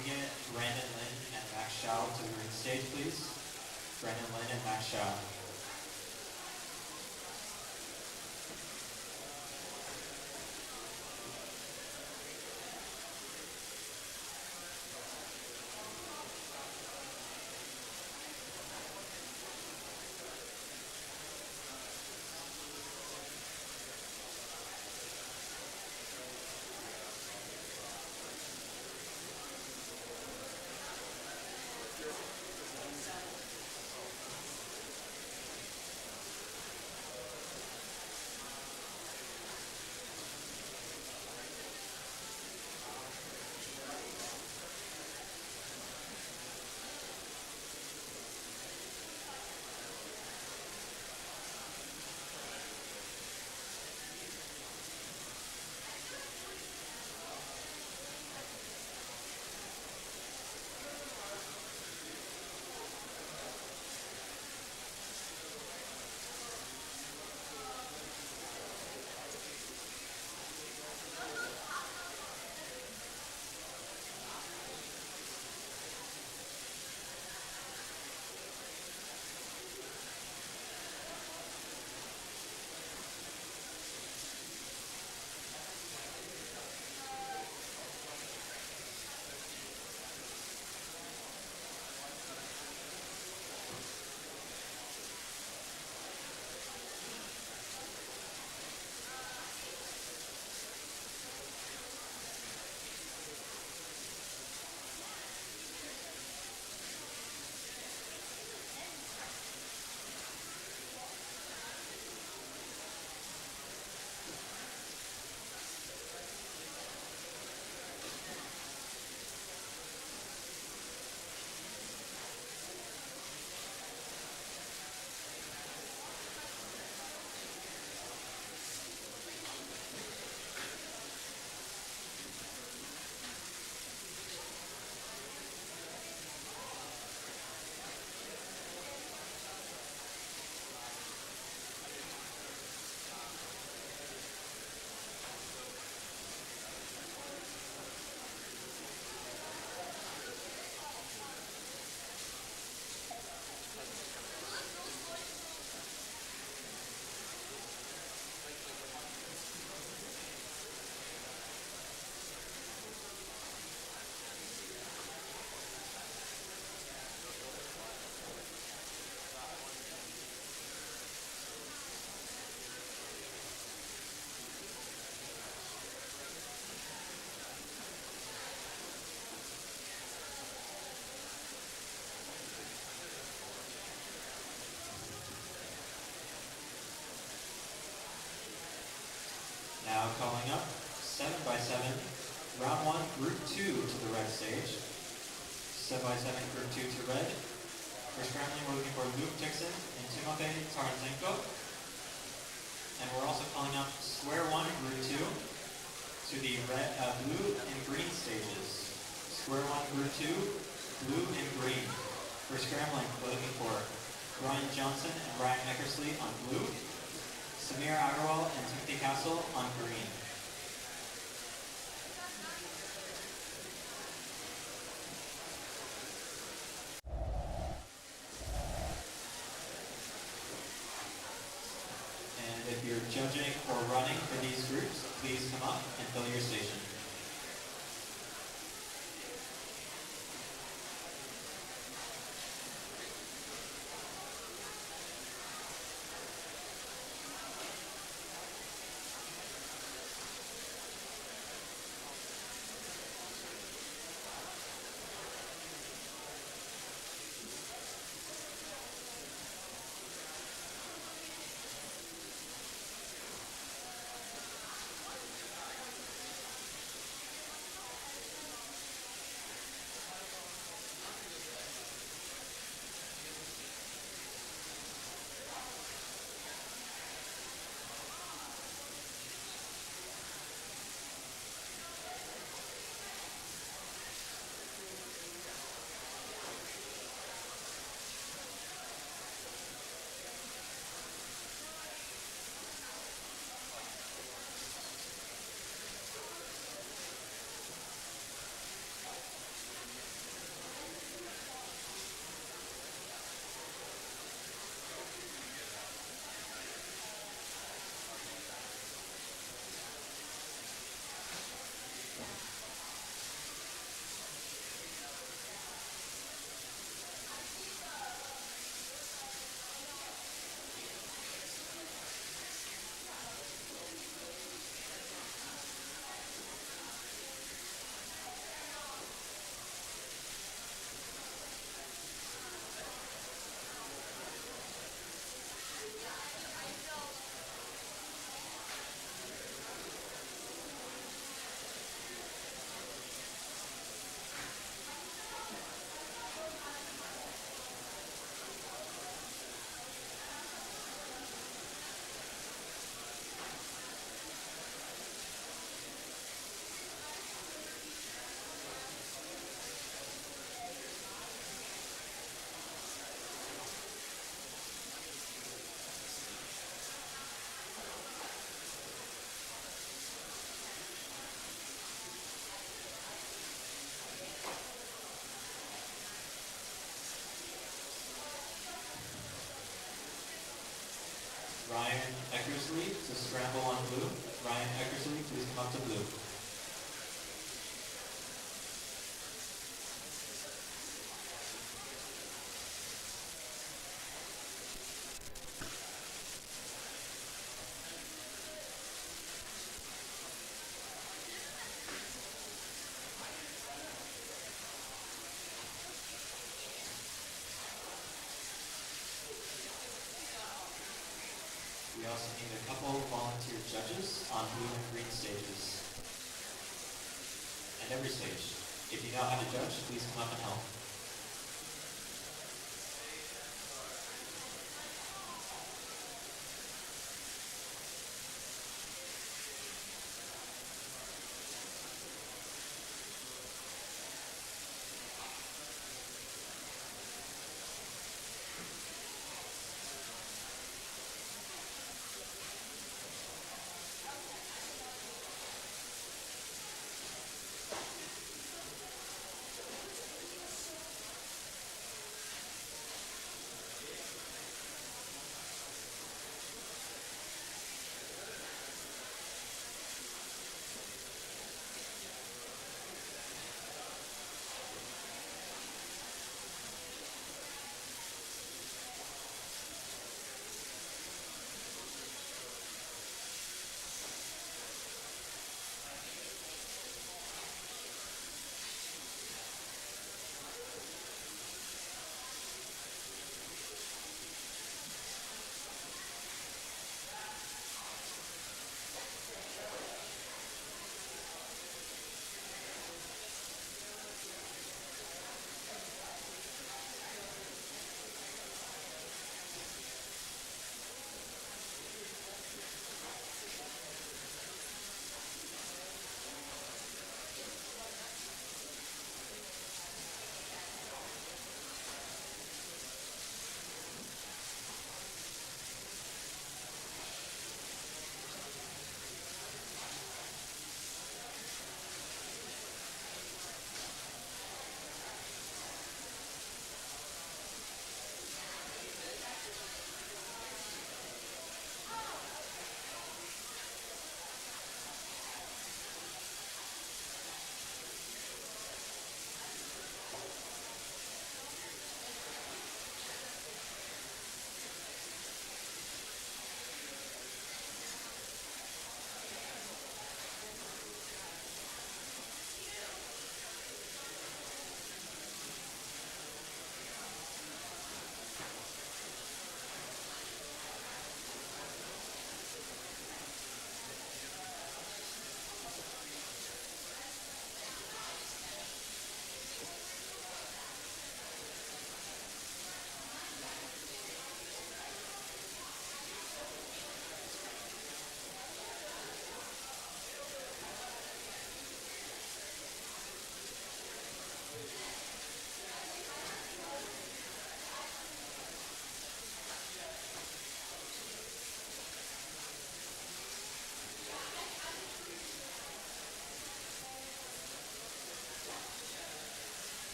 we get Brandon Lynn and Max Shao to the green stage, please? Brandon Lynn and Max Shao. Now calling up 7x7, round 1, group 2 to the red stage. 7x7, group 2 to red. For scrambling, we're looking for Luke Dixon and Timofey Taranzenko. And we're also calling up square 1, group 2 to the red, blue and green stages. Square 1, group 2, blue and green. For scrambling, we're looking for Brian Johnson and Brian Eckersley on blue. Samir Agarwal and Timothy Castle on green. And if you're judging or running for these groups, please come up and fill your station. Eckersley to scramble on blue. Ryan Eckersley, please come up to blue. We also need a couple volunteer judges on blue and green stages. And every stage. If you know how to judge, please come up and help.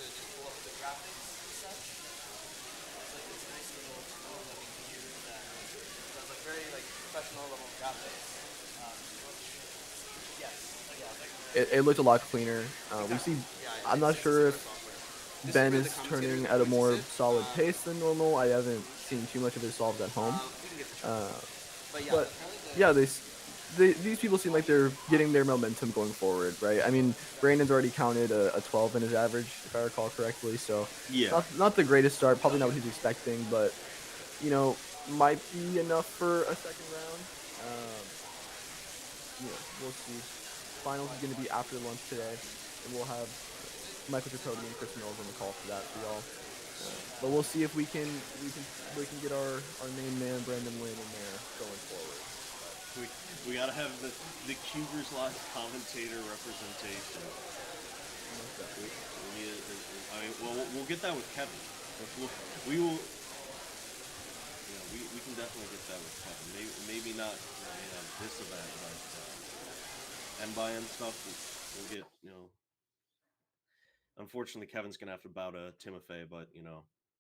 to just pull up the graphics and such. It's like this nice little looking computer that does like very like professional level graphics. Yes, yeah, like It looked a lot cleaner. We exactly. see. Yeah, I'm not it's a sure similar if software. This is Ben where the is commentator turning is at a going to more sit. solid pace than normal. I haven't seen too much of his solves at home. We can get the chart. Uh, But yeah, but apparently yeah, these people seem like they're getting their momentum going forward, right? I mean, Brandon's already counted a 12 in his average, if I recall correctly. So Yeah. not the greatest start, probably not what he's expecting, but might be enough for a second round. Um, we'll see. Finals is going to be after lunch today, and we'll have Michael Tripodi and Chris Mills on the call for that for y'all. But we'll see if we can get our main man Brandon Lynn in there going forward. We gotta have the CubersLive commentator representation. Most We, definitely. we need, I mean, well, we'll get that with Kevin. We will. We can definitely get that with Kevin. Maybe not this event, but end by end stuff. We'll get Unfortunately, Kevin's gonna have to bow to Tim Fay, but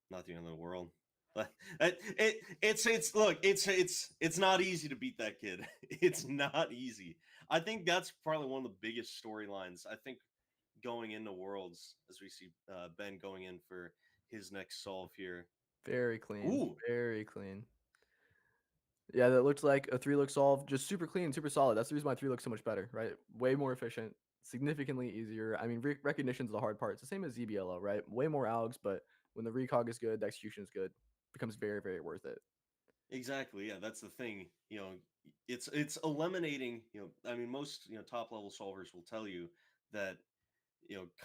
not the end of the world. But it's not easy to beat that kid. It's not easy. I think that's probably one of the biggest storylines. I think going into Worlds as we see Ben going in for his next solve here. Very clean. Ooh, Very clean. Yeah, that looked like a 3-look solve, just super clean, super solid. That's the reason why 3 looks so much better, right? Way more efficient, significantly easier. I mean, recognition is the hard part. It's the same as ZBLO, right? Way more algs, but when the recog is good, the execution is good. Becomes very, very worth it. exactly. Yeah, that's the thing. It's eliminating. I mean, most top level solvers will tell you that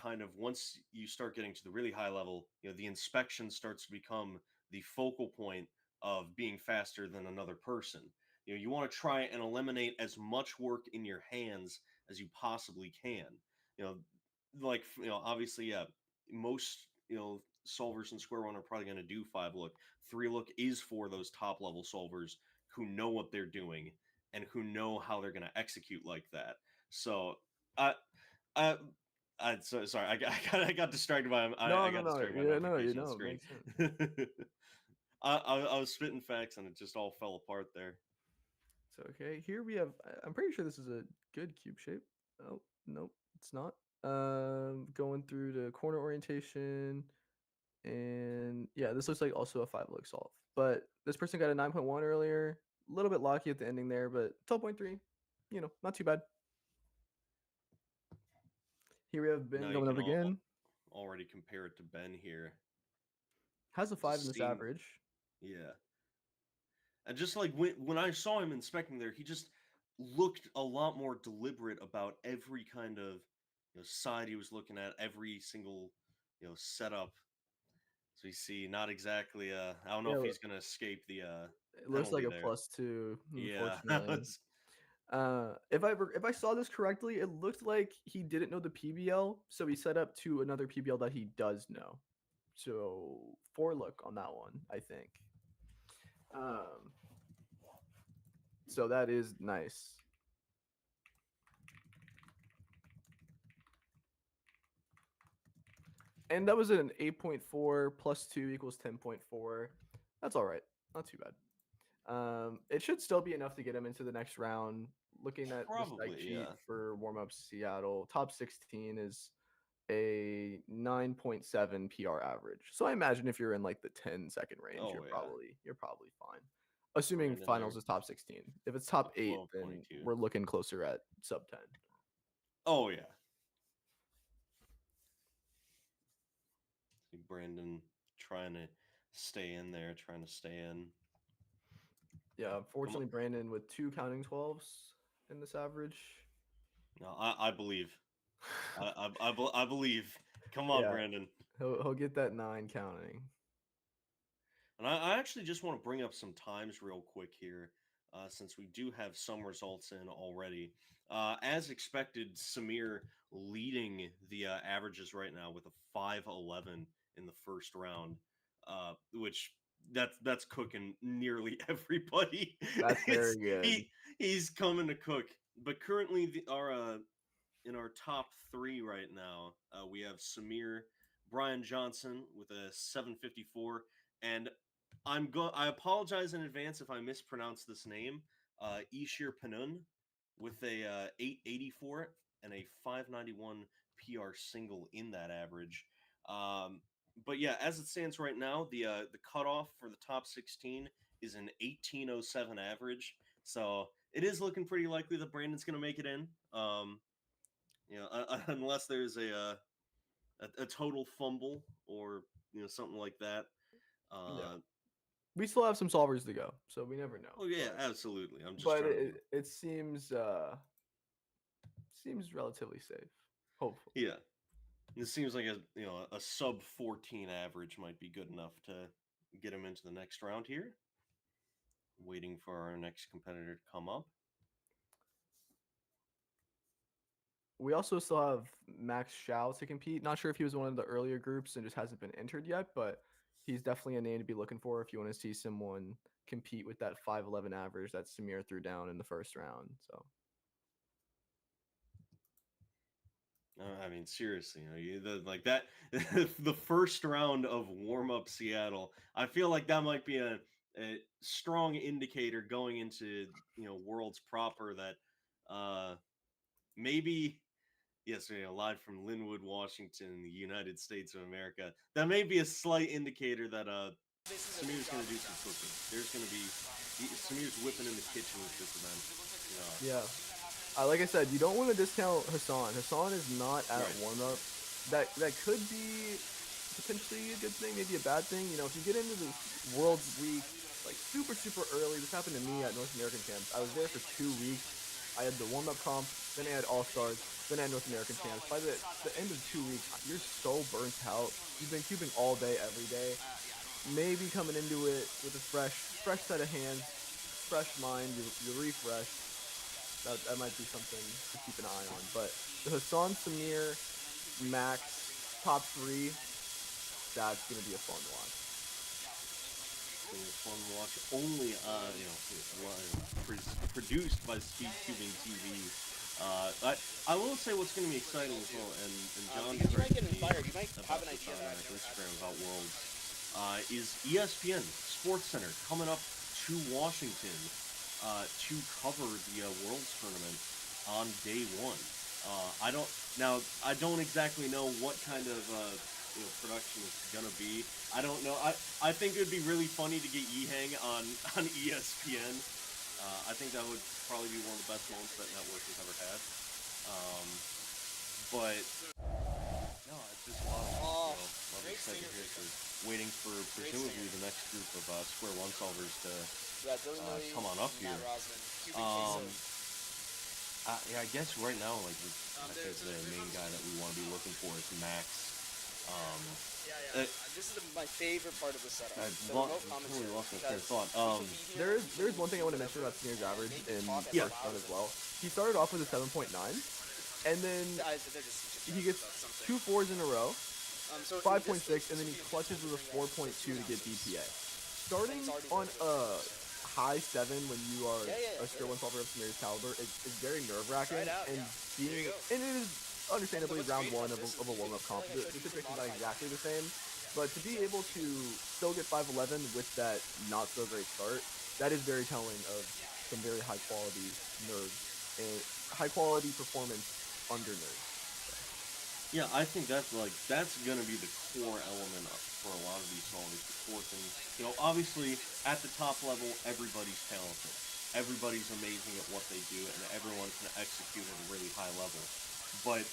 kind of once you start getting to the really high level, the inspection starts to become the focal point of being faster than another person. You want to try and eliminate as much work in your hands as you possibly can. You know, obviously, yeah, most solvers in Square One are probably going to do 5-look. 3-look is for those top level solvers who know what they're doing and who know how they're going to execute like that. So, I, I, sorry. I got distracted by No, I no, got no. distracted by a Yeah, no, notification on the it screen. makes sense. I was spitting facts and it just all fell apart there. So, okay, here we have, I'm pretty sure this is a good cube shape. Oh, nope, it's not. Going through the corner orientation. And yeah, this looks like also a 5-look solve. But this person got a 9.1 earlier. A little bit lucky at the ending there, but 12.3, not too bad. Here we have Ben Now you going can up again. already compare it to Ben here. Has a 5 in Just this seeing, average. yeah, and just like when I saw him inspecting there, he just looked a lot more deliberate about every kind of side he was looking at, every single setup. So you see, not exactly. I don't know Yeah, if he's gonna escape the it looks like penalty a there. +2, Yeah, that unfortunately. was If I saw this correctly, it looked like he didn't know the PBL, so he set up to another PBL that he does know. So 4-look on that one, I think. Um, so that is nice. And that was an 8.4 plus 2 equals 10.4. That's all right. Not too bad. It should still be enough to get him into the next round. Looking at the spec probably sheet yeah. for warm ups Seattle, top 16 is a 9.7 PR average. So I imagine if you're in like the 10-second range, Oh yeah, you're probably fine. Assuming Brandon there finals is top 16. If it's top with 8, then 12.22. we're looking closer at sub 10. Oh yeah, see Brandon trying to stay in there, trying to stay in. Yeah, Come on, unfortunately Brandon with 2 counting 12s in this average. no, I believe. I believe. Come on, Yeah, Brandon. he'll get that 9 counting. And I actually just want to bring up some times real quick here, since we do have some results in already. As expected, Samir leading the averages right now with a 5.11 in the first round, which that's cooking nearly everybody. That's it's very good. he's coming to cook. But currently, our in our top 3 right now, we have Samir Brian Johnson with a 754, and I apologize in advance if I mispronounce this name. Ishir Panun with a 884 and a 591 PR single in that average. But yeah, as it stands right now, the cutoff for the top 16 is an 1807 average. So it is looking pretty likely that Brandon's going to make it in. Unless there's a total fumble or something like that. Yeah, Uh, we still have some solvers to go, so we never know. oh yeah, absolutely. I'm just But trying to. it seems relatively safe. Hopefully. Yeah, it seems like a sub 14 average might be good enough to get him into the next round here. Waiting for our next competitor to come up. We also still have Max Shao to compete. Not sure if he was one of the earlier groups and just hasn't been entered yet, but he's definitely a name to be looking for if you want to see someone compete with that 5'11 average that Samir threw down in the first round. So I mean, seriously, like that, the first round of warm up Seattle. I feel like that might be a strong indicator going into Worlds proper that maybe yes, live from Lynnwood, Washington, the United States of America. That may be a slight indicator that Samir's going to do some cooking. There's going to be Samir's whipping in the kitchen with this event. yeah. Like I said, you don't want to discount Hassan. Hassan is not at Right. warm up. That could be potentially a good thing, maybe a bad thing. If you get into the World Week like super early, this happened to me at North American camps. I was there for 2 weeks. I had the warm up comp, then I had All Stars, then I had North American camps. By the end of 2 weeks, you're so burnt out. You've been cubing all day, every day. Maybe coming into it with a fresh set of hands, fresh mind, you're refreshed. That might be something to keep an eye on. But the Hassan Samir Max top 3, that's gonna be a fun watch. Fun watch only produced by SpeedCubing TV. I will say what's going to be exciting as well, and John You might get inspired. You might have an idea on Instagram about Worlds, is ESPN Sports Center coming up to Washington to cover the Worlds tournament on day one. I don't exactly know what kind of production is gonna be. I don't know. I think it would be really funny to get Yihang on ESPN. I think that would probably be one of the best moments that network has ever had. But no, it's just a lot of excitement here. So waiting for presumably the next group of Square One solvers to come on up here. I guess right now, like the main guy that we want to be looking for is Max. This is my favorite part of the setup. I totally lost my train of thought. There's one thing I want to mention about Samir's average in the first round as well. He started off with a 7.9, and then he gets 2 4s in a row, 5.6, and then he clutches with a 4.2 to get BPA. Starting on a high 7 when you are a Square One solver of Samir's caliber is very nerve-wracking, and it is understandably round 1 of a warm-up comp. The situation's not exactly the same, but to be able to still get 5'11 with that not-so-great start, that is very telling of some very high-quality nerves and high-quality performance under nerves. Yeah, I think that's gonna be the core element for a lot of these solvers. The core thing, obviously at the top level, everybody's talented, everybody's amazing at what they do, and everyone can execute at a really high level. But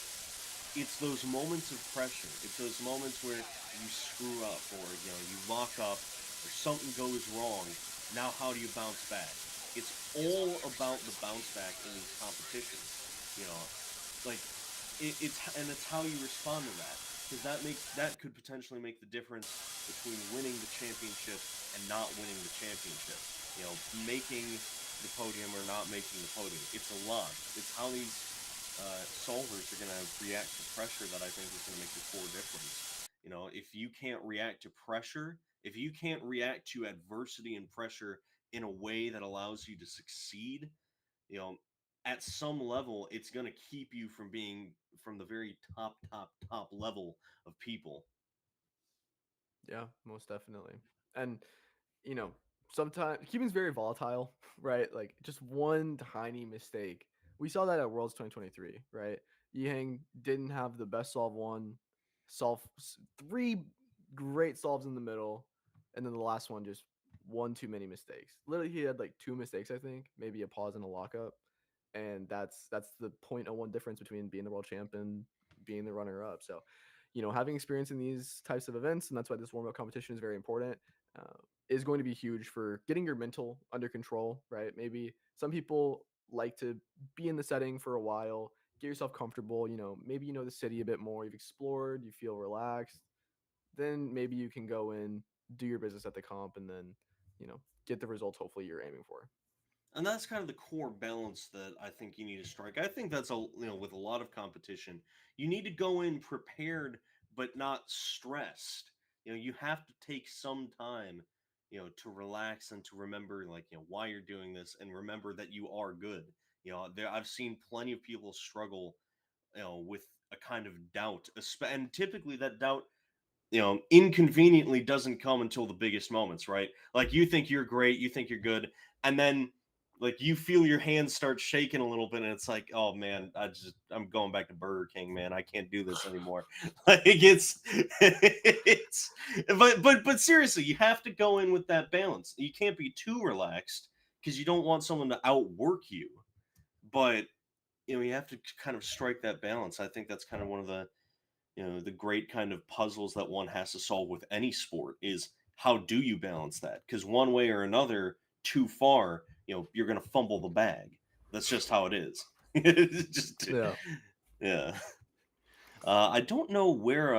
it's those moments of pressure. It's those moments where you screw up, or you lock up, or something goes wrong. Now, how do you bounce back? It's all about the bounce back in these competitions. It's how you respond to that, because that could potentially make the difference between winning the championship and not winning the championship. Making the podium or not making the podium. It's a lot. It's how these solvers are going to react to pressure that I think is going to make the core difference. If you can't react to pressure, if you can't react to adversity and pressure in a way that allows you to succeed, at some level, it's going to keep you from being from the very top level of people. Yeah, most definitely. And you know, sometimes Cuban's very volatile, right? Like just one tiny mistake. We saw that at Worlds 2023, right? Yihang didn't have the best solve one, three great solves in the middle, and then the last one just one too many mistakes. Literally, he had like two mistakes, I think, maybe a pause and a lockup, and that's the point oh one difference between being the world champ and being the runner up. So, having experience in these types of events, and that's why this warm up competition is very important. Uh, is going to be huge for getting your mental under control, right? Maybe some people like to be in the setting for a while, get yourself comfortable, maybe you know the city a bit more, you've explored, you feel relaxed, then maybe you can go in, do your business at the comp, and then, get the results hopefully you're aiming for. And that's kind of the core balance that I think you need to strike. I think that's with a lot of competition, you need to go in prepared but not stressed. You have to take some time, to relax and to remember, like, why you're doing this, and remember that you are good. I've seen plenty of people struggle, with a kind of doubt, and typically that doubt, inconveniently doesn't come until the biggest moments, right? Like, you think you're great, you think you're good, and then like you feel your hands start shaking a little bit, and it's like, oh man, I'm going back to Burger King, man. I can't do this anymore. Like, it's but seriously, you have to go in with that balance. You can't be too relaxed because you don't want someone to outwork you. But you have to kind of strike that balance. I think that's kind of one of the great kind of puzzles that one has to solve with any sport is, how do you balance that? Because one way or another, too far, you're going to fumble the bag. That's just how it is. Just, Yeah. yeah. I don't know where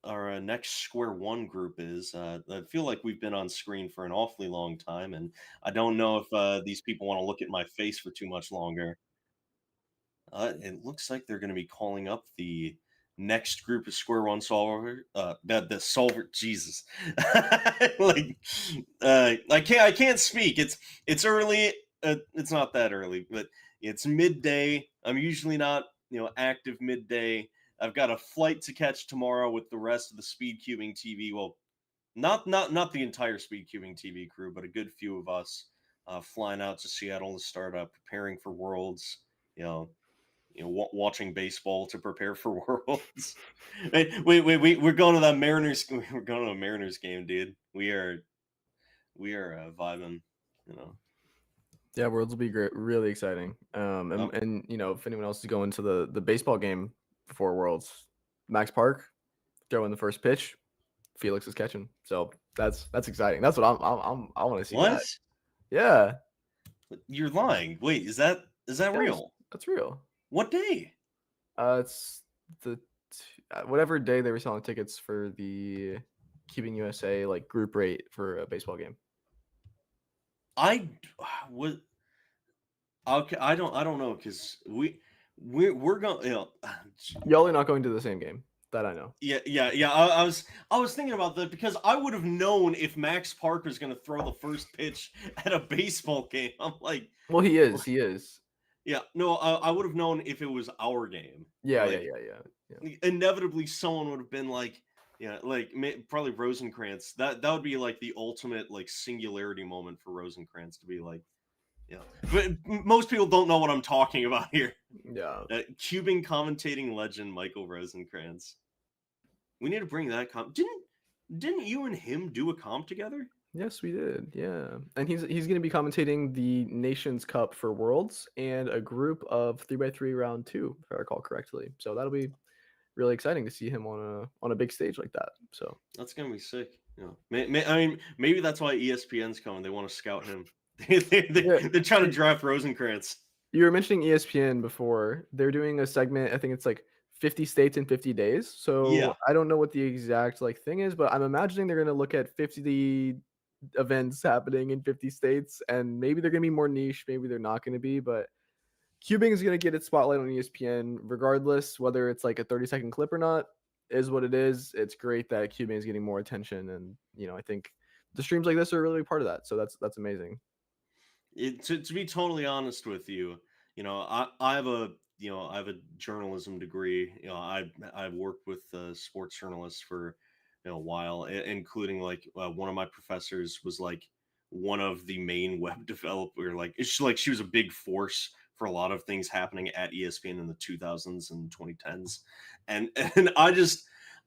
our next Square One group is. I feel like we've been on screen for an awfully long time, and I don't know if these people want to look at my face for too much longer. It looks like they're going to be calling up the next group of Square One solver. The solver, Jesus, like, I can't speak. It's early. It's not that early, but it's midday. I'm usually not active midday. I've got a flight to catch tomorrow with the rest of the Speed Cubing TV. Well, not the entire Speed Cubing TV crew, but a good few of us flying out to Seattle to start preparing for Worlds. You know, watching baseball to prepare for Worlds. We're going to that Mariners. We're going to a Mariners game, dude. We are vibing. You know. Yeah, Worlds will be great, really exciting. And, Yep. and if anyone else is going to the baseball game before Worlds, Max Park, throw in the first pitch, Felix is catching. So that's exciting. That's what I want to see What? that. Yeah, You're lying. Wait, is that yeah, real? that's real. What day? It's the whatever day they were selling tickets for the Keeping USA like group rate for a baseball game. I was okay. I don't know because we're going. Y'all are not going to the same game. That I know. Yeah. I was thinking about that because I would have known if Max Parker's going to throw the first pitch at a baseball game. I'm like, Well, he is. He is. yeah, no, I would have known if it was our game. Yeah, yeah, Like, yeah, yeah, yeah. inevitably, someone would have been like, yeah, like probably Rosencrantz. That would be like the ultimate like singularity moment for Rosencrantz to be like, yeah. But most people don't know what I'm talking about here. Yeah. Cubing commentating legend Michael Rosencrantz. We need to bring that Didn't you and him do a comp together? Yes, we did. Yeah, and he's going to be commentating the Nations Cup for Worlds and a group of 3x3 round two, if I recall correctly. So that'll be really exciting to see him on a big stage like that. So That's gonna be sick. I mean, maybe that's why ESPN's coming. They want to scout him. They're trying to draft Rosencrantz. You were mentioning ESPN before. They're doing a segment. I think it's like 50 states in 50 days. So Yeah. I don't know what the exact like thing is, but I'm imagining they're going to look at 50 events happening in 50 states, and maybe they're going to be more niche. Maybe they're not going to be, but Cubing is going to get its spotlight on ESPN regardless, whether it's like a 30-second clip or not, is what it is. It's great that Cubing is getting more attention. And, I think the streams like this are a really big part of that. So that's amazing. To be totally honest with you, I have a journalism degree. I've worked with sports journalists for while, including like one of my professors was like one of the main web developer. Like she was a big force for a lot of things happening at ESPN in the 2000s and 2010s, and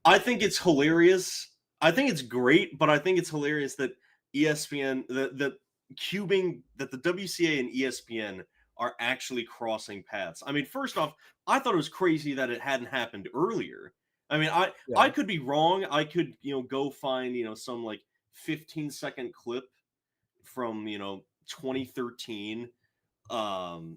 I think it's hilarious. I think it's great, but I think it's hilarious that ESPN, the cubing, that the WCA and ESPN are actually crossing paths. I mean, first off, I thought it was crazy that it hadn't happened earlier. I mean, I Yeah. could be wrong. I could, go find, some like 15-second clip from, 2013. Um,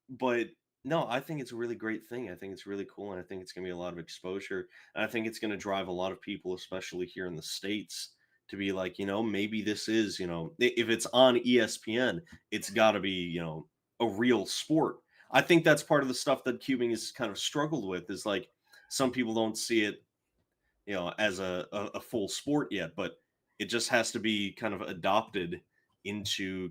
but no, I think it's a really great thing. I think it's really cool, and I think it's going to be a lot of exposure. And I think it's going to drive a lot of people, especially here in the States, to be like, maybe this is, if it's on ESPN, it's got to be, a real sport. I think that's part of the stuff that cubing has kind of struggled with, is like some people don't see it, as a full sport yet, but it just has to be kind of adopted into,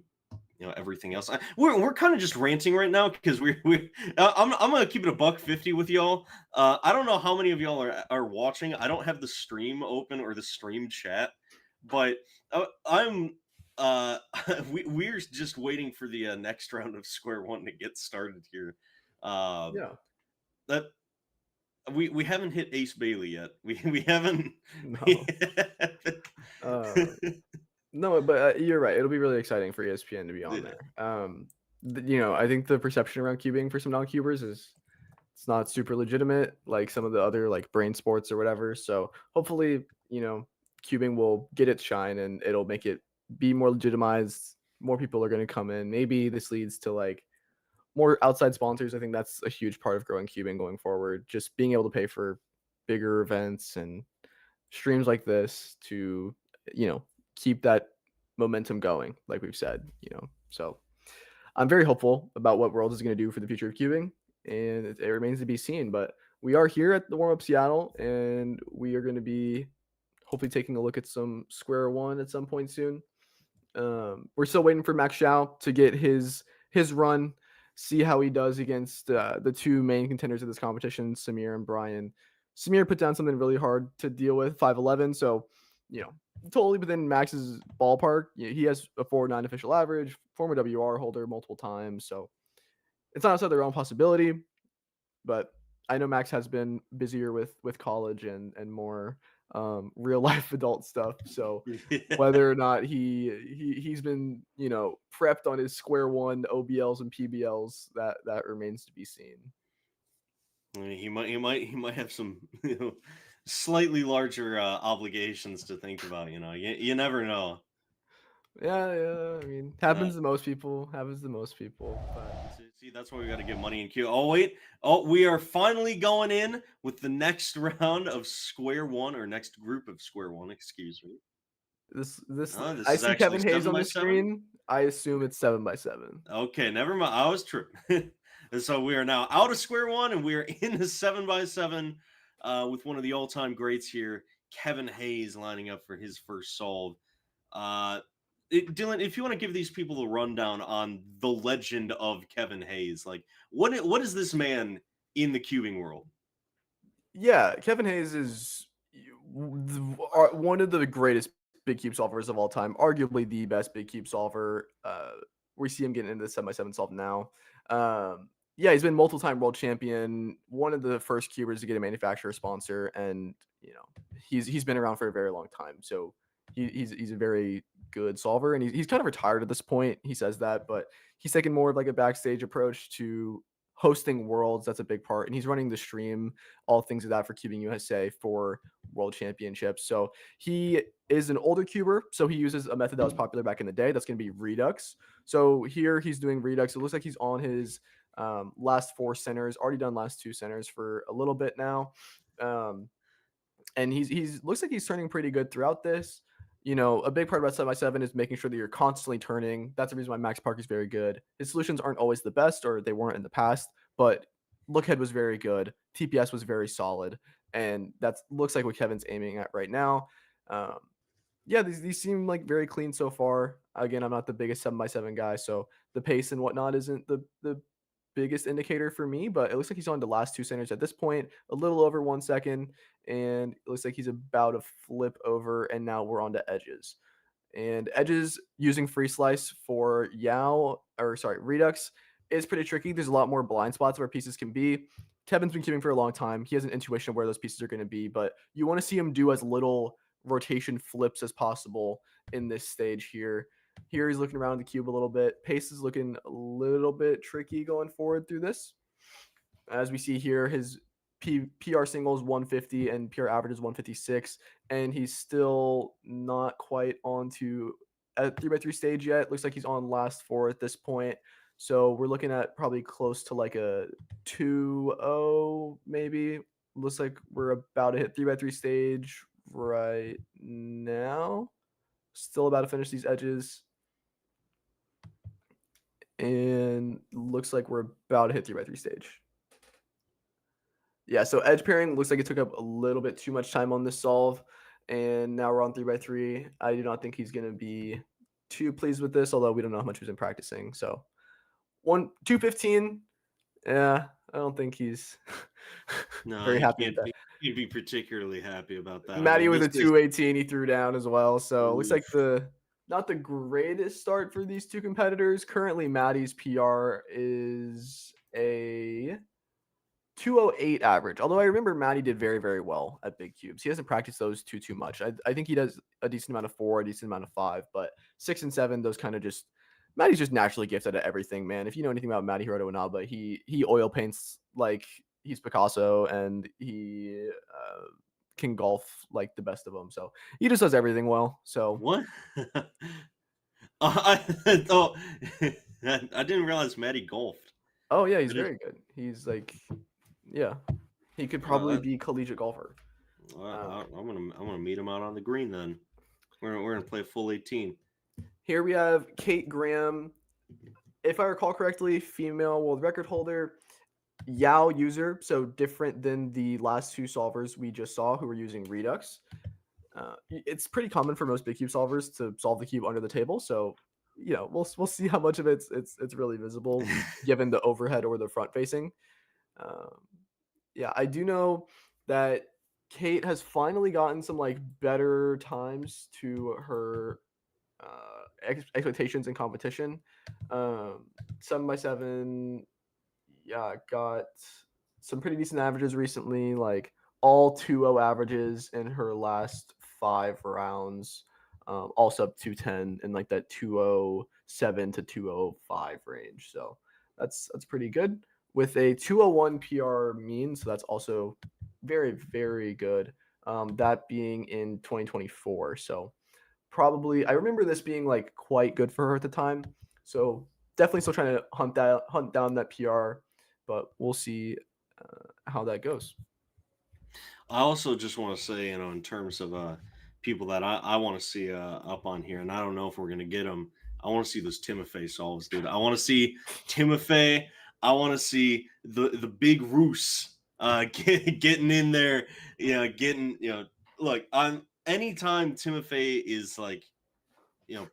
everything else. We're kind of just ranting right now because I'm gonna keep it $1.50 with y'all. I don't know how many of y'all are watching. I don't have the stream open or the stream chat, but I'm we're just waiting for the next round of Square One to get started here. Um, Yeah. that we haven't hit Ace Bailey yet. We haven't. No. Uh, no, but you're right. It'll be really exciting for ESPN to be on Yeah. there. I think the perception around cubing for some non-cubers is it's not super legitimate like some of the other like brain sports or whatever. So hopefully, cubing will get its shine and it'll make it be more legitimized. More people are going to come in. Maybe this leads to like more outside sponsors. I think that's a huge part of growing cubing going forward. Just being able to pay for bigger events and streams like this to, keep that momentum going, like we've said. So I'm very hopeful about what Worlds is going to do for the future of cubing, and it remains to be seen. But we are here at the Warm Up Seattle, and we are going to be hopefully taking a look at some Square One at some point soon. We're still waiting for Max Xiao to get his run, see how he does against the two main contenders of this competition, Samir and Brian. Samir put down something really hard to deal with, 5'11", so totally within Max's ballpark. He has a 4.9 official average, former WR holder multiple times, so it's not outside their own possibility. But I know Max has been busier with college and more real life adult stuff. So whether or not he's been prepped on his Square One OBLs and PBLs, that remains to be seen. I mean, he might have some slightly larger obligations to think about. You never know. Yeah. I mean, Uh, happens to most people. Happens to most people. But see, that's why we got to get money in queue. Oh wait, we are finally going in with the next round of Square One, or next group of Square One. Excuse me. this This I is see actually Kevin Hayes seven on by the seven. screen. I assume it's 7x7. Okay, never mind. I was tripping. And so we are now out of Square One, and we are in the 7x7 with one of the all-time greats here, Kevin Hayes, lining up for his first solve. Dylan, if you want to give these people a rundown on the legend of Kevin Hayes, like what is this man in the cubing world? Yeah, Kevin Hayes is one of the greatest big cube solvers of all time, arguably the best big cube solver. We see him getting into the 7x7 solve now. Yeah, he's been multiple-time world champion, one of the first cubers to get a manufacturer sponsor, and he's been around for a very long time. So he's a very good solver, and he's kind of retired at this point. He says that, but he's taken more of like a backstage approach to hosting worlds. That's a big part, and he's running the stream, all things of that for Cubing USA for World Championships. So he is an older cuber, so he uses a method that was popular back in the day. That's going to be Redux. So here he's doing Redux. It looks like he's on his last 4 centers, already done last 2 centers for a little bit now. And he's looks like he's turning pretty good throughout this. A big part about 7x7 is making sure that you're constantly turning. That's the reason why Max Park is very good. His solutions aren't always the best, or they weren't in the past, but Lookhead was very good. TPS was very solid, and that looks like what Kevin's aiming at right now. Yeah, these seem like very clean so far. Again, I'm not the biggest 7x7 guy, so the pace and whatnot isn't the biggest indicator for me, but it looks like he's on the last two centers at this point, a little over 1 second, and it looks like he's about to flip over, and now we're on to edges. And edges using free slice for Redux is pretty tricky. There's a lot more blind spots where pieces can be. Kevin's been cubing for a long time. He has an intuition of where those pieces are going to be, but you want to see him do as little rotation flips as possible in this stage here. Here he's looking around the cube a little bit. Pace is looking a little bit tricky going forward through this. As we see here, his PR single is 150 and PR average is 156, and he's still not quite onto a 3x3 stage yet. Looks like he's on last four at this point. So we're looking at probably close to like a 2-0 maybe. Looks like we're about to hit 3x3 stage right now. Still about to finish these edges. And looks like we're about to hit 3x3 stage. Yeah, so edge pairing looks like it took up a little bit too much time on this solve, and now we're on 3x3. I do not think he's going to be too pleased with this, although we don't know how much he's been practicing. So 215, yeah, I don't think he's No, very you happy with that. you'd be particularly happy about that. I Matty mean, with a this is 218 he threw down as well, so it looks like oof. not the greatest start for these two competitors. Currently, Matty's PR is a 208 average. Although I remember Matty did very, very well at big cubes. He hasn't practiced those too much. I think he does a decent amount of 4, a decent amount of 5, but 6 and 7, those kind of just Matty's just naturally gifted at everything, man. If you know anything about Matty Hiroto Inaba, he oil paints like he's Picasso, and he can golf like the best of them. So he just does everything well. So What? I thought I didn't realize Matty golfed. oh yeah, he's That is- very good. He's like, yeah, he could uh, probably that- be collegiate golfer. I'm gonna meet him out on the green then. We're gonna play full 18. Here we have Kate Graham. If I recall correctly, female world record holder, Yao user, so different than the last two solvers we just saw who were using Redux. It's pretty common for most big cube solvers to solve the cube under the table, so we'll see how much of it's really visible given the overhead or the front facing. Yeah, I do know that Kate has finally gotten some like better times to her expectations in competition. 7x7, yeah, got some pretty decent averages recently, like all 2-0 averages in her last 5 rounds, all sub 210 in like that 207 to 205 range. So that's pretty good with a 201 PR mean. So that's also very, very good. That being in 2024. So probably I remember this being like quite good for her at the time. So definitely still trying to hunt down that PR, but we'll see how that goes. I also just want to say, in terms of people that I want to see up on here, and I don't know if we're gonna get them. I want to see those Timofey solves, dude. I want to see Timofey. I want to see the big Roos getting in there. Getting Look, anytime Timofey is like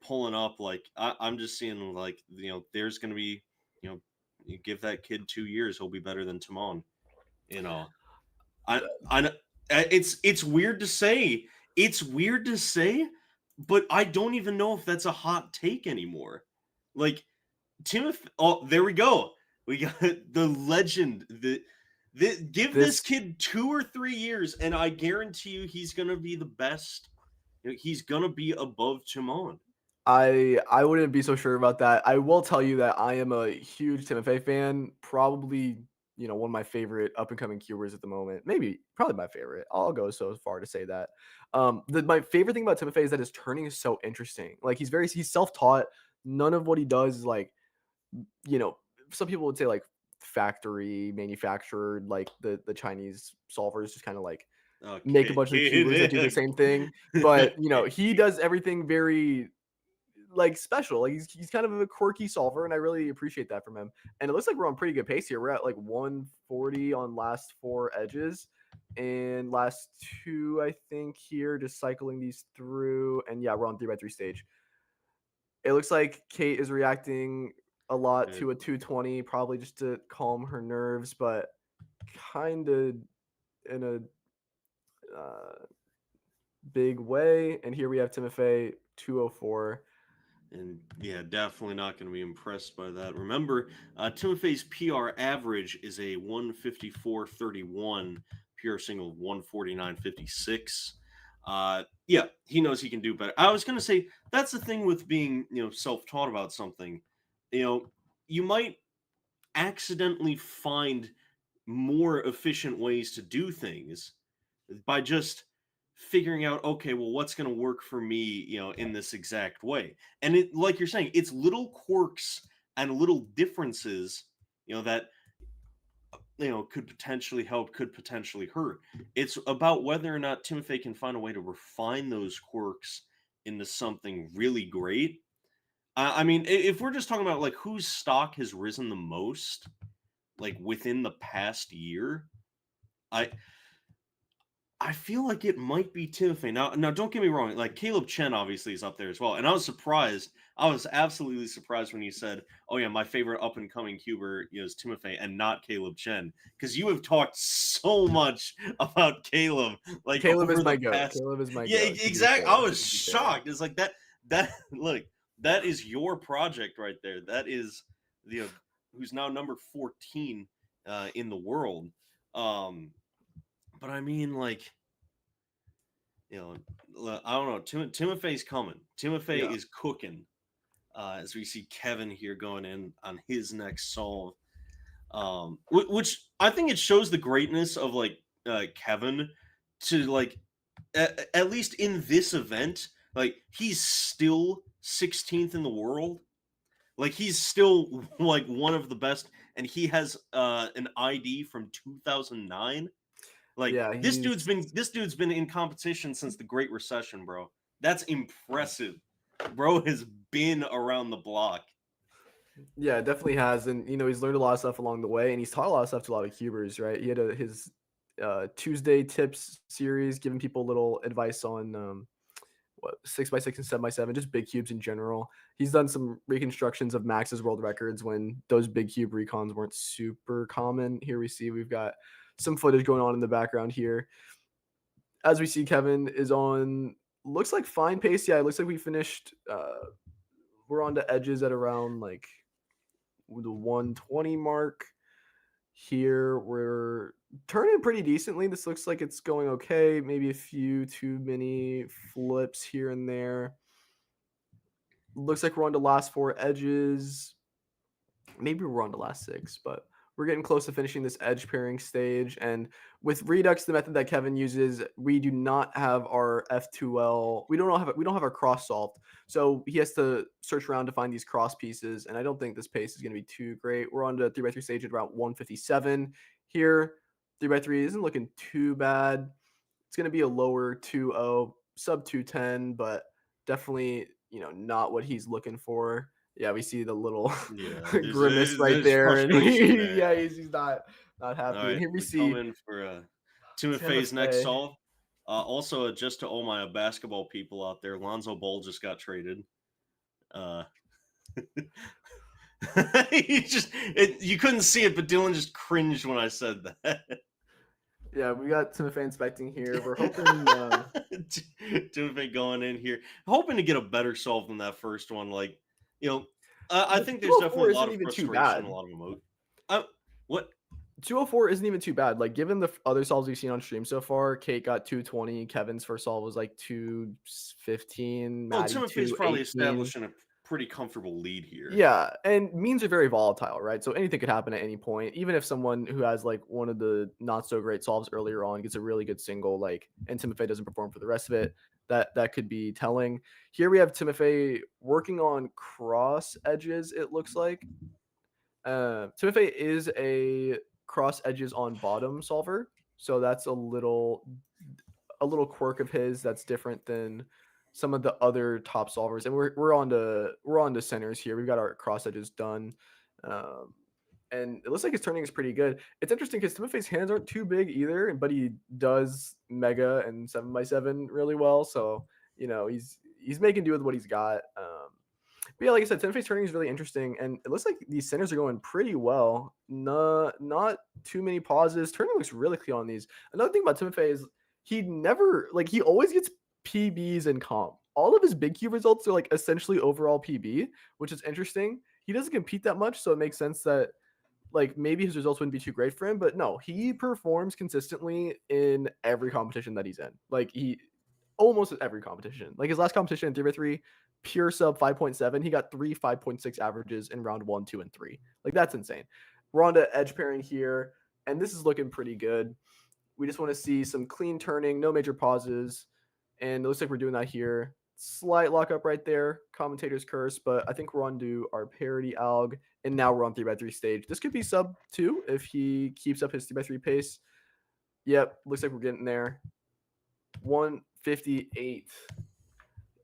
pulling up, like I'm just seeing like there's gonna be you give that kid 2 years, he'll be better than Timon. You know, I it's weird to say. It's weird to say, but I don't even know if that's a hot take anymore. Like Timothy. Oh, there we go. We got the legend. Give this kid 2 or 3 years, and I guarantee you he's gonna be the best. He's gonna be above Timon. I wouldn't be so sure about that. I will tell you that I am a huge Timothy fan. Probably, one of my favorite up and coming cubers at the moment. Probably my favorite. I'll go so far to say that. My favorite thing about Timothy is that his turning is so interesting. Like he's self taught. None of what he does is like, some people would say like factory manufactured, like the Chinese solvers just kind of like make a bunch of cubers that do the same thing. But he does everything very like special. Like he's kind of a quirky solver, and I really appreciate that from him. And it looks like we're on pretty good pace here. We're at like 140 on last 4 edges, and last 2 I think here, just cycling these through. And yeah, we're on 3x3 stage. It looks like Kate is reacting a lot Good. to a 220, probably just to calm her nerves, but kind of in a uh, big way. And here we have Timofey 204. And yeah, definitely not going to be impressed by that. Remember, Timofey's PR average is a 154.31, PR single of 149.56. Yeah, he knows he can do better. I was going to say that's the thing with being, self-taught about something. You might accidentally find more efficient ways to do things by just figuring out, okay, well, what's going to work for me, in this exact way. And it, like you're saying, it's little quirks and little differences, that could potentially help, could potentially hurt. It's about whether or not Timothy can find a way to refine those quirks into something really great. I mean, if we're just talking about like whose stock has risen the most, like within the past year, I I feel like it might be Timothy. Now, don't get me wrong. Like Caleb Chen obviously is up there as well, and I was surprised. I was absolutely surprised when you said, "Oh yeah, my favorite up and coming cuber is Timothy and not Caleb Chen," because you have talked so much about Caleb, like Caleb is over my the goat. past. Caleb is my Yeah, goat. To be exactly. I fair, was to be fair. shocked. It's like that. That look, that is your project right there. That is the who's now number 14 in the world. Um, but I mean, like, I don't know. Timofey's coming. Timofey Yeah. is cooking. As we see Kevin here going in on his next solve, which I think it shows the greatness of like Kevin to like at least in this event, like he's still 16th in the world. Like he's still like one of the best, and he has an ID from 2009. Like Yeah, this dude's been in competition since the Great Recession, bro. That's impressive. Bro has been around the block. yeah, definitely has, and he's learned a lot of stuff along the way, and he's taught a lot of stuff to a lot of cubers, right? He had his Tuesday tips series, giving people a little advice on what 6x6 and 7x7, just big cubes in general. He's done some reconstructions of Max's world records when those big cube recons weren't super common. Here we've got some footage going on in the background here. As we see, Kevin is on looks like fine pace. Yeah, it looks like we finished. We're on to edges at around like the 120 mark. Here we're turning pretty decently. This looks like it's going okay. Maybe a few too many flips here and there. Looks like we're on to last 4 edges. Maybe we're on to last 6, but we're getting close to finishing this edge pairing stage. And with Redux, the method that Kevin uses, we do not have our F2L. We don't have our cross solved. So he has to search around to find these cross pieces. And I don't think this pace is going to be too great. We're on to 3x3 stage at around 157 here. 3x3 isn't looking too bad. It's going to be a lower 2.0, sub 210, but definitely, not what he's looking for. Yeah, we see the little Yeah, grimace right there's there, and frustration there. yeah, he's not All happy. And right, here we we see come in for Timofey's next Timofey. solve. Also, just to all my basketball people out there, Lonzo Ball just got traded. Uh, you couldn't see it, but Dylan just cringed when I said that. Yeah, we got Timofey inspecting here. We're hoping. Timothy going in here, hoping to get a better solve than that first one. Like, I The think there's 204 definitely a lot isn't of even too frustration, bad. a lot of emotion. What? 204 isn't even too bad. Like, given the other solves we've seen on stream so far, Kate got 220. Kevin's first solve was like 215. Well, Maddie Timothy's probably 218. establishing a pretty comfortable lead here. Yeah, and means are very volatile, right? So anything could happen at any point. Even if someone who has like one of the not so great solves earlier on gets a really good single, like, and Timofey doesn't perform for the rest of it, that could be telling. Here we have Timofey working on cross edges. It looks like Timofey is a cross edges on bottom solver, so that's a little quirk of his that's different than some of the other top solvers. And we're on to centers here. We've got our cross edges done. And it looks like his turning is pretty good. It's interesting because Timofey's hands aren't too big either, but he does mega and 7x7 really well. So he's making do with what he's got. But yeah, like I said, Tim Fay's turning is really interesting, and it looks like these centers are going pretty well. Not too many pauses. Turning looks really clean on these. Another thing about Tim Fay is he never like he always gets PBs in comp. All of his big cube results are like essentially overall PB, which is interesting. He doesn't compete that much, so it makes sense that like maybe his results wouldn't be too great for him. But no, he performs consistently in every competition that he's in. Like he almost every competition. Like his last competition in 3x3, pure sub 5.7. He got three 5.6 averages in round 1, 2, and 3. Like that's insane. We're on to edge pairing here, and this is looking pretty good. We just want to see some clean turning, no major pauses, and it looks like we're doing that here. Slight lockup right there, commentator's curse, but I think we're on to our parity alg, and now we're on 3x3 stage. This could be sub 2 if he keeps up his 3x3 pace. Yep, looks like we're getting there. 158.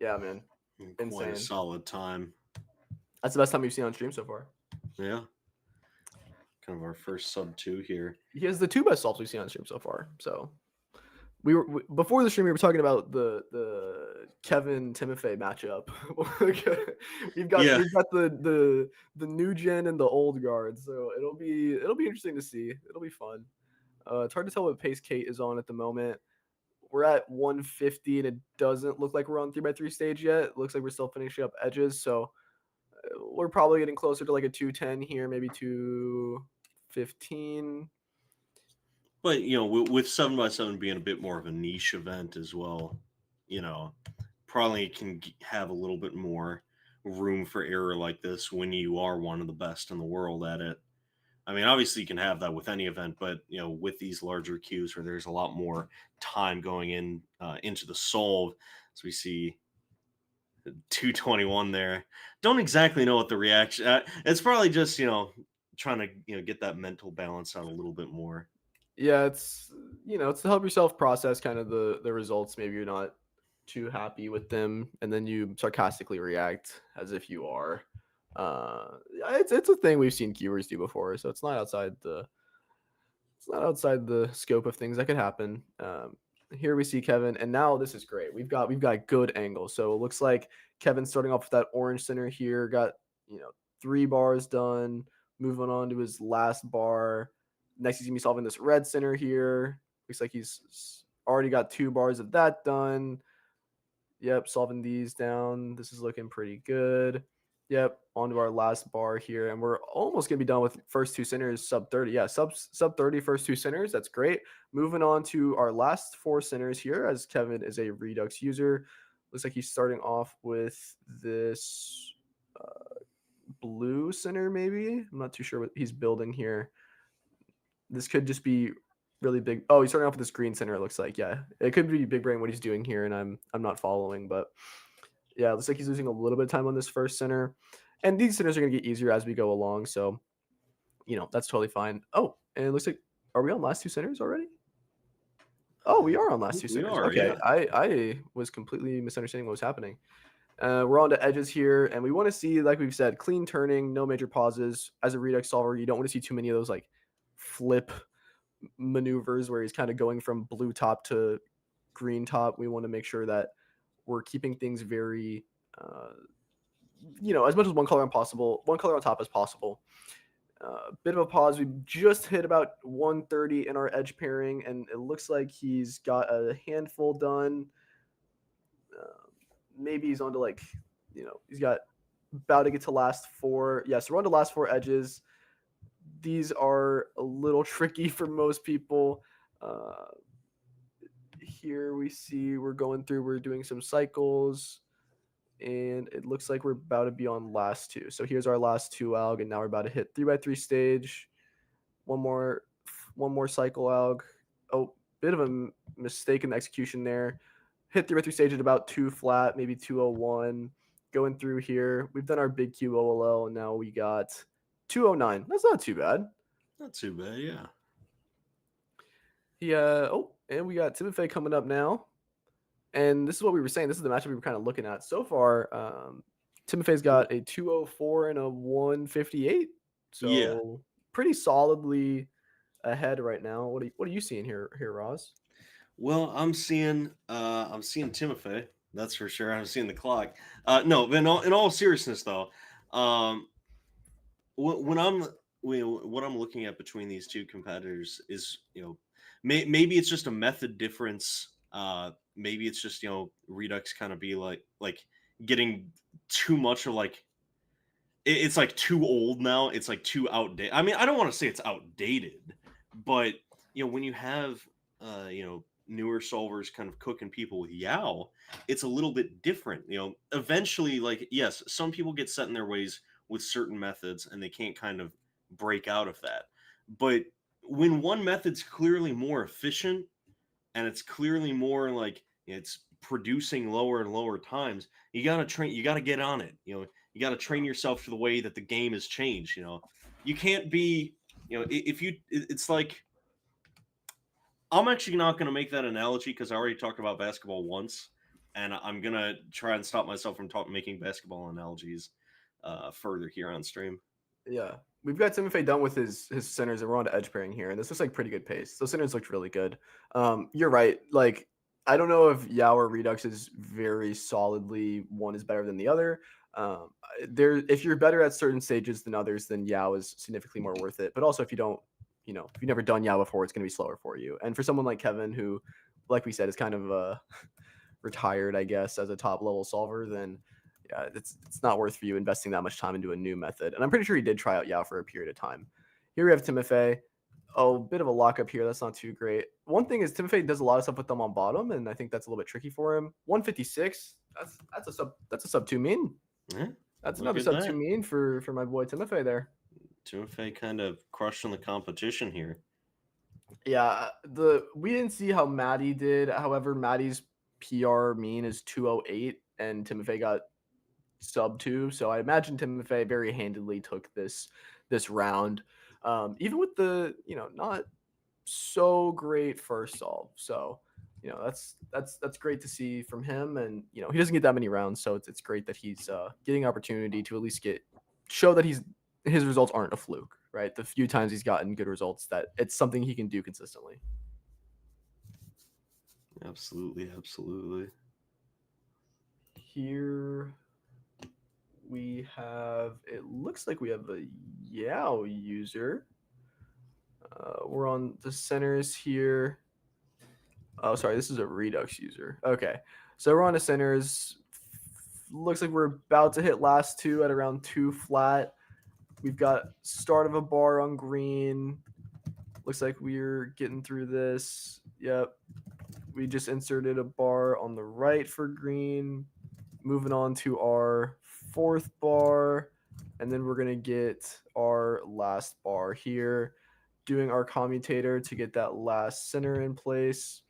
Yeah, man. Quite Insane. a solid time. That's the best time we've seen on stream so far. Yeah. Kind of our first sub 2 here. He has the 2 best solves we've seen on stream so far. So before the stream, we were talking about the Kevin Timofey matchup. we've got the new gen and the old guard, so it'll be interesting to see. It'll be fun. It's hard to tell what pace Kate is on at the moment. We're at 150, and it doesn't look like we're on 3x3 stage yet. It looks like we're still finishing up edges, so we're probably getting closer to like a 210 here, maybe 215. But, with 7x7 being a bit more of a niche event as well, probably can have a little bit more room for error like this when you are one of the best in the world at it. I mean, obviously you can have that with any event, but, with these larger queues where there's a lot more time going into the solve, as we see 221 there. Don't exactly know what the reaction. It's probably just, trying to, get that mental balance out a little bit more. Yeah, it's it's to help yourself process kind of the results. Maybe you're not too happy with them, and then you sarcastically react as if you are. It's a thing we've seen cubers do before, so it's not outside the scope of things that could happen. Here we see Kevin, and now this is great. We've got good angles. So it looks like Kevin's starting off with that orange center here. Got 3 bars done. Moving on to his last bar. Next, he's gonna be solving this red center here. Looks like he's already got 2 bars of that done. Yep, solving these down. This is looking pretty good. Yep, on to our last bar here, and we're almost gonna be done with first 2 centers sub 30. Yeah, sub 30 first 2 centers. That's great. Moving on to our last 4 centers here, as Kevin is a Redux user. Looks like he's starting off with this blue center, maybe. I'm not too sure what he's building here. This could just be really big. Oh, he's starting off with this green center, it looks like. Yeah, it could be big brain what he's doing here, and I'm not following, but yeah, it looks like he's losing a little bit of time on this first center, and these centers are going to get easier as we go along, so that's totally fine. Oh, and it looks like, are we on last 2 centers already? Oh, we are on last 2 centers. Okay, yeah. I was completely misunderstanding what was happening. We're on to edges here, and we want to see, like we've said, clean turning, no major pauses. As a Redux solver, you don't want to see too many of those like flip maneuvers where he's kind of going from blue top to green top. We want to make sure that we're keeping things very as much as one color on top as possible. Bit of a pause. We just hit about 130 in our edge pairing, and it looks like he's got a handful done. Maybe he's on to he's got about to get to last 4. Yeah, so we're on to last 4 edges. These are a little tricky for most people. Here we see we're doing some cycles, and it looks like we're about to be on last 2. So here's our last 2 alg, and now we're about to hit 3x3 stage. One more cycle alg. Oh, bit of a mistake in the execution there. Hit 3x3 stage at about 2 flat, maybe 201. Going through here, we've done our big cube OLL, and now we got 209. That's not too bad. Not too bad, yeah. Yeah. Oh, and we got Tim Fay coming up now. And this is what we were saying. This is the matchup we were kind of looking at. So far, Tim Fay's got a 204 and a 158. So yeah, pretty solidly ahead right now. What are you seeing here, Roz? Well, I'm seeing Tim Fay. That's for sure. I've seen the clock. No, but in all seriousness, though, um, when I'm what I'm looking at between these two competitors is, maybe it's just a method difference. Maybe it's just, Redux kind of be like getting too much of like it's like too old now. It's like too outdated. I mean, I don't want to say it's outdated, but when you have newer solvers kind of cooking people with Yao, it's a little bit different. Eventually, like, yes, some people get set in their ways with certain methods and they can't kind of break out of that. But when one method's clearly more efficient and it's clearly more like it's producing lower and lower times, you got to train, you got to get on it. You got to train yourself to the way that the game has changed. You can't be, if you, it's like, I'm actually not going to make that analogy because I already talked about basketball once, and I'm going to try and stop myself from making basketball analogies further here on stream. Yeah. We've got Tim Fay done with his centers, and we're on to edge pairing here, and this looks like pretty good pace. Those centers looked really good. You're right. Like, I don't know if Yao or Redux is very solidly one is better than the other. If you're better at certain stages than others, then Yao is significantly more worth it. But also, if you don't, if you've never done Yao before, it's going to be slower for you. And for someone like Kevin, who, like we said, is kind of retired, I guess, as a top level solver, then yeah, it's not worth for you investing that much time into a new method. And I'm pretty sure he did try out Yao for a period of time. Here we have Timofey. Oh, bit of a lockup here. That's not too great. One thing is Timofey does a lot of stuff with them on bottom, and I think that's a little bit tricky for him. 156. That's a sub 2 mean. Yeah, that's another sub 2 mean for my boy Timofey there. Timofey kind of crushing the competition here. Yeah, we didn't see how Matty did. However, Matty's PR mean is 208, and Timofey got sub 2. So I imagine Timofey very handedly took this round, even with the not so great first solve. So that's great to see from him, and he doesn't get that many rounds, so it's great that he's getting opportunity to at least show that his results aren't a fluke, right? The few times he's gotten good results, that it's something he can do consistently. Absolutely. Here we have, it looks like we have a Yao user. We're on the centers here. Oh, sorry, this is a Redux user. Okay, so we're on the centers. Looks like we're about to hit last two at around 2 flat. We've got start of a bar on green. Looks like we're getting through this. Yep. We just inserted a bar on the right for green. Moving on to our 4th bar. And then we're going to get our last bar here. Doing our commutator to get that last center in place.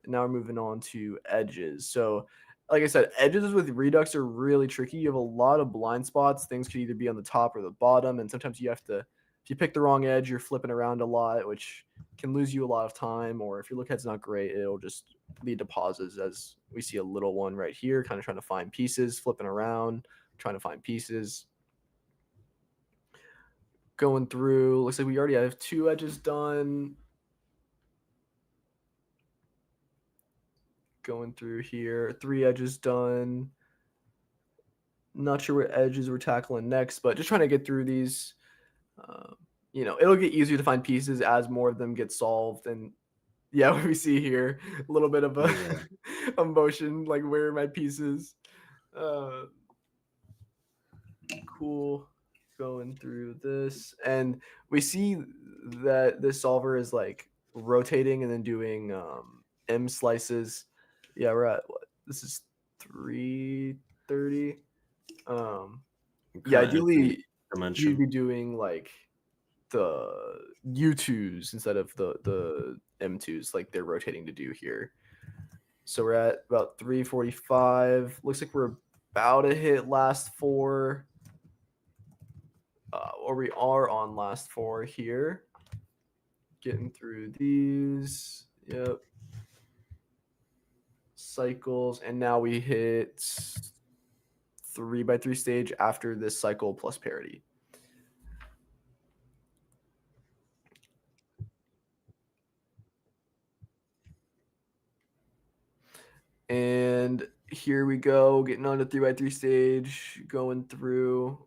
And now we're moving on to edges. So, like I said, edges with Redux are really tricky. You have a lot of blind spots. Things could either be on the top or the bottom. And sometimes you have to, if you pick the wrong edge, you're flipping around a lot, which can lose you a lot of time. Or if your look head's not great, it'll just lead to pauses, as we see a little one right here, kind of trying to find pieces, flipping around, trying to find pieces. Going through, looks like we already have 2 edges done. Going through here, 3 edges done. Not sure what edges we're tackling next, but just trying to get through these. It'll get easier to find pieces as more of them get solved. And yeah, what we see here, a little bit of a emotion, like, where are my pieces? Cool. Going through this, and we see that this solver is like rotating and then doing M slices. Yeah, we're at what? This is 330. Yeah, ideally you'd be doing like the U2s instead of the M2s, like they're rotating to do here. So we're at about 345. Looks like we're about to hit last 4. Or we are on last 4 here. Getting through these. Yep. Cycles, and now we hit 3x3 stage after this cycle plus parity. And And here we go, getting on the 3x3 stage, going through.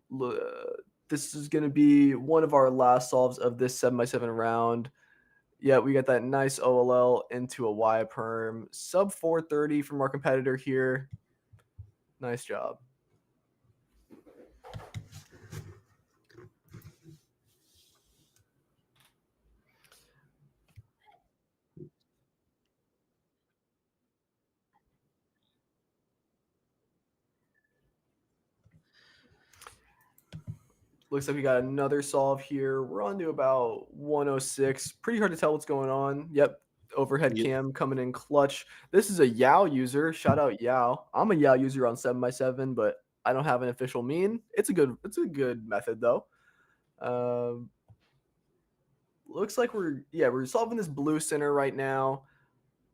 This is going to be one of our last solves of this 7x7 round. Yeah, we got that nice OLL into a Y perm. Sub 430 from our competitor here. Nice job. Looks like we got another solve here. We're on to about 106. Pretty hard to tell what's going on. Yep, overhead cam coming in clutch. This is a Yao user. Shout out Yao. I'm a Yao user on 7x7, but I don't have an official mean. It's a good method though. Looks like we're solving this blue center right now.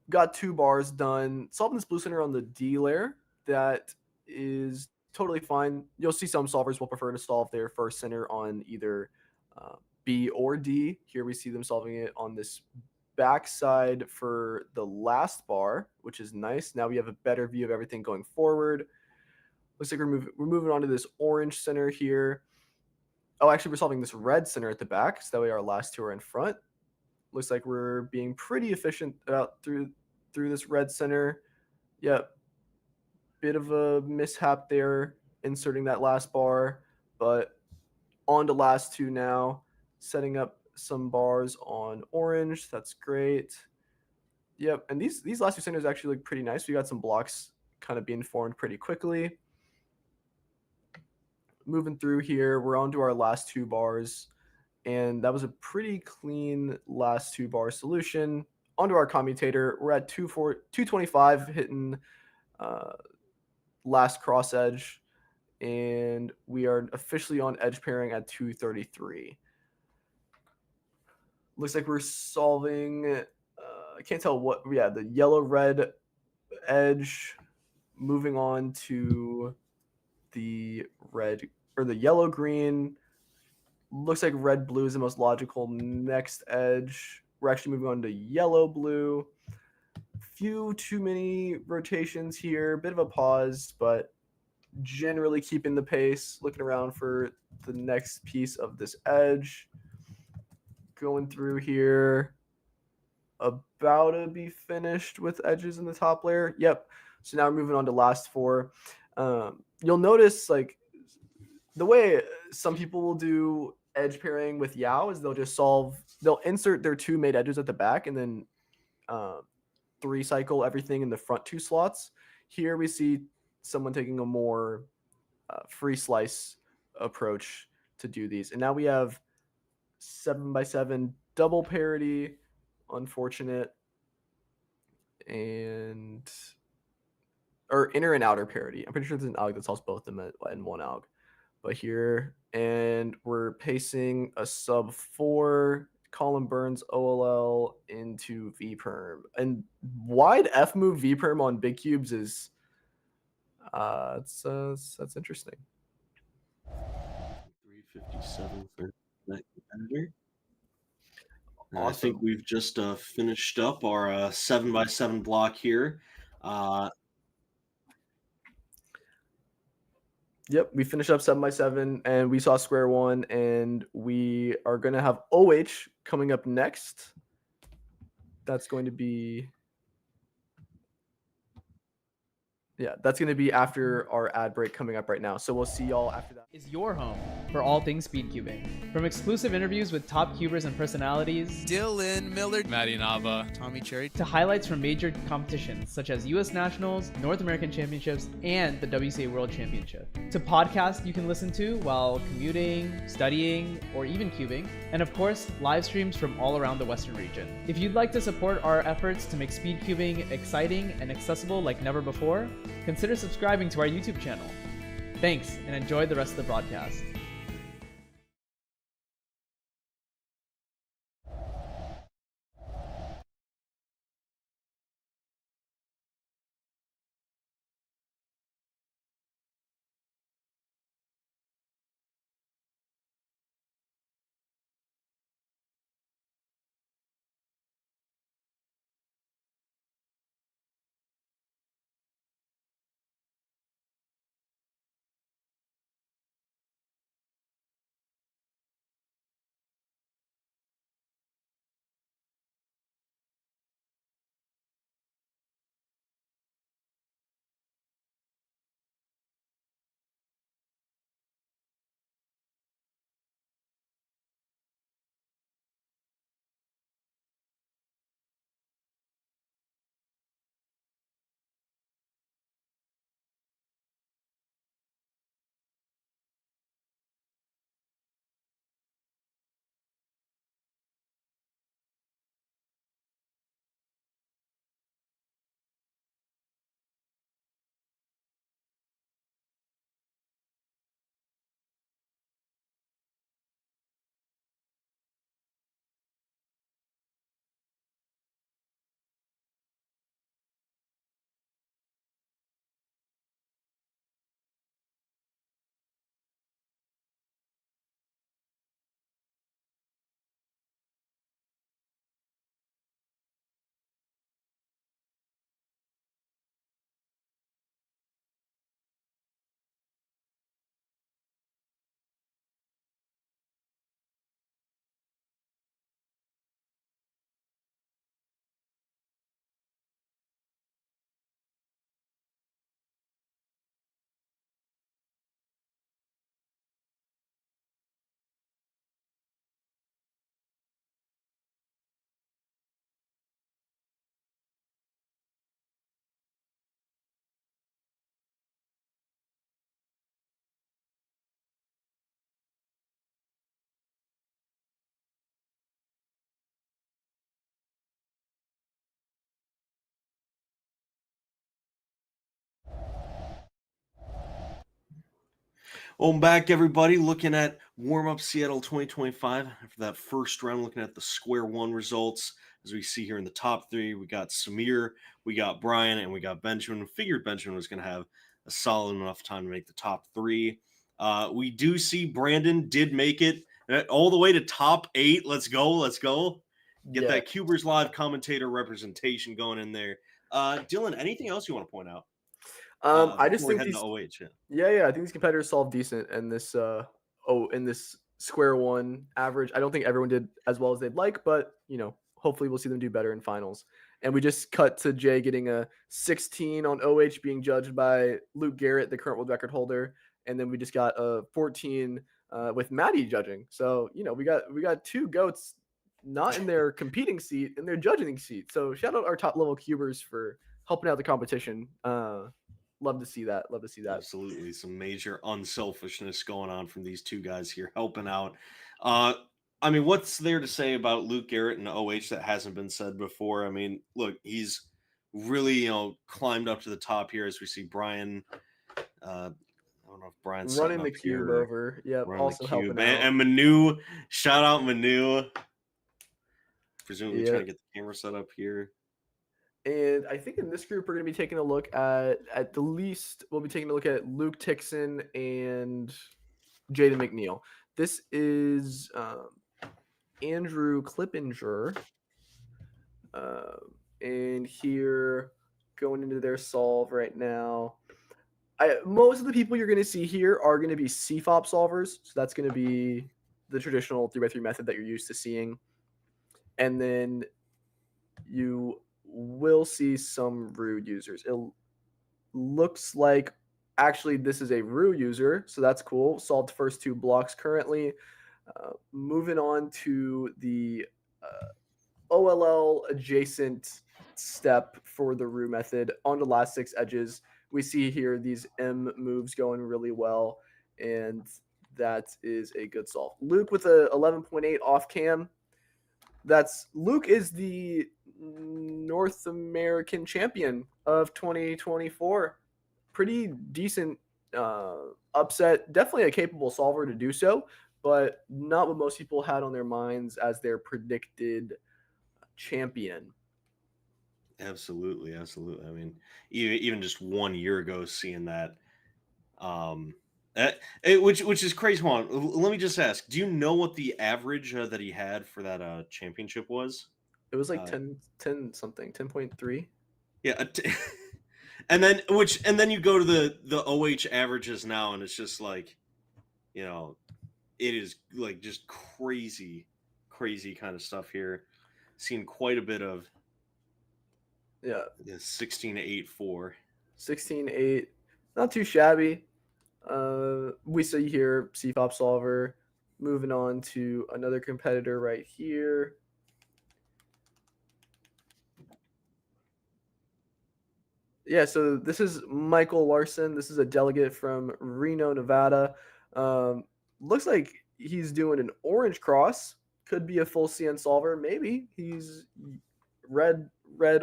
Got 2 bars done. Solving this blue center on the D layer. That is totally fine. You'll see some solvers will prefer to solve their first center on either B or D. Here we see them solving it on this backside for the last bar, which is nice. Now we have a better view of everything going forward. Looks like we're moving on to this orange center here. Oh, actually, we're solving this red center at the back, so that way our last 2 are in front. Looks like we're being pretty efficient through this red center. Yep. Bit of a mishap there, inserting that last bar, but on to last 2 now. Setting up some bars on orange. That's great. Yep, and these last 2 centers actually look pretty nice. We got some blocks kind of being formed pretty quickly. Moving through here, we're on to our last 2 bars. And that was a pretty clean last 2 bar solution. Onto our commutator, we're at 225 hitting last cross edge, and we are officially on edge pairing at 233. Looks like we're solving, I can't tell what, yeah, the yellow-red edge, moving on to the red, or the yellow-green. Looks like red blue is the most logical next edge. We're actually moving on to yellow blue. Few too many rotations here. Bit of a pause, but generally keeping the pace. Looking around for the next piece of this edge. Going through here. About to be finished with edges in the top layer. Yep. So now we're moving on to last 4. You'll notice like the way some people will do edge pairing with Yao is they'll insert their 2 made edges at the back and then 3 cycle everything in the front 2 slots. Here we see someone taking a more free slice approach to do these. And now we have 7x7 double parity. Unfortunate. And or inner and outer parity. I'm pretty sure there's an alg that solves both of them in one alg. But here, and we're pacing a sub 4 Colin Burns OLL into VPerm. And wide F move VPerm on big cubes is that's interesting. 357 for that competitor. Awesome. I think we've just finished up our 7x7 block here. Yep, we finished up 7x7 and we saw square one, and we are going to have OH coming up next. That's going to be that's going to be after our ad break coming up right now. So we'll see y'all after that. Is your home for all things speedcubing. From exclusive interviews with top cubers and personalities, Dylan, Millard, Matty and Ava, Tommy Cherry, to highlights from major competitions such as US Nationals, North American Championships, and the WCA World Championship. To podcasts you can listen to while commuting, studying, or even cubing. And of course, live streams from all around the Western region. If you'd like to support our efforts to make speedcubing exciting and accessible like never before, consider subscribing to our YouTube channel. Thanks, and enjoy the rest of the broadcast. Welcome back, everybody. Looking at Warm Up Seattle 2025 after that first round, looking at the square one results. As we see here in the top three, we got Samir, we got Brian, and we got Benjamin. Figured Benjamin was going to have a solid enough time to make the top three. We do see Brandon did make it all the way to top 8. Let's go. Let's go. Get that CubersLive commentator representation going in there. Dylan, anything else you want to point out? I just think these. Yeah. I think these competitors solved decent in this. In this square one average. I don't think everyone did as well as they'd like, but hopefully we'll see them do better in finals. And we just cut to Jay getting a 16 on OH, being judged by Luke Garrett, the current world record holder, and then we just got a 14 with Matty judging. So we got two goats not in their competing seat, in their judging seat. So shout out our top level cubers for helping out the competition. Love to see that. Absolutely. Some major unselfishness going on from these two guys here helping out. I mean, what's there to say about Luke Garrett and OH that hasn't been said before? I mean, look, he's really, climbed up to the top here as we see Brian. I don't know if Brian's running the cube over. Yep, also helping out. And Manu, shout out Manu. Presumably trying to get the camera set up here. And I think in this group, we're going to be taking a look at the least, we'll be taking a look at Luke Tixon and Jaden McNeil. This is Andrew Klippinger. And here, going into their solve right now, most of the people you're going to see here are going to be CFOP solvers. So that's going to be the traditional 3x3 method that you're used to seeing. And then you will see some Rue users. It looks like actually this is a Rue user, so that's cool. Solved first 2 blocks currently. Moving on to the OLL adjacent step for the Rue method on the last 6 edges. We see here these M moves going really well, and that is a good solve. Luke with a 11.8 off cam. Luke is the North American champion of 2024. Pretty decent upset. Definitely a capable solver to do so, but not what most people had on their minds as their predicted champion. Absolutely. I mean, even just 1 year ago, seeing that, which is crazy. Hold on, let me just ask: do you know what the average that he had for that championship was? It was like 10 something, 10.3. Yeah, and then you go to the OH averages now, and it's just like, it is like just crazy kind of stuff here. Seen quite a bit of 16.84. 16.8, not too shabby. We see here CFOP solver. Moving on to another competitor right here. Yeah, so this is Michael Larson. This is a delegate from Reno, Nevada. Looks like he's doing an orange cross. Could be a full CN solver. Maybe he's red,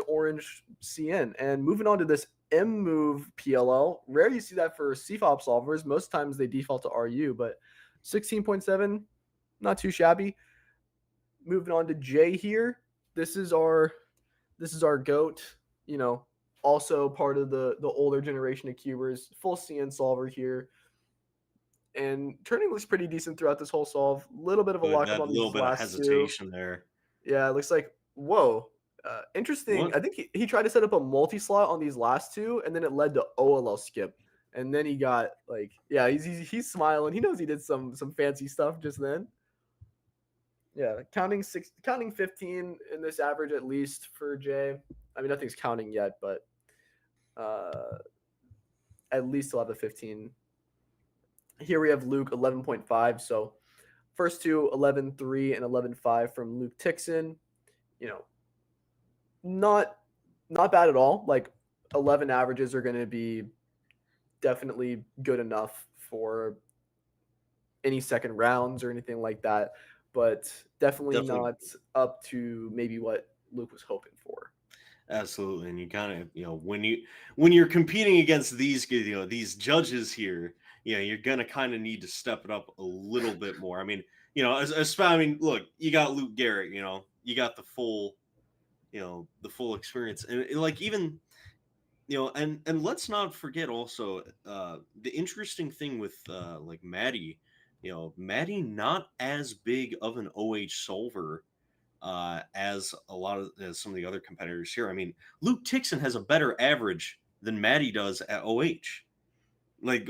orange CN. And moving on to this M move PLL. Rare you see that for CFOP solvers. Most times they default to RU, but 16.7, not too shabby. Moving on to J here. This is our GOAT, also part of the older generation of cubers. Full CN solver here. And turning looks pretty decent throughout this whole solve. A little bit of a lockup on these last 2. A little bit of hesitation there. Yeah, it looks like, whoa. Interesting. What? I think he tried to set up a multi-slot on these last 2, and then it led to OLL skip. And then he got he's smiling. He knows he did some fancy stuff just then. Yeah, counting 15 in this average at least for Jay. I mean, nothing's counting yet, but at least he'll have the 15. Here we have Luke 11.5. So first 2, 11.3 and 11.5 from Luke Tixon. Not bad at all. Like 11 averages are going to be definitely good enough for any second rounds or anything like that, but definitely not up to maybe what Luke was hoping for. Absolutely. And you kind of, when you're competing against these judges here, you're gonna kind of need to step it up a little bit more. I mean, I mean, look, you got Luke Garrett, you got the full, the full experience, and like even and let's not forget also the interesting thing with like Matty, Matty not as big of an OH solver as as some of the other competitors here. I mean, Luke Tixon has a better average than Matty does at OH. Like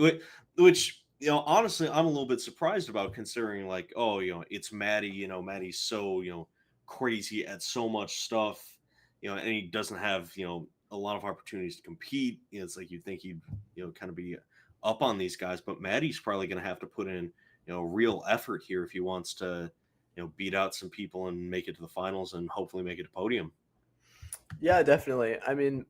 which honestly I'm a little bit surprised about, considering like, oh, it's Matty, Matty's so, crazy at so much stuff, and he doesn't have, a lot of opportunities to compete. It's like you'd think he'd, kind of be up on these guys, but Matty's probably going to have to put in, real effort here if he wants to, beat out some people and make it to the finals and hopefully make it to podium. Yeah, definitely. I mean,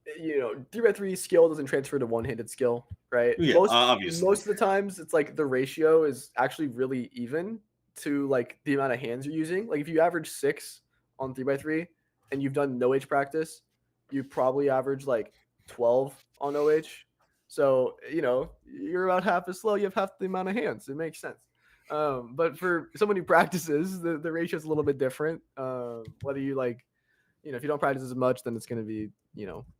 3x3 skill doesn't transfer to one-handed skill, right? Yeah, obviously. Most of the times it's like the ratio is actually really even to like the amount of hands you're using. Like if you average 6 on 3x3 and you've done no H practice, you probably average like 12 on OH. So, you're about half as slow, you have half the amount of hands. It makes sense. But for someone who practices, the ratio is a little bit different. Whether you like, if you don't practice as much, then it's going to be,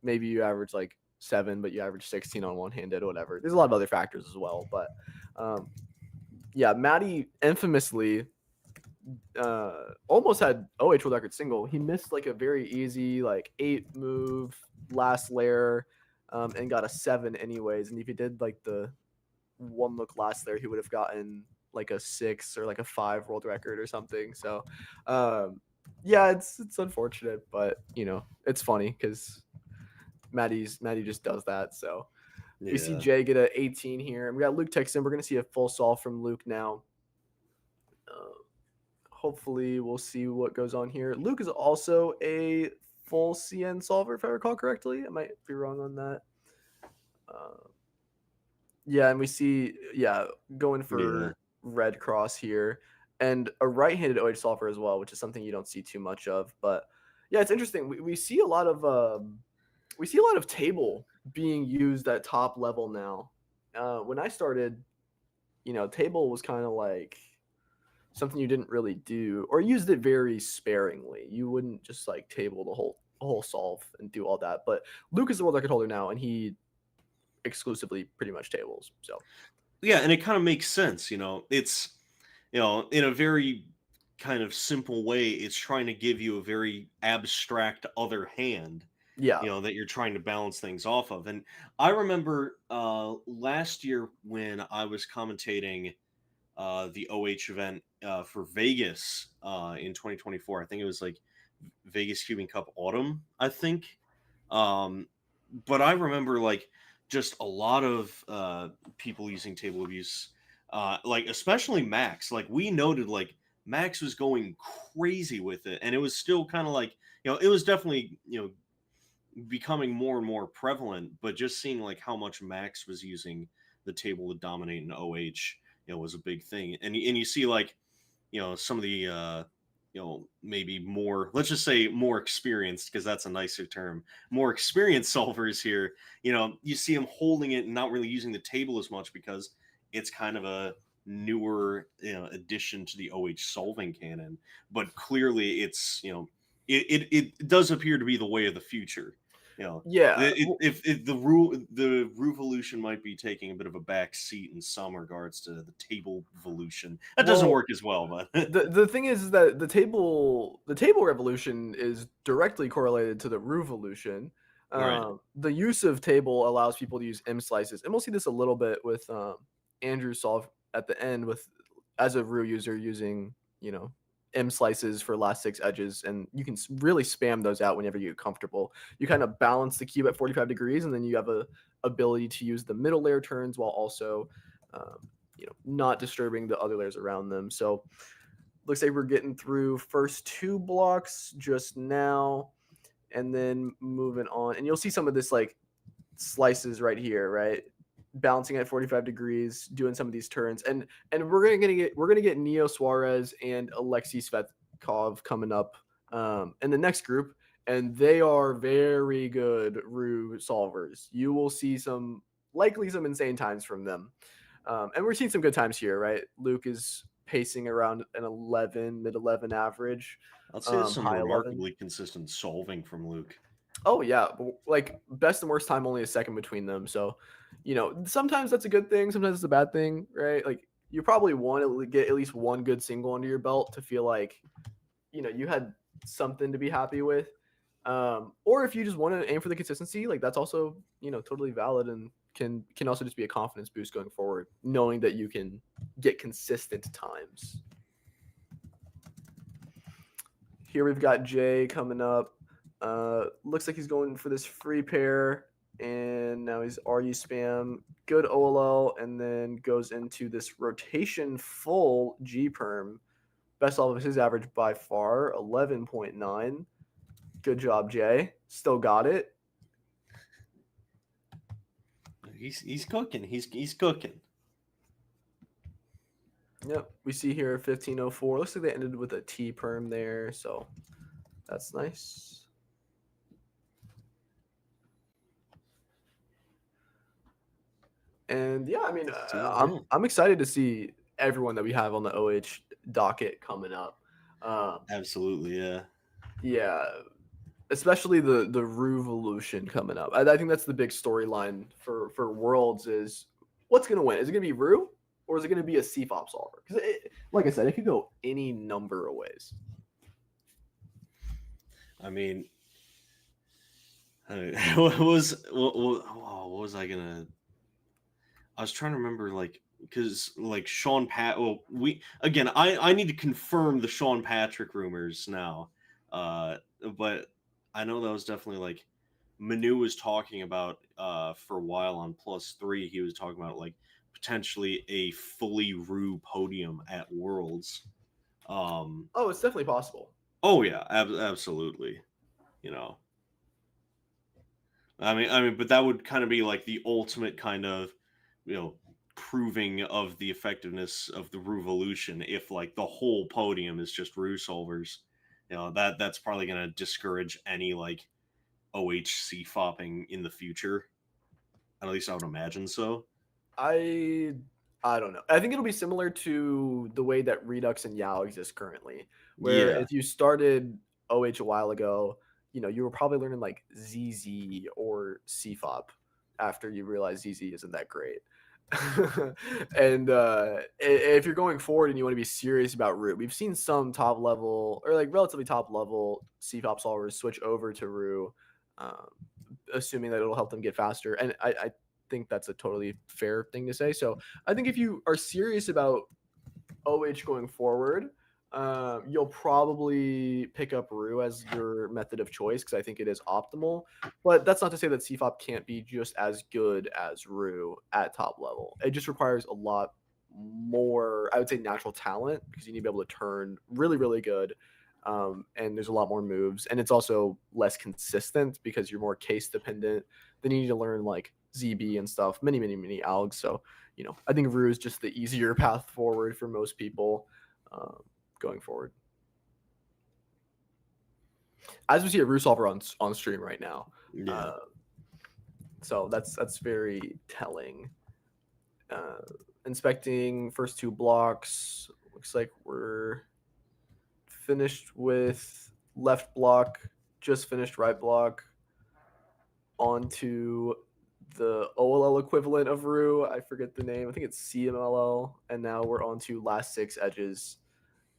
maybe you average like 7, but you average 16 on one-handed or whatever. There's a lot of other factors as well. But yeah, Matty infamously almost had OH world record single. He missed like a very easy like 8 move last layer and got a 7 anyways. And if he did like the 1 look last layer, he would have gotten like a 6 or like a 5 world record or something. So yeah, it's unfortunate, but it's funny because Matty just does that. So Yeah. we see Jay get a 18 here, and we got Luke Tixon. We're gonna see a full solve from Luke now. Hopefully, we'll see what goes on here. Luke is also a full CN solver, if I recall correctly. I might be wrong on that. Yeah, and we see going for red cross here, and a right-handed OH solver as well, which is something you don't see too much of. But yeah, it's interesting. We see a lot of table being used at top level now. When I started, table was kind of like something you didn't really do, or used it very sparingly. You wouldn't just like table the whole solve and do all that. But Luke is the world record holder now, and he exclusively pretty much tables. So yeah, and it kind of makes sense. It's in a very kind of simple way, it's trying to give you a very abstract other hand, yeah, that you're trying to balance things off of. And I remember last year when I was commentating the OH event for Vegas in 2024. I think it was like Vegas Cubing Cup Autumn, I think. But I remember like just a lot of people using table abuse, like especially Max. Like we noted, like Max was going crazy with it, and it was still kind of like, it was definitely, becoming more and more prevalent, but just seeing like how much Max was using the table to dominate in OH, was a big thing. And you see like, some of the maybe more, let's just say more experienced, because that's a nicer term, more experienced solvers here, you see them holding it and not really using the table as much because it's kind of a newer addition to the OH solving canon. But clearly it's, it does appear to be the way of the future. yeah. If the revolution might be taking a bit of a back seat in some regards to the table evolution. That doesn't work as well, but the thing is that the table revolution is directly correlated to the revolution. Right. The use of table allows people to use M slices, and we'll see this a little bit with Andrew's solve at the end with as a Ru user using M slices for last 6 edges, and you can really spam those out whenever you get comfortable. You kind of balance the cube at 45 degrees, and then you have a ability to use the middle layer turns while also not disturbing the other layers around them. So looks like we're getting through first 2 blocks just now, and then moving on, and you'll see some of this like slices right here, right? Balancing at 45 degrees, doing some of these turns, and we're gonna get Neo Suarez and Alexei Svetkov coming up in the next group, and they are very good Ru solvers. You will see some likely some insane times from them. And we're seeing some good times here, right? Luke is pacing around an 11, mid 11 average. I'd say it's some high 11. remarkably consistent solving from Luke. Oh yeah, like best and worst time only a second between them. So, sometimes that's a good thing, sometimes it's a bad thing, right? Like you probably want to get at least one good single under your belt to feel like, you had something to be happy with. Or if you just want to aim for the consistency, like that's also, totally valid and can also just be a confidence boost going forward, knowing that you can get consistent times. Here we've got Jay coming up. Looks like he's going for this free pair, and now he's RU spam. Good OLL, and then goes into this rotation full G perm. Best off of his average by far, 11.9. Good job, Jay. Still got it. He's cooking. He's cooking. Yep, we see here 1504. Looks like they ended with a T perm there, so that's nice. And yeah, I mean, I'm excited to see everyone that we have on the OH docket coming up. Absolutely, yeah. Yeah, especially the Revolution coming up. I think that's the big storyline for Worlds is what's going to win? Is it going to be Ru or is it going to be a CFOP solver? Because like I said, it could go any number of ways. I mean, what was I gonna? I was trying to remember, like, because like Sean Pat. Well, I need to confirm the Sean Patrick rumors now, but I know that was definitely like Manu was talking about for a while on +3. He was talking about like potentially a fully Ru podium at Worlds. Oh, it's definitely possible. Oh yeah, absolutely. I mean, but that would kind of be like the ultimate kind of, proving of the effectiveness of the Revolution. If like the whole podium is just Ru solvers, that's probably going to discourage any like OHC fopping in the future. At least I would imagine so. I don't know. I think it'll be similar to the way that Redux and Yao exist currently, where if you started OH a while ago, you were probably learning like ZZ or CFOP after you realize ZZ isn't that great. And if you're going forward and you want to be serious about Ru, we've seen some top level or like relatively top level CFOP solvers switch over to Ru, assuming that it'll help them get faster. And I think that's a totally fair thing to say. So I think if you are serious about OH going forward, you'll probably pick up Ru as your method of choice because I think it is optimal. But that's not to say that CFOP can't be just as good as Ru at top level. It just requires a lot more, I would say, natural talent because you need to be able to turn really, really good. And there's a lot more moves. And it's also less consistent because you're more case dependent. Then you need to learn like ZB and stuff, many algs. So, I think Ru is just the easier path forward for most people. Going forward, as we see a Ru solver on stream right now, so that's very telling. Inspecting first two blocks, looks like we're finished with left block, just finished right block, onto the OLL equivalent of Ru. I forget the name. I think it's CMLL, and now we're on to last 6 edges.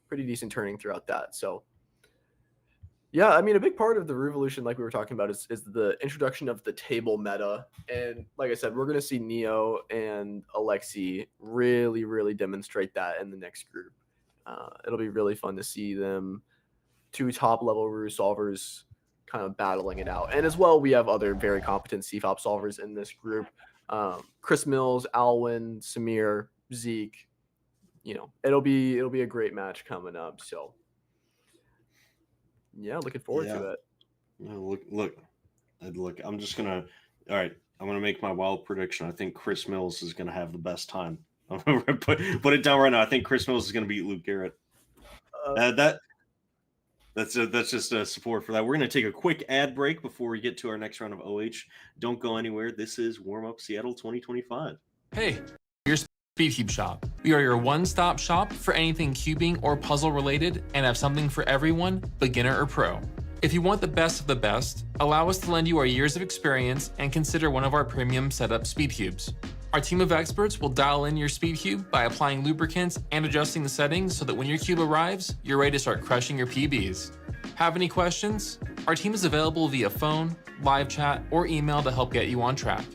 Pretty decent turning throughout that. So yeah, I mean, a big part of the Revolution, like we were talking about, is the introduction of the table meta. And like I said, we're going to see Neo and Alexi really, really demonstrate that in the next group. It'll be really fun to see them, 2 top level Ru solvers, kind of battling it out. And as well, we have other very competent CFOP solvers in this group. Chris Mills, Alwyn, Samir, Zeke. It'll be a great match coming up. So yeah, looking forward to it. Look. I'm just gonna. All right, I'm gonna make my wild prediction. I think Chris Mills is gonna have the best time. I'm gonna put it down right now. I think Chris Mills is gonna beat Luke Garrett. That's just a support for that. We're going to take a quick ad break before we get to our next round of OH. Don't go anywhere. This is Warm Up Seattle 2025. Hey, here's SpeedCubeShop. We are your one-stop shop for anything cubing or puzzle related and have something for everyone, beginner or pro. If you want the best of the best, allow us to lend you our years of experience and consider one of our premium setup speed cubes. Our team of experts will dial in your speed cube by applying lubricants and adjusting the settings so that when your cube arrives, you're ready to start crushing your PBs. Have any questions? Our team is available via phone, live chat, or email to help get you on track.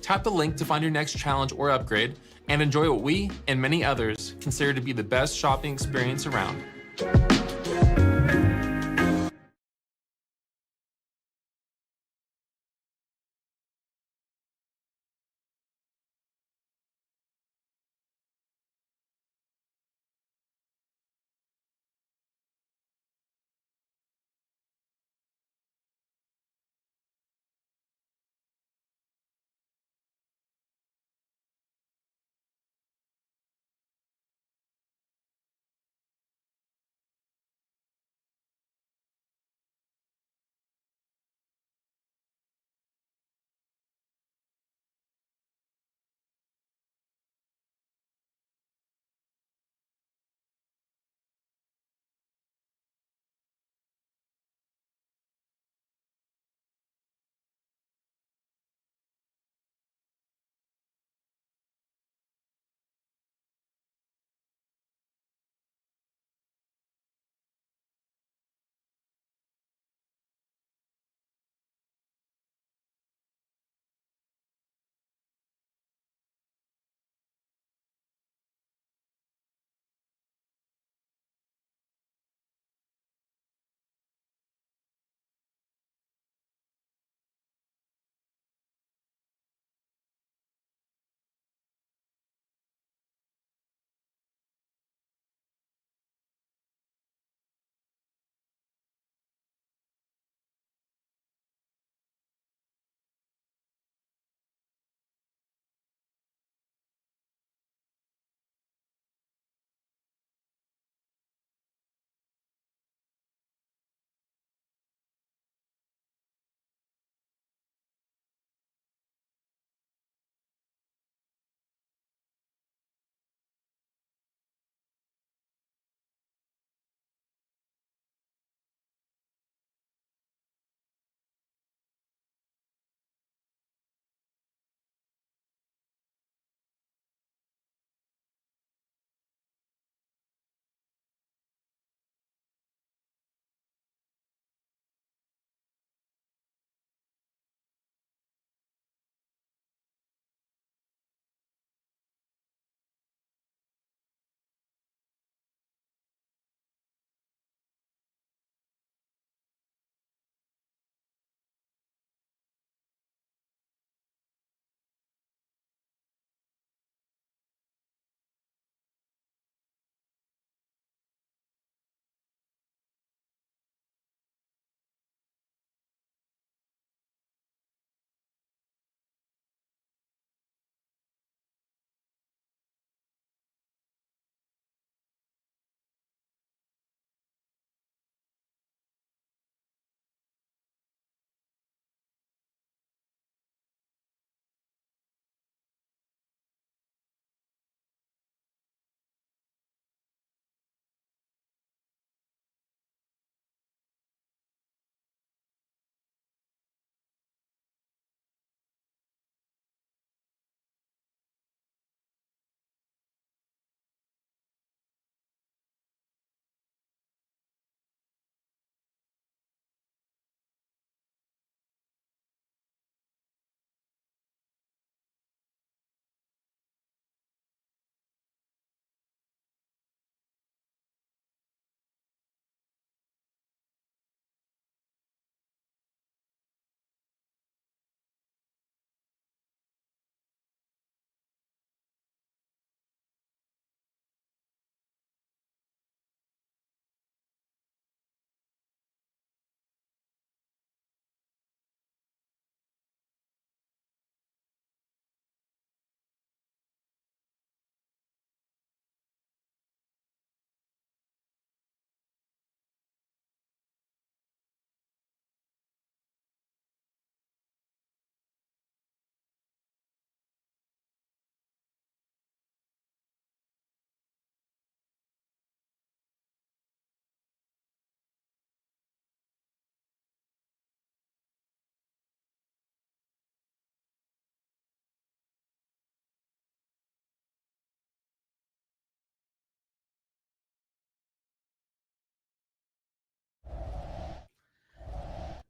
Tap the link to find your next challenge or upgrade and enjoy what we and many others consider to be the best shopping experience around.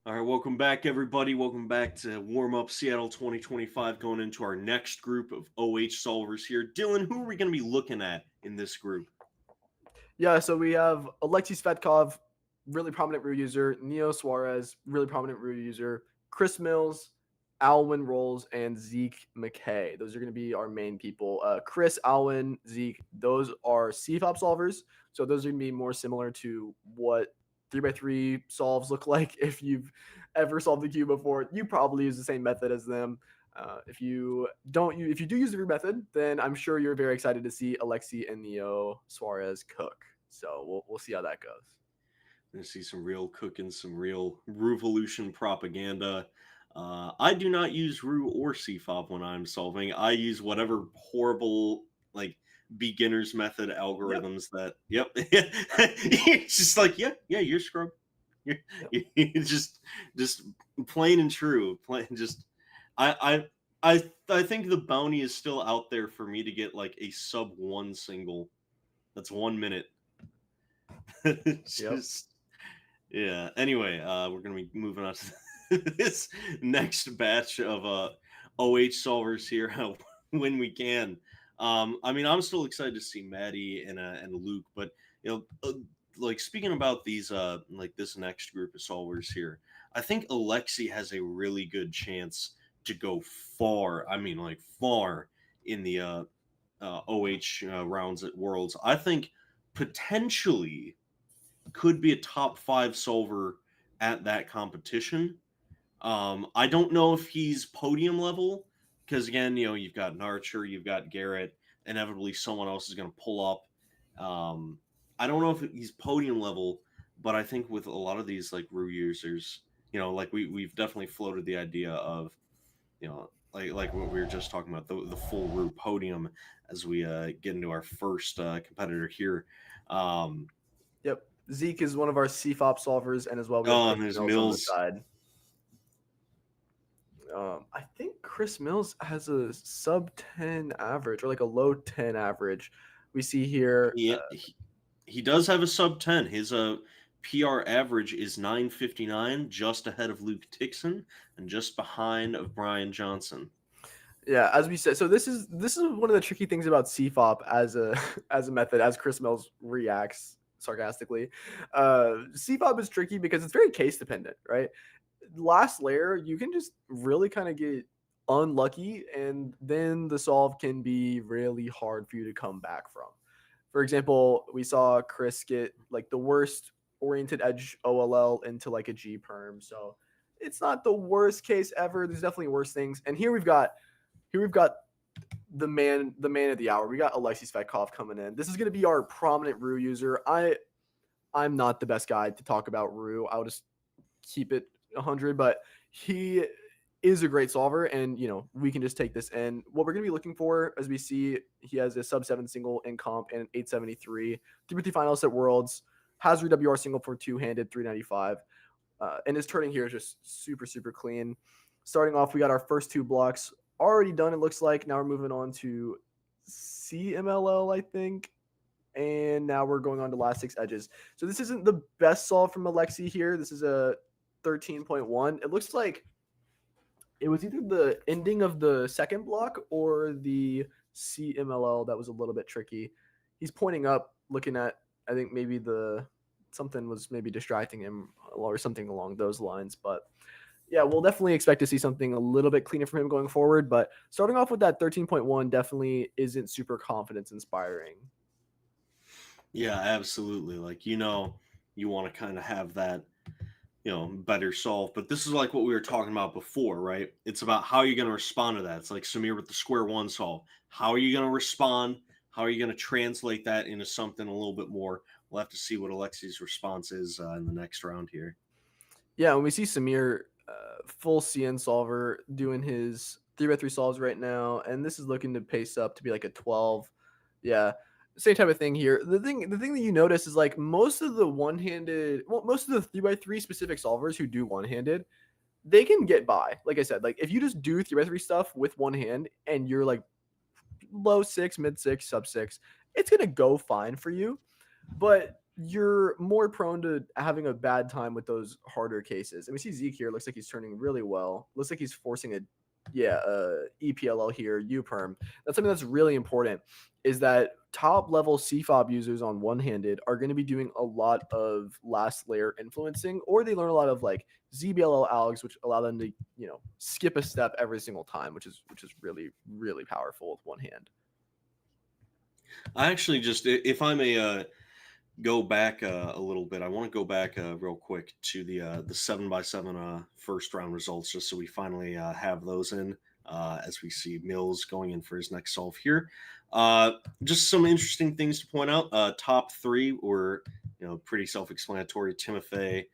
All right, welcome back, everybody. Welcome back to Warm Up Seattle 2025, going into our next group of OH solvers here. Dylan, who are we going to be looking at in this group? Yeah, so we have Alexei Svetkov, really prominent Rue user, Neo Suarez, really prominent Rue user, Chris Mills, Alwyn Rolls, and Zeke McKay. Those are going to be our main people. Chris, Alwyn, Zeke, those are CFOP solvers. So those are going to be more similar to what 3x3 solves look like. If you've ever solved the cube before, you probably use the same method as them. If you do use the Rue method, then I'm sure you're very excited to see Alexei and Neo Suarez cook. So we'll see how that goes. Going to see some real cooking, some real Revolution propaganda. I do not use Rue or CFOP when I'm solving. I use whatever horrible like beginner's method algorithms that. Yep, it's just like you're scrub. You're just plain and true. I think the bounty is still out there for me to get like a sub 1 single. That's 1 minute. Just yeah. Anyway, we're gonna be moving on to this next batch of OH solvers here when we can. I mean, I'm still excited to see Matty and Luke, but like speaking about these like this next group of solvers here, I think Alexei has a really good chance to go far. I mean, like far in the OH rounds at Worlds. I think potentially could be a top 5 solver at that competition. I don't know if he's podium level because again, you've got Narcher, you've got Garrett. Inevitably, someone else is going to pull up. I don't know if he's podium level, but I think with a lot of these like Rue users, like we've definitely floated the idea of, like what we were just talking about, the full Rue podium as we get into our first competitor here. Yep. Zeke is one of our CFOP solvers, and as well we have Chris Mills on the side. I think Chris Mills has a sub 10 average or like a low 10 average. We see here. Yeah, he does have a sub 10. His PR average is 959, just ahead of Luke Tixon and just behind of Brian Johnson. Yeah, as we said, so this is one of the tricky things about CFOP as a method, as Chris Mills reacts sarcastically. CFOP is tricky because it's very case dependent, right? Last layer, you can just really kind of get unlucky, and then the solve can be really hard for you to come back from. For example, we saw Chris get like the worst oriented edge OLL into like a G perm. So it's not the worst case ever. There's definitely worse things. And here we've got the man of the hour. We got Alexei Svetkov coming in. This is going to be our prominent Rue user. I'm not the best guy to talk about Rue. I'll just keep it 100, but he is a great solver, and we can just take this in. What we're going to be looking for, as we see, he has a sub 7 single in comp and an 873. 350 finals at Worlds, has Rue WR single for two-handed 395, and his turning here is just super, super clean. Starting off, we got our first 2 blocks already done, it looks like. Now we're moving on to CMLL, I think. And now we're going on to last 6 edges. So this isn't the best solve from Alexei here. This is a 13.1. It looks like it was either the ending of the second block or the CMLL that was a little bit tricky. He's pointing up, looking at, I think maybe something was maybe distracting him or something along those lines. But yeah, we'll definitely expect to see something a little bit cleaner from him going forward. But starting off with that 13.1 definitely isn't super confidence inspiring. Yeah, absolutely. Like, you want to kind of have that, better solve. But this is like what we were talking about before, right? It's about how you're going to respond to that. It's like Samir with the square 1 solve. How are you going to respond? How are you going to translate that into something a little bit more? We'll have to see what Alexei's response is in the next round here. Yeah, when we see Samir, full CN solver, doing his 3x3 solves right now, and this is looking to pace up to be like a 12. Yeah, same type of thing here. The thing that you notice is like most of the 3x3 specific solvers who do one-handed, they can get by. Like I said, like if you just do 3x3 stuff with one hand and you're like low 6, mid 6, sub 6, it's gonna go fine for you. But you're more prone to having a bad time with those harder cases. And we see Zeke here. Looks like he's turning really well. Looks like he's forcing a EPLL here, U-perm. That's something that's really important, is that top level CFOB users on one-handed are going to be doing a lot of last layer influencing, or they learn a lot of like ZBLL algs, which allow them to, skip a step every single time, which is really, really powerful with one hand. I actually just, if I may go back a little bit, I want to go back real quick to the 7x7 first round results, just so we finally have those in as we see Mills going in for his next solve here. Just some interesting things to point out. Top three were pretty self-explanatory. Tim Fay,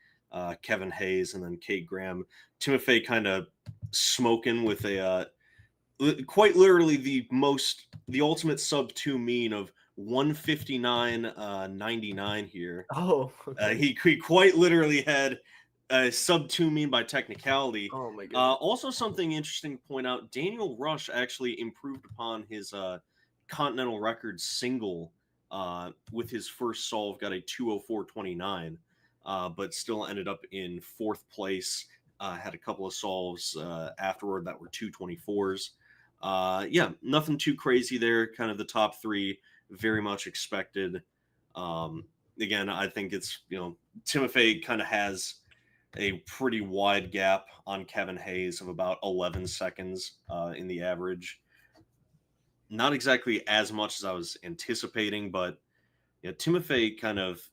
Kevin Hayes, and then Kate Graham. Tim Fay kind of smoking with a quite literally the ultimate sub 2 mean of 159.99 here. Oh, okay. He quite literally had a sub 2 mean by technicality. Oh my goodness. Also, something interesting to point out: Daniel Rush actually improved upon his continental record single with his first solve, got a 204.29, but still ended up in fourth place. Had a couple of solves afterward that were 224s. Nothing too crazy there. Kind of the top three, very much expected. Again, I think it's, Timofey kind of has a pretty wide gap on Kevin Hayes of about 11 seconds in the average. Not exactly as much as I was anticipating, but Timofey kind of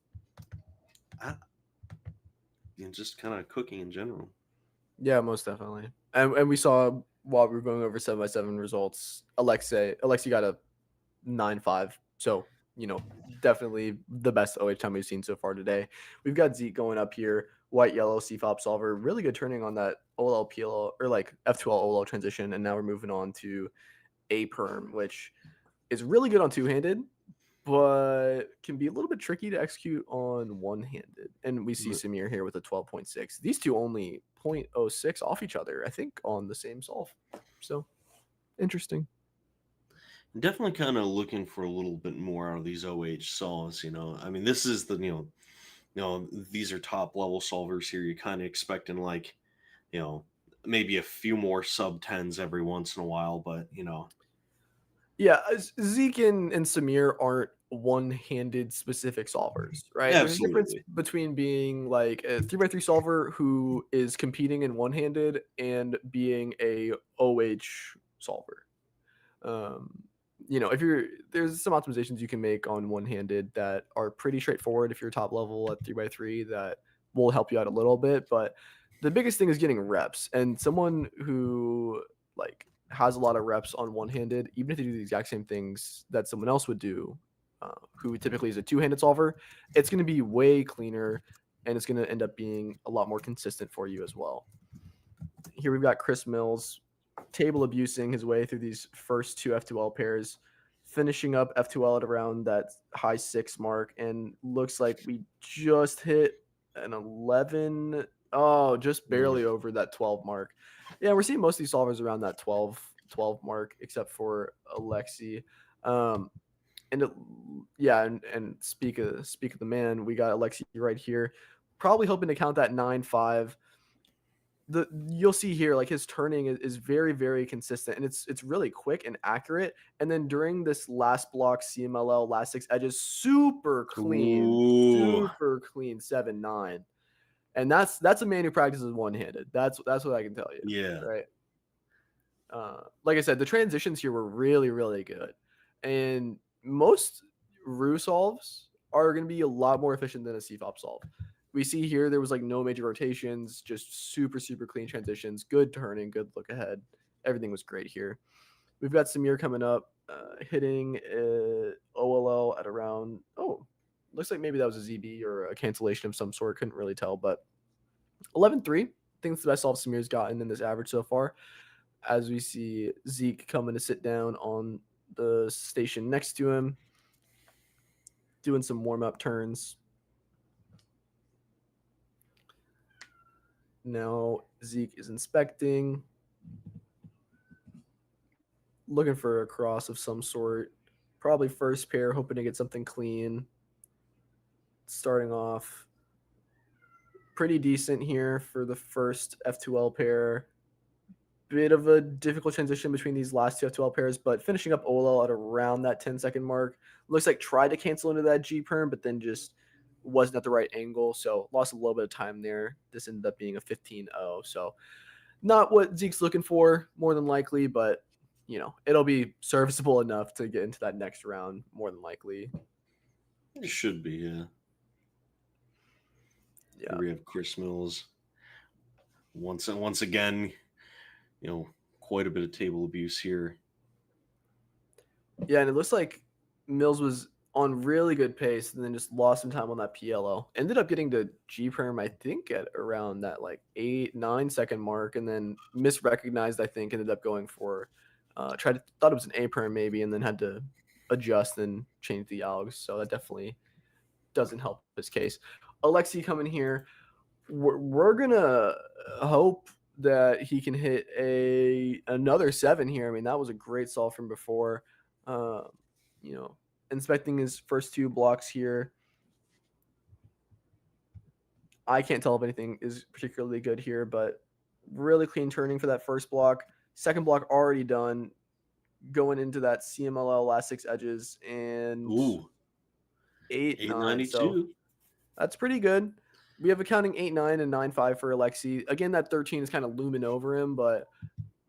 just kind of cooking in general. Yeah, most definitely. And we saw while we were going over 7x7 results, Alexei got a 9.5. So, definitely the best OH time we've seen so far today. We've got Zeke going up here, white, yellow, CFOP solver. Really good turning on that OLL, PLL, or like F2L, OLL transition. And now we're moving on to A perm, which is really good on two-handed, but can be a little bit tricky to execute on one-handed. And we see Samir here with a 12.6. These two only 0.06 off each other, I think, on the same solve. So, interesting. Definitely kind of looking for a little bit more out of these OH solves, I mean, this is the, these are top level solvers here. You're kind of expecting like, maybe a few more sub 10s every once in a while, but, Yeah, Zeke and Samir aren't one-handed specific solvers, right? Absolutely. There's a difference between being like a 3x3 solver who is competing in one-handed and being a OH solver. There's some optimizations you can make on one-handed that are pretty straightforward if you're top level at 3x3 that will help you out a little bit, but the biggest thing is getting reps. And someone who like has a lot of reps on one-handed, even if they do the exact same things that someone else would do, who typically is a two-handed solver, it's going to be way cleaner and it's going to end up being a lot more consistent for you as well. Here we've got Chris Mills table abusing his way through these first two F2L pairs, finishing up F2L at around that high 6 mark, and looks like we just hit an 11. Oh, just barely over that 12 mark. Yeah, we're seeing most of these solvers around that 12 mark, except for Alexi. And speak of the man, we got Alexi right here, probably hoping to count that 9.5. You'll see here, like his turning is very, very consistent, and it's really quick and accurate. And then during this last block, CMLL last 6 edges, super clean 7.9. And that's a man who practices one-handed. That's what I can tell you. Yeah. Right. Like I said, the transitions here were really, really good, and most Ru solves are going to be a lot more efficient than a CFOP solve. We see here there was like no major rotations, just super, super clean transitions, good turning, good look ahead. Everything was great here. We've got Samir coming up, hitting OLL at around, looks like maybe that was a ZB or a cancellation of some sort. Couldn't really tell, but 11.3. I think it's the best solve Samir's gotten in this average so far. As we see Zeke coming to sit down on the station next to him, doing some warm-up turns. Now Zeke is inspecting, looking for a cross of some sort. Probably first pair, hoping to get something clean. starting off pretty decent here for the first F2L pair. Bit of a difficult transition between these last two F2L pairs, but finishing up OLL at around that 10-second mark. Looks like tried to cancel into that G perm, but then just wasn't at the right angle, so lost a little bit of time there. This ended up being a 15-0, so not what Zeke's looking for, more than likely, but it'll be serviceable enough to get into that next round, more than likely. It should be, yeah. Yeah. Here we have Chris Mills. Once again, quite a bit of table abuse here. Yeah, and it looks like Mills was on really good pace and then just lost some time on that PLO. Ended up getting to G perm, I think, at around that 8-9 second mark, and then misrecognized, I think, ended up going for thought it was an A perm maybe, and then had to adjust and change the algs. So that definitely doesn't help his case. Alexi coming here. We're gonna hope that he can hit another 7 here. I mean, that was a great solve from before. Inspecting his first 2 blocks here. I can't tell if anything is particularly good here, but really clean turning for that first block. Second block already done. Going into that CMLL last 6 edges and 8-9. So that's pretty good. We have accounting 8-9 and 9-5 for Alexi. Again, that 13 is kind of looming over him, but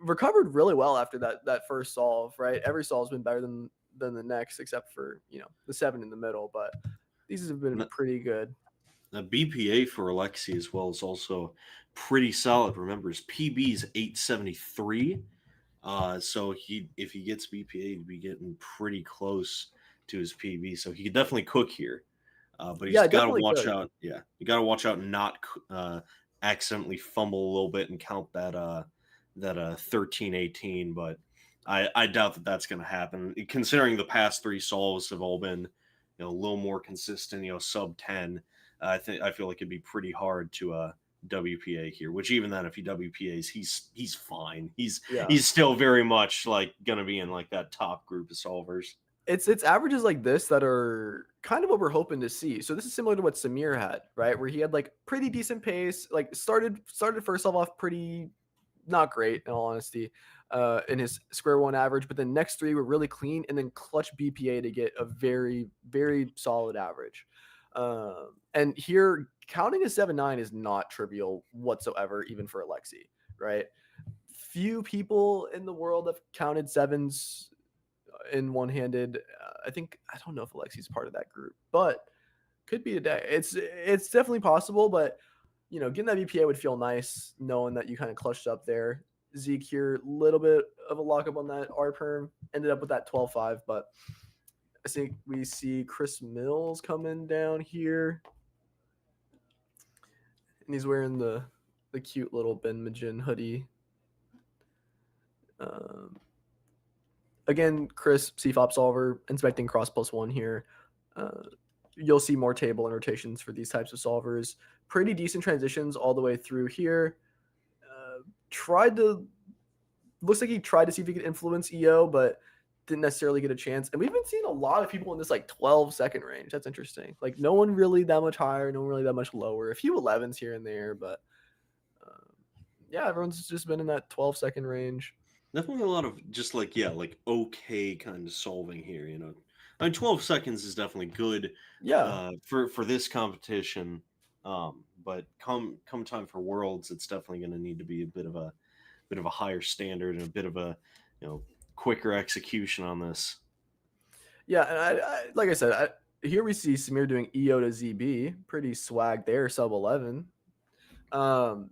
recovered really well after that first solve, right? Every solve's been better than the next, except for the 7 in the middle, but these have been pretty good. The BPA for Alexi as well is also pretty solid. Remember, his PB is 873. So if he gets BPA, he'd be getting pretty close to his PB. So he could definitely cook here. But he's got to watch out. Yeah, you got to watch out and not accidentally fumble a little bit and count that 13-18. But I doubt that that's going to happen, considering the past 3 solves have all been a little more consistent. Sub 10. I feel like it'd be pretty hard to WPA here. Which even then, if he WPAs, he's fine. He's still very much gonna be in that top group of solvers. It's averages like this that are kind of what we're hoping to see. So this is similar to what Samir had, right? Where he had pretty decent pace, started first off pretty not great, in all honesty, in his square one average, but the next 3 were really clean, and then clutch BPA to get a very, very solid average. And here, counting a 7-9 is not trivial whatsoever, even for Alexi, right? Few people in the world have counted 7s in one-handed. I don't know if Alexi's part of that group, but could be today. It's definitely possible, but getting that BPA would feel nice, knowing that you kind of clutched up there. Zeke here, little bit of a lockup on that R perm, ended up with that 12-5, but I think we see Chris Mills coming down here, and he's wearing the cute little Ben Majin hoodie. Again, Chris, CFOP solver, inspecting cross +1 here. You'll see more table and rotations for these types of solvers. Pretty decent transitions all the way through here. Looks like he tried to see if he could influence EO, but didn't necessarily get a chance. And we've been seeing a lot of people in this 12-second range. That's interesting. No one really that much higher, no one really that much lower. A few 11s here and there, but yeah, everyone's just been in that 12-second range. Definitely a lot of just okay kind of solving here. I mean, 12 seconds is definitely good. Yeah. For this competition. But come time for Worlds, it's definitely going to need to be a bit of a higher standard and a bit of a quicker execution on this. Yeah, and I like I said, here we see Samir doing EO to ZB, pretty swag there, sub 11. But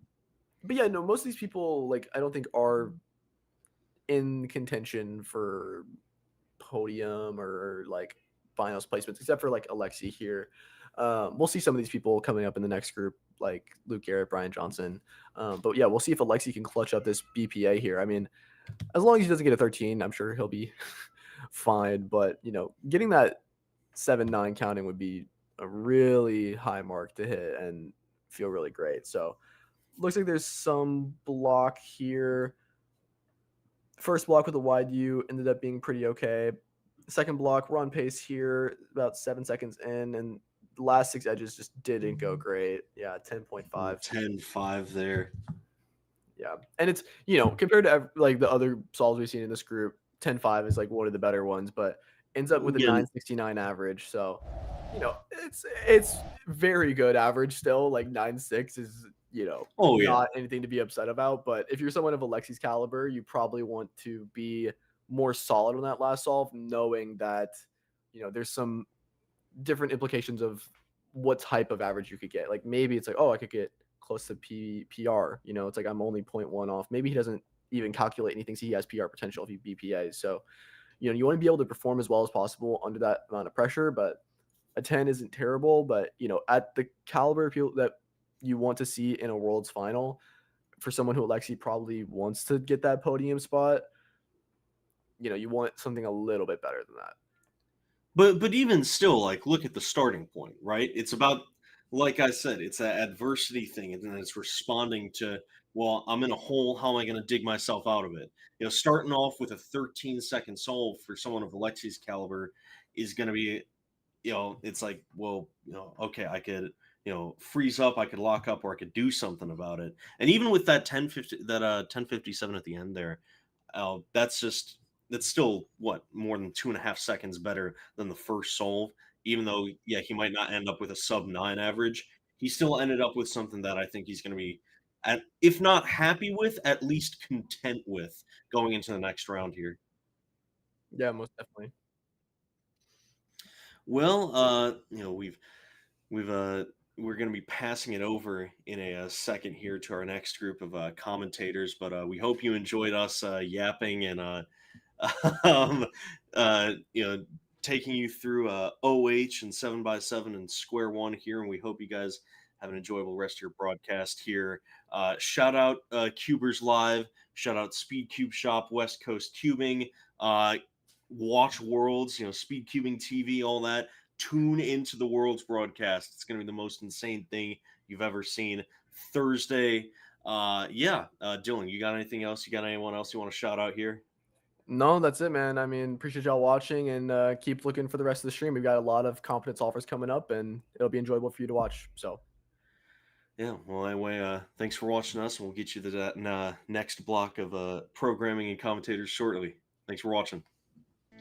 yeah, no, most of these people I don't think are in contention for podium or finals placements, except for Alexi here. We'll see some of these people coming up in the next group, like Luke Garrett, Brian Johnson. But yeah, we'll see if Alexi can clutch up this BPA here. I mean, as long as he doesn't get a 13, I'm sure he'll be fine. But getting that 7-9 counting would be a really high mark to hit and feel really great. So looks like there's some block here. First block with a wide U ended up being pretty okay. Second block, we're on pace here, about 7 seconds in, and the last 6 edges just didn't go great. Yeah, 10.5. 10-5 there. Yeah, and it's compared to like the other solves we've seen in this group, 10.5 is like one of the better ones, but ends up with a Again, 969 average. So, it's very good average still. Like 9.6 is oh yeah. not anything to be upset about. But if you're someone of Alexi's caliber, you probably want to be more solid on that last solve, knowing that there's some different implications of what type of average you could get. Like maybe it's like, oh, I could get close to PR. It's like I'm only 0.1 off. Maybe he doesn't even calculate anything, so he has PR potential if he BPAs. So, you want to be able to perform as well as possible under that amount of pressure. But a 10 isn't terrible. But at the caliber of people that you want to see in a Worlds final, for someone who Alexi probably wants to get that podium spot, you want something a little bit better than that. But even still, like, look at the starting point, right? It's about, like I said, it's an adversity thing, and then it's responding to, well, I'm in a hole. How am I going to dig myself out of it? Starting off with a 13-second solve for someone of Alexi's caliber is going to be, it's like, well, okay, I could, freeze up, I could lock up, or I could do something about it. And even with that 1057 at the end there, that's still what, more than 2.5 seconds better than the first solve. Even though, yeah, he might not end up with a sub 9 average, he still ended up with something that I think he's going to be, if not happy with, at least content with going into the next round here. Yeah, most definitely. Well, we're going to be passing it over in a second here to our next group of commentators, but we hope you enjoyed us yapping and um, taking you through OH and 7x7 and Square One here, and we hope you guys have an enjoyable rest of your broadcast here. Shout out CubersLive, shout out SpeedCubeShop, West Coast Cubing, watch Worlds, SpeedCubing TV, all that. Tune into the Worlds broadcast. It's going to be the most insane thing you've ever seen. Thursday. Dylan, you got anything else? You got anyone else you want to shout out here? No, that's it, man. I mean, appreciate y'all watching, and keep looking for the rest of the stream. We've got a lot of competent solvers coming up, and it'll be enjoyable for you to watch. So, yeah, well, anyway, thanks for watching us, and we'll get you to that next block of programming and commentators shortly. Thanks for watching.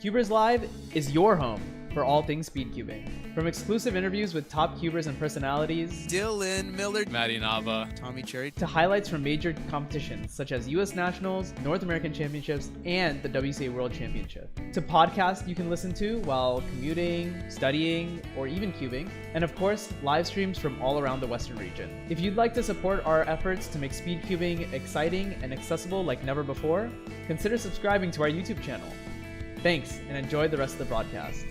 CubersLive is your home for all things speedcubing. From exclusive interviews with top cubers and personalities, Dylan, Miller, Matty and Tommy Cherry, to highlights from major competitions such as US Nationals, North American Championships, and the WCA World Championship, to podcasts you can listen to while commuting, studying, or even cubing, and of course, live streams from all around the Western region. If you'd like to support our efforts to make speedcubing exciting and accessible like never before, consider subscribing to our YouTube channel. Thanks, and enjoy the rest of the broadcast.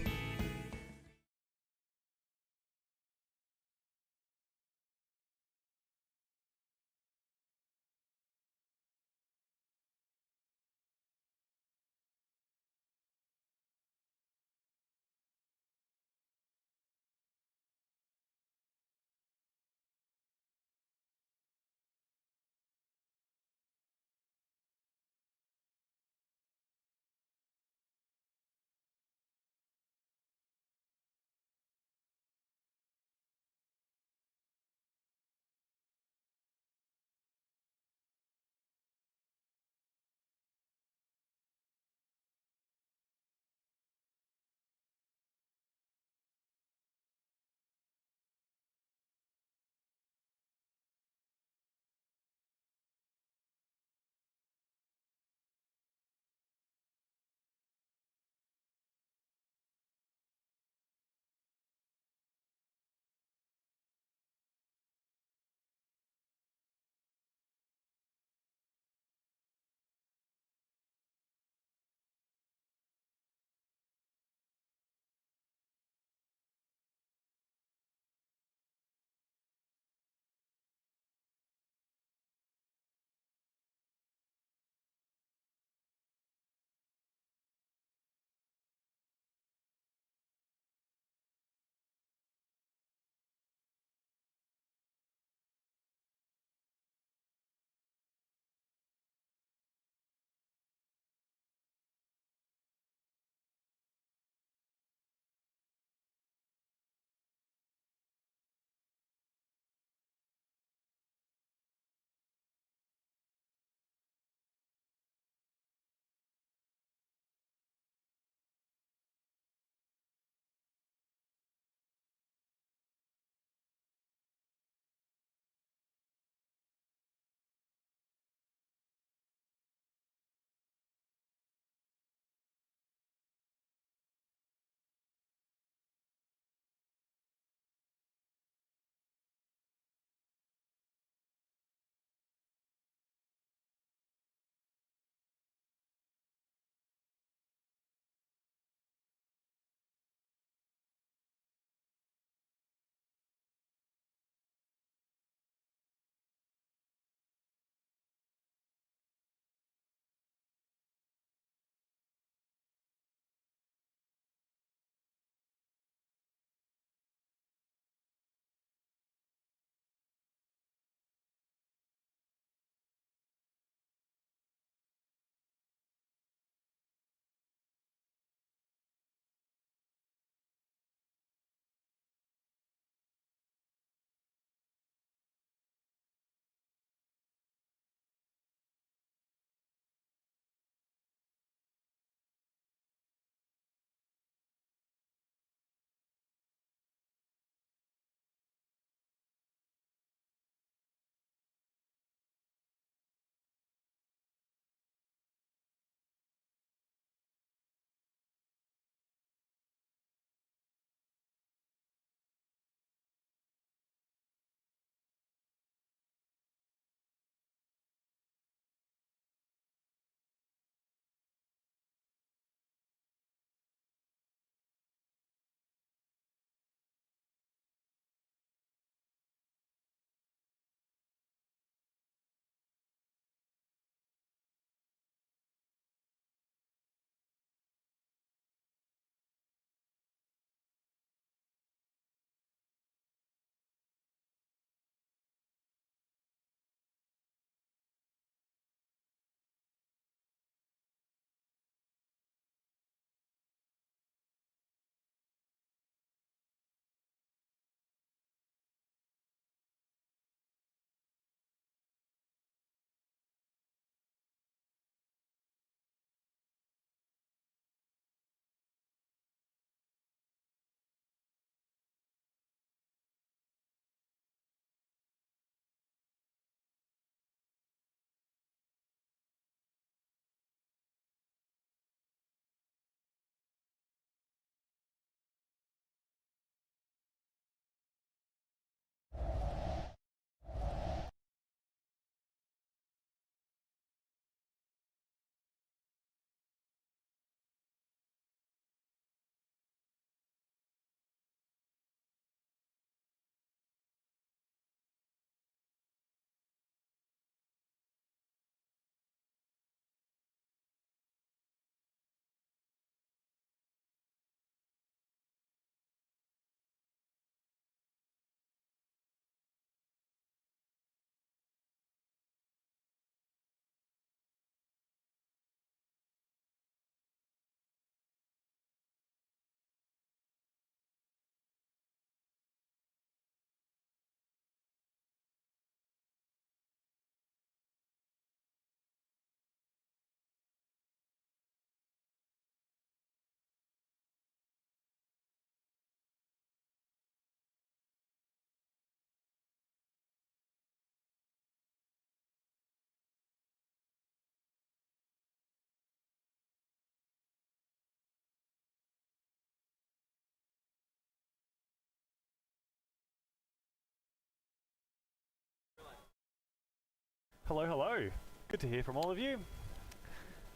Hello, hello. Good to hear from all of you.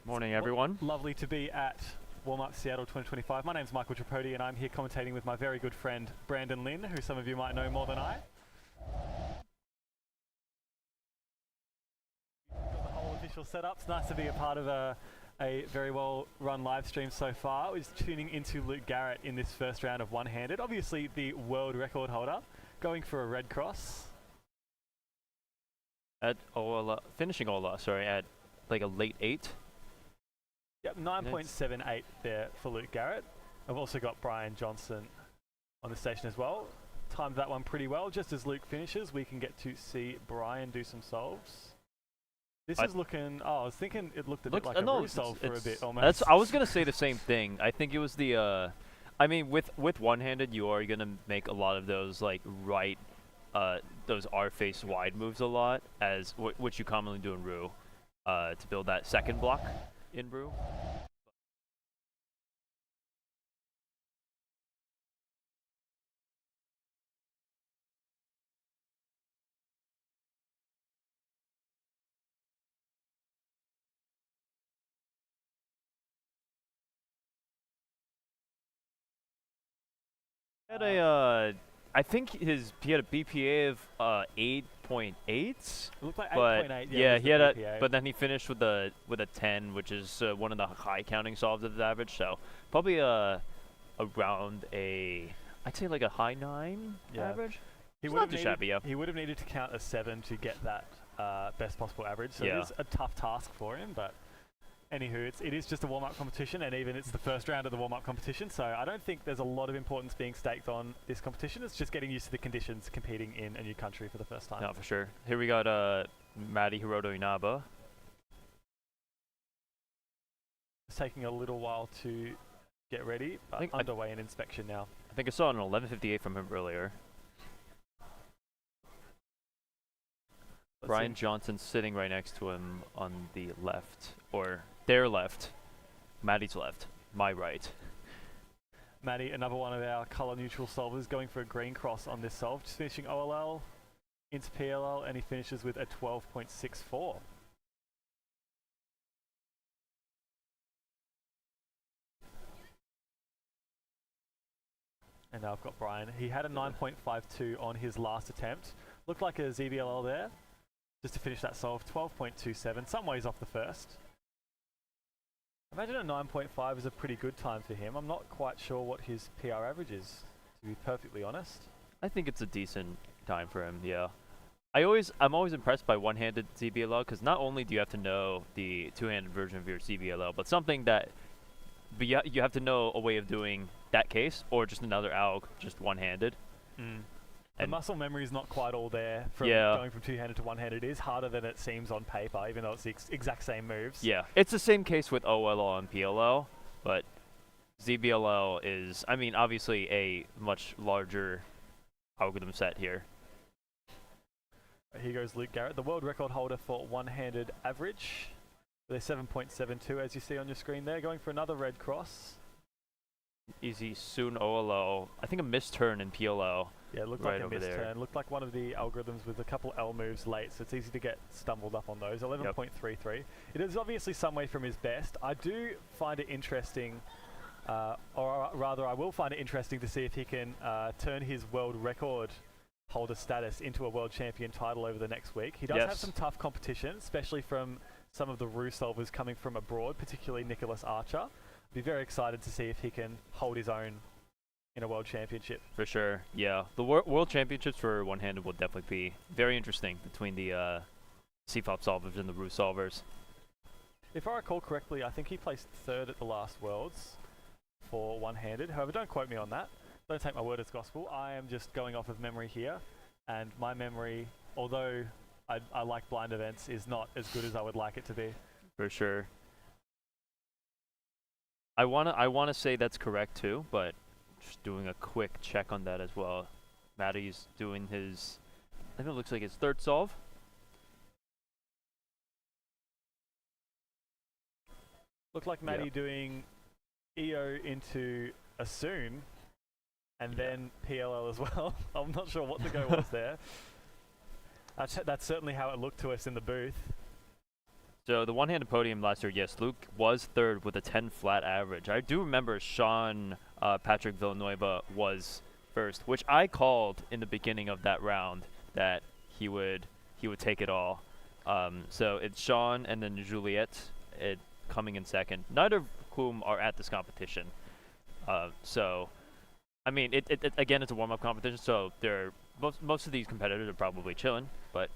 Morning, everyone. Lovely to be at Warm-Up Seattle 2025. My name's Michael Tripodi, and I'm here commentating with my very good friend Brandon Lynn, who some of you might know more than I. Got the whole official setup. It's nice to be a part of a very well-run live stream so far. We're just tuning into Luke Garrett in this first round of one-handed. Obviously, the world record holder, going for a red cross. At finishing Ola, sorry, at like a late 8. Yep, 9.78 there for Luke Garrett. I've also got Brian Johnson on the station as well. Timed that one pretty well. Just as Luke finishes, we can get to see Brian do some solves. This is looking. Oh, I was thinking it looked a bit like a Roo solve for a bit almost. I was gonna say the same thing. I think it was the. I mean, with one-handed, you are gonna make a lot of those like right, those R-face wide moves a lot, as which you commonly do in Roo, to build that second block in Roo. Had a, I think he had a BPA of 8.8. It looked like but 8.8. yeah, he had BPA. but then he finished with a 10, which is one of the high counting solves of his average. So probably around I'd say like a high 9 average. He would have needed to count a 7 to get that best possible average. So it is a tough task for him, but. Anywho, it is just a warm-up competition, and even it's the first round of the warm-up competition, so I don't think there's a lot of importance being staked on this competition. It's just getting used to the conditions competing in a new country for the first time. No, for sure. Here we got Matty Hiroto Inaba. It's taking a little while to get ready, but underway in inspection now. I think I saw an 11:58 from him earlier. Brian Johnson sitting right next to him on the left, or their left, Matty's left, my right. Matty, another one of our color neutral solvers, going for a green cross on this solve, just finishing OLL into PLL, and he finishes with a 12.64. And now I've got Brian. He had a 9.52 on his last attempt. Looked like a ZBLL there. Just to finish that solve, 12.27, some ways off the first. Imagine a 9.5 is a pretty good time for him. I'm not quite sure what his PR average is, to be perfectly honest. I think it's a decent time for him, yeah. I'm always impressed by one-handed ZBLL, because not only do you have to know the two-handed version of your ZBLL, but you have to know a way of doing that case, or just another alg, just one-handed. The muscle memory is not quite all there from going from two-handed to one-handed. It is harder than it seems on paper, even though it's the exact same moves. Yeah, it's the same case with OLL and PLL, but ZBLL is, I mean, obviously a much larger algorithm set here. Here goes Luke Garrett, the world record holder for one-handed average. They're 7.72, as you see on your screen there, going for another red cross. Easy soon OLL. I think a missed turn in PLL. Yeah, it looked right like a missed turn. Looked like one of the algorithms with a couple L moves late, so it's easy to get stumbled up on those. 11.33. It is obviously some way from his best. I do find it interesting, or rather I will find it interesting to see if he can turn his world record holder status into a world champion title over the next week. He does have some tough competition, especially from some of the Roo solvers coming from abroad, particularly Nicholas Archer. Be very excited to see if he can hold his own in a world championship. For sure, yeah. The world championships for one-handed will definitely be very interesting between the CFOP solvers and the Roo solvers. If I recall correctly, I think he placed 3rd at the last Worlds for one-handed. However, don't quote me on that. Don't take my word as gospel. I am just going off of memory here, and my memory, although I like blind events, is not as good as I would like it to be. For sure. I wanna say that's correct too, but just doing a quick check on that as well. Matty's doing his, I think it looks like his 3rd solve. Looked like Matty doing EO into a soon, and then PLL as well. I'm not sure what the go was there. That's certainly how it looked to us in the booth. So the one-handed podium last year, yes, Luke was third with a 10 flat average. I do remember Sean Patrick Villanueva was first, which I called in the beginning of that round that he would take it all. So it's Sean and then Juliet coming in second, neither of whom are at this competition. So, I mean, again, it's a warm-up competition, so most of these competitors are probably chilling, but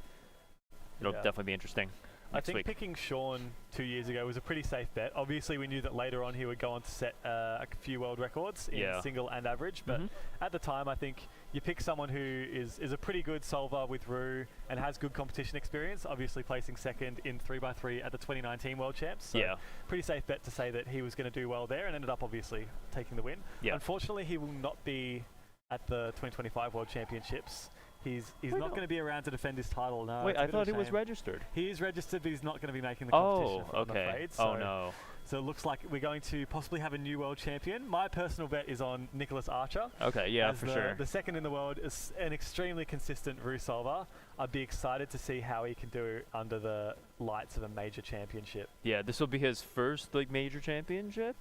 it'll definitely be interesting. I think picking Sean 2 years ago was a pretty safe bet. Obviously, we knew that later on he would go on to set a few world records in single and average. But at the time, I think you pick someone who is a pretty good solver with Rue and has good competition experience. Obviously, placing second in 3x3 at the 2019 World Champs. So pretty safe bet to say that he was going to do well there, and ended up obviously taking the win. Unfortunately, he will not be at the 2025 World Championships. He's not going to be around to defend his title. No. Wait, I thought he was registered. He is registered, but he's not going to be making the competition. Oh, okay. I'm afraid. So, oh no. So it looks like we're going to possibly have a new world champion. My personal bet is on Nicholas Archer. Okay, yeah, for sure. The second in the world is an extremely consistent Rue solver. I'd be excited to see how he can do under the lights of a major championship. Yeah, this will be his first major championship.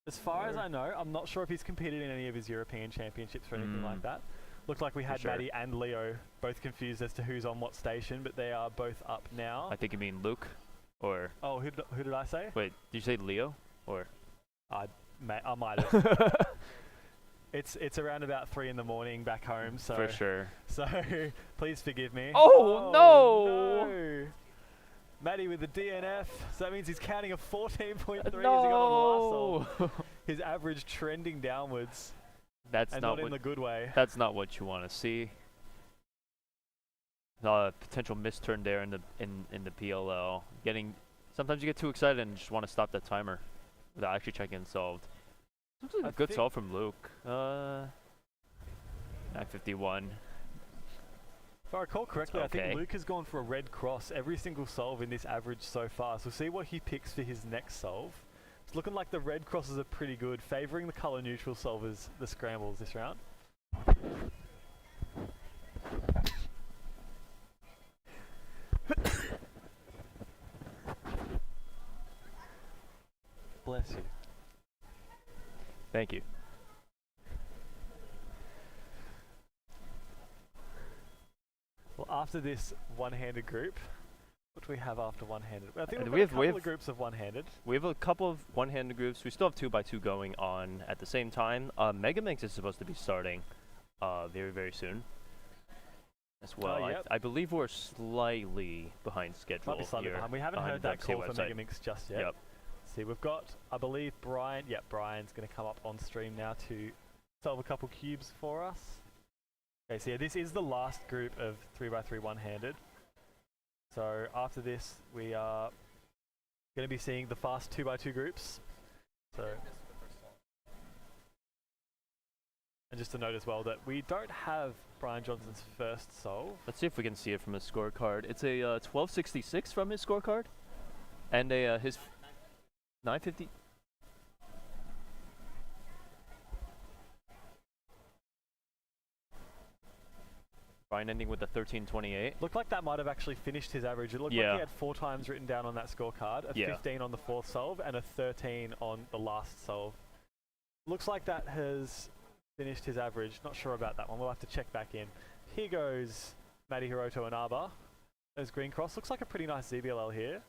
As far as I know, I'm not sure if he's competed in any of his European championships or anything like that. Looked like we had Matty and Leo both confused as to who's on what station, but they are both up now. I think you mean Luke, or... Oh, who did I say? Wait, did you say Leo, or... I might have. It's around about 3 in the morning back home, so... For sure. So, please forgive me. Oh, no! Matty with the DNF, so that means he's counting a 14.3 as he got No! on the last hole. His average trending downwards. That's and not not in the good way. That's not what you want to see. Potential misturn there in the PLL. Sometimes you get too excited and just want to stop that timer without actually checking solved. Looks like a good solve from Luke. 951. If I recall correctly, I think Luke has gone for a red cross every single solve in this average so far. So we'll see what he picks for his next solve. It's looking like the red crosses are pretty good, favouring the colour neutral solvers, the scrambles this round. Bless you. Thank you. Well, after this one-handed group, what do we have after one-handed? I think we have a couple of groups of one-handed. We have a couple of one-handed groups. We still have 2x2 going on at the same time. Pyraminx is supposed to be starting very, very soon as well. Yep. I believe we're slightly behind schedule. Might be slightly behind. We haven't heard that call for Pyraminx just yet. Yep. See, we've got, I believe, Brian. Yep, Brian's going to come up on stream now to solve a couple cubes for us. Okay, so yeah, this is the last group of 3x3 one-handed. So after this, we are going to be seeing the fast 2x2 groups. So, and just to note as well that we don't have Brian Johnson's first solve. Let's see if we can see it from his scorecard. It's a 1266 from his scorecard, and his 950. Brian ending with a 1328. Looked like that might have actually finished his average. It looked like he had 4 times written down on that scorecard, a 15 on the 4th solve and a 13 on the last solve. Looks like that has finished his average. Not sure about that one. We'll have to check back in. Here goes Matty Hiroto and Arba. There's Green Cross. Looks like a pretty nice ZBLL here.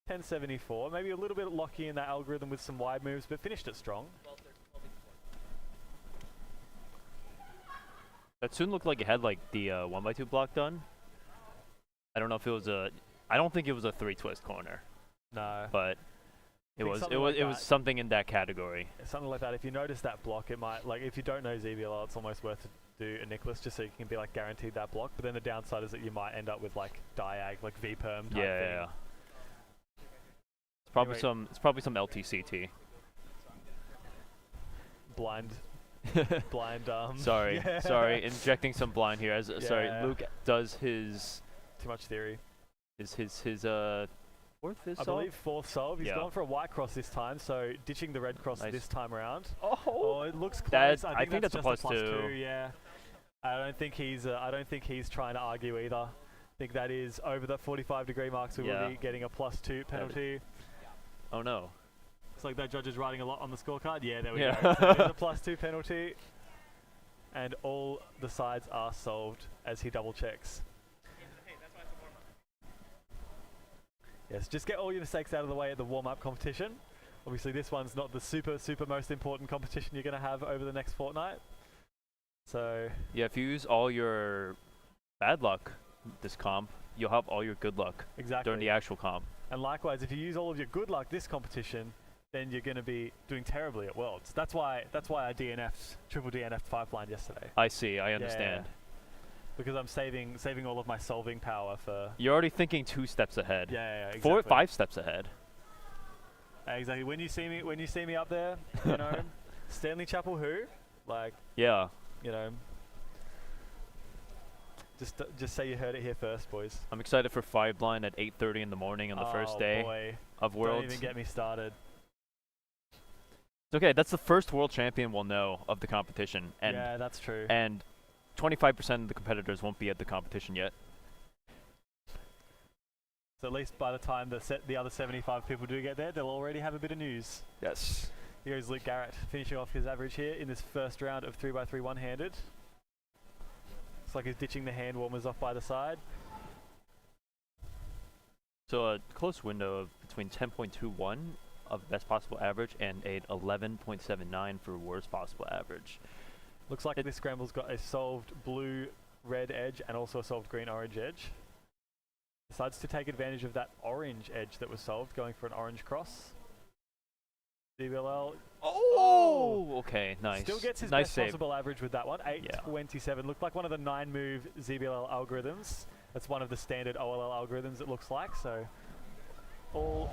1074. Maybe a little bit locky in that algorithm with some wide moves, but finished it strong. That soon looked like it had like the 1x2 block done. I don't know if it was I don't think it was a 3-twist corner. No. But it was something in that category. Something like that. If you notice that block, it might, like, if you don't know ZBLL, it's almost worth to do a Nicholas just so you can be like guaranteed that block. But then the downside is that you might end up with like diag, like V-perm type thing. Yeah. It's probably some LTCT. Blind. Sorry, injecting some blind here. Sorry, Luke does his too much theory. Is his 4th, 5th solve? I believe 4th solve. He's gone for a white cross this time, so ditching the red cross this time around. Oh, it looks close. I think that's a +2. Yeah. I don't think he's trying to argue either. I think that is over the 45-degree mark, so we'll be getting a +2 penalty. Oh no. Looks like that judge is writing a lot on the scorecard. Yeah, there we Yeah. go. So it is a +2 penalty. And all the sides are solved as he double checks. Yes, just get all your mistakes out of the way at the warm-up competition. Obviously this one's not the super most important competition you're going to have over the next fortnight. So yeah, if you use all your bad luck this comp, you'll have all your good luck during the actual comp. And likewise, if you use all of your good luck this competition, then you're going to be doing terribly at Worlds. That's why I triple DNF'd 5-blind yesterday. I see, I understand. Yeah. Because I'm saving all of my solving power for... You're already thinking 2 steps ahead. Yeah, exactly. 4 or 5 steps ahead. Exactly. When you see me up there, you know, Stanley Chapel who? Like... Yeah. You know... Just say you heard it here first, boys. I'm excited for 5-blind at 8:30 in the morning on the first day of Worlds. Don't even get me started. It's okay, that's the first world champion we'll know of the competition. And yeah, that's true. And 25% of the competitors won't be at the competition yet. So at least by the time the other 75 people do get there, they'll already have a bit of news. Yes. Here goes Luke Garrett, finishing off his average here in this first round of 3x3 one-handed. Looks like he's ditching the hand warmers off by the side. So a close window of between 10.21 of best possible average and a 11.79 for worst possible average. Looks like this scramble's got a solved blue-red edge and also a solved green-orange edge. Decides to take advantage of that orange edge that was solved, going for an orange cross. DBLL. Oh! Okay, nice. Still gets his nice best save. possible average with that one. 827. Looked like one of the 9-move ZBLL algorithms. That's one of the standard OLL algorithms, it looks like. So, all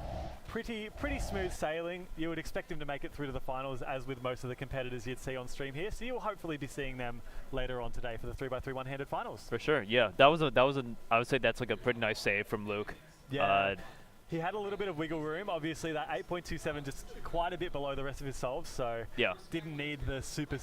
pretty smooth sailing. You would expect him to make it through to the finals, as with most of the competitors you'd see on stream here. So you'll hopefully be seeing them later on today for the 3x3 one-handed finals. For sure, yeah. That was I would say that's like a pretty nice save from Luke. Yeah. He had a little bit of wiggle room. Obviously, that 8.27 just quite a bit below the rest of his solves, so didn't need the super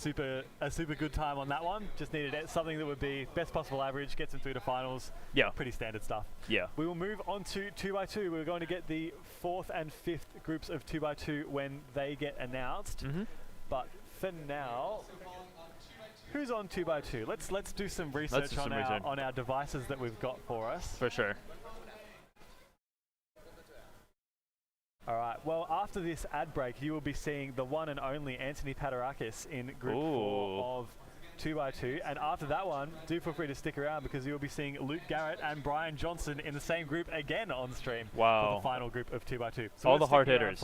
good time on that one. Just needed something that would be best possible average, gets him through to finals. Yeah. Pretty standard stuff. Yeah. We will move on to 2x2. We're going to get the 4th and 5th groups of 2x2 when they get announced. But for now, who's on 2x2? Let's do some research on our devices that we've got for us. For sure. Alright, well after this ad break you will be seeing the one and only Anthony Paterakis in Group 4 of 2x2, and after that one, do feel free to stick around because you will be seeing Luke Garrett and Brian Johnson in the same group again on stream for the final group of 2x2. So all the hard hitters.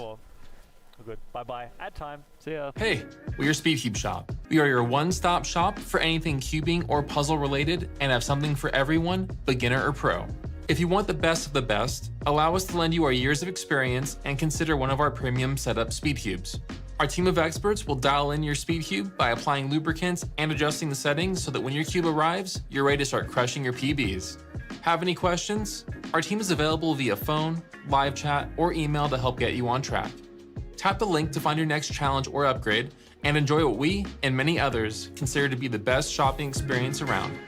Good. Bye-bye. Ad time. See ya. Hey, we're SpeedCubeShop. We are your one-stop shop for anything cubing or puzzle related and have something for everyone, beginner or pro. If you want the best of the best, allow us to lend you our years of experience and consider one of our premium setup speed cubes. Our team of experts will dial in your speed cube by applying lubricants and adjusting the settings so that when your cube arrives, you're ready to start crushing your PBs. Have any questions? Our team is available via phone, live chat, or email to help get you on track. Tap the link to find your next challenge or upgrade and enjoy what we and many others consider to be the best shopping experience around.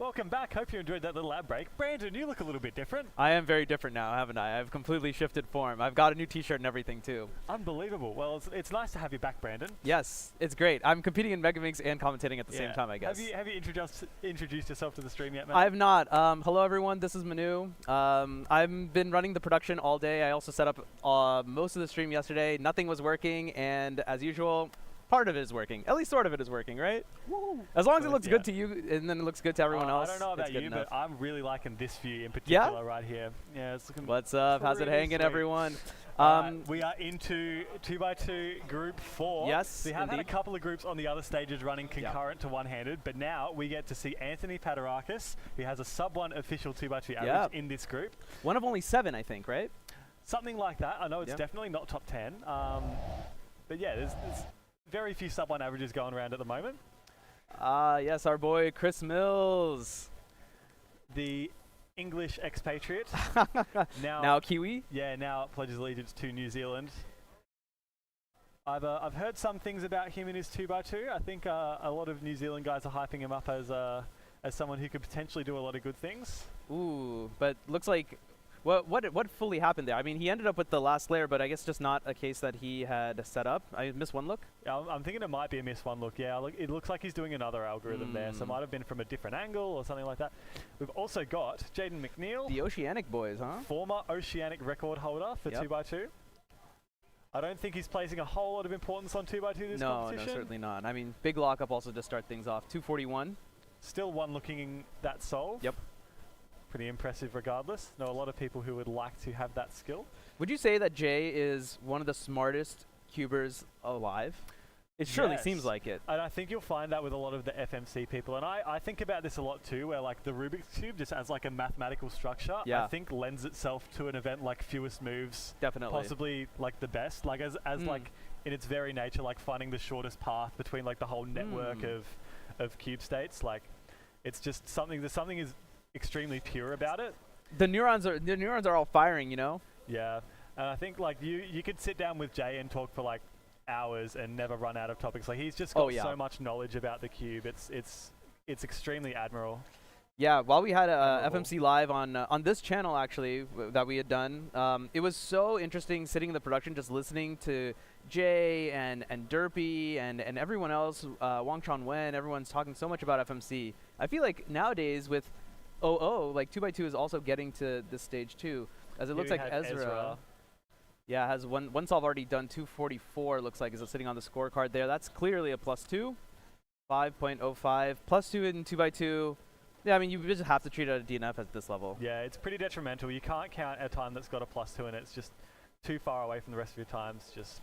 Welcome back. Hope you enjoyed that little ad break. Brandon, you look a little bit different. I am very different now, haven't I? I've completely shifted form. I've got a new T-shirt and everything too. Unbelievable. Well, it's nice to have you back, Brandon. Yes, it's great. I'm competing in Megaminx and commentating at the same time, I guess. Have you introduced yourself to the stream yet, Matt? I have not. Hello everyone, this is Manu. I've been running the production all day. I also set up most of the stream yesterday. Nothing was working, and as usual, part of it is working. At least sort of it is working, right? Woo. As long as it looks good to you, and then it looks good to everyone else. I don't know about you, enough. but I'm really liking this view in particular right here. Yeah, it's looking. What's up? How's it hanging, sweet. everyone? We are into 2x2 group 4. Yes, we have had a indeed. couple of groups on the other stages running concurrent to one-handed, but now we get to see Anthony Paterakis, who has a sub-1 official 2x2 average in this group. One of only 7, I think, right? Something like that. I know it's definitely not top 10. But yeah, there's very few sub-1 averages going around at the moment. Yes, our boy Chris Mills. The English expatriate. now Kiwi? Yeah, now pledges allegiance to New Zealand. I've heard some things about him in his 2x2. I think a lot of New Zealand guys are hyping him up as someone who could potentially do a lot of good things. Ooh, but looks like what fully happened there? I mean, he ended up with the last layer, but I guess just not a case that he had set up. I missed one look. Yeah, I'm thinking it might be a miss one look. Yeah, it looks like he's doing another algorithm there, so it might have been from a different angle or something like that. We've also got Jaden McNeil, The Oceanic boys, huh? former Oceanic record holder for 2x2. I don't think he's placing a whole lot of importance on 2x2 this competition. No, certainly not. I mean, big lockup also to start things off. 241. Still one looking that solve. Yep. Pretty impressive regardless. Know a lot of people who would like to have that skill. Would you say that Jay is one of the smartest cubers alive? It surely seems like it. And I think you'll find that with a lot of the FMC people. And I think about this a lot too, where like the Rubik's Cube just as like a mathematical structure, I think lends itself to an event like fewest moves. Definitely. Possibly like the best. Like as like in its very nature, like finding the shortest path between like the whole network of cube states. Like it's just something is extremely pure about it. The neurons are all firing, you know? Yeah. And I think like you could sit down with Jay and talk for like hours and never run out of topics. Like he's just got so much knowledge about the cube. It's extremely admirable. Yeah, while we had FMC Live on this channel actually that we had done, it was so interesting sitting in the production just listening to Jay and Derpy and everyone else, Wang Chon Wen, everyone's talking so much about FMC. I feel like nowadays with like 2x2 is also getting to this stage too, as it looks like Ezra. Yeah, has one solve already done. 244 looks like is it sitting on the scorecard there. That's clearly a +2. 5.05 +2 in 2x2. Yeah, I mean you just have to treat it at a DNF at this level. Yeah, it's pretty detrimental. You can't count a time that's got a +2 in it. It's just too far away from the rest of your times. Just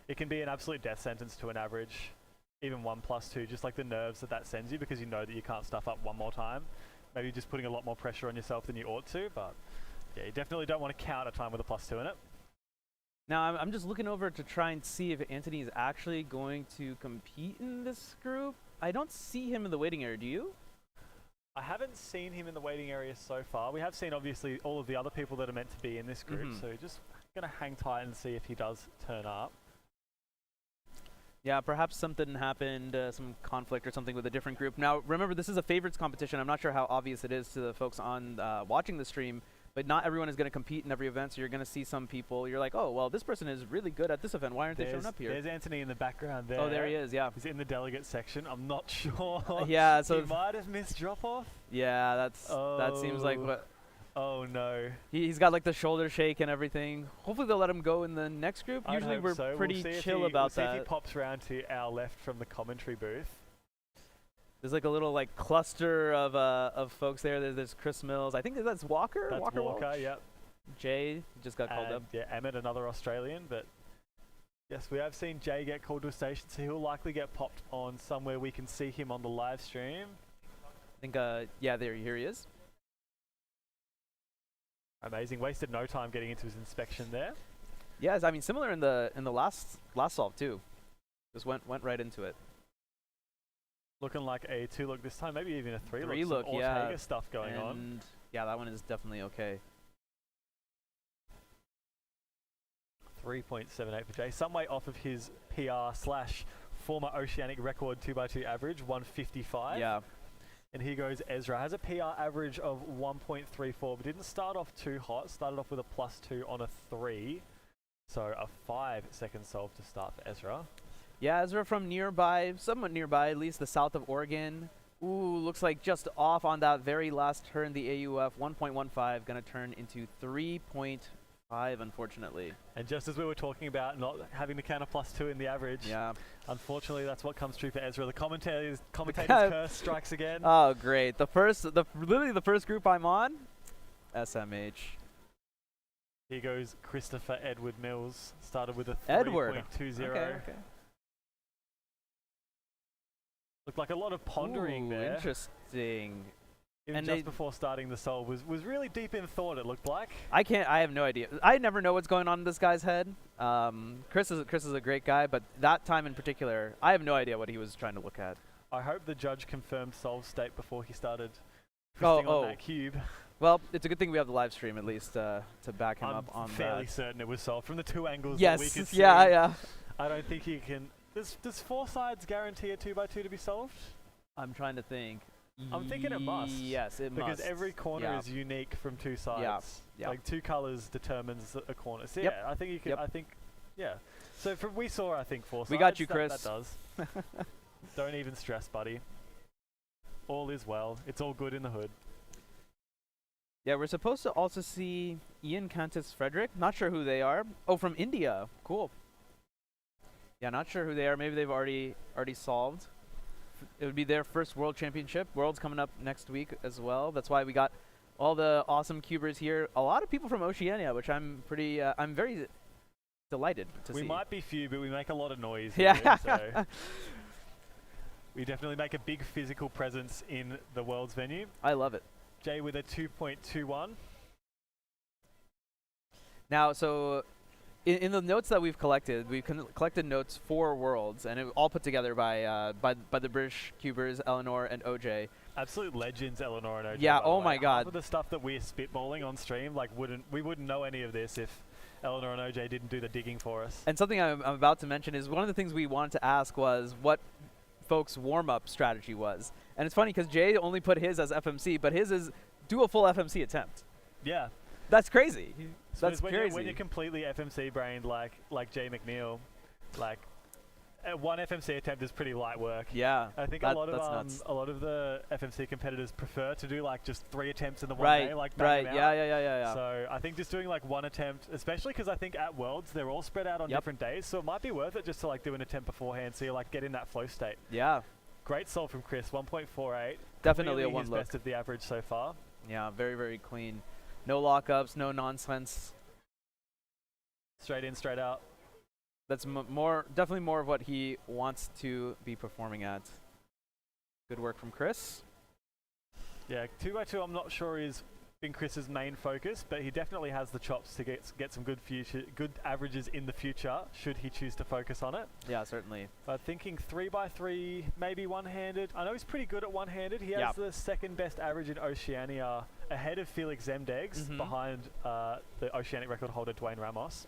it can be an absolute death sentence to an average, even 1 +2. Just like the nerves that sends you because you know that you can't stuff up one more time. Maybe just putting a lot more pressure on yourself than you ought to, but yeah, you definitely don't want to count a time with a +2 in it. Now, I'm just looking over to try and see if Anthony is actually going to compete in this group. I don't see him in the waiting area, do you? I haven't seen him in the waiting area so far. We have seen, obviously, all of the other people that are meant to be in this group, so just going to hang tight and see if he does turn up. Yeah, perhaps something happened, some conflict or something with a different group. Now, remember, this is a favorites competition. I'm not sure how obvious it is to the folks on watching the stream, but not everyone is going to compete in every event, so you're going to see some people. You're like, oh, well, this person is really good at this event. Why aren't they showing up here? There's Anthony in the background there. Oh, there he is, yeah. He's in the delegate section. I'm not sure. Yeah, so... he might have missed drop-off. Yeah, that seems like what... Oh, no. He's got, like, the shoulder shake and everything. Hopefully they'll let him go in the next group. Usually we're pretty chill about that. We'll see if he pops around to our left from the commentary booth. There's like a little like cluster of folks there. There's Chris Mills. I think that's Walker. That's Walker, yep. Jay just got called up. Yeah, Emmett, another Australian. But yes, we have seen Jay get called to a station, so he'll likely get popped on somewhere we can see him on the live stream. I think, yeah, here he is. Amazing. Wasted no time getting into his inspection there. Yes, I mean similar in the last solve too. Just went right into it. Looking like a 2-look this time, maybe even a 3-look. 3-look, yeah. Ortega stuff going on. Yeah, that one is definitely okay. 3.78 for Jay. Some way off of his PR/former Oceanic record 2x2 average, 155. Yeah. And here goes Ezra. Has a PR average of 1.34, but didn't start off too hot. Started off with a +2 on a 3. So a 5-second solve to start for Ezra. Yeah, Ezra from nearby, somewhat nearby, at least the south of Oregon. Ooh, looks like just off on that very last turn, the AUF 1.15, going to turn into 3.5, unfortunately. And just as we were talking about not having the counter +2 in the average, Yeah. unfortunately that's what comes true for Ezra. The commentator's curse strikes again. Oh, great. Literally the first group I'm on, SMH. Here goes Christopher Edward Mills. Started with a 3.20. Okay. Looked like a lot of pondering Ooh, there. Interesting. Even And just before starting the solve was really deep in thought, it looked like. I have no idea. I never know what's going on in this guy's head. Chris is a great guy, but that time in particular, I have no idea what he was trying to look at. I hope the judge confirmed solve state before he started twisting on that cube. Well, it's a good thing we have the live stream at least to back him up on that. I'm fairly certain it was solved from the 2 angles Yes, that we could see. yeah. I don't think he can. Does 4 sides guarantee a 2x2 to be solved? I'm trying to think. I'm thinking it must. Yes, it must. Because every corner is unique from 2 sides. Yeah. Like 2 colors determines a corner. So Yep. yeah, I think you can. Yep. I think, yeah. So we saw, I think 4 sides. We got you, That Chris. does. Don't even stress, buddy. All is well. It's all good in the hood. Yeah, we're supposed to also see Ian Cantus Frederick. Not sure who they are. Oh, from India. Cool. Yeah, not sure who they are. Maybe they've already solved. It would be their first World Championship. World's coming up next week as well. That's why we got all the awesome cubers here. A lot of people from Oceania, which I'm very delighted to see. We might be few, but we make a lot of noise. Yeah. Here, so we definitely make a big physical presence in the World's venue. I love it. Jay with a 2.21. Now, so in the notes that we've collected collected notes for Worlds, and it all put together by the British cubers, Eleanor and OJ. Absolute legends, Eleanor and OJ. Yeah. by the Oh way. my God. Half of the stuff that we're spitballing on stream, like we wouldn't know any of this if Eleanor and OJ didn't do the digging for us. And something I'm about to mention is one of the things we wanted to ask was what folks' warm-up strategy was. And it's funny because Jay only put his as FMC, but his is do a full FMC attempt. Yeah. That's crazy. So That's when crazy. When you're completely FMC brained like Jay McNeil, like one FMC attempt is pretty light work. Yeah. I think that's a nuts. lot of the FMC competitors prefer to do like just 3 attempts in the one Right. day, like Right. bang 'em out. Yeah. So I think just doing like 1 attempt, especially because I think at Worlds they're all spread out on different days, so it might be worth it just to like do an attempt beforehand, so you like get in that flow state. Yeah. Great solve from Chris, 1.48. Definitely a Clearly one his look. best of the average so far. Yeah. Very, very clean. No lockups. No nonsense. Straight in, straight out. That's definitely more of what he wants to be performing at. Good work from Chris. Yeah, 2x2 I'm not sure is been Chris's main focus, but he definitely has the chops to get some good averages in the future, should he choose to focus on it. Yeah, certainly. But thinking 3x3, maybe one-handed. I know he's pretty good at one-handed. He has the second best average in Oceania, ahead of Felix Zemdegs, behind the Oceanic record holder Dwayne Ramos.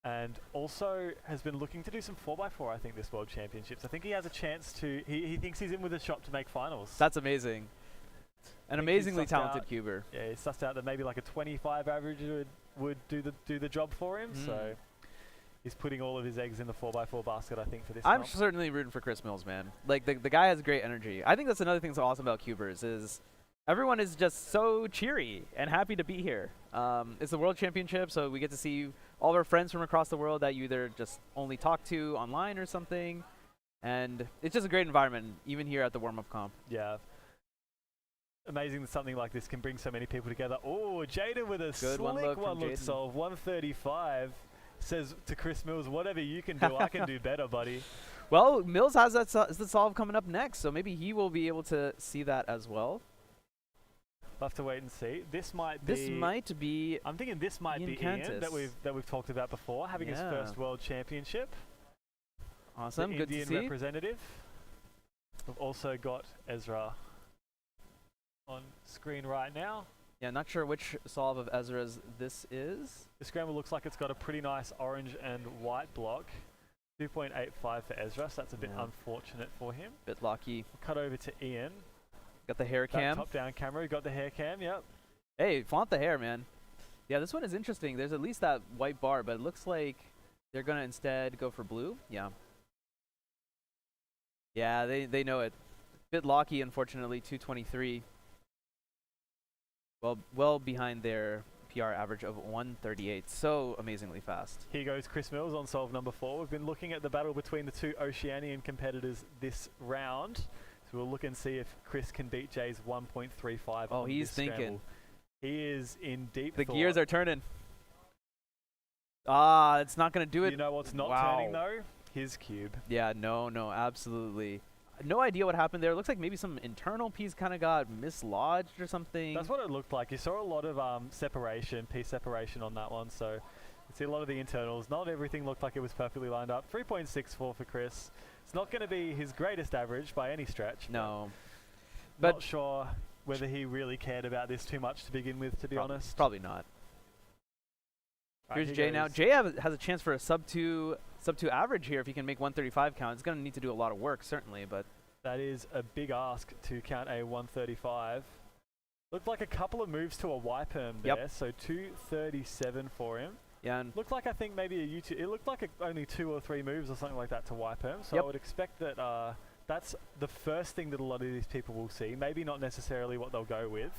And also has been looking to do some 4x4, I think, this World Championships. I think he has a chance to, he thinks he's in with a shot to make finals. That's amazing. An amazingly talented cuber. Yeah, he sussed out that maybe like a 25 average would do the job for him. So he's putting all of his eggs in the 4x4 basket, I think, for this. I'm certainly rooting for Chris Mills, man. Like the guy has great energy. I think that's another thing that's awesome about cubers is everyone is just so cheery and happy to be here. It's the World Championship, so we get to see all of our friends from across the world that you either just only talk to online or something. And it's just a great environment, even here at the warm-up comp. Yeah. Amazing that something like this can bring so many people together. Oh, Jaden with a Good slick one-look solve. 135 says to Chris Mills, whatever you can do, I can do better, buddy. Well, Mills has the solve coming up next, so maybe he will be able to see that as well. We'll have to wait and see. This might be. I'm thinking this might Ian be Cantus. Ian that we've talked about before, having his first World Championship. Awesome, the good Indian to see. representative. We've also got Ezra on screen right now. Yeah, not sure which solve of Ezra's this is. The scramble looks like it's got a pretty nice orange and white block. 2.85 for Ezra, so that's a bit unfortunate for him. Bit lucky. We'll cut over to Ian. Got the hair That cam. top-down camera, got the hair cam, yep. Hey, flaunt the hair, man. Yeah, this one is interesting. There's at least that white bar, but it looks like they're going to instead go for blue. Yeah. Yeah, they know it. Bit locky, unfortunately, 223. Well behind their PR average of 138. So amazingly fast. Here goes Chris Mills on solve number 4. We've been looking at the battle between the two Oceanian competitors this round. So we'll look and see if Chris can beat Jay's 1.35. Oh, on he's this thinking. scramble. He is in deep The thought. gears are turning. Ah, it's not going to do it. You know what's not Wow. turning though? His cube. Yeah, no, absolutely. No idea what happened there. It looks like maybe some internal piece kind of got mislodged or something. That's what it looked like. You saw a lot of piece separation on that one. So you see a lot of the internals. Not everything looked like it was perfectly lined up. 3.64 for Chris. It's not going to be his greatest average by any stretch. No. But not sure whether he really cared about this too much to begin with, to be honest. Probably not. Right, Here's Jay now. Jay has a chance for a sub two average here if he can make 135 count. He's going to need to do a lot of work, certainly, but that is a big ask to count a 135. Looked like a couple of moves to a Y-perm there, so 237 for him. Yeah, and looked like I think maybe a U2. It looked like only 2 or 3 moves or something like that to Y-perm. So I would expect that that's the first thing that a lot of these people will see. Maybe not necessarily what they'll go with.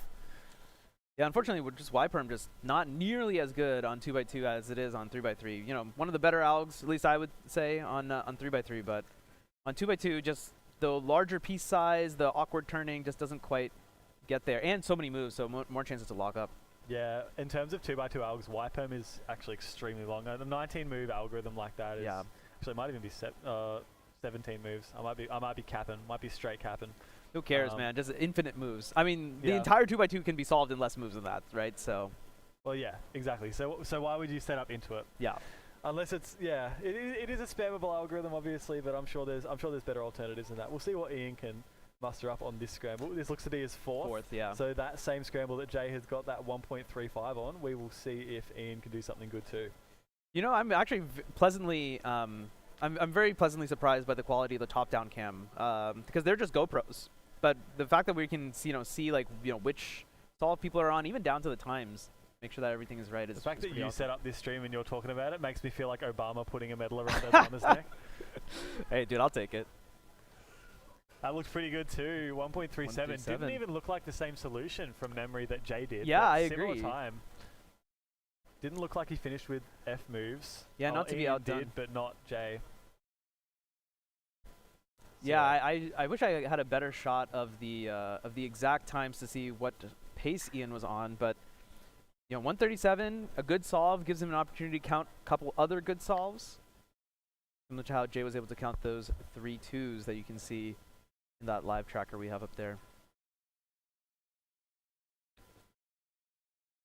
Yeah, unfortunately, with just Y-perm just not nearly as good on 2x2 as it is on 3x3. You know, one of the better algs, at least I would say, on 3x3. But on 2x2, just the larger piece size, the awkward turning just doesn't quite get there. And so many moves, so more chances to lock up. Yeah, in terms of 2x2 algs, Y-perm is actually extremely long. The 19-move algorithm like that is actually it might even be 17 moves. I might be capping, might be straight capping. Who cares, man? Just infinite moves. I mean, the entire 2x2 can be solved in less moves than that, right? So. Well, yeah, exactly. So why would you set up into it? Yeah. Unless it's it is a spammable algorithm, obviously, but I'm sure there's better alternatives than that. We'll see what Ian can muster up on this scramble. This looks to be his fourth. Yeah. So that same scramble that Jay has got that 1.35 on, we will see if Ian can do something good too. You know, I'm actually pleasantly. I'm very pleasantly surprised by the quality of the top-down cam because they're just GoPros. But the fact that we can see like which solve people are on, even down to the times, make sure that everything is right. The fact that you awesome. set up this stream and you're talking about it makes me feel like Obama putting a medal around Obama's neck. Hey, dude, I'll take it. That looks pretty good too. 1.37 didn't even look like the same solution from memory that Jay did. Yeah, I similar agree. Time. Didn't look like he finished with F moves. Yeah, not to be Ian outdone. did, but not Jay. Yeah, I wish I had a better shot of the exact times to see what pace Ian was on, but 137, a good solve gives him an opportunity to count a couple other good solves. Similar to how Jay was able to count those 3 2s that you can see in that live tracker we have up there.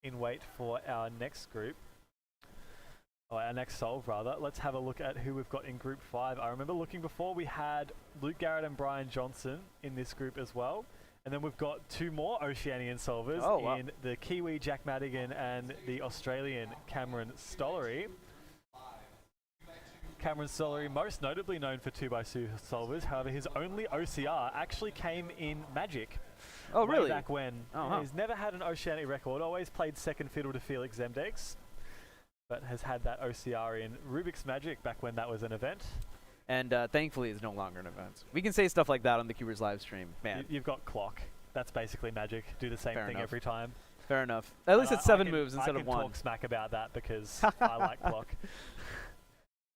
In wait for our next group. Our next solve, rather. Let's have a look at who we've got in Group 5. I remember looking before, we had Luke Garrett and Brian Johnson in this group as well. And then we've got 2 more Oceanian solvers in the Kiwi Jack Madigan and the Australian Cameron Stollery. Cameron Stollery, most notably known for 2x2 solvers. However, his only OCR actually came in Magic. Oh, really? Way back when. Oh, He's never had an Oceanic record, always played second fiddle to Felix Zemdegs, but has had that OCR in Rubik's Magic back when that was an event. And thankfully, it's no longer an event. We can say stuff like that on the CubersLive stream. Man, You've got Clock. That's basically Magic. Do the same thing every time. Fair enough. At least it's 7 moves instead of 1. I can talk smack about that because I like Clock.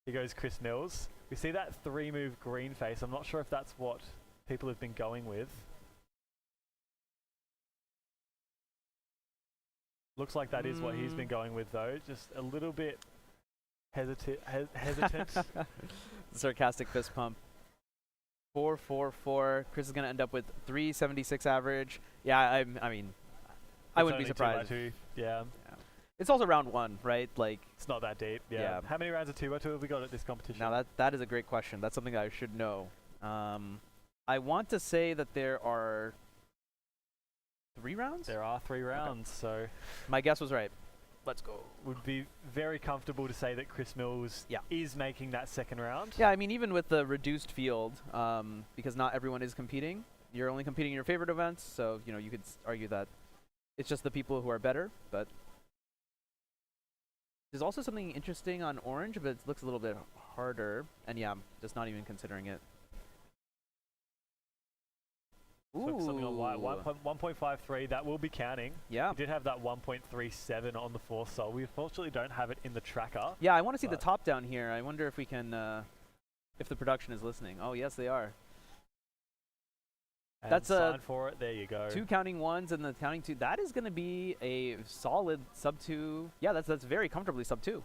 Here goes Chris Mills. We see that 3-move green face. I'm not sure if that's what people have been going with. Looks like that is what he's been going with, though. Just a little bit hesitant. Sarcastic fist pump. 444. Chris is going to end up with 376 average. Yeah, I mean, I wouldn't be surprised. 2x2. Yeah. It's also round 1, right? Like, it's not that deep. Yeah. How many rounds of 2x2 have we got at this competition? Now that is a great question. That's something that I should know. I want to say that there are 3 rounds? There are 3 rounds, so my guess was right. Let's go. Would be very comfortable to say that Chris Mills is making that second round. Yeah, I mean, even with the reduced field, because not everyone is competing, you're only competing in your favorite events, so you know you could argue that it's just the people who are better. But there's also something interesting on orange, but it looks a little bit harder. And yeah, I'm just not even considering it. Look, something on white. Ooh. 1.53. That will be counting. Yeah. We did have that 1.37 on the 4 sol. We unfortunately don't have it in the tracker. Yeah, I want to see the top down here. I wonder if we can, if the production is listening. Oh, yes, they are. And That's sign for it. There you go. 2 counting 1s and the counting 2. That is going to be a solid sub 2. Yeah, that's very comfortably sub 2.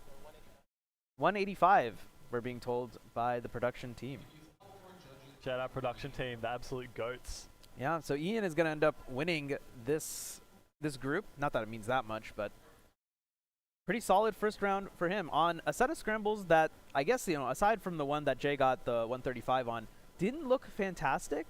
185, we're being told by the production team. Shout out production team, the absolute goats. Yeah, so Ian is going to end up winning this group. Not that it means that much, but pretty solid first round for him on a set of scrambles that I guess, you know, aside from the one that Jay got the 135 on, didn't look fantastic.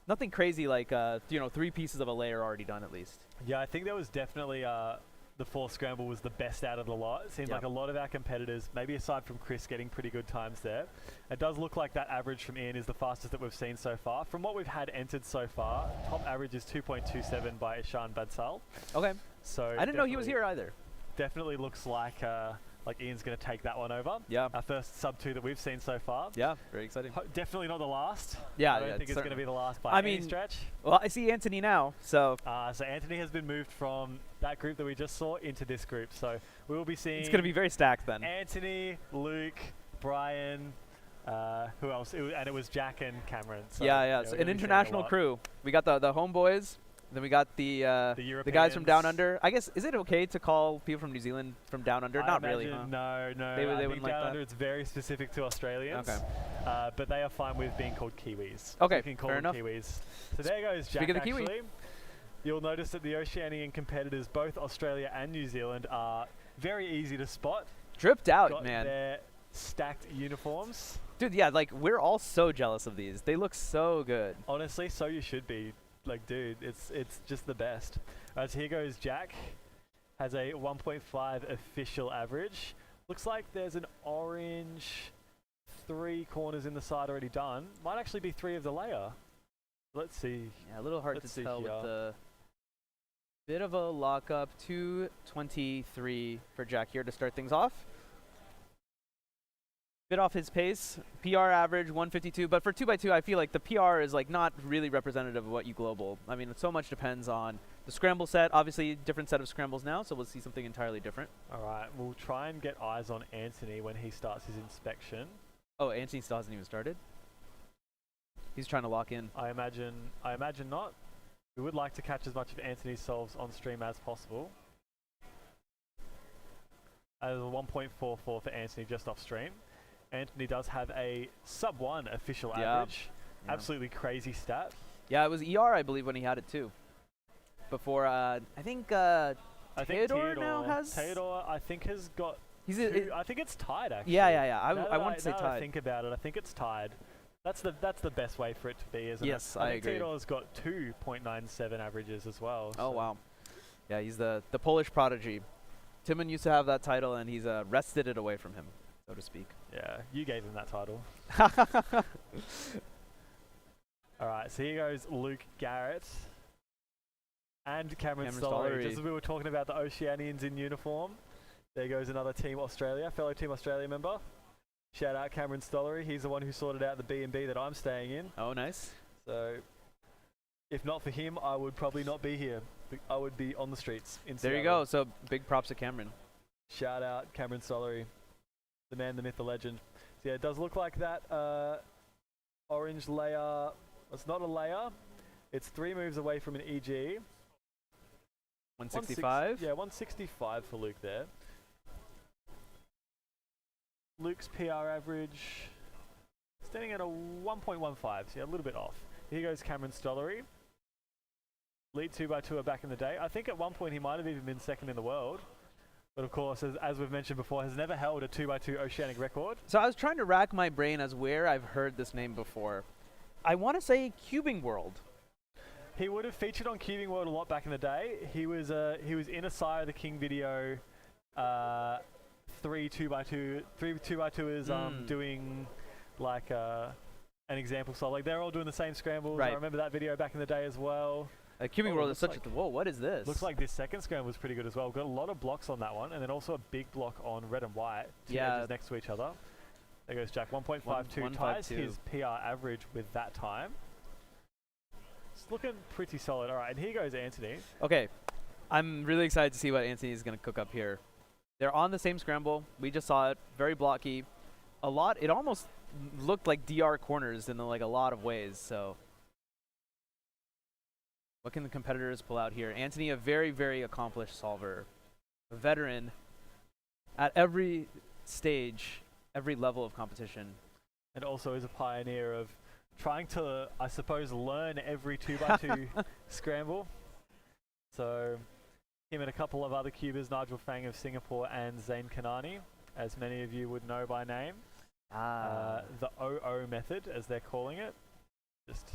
Nothing crazy like, you know, 3 pieces of a layer already done at least. Yeah, I think there was definitely the 4th scramble was the best out of the lot. It seemed like a lot of our competitors, maybe aside from Chris, getting pretty good times there. It does look like that average from Ian is the fastest that we've seen so far. From what we've had entered so far, top average is 2.27 by Ishan Badsal. Okay. So I didn't know he was here either. Definitely looks like Ian's going to take that one over. Yeah. Our first sub 2 that we've seen so far. Yeah, very exciting. Definitely not the last. Yeah, I don't think it's going to be the last by any stretch. Well, I see Anthony now, so. So Anthony has been moved from that group that we just saw into this group. So we will be seeing. It's going to be very stacked then. Anthony, Luke, Brian, who else? And it was Jack and Cameron. So, yeah. So an international crew. We got the homeboys. Then we got the guys from Down Under. I guess, is it okay to call people from New Zealand from Down Under? Not really, huh? No. They I wouldn't think like Down that. Under, it's very specific to Australians. Okay. But they are fine with being called Kiwis. Okay, so we can call fair them enough. Kiwis. So there goes Jack, Speaking of Kiwi. actually. You'll notice that the Oceanian competitors, both Australia and New Zealand, are very easy to spot. Dripped out, Got man. their stacked uniforms. Dude, yeah, like, we're all so jealous of these. They look so good. Honestly, so you should be. Like, dude, it's just the best. So here goes Jack. Has a 1.5 official average. Looks like there's an orange 3 corners in the side already done. Might actually be 3 of the layer. Let's see. Yeah, a little hard Let's to see tell with here. the bit of a lockup. 223 for Jack here to start things off. Bit off his pace. PR average 152, but for 2x2 I feel like the PR is like not really representative of what you global. I mean, so much depends on the scramble set. Obviously different set of scrambles now, so we'll see something entirely different. Alright, we'll try and get eyes on Anthony when he starts his inspection. Oh, Anthony still hasn't even started? He's trying to lock in. I imagine not. We would like to catch as much of Anthony's solves on stream as possible. As a 1.44 for Anthony just off stream. Anthony does have a sub 1 official average. Yeah. Absolutely crazy stat. Yeah, it was ER, I believe, when he had it too. Before, I think Theodore now has. Theodore, I think, has got. I think it's tied actually. Yeah. I want to say now that tied. I think about it, I think it's tied. That's the best way for it to be, isn't it? Yes, I think agree. Theodore's got 2.97 averages as well. Oh so. wow. Yeah, he's the Polish prodigy. Timon used to have that title, and he's wrested it away from him, so to speak. Yeah, you gave him that title. Alright, so here goes Luke Garrett and Cameron Stollery. Just as we were talking about the Oceanians in uniform, there goes another Team Australia, fellow Team Australia member. Shout out Cameron Stollery. He's the one who sorted out the B&B that I'm staying in. Oh, nice. So, if not for him, I would probably not be here. I would be on the streets in There you Seattle. go. So, big props to Cameron. Shout out Cameron Stollery. The man, the myth, the legend. So yeah, it does look like that orange layer. It's not a layer. It's 3 moves away from an EG. 165? Yeah, 165 for Luke there. Luke's PR average standing at a 1.15, so yeah, a little bit off. Here goes Cameron Stollery. Lead 2x2 back in the day. I think at one point he might have even been second in the world. But of course, as we've mentioned before, has never held a 2x2 oceanic record. So I was trying to rack my brain as where I've heard this name before. I want to say Cubing World. He would have featured on Cubing World a lot back in the day. He was in a Sire the King video, 3 2x2 is doing like an example. So like they're all doing the same scrambles. Right. I remember that video back in the day as well. Cubing Oh, World is looks such like- a whoa. What is this? Looks like this second scramble was pretty good as well. Got a lot of blocks on that one, and then also a big block on red and white. Two Yeah. edges next to each other. There goes Jack. 1.52 ties 152. his PR average with that time. It's looking pretty solid. All right, and here goes Anthony. Okay, I'm really excited to see what Anthony is going to cook up here. They're on the same scramble. We just saw it. Very blocky. A lot. It almost looked like DR corners in like a lot of ways. So, what can the competitors pull out here? Anthony, a very, very accomplished solver, a veteran at every stage, every level of competition. And also is a pioneer of trying to, I suppose, learn every 2x2 scramble. So him and a couple of other cubers, Nigel Fang of Singapore and Zain Kanani, as many of you would know by name. The OO method, as they're calling it. Just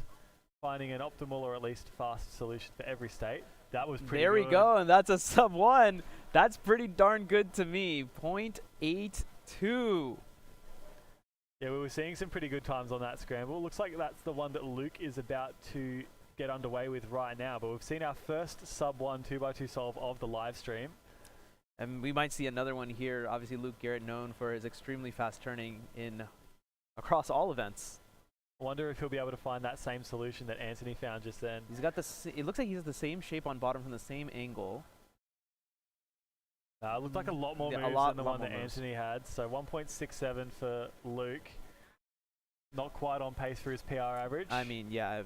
finding an optimal or at least fast solution for every state. That was pretty There good. we go, and that's a sub 1. That's pretty darn good to me. 0.82. Yeah, we were seeing some pretty good times on that scramble. Looks like that's the one that Luke is about to get underway with right now. But we've seen our first sub 1 2x2 solve of the live stream. And we might see another one here. Obviously, Luke Garrett known for his extremely fast turning in across all events. I wonder if he'll be able to find that same solution that Anthony found just then. He's got this. It looks like he has the same shape on bottom from the same angle. It looked like a lot more Yeah, moves than the one that more moves. Anthony had. So 1.67 for Luke. Not quite on pace for his PR average. I mean, yeah,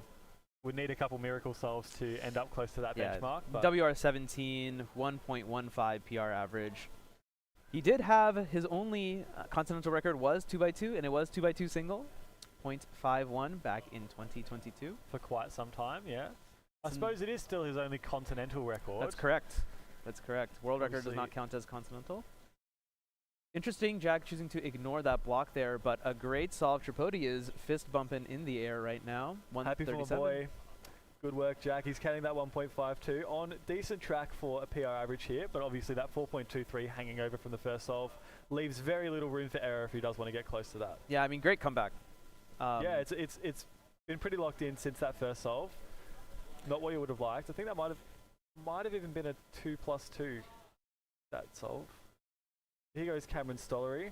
would need a couple miracle solves to end up close to that yeah. benchmark. But WR17, 1.15 PR average. He did have his only continental record was 2x2, and it was 2x2 single, 0.51 back in 2022. for quite some time, yeah. I suppose it is still his only continental record. That's correct. That's correct. World record does not Obviously- count as continental. Interesting, Jack choosing to ignore that block there, but a great solve. Tripodi is fist bumping in the air right now. Happy for my 137. boy. Good work, Jack. He's counting that 1.52 on decent track for a PR average here, but obviously that 4.23 hanging over from the first solve leaves very little room for error if he does want to get close to that. Yeah, I mean, great comeback. Yeah, it's been pretty locked in since that first solve. Not what you would have liked. I think that might have even been a 2+2, that solve. Here goes Cameron Stollery.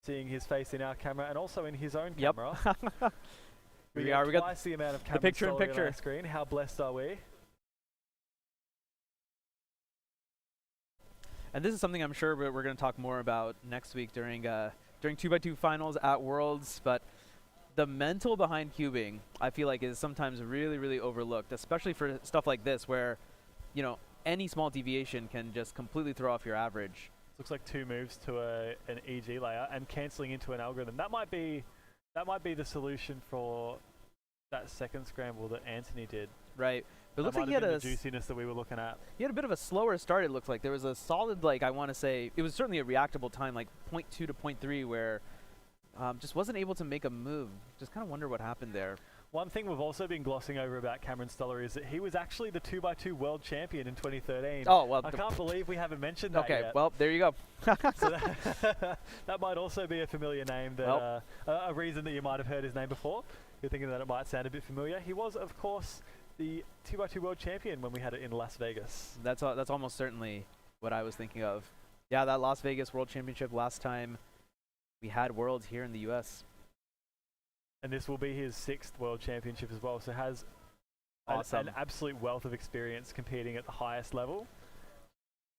Seeing his face in our camera and also in his own Yep. camera. We get got twice the amount of Cameron picture in Stollery on picture. our screen. How blessed are we? And this is something I'm sure we're going to talk more about next week during 2x2 finals at Worlds. But the mental behind cubing, I feel like, is sometimes really, really overlooked, especially for stuff like this where, you know, any small deviation can just completely throw off your average. Looks like two moves to an EG layer and cancelling into an algorithm. That might be the solution for that second scramble that Anthony did. Right. But it That looks like might he have had been a the juiciness that we were looking at. He had a bit of a slower start, it looks like. There was a solid, like, I want to say, it was certainly a reactable time, like 0.2 to 0.3, where just wasn't able to make a move. Just kind of wonder what happened there. One thing we've also been glossing over about Cameron Stollery is that he was actually the 2x2 world champion in 2013. Oh, well. I can't believe we haven't mentioned that Okay, yet. well, there you go. So that might also be a familiar name, that a reason that you might have heard his name before. You're thinking that it might sound a bit familiar. He was, of course, the 2x2 world champion when we had it in Las Vegas. That's almost certainly what I was thinking of. Yeah, that Las Vegas World Championship last time we had Worlds here in the U.S. And this will be his 6th world championship as well, so has Awesome. an absolute wealth of experience competing at the highest level.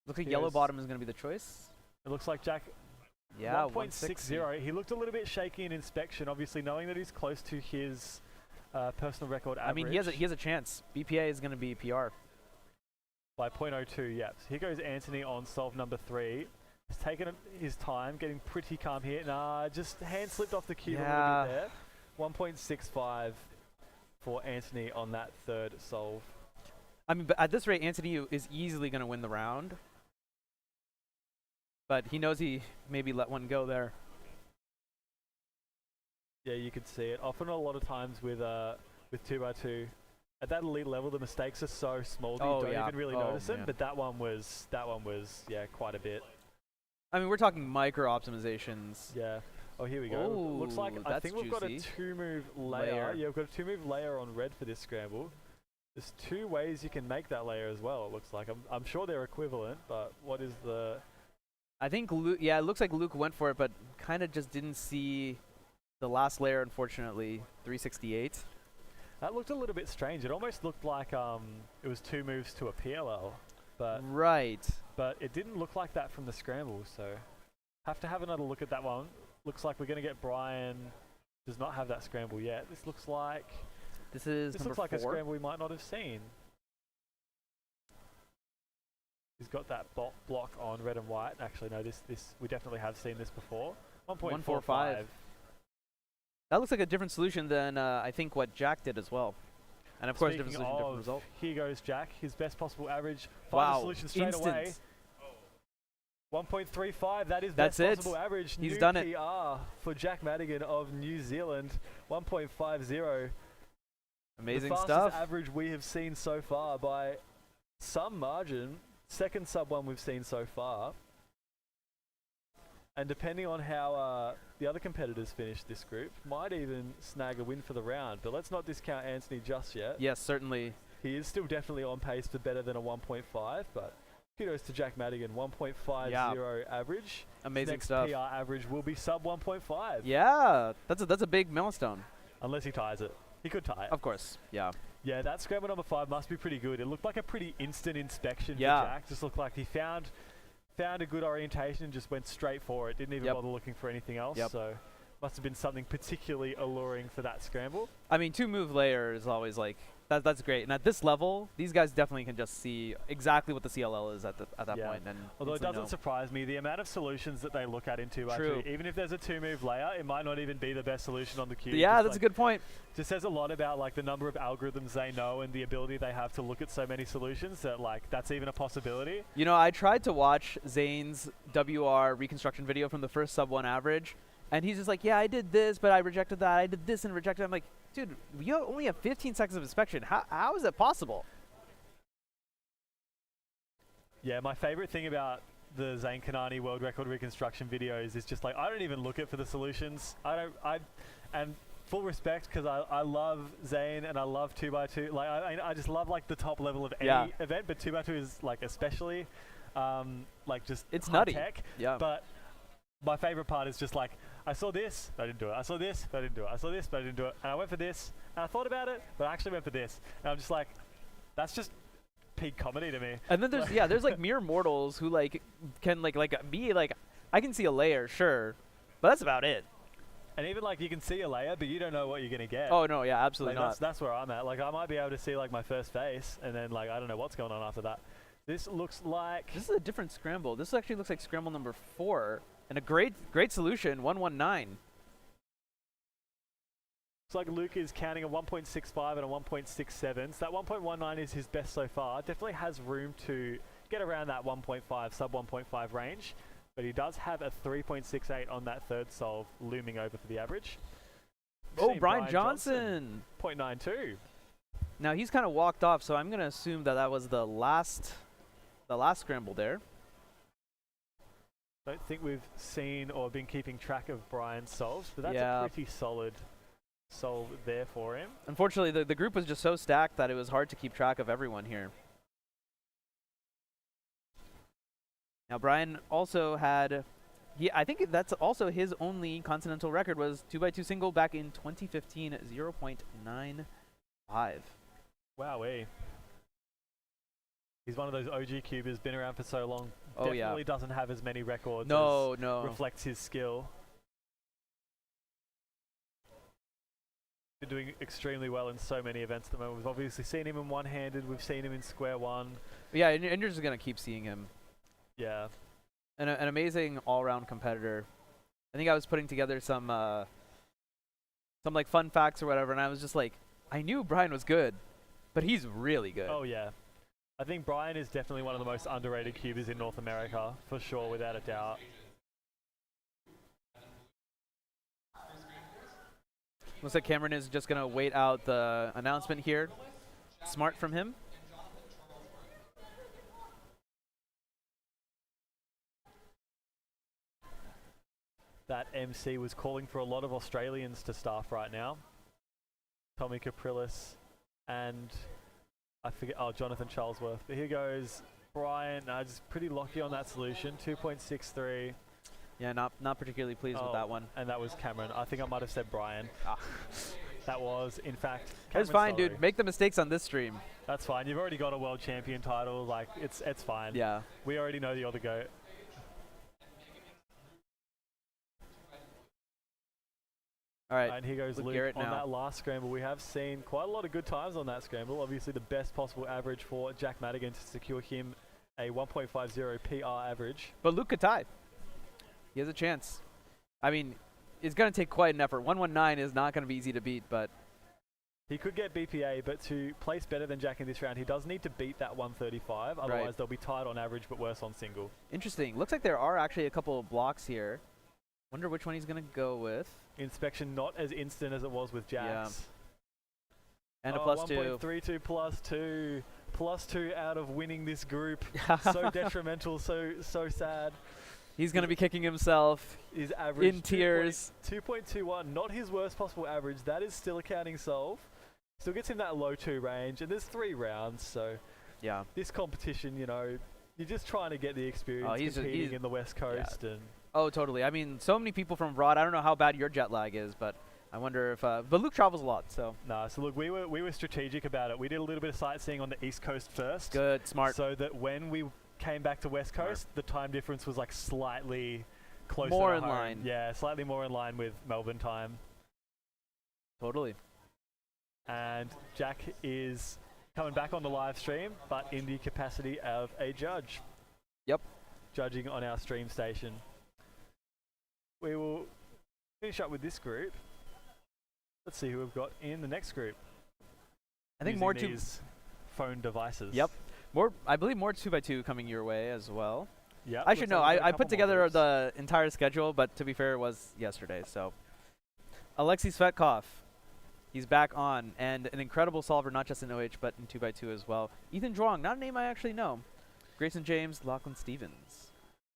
Looks like He yellow was- bottom is going to be the choice. It looks like Jack, Yeah, 1.60. He looked a little bit shaky in inspection, obviously knowing that he's close to his personal record average. I mean, he has a chance. BPA is going to be PR. By 0.02, yep. So here goes Anthony on solve number 3. He's taken his time, getting pretty calm here. Nah, just hand slipped off the cube a little bit there. 1.65 for Anthony on that third solve. I mean, but at this rate, Anthony is easily going to win the round. But he knows he maybe let one go there. Yeah, you could see it. Often a lot of times with 2x2, at that elite level, the mistakes are so small that you don't even really notice them. man. But that one was, yeah, quite a bit. I mean, we're talking micro optimizations. Yeah. Oh, here we go. Looks like Ooh, I that's think we've got a juicy. 2-move layer. Yeah, we've got a 2-move layer on red for this scramble. There's 2 ways you can make that layer as well, it looks like. I'm sure they're equivalent, but what is the... I think, yeah, it looks like Luke went for it, but kind of just didn't see the last layer, unfortunately. 368. That looked a little bit strange. It almost looked like it was 2 moves to a PLL, but Right. but it didn't look like that from the scramble, so have to have another look at that one. Looks like we're going to get Brian. Does not have that scramble yet. This looks like This looks number like 4. a scramble we might not have seen. He's got that block on red and white. Actually, no, this we definitely have seen this before. 1.45. That looks like a different solution than I think what Jack did as well. And of course, different Speaking solution, different of, result. here goes Jack. His best possible average. Wow, Find the solution straight away. instant. 1.35. That is That's best it. possible average. He's New done it. PR for Jack Madigan of New Zealand. 1.50. Amazing the stuff. fastest average we have seen so far by some margin. Second sub one we've seen so far. And depending on how the other competitors finish this group, might even snag a win for the round. But let's not discount Anthony just yet. Yes, certainly. He is still definitely on pace for better than a 1.5, but kudos to Jack Madigan, 1.50 average. Amazing Next stuff. PR average will be sub 1.5. Yeah, that's a big milestone. Unless he ties it. He could tie it. Of course, yeah. Yeah, that scramble number 5 must be pretty good. It looked like a pretty instant inspection for Yeah. Jack. Just looked like he found a good orientation and just went straight for it. Didn't even bother looking for anything else. So must have been something particularly alluring for that scramble. I mean, 2-move layer is always like that's great. And at this level, these guys definitely can just see exactly what the CLL is at that point. And although it instantly doesn't know. surprise me, the amount of solutions that they look at in 2x2, True. even if there's a 2-move layer, it might not even be the best solution on the cube. Yeah, Just that's like, a good point. Just says a lot about like the number of algorithms they know and the ability they have to look at so many solutions that like that's even a possibility. You know, I tried to watch Zane's WR reconstruction video from the first sub 1 average, and he's just like, yeah, I did this, but I rejected that. I did this and rejected it. I'm like, dude, you only have 15 seconds of inspection. How is that possible? Yeah, my favorite thing about the Zane Kanani world record reconstruction videos is just like, I don't even look at for the solutions. And full respect, because I love Zane and I love 2x2. Like, I just love like the top level of any event, but 2x2 is like especially like just it's high nutty. tech. Yeah. But my favorite part is just like, I saw this, but I didn't do it. I saw this, but I didn't do it. I saw this, but I didn't do it. And I went for this, and I thought about it, but I actually went for this. And I'm just like, that's just peak comedy to me. And then there's there's like mere mortals who like can like be like, I can see a layer, sure, but that's about it. And even like you can see a layer, but you don't know what you're gonna get. Oh no, yeah, absolutely like, not. That's where I'm at. Like I might be able to see like my first face, and then like I don't know what's going on after that. This looks like This is a different scramble. This actually looks like scramble number 4, and a great solution, 119. Looks like Luke is counting a 1.65 and a 1.67. So that 1.19 is his best so far. Definitely has room to get around that 1.5, sub 1.5 range. But he does have a 3.68 on that third solve looming over for the average. Oh, Brian Johnson. 0.92. Now he's kind of walked off, so I'm going to assume that was the last scramble there. Don't think we've seen or been keeping track of Brian's solves, but that's a pretty solid solve there for him. Unfortunately, the group was just so stacked that it was hard to keep track of everyone here. Now Brian also had, I think that's also his only continental record was 2x2 single back in 2015 at 0.95. Wowee. He's one of those OG cubers, been around for so long. Oh, Definitely doesn't have as many records no. reflects his skill. Been doing extremely well in so many events at the moment. We've obviously seen him in one-handed. We've seen him in square one. Yeah, and you're just going to keep seeing him. Yeah. An amazing all-around competitor. I think I was putting together some like fun facts or whatever, and I was just like, I knew Brian was good, but he's really good. Oh yeah, I think Brian is definitely one of the most underrated cubers in North America, for sure, without a doubt. Looks like Cameron is just gonna wait out the announcement here. Smart from him. that MC was calling for a lot of Australians to staff right now. Tommy Caprilis and I forget, Jonathan Charlesworth. But here goes Brian, just pretty lucky on that solution, 2.63. Yeah, not particularly pleased with that one. And that was Cameron. I think I might have said Brian. That was, in fact, It's fine, dude. Make the mistakes on this stream. That's fine. You've already got a world champion title. Like, it's fine. Yeah. We already know the other GOAT. All right. And here goes Luke Garrett on now. that last scramble. We have seen quite a lot of good times on that scramble. Obviously, the best possible average for Jack Madigan to secure him a 1.50 PR average. But Luke could tie. He has a chance. I mean, it's going to take quite an effort. 119 is not going to be easy to beat, but he could get BPA, but to place better than Jack in this round, he does need to beat that 135. Otherwise, they'll be tied on average, but worse on single. Interesting. Looks like there are actually a couple of blocks here. Wonder which one he's going to go with. Inspection not as instant as it was with Jack's. Yeah. And a +2. 1.32 +2. +2 out of winning this group. So detrimental, so sad. He's going to be kicking himself his average in tears. 2.21, not his worst possible average. That is still a counting solve. Still gets him that low 2 range, and there's 3 rounds, so yeah. This competition, you know, you're just trying to get the experience competing in the West Coast. Yeah. And oh, totally. I mean, so many people from abroad. I don't know how bad your jet lag is, but I wonder if. But Luke travels a lot, so. Nah, so look, we were strategic about it. We did a little bit of sightseeing on the East Coast first. Good, smart. So that when we came back to West Coast, the time difference was like slightly closer. More to in home. line. Yeah, slightly more in line with Melbourne time. Totally. And Jack is coming back on the live stream, but in the capacity of a judge. Yep. Judging on our stream station. We will finish up with this group. Let's see who we've got in the next group. I think more these phone devices. Yep. I believe more 2x2 coming your way as well. Yeah. I should know. I put together the entire schedule, but to be fair, it was yesterday. So, Alexei Svetkov, he's back on, and an incredible solver, not just in OH, but in 2x2 as well. Ethan Zhuang, not a name I actually know. Grayson James, Lachlan Stevens.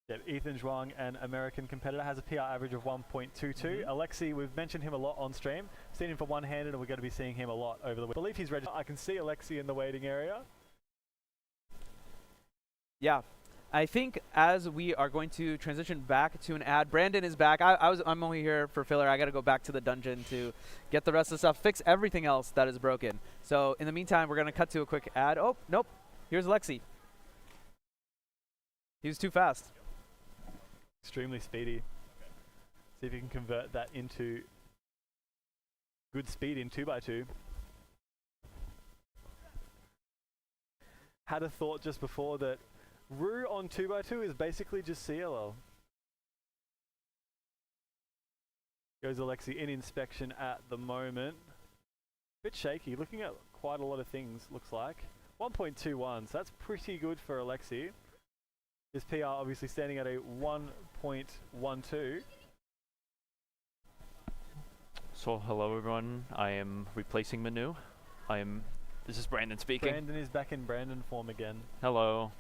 Yep, Ethan Zhuang, an American competitor, has a PR average of 1.22. Alexei, we've mentioned him a lot on stream. Seen him for one-handed, and we're going to be seeing him a lot over the week. I believe he's registered. I can see Alexei in the waiting area. Yeah, I think as we are going to transition back to an ad, Brandon is back. I'm only here for filler. I got to go back to the dungeon to get the rest of the stuff, fix everything else that is broken. So in the meantime, we're going to cut to a quick ad. Oh, nope. Here's Alexei. He was too fast. Extremely speedy. See if you can convert that into good speed in 2x2. Had a thought just before that Rue on 2x2 is basically just CLL. Goes Alexei in inspection at the moment. Bit shaky, looking at quite a lot of things, looks like. 1.21, so that's pretty good for Alexei. His PR obviously standing at a 1.12. So hello everyone, I am replacing Manu. This is Brandon speaking. Brandon is back in Brandon form again. Hello.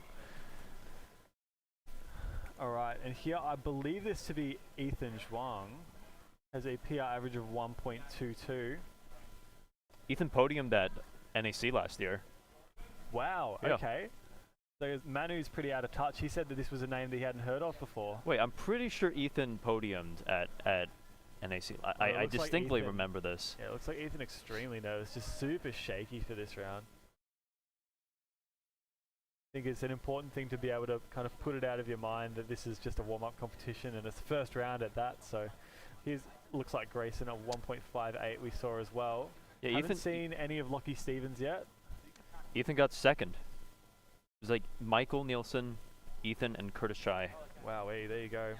Alright, and here I believe this to be Ethan Zhuang. Has a PR average of 1.22. Ethan podiumed at NAC last year. Wow, Yeah. okay. So Manu's pretty out of touch. He said that this was a name that he hadn't heard of before. Wait, I'm pretty sure Ethan podiumed at NAC. I distinctly remember this. Yeah, it looks like Ethan extremely nervous, just super shaky for this round. I think it's an important thing to be able to kind of put it out of your mind that this is just a warm-up competition and it's the first round at that. So here's looks like Grayson at 1.58 we saw as well. Yeah, Haven't seen any of Lockie Stevens yet. Ethan got second. It was like Michael Nielsen, Ethan, and Curtis Chai. Wow, there you go.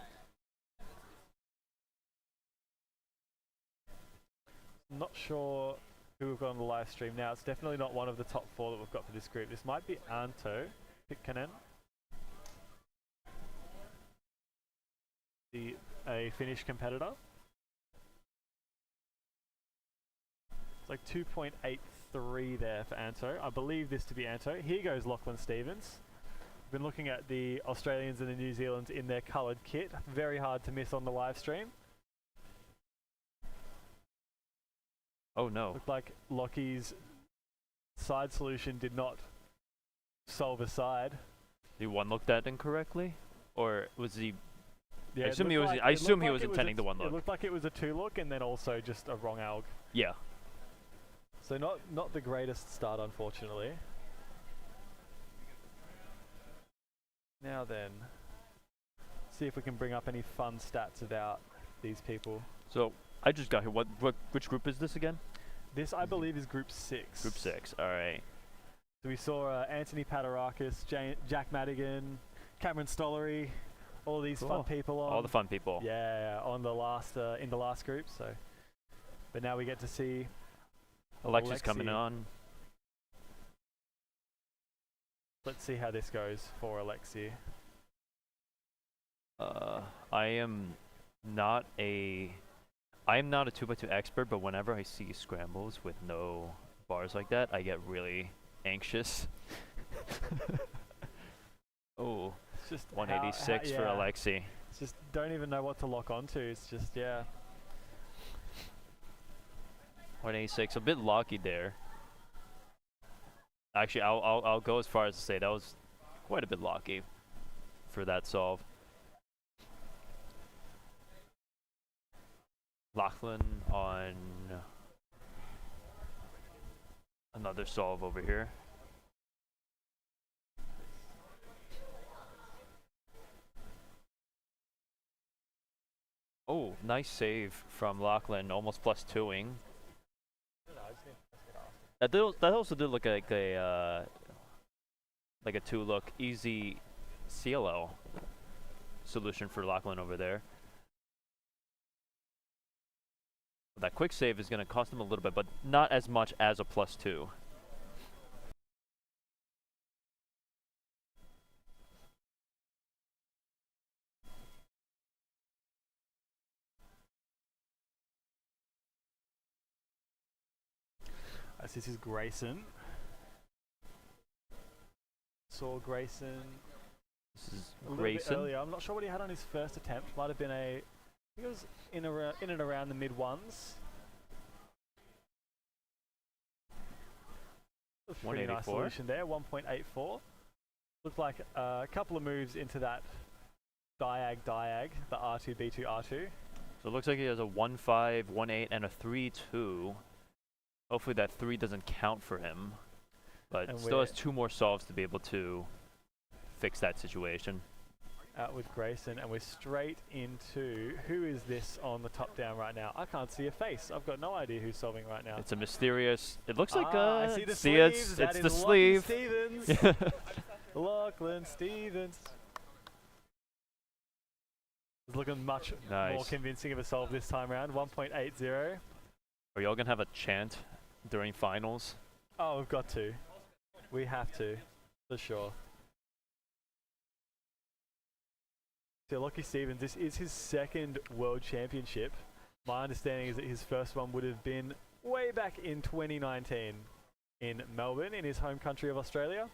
Not sure who we've got on the live stream now. It's definitely not one of the top 4 that we've got for this group. This might be Anto Pitkanen, a Finnish competitor. It's like 2.83 there for Anto. I believe this to be Anto. Here goes Lachlan Stevens. Been looking at the Australians and the New Zealanders in their coloured kit. Very hard to miss on the live stream. Oh no. Looked like Lockie's side solution did not solve a side. Did one look that incorrectly? Or was he... Yeah, I it assume he looked was, like- I it assume looked he like was it was intending the one It look. looked like it was a 2-look and then also just a wrong alg. Yeah. So not the greatest start, unfortunately. Now then, see if we can bring up any fun stats about these people. So, I just got here. Which group is this again? This, I believe, is Group 6. Group 6, alright. So we saw Anthony Paterakis, Jack Madigan, Cameron Stollery, all of these fun people on. All the fun people. Yeah, on the last in the last group. So, but now we get to see Alexi's coming on. Let's see how this goes for Alexi. I am not a 2x2 expert, but whenever I see scrambles with no bars like that, I get really anxious. Oh, It's just 186 for yeah. Alexi. It's just don't even know what to lock onto. It's just 186, a bit lucky there. Actually, I'll go as far as to say that was quite a bit lucky for that solve. Lachlan on another solve over here. Oh, nice save from Lachlan, almost plus 2ing. That also did look like a 2-look easy CLL solution for Lachlan over there. That quick save is going to cost him a little bit, but not as much as a plus 2. This is Grayson. Saw Grayson. This is A little bit Grayson. earlier. I'm not sure what he had on his first attempt. Might have been I think it was in and around the mid ones. Pretty nice 184. solution there. 1.84. Looked like a couple of moves into that diag, the R2, B2, R2. So it looks like he has a 1-5, 1-8, and a 3-2. Hopefully that 3 doesn't count for him. But And still we're has 2 more solves to be able to fix that situation. Out with Grayson, and we're straight into who is this on the top down right now? I can't see a face. I've got no idea who's solving right now. It's a mysterious. It looks like I see the it's sleeves. That it's is the Lachlan sleeve. Stevens. Lachlan Stevens. It's looking much more Nice. convincing of a solve this time around. 1.80. Are y'all gonna have a chant during finals? Oh, we've got to. We have to, for sure. So Lockie Stevens, this is his second World Championship. My understanding is that his first one would have been way back in 2019 in Melbourne, in his home country of Australia.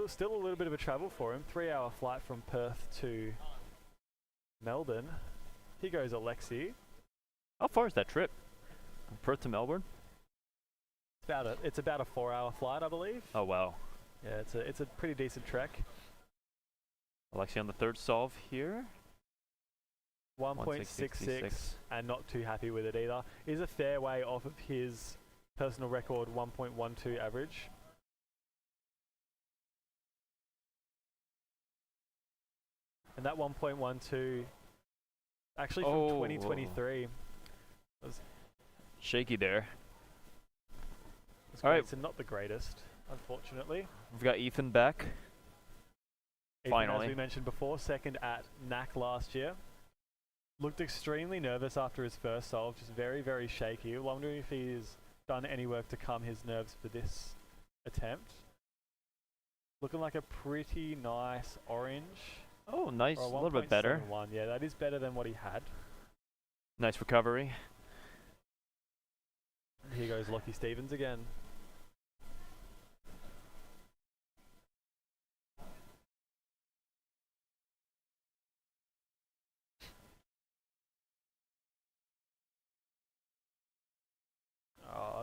Still a little bit of a travel for him. 3-hour flight from Perth to Melbourne. Here goes Alexi. How far is that trip? From Perth to Melbourne? It's about a 4-hour flight, I believe. Oh wow. Yeah, it's a pretty decent trek. Alexi on the third solve here. 1.66 and not too happy with it either. Is a fair way off of his personal record 1.12 average. And that 1.12 actually from 2023 was Shaky there. great. All right. So not the greatest, unfortunately. We've got Ethan back. Ethan, Finally. as we mentioned before, second at NAC last year. Looked extremely nervous after his first solve, just very, very shaky. Wondering if he's done any work to calm his nerves for this attempt. Looking like a pretty nice orange. Oh, nice. Or A little bit better. 1.71. Yeah, that is better than what he had. Nice recovery. Here goes Lockie Stevens again.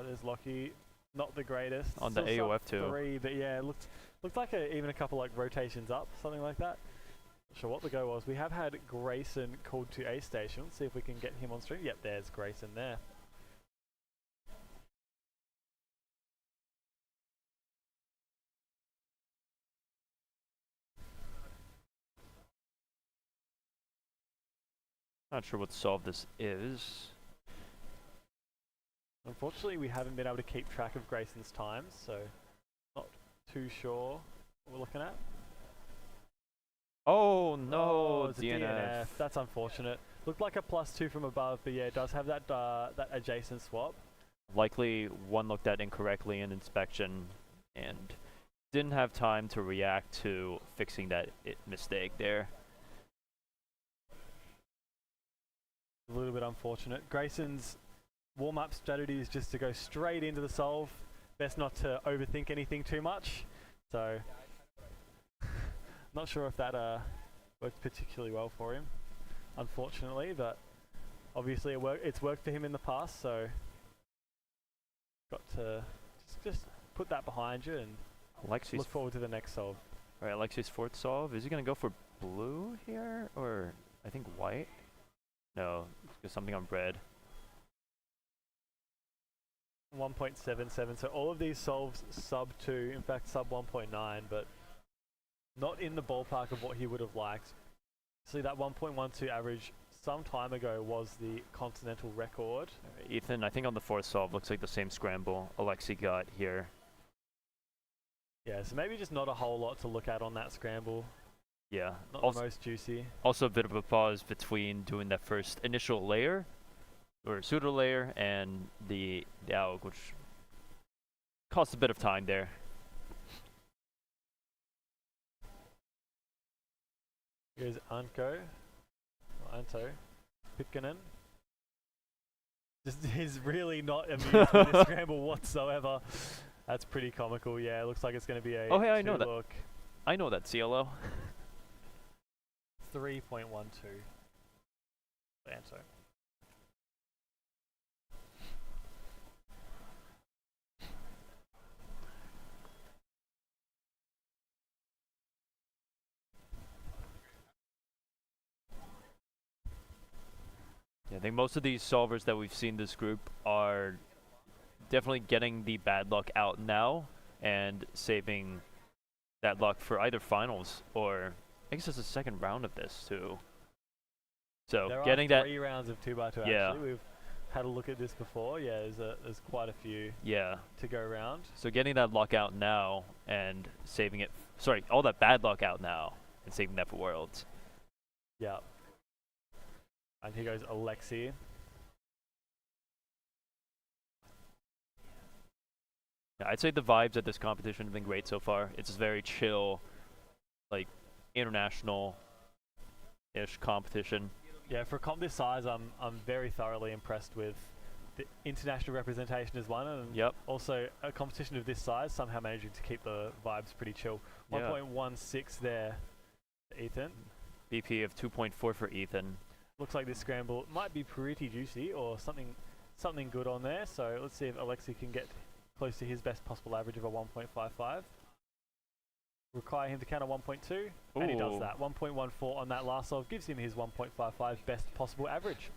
Oh, there's Lockie. Not the greatest. On the Still AOF sub too. 3, but yeah, it looked like even a couple like rotations up, something like that. Not sure what the go was. We have had Grayson called to A station. Let's see if we can get him on stream. Yep, there's Grayson there. Not sure what solve this is. Unfortunately, we haven't been able to keep track of Grayson's times, so not too sure what we're looking at. Oh no, it's a DNF. That's unfortunate. Looked like a +2 from above, but yeah, it does have that that adjacent swap. Likely one looked at incorrectly in inspection and didn't have time to react to fixing that mistake there. A little bit unfortunate. Grayson's warm-up strategy is just to go straight into the solve. Best not to overthink anything too much. So, not sure if that worked particularly well for him, unfortunately. But obviously, it's worked for him in the past. So, got to just put that behind you and Alexi's look forward to the next solve. All right, Alexi's fourth solve. Is he gonna go for blue here, or I think white? No, it's something on red. 1.77, so all of these solves sub 2, in fact sub 1.9, but not in the ballpark of what he would have liked. See, that 1.12 average some time ago was the continental record. Ethan, I think on the fourth solve, looks like the same scramble Alexi got here. Yeah, so maybe just not a whole lot to look at on that scramble. Yeah. Not Also, the most juicy. also a bit of a pause between doing that first initial layer, or pseudo layer, and the AUG, which cost a bit of time there. Here's Anko, or Anto, Pitkanen. Just he's really not amused with this scramble whatsoever. That's pretty comical. Yeah, it looks like it's going to be a Oh, hey, I know that. look. I know that CLO. 3.12. Anto. Yeah, I think most of these solvers that we've seen this group are definitely getting the bad luck out now and saving that luck for either finals or I guess it's the second round of this too. So there getting are that 3 rounds of 2x2 Yeah. actually. We've had a look at this before. Yeah, there's quite a few yeah. to go around. So getting that luck out now and saving it sorry, all that bad luck out now and saving that for Worlds. Yeah. And here goes Alexi. Yeah, I'd say the vibes at this competition have been great so far. It's very chill, like international-ish competition. Yeah, for a comp this size, I'm very thoroughly impressed with the international representation as one, and Yep. also a competition of this size somehow managing to keep the vibes pretty chill. Yeah. 1.16 there, for Ethan. BP of 2.4 for Ethan. Looks like this scramble might be pretty juicy or something good on there. So let's see if Alexi can get close to his best possible average of a 1.55. Require him to counter 1.2, and he does Ooh. that. 1.14 on that last solve gives him his 1.55 best possible average.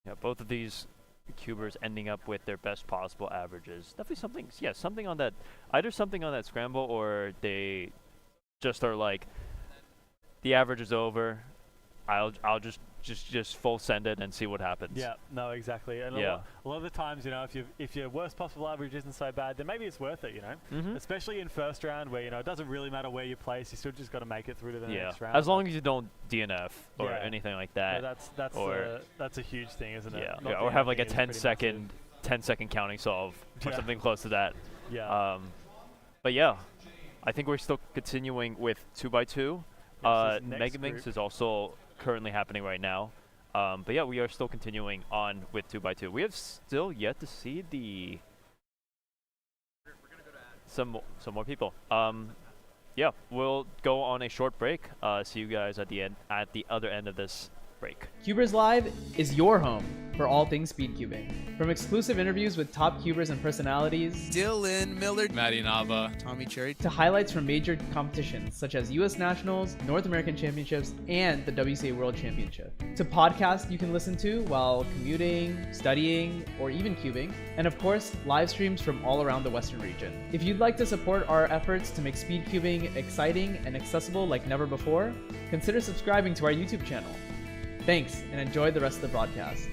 Yeah, both of these cubers ending up with their best possible averages. Definitely something, yeah, something on that, either something on that scramble or they just are like, the average is over, I'll just full send it and see what happens. Yeah, no, exactly. And Yeah. a lot of the times, you know, if your worst possible average isn't so bad, then maybe it's worth it, you know. Mm-hmm. Especially in first round, where you know it doesn't really matter where you place, you still just got to make it through to the Yeah, next round. as long as you don't DNF or Yeah. anything like Yeah, that. that's a huge thing, isn't it? Yeah, Not or have like a DNFing is 10 pretty second, 10 second counting solve or Yeah. something close to that. massive. Yeah. But yeah, I think we're still continuing with 2x2. Yes, this next Megaminx group. is also currently happening right now. But yeah, we are still continuing on with 2x2. We have still yet to see the some more people. yeah, we'll go on a short break. See you guys at the other end of this break. CubersLive is your home for all things speedcubing. From exclusive interviews with top cubers and personalities, Dylan, Millard, Matty and Ava, Tommy Cherry, to highlights from major competitions such as US Nationals, North American Championships, and the WCA World Championship, to podcasts you can listen to while commuting, studying, or even cubing, and of course, live streams from all around the Western region. If you'd like to support our efforts to make speedcubing exciting and accessible like never before, consider subscribing to our YouTube channel. Thanks, and enjoy the rest of the broadcast.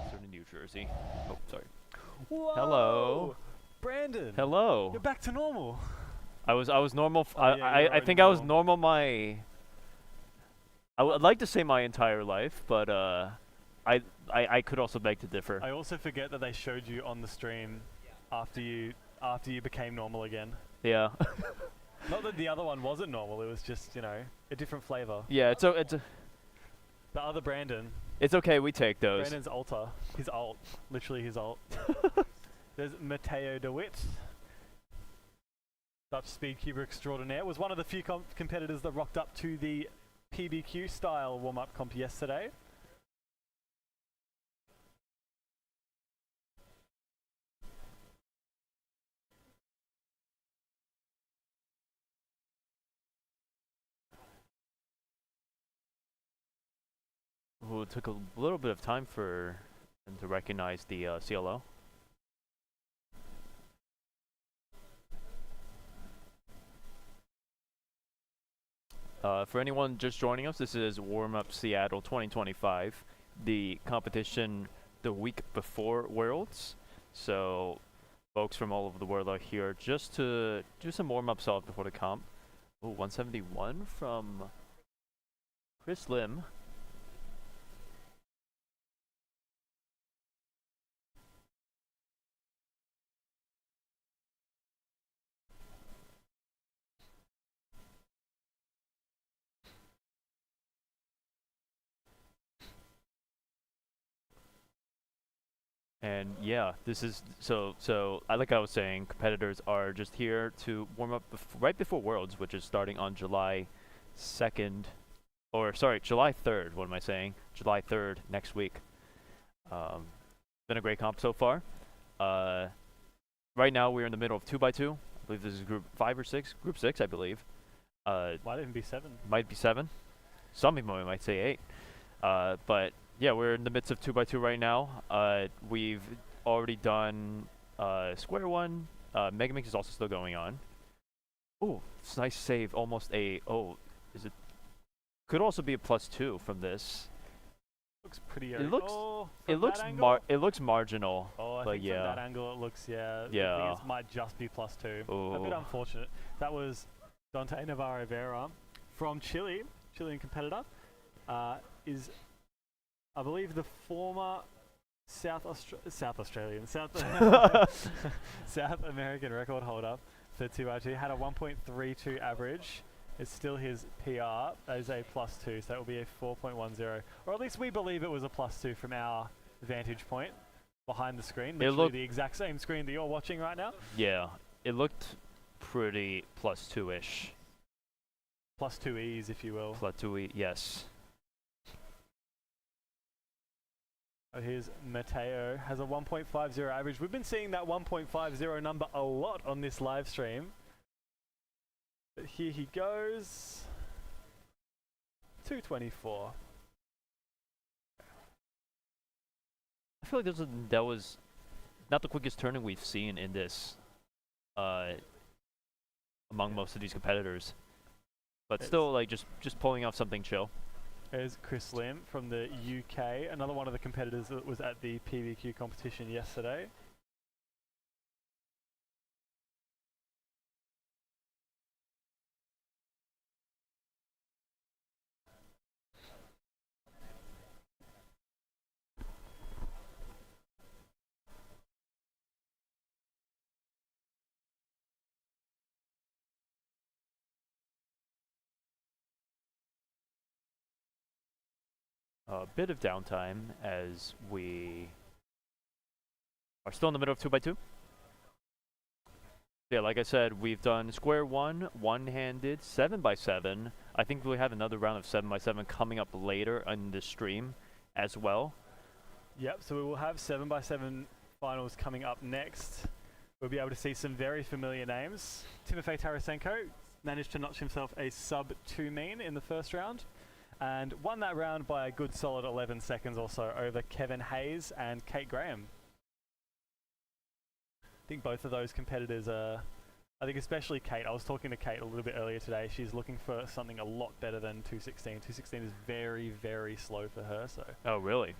Sort of New Jersey. Oh, sorry. Whoa! Hello. Brandon. Hello. You're back to normal. I was normal. Oh, yeah, you were I think I was normal. normal I would like to say my entire life, but I could also beg to differ. I also forget that they showed you on the stream after you became normal again. Yeah. Not that the other one wasn't normal. It was just, you know, a different flavor. Yeah, it's The other Brandon. it's okay. We take those. Brandon's alter. His alt. Literally his alt. There's Matteo DeWitt. Dutch speedcuber extraordinaire. Was one of the few competitors that rocked up to the PBQ style warm-up comp yesterday. Ooh, it took a little bit of time for them to recognize the CLO. For anyone just joining us, this is Warm Up Seattle 2025, the competition the week before Worlds. So, folks from all over the world are here just to do some warm up solve before the comp. Ooh, 171 from Chris Lim. And yeah, this is so. Like I was saying, competitors are just here to warm up right before Worlds, which is starting on July 2nd, or sorry, July 3rd. What am I saying? July 3rd next week. Been a great comp so far. Right now we're in the middle of 2x2. I believe this is group 5 or 6. Group 6, I believe. Might even be 7. Might be 7. Some people might say 8. But yeah, we're in the midst of 2x2 right now. We've already done square 1. Megamix is also still going on. Oh, it's nice save. Almost a. Oh, is it? Could also be a +2 from this. Looks pretty. It looks. Oh, It looks. It looks marginal. Oh, I but think yeah. from that angle it looks. Yeah. Yeah. I think it might just be +2. Oh. A bit unfortunate. That was Dante Navarro Vera from Chile, Chilean competitor. Is I believe the former South American record holder for 2x2, had a 1.32 average. It's still his PR as a +2, so it will be a 4.10, or at least we believe it was a +2 from our vantage point behind the screen. Literally the exact same screen that you're watching right now. Yeah, it looked pretty +2-ish. +2Es, if you will. +2e, yes. Oh, here's Mateo, has a 1.50 average. We've been seeing that 1.50 number a lot on this live stream. But here he goes. 224. I feel like that was not the quickest turning we've seen in this among most of these competitors. But still, like, just pulling off something chill. There's Chris Lim from the UK, another one of the competitors that was at the PBQ competition yesterday. A bit of downtime as we are still in the middle of 2x2. Yeah, like I said, we've done square 1, one-handed, 7x7. I think we have another round of 7x7 coming up later in the stream as well. Yep, so we will have 7x7 finals coming up next. We'll be able to see some very familiar names. Tim Fay Tarasenko managed to notch himself a sub-2 mean in the first round, and won that round by a good solid 11 seconds or so over Kevin Hayes and Kate Graham. I think both of those competitors are, I think especially Kate, I was talking to Kate a little bit earlier today, she's looking for something a lot better than 216. 216 is very, very slow for her, so. Oh, really?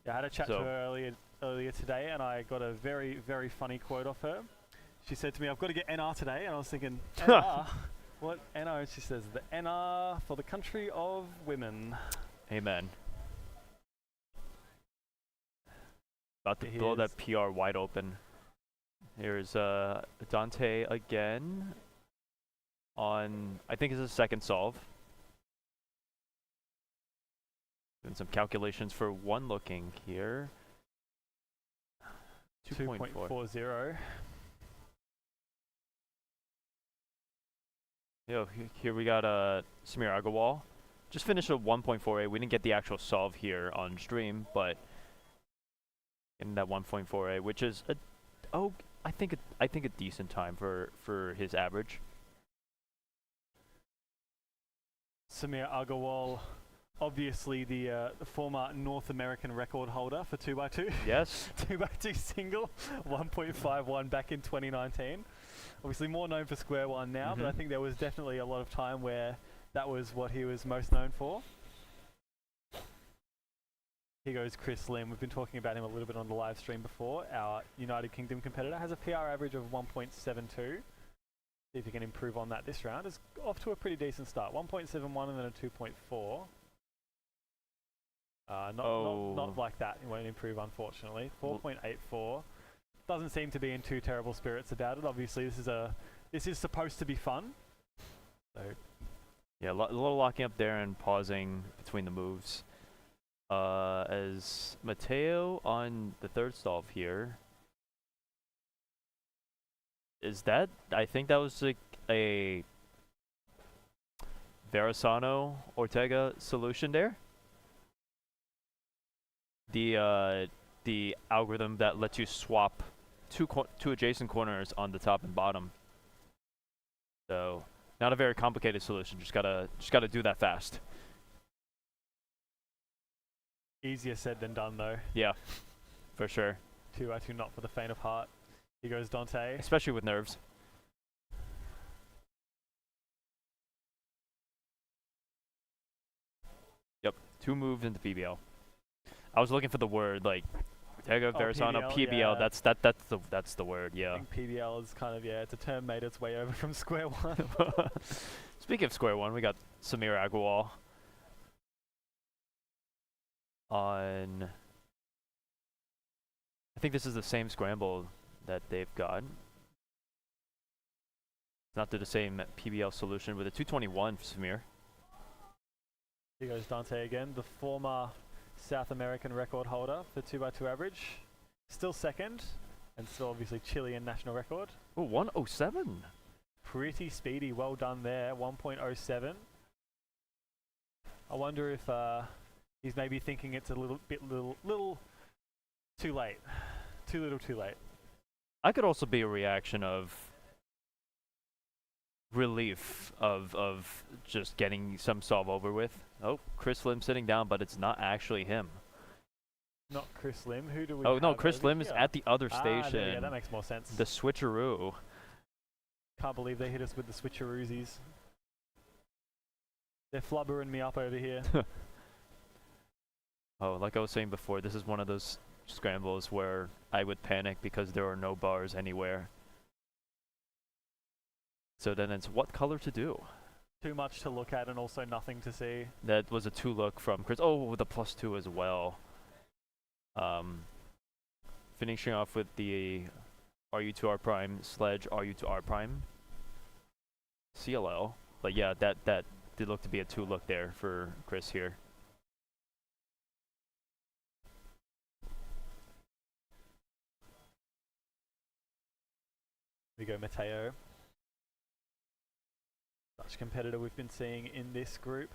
Yeah, I had a chat to her earlier today, and I got a very, very funny quote off her. She said to me, I've got to get NR today, and I was thinking, NR? What NR? She says, the NR for the country of women. Amen. About to blow that PR wide open. Here's Dante again on, I think it's his second solve. Doing some calculations for one looking here. 2.40. Yo, here we got Samir Agarwal. Just finished a 1.48. We didn't get the actual solve here on stream, but in that 1.48, which is I think a decent time for his average. Samir Agarwal, obviously the former North American record holder for 2x2. Yes. 2x2 single, 1.51 back in 2019. Obviously more known for square 1 now, but I think there was definitely a lot of time where that was what he was most known for. Here goes Chris Lim. We've been talking about him a little bit on the live stream before. Our United Kingdom competitor has a PR average of 1.72. See if he can improve on that this round. Is off to a pretty decent start. 1.71 and then a 2.4. Not like that. It won't improve, unfortunately. 4.84. Doesn't seem to be in too terrible spirits about it. Obviously, this is supposed to be fun. So yeah, a little locking up there and pausing between the moves. As Mateo on the third solve here. Is that, I think that was like a Verasano Ortega solution there. The algorithm that lets you swap two adjacent corners on the top and bottom. So not a very complicated solution. Just gotta do that fast. Easier said than done, though. Yeah, for sure. Two not for the faint of heart. Here goes Dante. Especially with nerves. Yep, 2 moves into PBL. I was looking for the word like Ortega, Verasano, PBL. Yeah. That's the word. Yeah. I think PBL is kind of, yeah, it's a term made its way over from square one. Speaking of square one, we got Samir Agarwal on. I think this is the same scramble that they've got. Not the same PBL solution with a 221 for Samir. Here goes Dante again, the former South American record holder for 2x2 average. Still second, and still obviously Chilean national record. Oh, 107. Pretty speedy, well done there, 1.07. I wonder if he's maybe thinking it's a little too late. Too little too late. I could also be a reaction of relief of just getting some solve over with. Oh, Chris Lim sitting down, but it's not actually him. Not Chris Lim. Who do we Oh, no, have Chris over Lim is here? at the other Ah, station. there we go, that makes more sense. The switcheroo. Can't believe they hit us with the switcheroosies. They're flubbering me up over here. Oh, like I was saying before, this is one of those scrambles where I would panic because there are no bars anywhere. So then it's what color to do. Too much to look at and also nothing to see. That was a 2 look from Chris. Oh, with a +2 as well. Finishing off with the RU to R prime sledge RU to R prime CLL. But yeah, that did look to be a 2 look there for Chris here. We go Mateo. Such competitor we've been seeing in this group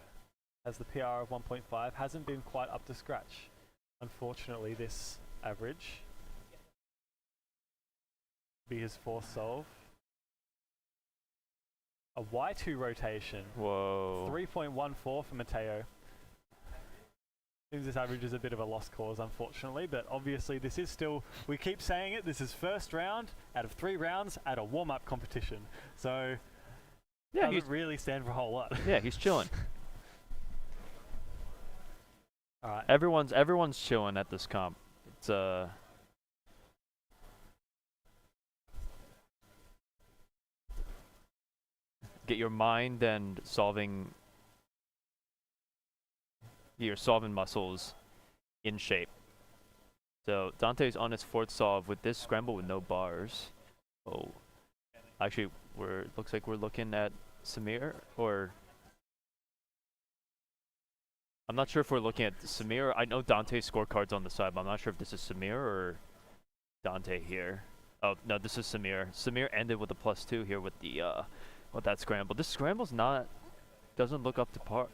has the PR of 1.5. Hasn't been quite up to scratch. Unfortunately, this average be his 4th solve. A Y2 rotation. Whoa. 3.14 for Mateo. Seems this average is a bit of a lost cause, unfortunately, but obviously this is still, we keep saying it, this is first round out of 3 rounds at a warm-up competition. So, yeah, doesn't really stand for a whole lot. Yeah, he's chilling. All right. Everyone's chilling at this comp. It's get your mind and solving muscles in shape. So Dante's on his 4th solve with this scramble with no bars. Oh, actually, looks like we're looking at Samir, or I'm not sure if we're looking at Samir. I know Dante's scorecard's on the side, but I'm not sure if this is Samir or Dante here. Oh no, this is Samir. Samir ended with a +2 here with the with that scramble. This scramble's doesn't look up to par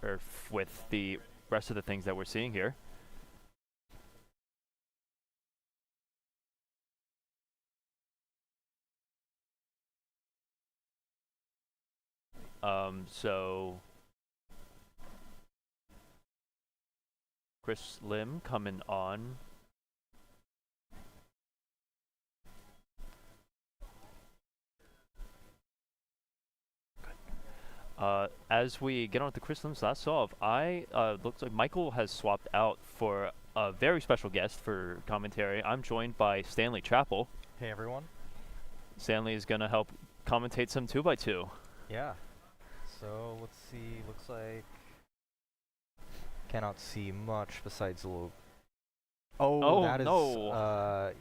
with the rest of the things that we're seeing here. So Chris Lim coming on. As we get on to Chris Lim's last solve, looks like Michael has swapped out for a very special guest for commentary. I'm joined by Stanley Chappell. Hey everyone. Stanley is gonna help commentate some 2x2. Yeah. So let's see. Looks like cannot see much besides a little. Oh, that is. No.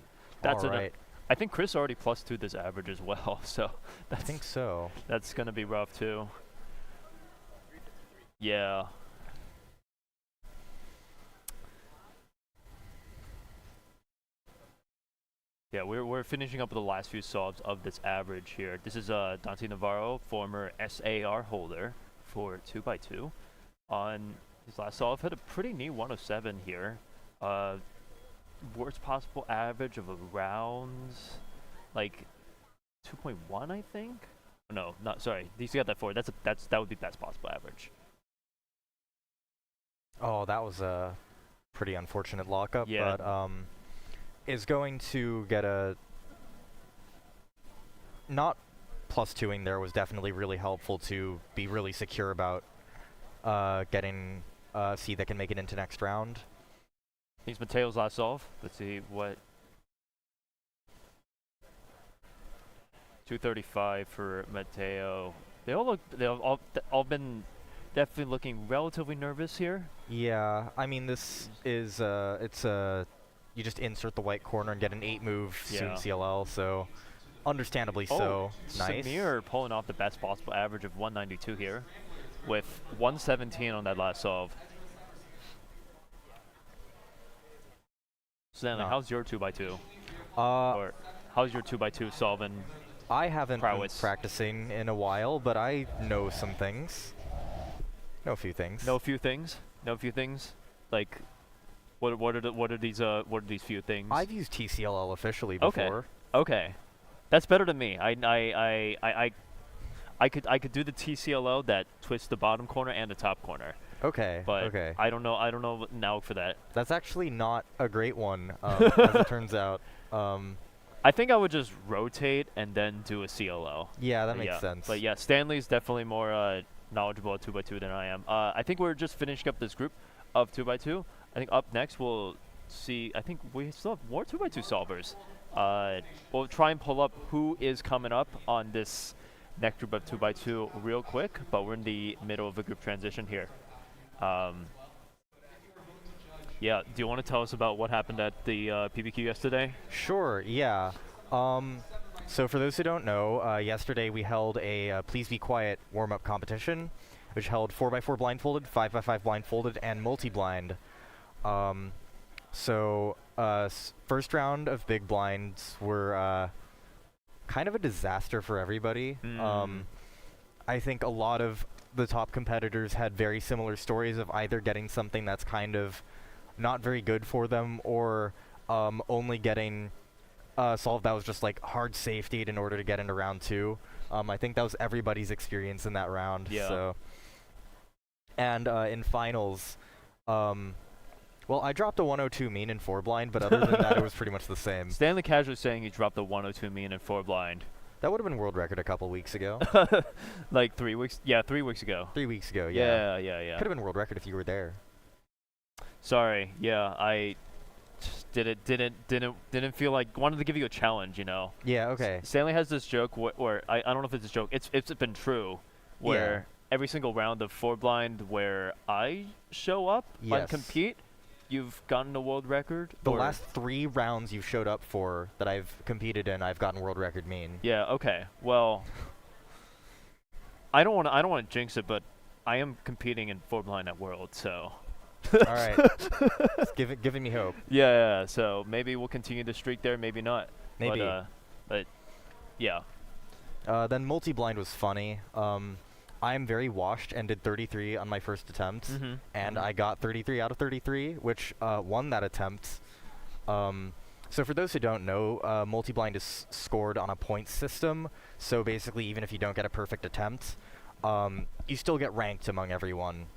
That's all right. I think Chris already +2 this average as well, so I think so. That's gonna be rough too. Yeah. Yeah, we're finishing up with the last few solves of this average here. This is Dante Navarro, former SAR holder for 2x2. On his last solve, hit a pretty neat 107 here. Worst possible average of around like 2.1, I think. No, not sorry. He's got that 4. That would be best possible average. Oh, that was a pretty unfortunate lockup. Yeah. But is going to get a not +2ing there was definitely really helpful to be really secure about getting a seed that can make it into next round. Here's Mateo's last solve. Let's see what. 235 for Mateo. They've all been definitely looking relatively nervous here. Yeah, I mean this is it's you just insert the white corner and get an 8 move soon CLL, so understandably so. Nice. Samir pulling off the best possible average of 192 here with 117 on that last solve. Stanley, how's your 2x2? Or how's your 2x2 solving? I haven't prowess? been practicing in a while, but I know some things. Know a few things. Know a few things. Know a few things. Like, what are these few things? I've used TCLL officially before. Okay. That's better than me. I could do the TCLO that twists the bottom corner and the top corner. Okay. But okay. I don't know now for that. That's actually not a great one, as it turns out. I think I would just rotate and then do a CLO. Yeah, that makes sense. But yeah, Stanley's definitely more knowledgeable at 2x2 than I am. I think we're just finishing up this group of 2x2. I think up next we'll see. I think we still have more 2x2 solvers. We'll try and pull up who is coming up on this next group of 2x2 real quick, but we're in the middle of a group transition here. Yeah, do you want to tell us about what happened at the PBQ yesterday? Sure, yeah. So for those who don't know, yesterday we held a Please Be Quiet warm-up competition, which held 4x4 blindfolded, 5x5 blindfolded, and multi-blind. First round of big blinds were kind of a disaster for everybody. I think a lot of the top competitors had very similar stories of either getting something that's kind of not very good for them, or only getting solve that was just like hard safetied in order to get into round 2. I think that was everybody's experience in that round. Yeah. So. And in finals, well, I dropped a 102 mean in 4 blind, but other than that, it was pretty much the same. Stanley Casual saying he dropped the 102 mean in 4 blind. That would have been world record a couple weeks ago. Like 3 weeks? Yeah, 3 weeks ago. 3 weeks ago, yeah. Yeah. Could have been world record if you were there. Sorry, yeah, I just didn't feel like, wanted to give you a challenge, you know. Yeah, okay. Stanley has this joke where I don't know if it's a joke. It's been true, where every single round of 4 blind where I show up and compete, you've gotten a world record. The last 3 rounds you showed up for that I've competed in, I've gotten world record mean. Yeah. Okay. Well, I don't want to jinx it, but I am competing in 4 blind at World, so. All right. It's giving me hope. Yeah. So maybe we'll continue the streak there. Maybe not. Maybe. But yeah. Then multi-blind was funny. I'm very washed and did 33 on my first attempt, and I got 33 out of 33, which won that attempt. So for those who don't know, multi-blind is scored on a points system. So basically, even if you don't get a perfect attempt, you still get ranked among everyone.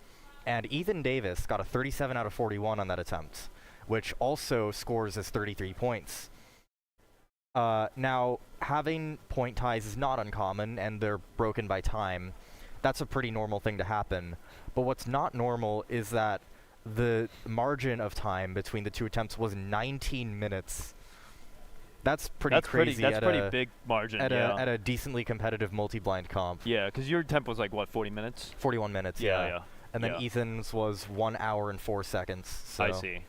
And Ethan Davis got a 37 out of 41 on that attempt, which also scores as 33 points. Now, having point ties is not uncommon, and they're broken by time. That's a pretty normal thing to happen. But what's not normal is that the margin of time between the 2 attempts was 19 minutes. That's pretty crazy. That's pretty big margin, at a decently competitive multi-blind comp. Yeah, because your temp was like, what, 40 minutes? 41 minutes, yeah. And then Ethan's was 1 hour and 4 seconds. So. I see.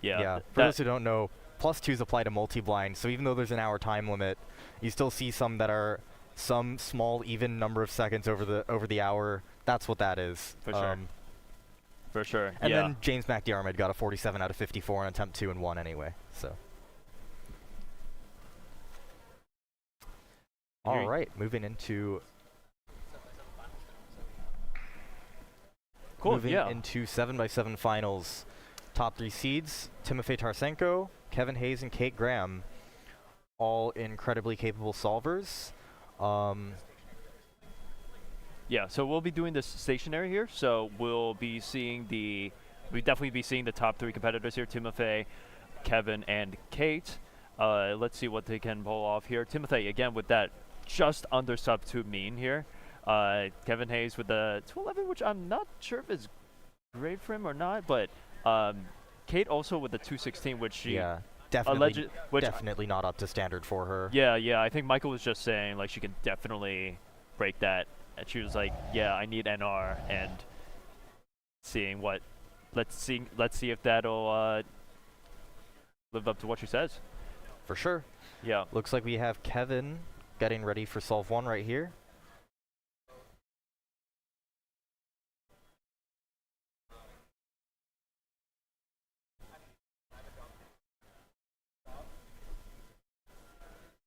Yeah. For those who don't know, +2s apply to multi-blind, so even though there's an hour time limit, you still see some that are some small even number of seconds over the hour. That's what that is. For sure. For sure. And then James McDiarmid got a 47 out of 54 on attempt 2 and 1 anyway. All right, moving into Cool. moving Yeah. into 7x7 finals. Top 3 seeds: Timofey Tarsenko, Kevin Hayes, and Kate Graham. All incredibly capable solvers. Yeah, so we'll be doing this stationary here. So we'll definitely be seeing the top 3 competitors here: Timofey, Kevin, and Kate. Let's see what they can pull off here. Timofey, again, with that just under sub 2 mean here. Kevin Hayes with the 211, which I'm not sure if is great for him or not, but Kate also with the 216, which she definitely not up to standard for her. Yeah, I think Michael was just saying like she can definitely break that, and she was like, yeah, I need NR, and seeing what, let's see if that'll live up to what she says. For sure. Yeah. Looks like we have Kevin getting ready for solve 1 right here.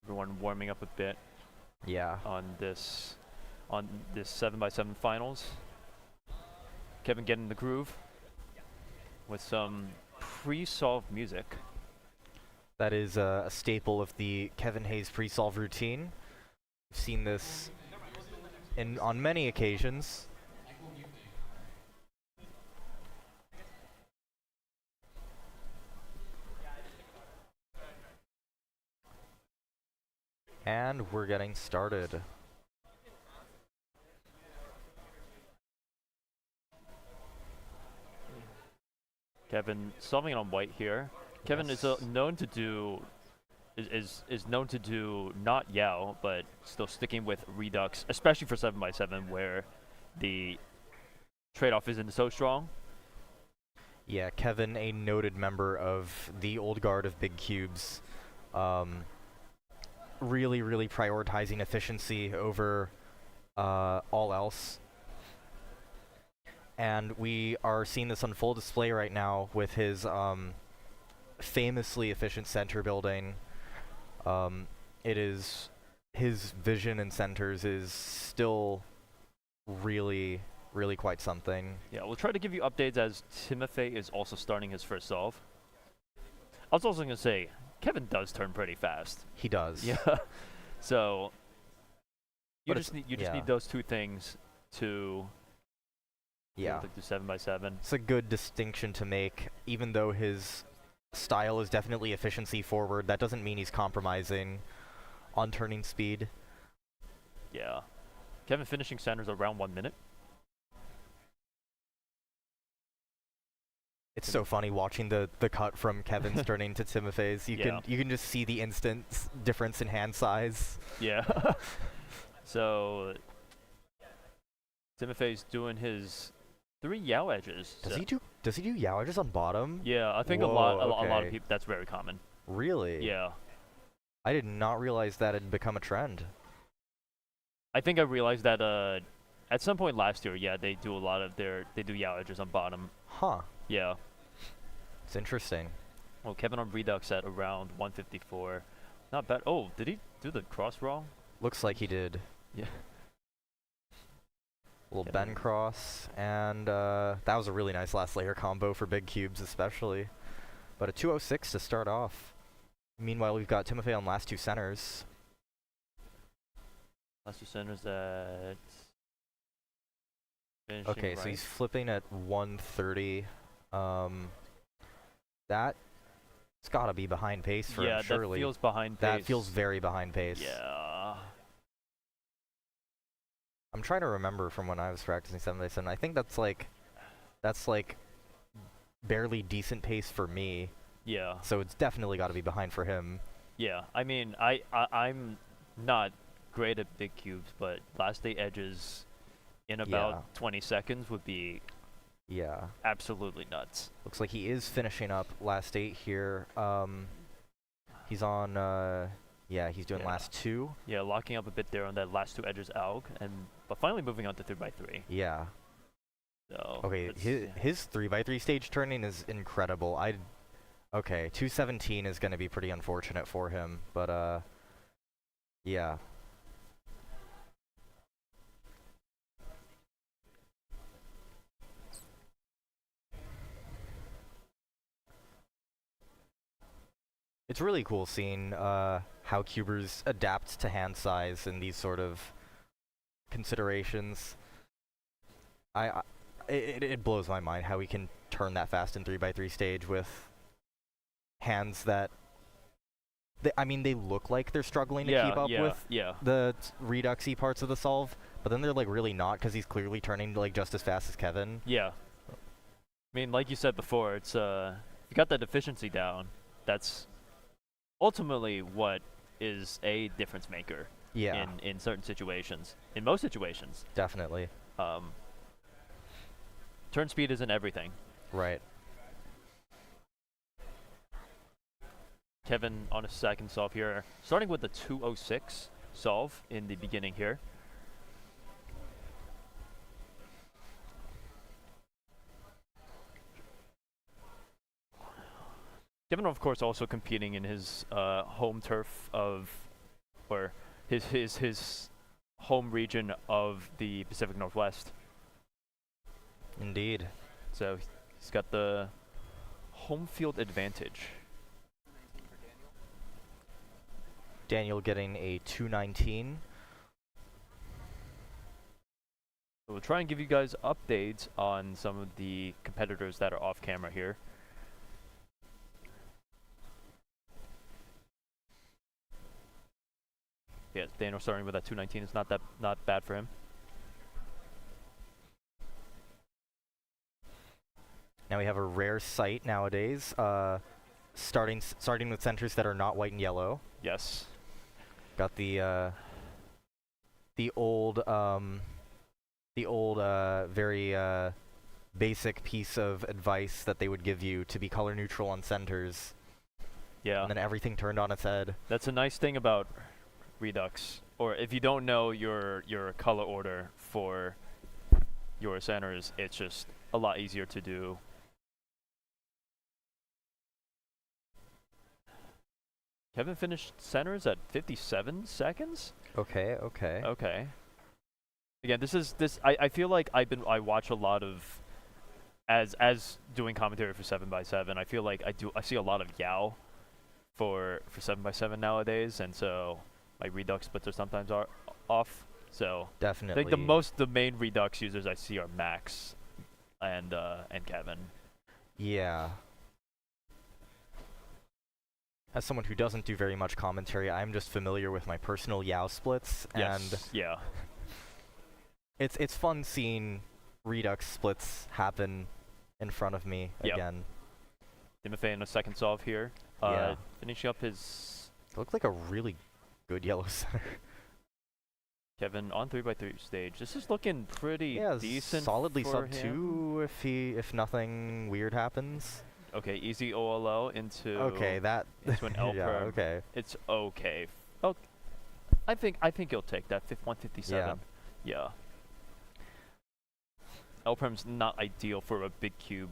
Everyone warming up a bit. Yeah. On this 7x7 finals. Kevin getting the groove with some pre-solved music. That is a staple of the Kevin Hayes pre-solve routine. We've seen this on many occasions. And we're getting started. Kevin solving it on white here. Kevin is known to do known to do not Yao, but still sticking with Redux, especially for 7x7 where the trade-off isn't so strong. Yeah, Kevin, a noted member of the old guard of big cubes. Really prioritizing efficiency over all else. And we are seeing this on full display right now with his famously efficient center building. It is, his vision in centers is still really quite something. Yeah, we'll try to give you updates as Timofey is also starting his first solve. I was also going to say, Kevin does turn pretty fast. He does. Yeah. So you But just need those 2 things to do 7x7. It's a good distinction to make. Even though his style is definitely efficiency forward, that doesn't mean he's compromising on turning speed. Yeah. Kevin finishing centers around 1 minute. It's so funny watching the cut from Kevin's turning to Timofey's. You can just see the instant difference in hand size. Yeah. So Timofey's doing his 3 Yao edges. Does he do Yao edges on bottom? Yeah, I think Whoa, a lot of people, that's very common. Really? Yeah. I did not realize that had become a trend. I think I realized that at some point last year, yeah, they do Yao edges on bottom. Huh. Yeah. It's interesting. Well, Kevin on Redux at around 154. Not bad. Oh, did he do the cross wrong? Looks like he did. Yeah. Little bend cross, and that was a really nice last layer combo for big cubes especially. But a 206 to start off. Meanwhile, we've got Timofey on last 2 centers. Last 2 centers at... Okay, so he's flipping at 130. That's gotta be behind pace for him, surely. Yeah, that feels behind pace. That feels very behind pace. Yeah. I'm trying to remember from when I was practicing 7x7. I think that's like barely decent pace for me. Yeah. So it's definitely got to be behind for him. Yeah. I mean, I'm not great at big cubes, but last 8 edges in about 20 seconds would be absolutely nuts. Looks like he is finishing up last 8 here. He's on he's doing last 2. Yeah, locking up a bit there on that last 2 edges AUG, but finally moving on to 3x3. Yeah. So okay, his 3x3 stage turning is incredible. Okay, 217 is going to be pretty unfortunate for him, but yeah. it's really cool seeing how cubers adapt to hand size and these sort of considerations. It blows my mind how we can turn that fast in 3x3 stage with hands that they look like they're struggling to keep up with the reduxy parts of the solve, but then they're like really not, because he's clearly turning like just as fast as Kevin. Yeah. I mean, like you said before, it's you got that efficiency down. That's ultimately what is a difference maker. Yeah. In certain situations, in most situations. Definitely. Turn speed isn't everything. Right. Kevin on a second solve here, starting with the 206 solve in the beginning here. Kevin, of course, also competing in his home turf of, or his home region of the Pacific Northwest. Indeed. So he's got the home field advantage. Daniel getting a 219. So we'll try and give you guys updates on some of the competitors that are off camera here. Yeah, Daniel starting with that 219 is not bad for him. Now we have a rare sight nowadays. Starting with centers that are not white and yellow. Yes. Got the old very basic piece of advice that they would give you to be color neutral on centers. Yeah. And then everything turned on its head. That's a nice thing about Redux, or if you don't know your color order for your centers, it's just a lot easier to do. Kevin finished centers at 57 seconds. Okay. Okay. Again, I feel like I watch a lot of, as doing commentary for 7x7, I feel like I see a lot of Yao for 7x7 nowadays, and so my Redux splits are sometimes off. So definitely. I think the main Redux users I see are Max and Kevin. Yeah. As someone who doesn't do very much commentary, I'm just familiar with my personal Yao splits, and yeah, it's fun seeing Redux splits happen in front of me again. Tim Fay in a second solve here. Finishing up his. It looked like a really good yellow center. Kevin on 3x3 stage. This is looking pretty decent. Solidly for sub him. 2 if nothing weird happens. Okay, easy OLO into into an L yeah, perm. okay. It's okay. Oh, I think he'll take that 157. Yeah. L perm's not ideal for a big cube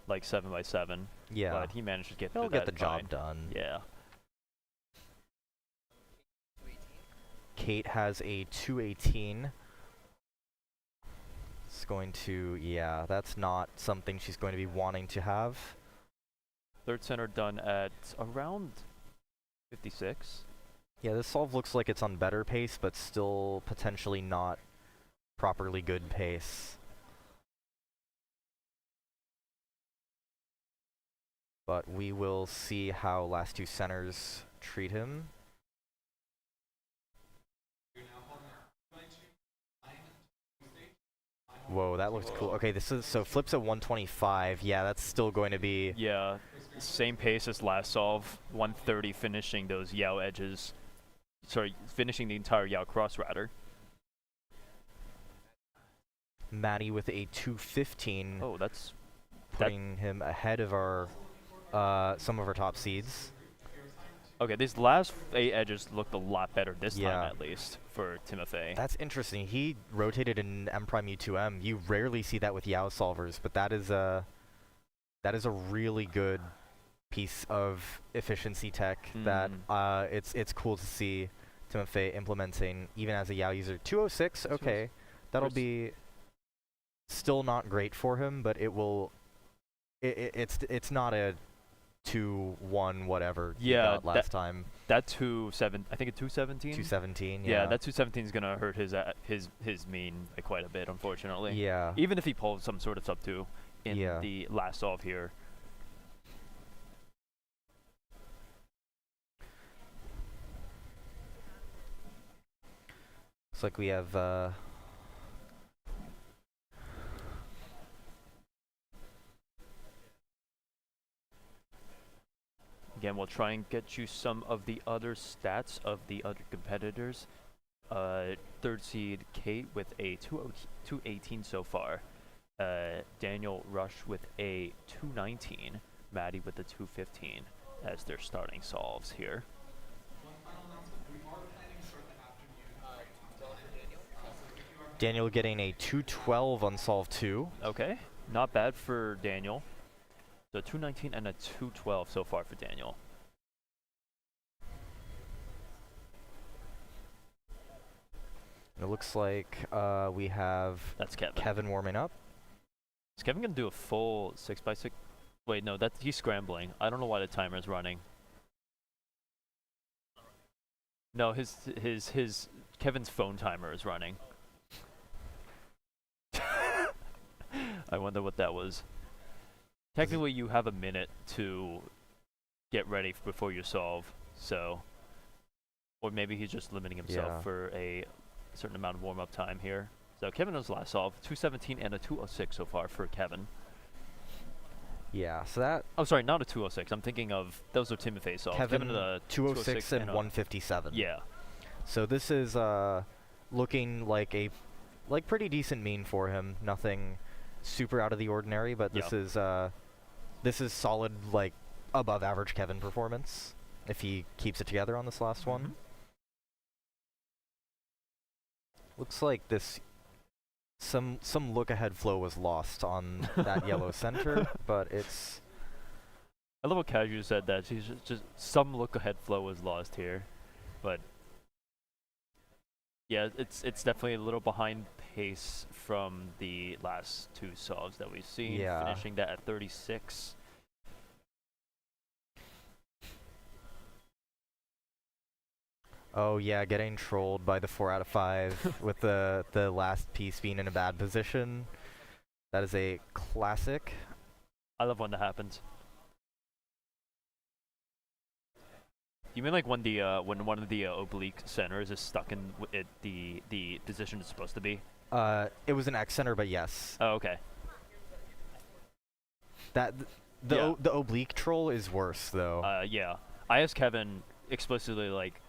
like 7x7. Yeah. But he managed to get He'll through get the that job fine. done. Yeah. Kate has a 218. It's going to, that's not something she's going to be wanting to have. Third center done at around 56. Yeah, this solve looks like it's on better pace, but still potentially not properly good pace. But we will see how last two centers treat him. Whoa, that looks cool. Okay, this is so flips at 125. Yeah, that's still going to be. Yeah, same pace as last solve. 130 finishing those Yao edges. Sorry, finishing the entire Yao cross router. Matty with a 215. Oh, that's putting him ahead of our some of our top seeds. Okay, these last 8 edges looked a lot better this time, at least, for Tim Fay. That's interesting. He rotated in M Prime U2M. You rarely see that with Yao solvers, but that is a really good piece of efficiency tech that it's cool to see Tim Fay implementing even as a Yao user. 206, okay, that'll be still not great for him, but it will. It's not a 2-1 whatever he Yeah, got last time. That 2-7, I think a 217. 217. Yeah, that 217 is gonna hurt his mean by quite a bit, unfortunately. Yeah. Even if he pulls some sort of sub 2 in the last solve here. Looks like we have again, we'll try and get you some of the other stats of the other competitors. Third seed Kate with a 218 so far. Daniel Rush with a 219. Matty with a 215 as their starting solves here. Daniel getting a 212 on solve 2. Okay, not bad for Daniel. So 219 and a 212 so far for Daniel. It looks like we have That's Kevin. Kevin warming up. Is Kevin gonna do a full 6x6? Wait, no, he's scrambling. I don't know why the timer is running. No, his Kevin's phone timer is running. I wonder what that was. Technically, you have a minute to get ready before you solve, so... Or maybe he's just limiting himself for a certain amount of warm-up time here. So Kevin has last solve, 217 and a 206 so far for Kevin. Yeah, so that... Oh, sorry, not a 206. I'm thinking of... Those are Tim Fay solves. Kevin, a 206 and 157. Yeah. So this is looking like a pretty decent mean for him. Nothing super out of the ordinary, but this is solid, like above average Kevin performance if he keeps it together on this last one. Looks like this some look ahead flow was lost on that yellow center, but it's... I love what Casual said that. She's just some look ahead flow was lost here, but yeah, it's definitely a little behind pace from the last two solves that we've seen. Yeah. Finishing that at 36. Oh yeah, getting trolled by the 4 out of 5 with the last piece being in a bad position. That is a classic. I love when that happens. You mean like when the when one of the oblique centers is stuck in the position it's supposed to be? It was an X center, but yes. Oh, okay. That the oblique troll is worse though. Yeah. I asked Kevin explicitly like,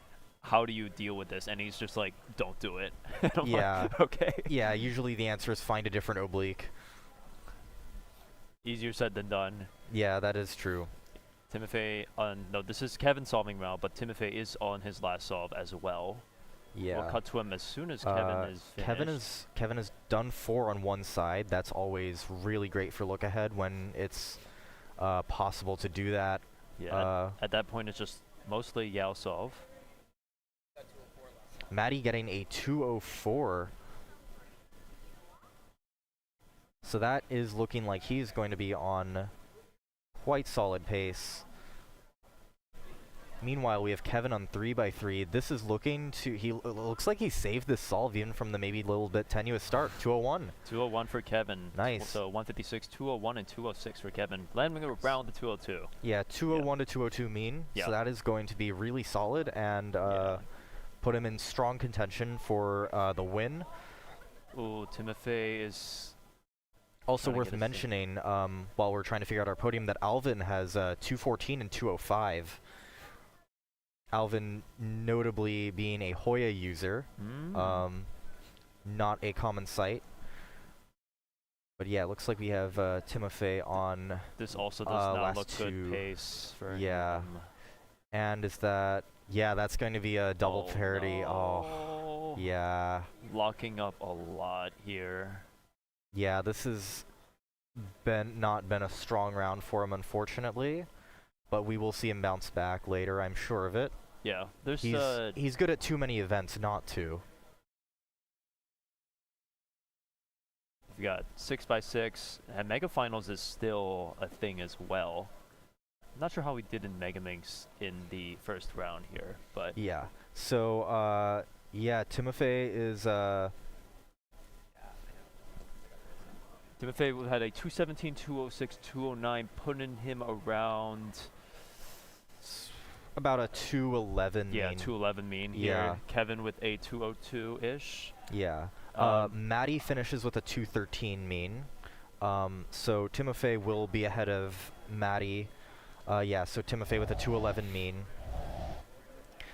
how do you deal with this? And he's just like, don't do it. And I'm like, okay. Yeah, usually the answer is find a different oblique. Easier said than done. Yeah, that is true. Timothy no, this is Kevin solving now, but Timothy is on his last solve as well. Yeah. We'll cut to him as soon as Kevin is finished. Kevin has done 4 on one side. That's always really great for look ahead when it's possible to do that. Yeah. At that point, it's just mostly Yao solve. Matty getting a 204. So that is looking like he's going to be on quite solid pace. Meanwhile, we have Kevin on 3x3. This is looking to... It looks like he saved this solve even from the maybe little bit tenuous start. 201. 201 for Kevin. Nice. So 156, 201, and 206 for Kevin. Landing around the 202. Yeah, 201 to 202 mean. Yeah. So that is going to be really solid and put him in strong contention for the win. Ooh, Timothy is... Also worth mentioning, while we're trying to figure out our podium, that Alvin has 214 and 205. Alvin notably being a Hoya user, not a common sight. But yeah, it looks like we have Timothy on this also does not look good pace for him. And is that... Yeah, that's going to be a double parity. No. Oh, yeah. Locking up a lot here. Yeah, this has not been a strong round for him, unfortunately. But we will see him bounce back later, I'm sure of it. Yeah, there's he's good at too many events not to. We've got 6x6, and Mega Finals is still a thing as well. not sure how we did in Pyraminx in the first round here, but Yeah. So, yeah, Tim Fay is, Tim Fay had a 217, 206, 209, putting him around about a 211 yeah mean. 211 mean Yeah. here. Kevin with a 202-ish. Yeah. Um, Matty finishes with a 213 mean. So Timofey will be ahead of Matty. Yeah, so Timofey with a 211 mean.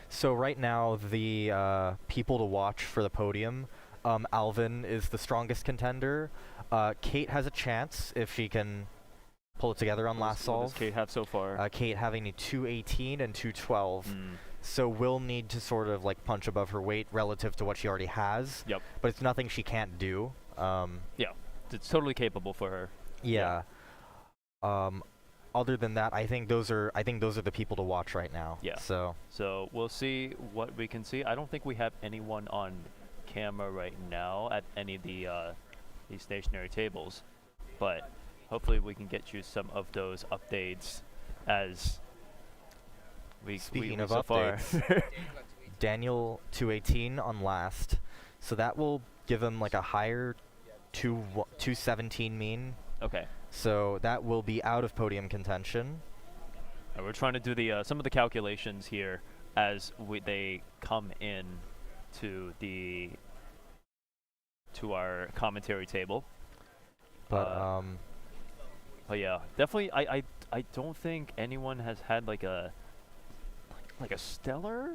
So right now, the people to watch for the podium, Alvin is the strongest contender. Kate has a chance if she can pull it together on last What does solve. Kate have so far? Kate having a 218 and 212. Mm. So we'll need to sort of like punch above her weight relative to what she already has. Yep. But it's nothing she can't do. Yeah, it's totally capable for her. Yeah. Other than that, I think those are the people to watch right now. Yeah. So We'll see what we can see. I don't think we have anyone on camera right now at any of the these stationary tables, but hopefully we can get you some of those updates as we speaking we of so far. updates, Daniel 218 on last, so that will give him like a higher 217 mean. Okay. So that will be out of podium contention. We're trying to do the some of the calculations here as they come in to our commentary table. But But yeah, definitely. I don't think anyone has had like a stellar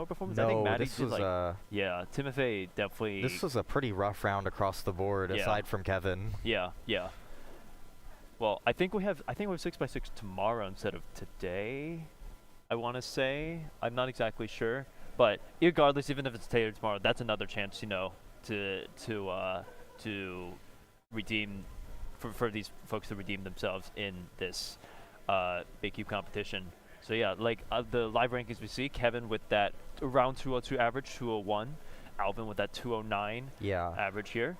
performance. I think no, Matty this did was yeah, Timofey definitely. this was a pretty rough round across the board, Yeah. aside from Kevin. Yeah. Well, I think we have 6x6 tomorrow instead of today. I want to say. I'm not exactly sure, but regardless, even if it's today or tomorrow, that's another chance, to redeem for these folks to redeem themselves in this Big Cube competition. So yeah, like the live rankings we see, Kevin with that around 202 average, 201, Alvin with that 209 Yeah. average here.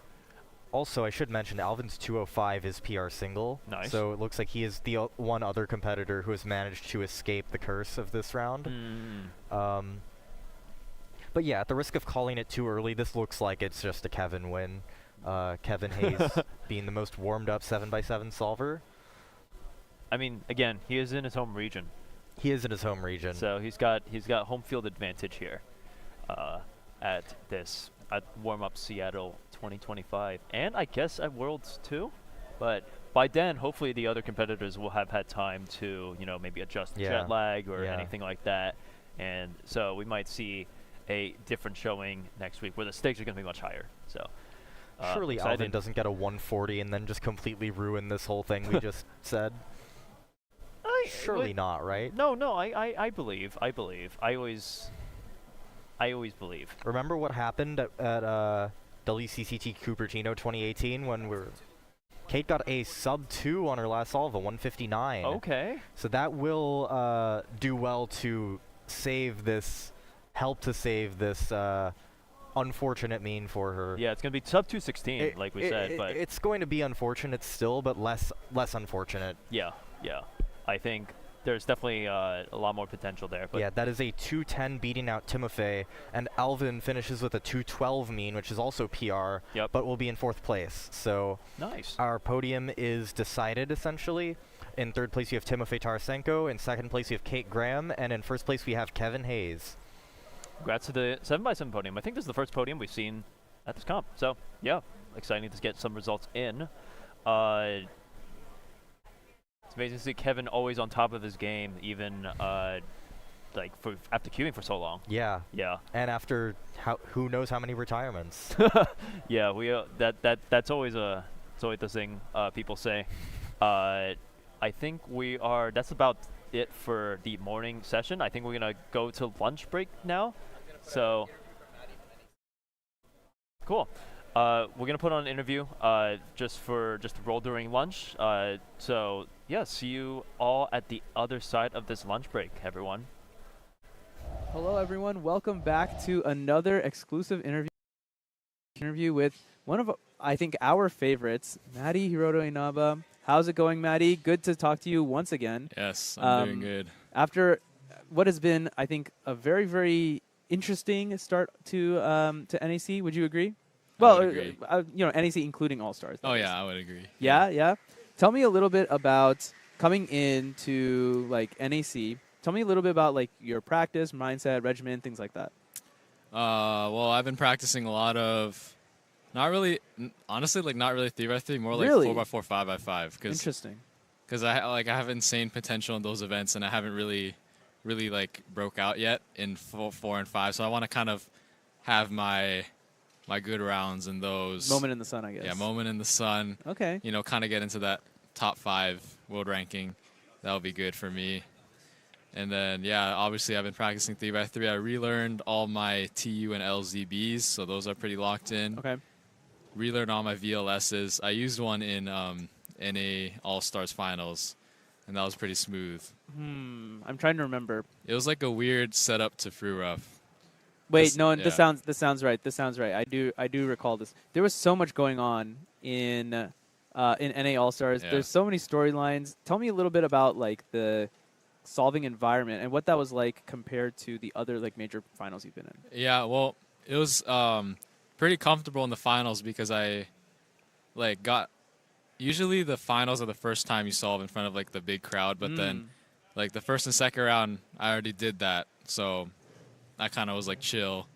Also, I should mention Alvin's 205 is PR single. Nice. So it looks like he is the one other competitor who has managed to escape the curse of this round. But yeah, at the risk of calling it too early, this looks like it's just a Kevin win. Kevin Hayes being the most warmed up 7x7 solver. I mean, again, he is in his home region. He is in his home region. So he's got home field advantage here at warm up Seattle 2025, and I guess at Worlds too. But by then, hopefully the other competitors will have had time to maybe adjust jet lag or anything like that, and so we might see a different showing next week where the stakes are going to be much higher. So surely Alvin doesn't get a 140 and then just completely ruin this whole thing we just said. Surely not, right? No, I believe. I always believe. Remember what happened at WCCT Cupertino 2018 when Kate got a sub 2 on her last solve, a 159. Okay. So that will do well to help to save this unfortunate mean for her. Yeah, it's going to be sub 216, like we said, but it's going to be unfortunate still, but less unfortunate. Yeah. I think there's definitely a lot more potential there. But yeah, that is a 210 beating out Timofey, and Alvin finishes with a 212 mean, which is also PR, but will be in 4th place. So nice. Our podium is decided, essentially. In 3rd place, you have Timofey Tarasenko. In 2nd place, you have Kate Graham. And in 1st place, we have Kevin Hayes. Congrats to the 7x7 podium. I think this is the first podium we've seen at this comp. So, yeah, exciting to get some results in. It's amazing to see Kevin always on top of his game, even after queuing for so long. Yeah. And after who knows how many retirements. Yeah, that's always the thing people say. I think that's about it for the morning session. I think we're gonna go to lunch break now. So cool. We're gonna put on an interview just to roll during lunch. So yeah, see you all at the other side of this lunch break, everyone. Hello, everyone. Welcome back to another exclusive interview with one of I think our favorites, Matty, Hiroto, Inaba. How's it going, Matty? Good to talk to you once again. Yes, I'm doing good. After what has been, I think, a very, very interesting start to NAC. Would you agree? I would agree. NAC including All-Stars. Oh, yeah, I would agree. Yeah. Tell me a little bit about coming into like NAC. Tell me a little bit about like your practice, mindset, regimen, things like that. Well, I've been practicing a lot of, honestly, like not really 3x3, more like Really? 4x4, 5x5. Interesting. Because I have insane potential in those events, and I haven't really like broke out yet in 4 and 5. So I want to kind of have my good rounds in those. Moment in the sun, I guess. Yeah, moment in the sun. Okay. You know, kind of get into that top 5 world ranking. That would be good for me. And then, yeah, obviously I've been practicing 3x3. I relearned all my TU and LZBs, so those are pretty locked in. Okay. Relearned all my VLSs. I used one in NA All-Stars Finals, and that was pretty smooth. I'm trying to remember. It was like a weird setup to Free Rough. Wait, this sounds right. This sounds right. I do recall this. There was so much going on in NA All-Stars. Yeah. There's so many storylines. Tell me a little bit about like the solving environment and what that was like compared to the other like major finals you've been in. Yeah, well, it was pretty comfortable in the finals because I like got. Usually the finals are the first time you solve in front of like the big crowd, but then like the first and second round I already did that, so I kind of was like chill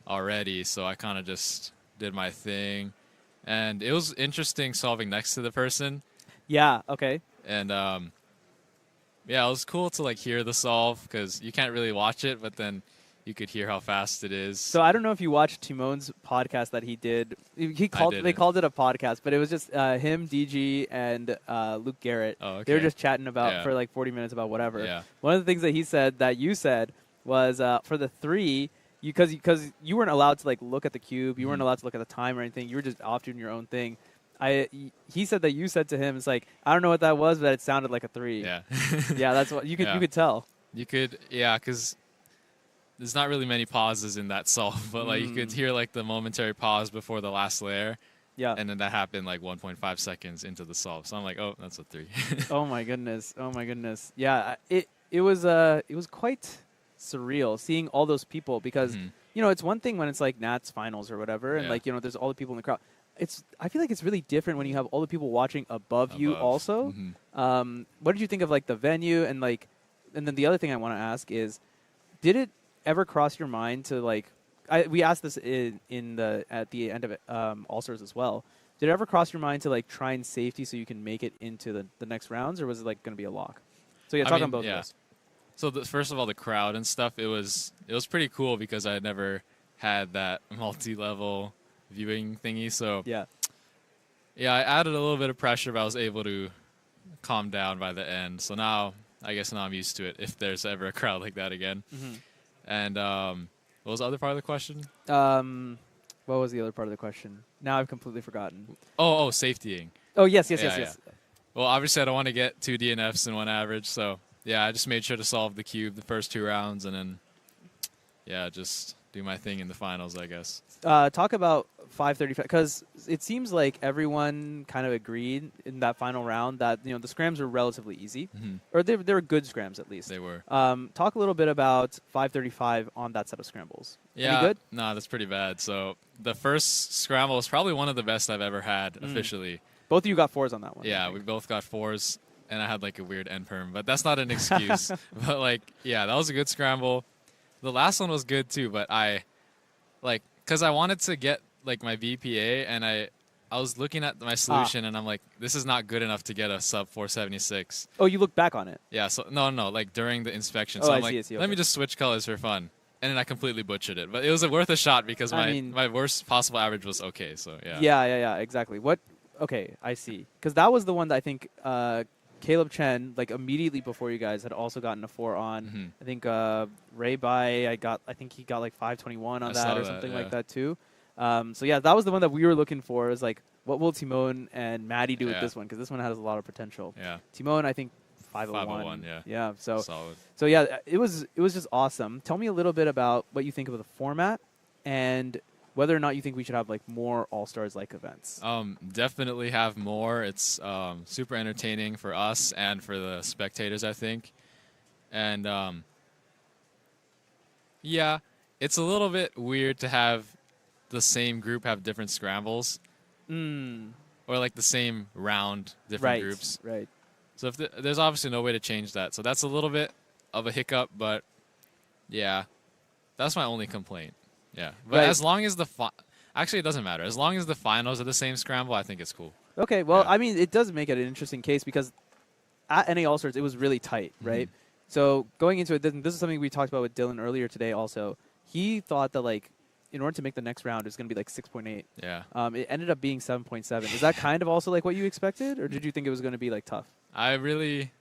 already. So I kind of just did my thing, and it was interesting solving next to the person. Yeah. Okay. And yeah, it was cool to like hear the solve because you can't really watch it, but then you could hear how fast it is. So I don't know if you watched Timon's podcast that he did. They called it a podcast, but it was just him, DG, and Luke Garrett. Oh, okay. They were just chatting about for like 40 minutes about whatever. Yeah. One of the things that he said that you said was for the 3, because you weren't allowed to like look at the cube, you weren't allowed to look at the time or anything. You were just off doing your own thing. He said that you said to him, it's like, I don't know what that was, but it sounded like a 3. Yeah. Yeah, that's what you could tell. You could, yeah, because there's not really many pauses in that solve, but like you could hear like the momentary pause before the last layer. Yeah. And then that happened like 1.5 seconds into the solve. So I'm like, oh, that's a 3. Oh my goodness. Yeah, it was quite surreal seeing all those people because it's one thing when it's like Nats finals or whatever and like there's all the people in the crowd. I feel like it's really different when you have all the people watching above you also. What did you think of like the venue and then the other thing I want to ask is, did it ever cross your mind to like, we asked this at the end of it, All-Stars as well. Did it ever cross your mind to like try and safety so you can make it into the next rounds, or was it like going to be a lock? So yeah, talk on both of those. So first of all, the crowd and stuff, it was pretty cool because I had never had that multi-level viewing thingy. So yeah, I added a little bit of pressure, but I was able to calm down by the end. So now I'm used to it if there's ever a crowd like that again. And what was the other part of the question? What was the other part of the question? Now I've completely forgotten. Oh, safetying. Oh, yes. Well, obviously I don't want to get 2 DNFs in one average, so yeah, I just made sure to solve the cube the first 2 rounds, and then just do my thing in the finals, I guess. Talk about 535, because it seems like everyone kind of agreed in that final round that the scrams were relatively easy, or they were good scrams at least. They were. Talk a little bit about 535 on that set of scrambles. Yeah, any good? No, that's pretty bad. So the first scramble was probably one of the best I've ever had officially. Both of you got 4s on that one. Yeah, we both got 4s, and I had like a weird end perm, but that's not an excuse. But like, yeah, that was a good scramble. The last one was good too, but because I wanted to get like my VPA, and I was looking at my solution, and I'm like, this is not good enough to get a sub 476. Oh, you looked back on it? Yeah, so no, like during the inspection. So I'm like, I see, let me just switch colors for fun. And then I completely butchered it. But it was worth a shot because my worst possible average was okay, so yeah. Yeah, exactly. Okay, I see. Because that was the one that I think Caleb Chen, like immediately before you guys, had also gotten a 4 on. I think Ray Bai, I think he got like 521 on that or something like that too. So yeah, that was the one that we were looking for. Is like, what will Timon and Matty do with this one? Because this one has a lot of potential. Yeah. Timon, I think 501. 501, yeah. Yeah. So solid. So yeah, it was just awesome. Tell me a little bit about what you think of the format, and whether or not you think we should have like more All-Stars like events. Definitely have more. It's super entertaining for us and for the spectators, I think. And yeah, it's a little bit weird to have the same group have different scrambles. Or like the same round, different groups. Right. So if there's obviously no way to change that. So that's a little bit of a hiccup, but yeah, that's my only complaint. Yeah. But as long as actually, it doesn't matter. As long as the finals are the same scramble, I think it's cool. Okay, well, I mean, it does make it an interesting case because at NA All-Stars, it was really tight, right? So going into it, this is something we talked about with Dylan earlier today also. He thought that, like, in order to make the next round, it's going to be like 6.8. Yeah. It ended up being 7.7. Is that kind of also like what you expected, or did you think it was going to be like tough? I really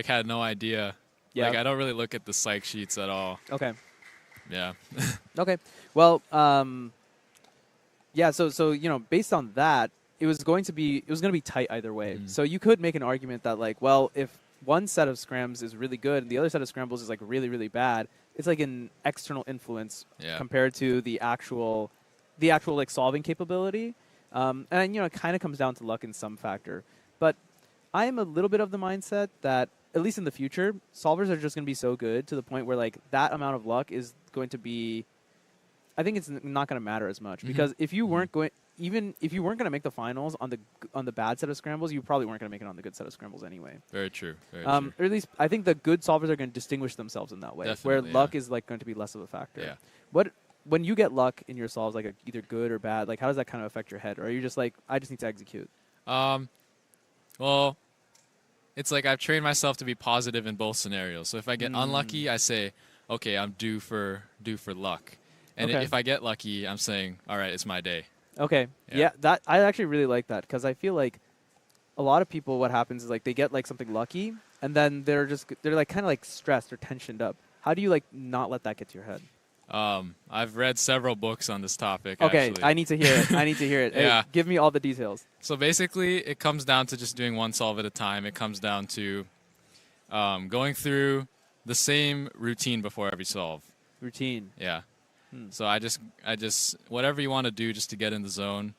had no idea. Yeah. Like I don't really look at the psych sheets at all. Okay. Yeah. Okay. Well, yeah. So based on that, it was going to be tight either way. So you could make an argument that like, well, if one set of scrams is really good and the other set of scrambles is like really, really bad, it's like an external influence compared to the actual like solving capability. And it kind of comes down to luck in some factor. But I am a little bit of the mindset that at least in the future, solvers are just going to be so good to the point where like that amount of luck is going to be, I think it's not going to matter as much because if you weren't going, even if you weren't going to make the finals on the bad set of scrambles, you probably weren't going to make it on the good set of scrambles anyway. Very true. Very true. Or at least I think the good solvers are going to distinguish themselves in that way, where luck is like going to be less of a factor. Yeah. When you get luck in your solves, like either good or bad, like how does that kind of affect your head? Or are you just like, I just need to execute? Well, it's like I've trained myself to be positive in both scenarios. So if I get unlucky, I say, okay, I'm due for luck. And if I get lucky, I'm saying, all right, it's my day. Okay. Yeah, that I actually really like that because I feel like a lot of people, what happens is like they get like something lucky and then they're like kind of like stressed or tensioned up. How do you like not let that get to your head? I've read several books on this topic. Okay, actually. I need to hear it. I need to hear it. Yeah. Hey, give me all the details. So basically, it comes down to just doing one solve at a time. It comes down to going through the same routine before every solve. Routine. Yeah. So I just whatever you want to do just to get in the zone,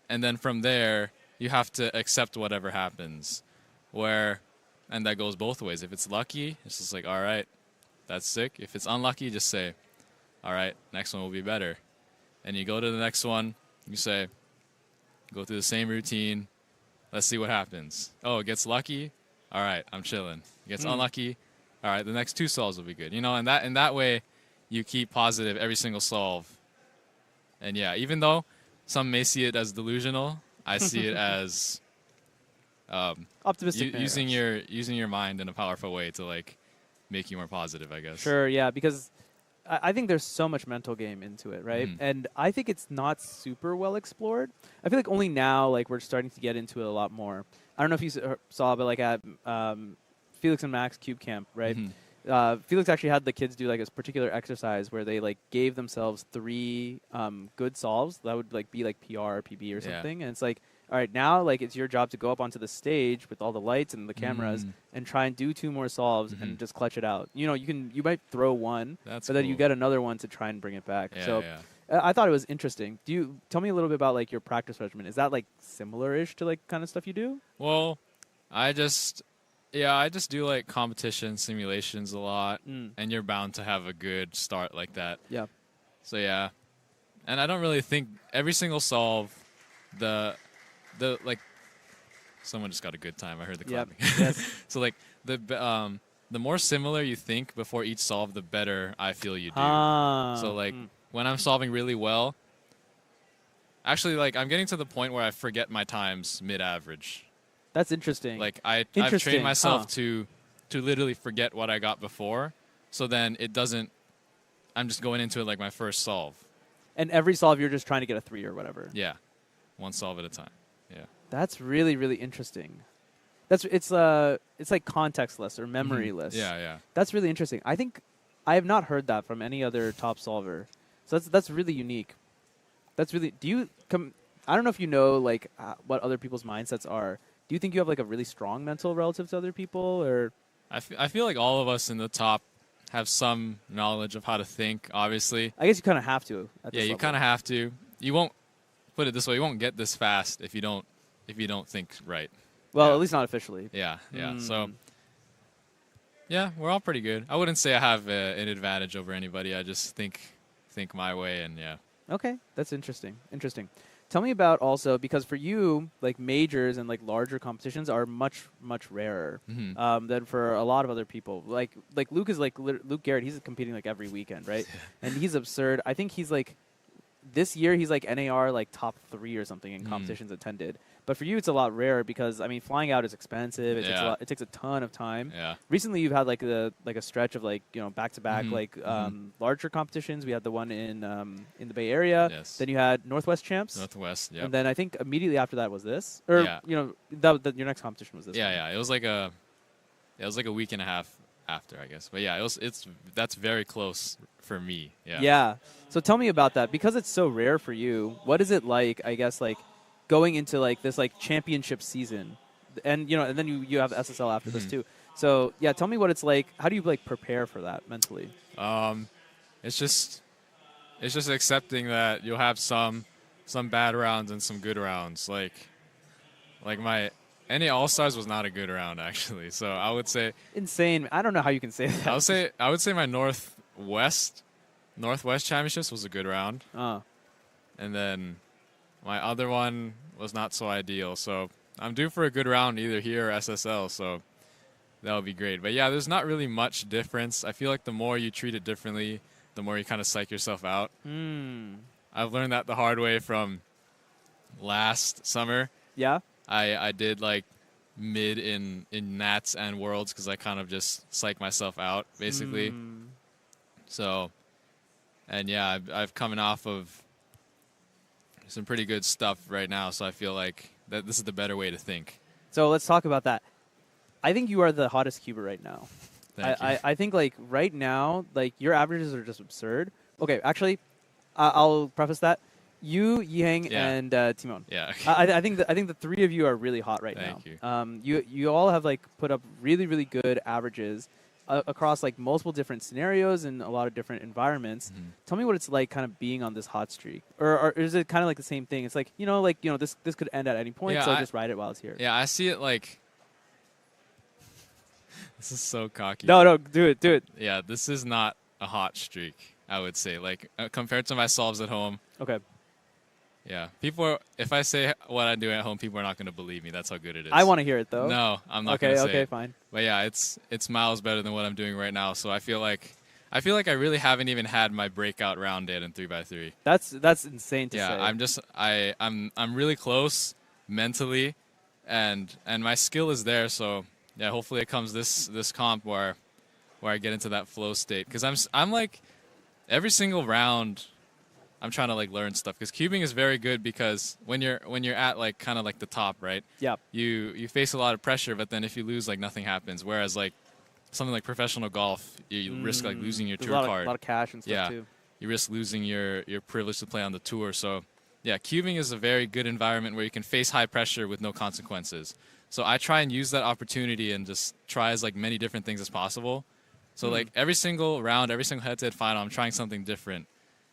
and then from there you have to accept whatever happens. And that goes both ways. If it's lucky, it's just like, all right, that's sick. If it's unlucky, just say, all right, next one will be better. And you go to the next one, you say, go through the same routine, let's see what happens. Oh, it gets lucky, all right, I'm chilling. It gets unlucky, all right, the next two solves will be good. And that way you keep positive every single solve. And yeah, even though some may see it as delusional, I see it as optimistic. Using your mind in a powerful way to like make you more positive, I guess. Sure, yeah, because I think there's so much mental game into it, right? And I think it's not super well explored. I feel like only now, like, we're starting to get into it a lot more. I don't know if you saw, but like at Felix and Max Cube Camp, right? Felix actually had the kids do like this particular exercise where they like gave themselves 3 good solves that would like be like PR or PB or something, and it's like, all right, now like it's your job to go up onto the stage with all the lights and the cameras and try and do 2 more solves and just clutch it out. You might throw one, but then you get another one to try and bring it back. I thought it was interesting. Tell me a little bit about like your practice regimen? Is that like similar-ish to like kind of stuff you do? Well, I just do like competition simulations a lot, and you're bound to have a good start like that. Yeah. So yeah, and I don't really think every single solve, the like, someone just got a good time. I heard the clapping. Yes. So like the more similar you think before each solve, the better I feel you do. So like when I'm solving really well, actually like I'm getting to the point where I forget my times mid-average. That's interesting. Like I've trained myself to literally forget what I got before, so then it doesn't. I'm just going into it like my first solve. And every solve you're just trying to get a 3 or whatever. Yeah, one solve at a time. Yeah. That's really, really interesting. It's like contextless or memoryless. Yeah. That's really interesting. I think I have not heard that from any other top solver. So that's really unique. That's really. I don't know if you know like what other people's mindsets are. Do you think you have like a really strong mental relative to other people, or? I feel like all of us in the top have some knowledge of how to think. Obviously. I guess you kind of have to. Yeah, you kind of have to. you won't put it this way. You won't get this fast if you don't think right. Well, Yeah. at least not officially. Yeah. So, yeah, we're all pretty good. I wouldn't say I have an advantage over anybody. I just think my way, and yeah. Okay, that's interesting. Interesting. Tell me about also, because for you, like majors and like larger competitions are much rarer than for a lot of other people. Like Luke is like Luke Garrett. He's competing like every weekend, right? And he's absurd. I think he's like this year he's like NAR like top 3 or something in competitions attended. But for you, it's a lot rarer because I mean, flying out is expensive. It takes a ton of time. Yeah. Recently, you've had like a stretch of like back to back larger competitions. We had the one in the Bay Area. Yes. Then you had Northwest Champs. Northwest. Yeah. And then I think immediately after that was this, or your next competition was this. Yeah, one. yeah. It was like a week and a half after, I guess. But yeah, that's very close for me. Yeah. Yeah. So tell me about that because it's so rare for you. What is it like? I guess like going into like this like championship season, and and then you have SSL after this too. So yeah, tell me what it's like. How do you like prepare for that mentally? It's just accepting that you'll have some bad rounds and some good rounds. Like my NA All-Stars was not a good round actually. So I would say insane. I don't know how you can say that. I would say my Northwest Championships was a good round. And then my other one was not so ideal. So I'm due for a good round either here or SSL. So that would be great. But yeah, there's not really much difference. I feel like the more you treat it differently, the more you kind of psych yourself out. I've learned that the hard way from last summer. Yeah. I did like mid in Nats and Worlds because I kind of just psych myself out basically. So, and yeah, I've coming off of some pretty good stuff right now, so I feel like that this is the better way to think. So let's talk about that. I think you are the hottest cuber right now. I think like right now, like your averages are just absurd. Okay, actually, I'll preface that. You, Yihang, and Timon. Yeah. Okay. I think the three of you are really hot right now. Thank you. You all have like put up really good averages across like multiple different scenarios and a lot of different environments. Tell me what it's like kind of being on this hot streak, or is it kind of like the same thing? It's like this could end at any point, so just ride it while it's here. Yeah, I see it like this is so cocky. No, do it. Yeah, this is not a hot streak. I would say like compared to my solves at home. Okay. Yeah, if I say what I do at home, people are not going to believe me. That's how good it is. I want to hear it though. No, I'm not going to say Okay, it. fine. But yeah, it's miles better than what I'm doing right now. So I feel like I really haven't even had my breakout round yet in 3x3. That's insane to say. Yeah, I'm really close mentally, and my skill is there. So yeah, hopefully it comes this comp where I get into that flow state because I'm like every single round. I'm trying to like learn stuff because cubing is very good because when you're at like kind of like the top, right? Yeah. You face a lot of pressure, but then if you lose, like nothing happens. Whereas like something like professional golf, you risk like losing your tour card. A lot of cash and stuff too. You risk losing your privilege to play on the tour. So yeah, cubing is a very good environment where you can face high pressure with no consequences. So I try and use that opportunity and just try as like many different things as possible. So like every single round, every single head-to-head final, I'm trying something different.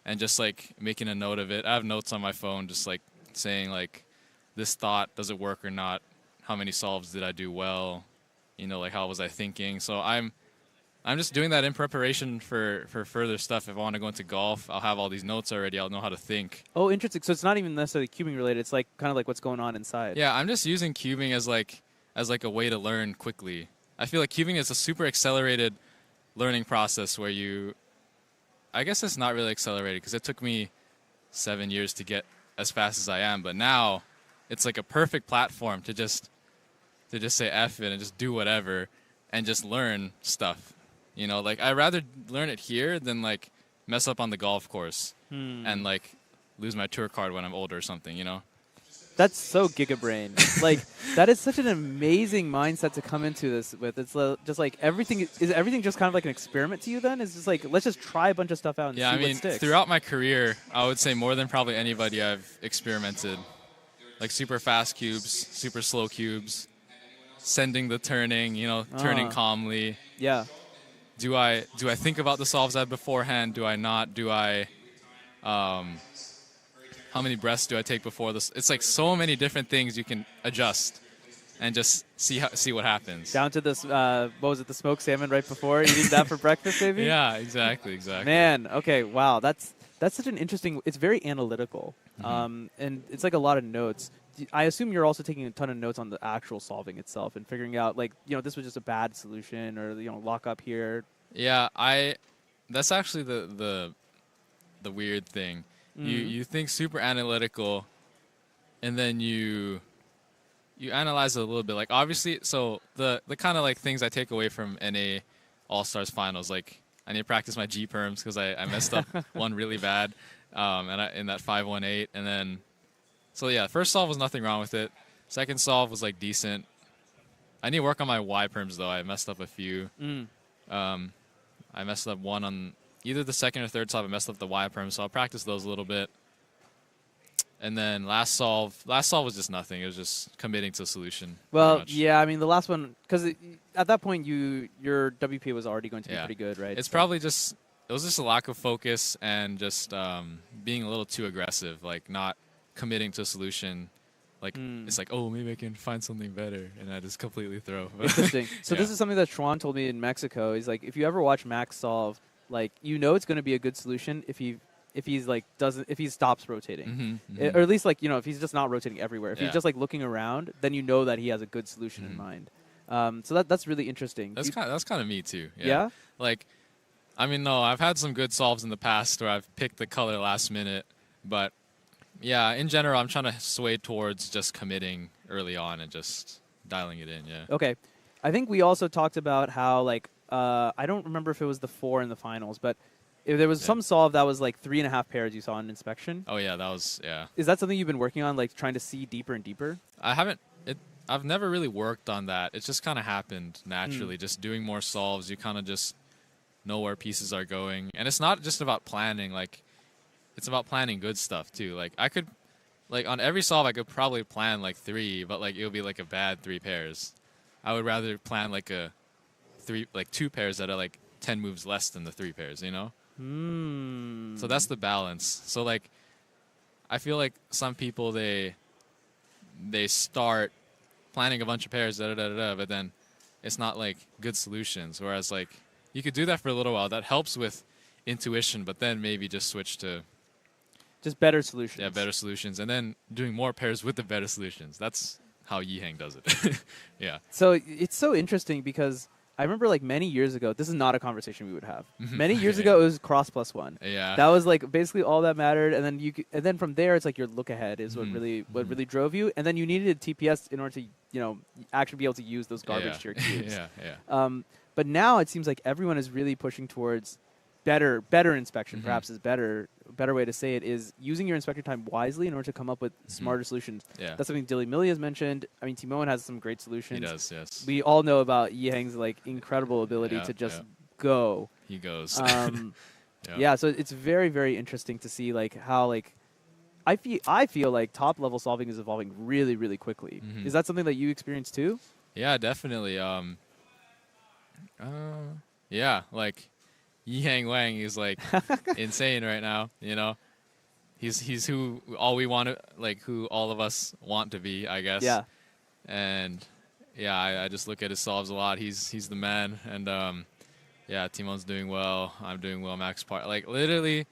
And just like making a note of it. I have notes on my phone just like saying like this thought, does it work or not? How many solves did I do well? Like how was I thinking? So I'm just doing that in preparation for further stuff. If I want to go into golf, I'll have all these notes already. I'll know how to think. Oh, interesting. So it's not even necessarily cubing related. It's like kind of like what's going on inside. Yeah, I'm just using cubing as like a way to learn quickly. I feel like cubing is a super accelerated learning process where I guess it's not really accelerated because it took me 7 years to get as fast as I am. But now it's like a perfect platform to just say F it and just do whatever and just learn stuff. Like I'd rather learn it here than like mess up on the golf course and like lose my tour card when I'm older or something, That's so gigabrain. Like that is such an amazing mindset to come into this with. It's just like everything just kind of like an experiment to you then? It's just like let's just try a bunch of stuff out and see what sticks. Throughout my career, I would say more than probably anybody I've experimented. Like super fast cubes, super slow cubes, sending the turning, turning calmly. Yeah. Do I think about the solves I had beforehand? Do I not? Do I how how many breaths do I take before this? It's like so many different things you can adjust and just see what happens. Down to this, what was it, the smoked salmon right before eating that for breakfast, maybe? Yeah, exactly. Man, okay, wow, that's such an interesting. It's very analytical, and it's like a lot of notes. I assume you're also taking a ton of notes on the actual solving itself and figuring out, like, this was just a bad solution, or lock up here. Yeah, that's actually the weird thing. You think super analytical, and then you analyze it a little bit. Like, obviously, so the kind of like things I take away from NA All-Stars finals, like, I need to practice my G perms because I messed up one really bad in that 518, and then so yeah, first solve was nothing wrong with it. Second solve was like decent. I need to work on my Y perms though. I messed up a few. I messed up one on either the second or third solve. I messed up the Y perm, so I'll practice those a little bit. And then last solve was just nothing. It was just committing to a solution. Well, yeah, I mean the last one, because at that point your WP was already going to be pretty good, right? It's probably just it was just a lack of focus and just being a little too aggressive, like not committing to a solution. Like it's like, oh, maybe I can find something better, and I just completely throw. Interesting. So this is something that Schwan told me in Mexico. He's like, if you ever watch Max solve, like it's going to be a good solution if he stops rotating, or at least like if he's just not rotating everywhere. If he's just like looking around, then that he has a good solution in mind. So that's really interesting. That's kind of me too. Yeah. Like, I mean, no, I've had some good solves in the past where I've picked the color last minute, but yeah, in general, I'm trying to sway towards just committing early on and just dialing it in. Yeah. Okay. I think we also talked about how like I don't remember if it was the 4 in the finals, but if there was some solve that was like 3.5 pairs you saw in inspection. Oh yeah, that was Is that something you've been working on, like trying to see deeper and deeper? I've never really worked on that. It just kind of happened naturally. Just doing more solves, you kind of just know where pieces are going, and it's not just about planning. Like, it's about planning good stuff too. Like I could, like on every solve, I could probably plan like 3, but like it would be like a bad 3 pairs. I would rather plan like 2 pairs that are like 10 moves less than the 3 pairs. So that's the balance. So like, I feel like some people they start planning a bunch of pairs, but then it's not like good solutions. Whereas like you could do that for a little while. That helps with intuition, but then maybe just switch to just better solutions. Yeah, better solutions, and then doing more pairs with the better solutions. That's how Yiheng does it. Yeah. So it's so interesting because I remember like many years ago, this is not a conversation we would have. Many years ago, it was cross +1. Yeah. That was like basically all that mattered, and then from there, it's like your look ahead is what really drove you, and then you needed TPS in order to actually be able to use those garbage tier cubes. But now it seems like everyone is really pushing towards better inspection. Perhaps is better way to say it is using your inspector time wisely in order to come up with smarter solutions. Yeah. That's something Dilly Millie has mentioned. I mean, Timon has some great solutions. He does, yes. We all know about Yiheng's like incredible ability to just go. He goes. Yeah, so it's very, very interesting to see like how like I feel like top level solving is evolving really, really quickly. Is that something that you experience too? Yeah, definitely. Yeah, like Yiheng Wang is like insane right now. He's who all of us want to be, I guess. Yeah. And yeah, I just look at his solves a lot. He's the man, and yeah, Timon's doing well. I'm doing well. Max Part, like literally,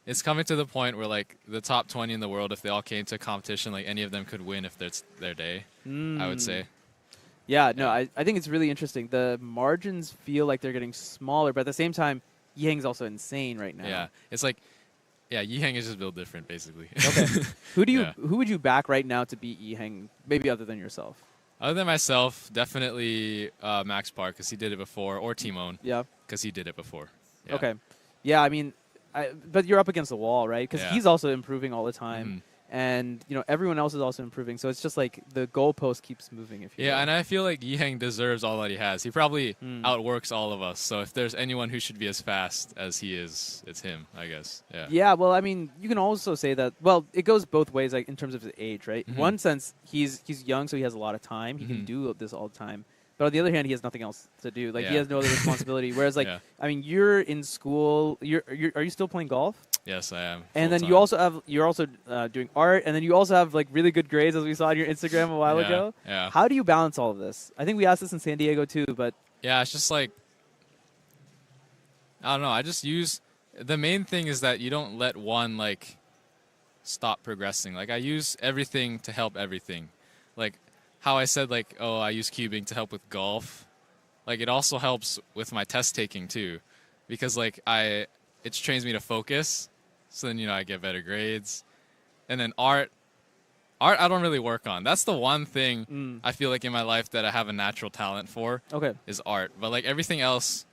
it's coming to the point where like the top 20 in the world, if they all came to a competition, like any of them could win if it's their day. I would say. Yeah, no, I think it's really interesting. The margins feel like they're getting smaller, but at the same time, Yiheng's also insane right now. Yeah, it's like, yeah, Yiheng is just built different, basically. Okay. Who would you back right now to beat Yiheng, maybe other than yourself? Other than myself, definitely Max Park, because he did it before, or Timon. Yeah. Because he did it before. Yeah. Okay. Yeah, I mean, but you're up against the wall, right? Because he's also improving all the time. And, everyone else is also improving. So it's just like the goalpost keeps moving. And I feel like Yiheng deserves all that he has. He probably outworks all of us. So if there's anyone who should be as fast as he is, it's him, I guess. Yeah. Yeah, well, I mean, you can also say that, well, it goes both ways, like in terms of his age, right? In one sense, he's young, so he has a lot of time. He can do this all the time. But on the other hand, he has nothing else to do. Like, he has no other responsibility. Whereas, like, I mean, you're in school. Are you still playing golf? Yes, I am. And then full-time. you're also doing art, and then you also have like really good grades, as we saw on your Instagram a while ago. Yeah. How do you balance all of this? I think we asked this in San Diego too, but Yeah, it's just like, I don't know. I just use, the main thing is that you don't let one like stop progressing. Like I use everything to help everything. Like how I said like, oh, I use cubing to help with golf. Like it also helps with my test taking too, because like it trains me to focus. So then, I get better grades. And then art I don't really work on. That's the one thing I feel like in my life that I have a natural talent for. Okay. Is art. But like everything else,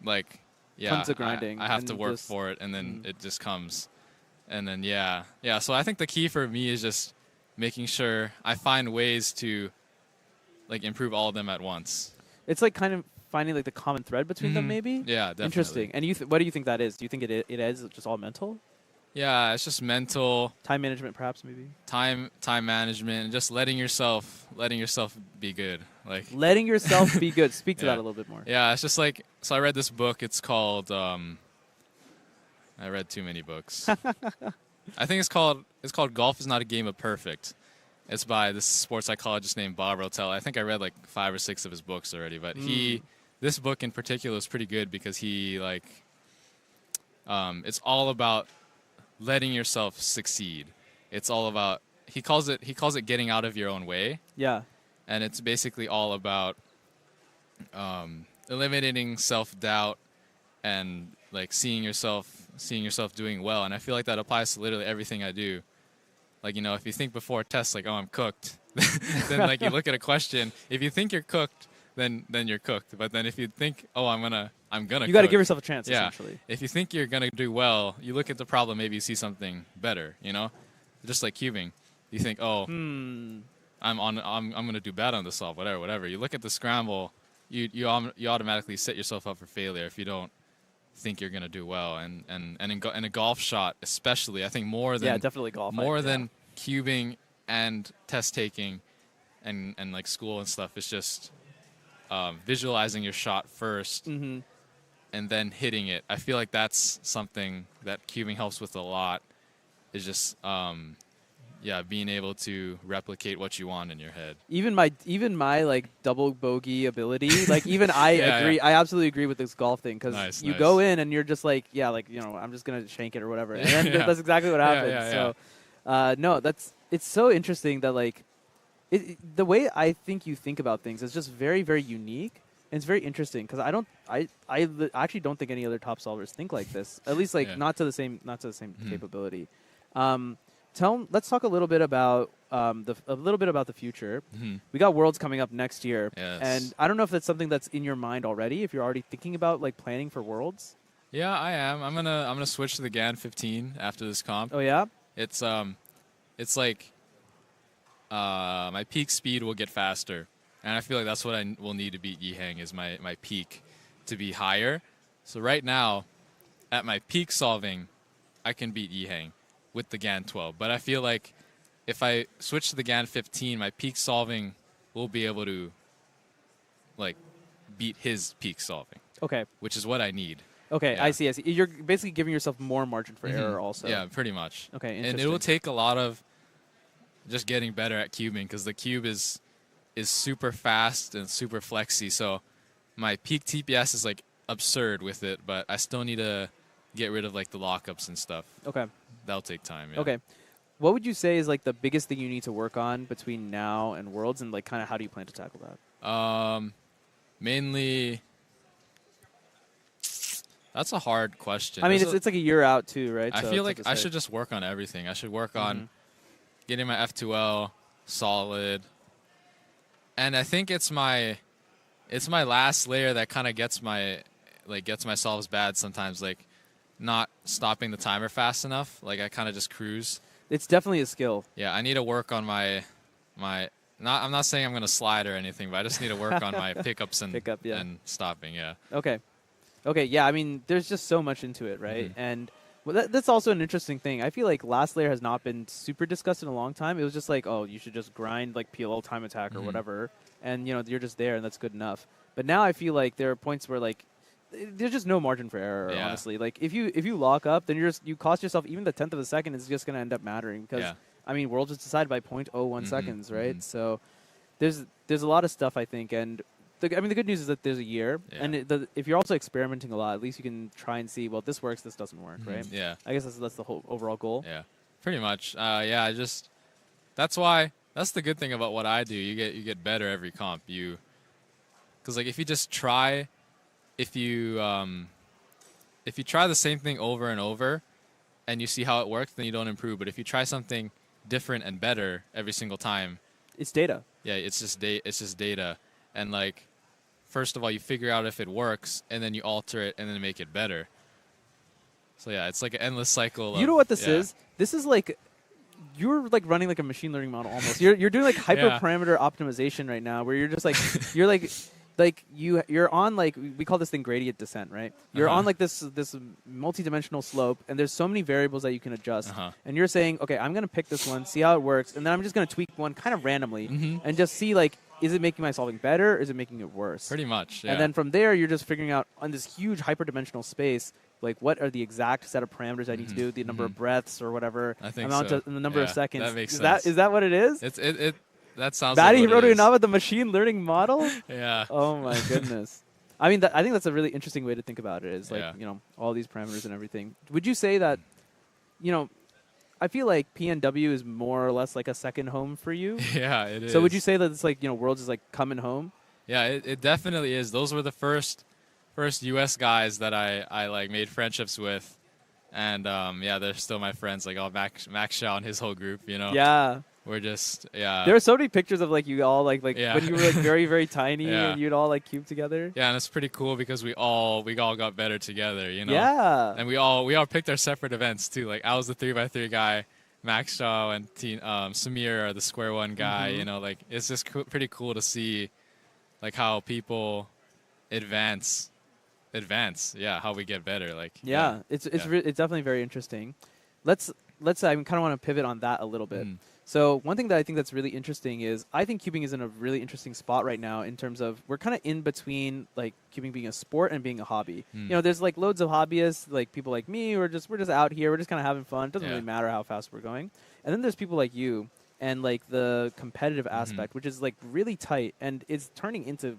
like, yeah, comes to grinding. I have to work for it, and then it just comes. And then, yeah. So I think the key for me is just making sure I find ways to like improve all of them at once. It's like kind of finding like the common thread between them, maybe? Yeah, definitely. Interesting. And what do you think that is? Do you think it is just all mental? Yeah, it's just mental. Time management, perhaps, maybe? Time management, and just letting yourself be good. Like letting yourself be good. Speak to that a little bit more. Yeah, it's just like, so I read this book. It's called, I read too many books. I think it's called Golf is Not a Game of Perfect. It's by this sports psychologist named Bob Rotel. I think I read like 5 or 6 of his books already, but this book in particular is pretty good because he like, it's all about letting yourself succeed. It's all about, he calls it getting out of your own way. Yeah. And it's basically all about eliminating self-doubt and like seeing yourself doing well. And I feel like that applies to literally everything I do. Like, if you think before a test, like, oh, I'm cooked, then like you look at a question. If you think you're cooked, then you're cooked. But then if you think, oh, I'm gonna you got to give yourself a chance. Yeah. Essentially. If you think you're gonna do well, you look at the problem. Maybe you see something better. Just like cubing, you think, oh, I'm gonna do bad on this solve. Whatever. You look at the scramble, you automatically set yourself up for failure if you don't think you're gonna do well. And in a golf shot, especially, I think more than definitely golf. More than cubing and test taking, and like school and stuff. It's just visualizing your shot first. And then hitting it. I feel like that's something that cubing helps with a lot. Is just being able to replicate what you want in your head. Even my like double bogey ability, like even I agree. I absolutely agree with this golf thing because you go in and you're just like, I'm just gonna shank it or whatever, and then that's exactly what happens. So, it's so interesting that like the way I think you think about things is just very, very unique. And it's very interesting because I actually don't think any other top solvers think like this. At least like not to the same capability. Let's talk a little bit about the future. We got Worlds coming up next year, and I don't know if that's something that's in your mind already. If you're already thinking about like planning for Worlds. Yeah, I am. I'm gonna switch to the GAN 15 after this comp. Oh yeah. It's like my peak speed will get faster. And I feel like that's what I will need to beat Yihang is my peak to be higher. So right now, at my peak solving, I can beat Yihang with the GAN 12. But I feel like if I switch to the GAN 15, my peak solving will be able to like beat his peak solving. Okay. Which is what I need. Okay, yeah. I see. You're basically giving yourself more margin for error also. Yeah, pretty much. Okay, and it will take a lot of just getting better at cubing because the cube is super fast and super flexy, so my peak TPS is like absurd with it, but I still need to get rid of like the lockups and stuff. Okay. That'll take time. Yeah. Okay. What would you say is like the biggest thing you need to work on between now and Worlds, and like kind of how do you plan to tackle that? Mainly, that's a hard question. I mean, it's like a year out too, right? I feel like I should just work on everything. I should work on getting my F2L solid. And I think it's my last layer that kind of gets my solves bad sometimes, like not stopping the timer fast enough. Like I kind of just cruise. It's definitely a skill. Yeah, I need to work on I'm not saying I'm gonna slide or anything, but I just need to work on my pickups and and stopping. Yeah. Okay. Yeah. I mean, there's just so much into it, right? And that's also an interesting thing. I feel like last layer has not been super discussed in a long time. It was just like, oh, you should just grind like PLL time attack or whatever, and you're just there, and that's good enough. But now I feel like there are points where like there's just no margin for error, Yeah. honestly. Like if you lock up, then you cost yourself even the 1/10 of a second is just gonna end up mattering because Yeah. I mean Worlds is decided by 0.01 Mhm, seconds, right? mhm. So there's a lot of stuff I think, and the good news is that there's a year, Yeah. and if you're also experimenting a lot, at least you can try and see, well, this works, this doesn't work, Mhm, right? Yeah. I guess that's the whole overall goal. Yeah. Pretty much. Yeah. That's the good thing about what I do. You get better every comp. Because like if you just try, if you try the same thing over and over, and you see how it works, then you don't improve. But if you try something different and better every single time, It's data. yeah, it's just data. And like, first of all, you figure out if it works, and then you alter it, and then make it better. So yeah, it's like an endless cycle. You know what this is? This is like you're like running like a machine learning model almost. You're doing like hyperparameter optimization right now, where you're just like you're on like we call this thing gradient descent, right? You're on like this multi-dimensional slope, and there's so many variables that you can adjust. And you're saying, okay, I'm gonna pick this one, see how it works, and then I'm just gonna tweak one kind of randomly, and just see like, is it making my solving better, or is it making it worse? Pretty much. Yeah. And then from there, you're just figuring out on this huge hyperdimensional space, like what are the exact set of parameters I need to do, the number of breaths or whatever, I think amount so. of the number of Yeah, seconds. that makes is sense. Is that what it is? That sounds. Matty like what wrote it it is. out with the machine learning model. Yeah. Oh my goodness. I mean, I think that's a really interesting way to think about it. Is like Yeah. all these parameters and everything. Would you say that, I feel like PNW is more or less like a second home for you? Yeah, it is. So would you say that it's like Worlds is like coming home? Yeah, it definitely is. Those were the first U.S. guys that I like made friendships with, and yeah, they're still my friends. Like Max Shaw and his whole group, Yeah. We're just yeah. There are so many pictures of like you all like Yeah. when you were like very very tiny Yeah. and you'd all like cube together. Yeah, and it's pretty cool because we all got better together, Yeah. And we all picked our separate events too. Like I was the 3x3 guy, Max Shaw and Samir are the square one guy. Like it's just pretty cool to see, like how people advance. Yeah, how we get better. Like Yeah, it's definitely very interesting. Let's I kind of want to pivot on that a little bit. So one thing that I think that's really interesting is I think cubing is in a really interesting spot right now in terms of we're kind of in between like cubing being a sport and being a hobby. There's like loads of hobbyists, like people like me, we're just out here, we're just kind of having fun. It doesn't really matter how fast we're going. And then there's people like you and like the competitive aspect, which is like really tight and it's turning into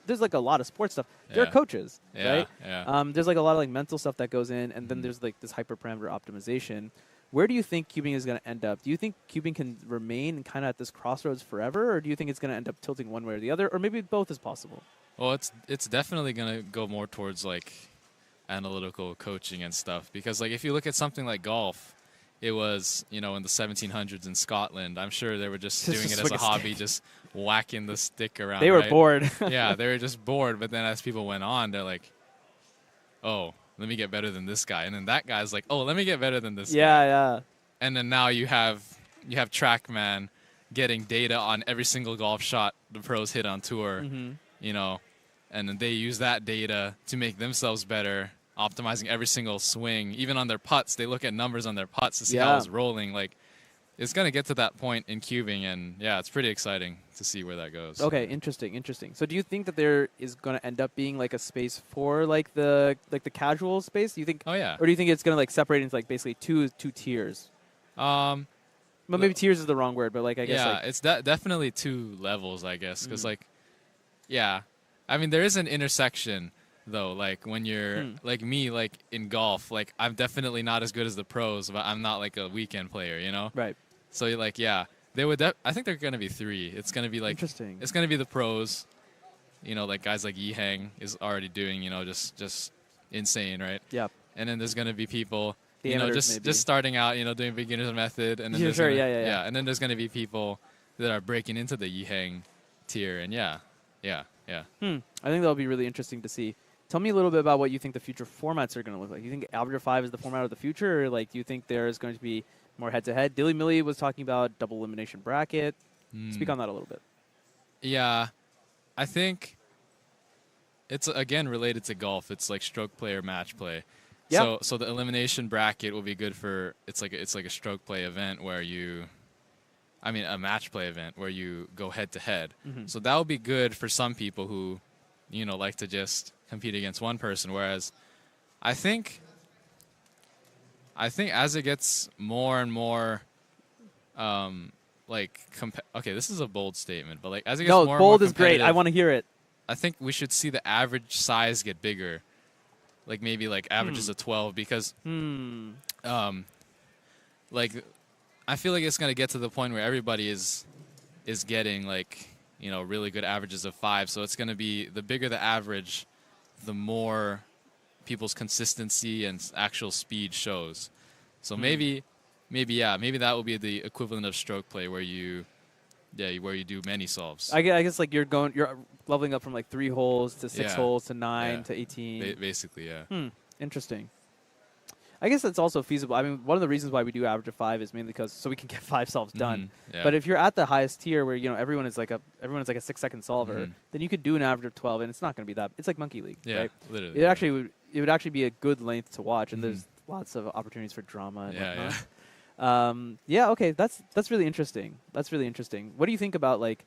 there's like a lot of sports stuff. There are coaches, right? Yeah. There's like a lot of like mental stuff that goes in, and then there's like this hyperparameter optimization. Where do you think cubing is going to end up? Do you think cubing can remain kind of at this crossroads forever, or do you think it's going to end up tilting one way or the other, or maybe both is possible? Well, it's definitely going to go more towards like analytical coaching and stuff because like if you look at something like golf, it was in the 1700s in Scotland. I'm sure they were just doing it as a hobby, just whacking the stick around. They were right? bored. Yeah, they were just bored. But then as people went on, they're like, oh, let me get better than this guy. And then that guy's like, oh, let me get better than this guy. Yeah. And then now you have TrackMan getting data on every single golf shot the pros hit on tour, and then they use that data to make themselves better, optimizing every single swing. Even on their putts, they look at numbers on their putts to see how it's rolling. Like, it's going to get to that point in cubing, and yeah, it's pretty exciting to see where that goes. Okay, interesting. So do you think that there is going to end up being like a space for like the casual space? Do you think? Oh yeah. Or do you think it's going to like separate into like basically two tiers? Well, maybe tiers is the wrong word, but like I guess. Yeah, like it's definitely two levels, I guess, because like, yeah, I mean there is an intersection though. Like when you're like me, like in golf, like I'm definitely not as good as the pros, but I'm not like a weekend player, Right. So like, yeah, they would. I think they're gonna be three. It's gonna be like interesting. It's gonna be the pros, like guys like Yi Hang is already doing, just insane, right? Yep. And then there's gonna be people, The amateurs maybe. just starting out, doing beginner's method, and then there's sure, gonna, yeah. and then there's gonna be people that are breaking into the Yi Hang tier, and yeah. I think that'll be really interesting to see. Tell me a little bit about what you think the future formats are going to look like. You think Algebra 5 is the format of the future, or like do you think there is going to be more head-to-head? Dilly Millie was talking about double elimination bracket. Speak on that a little bit. Yeah, I think it's again related to golf. It's like stroke play or match play. Yeah. So the elimination bracket will be good for it's like a stroke play event where a match play event where you go head to head. So that will be good for some people who like to just compete against one person. Whereas I think as it gets more and more, okay, this is a bold statement, but like as it gets more and more bold is great. I competitive, want to hear it. I think we should see the average size get bigger, like maybe like averages of 12, because like I feel like it's gonna get to the point where everybody is getting like really good averages of 5. So it's gonna be the bigger the average, the more people's consistency and actual speed shows. So maybe that will be the equivalent of stroke play where you do many solves. I guess like you're leveling up from like 3 holes to 6 holes to 9 to 18. Basically, yeah. Interesting. I guess that's also feasible. I mean, one of the reasons why we do average of 5 is mainly because so we can get 5 solves done. Yeah. But if you're at the highest tier where everyone is like a 6-second solver, then you could do an average of 12, and it's not going to be that. It's like Monkey League, right? Literally. It would actually be a good length to watch, and there's lots of opportunities for drama and whatnot. Okay, that's really interesting. That's really interesting. What do you think about like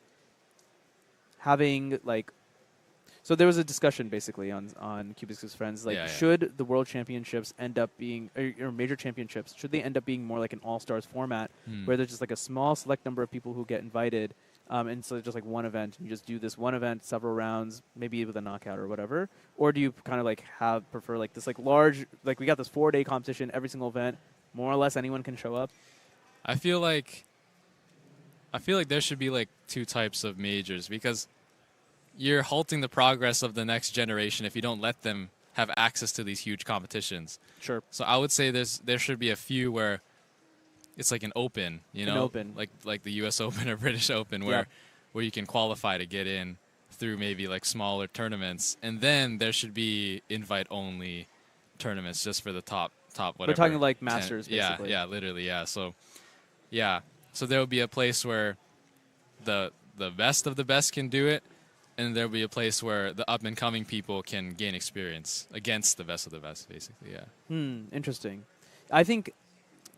having like? So there was a discussion basically on Cubix' Friends, like should the World Championships end up being or major championships, should they end up being more like an all-stars format where there's just like a small select number of people who get invited, and so just like one event, and you just do this one event several rounds, maybe with a knockout or whatever, or do you kind of like prefer like this like large, like we got this 4-day competition, every single event, more or less anyone can show up? I feel like there should be like 2 types of majors, because you're halting the progress of the next generation if you don't let them have access to these huge competitions. Sure. So I would say there should be a few where it's like an open, like the U.S. Open or British Open, where you can qualify to get in through maybe like smaller tournaments, and then there should be invite-only tournaments just for the top whatever. We're talking like Masters, basically. Yeah, literally, yeah. So there will be a place where the best of the best can do it, and there'll be a place where the up-and-coming people can gain experience against the best of the best, basically, yeah. Interesting. I think,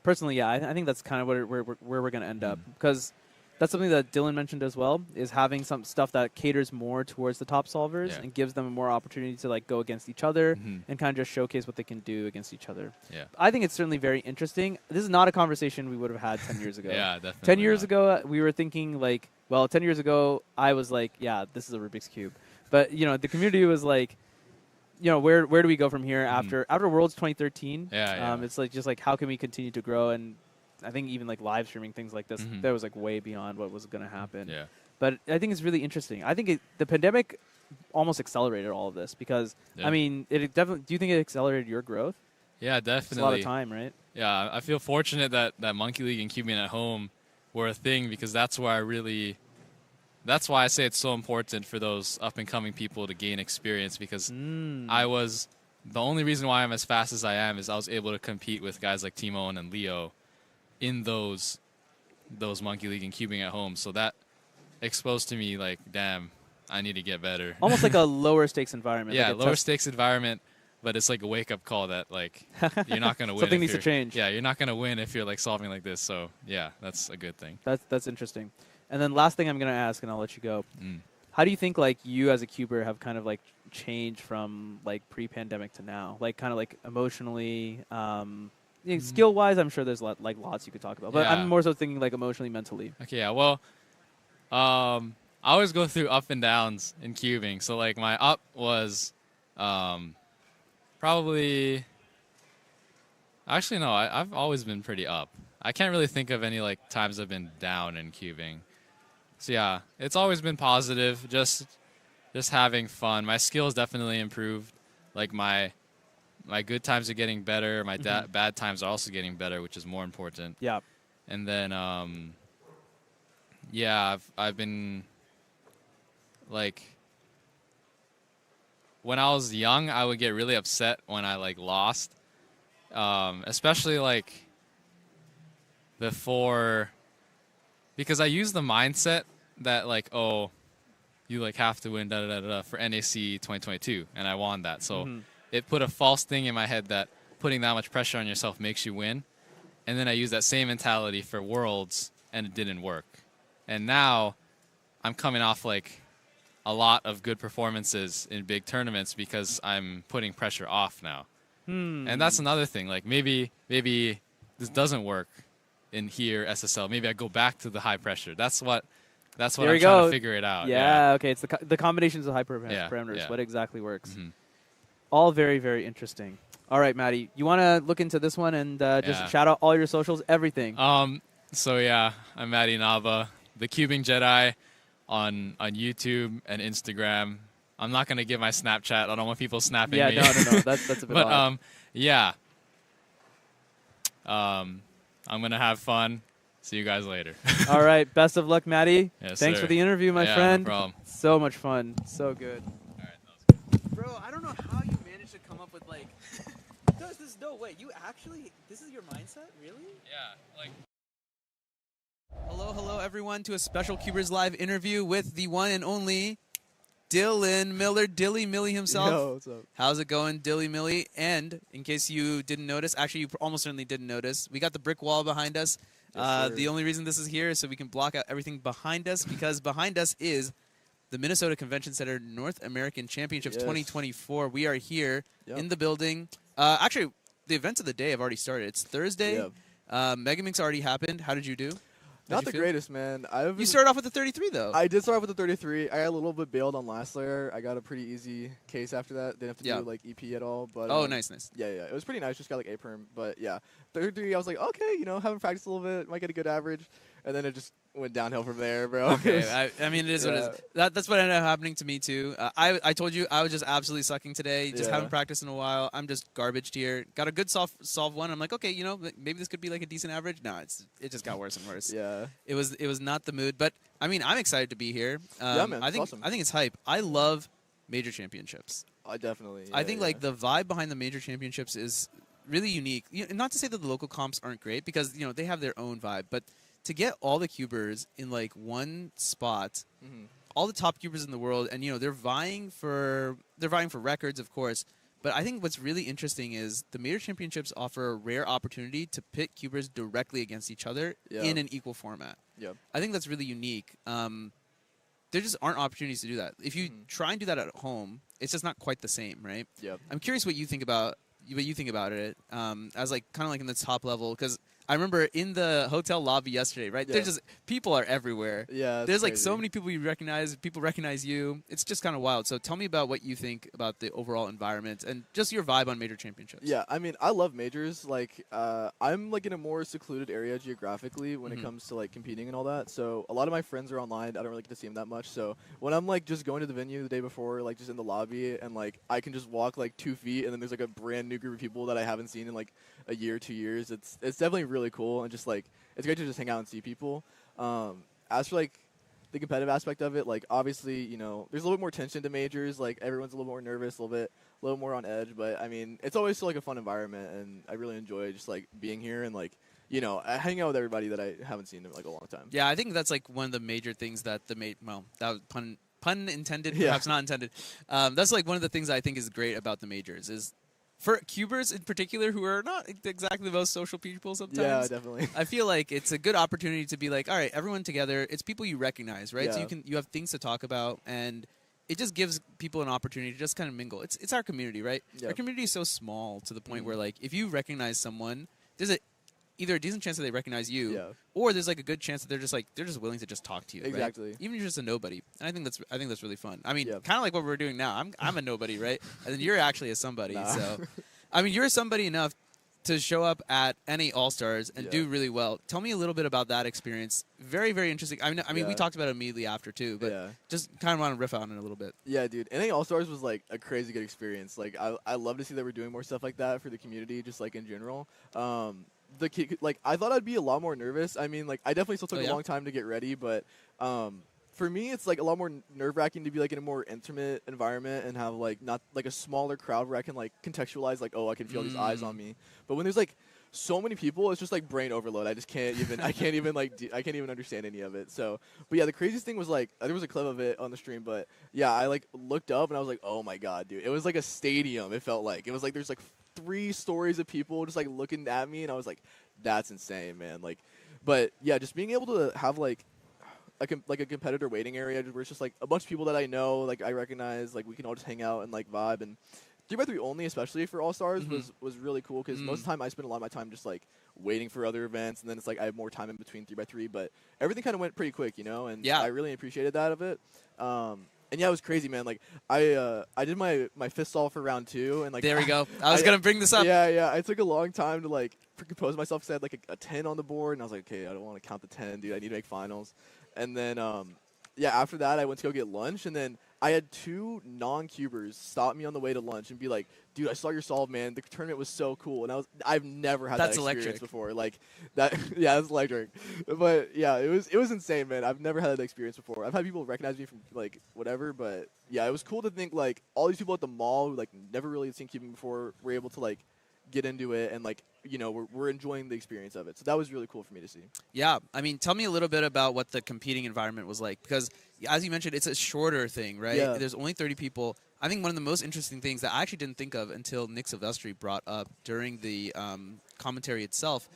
personally, I think that's kind of where we're going to end up, because that's something that Dylan mentioned as well, is having some stuff that caters more towards the top solvers and gives them more opportunity to like go against each other and kind of just showcase what they can do against each other. Yeah. I think it's certainly very interesting. This is not a conversation we would have had 10 years ago. Yeah, definitely 10 years ago, we were thinking like, well, 10 years ago, I was like, yeah, this is a Rubik's Cube. But, the community was like, where do we go from here after Worlds 2013? It's like just like how can we continue to grow? And I think even like live streaming things like this, that was like way beyond what was going to happen. Yeah. But I think it's really interesting. I think the pandemic almost accelerated all of this because I mean, it definitely. Do you think it accelerated your growth? Yeah, definitely. It's a lot of time, right? Yeah, I feel fortunate that Monkey League and Cubing at home were a thing, because that's why I say it's so important for those up and coming people to gain experience, because the only reason why I'm as fast as I am is I was able to compete with guys like Timo and Leo in those Monkey League and Cubing at home. So that exposed to me like, damn, I need to get better. Almost like a lower stakes environment. Yeah, like lower stakes environment, but it's like a wake up call that like you're not going to win. Something needs to change. Yeah, you're not going to win if you're like solving like this. So yeah, that's a good thing. That's interesting. And then last thing I'm going to ask, and I'll let you go. How do you think like you as a cuber have kind of like changed from like pre-pandemic to now? Like kind of like emotionally, skill-wise, I'm sure there's lots you could talk about. But I'm more so thinking like emotionally, mentally. Okay, yeah. Well, I always go through up and downs in cubing. So like my up was probably... Actually, no, I've always been pretty up. I can't really think of any like times I've been down in cubing. So yeah, it's always been positive, just having fun. My skills definitely improved. Like my good times are getting better. My bad times are also getting better, which is more important. Yeah. And then yeah, I've been like, when I was young, I would get really upset when I like lost. Especially like before, because I use the mindset that like, oh, you like have to win for NAC 2022, and I won that. So it put a false thing in my head that putting that much pressure on yourself makes you win. And then I used that same mentality for Worlds, and it didn't work. And now I'm coming off like a lot of good performances in big tournaments because I'm putting pressure off now. And that's another thing. Like maybe this doesn't work in here SSL. Maybe I go back to the high pressure. That's what I'm trying to figure it out. Yeah. Okay. It's the combinations of high parameters. Yeah. What exactly works? All very, very interesting. All right, Matty, you want to look into this one and just shout out all your socials, everything. So yeah, I'm Matty Nava, the Cubing Jedi on YouTube and Instagram. I'm not gonna give my Snapchat. I don't want people snapping me. No. That's a bit but odd. I'm gonna have fun. See you guys later. All right, best of luck, Matty. Yes, Thanks sir. for the interview, my friend. No problem. So much fun. So good. All right, that was good. Bro, I don't know how you managed to come up with like. There's no way. You actually. This is your mindset, really? Yeah, like. Hello, everyone, to a special CubersLive interview with the one and only Dylan Miller, Dilly Millie himself. Yo, what's up? How's it going, Dilly Millie? And in case you didn't notice, actually you almost certainly didn't notice, we got the brick wall behind us. The only reason this is here is so we can block out everything behind us, because behind us is the Minnesota Convention Center North American Championships 2024. We are here in the building. Actually, the events of the day have already started. It's Thursday. Megaminx already happened. How did you do? Not the greatest, man. You started off with the 33, though. I did start off with the 33. I got a little bit bailed on last layer. I got a pretty easy case after that. Didn't have to do like EP at all. But nice. Yeah. It was pretty nice. Just got like A perm. But yeah, 33. I was like, okay, haven't practiced a little bit, might get a good average, and then it just went downhill from there, bro. Okay, I mean, it is what it is. That's what ended up happening to me too. I told you I was just absolutely sucking today. Just haven't practiced in a while. I'm just garbaged here. Got a good solve one. I'm like, okay, maybe this could be like a decent average. No, it just got worse and worse. Yeah. It was not the mood, but I mean, I'm excited to be here. Yeah, man. I think awesome. I think it's hype. I love major championships. I definitely. I think like the vibe behind the major championships is really unique. Not to say that the local comps aren't great, because they have their own vibe, but to get all the cubers in like one spot, all the top cubers in the world, and they're vying for records, of course. But I think what's really interesting is the major championships offer a rare opportunity to pit cubers directly against each other in an equal format. Yeah, I think that's really unique. There just aren't opportunities to do that. If you try and do that at home, it's just not quite the same, right? Yeah. I'm curious what you think about it as like kind of like in the top level, because I remember in the hotel lobby yesterday, right? There's just people are everywhere. Yeah, there's like so many people you recognize. People recognize you. It's just kind of wild. So tell me about what you think about the overall environment and just your vibe on major championships. Yeah, I mean, I love majors. Like, I'm like in a more secluded area geographically when it comes to like competing and all that. So a lot of my friends are online. I don't really get to see them that much. So when I'm like just going to the venue the day before, like just in the lobby, and like I can just walk like 2 feet, and then there's like a brand new group of people that I haven't seen in like a year, 2 years. It's definitely really cool, and just like it's great to just hang out and see people. As for like the competitive aspect of it, like obviously there's a little bit more tension to majors. Like everyone's a little more nervous, a little more on edge. But I mean, it's always still like a fun environment, and I really enjoy just like being here and like hanging out with everybody that I haven't seen in like a long time. Yeah, I think that's like one of the major things that that was pun intended, perhaps not intended. That's like one of the things I think is great about the majors is, for cubers in particular, who are not exactly the most social people sometimes. Yeah, definitely. I feel like it's a good opportunity to be like, all right, everyone together. It's people you recognize, right? So you have things to talk about, and it just gives people an opportunity to just kind of mingle. It's our community, right? Our community is so small to the point where like if you recognize someone, there's either a decent chance that they recognize you, or there's like a good chance that they're just willing to just talk to you. Exactly. Right? Even if you're just a nobody. And I think that's really fun. I mean, kind of like what we're doing now. I'm a nobody, right? And then you're actually a somebody. Nah. So, I mean, you're somebody enough to show up at any All-Stars and do really well. Tell me a little bit about that experience. Very, very interesting. I mean, we talked about it immediately after too, but just kind of want to riff on it a little bit. Yeah, dude. NA All-Stars was like a crazy good experience. Like I love to see that we're doing more stuff like that for the community, just like in general. I thought I'd be a lot more nervous. I mean, like I definitely still took a long time to get ready, but for me, it's like a lot more nerve-wracking to be like in a more intimate environment and have like not like a smaller crowd where I can like contextualize like, oh, I can feel these eyes on me. But when there's like so many people, it's just like brain overload. I just can't even I can't even understand any of it. So, but yeah, the craziest thing was like there was a clip of it on the stream, but yeah, I like looked up and I was like, oh my god, dude, it was like a stadium. It felt like it was like there's like 3 stories of people just like looking at me, and I was like, that's insane, man. Like, but yeah, just being able to have like like a competitor waiting area where it's just like a bunch of people that I know, like I recognize, like we can all just hang out and like vibe. And 3x3 only, especially for All Stars, was really cool because most of the time I spend a lot of my time just like waiting for other events, and then it's like I have more time in between 3x3. But everything kind of went pretty quick, you know, and I really appreciated that of it. And yeah, it was crazy, man. Like I did my fifth solve for round 2, and like there we go. I was gonna bring this up. Yeah. I took a long time to like compose myself because I had like a 10 on the board, and I was like, okay, I don't want to count the 10, dude. I need to make finals. And then yeah, after that, I went to go get lunch, and then I had 2 non-cubers stop me on the way to lunch and be like, dude, I saw your solve, man. The tournament was so cool. And I've never had that experience before. Like that, yeah, that's electric. But yeah, it was insane, man. I've never had that experience before. I've had people recognize me from like whatever, but yeah, it was cool to think like all these people at the mall who like never really seen cubing before were able to like get into it, and like, you know, we're enjoying the experience of it. So that was really cool for me to see. Yeah, I mean, tell me a little bit about what the competing environment was like, because as you mentioned, it's a shorter thing, right? Yeah. There's only 30 people. I think one of the most interesting things that I actually didn't think of until Nick Silvestri brought up during the commentary itself.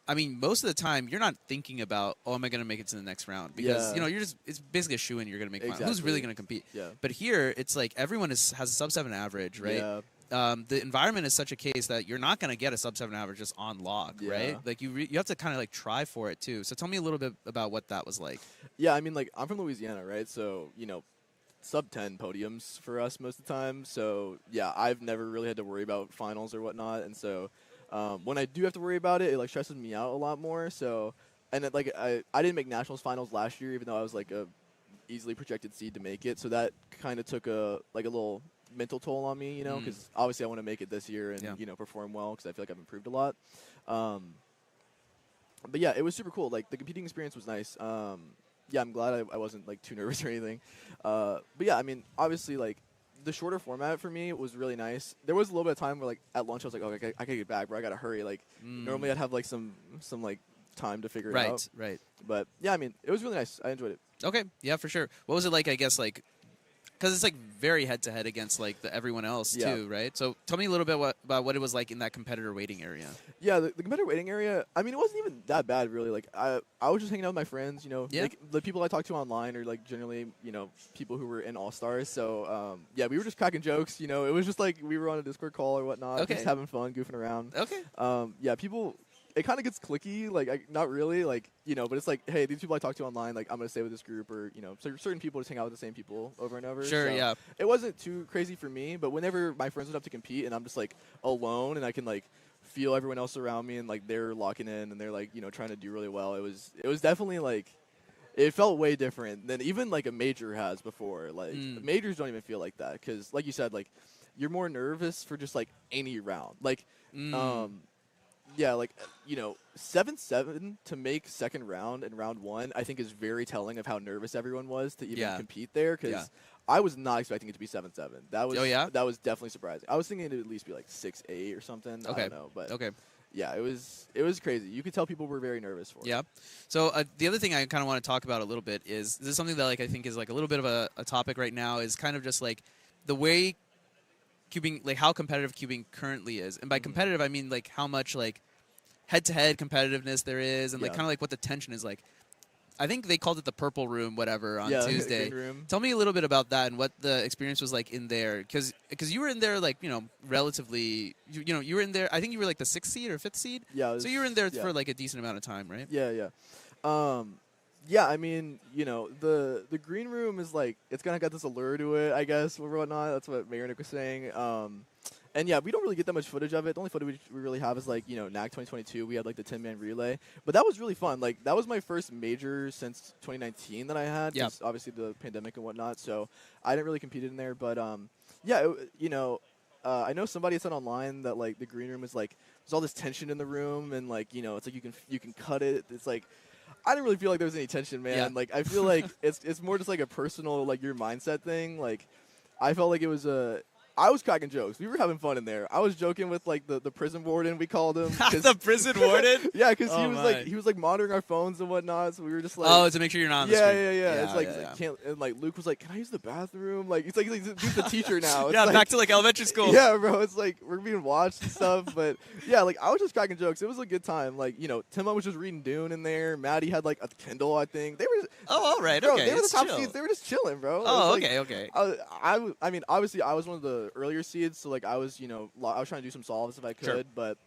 I mean, most of the time, you're not thinking about, oh, am I going to make it to the next round? Because, you know, it's basically a shoo-in, you're going to make finals. Who's really going to compete? Yeah. But here, it's like everyone has a sub-7 average, right? Yeah. The environment is such a case that you're not going to get a sub-7 average just on log, right? Like, you have to kind of, like, try for it, too. So tell me a little bit about what that was like. Yeah, I mean, like, I'm from Louisiana, right? So, you know, sub-10 podiums for us most of the time. So, yeah, I've never really had to worry about finals or whatnot. And so when I do have to worry about it, it, like, stresses me out a lot more. So, and, it, like, I didn't make nationals finals last year, even though I was, like, a easily projected seed to make it. So that kind of took a little mental toll on me, you know, because obviously I want to make it this year and, you know, perform well because I feel like I've improved a lot. But yeah, it was super cool. Like, the competing experience was nice. Yeah, I'm glad I wasn't, like, too nervous or anything. But yeah, I mean, obviously, like, the shorter format for me was really nice. There was a little bit of time where, like, at lunch I was like, okay, I gotta get back, bro. I gotta hurry. Like, normally I'd have, like, some like, time to figure it out. Right. But yeah, I mean, it was really nice. I enjoyed it. Okay, yeah, for sure. What was it like, I guess, like, because it's, like, very head-to-head against, like, everyone else, too, right? So tell me a little bit about what it was like in that competitor waiting area. Yeah, the competitor waiting area, I mean, it wasn't even that bad, really. Like, I was just hanging out with my friends, you know. Yeah. Like, the people I talk to online are, like, generally, you know, people who were in All-Stars. So, yeah, we were just cracking jokes, you know. It was just, like, we were on a Discord call or whatnot, just having fun, goofing around. Okay. Yeah, people... It kind of gets cliquey, like, not really, like, you know, but it's like, hey, these people I talk to online, like, I'm going to stay with this group, or, you know, so certain people just hang out with the same people over and over. Sure, so yeah. It wasn't too crazy for me, but whenever my friends went up to compete and I'm just, like, alone and I can, like, feel everyone else around me and, like, they're locking in and they're, like, you know, trying to do really well, it was definitely, like, it felt way different than even, like, a major has before. Like, majors don't even feel like that because, like you said, like, you're more nervous for just, like, any round. Like, yeah, like, you know, 7-7 to make second round in round 1, I think is very telling of how nervous everyone was to even compete there, because I was not expecting it to be 7-7. That was that was definitely surprising. I was thinking it would at least be like 6-8 or something. Okay. I don't know, but yeah, it was crazy. You could tell people were very nervous for it. Yeah. So the other thing I kind of want to talk about a little bit is this is something that, like, I think is, like, a little bit of a topic right now, is kind of just, like, the way cubing, like, how competitive cubing currently is. And by competitive, I mean, like, how much, like, head-to-head competitiveness there is, and like kind of like what the tension is like. I think they called it the Purple Room, whatever, on Tuesday. Green room. Tell me a little bit about that and what the experience was like in there, because you were in there, like, you know, relatively, you know, you were in there. I think you were like the 6th seed or 5th seed. Yeah. So you were in there for like a decent amount of time, right? Yeah. Yeah, I mean, you know, the green room is like, it's kind of got this allure to it, I guess, or whatnot. That's what Mayor Nick was saying. And yeah, we don't really get that much footage of it. The only footage we really have is, like, you know, NAC 2022. We had, like, the 10-man relay. But that was really fun. Like, that was my first major since 2019 that I had. Yeah. Obviously the pandemic and whatnot. So I didn't really compete in there. But, yeah, you know, I know somebody said online that, like, the green room is, like, there's all this tension in the room. And, like, you know, it's like you can cut it. It's like, I didn't really feel like there was any tension, man. Yeah. Like, I feel like it's more just, like, a personal, like, your mindset thing. Like, I felt like it was I was cracking jokes. We were having fun in there. I was joking with, like, the prison warden, we called him. The prison warden? Yeah, because he was monitoring our phones and whatnot. So we were just like, oh, to make sure you're not on the screen. Yeah. It's like, can't. And, like, Luke was like, can I use the bathroom? Like, he's the teacher now. It's yeah, like, back to, like, elementary school. Yeah, bro. It's like we're being watched and stuff. But yeah, like, I was just cracking jokes. It was a good time. Like, you know, Timma was just reading Dune in there. Maddie had, like, a Kindle, I think. Oh, all right. Bro, Okay. they were the it's top chill. seeds. They were just chilling, bro. It Oh, was like- okay. Okay. I mean, obviously, I was one of the earlier seeds, so like I was, I was trying to do some solves if I could, Sure. but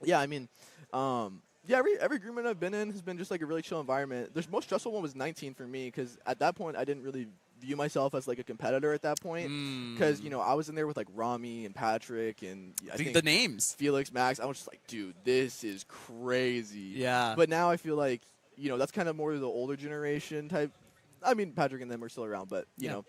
yeah, I mean, yeah, every agreement I've been in has been just like a really chill environment. The most stressful one was 19 for me because at that point I didn't really view myself as like a competitor at that point because I was in there with like Rami and Patrick and I think the names. Felix, Max. I was just like, dude, this is crazy. Yeah. But now I feel like that's kind of more the older generation type. I mean, Patrick and them are still around, but you know,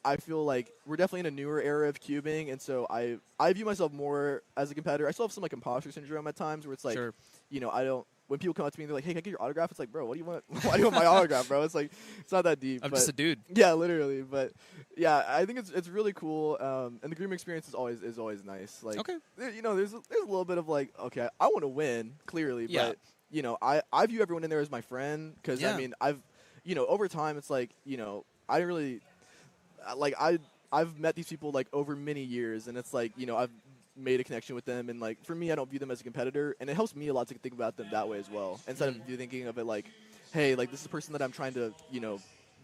I feel like we're definitely in a newer era of cubing, and so I view myself more as a competitor. I still have some like imposter syndrome at times where it's like, Sure. I don't. When people come up to me, they're like, "Hey, can I get your autograph?" It's like, bro, what do you want? Why do you want my autograph, bro? It's like, it's not that deep. I'm but just a dude. Yeah, literally. But yeah, I think it's really cool. And the groom experience is always nice. Like, Okay. There's a little bit of like, okay, I want to win clearly, Yeah. but I view everyone in there as my friend because Yeah. I mean I've over time it's like I really like I've met these people like over many years, and it's like I've made a connection with them, and like for me I don't view them as a competitor, and it helps me a lot to think about them that way as well instead of you thinking of it like, hey, like this is the person that I'm trying to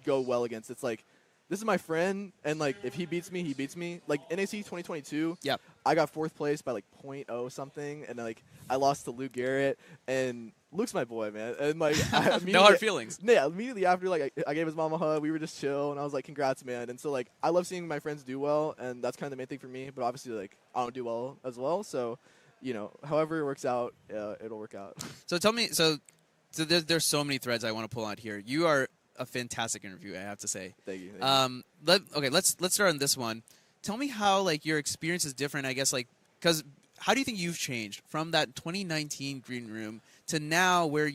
go well against. It's like, this is my friend, and like if he beats me, he beats me. Like NAC 2022, Yep. I got 4th place by like 0.0 something, and like I lost to Luke Garrett, and Luke's my boy, man. And like No hard feelings. Yeah, immediately after like I gave his mom a hug, we were just chill, and I was like, congrats, man. And so like I love seeing my friends do well, and that's kind of the main thing for me. But obviously like I don't do well as well, so however it works out, it'll work out. So tell me, so there's so many threads I want to pull out here. You are a fantastic interview, I have to say. Thank you. Let's start on this one. Tell me how like your experience is different. I guess like because how do you think you've changed from that 2019 green room to now, where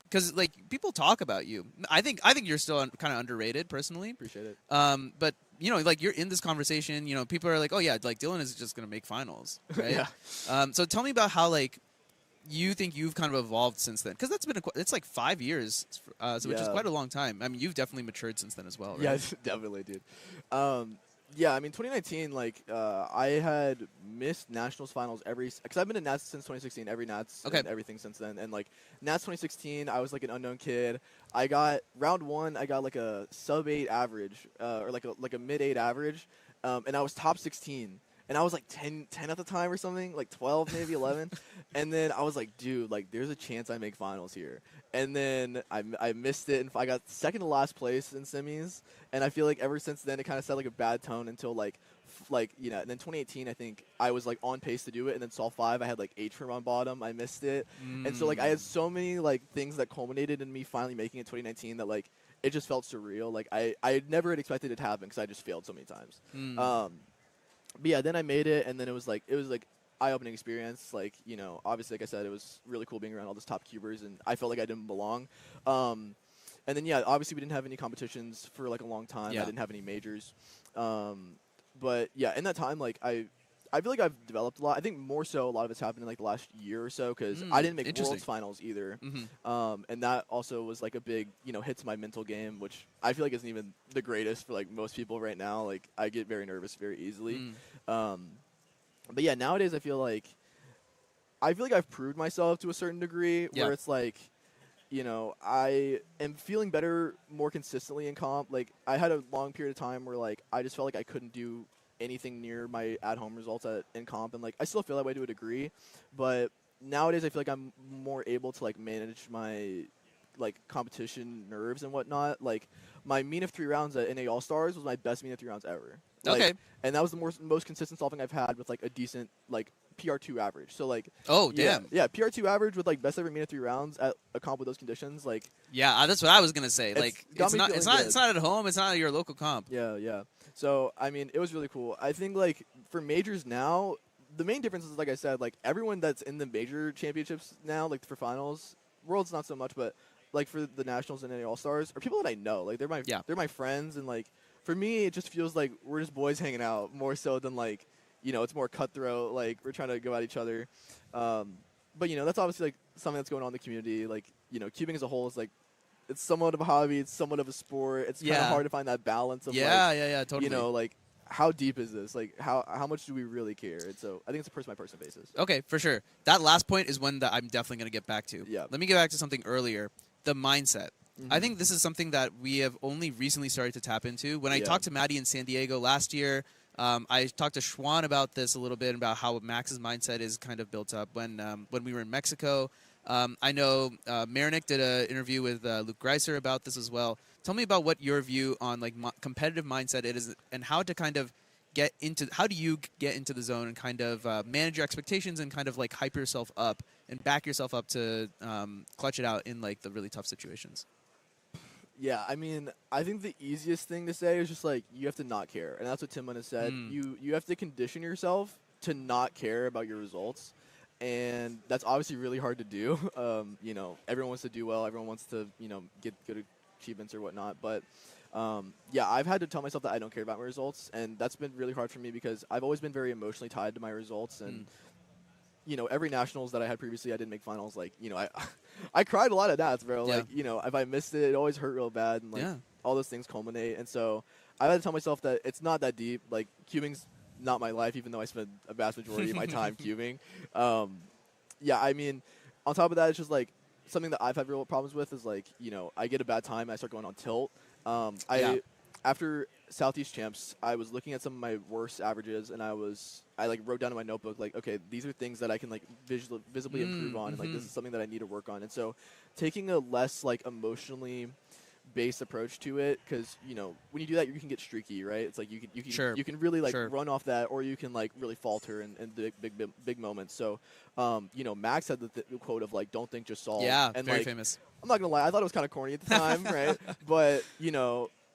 because like people talk about you. I think you're still kind of underrated personally. Appreciate it. But like you're in this conversation. People are like, oh yeah, like Dylan is just gonna make finals, right? Yeah. So tell me about how like you think you've kind of evolved since then, because that's been it's like 5 years, which is quite a long time. I mean, you've definitely matured since then as well, right? Yeah, definitely, dude. Yeah, I mean, 2019, like, I had missed Nationals finals because I've been in Nats since 2016, every Nats and everything since then. And, like, Nats 2016, I was, like, an unknown kid. I got, round 1, I got, like, a sub-8 average, or, like a mid-8 average, and I was top 16. And I was, like, 10 at the time or something, like 12, maybe 11. And then I was like, dude, like, there's a chance I make finals here. And then I missed it, and I got second to last place in semis. And I feel like ever since then, it kind of set like a bad tone until and then 2018, I think I was like on pace to do it. And then Sol 5, I had like H from on bottom. I missed it. And so like I had so many like things that culminated in me finally making it 2019 that like it just felt surreal. Like I never had expected it to happen because I just failed so many times. But yeah, then I made it, and then it was like eye-opening experience. Like, obviously, like I said, it was really cool being around all those top cubers, and I felt like I didn't belong. And then, yeah, obviously we didn't have any competitions for, like, a long time. Yeah. I didn't have any majors. But, yeah, in that time, like, I feel like I've developed a lot. I think more so a lot of it's happened in, like, the last year or so, because I didn't make Worlds finals either. And that also was, like, a big, hit to my mental game, which I feel like isn't even the greatest for, like, most people right now. Like, I get very nervous very easily. But yeah, nowadays I feel like I've proved myself to a certain degree where it's like, I am feeling better more consistently in comp. Like, I had a long period of time where like I just felt like I couldn't do anything near my at-home results in comp, and like I still feel that way to a degree, but nowadays I feel like I'm more able to like manage my like competition nerves and whatnot. Like, my mean of 3 rounds at NA All-Stars was my best mean of 3 rounds ever. Like, Okay. And that was the most consistent solving I've had with like a decent like PR2 average. So like, oh damn, yeah, PR2 average with like best ever mean of 3 rounds at a comp with those conditions. Like, yeah, that's what I was gonna say. Like, got me feeling good. it's not at home. It's not at your local comp. Yeah. So I mean, it was really cool. I think like for majors now, the main difference is, like I said, like everyone that's in the major championships now, like for finals, Worlds not so much, but like for the Nationals and NA All-Stars, are people that I know. Like they're my friends, and like for me, it just feels like we're just boys hanging out more so than like, it's more cutthroat. Like, we're trying to go at each other. But that's obviously like something that's going on in the community. Like, cubing as a whole is like, it's somewhat of a hobby. It's somewhat of a sport. It's kind of hard to find that balance of totally. Like, how deep is this? Like, how much do we really care? And so I think it's a person-by-person basis. Okay, for sure. That last point is one that I'm definitely going to get back to. Yeah. Let me get back to something earlier. The mindset. I think this is something that we have only recently started to tap into. When I talked to Matty in San Diego last year, I talked to Schwan about this a little bit, about how Max's mindset is kind of built up. When we were in Mexico, I know Marinick did an interview with Luke Greiser about this as well. Tell me about what your view on like competitive mindset it is, and how to kind of how do you get into the zone and kind of manage your expectations and kind of like hype yourself up and back yourself up to clutch it out in like the really tough situations? Yeah, I mean, I think the easiest thing to say is just like you have to not care, and that's what Tim has said. You have to condition yourself to not care about your results, and that's obviously really hard to do. You know, everyone wants to do well, everyone wants to get good achievements or whatnot, but yeah, I've had to tell myself that I don't care about my results, and that's been really hard for me because I've always been very emotionally tied to my results, and every nationals that I had previously, I didn't make finals. Like, I cried a lot at that, bro. Like, if I missed it, it always hurt real bad, and like all those things culminate. And so I had to tell myself that it's not that deep. Like, cubing's not my life, even though I spend a vast majority of my time cubing. Yeah, I mean, on top of that, it's just like something that I've had real problems with is like, I get a bad time, and I start going on tilt. After Southeast Champs, I was looking at some of my worst averages, and I like wrote down in my notebook, like, okay, these are things that I can like visibly improve on, and like this is something that I need to work on. And so taking a less like emotionally based approach to it, because when you do that, you can get streaky, right? It's like you can really like run off that, or you can like really falter in the big moments. So Max had the quote of like, don't think, just solve. Yeah, and very like, famous. I'm not gonna lie, I thought it was kind of corny at the time, right? But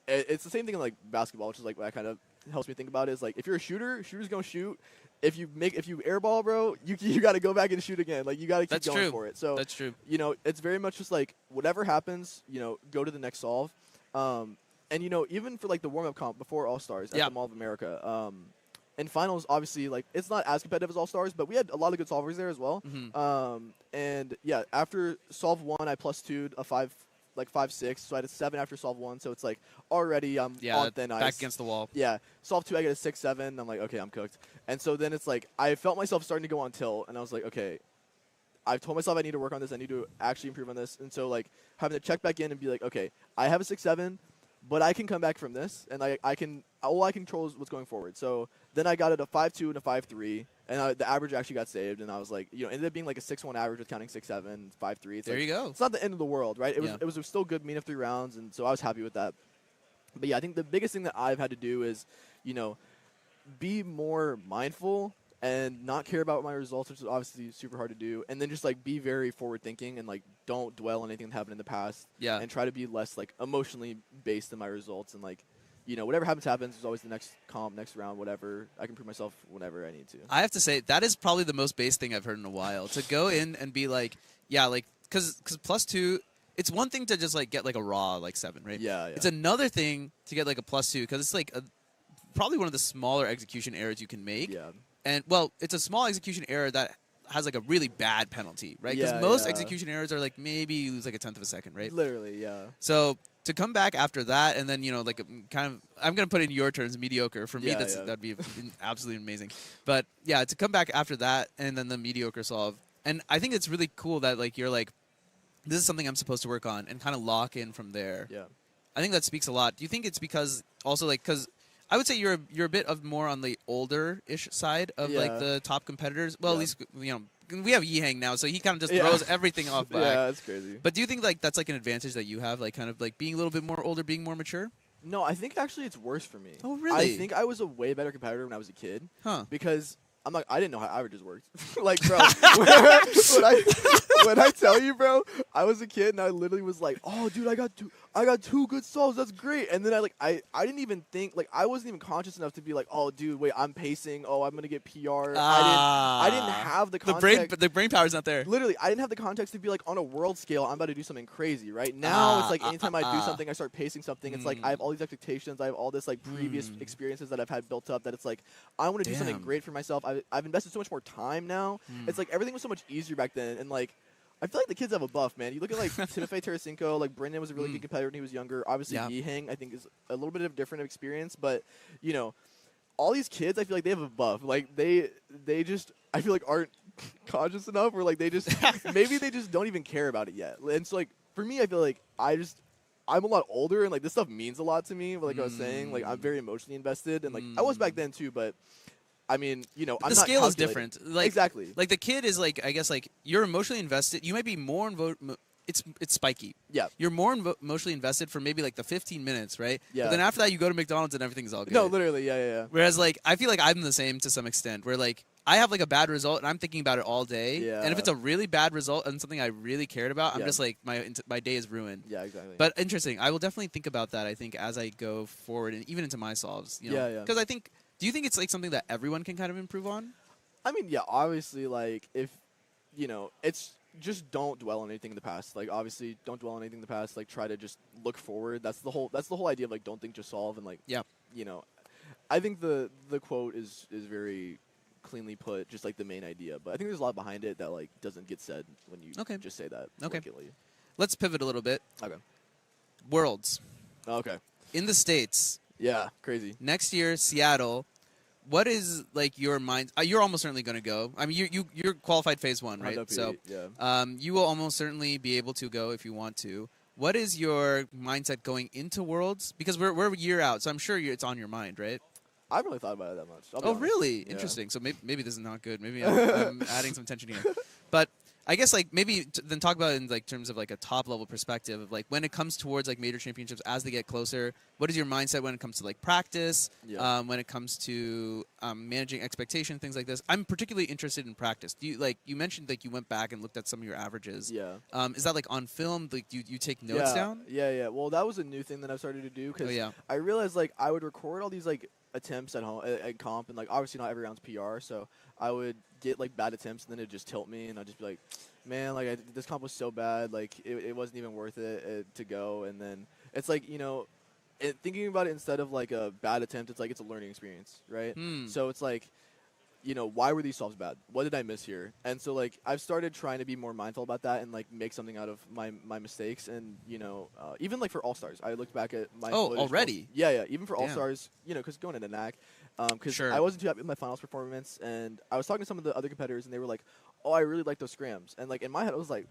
it's the same thing in like basketball, which is like what kind of helps me think about it is like, if you're a shooter's gonna shoot. If you airball, bro, you got to go back and shoot again. Like, you got to keep going for it. So that's true. It's very much just like whatever happens, go to the next solve. And even for like the warm up comp before All Stars at the Mall of America, in finals, obviously, like, it's not as competitive as All Stars, but we had a lot of good solvers there as well. And yeah, after solve 1, I +2'd a 5.6, so I had a 7 after solve 1, so it's like already I'm on thin ice. Back against the wall. Yeah, solve 2, I get a 6.7, I'm like, okay, I'm cooked. And so then it's like I felt myself starting to go on tilt, and I was like, okay, I've told myself I need to work on this, I need to actually improve on this. And so like having to check back in and be like, okay, I have a 6.7, but I can come back from this, and all I control is what's going forward. So then I got it a 5.2 and a 5.3, and the average actually got saved, and I was like, ended up being like a 6.1 average with counting 6.7, 5.3. There you go. It's not the end of the world, right? It was still good mean of 3 rounds, and so I was happy with that. But yeah, I think the biggest thing that I've had to do is, be more mindful and not care about my results, which is obviously super hard to do, and then just like be very forward thinking and like don't dwell on anything that happened in the past. Yeah. And try to be less like emotionally based in my results, and like whatever happens. There's always the next comp, next round, whatever. I can prove myself whenever I need to. I have to say that is probably the most base thing I've heard in a while. To go in and be like, yeah, like because +2. It's one thing to just like get like a raw like 7, right? Yeah. It's another thing to get like a +2 because it's like probably one of the smaller execution errors you can make. Yeah. And well, it's a small execution error that has like a really bad penalty, right? Because most execution errors are like maybe you lose like a 1/10 of a second, right? Literally, yeah. So to come back after that, and then like kind of, I'm gonna put it in your terms, mediocre. For me, that'd be absolutely amazing. But yeah, to come back after that, and then the mediocre solve, and I think it's really cool that like you're like, this is something I'm supposed to work on, and kind of lock in from there. Yeah. I think that speaks a lot. Do you think it's because also like because I would say you're a bit of more on the older-ish side of like the top competitors. Well, at least we have Yihang now, so he kind of just throws everything off back. Yeah, that's crazy. But do you think like that's like an advantage that you have, like kind of like being a little bit more older, being more mature? No, I think actually it's worse for me. Oh, really? I think I was a way better competitor when I was a kid. Huh? Because I didn't know how averages worked. Like, bro, when I tell you, bro, I was a kid and I literally was like, oh, dude, I got 2 good solves. That's great. And then I didn't even think, like, I wasn't even conscious enough to be like, oh, dude, wait, I'm pacing. Oh, I'm going to get PR. I didn't have the context. The brain power's not there. Literally, I didn't have the context to be like, on a world scale, I'm about to do something crazy, right? Now it's like anytime I do something, I start pacing something. It's like I have all these expectations. I have all this like previous experiences that I've had built up that it's like, I want to do something great for myself. I've invested so much more time now. It's like everything was so much easier back then. And like, I feel like the kids have a buff, man. You look at like Tim Fay, Tarasenko, like Brendan was a really good competitor when he was younger. Obviously, Yihang, I think, is a little bit of a different experience. But, all these kids, I feel like they have a buff. Like, they just, I feel like, aren't conscious enough, or like they just, maybe they just don't even care about it yet. And so, like, for me, I feel like I'm a lot older and like this stuff means a lot to me. But like I was saying, like I'm very emotionally invested, and like I was back then too. But I mean, you know, I'm the not scale is calculating. different. Like, exactly. Like the kid is like, I guess like you're emotionally invested. You might be more it's spiky. Yeah. You're more emotionally invested for maybe like the 15 minutes, right? Yeah. But then after that, you go to McDonald's and everything's all good. No, literally, yeah. Whereas like I feel like I'm the same to some extent, where like I have like a bad result and I'm thinking about it all day. Yeah. And if it's a really bad result and something I really cared about, I'm Yeah. just like my day is ruined. Yeah, exactly. But interesting. I will definitely think about that. I think as I go forward and even into my solves. You know? Yeah. Because I think. Do you think it's like something that everyone can kind of improve on? I mean, yeah, obviously, like if you know, it's just don't dwell on anything in the past. Like obviously, don't dwell on anything in the past. Like try to just look forward. That's the whole idea of like don't think, just solve. And like you know, I think the quote is very cleanly put, just like the main idea. But I think there's a lot behind it that like doesn't get said when you just say that. Okay. blanketly. Let's pivot a little bit. Okay. Worlds. Okay. In the States. Yeah, crazy. Next year, Seattle. What is like your mind? You're almost certainly going to go. I mean, you're qualified phase 1, right? So you will almost certainly be able to go if you want to. What is your mindset going into Worlds? Because we're a year out, so I'm sure it's on your mind, right? I haven't really thought about it that much. Oh, really? Interesting. So maybe this is not good. Maybe I'm adding some tension here. But I guess like maybe then talk about it in like terms of like a top level perspective of like when it comes towards like major championships as they get closer. What is your mindset when it comes to like practice? When it comes to managing expectation, things like this. I'm particularly interested in practice. Do you like you mentioned like you went back and looked at some of your averages? Yeah. Is that like on film? Like you take notes down? Yeah. Well, that was a new thing that I've started to do because I realized like I would record all these like attempts at home at comp, and like obviously not every round's PR, so I would get like bad attempts and then it'd just tilt me and I'd just be like, man, like this comp was so bad, like it wasn't even worth it to go. And then it's like, you know, thinking about it instead of like a bad attempt, it's like it's a learning experience, right? So it's like, you know, why were these solves bad? What did I miss here? And so like I've started trying to be more mindful about that and like make something out of my mistakes. And you know, even like for All Stars, I looked back at my already? Yeah, even for All Stars, you know, because going into NAC, because I wasn't too happy with my finals performance, and I was talking to some of the other competitors, and they were like, "Oh, I really like those scrams," and like in my head, I was like,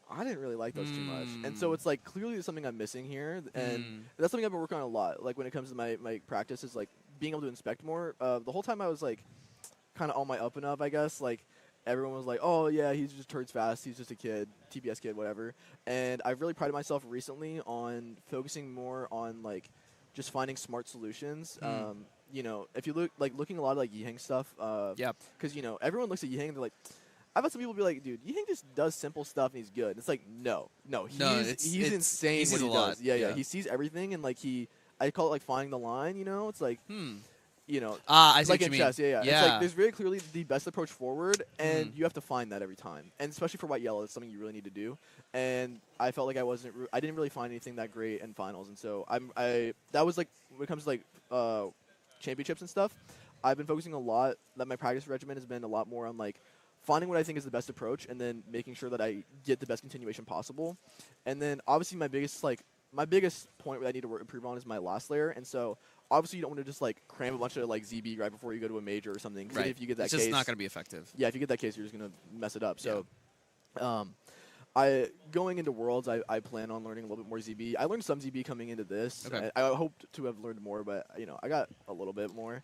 I didn't really like those too much. And so it's like clearly there's something I'm missing here, and that's something I've been working on a lot. Like when it comes to my practice, is like being able to inspect more. The whole time I was like kind of on my up and up, I guess. Like everyone was like, "Oh yeah, he's just turns fast. He's just a kid, TPS kid, whatever." And I've really prided myself recently on focusing more on like just finding smart solutions. You know, if you looking a lot of like Yiheng stuff, because you know everyone looks at Yiheng and they're like, I've had some people be like, dude, Yiheng just does simple stuff and he's good. And it's like, no, he's insane what he does. Yeah, he sees everything, and like I call it like finding the line. You know, it's like, you know, I see like what in you chess, mean. yeah. It's like there's very clearly the best approach forward, and you have to find that every time. And especially for white yellow, it's something you really need to do. And I felt like I didn't really find anything that great in finals, and so that was like when it comes to like championships and stuff, I've been focusing a lot. That my practice regimen has been a lot more on like finding what I think is the best approach, and then making sure that I get the best continuation possible. And then obviously my biggest point that I need to improve on is my last layer. And so obviously you don't want to just like cram a bunch of like ZB right before you go to a major or something. Right. If you get that it's case, just not going to be effective. Yeah, if you get that case, you're just going to mess it up. So, going into Worlds, I plan on learning a little bit more ZB. I learned some ZB coming into this. Okay. I hoped to have learned more, but you know, I got a little bit more.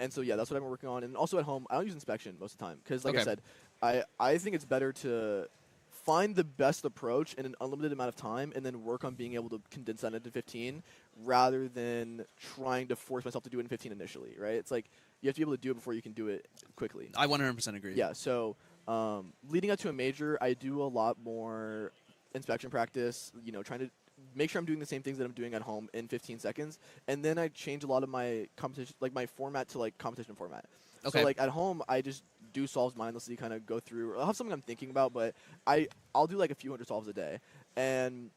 And so yeah, that's what I've been working on. And also at home, I don't use inspection most of the time because, like I said, I think it's better to find the best approach in an unlimited amount of time and then work on being able to condense that into 15 rather than trying to force myself to do it in 15 initially, right? It's like you have to be able to do it before you can do it quickly. I 100% agree. Yeah, so leading up to a major, I do a lot more inspection practice, you know, trying to make sure I'm doing the same things that I'm doing at home in 15 seconds. And then I change a lot of my competition, like my format to like competition format. Okay. So like at home, I just do solves mindlessly, kind of go through. I'll have something I'm thinking about, but I'll do like a few hundred solves a day. And,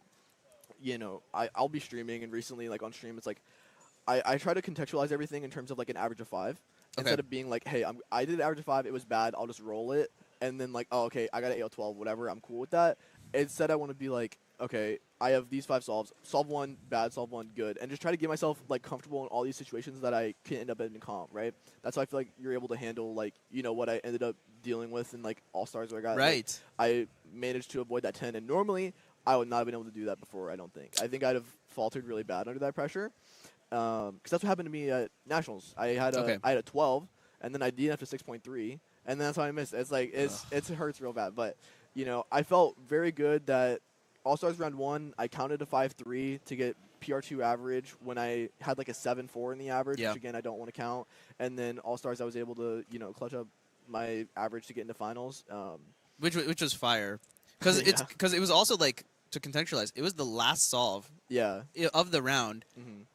you know, I'll be streaming, and recently like on stream, it's like I try to contextualize everything in terms of like an average of 5. Instead of being like, hey, I did an average of 5, it was bad, I'll just roll it. And then like, oh, okay, I got an AL12, whatever, I'm cool with that. Instead, I want to be like, okay, I have these 5 solves. Solve 1, bad. Solve 1, good. And just try to get myself like comfortable in all these situations that I can end up in comp, right? That's how I feel like you're able to handle like, you know, what I ended up dealing with in like All Stars where I got. Right. Like, I managed to avoid that 10. And normally, I would not have been able to do that before. I don't think. I think I'd have faltered really bad under that pressure. Because that's what happened to me at nationals. I had a 12, and then I DNF'd to 6.3, and that's how I missed. It's like it hurts real bad. But I felt very good that All Stars round 1, I counted a 5.3 to get PR2 average when I had like a 7.4 in the average, which again I don't want to count. And then All Stars, I was able to clutch up my average to get into finals. Which was fire, because it was also like, to contextualize, it was the last solve of the round.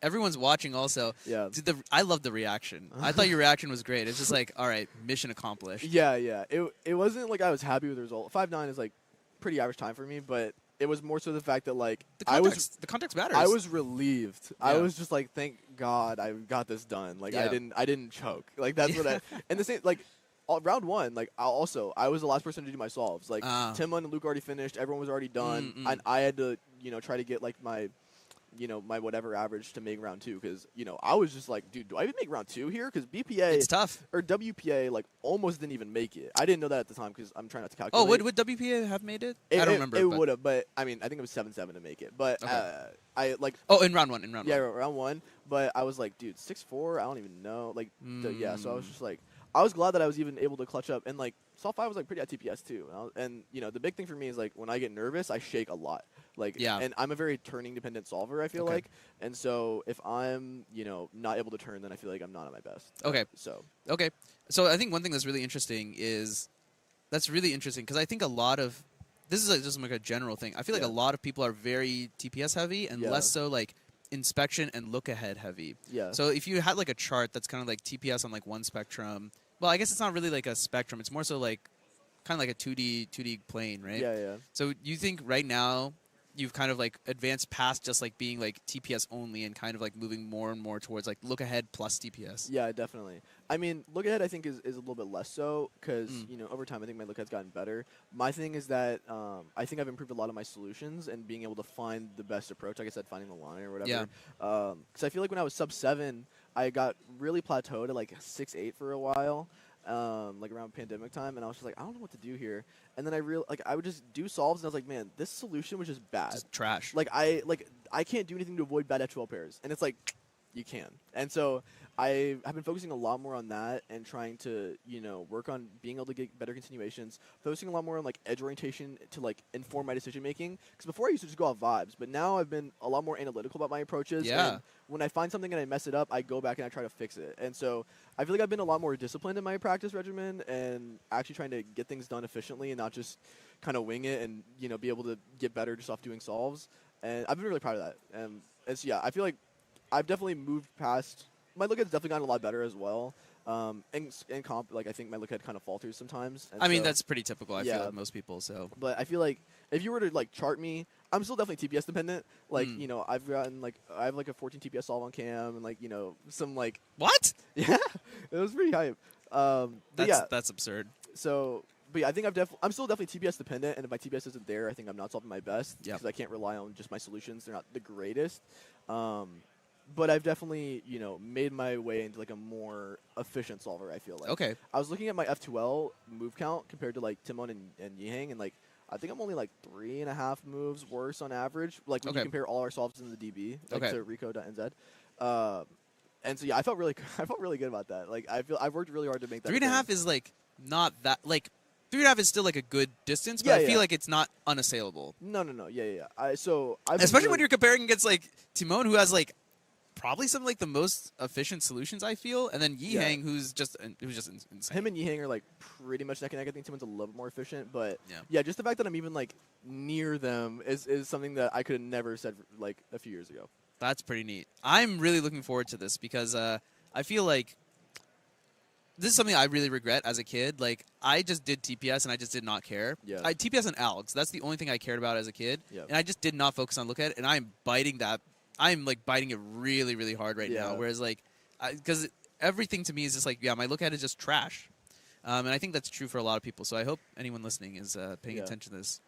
Everyone's watching also. Dude, I love the reaction. I thought your reaction was great. It's just like, all right, mission accomplished. It wasn't like I was happy with the result. 5.9 is like pretty average time for me, but it was more so the fact that like the context matters. I was relieved. I was just like, thank God I got this done. Like I didn't choke. Like that's what I and the same like round 1, like I was the last person to do my solves. Like Tim and Luke already finished. Everyone was already done, and I had to try to get like my my whatever average to make round 2, because I was just like, dude, do I even make round 2 here? Because BPA, it's tough, or WPA like almost didn't even make it. I didn't know that at the time because I'm trying not to calculate. Oh, would WPA have made it? I don't remember. It would have, but I mean, I think it was 7.7 to make it. But I like. Oh, in round 1. Round 1. But I was like, dude, 6.4. I don't even know. Like, so I was just like, I was glad that I was even able to clutch up, and like Sol 5 was like pretty at TPS too. And the big thing for me is like when I get nervous, I shake a lot. Like, and I'm a very turning dependent solver, I feel like. And so if I'm, not able to turn, then I feel like I'm not at my best. So I think one thing that's really interesting because I think a lot of, this is like just like a general thing. I feel like a lot of people are very TPS heavy and less so like inspection and look ahead heavy. So if you had like a chart that's kind of like TPS on like one spectrum, well, I guess it's not really like a spectrum. It's more so like kind of like a 2D plane, right? So you think right now you've kind of like advanced past just like being like TPS only and kind of like moving more and more towards like look ahead plus TPS? Yeah, definitely. I mean, look ahead I think is a little bit less so because, over time I think my look ahead's gotten better. My thing is that I think I've improved a lot of my solutions and being able to find the best approach, like I said, finding the line or whatever. Because I feel like when I was sub 7, I got really plateaued at like 6.8 for a while. Like around pandemic time, and I was just like, I don't know what to do here. And then I would just do solves, and I was like, man, this solution was just bad, just trash. Like I can't do anything to avoid bad F12 pairs, and it's like, you can. And so I have been focusing a lot more on that and trying to work on being able to get better continuations, focusing a lot more on like edge orientation to like inform my decision making. Because before I used to just go off vibes, but now I've been a lot more analytical about my approaches. And when I find something and I mess it up, I go back and I try to fix it. And so I feel like I've been a lot more disciplined in my practice regimen and actually trying to get things done efficiently and not just kind of wing it and be able to get better just off doing solves. And I've been really proud of that. And it's I feel like I've definitely moved past. My look ahead's definitely gotten a lot better as well. In comp, like I think my look ahead kind of falters sometimes. I mean, that's pretty typical. I feel with most people. So, but I feel like if you were to like chart me, I'm still definitely TPS dependent. Like I've gotten like I have like a 14 TPS solve on cam and like some like what? Yeah, it was pretty hype. That's absurd. So. But yeah, I think I'm still definitely TPS dependent, and if my TPS isn't there, I think I'm not solving my best because I can't rely on just my solutions. They're not the greatest. But I've definitely, made my way into like a more efficient solver, I feel like. Okay. I was looking at my F2L move count compared to like Timon and Yihang, and like I think I'm only like 3.5 moves worse on average. Like when you compare all our solves in the DB to Rico.nz. And so I felt really good about that. Like I've worked really hard to make that. 3.5 is like not that like 3.5 is still like a good distance, but I feel like it's not unassailable. No. Yeah. Especially when you're comparing against like Timon, who has like probably some like the most efficient solutions, I feel, and then Yihang, who's just insane. Him and Yihang are like pretty much neck and neck. I think Timon's a little bit more efficient, but just the fact that I'm even like near them is something that I could have never said like a few years ago. That's pretty neat. I'm really looking forward to this because I feel like this is something I really regret as a kid. Like, I just did TPS and I just did not care. I TPS and ALGs. That's the only thing I cared about as a kid. And I just did not focus on look at it. And I'm biting that. I'm, like, biting it really, really hard right now. Whereas, like, because everything to me is just like, my look at it is just trash. And I think that's true for a lot of people. So I hope anyone listening is paying attention to this.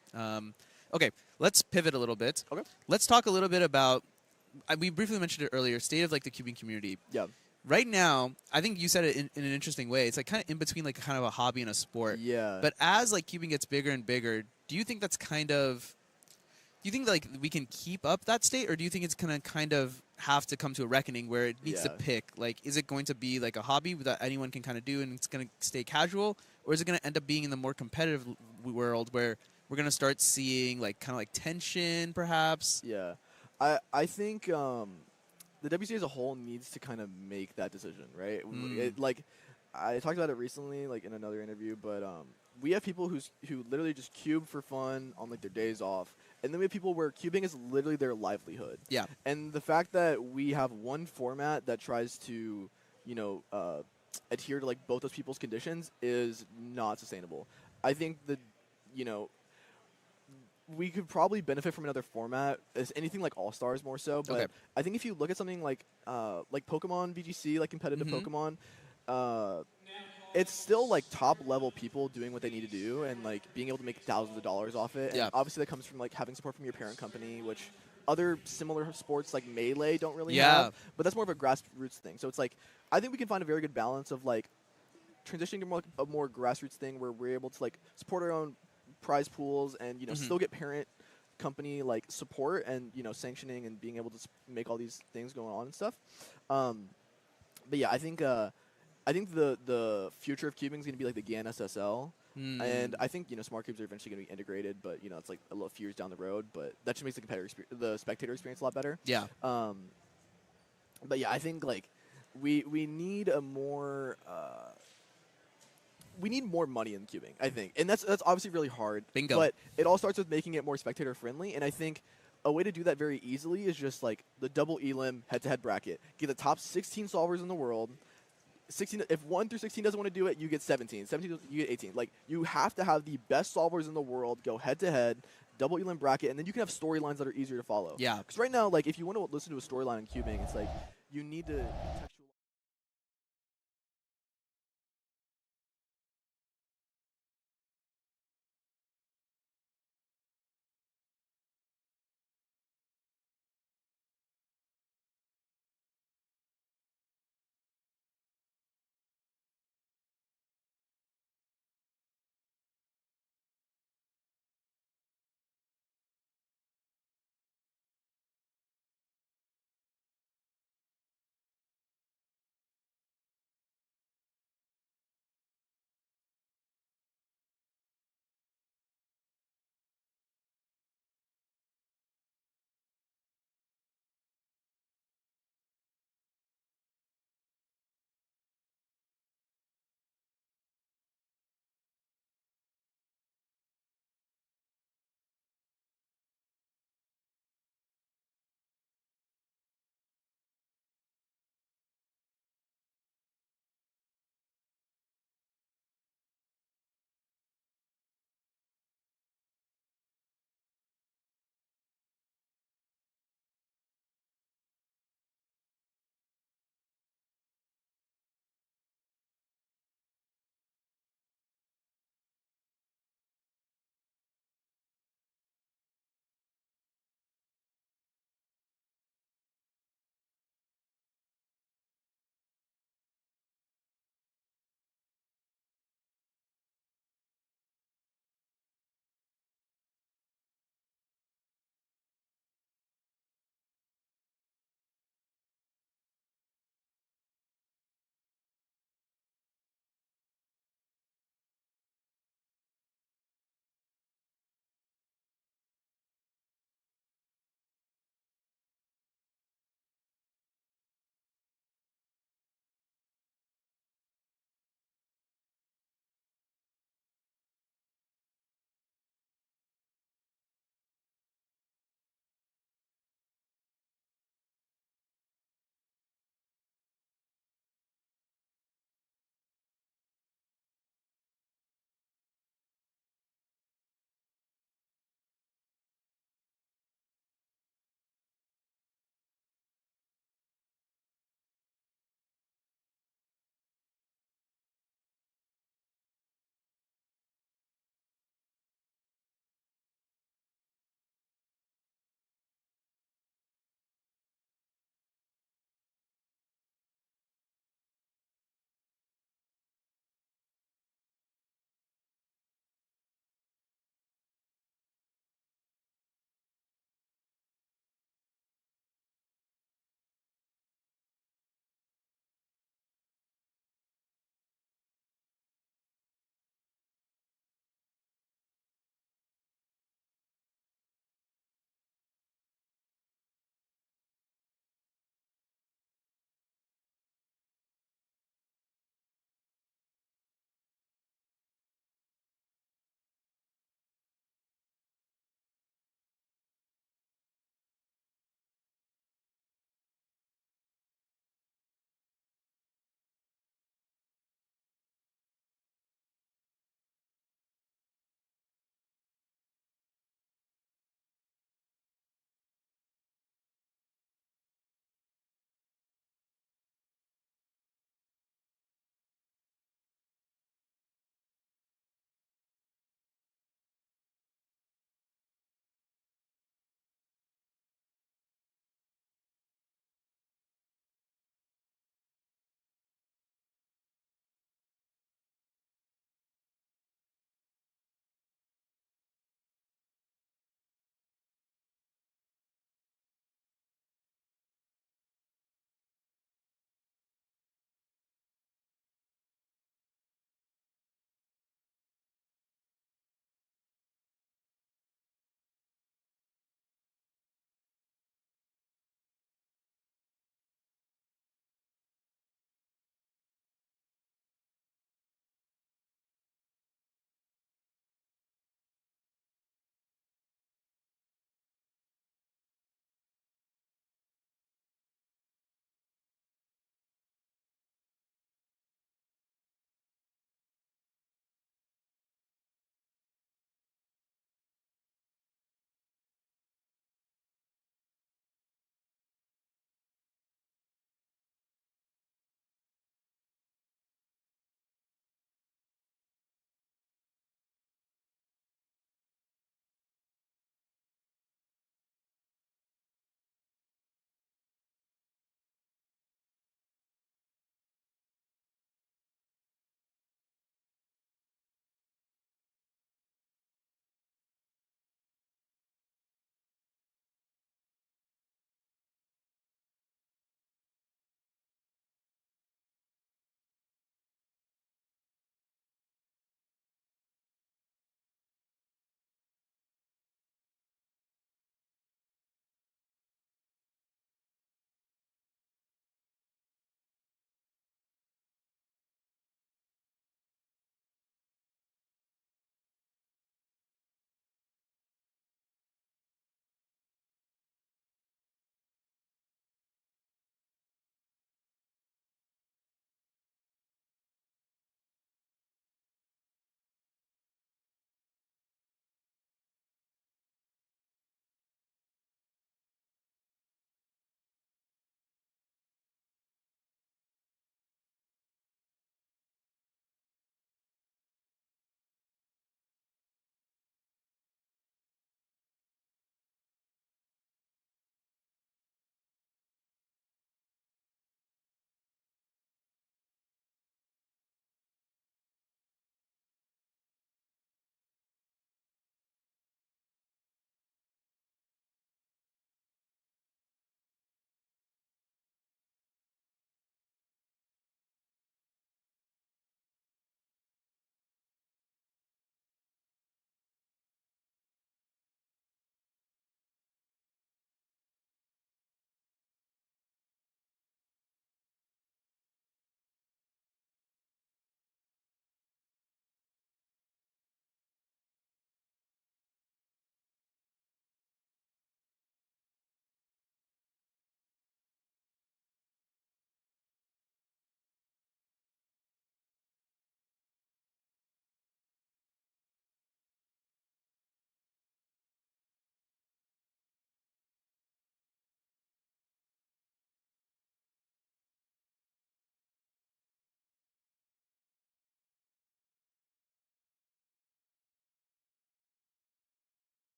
Okay, let's pivot a little bit. Okay. Let's talk a little bit about, we briefly mentioned it earlier, state of, like, the cubing community. Right now, I think you said it in an interesting way. It's like kind of in between like kind of a hobby and a sport. But as like cubing gets bigger and bigger, do you think that's kind of you think like we can keep up that state, or do you think it's gonna kind of have to come to a reckoning where it needs to pick? Like, is it going to be like a hobby that anyone can kind of do and it's gonna stay casual, or is it gonna end up being in the more competitive world where we're gonna start seeing like kind of like tension, perhaps? Yeah, I think the WCA as a whole needs to kind of make that decision, right? Like, I talked about it recently, like in another interview, but we have people who literally just cube for fun on like their days off, and then we have people where cubing is literally their livelihood. Yeah. And the fact that we have one format that tries to, you know, adhere to like both those people's conditions is not sustainable. I think that, you know, we could probably benefit from another format, as anything like All Stars more so. But I think if you look at something like Pokemon VGC, like competitive Pokemon, it's still like top level people doing what they need to do and like being able to make thousands of dollars off it. Yeah. And obviously that comes from like having support from your parent company, which other similar sports like Melee don't really have. But that's more of a grassroots thing. So it's like, I think we can find a very good balance of like transitioning to more, a more grassroots thing where we're able to like support our own prize pools and, you know, still get parent company like support and, you know, sanctioning and being able to make all these things going on and stuff. But yeah, I think the future of cubing is going to be like the GAN SSL. And I think, you know, smart cubes are eventually going to be integrated, but, you know, it's like a few years down the road. But that just makes the spectator experience a lot better. Yeah. But yeah, I think like we need a more we need more money in cubing, I think, and that's obviously really hard. Bingo. But it all starts with making it more spectator friendly, and I think a way to do that very easily is just like the double elim head-to-head bracket. Get the top 16 solvers in the world. 16. If 1 through 16 doesn't want to do it, you get 17. 17, you get 18. Like, you have to have the best solvers in the world go head-to-head, double elim bracket, and then you can have storylines that are easier to follow. Yeah. Because right now, like, if you want to listen to a storyline in cubing, it's like you need to textualize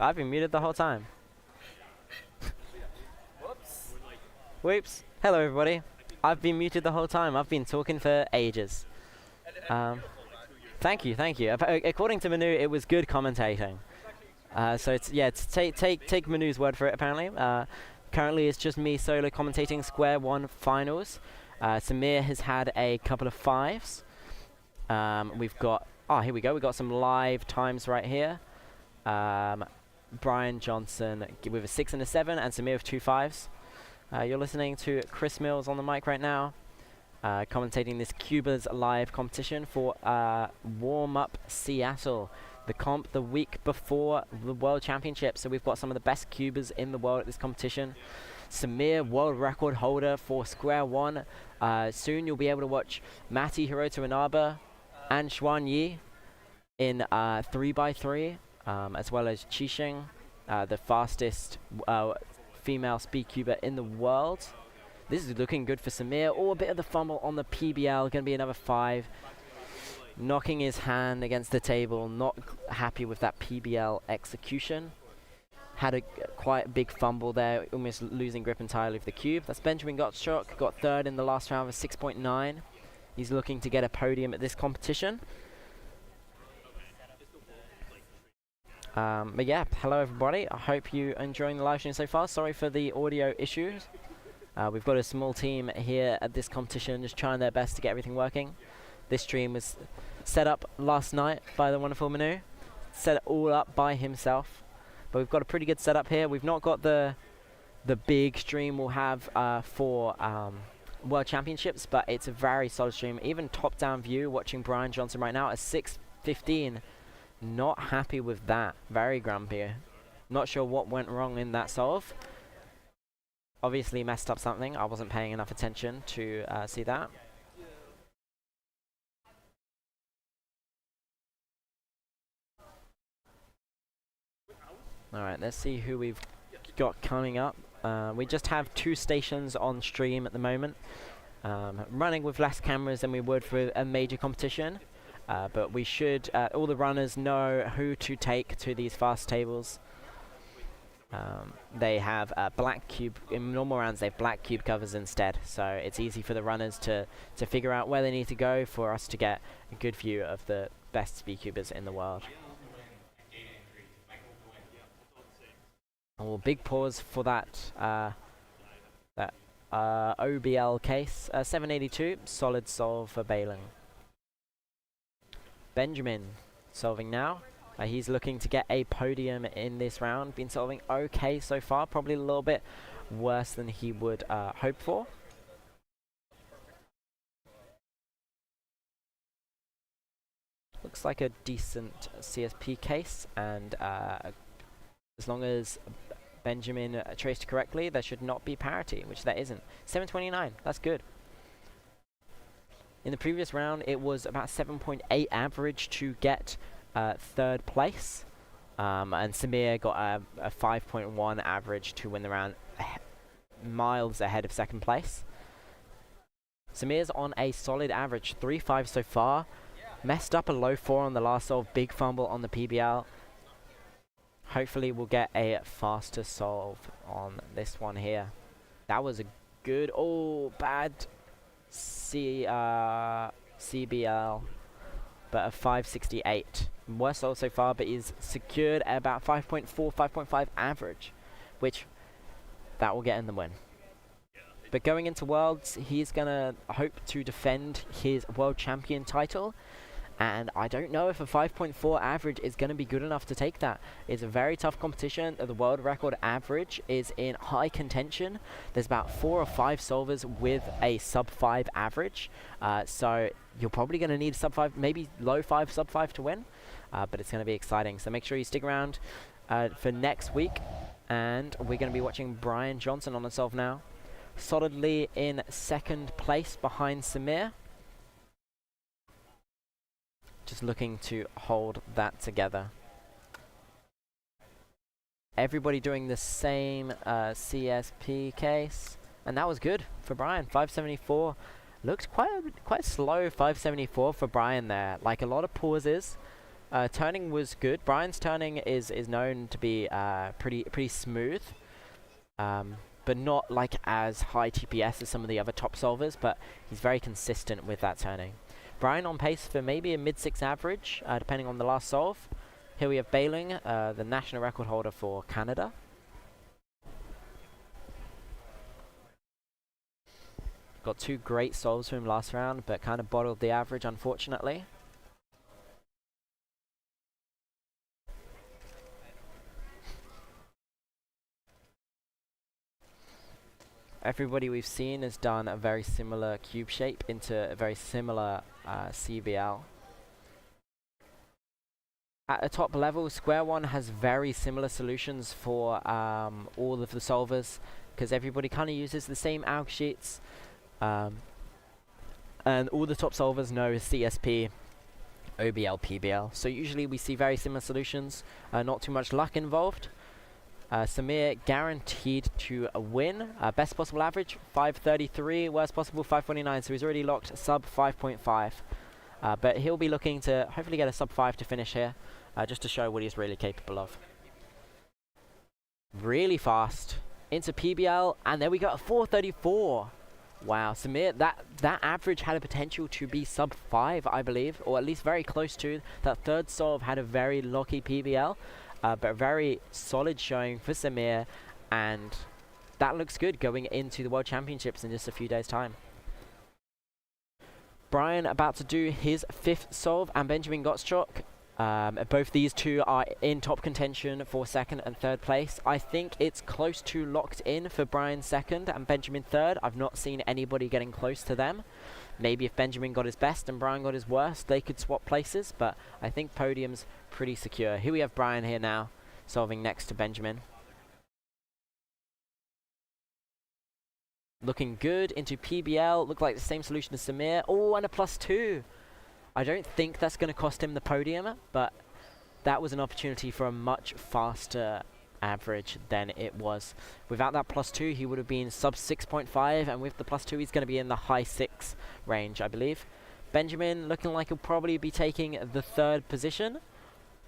I've been muted the whole time. Whoops. Hello, everybody. I've been muted the whole time. I've been talking for ages. Thank you, thank you. According to Manu, it was good commentating. So take Manu's word for it. Apparently, currently it's just me solo commentating Square One finals. Samir has had a couple of 5s. We've got here we go. We've got some live times right here. Brian Johnson with a 6 and a 7, and Samir with 2 5s. You're listening to Chris Mills on the mic right now, commentating this CubersLive competition for Warm Up Seattle, the comp the week before the World Championship. So we've got some of the best cubers in the world at this competition. Samir, world record holder for Square One. Soon you'll be able to watch Matty, Hiroto Inaba, and Xuan Yi in 3x3, as well as Qixing, the fastest female speedcuber in the world. This is looking good for Samir. A bit of the fumble on the PBL, going to be another 5. Knocking his hand against the table, not happy with that PBL execution. Had a quite big fumble there, almost losing grip entirely of the cube. That's Benjamin Gottschalk, got 3rd in the last round with 6.9. He's looking to get a podium at this competition. But yeah, hello everybody. I hope you are enjoying the live stream so far. Sorry for the audio issues. We've got a small team here at this competition just trying their best to get everything working. This stream was set up last night by the wonderful Manu. Set it all up by himself. But we've got a pretty good setup here. We've not got the big stream we'll have for World Championships, but it's a very solid stream. Even top-down view, watching Brian Johnson right now at 6:15. Not happy with that. Very grumpy. Not sure what went wrong in that solve. Obviously messed up something. I wasn't paying enough attention to see that. Alright, let's see who we've got coming up. We just have 2 stations on stream at the moment. Running with less cameras than we would for a major competition. But we should, all the runners know who to take to these fast tables. They have black cube, in normal rounds they have black cube covers instead, so it's easy for the runners to figure out where they need to go for us to get a good view of the best speed cubers in the world. Big pause for that OBL case. 782, solid solve for Balin. Benjamin solving now. He's looking to get a podium in this round. Been solving okay so far. Probably a little bit worse than he would hope for. Looks like a decent CSP case, and as long as Benjamin traced correctly, there should not be parity, which there isn't. 729, that's good. In the previous round, it was about 7.8 average to get 3rd place. And Samir got a 5.1 average to win the round, miles ahead of 2nd place. Samir's on a solid average, 3.5 so far. Messed up a low 4 on the last solve, big fumble on the PBL. Hopefully we'll get a faster solve on this one here. That was a good, bad CBL, but a 568. Worst solve so far, but is secured at about 5.4, 5.5 average, which that will get in the win. But going into Worlds, he's gonna hope to defend his World Champion title, and I don't know if a 5.4 average is going to be good enough to take that. It's a very tough competition. The world record average is in high contention. There's about 4 or 5 solvers with a sub 5 average. So you're probably going to need sub 5, maybe low 5, sub 5 to win. But it's going to be exciting. So make sure you stick around for next week. And we're going to be watching Brian Johnson on the solve now. Solidly in 2nd place behind Samir. Just looking to hold that together. Everybody doing the same CSP case, and that was good for Brian. 574 looked quite slow. 574 for Brian there. Like a lot of pauses. Turning was good. Brian's turning is known to be pretty smooth, but not like as high TPS as some of the other top solvers, but he's very consistent with that turning. Brian on pace for maybe a mid-6 average, depending on the last solve. Here we have Bailing, the national record holder for Canada. Got 2 great solves from him last round, but kind of bottled the average, unfortunately. Everybody we've seen has done a very similar cube shape into a very similar CBL. At a top level, Square One has very similar solutions for all of the solvers, because everybody kind of uses the same alg sheets, and all the top solvers know CSP, OBL, PBL. So usually we see very similar solutions, not too much luck involved. Samir guaranteed to win. Best possible average, 533. Worst possible, 549. So he's already locked sub 5.5. But he'll be looking to hopefully get a sub 5 to finish here, just to show what he's really capable of. Really fast into PBL, and there we go, a 434. Wow, Samir, that average had a potential to be sub 5, I believe, or at least very close to. That third solve had a very lucky PBL. But a very solid showing for Samir, and that looks good going into the World Championships in just a few days' time. Brian about to do his 5th solve, and Benjamin Gottschalk. Both these two are in top contention for 2nd and 3rd place. I think it's close to locked in for Brian 2nd and Benjamin 3rd. I've not seen anybody getting close to them. Maybe if Benjamin got his best and Brian got his worst, they could swap places, but I think podium's pretty secure. Here we have Brian here now, solving next to Benjamin. Looking good into PBL, look like the same solution as Samir. Oh, and a +2. I don't think that's going to cost him the podium, but that was an opportunity for a much faster average than it was. Without that +2, he would have been sub 6.5, and with the +2, he's going to be in the high 6 range, I believe. Benjamin looking like he'll probably be taking the 3rd position.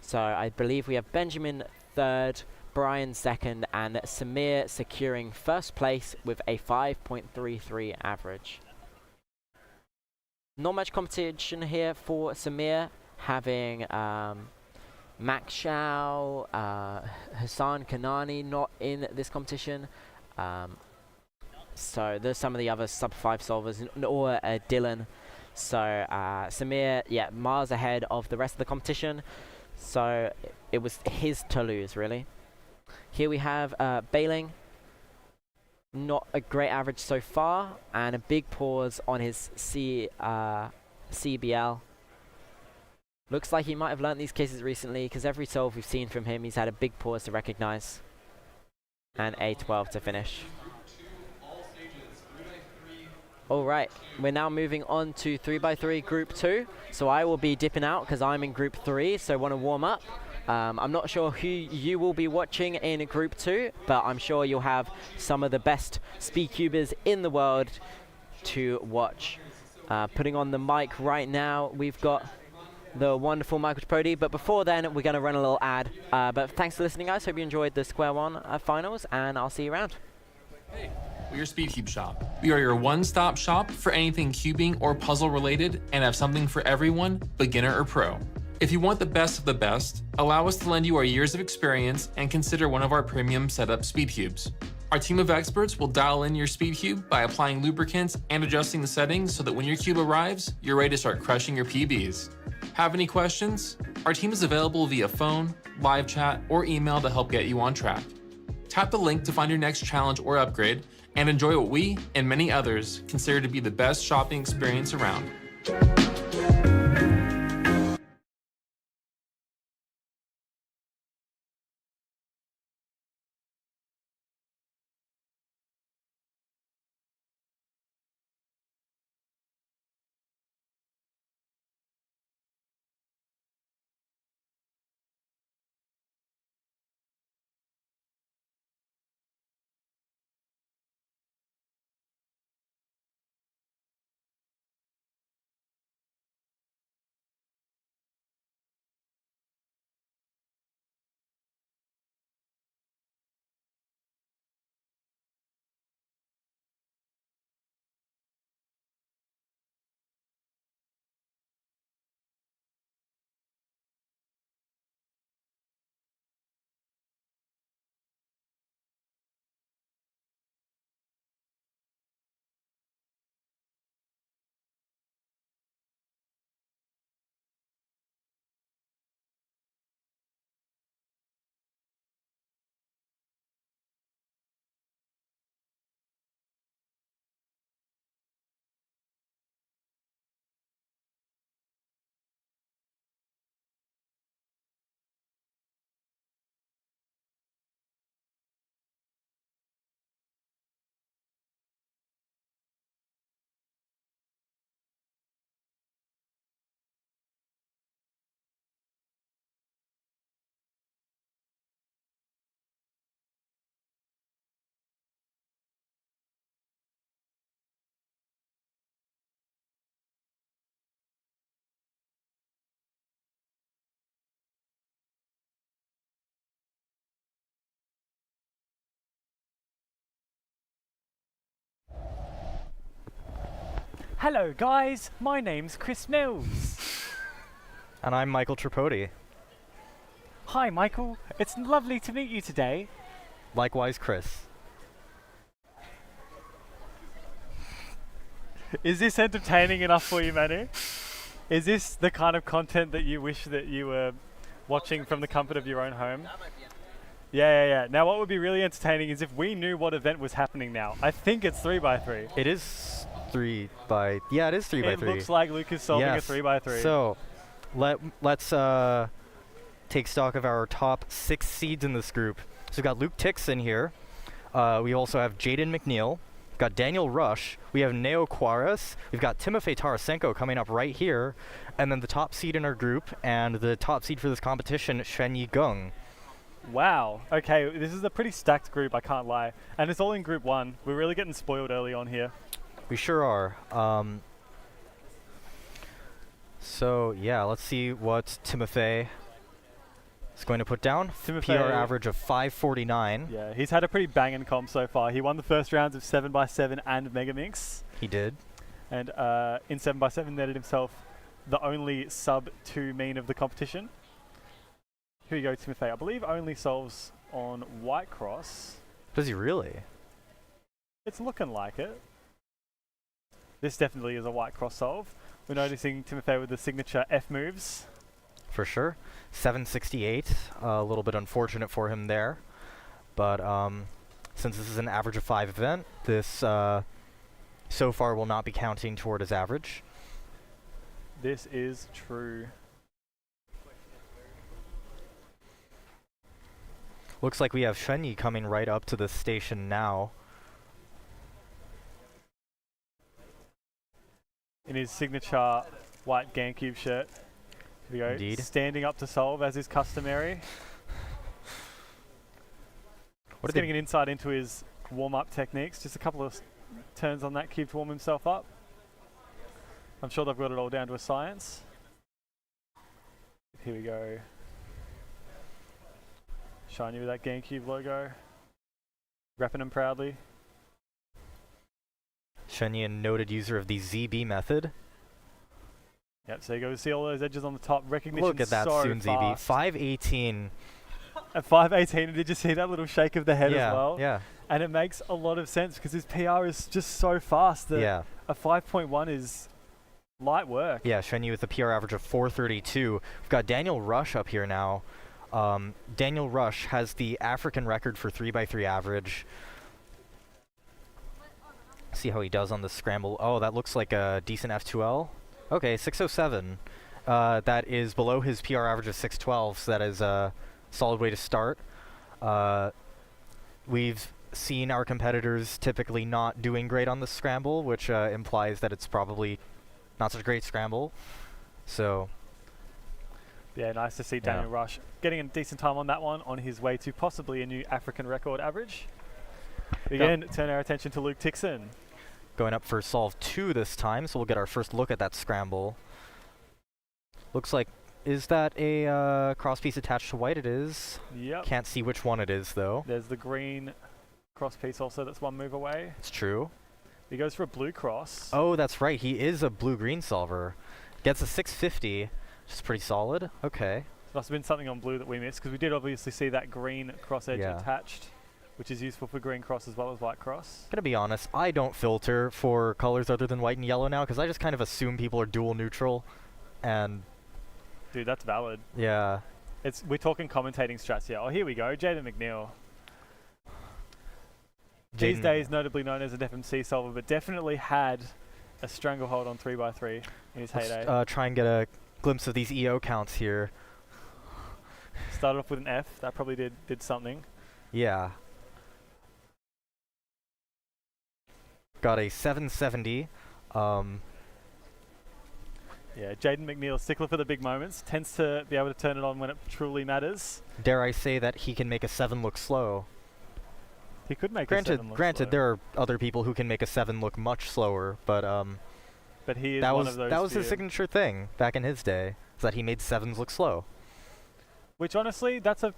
So I believe we have Benjamin 3rd, Brian 2nd, and Samir securing 1st place with a 5.33 average. Not much competition here for Samir, having Max Shao, Hassan Kanani not in this competition. So there's some of the other sub 5 solvers, or Dylan. So Samir, yeah, miles ahead of the rest of the competition. So it was his to lose, really. Here we have Bailing. Not a great average so far, and a big pause on his CBL. Looks like he might have learnt these cases recently, because every solve we've seen from him, he's had a big pause to recognize. And a 12 to finish. Alright, we're now moving on to 3x3 Group 2. So I will be dipping out because I'm in Group 3, so want to warm up. I'm not sure who you will be watching in Group 2, but I'm sure you'll have some of the best speedcubers in the world to watch. Putting on the mic right now, we've got the wonderful Michael Tripodi, but before then, we're going to run a little ad. But thanks for listening, guys. Hope you enjoyed the Square One finals, and I'll see you around. Hey, we're your SpeedCubeShop. We are your one-stop shop for anything cubing or puzzle related, and have something for everyone, beginner or pro. If you want the best of the best, allow us to lend you our years of experience and consider one of our premium setup SpeedCubes. Our team of experts will dial in your SpeedCube by applying lubricants and adjusting the settings so that when your cube arrives, you're ready to start crushing your PBs. Have any questions? Our team is available via phone, live chat, or email to help get you on track. Tap the link to find your next challenge or upgrade, and enjoy what we, and many others, consider to be the best shopping experience around. Hello guys, my name's Chris Mills. And I'm Michael Tripodi. Hi Michael, it's lovely to meet you today. Likewise, Chris. Is this entertaining enough for you, Manu? Is this the kind of content that you wish that you were watching from the comfort of your own home? Yeah. Now what would be really entertaining is if we knew what event was happening now. I think it's 3x3. It is 3x... Yeah, it is 3x3. It looks like Luke is solving a 3x3. So, let's take stock of our top 6 seeds in this group. So we've got Luke Tixon here. We also have Jaden McNeil. We've got Daniel Rush. We have Neo Quares. We've got Timofey Tarasenko coming up right here. And then the top seed in our group and the top seed for this competition, Shen Gung. Wow. Okay, this is a pretty stacked group, I can't lie. And it's all in Group 1. We're really getting spoiled early on here. We sure are. So, yeah, let's see what Timofey is going to put down. PR average of 549. Yeah, he's had a pretty banging comp so far. He won the first rounds of 7x7 and Megaminx. He did. And in 7x7 netted himself the only sub-2 mean of the competition. Here you go, Timofey. I believe only solves on Whitecross. Does he really? It's looking like it. This definitely is a Whitecross solve. We're noticing Timofey with the signature F moves. For sure. 768. A little bit unfortunate for him there. But since this is an average of 5 event, this so far will not be counting toward his average. This is true. Looks like we have Shenyi coming right up to the station now. In his signature white GameCube shirt. Here we go. Indeed. Standing up to solve as is customary. Just getting an insight into his warm-up techniques. Just a couple of turns on that cube to warm himself up. I'm sure they've got it all down to a science. Here we go. Shiny with that GameCube logo. Repping him proudly. Shenyi, a noted user of the ZB method. Yep, so you go. See all those edges on the top. Recognition. Look at that so soon, ZB. 518. At 518, did you see that little shake of the head as well? Yeah. And it makes a lot of sense because his PR is just so fast that a 5.1 is light work. Yeah, Shenyi with a PR average of 432. We've got Daniel Rush up here now. Daniel Rush has the African record for 3x3 average. See how he does on the scramble. Oh, that looks like a decent F2L. Okay, 607. That is below his PR average of 612, so that is a solid way to start. We've seen our competitors typically not doing great on the scramble, which implies that it's probably not such a great scramble. So, yeah, nice to see Daniel Rush getting a decent time on that one, on his way to possibly a new African record average. Again, turn our attention to Luke Tixon. Going up for solve 2 this time, so we'll get our first look at that scramble. Looks like, is that a cross piece attached to white? It is. Yep. Can't see which one it is, though. There's the green cross piece also, that's one move away. It's true. He goes for a blue cross. Oh, that's right. He is a blue-green solver. Gets a 650, which is pretty solid. Okay. Must have been something on blue that we missed, because we did obviously see that green cross edge attached, which is useful for green cross as well as white cross. Gonna be honest, I don't filter for colors other than white and yellow now, because I just kind of assume people are dual neutral, and... Dude, that's valid. Yeah. We're talking commentating strats here. Oh, here we go, Jaden McNeil. These days notably known as an FMC solver, but definitely had a stranglehold on 3x3 in his heyday. Try and get a glimpse of these EO counts here. Started off with an F, that probably did something. Yeah. Got a 770. Yeah, Jaden McNeil, stickler for the big moments, tends to be able to turn it on when it truly matters. Dare I say that he can make a 7 look slow. He could make a 7 look Granted, slow. there are other people who can make a 7 look much slower, but he is that one was of those that was few. his signature thing back in his day, is that he made 7s look slow. Which honestly, that's a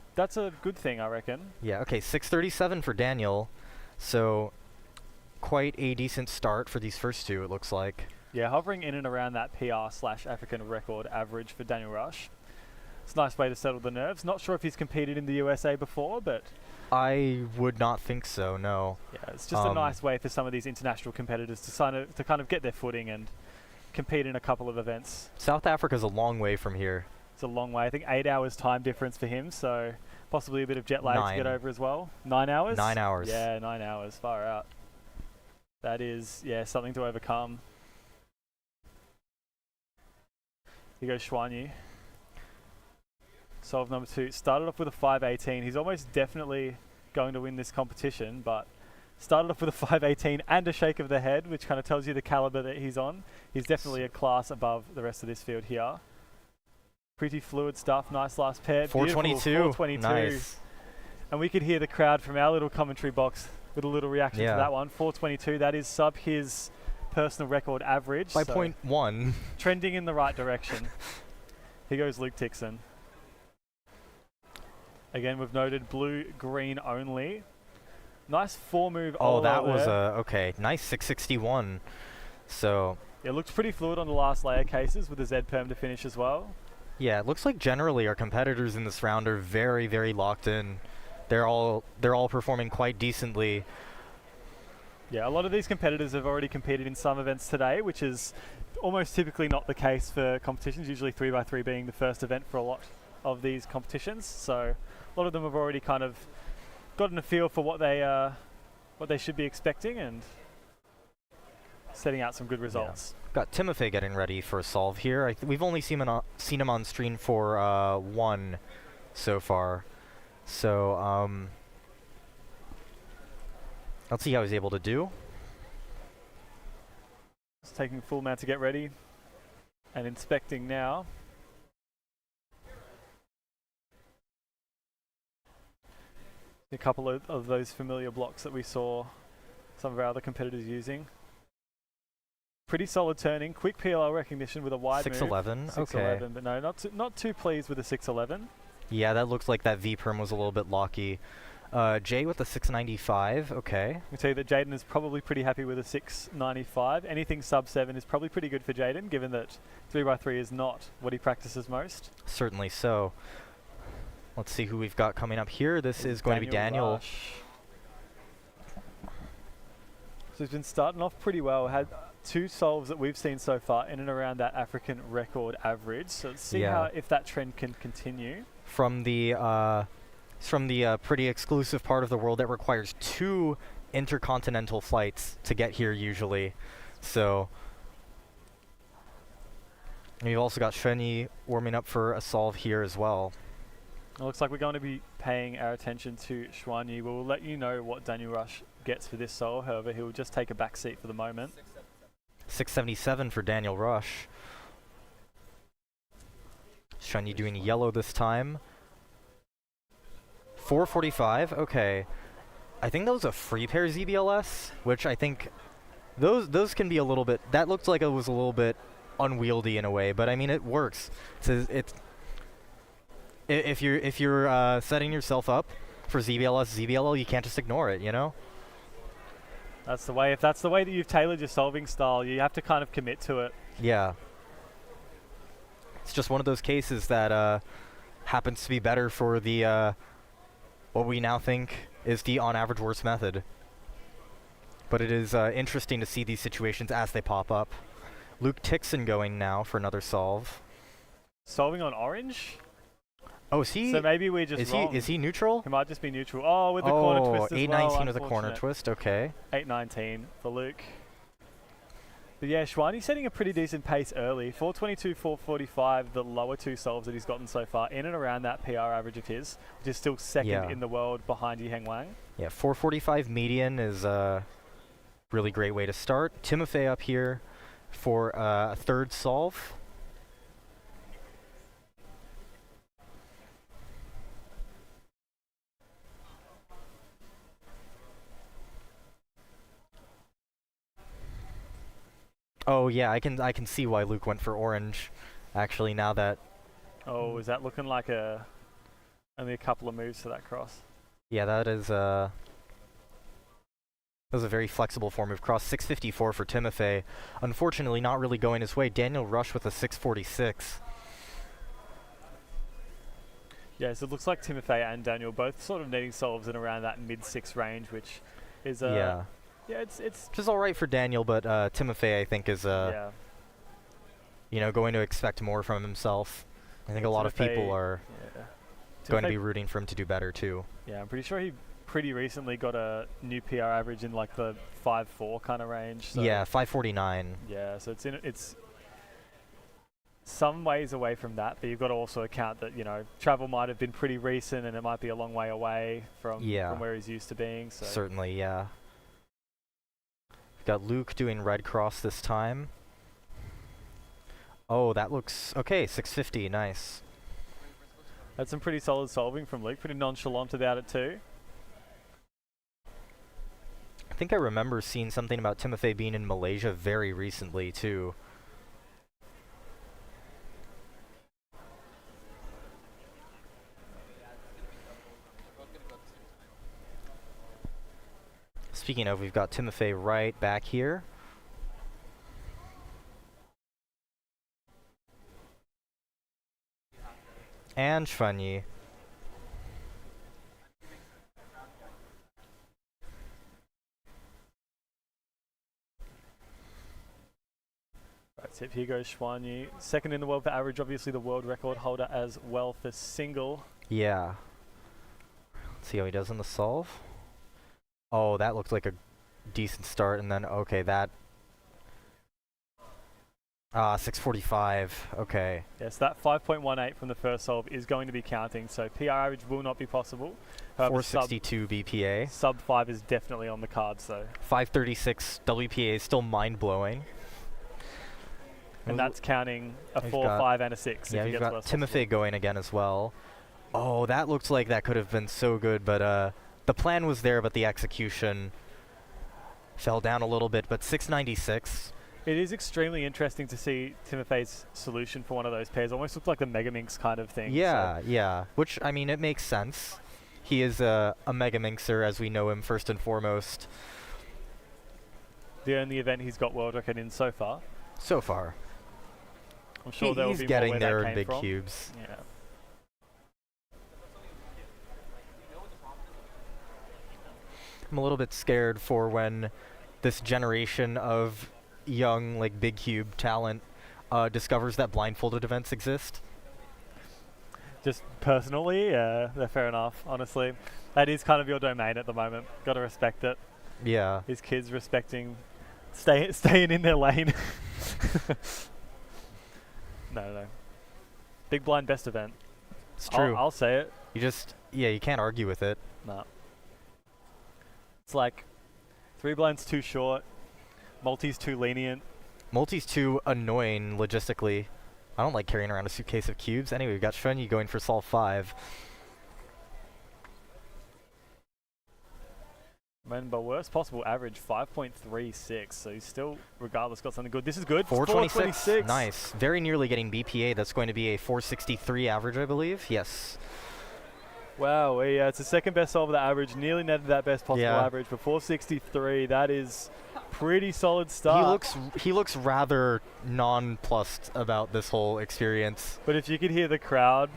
good thing, I reckon. Yeah, okay, 637 for Daniel. So quite a decent start for these first two, it looks like. Yeah, hovering in and around that PR/African record average for Daniel Rush. It's a nice way to settle the nerves. Not sure if he's competed in the USA before, but I would not think so, no. yeah, it's just a nice way for some of these international competitors to kind of get their footing and compete in a couple of events. South Africa's a long way from here. It's a long way. I think 8 hours time difference for him, so possibly a bit of jet lag to get over as well. 9 hours? 9 hours. Yeah, 9 hours. Far out. That is, yeah, something to overcome. Here goes Schwanyi. Solve number 2. Started off with a 5.18. He's almost definitely going to win this competition, but started off with a 5.18 and a shake of the head, which kind of tells you the caliber that he's on. He's definitely a class above the rest of this field here. Pretty fluid stuff. Nice last pair. 422. 422. Nice. And we could hear the crowd from our little commentary box with a little reaction to that one. 422. That is sub his personal record average. By 0.1. Trending in the right direction. Here goes Luke Tixon. Again, we've noted blue, green only. Nice 4-move. Oh, that was okay. Nice 661. So it looked pretty fluid on the last layer cases with the Z perm to finish as well. yeah, it looks like generally our competitors in this round are very, very locked in. They're all performing quite decently. Yeah, a lot of these competitors have already competed in some events today, which is almost typically not the case for competitions. Usually 3x3 being the first event for a lot of these competitions. So a lot of them have already kind of gotten a feel for what they should be expecting and setting out some good results. Yeah. Got Tim Fay getting ready for a solve here. We've only seen him on screen for one so far. So let's see how he's able to do. Just taking full mount to get ready and inspecting now. A couple of those familiar blocks that we saw some of our other competitors using. Pretty solid turning, quick PLL recognition with a wide 611, move. okay. 611, but no, not too pleased with the 611. Yeah, that looks like that V perm was a little bit locky. Jay with the 695, okay. I can tell you that Jaden is probably pretty happy with a 695. Anything sub 7 is probably pretty good for Jaden, given that 3x3 is not what he practices most. Certainly so. Let's see who we've got coming up here. This is going to be Daniel. Rush. So he's been starting off pretty well. Had 2 solves that we've seen so far in and around that African record average. So let's see if that trend can continue. From the pretty exclusive part of the world that requires 2 intercontinental flights to get here usually. So and we've also got Shenyi warming up for a solve here as well. It looks like we're going to be paying our attention to Schwanyi. We'll let you know what Daniel Rush gets for this solve. However, he'll just take a back seat for the moment. 677 for Daniel Rush. Shenyi doing yellow this time. 445, okay. I think that was a free pair ZBLS, which I think those can be a little bit, that looked like it was a little bit unwieldy in a way, but I mean it works. If you're setting yourself up for ZBLL, you can't just ignore it, you know? That's the way. If that's the way that you've tailored your solving style, you have to kind of commit to it. Yeah. It's just one of those cases that happens to be better for the what we now think is the on average worst method. But it is interesting to see these situations as they pop up. Luke Tixon going now for another solve. Solving on orange? Oh, is he? So maybe we're just wrong. Is he neutral? He might just be neutral. Oh, with the corner twist as 819 well. with a corner twist, okay. 819 for Luke. But yeah, Schwanyi's setting a pretty decent pace early. 422, 445, the lower 2 solves that he's gotten so far, in and around that PR average of his, which is still second in the world behind Yiheng Wang. Yeah, 445 median is a really great way to start. Tim Fay up here for a 3rd solve. Oh yeah, I can see why Luke went for orange. Actually, now that. Oh, is that looking like only a couple of moves to that cross? Yeah, that is That was a very flexible form of cross. 654 for Tim Fay. Unfortunately, not really going his way. Daniel Rush with a 646. Yeah, so it looks like Tim Fay and Daniel both sort of needing solves in around that mid-6 range, which is yeah, it's which is all right for Daniel, but Tim Fay I think is yeah. you know, going to expect more from himself. I think a lot of people are going to be rooting for him to do better too. Yeah, I'm pretty sure he pretty recently got a new PR average in like the 5.4 kind of range. So Yeah, 549. yeah, so it's some ways away from that, but you've got to also account that, you know, travel might have been pretty recent and it might be a long way away from where he's used to being. So Certainly, yeah. We've got Luke doing Red Cross this time. Oh, that looks okay. 650, nice. That's some pretty solid solving from Luke. Pretty nonchalant about it too. I think I remember seeing something about Tim Fay being in Malaysia very recently too. Speaking of, we've got Tim Fay right back here. And Shvanyi. Right, so here goes Shwanyi. Second in the world for average, obviously the world record holder as well for single. Yeah. Let's see how he does in the solve. Oh, that looked like a decent start, and then, okay, that... 645, okay. Yes, that 5.18 from the first solve is going to be counting, so PR average will not be possible. However, 462 BPA. Sub 5 is definitely on the cards, though. 536 WPA is still mind-blowing. And that's counting a 4, 5, and a 6. Yeah, we've got Tim Fay going again as well. Oh, that looks like that could have been so good, but the plan was there, but the execution fell down a little bit. But 696. It is extremely interesting to see Tim Fay's solution for one of those pairs. Almost looks like the Pyraminx kind of thing. Yeah, yeah. Which, I mean, it makes sense. He is a Pyraminxer, as we know him first and foremost. The only event he's got world record in so far. So far. I'm sure there will be he's getting more there where in that came big from. cubes. Yeah. I'm a little bit scared for when this generation of young, like, big cube talent discovers that blindfolded events exist. Just personally, yeah, they're fair enough, honestly. That is kind of your domain at the moment. Got to respect it. Yeah. These kids respecting, staying in their lane. No. Big blind best event. It's true. I'll say it. You just, yeah, you can't argue with it. No. It's like 3 blinds too short, multi's too lenient. Multi's too annoying logistically. I don't like carrying around a suitcase of cubes. Anyway, we've got Shunyi going for solve 5. Remember, worst possible average, 5.36. So he's still, regardless, got something good. This is good. 426. Nice. Very nearly getting BPA. That's going to be a 463 average, I believe. Yes. Wow, yeah, it's the second best solve of the average. Nearly netted that best possible average, but 463. That is pretty solid start. He looks rather nonplussed about this whole experience. But if you could hear the crowd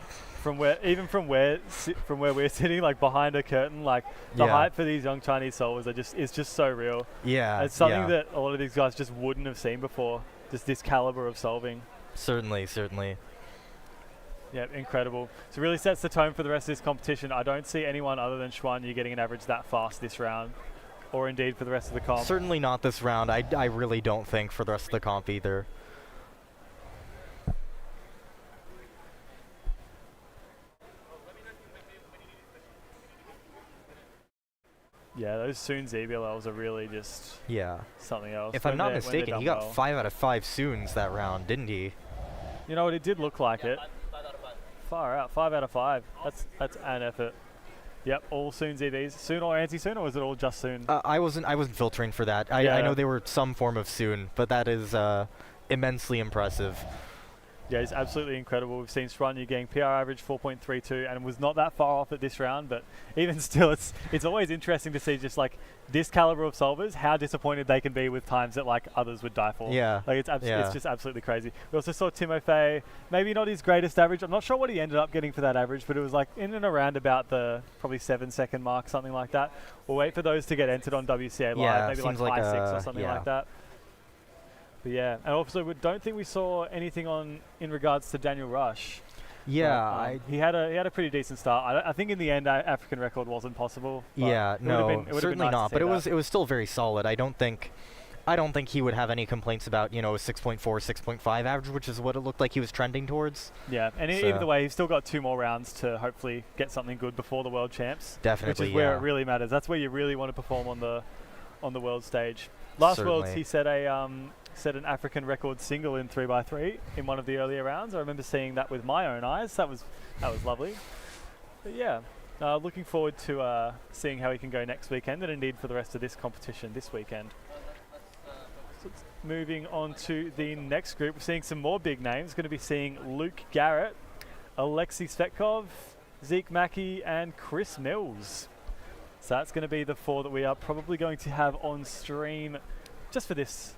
from where we're sitting, like behind a curtain, like the hype for these young Chinese solvers is just so real. Yeah, it's something that a lot of these guys just wouldn't have seen before. Just this caliber of solving. Certainly, certainly. Yeah, incredible. So it really sets the tone for the rest of this competition. I don't see anyone other than Xuanyu getting an average that fast this round, or indeed for the rest of the comp. Certainly not this round. I really don't think for the rest of the comp either. Yeah, those Soon ZBLLs are really just something else. If I'm not mistaken, he got 5 out of 5 Soons that round, didn't he? You know what, it did look like it. Far out, 5 out of 5. That's an effort. Yep, all Soon ZBs. Soon or anti-Soon, or was it all just Soon? I wasn't filtering for that. I know they were some form of Soon, but that is immensely impressive. Yeah, he's absolutely incredible. We've seen Spranya getting PR average 4.32 and was not that far off at this round, but even still, it's always interesting to see just like this caliber of solvers, how disappointed they can be with times that like others would die for. Yeah. Like it's just absolutely crazy. We also saw Tim Fay, maybe not his greatest average. I'm not sure what he ended up getting for that average, but it was like in and around about the probably 7-second mark, something like that. We'll wait for those to get entered on WCA Live, maybe like high 6 or something like that. But yeah, and also we don't think we saw anything in regards to Daniel Rush. Yeah, he had a pretty decent start. I think in the end, African record wasn't possible. Yeah, no, certainly nice not. But it was still very solid. I don't think he would have any complaints about, you know, a 6.4, 6.5 average, which is what it looked like he was trending towards. Yeah, and either way, he's still got 2 more rounds to hopefully get something good before the World Champs. Definitely, which is where it really matters. That's where you really want to perform on the world stage. Last Worlds, he set an African record single in 3x3 in one of the earlier rounds. I remember seeing that with my own eyes. That was lovely. But yeah, looking forward to seeing how he can go next weekend, and indeed for the rest of this competition this weekend. So moving on to the next group, we're seeing some more big names. Going to be seeing Luke Garrett, Alexei Svetkov, Zeke Mackey, and Chris Mills. So that's going to be the 4 that we are probably going to have on stream just for this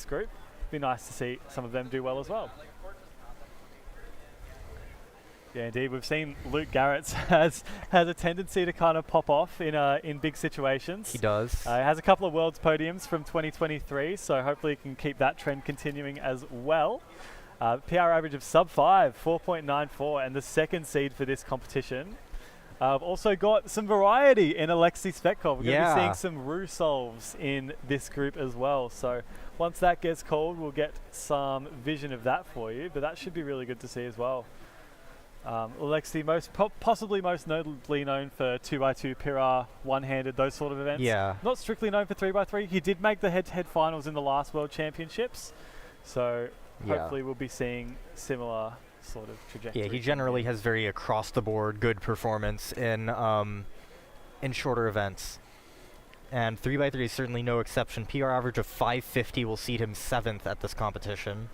group. Be nice to see some of them do well as well. Yeah, indeed. We've seen Luke Garrett has a tendency to kind of pop off in big situations. He does. He has a couple of Worlds podiums from 2023, so hopefully he can keep that trend continuing as well. PR average of sub 5, 4.94, and the second seed for this competition. I've also got some variety in Alexei Svetkov. We're going to be seeing some Ru solves in this group as well. So once that gets called, we'll get some vision of that for you. But that should be really good to see as well. Alexei, possibly most notably known for 2x2, Pyrrha, one-handed, those sort of events. Yeah. Not strictly known for 3x3. He did make the head-to-head finals in the last World Championships. So hopefully we'll be seeing similar sort of trajectory. Yeah, he generally has very across-the-board good performance in shorter events. And 3x3 is certainly no exception. PR average of 550 will seed him 7th at this competition.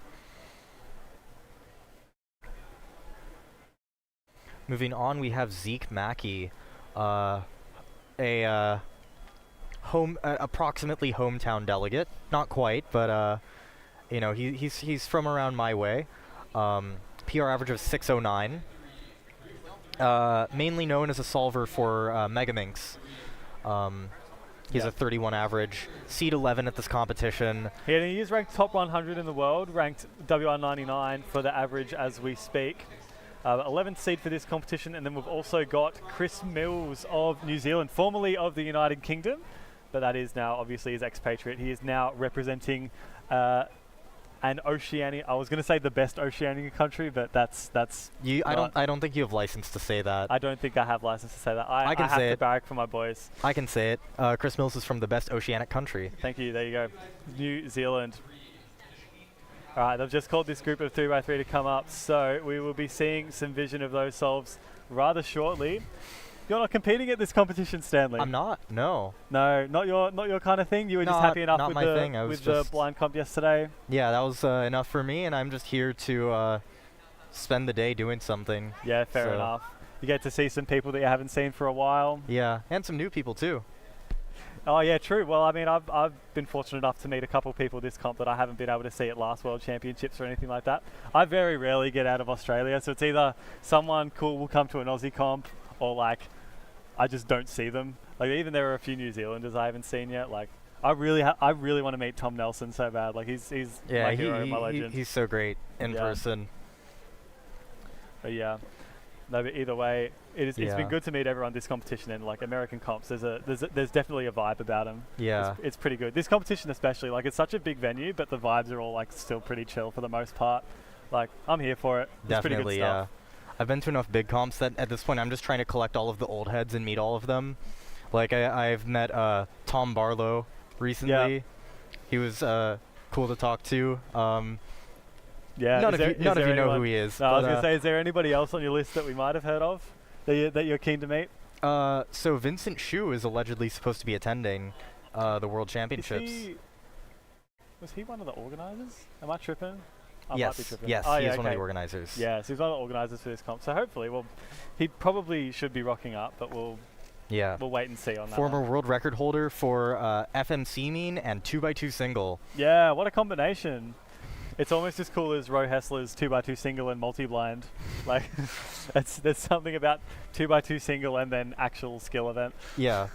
Moving on, we have Zeke Mackey, approximately hometown delegate. Not quite, but you know, he's from around my way. PR average of 609. Mainly known as a solver for Pyraminx. He has a 31 average, seed 11 at this competition. Yeah, he is ranked top 100 in the world, ranked WR99 for the average as we speak. 11th seed for this competition, and then we've also got Chris Mills of New Zealand, formerly of the United Kingdom, but that is now obviously his expatriate. He is now representing an Oceania. I was going to say the best Oceania country, but that's. I don't think you have license to say that. I don't think I have license to say that. I can have say to it. barrack for my boys. I can say it. Chris Mills is from the best oceanic country. Thank you. There you go, New Zealand. All right, they've just called this group of 3x3 to come up, so we will be seeing some vision of those solves rather shortly. You're not competing at this competition, Stanley. I'm not. No. No, not your kind of thing. You were just happy enough with the blind comp yesterday. Yeah, that was enough for me, and I'm just here to spend the day doing something. Yeah, fair enough. You get to see some people that you haven't seen for a while. Yeah, and some new people too. Oh yeah, true. Well, I mean, I've been fortunate enough to meet a couple people this comp that I haven't been able to see at last World Championships or anything like that. I very rarely get out of Australia, so it's either someone cool will come to an Aussie comp, or like I just don't see them. Like even there are a few New Zealanders I haven't seen yet. Like I really want to meet Tom Nelson so bad. Like he's my hero, my legend. He's so great in person. But yeah. No, but either way, it's been good to meet everyone this competition, and like American comps, there's definitely a vibe about them. Yeah, it's pretty good. This competition especially, like it's such a big venue, but the vibes are all like still pretty chill for the most part. Like I'm here for it. It's definitely, pretty good stuff. I've been to enough big comps that at this point I'm just trying to collect all of the old heads and meet all of them. Like I've met Tom Barlow recently. Yeah. He was cool to talk to. Yeah, none of you know who he is. No, I was going to say, is there anybody else on your list that we might have heard of that you're keen to meet? So Vincent Hsu is allegedly supposed to be attending the World Championships. Was he one of the organizers? Am I tripping? I might be tripping. Yes, oh, he yeah, is one of okay. the organizers. Yeah, so he's one of the organizers for this comp. So hopefully, well, he probably should be rocking up, but we'll wait and see on that. Former one. world record holder for FMC mean and 2x2 single. Yeah, what a combination. It's almost as cool as Ro Hessler's 2x2 single and multi-blind. Like, there's something about 2x2 single and then actual skill event. Yeah.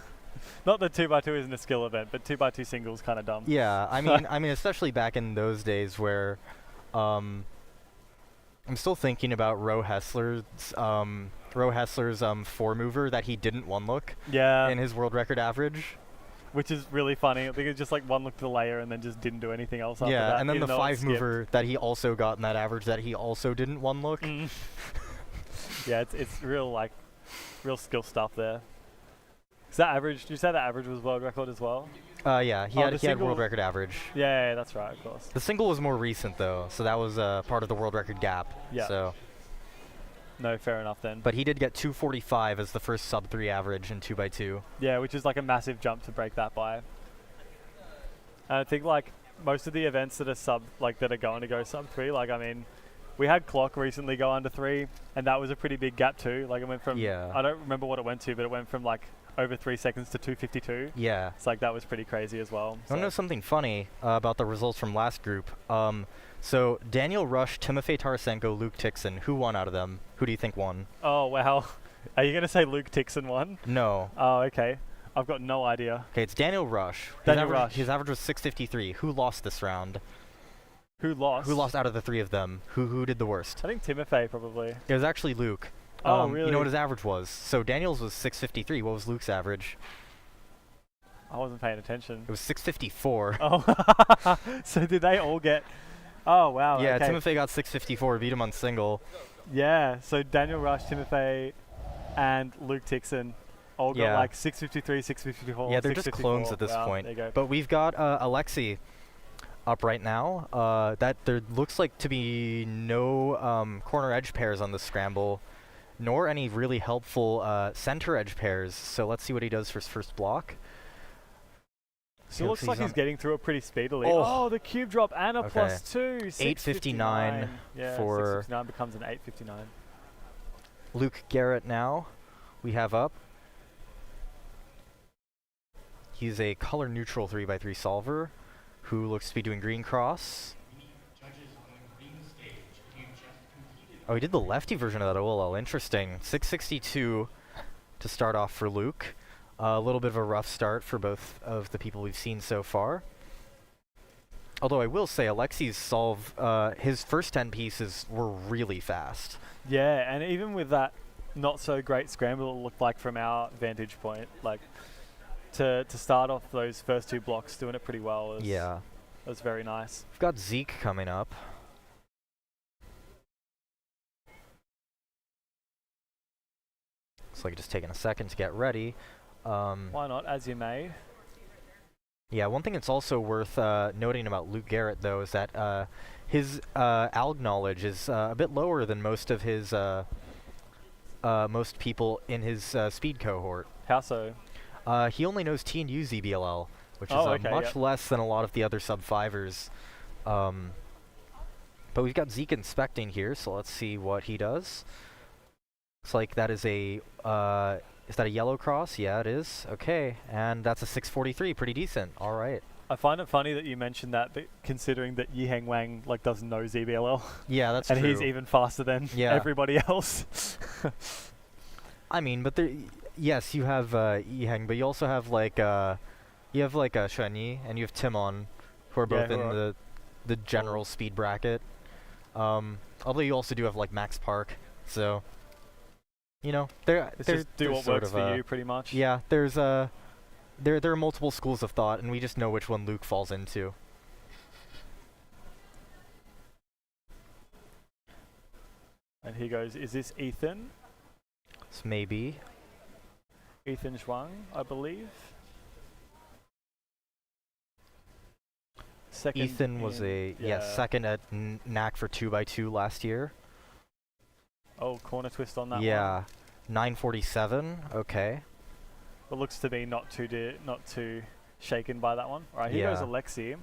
Not that 2x2 isn't a skill event, but 2x2 single is kind of dumb. Yeah, I mean, especially back in those days where, I'm still thinking about Ro Hessler's four mover that he didn't one look. Yeah. In his world record average. Which is really funny. I think it's just like one look to the layer and then just didn't do anything else after that. Yeah, and then the even though it five mover that he also got in that average that he also didn't one look. Yeah, it's real skill stuff there. Is that average? Did you say that average was world record as well? Yeah, he had world record average. Yeah, that's right, of course. The single was more recent though, so that was part of the world record gap. Yeah. So. No, fair enough then. But he did get 245 as the first sub 3 average in 2x2. Yeah, which is like a massive jump to break that by. And I think like most of the events that are that are going to go sub 3, like I mean, we had Clock recently go under 3, and that was a pretty big gap too. Like it went from I don't remember what it went to, but it went from like over 3 seconds to 2:52. Yeah. It's like that was pretty crazy as well. You want to know something funny about the results from last group? So Daniel Rush, Timofey Tarasenko, Luke Tixon. Who won out of them? Who do you think won? Oh wow, are you gonna say Luke Tixon won? No. Oh okay, I've got no idea. Okay, it's Daniel Rush. His average was 653. Who lost this round? Who lost? Who lost out of the three of them? Who did the worst? I think Timofey probably. It was actually Luke. Oh really? You know what his average was? So Daniel's was 653. What was Luke's average? I wasn't paying attention. It was 654. Oh, so did they all get? Oh wow. Yeah, okay. Timofey got 654, beat him on single. Yeah, so Daniel Rush, Timofey, and Luke Tixon all got like 653, 654. Yeah, they're just clones at this point. There you go. But we've got Alexei up right now. That there looks like to be no corner edge pairs on the scramble, nor any really helpful center edge pairs. So let's see what he does for his first block. So it looks like he's getting through it pretty speedily. Oh, the cube drop and a +2. 859 yeah, for 659 becomes an 859. Luke Garrett now we have up. He's a color neutral 3x3 solver who looks to be doing green cross. Oh, he did the lefty version of that OLL. Interesting. 662 to start off for Luke. A little bit of a rough start for both of the people we've seen so far. Although I will say Alexei's solve, his first 10 pieces were really fast. Yeah, and even with that not so great scramble it looked like from our vantage point, like to start off those first two blocks doing it pretty well was very nice. We've got Zeke coming up. Looks like just taking a second to get ready. Why not, as you may. Yeah, one thing that's also worth noting about Luke Garrett, though, is that his ALG knowledge is a bit lower than most of his most people in his speed cohort. How so? He only knows T and U ZBLL, which is much less than a lot of the other sub-5ers. But we've got Zeke inspecting here, so let's see what he does. Looks like that is a is that a yellow cross? Yeah, it is. Okay, and that's a 643, pretty decent. All right. I find it funny that you mentioned that, considering that Yiheng Wang doesn't know ZBLL. Yeah, that's and true. he's even faster than everybody else. I mean, but yes, you have Yiheng, but you also have Shuanyi and you have Timon, who are both in the general speed bracket. Although you also do have Max Park, so. You know, just do what works for you, pretty much. Yeah, there are multiple schools of thought, and we just know which one Luke falls into. And he goes, is this Ethan? This may be. Ethan Zhuang, I believe. Second Ethan was second at NAC for 2x2 last year. Oh, corner twist on that one. Yeah, 947. Okay. It looks to be not too shaken by that one. All right, here goes Alexei.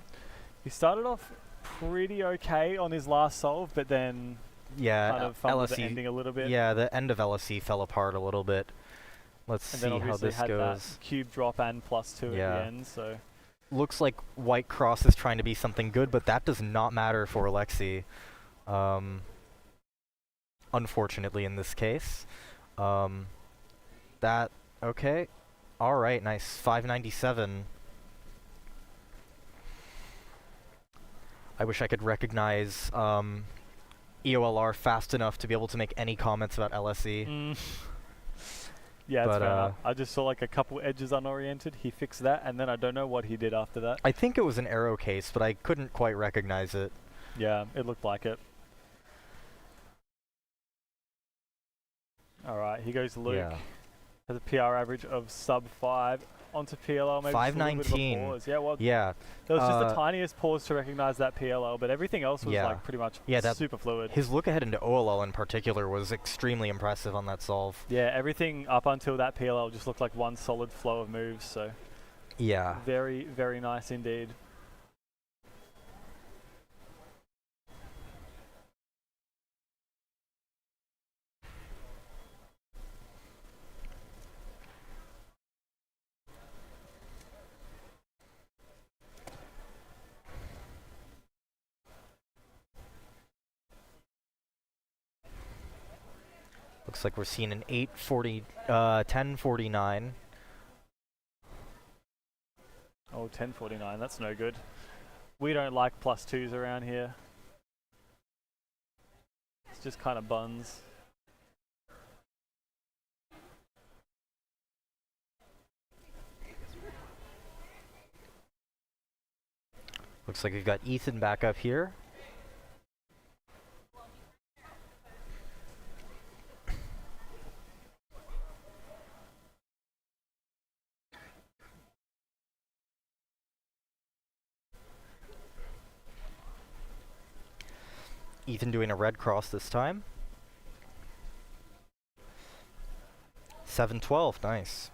He started off pretty okay on his last solve, but then Yeah, kind of fumbled the LSE. ending a little bit. Yeah, the end of LSE fell apart a little bit. Let's And see then how obviously this had goes. that cube drop and +2 at Yeah. the end, so... Looks like White Cross is trying to be something good, but that does not matter for Alexi. Unfortunately, in this case. Okay. All right, nice. 597. I wish I could recognize EOLR fast enough to be able to make any comments about LSE. Yeah, it's But, fair enough. I just saw like a couple edges unoriented. He fixed that, and then I don't know what he did after that. I think it was an arrow case, but I couldn't quite recognize it. Yeah, it looked like it. All right, here goes Luke. Yeah. Has a PR average of sub 5 onto PLL. Maybe just a little bit of a 519. pause. Yeah, well, Yeah. there was just the tiniest pause to recognize that PLL, but everything else was Yeah. like pretty much that super fluid. His look ahead into OLL in particular was extremely impressive on that solve. Yeah, everything up until that PLL just looked like one solid flow of moves, so Yeah. very, very nice indeed. Looks like we're seeing an 1049. Oh, 1049, that's no good. We don't like +2s around here. It's just kind of buns. Looks like we've got Ethan back up here. Ethan doing a red cross this time. 712, nice.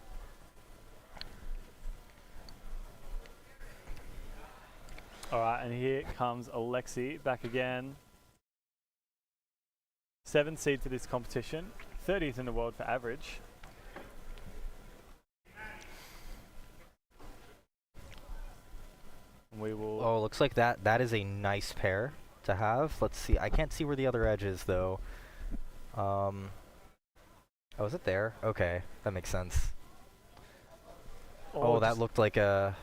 All right, and here comes Alexi back again. 7th seed for this competition, 30th in the world for average. We will. Oh, looks like that is a nice pair to have. Let's see. I can't see where the other edge is though. Oh, is it there? Okay, that makes sense. Oh, that looked like a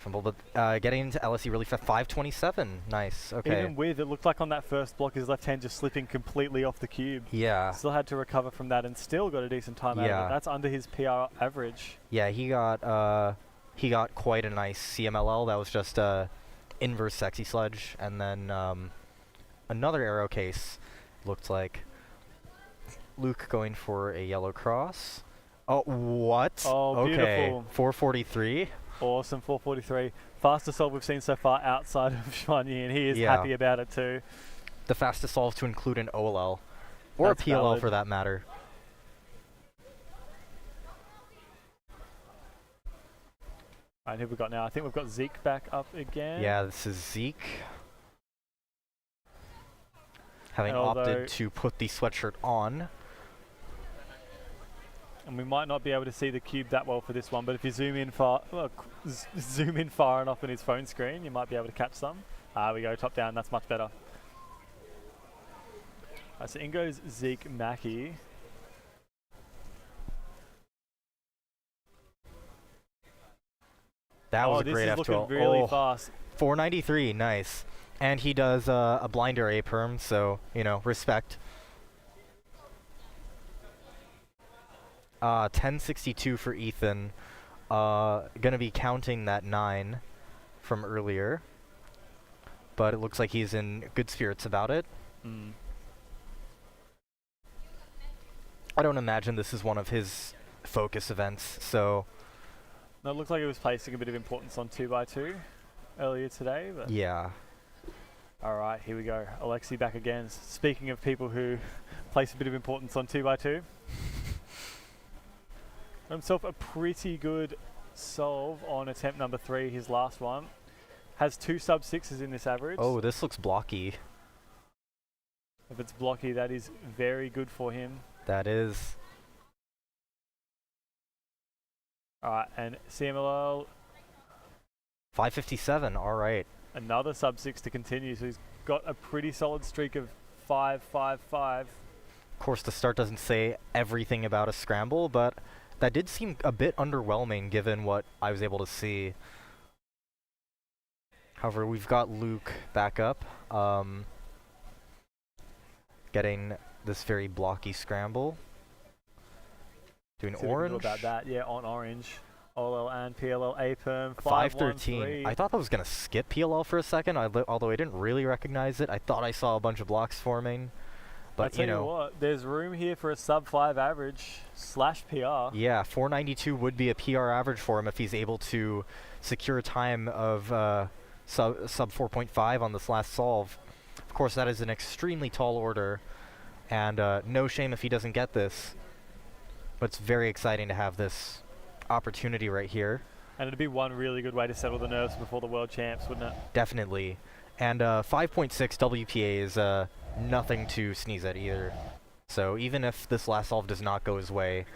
fumble, but getting into LSE really fast. 527, nice. Okay. Even with it looked like on that first block, his left hand just slipping completely off the cube. Yeah. Still had to recover from that and still got a decent time out of it. That's under his PR average. Yeah, he got quite a nice CMLL. That was just inverse sexy sludge, and then another arrow case. Looked like Luke going for a yellow cross. Oh, what? Oh, okay. beautiful. 443. Awesome, 443. Fastest solve we've seen so far outside of Shiny, and he is happy about it too. The fastest solve to include an OLL. Or That's a PLL valid. for that matter. Alright, who have we got now? I think we've got Zeke back up again. Yeah, this is Zeke. Having And opted to put the sweatshirt on. And we might not be able to see the cube that well for this one, but if you zoom in far, zoom in far enough on his phone screen, you might be able to catch some. We go top down. That's much better. So in goes Zeke Mackey. That was a great F12. This is F12. looking really fast. 493, nice. And he does a blinder A-perm, so, you know, respect. 1062 for Ethan. Gonna be counting that 9 from earlier. But it looks like he's in good spirits about it. I don't imagine this is one of his focus events, so... No, it looks like he was placing a bit of importance on 2x2 earlier today. But yeah. All right, here we go. Alexi back again. Speaking of people who place a bit of importance on 2x2. Himself a pretty good solve on attempt number 3, his last one. Has 2 sub-6s in this average. Oh, this looks blocky. If it's blocky, that is very good for him. That is. Alright, and CMLL. 557, alright. Another sub-6 to continue, so he's got a pretty solid streak of 5-5-5. Of course, the start doesn't say everything about a scramble, but that did seem a bit underwhelming given what I was able to see. However, we've got Luke back up, getting this very blocky scramble. Doing orange. About that, yeah, on orange. OLL and PLL A-perm, 513. I thought I was going to skip PLL for a second, although I didn't really recognize it. I thought I saw a bunch of blocks forming. But, you know what, there's room here for a sub-5 average / PR. Yeah, 492 would be a PR average for him if he's able to secure a time of sub 4.5 on this last solve. Of course, that is an extremely tall order, and no shame if he doesn't get this. But it's very exciting to have this opportunity right here. And it'd be one really good way to settle the nerves before the World Champs, wouldn't it? Definitely. And 5.6 WPA is nothing to sneeze at either. So even if this last solve does not go his way,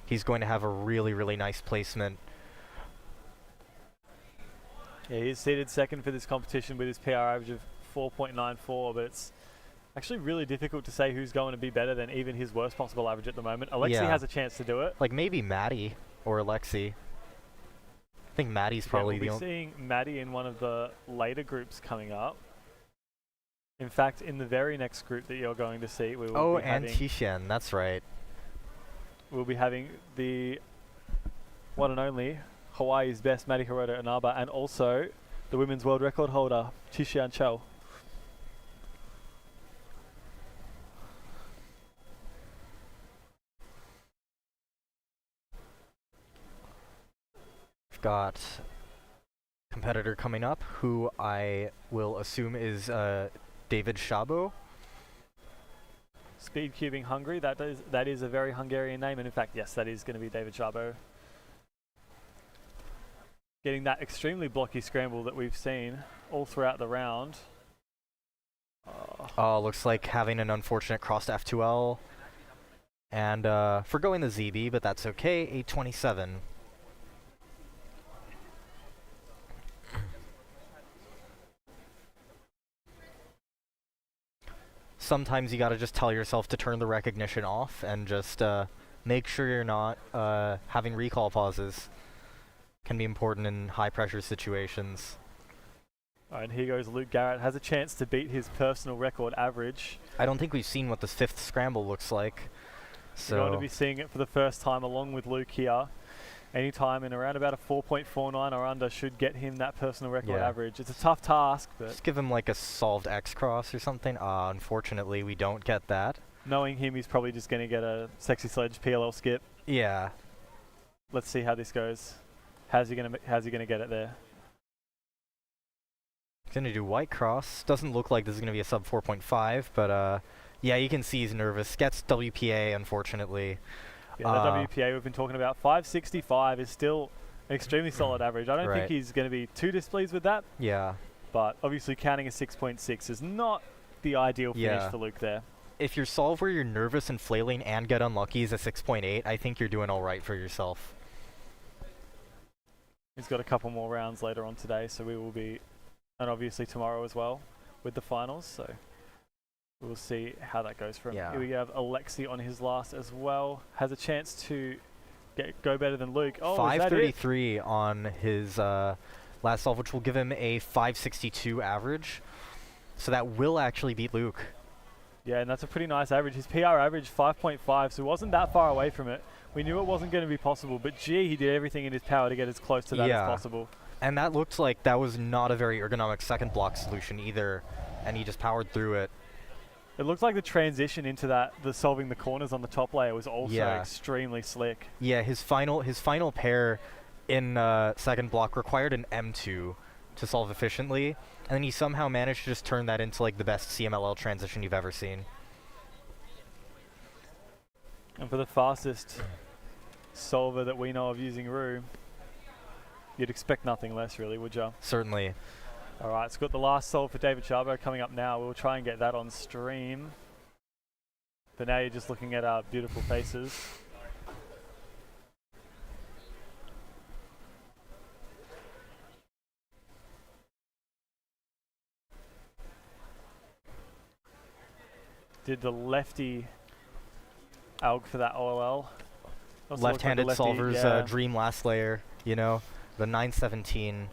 he's going to have a really, really nice placement. Yeah, he's seated second for this competition with his PR average of 4.94, but it's actually really difficult to say who's going to be better than even his worst possible average at the moment. Alexi has a chance to do it. Like maybe Matty or Alexi. I think Matty's probably the only. We'll be seeing Matty in one of the later groups coming up. In fact, in the very next group that you're going to see, we will be having... and Tishan, that's right. We'll be having the one and only Hawaii's best Matty Hirota Inaba, and also the women's world record holder, Tishan Cho. We've got a competitor coming up who I will assume is David Szabo. SpeedCubing Hungary, that is a very Hungarian name, and in fact, yes, that is going to be David Szabo. Getting that extremely blocky scramble that we've seen all throughout the round. Looks like having an unfortunate crossed F2L. And forgoing the ZB, but that's okay, 827. Sometimes you gotta just tell yourself to turn the recognition off and just make sure you're not having recall pauses. Can be important in high pressure situations. Alright, and here goes Luke Garrett. Has a chance to beat his personal record average. I don't think we've seen what this 5th scramble looks like. So we're going to be seeing it for the first time along with Luke here. Anytime in around about a 4.49 or under should get him that personal record average. It's a tough task, but... Just give him like a solved X-cross or something. Unfortunately, we don't get that. Knowing him, he's probably just going to get a Sexy Sledge PLL skip. Yeah. Let's see how this goes. How's he gonna get it there? He's gonna do white cross. Doesn't look like this is gonna be a sub 4.5, but yeah, you can see he's nervous. Gets WPA, unfortunately. Yeah, the WPA we've been talking about, 565 is still an extremely solid average. I don't think he's going to be too displeased with that. Yeah. But obviously counting a 6.6 is not the ideal finish for Luke there. If your solve where you're nervous and flailing and get unlucky is a 6.8, I think you're doing all right for yourself. He's got a couple more rounds later on today, so we will be, and obviously tomorrow as well, with the finals, so we'll see how that goes for him. Here we have Alexi on his last as well. Has a chance to go better than Luke. Oh, 533 on his last solve, which will give him a 562 average. So that will actually beat Luke. Yeah, and that's a pretty nice average. His PR average 5.5, so it wasn't that far away from it. We knew it wasn't going to be possible, but gee, he did everything in his power to get as close to that as possible. And that looked like that was not a very ergonomic second block solution either, and he just powered through it. It looked like the transition into that, the solving the corners on the top layer was also extremely slick. Yeah, his final pair in second block required an M2 to solve efficiently, and then he somehow managed to just turn that into like the best CMLL transition you've ever seen. And for the fastest solver that we know of using Rue, you'd expect nothing less, really, would you? Certainly. All right, it's got the last solve for David Chabo coming up now. We'll try and get that on stream. But now you're just looking at our beautiful faces. Did the lefty alg for that OLL? Left-handed like solver's yeah. dream last layer, you know, the 917.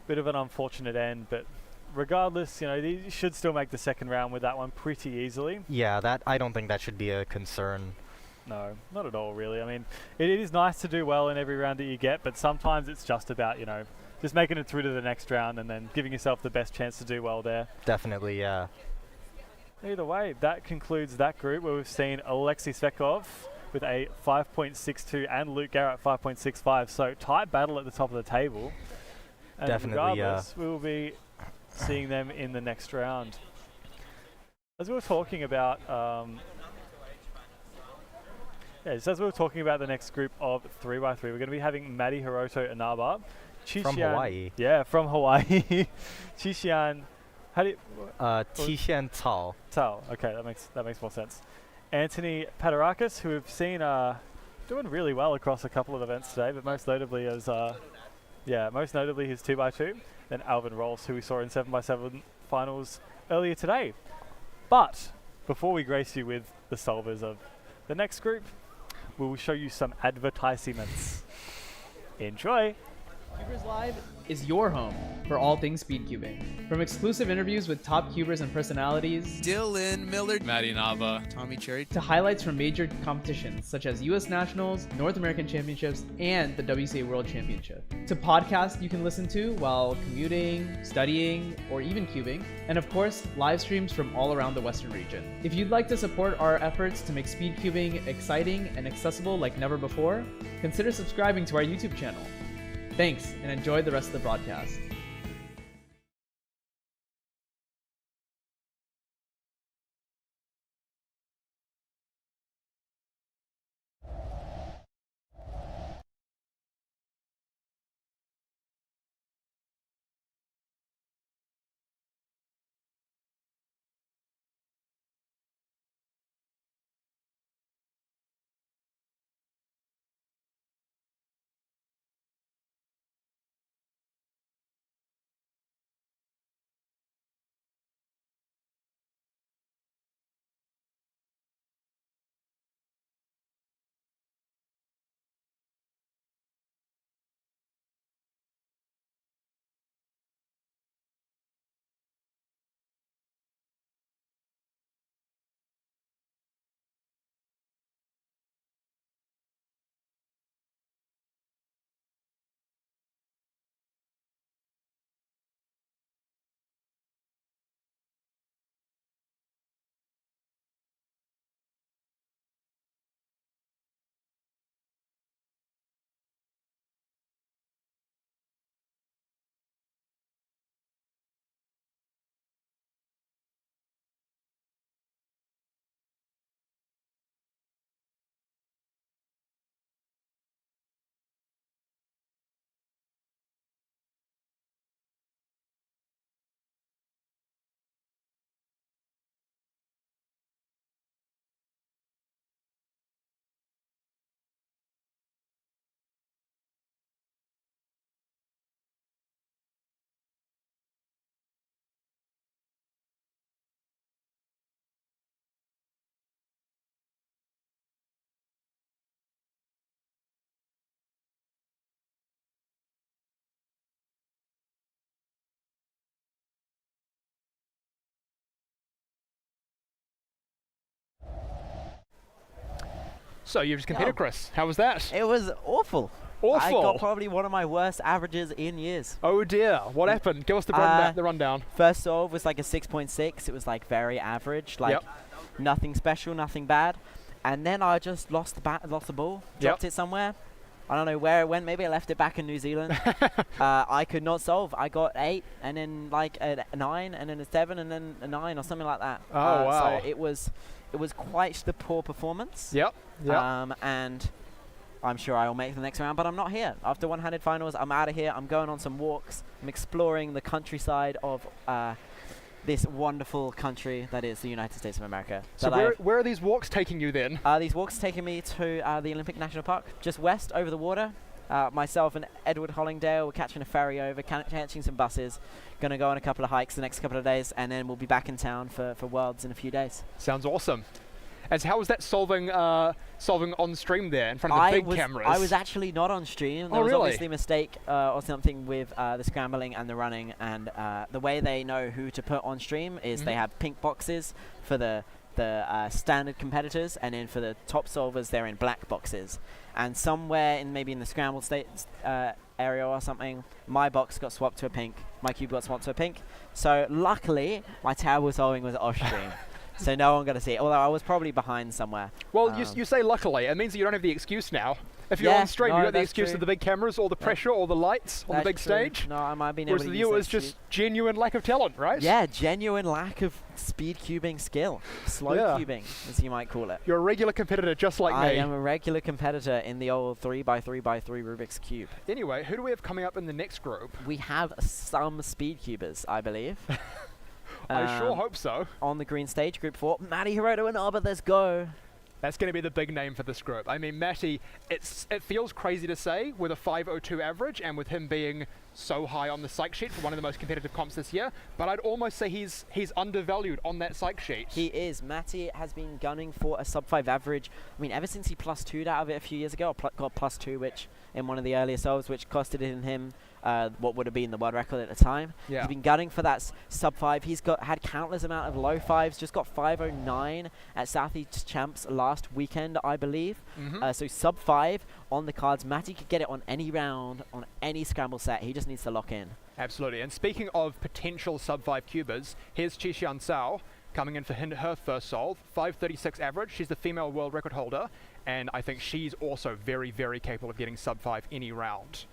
Bit of an unfortunate end, but regardless, you know, you should still make the second round with that one pretty easily. Yeah, I don't think that should be a concern. No, not at all, really. I mean, it is nice to do well in every round that you get, but sometimes it's just about, you know, just making it through to the next round and then giving yourself the best chance to do well there. Definitely, yeah. Either way, that concludes that group where we've seen Alexei Svekov with a 5.62 and Luke Garrett 5.65. So tight battle at the top of the table. And definitely, regardless, we will be seeing them in the next round. As we were talking about, as we were talking about the next group of 3x3, we're going to be having Matty, Hiroto, Inaba. From Hawaii. Yeah, from Hawaii. Chishian. How do you? Tishan Cao. Cao. Okay, that makes more sense. Anthony Padarakis, who we've seen doing really well across a couple of events today, but most notably as most notably his 2x2. Then Alvin Rolls, who we saw in 7x7 finals earlier today. But before we grace you with the solvers of the next group, we will show you some advertisements. Enjoy. CubersLive is your home for all things speedcubing. From exclusive interviews with top cubers and personalities, Dylan, Millard, Matty and Abba, Tommy Cherry, to highlights from major competitions such as US Nationals, North American Championships, and the WCA World Championship, to podcasts you can listen to while commuting, studying, or even cubing, and of course, live streams from all around the Western region. If you'd like to support our efforts to make speedcubing exciting and accessible like never before, consider subscribing to our YouTube channel. Thanks, and enjoy the rest of the broadcast. So you've just competed, Chris. How was that? It was awful. Awful. I got probably one of my worst averages in years. Oh dear. What happened? Give us the rundown. First solve was like a 6.6. It was like very average. Like nothing special, nothing bad. And then I just lost the ball, dropped it somewhere. I don't know where it went. Maybe I left it back in New Zealand. I could not solve. I got 8, and then like a 9, and then a 7, and then a 9 or something like that. Oh wow. So it was quite the poor performance. Yep. And I'm sure I will make the next round, but I'm not here. After one-handed finals, I'm out of here. I'm going on some walks. I'm exploring the countryside of this wonderful country that is the United States of America. So where are these walks taking you then? These walks taking me to the Olympic National Park, just west over the water. Myself and Edward Hollingdale, we're catching a ferry over, catching some buses. Going to go on a couple of hikes the next couple of days, and then we'll be back in town for Worlds in a few days. Sounds awesome. As how was that solving on stream there in front of the big cameras? I was actually not on stream. There was obviously a mistake or something with the scrambling and the running, and the way they know who to put on stream is they have pink boxes for the standard competitors, and then for the top solvers they're in black boxes. And somewhere maybe in the scrambled states area or something, my box got swapped to a pink, my cube got swapped to a pink. So luckily my terrible solving was off stream. So no one got to see it, although I was probably behind somewhere. Well, you say luckily. It means that you don't have the excuse now. If you're on stream, you got the excuse of the big cameras, or the pressure, or the lights on the big stage. No, I might be able to use Whereas you, it was just genuine lack of talent, right? Yeah, genuine lack of speed cubing skill. Slow cubing, as you might call it. You're a regular competitor just like me. I am a regular competitor in the old 3x3x3 Rubik's Cube. Anyway, who do we have coming up in the next group? We have some speed cubers, I believe. I sure hope so. On the green stage, group 4, Matty, Hiroto, and Arbor, let's go. That's going to be the big name for this group. I mean, Matty, it feels crazy to say with a 5.02 average and with him being so high on the psych sheet for one of the most competitive comps this year, but I'd almost say he's undervalued on that psych sheet. He is. Matty has been gunning for a sub-5 average. I mean, ever since he +2'd out of it a few years ago, or got +2, which in one of the earlier solves, which costed him what would have been the world record at the time. Yeah. He's been gunning for that sub-5. He's had countless amount of low 5s, just got 5.09 at Southeast Champs last weekend, I believe. So sub-5 on the cards. Matty could get it on any round, on any scramble set. He just needs to lock in. Absolutely. And speaking of potential sub-5 cubers, here's Qixian Cao coming in for her first solve. 5.36 average. She's the female world record holder, and I think she's also very, very capable of getting sub-5 any round.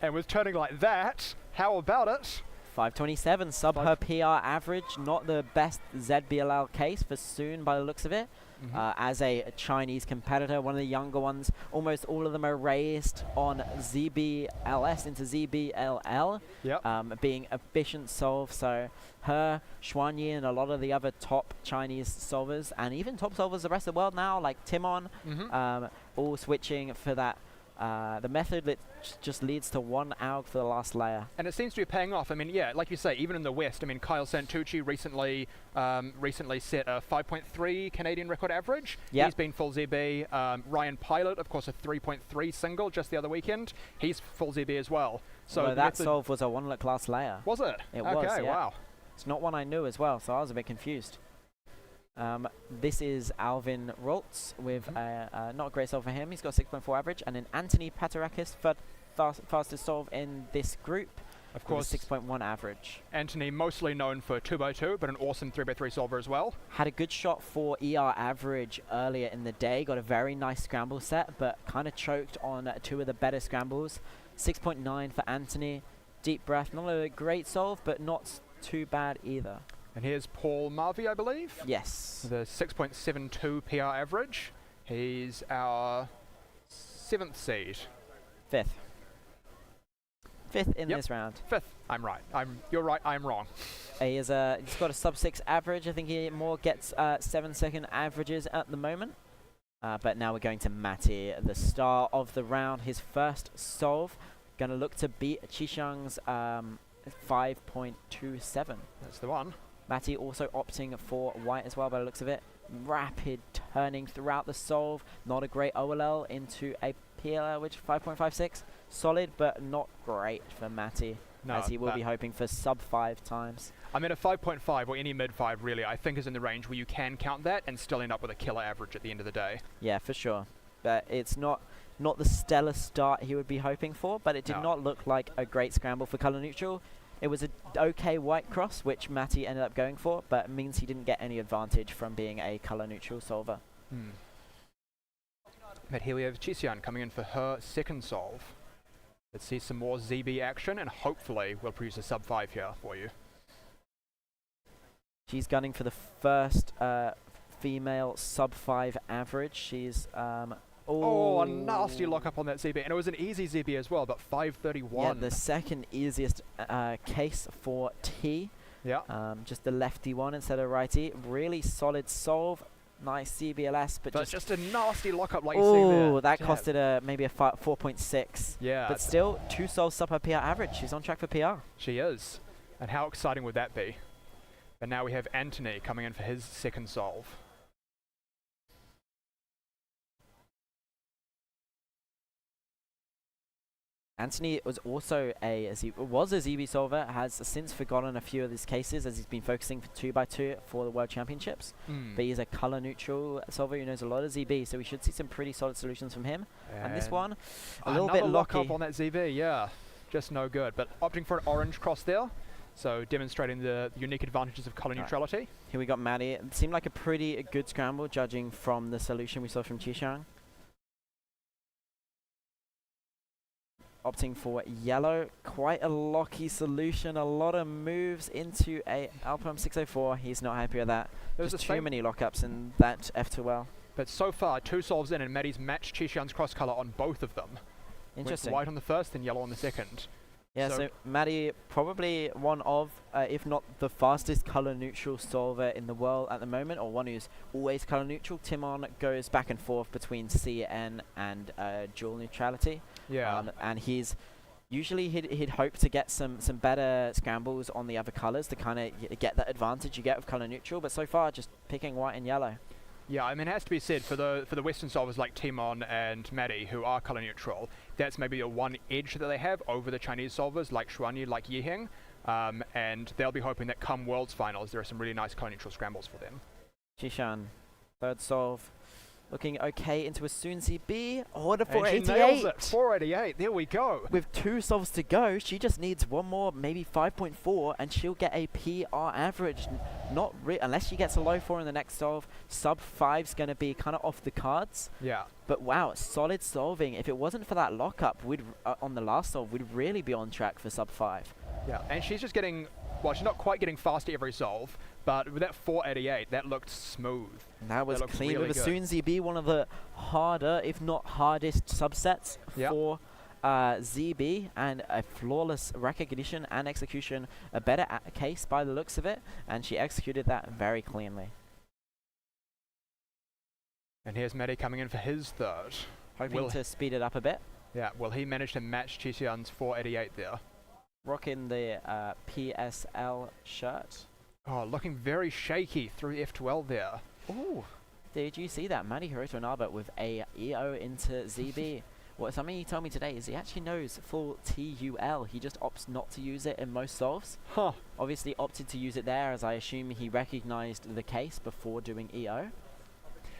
And with turning like that, how about it? 5.27, sub her PR average. Not the best ZBLL case for soon by the looks of it. As a Chinese competitor, one of the younger ones, almost all of them are raised on ZBLS into ZBLL, being efficient solve. So her, Xuanyi, and a lot of the other top Chinese solvers, and even top solvers the rest of the world now, like Timon, all switching for that. The method that just leads to one AUG for the last layer. And it seems to be paying off. I mean, yeah, like you say, even in the West, I mean, Kyle Santucci recently set a 5.3 Canadian record average. Yep. He's been full ZB. Ryan Pilot, of course, a 3.3 single just the other weekend. He's full ZB as well. So well, that solve was a one-look last layer. Was it? It was, okay, wow. It's not one I knew as well, so I was a bit confused. This is Alvin Roltz with not a great solve for him. He's got 6.4 average, and then Anthony Patarakis, fastest solve in this group. Of course, 6.1 average. Anthony, mostly known for 2x2, but an awesome 3x3 solver as well. Had a good shot for ER average earlier in the day. Got a very nice scramble set, but kind of choked on two of the better scrambles. 6.9 for Anthony. Deep breath. Not a great solve, but not too bad either. And here's Paul Marvey, I believe. Yes. The 6.72 PR average. He's our 7th seed. 5th. 5th in this round. 5th. I'm right. You're right. I'm wrong. He's got a sub-6 average. I think he more gets 7-second averages at the moment. But now we're going to Matty, the star of the round. His first solve. Going to look to beat Qixiang's 5.27. That's the one. Matty also opting for white as well by the looks of it. Rapid turning throughout the solve. Not a great OLL into a PLL, which 5.56. Solid, but not great for Matty. No, as he will be hoping for sub-5 times. I mean, a 5.5 or any mid-5 really, I think is in the range where you can count that and still end up with a killer average at the end of the day. Yeah, for sure. But it's not the stellar start he would be hoping for, but it did not look like a great scramble for color neutral. It was an okay white cross, which Matty ended up going for, but means he didn't get any advantage from being a color neutral solver. But here we have Qixian coming in for her second solve. Let's see some more ZB action, and hopefully we'll produce a sub-5 here for you. She's gunning for the first female sub-5 average. She's Oh, a nasty lockup on that ZB. And it was an easy ZB as well, but 531. Yeah, the second easiest case for T. Yeah. Just the lefty one instead of righty. Really solid solve. Nice CBLS, but just a nasty lockup like you see there. Oh, that costed maybe a 4.6. Yeah. But still, 2 solves sub her PR average. She's on track for PR. She is. And how exciting would that be? And now we have Anthony coming in for his second solve. Anthony was also a ZB solver, has since forgotten a few of his cases as he's been focusing for 2x2 for the World Championships. But he's a color neutral solver who knows a lot of ZB, so we should see some pretty solid solutions from him. And this one, a little bit lock lucky. up on that ZB, yeah. Just no good. But opting for an orange cross there, so demonstrating the unique advantages of color neutrality. Here we got Matty. It seemed like a pretty good scramble judging from the solution we saw from Qishang. Opting for yellow, quite a locky solution, a lot of moves into a Alpine 604. He's not happy with that. There's too many lockups in that F2L. But so far, 2 solves in, and Matty's matched Qishang's cross color on both of them. Interesting. Went white on the first, then yellow on the second. Yeah, so Matty, probably one of, if not the fastest color neutral solver in the world at the moment, or one who's always color neutral. Timon goes back and forth between CN and dual neutrality. Yeah. And he's usually he'd hope to get some better scrambles on the other colors to kind of get that advantage you get with color neutral. But so far, just picking white and yellow. Yeah, I mean, it has to be said, for the Western solvers like Timon and Matty, who are color neutral, that's maybe a one edge that they have over the Chinese solvers like Xuanyi, like Yiheng, and they'll be hoping that come Worlds Finals, there are some really nice color neutral scrambles for them. Qishan, third solve, looking okay into a soon CB. Oh, what a And 488! she nails it, 488, there we go. With 2 solves to go, she just needs one more, maybe 5.4, and she'll get a PR average. Not unless she gets a low 4 in the next solve. Sub 5's going to be kind of off the cards. Yeah. But wow, solid solving. If it wasn't for that lockup, we'd on the last solve, we'd really be on track for sub 5. Yeah, and she's just getting, well, she's not quite getting fast at every solve, but with that 488, that looked smooth. And that was clean really with a good. Soon ZB, one of the harder, if not hardest, subsets for ZB, and a flawless recognition and execution, a better case by the looks of it, and she executed that very cleanly. And here's Matty coming in for his third. Hoping to speed it up a bit. Yeah, will he manage to match Qishan's 488 there? Rocking the PSL shirt. Oh, looking very shaky through F12 there. Ooh, did you see that? Matty Hiroto Naba with a EO into ZB. Well, something he told me today is he actually knows full TUL. He just opts not to use it in most solves. Huh. Obviously opted to use it there, as I assume he recognized the case before doing EO.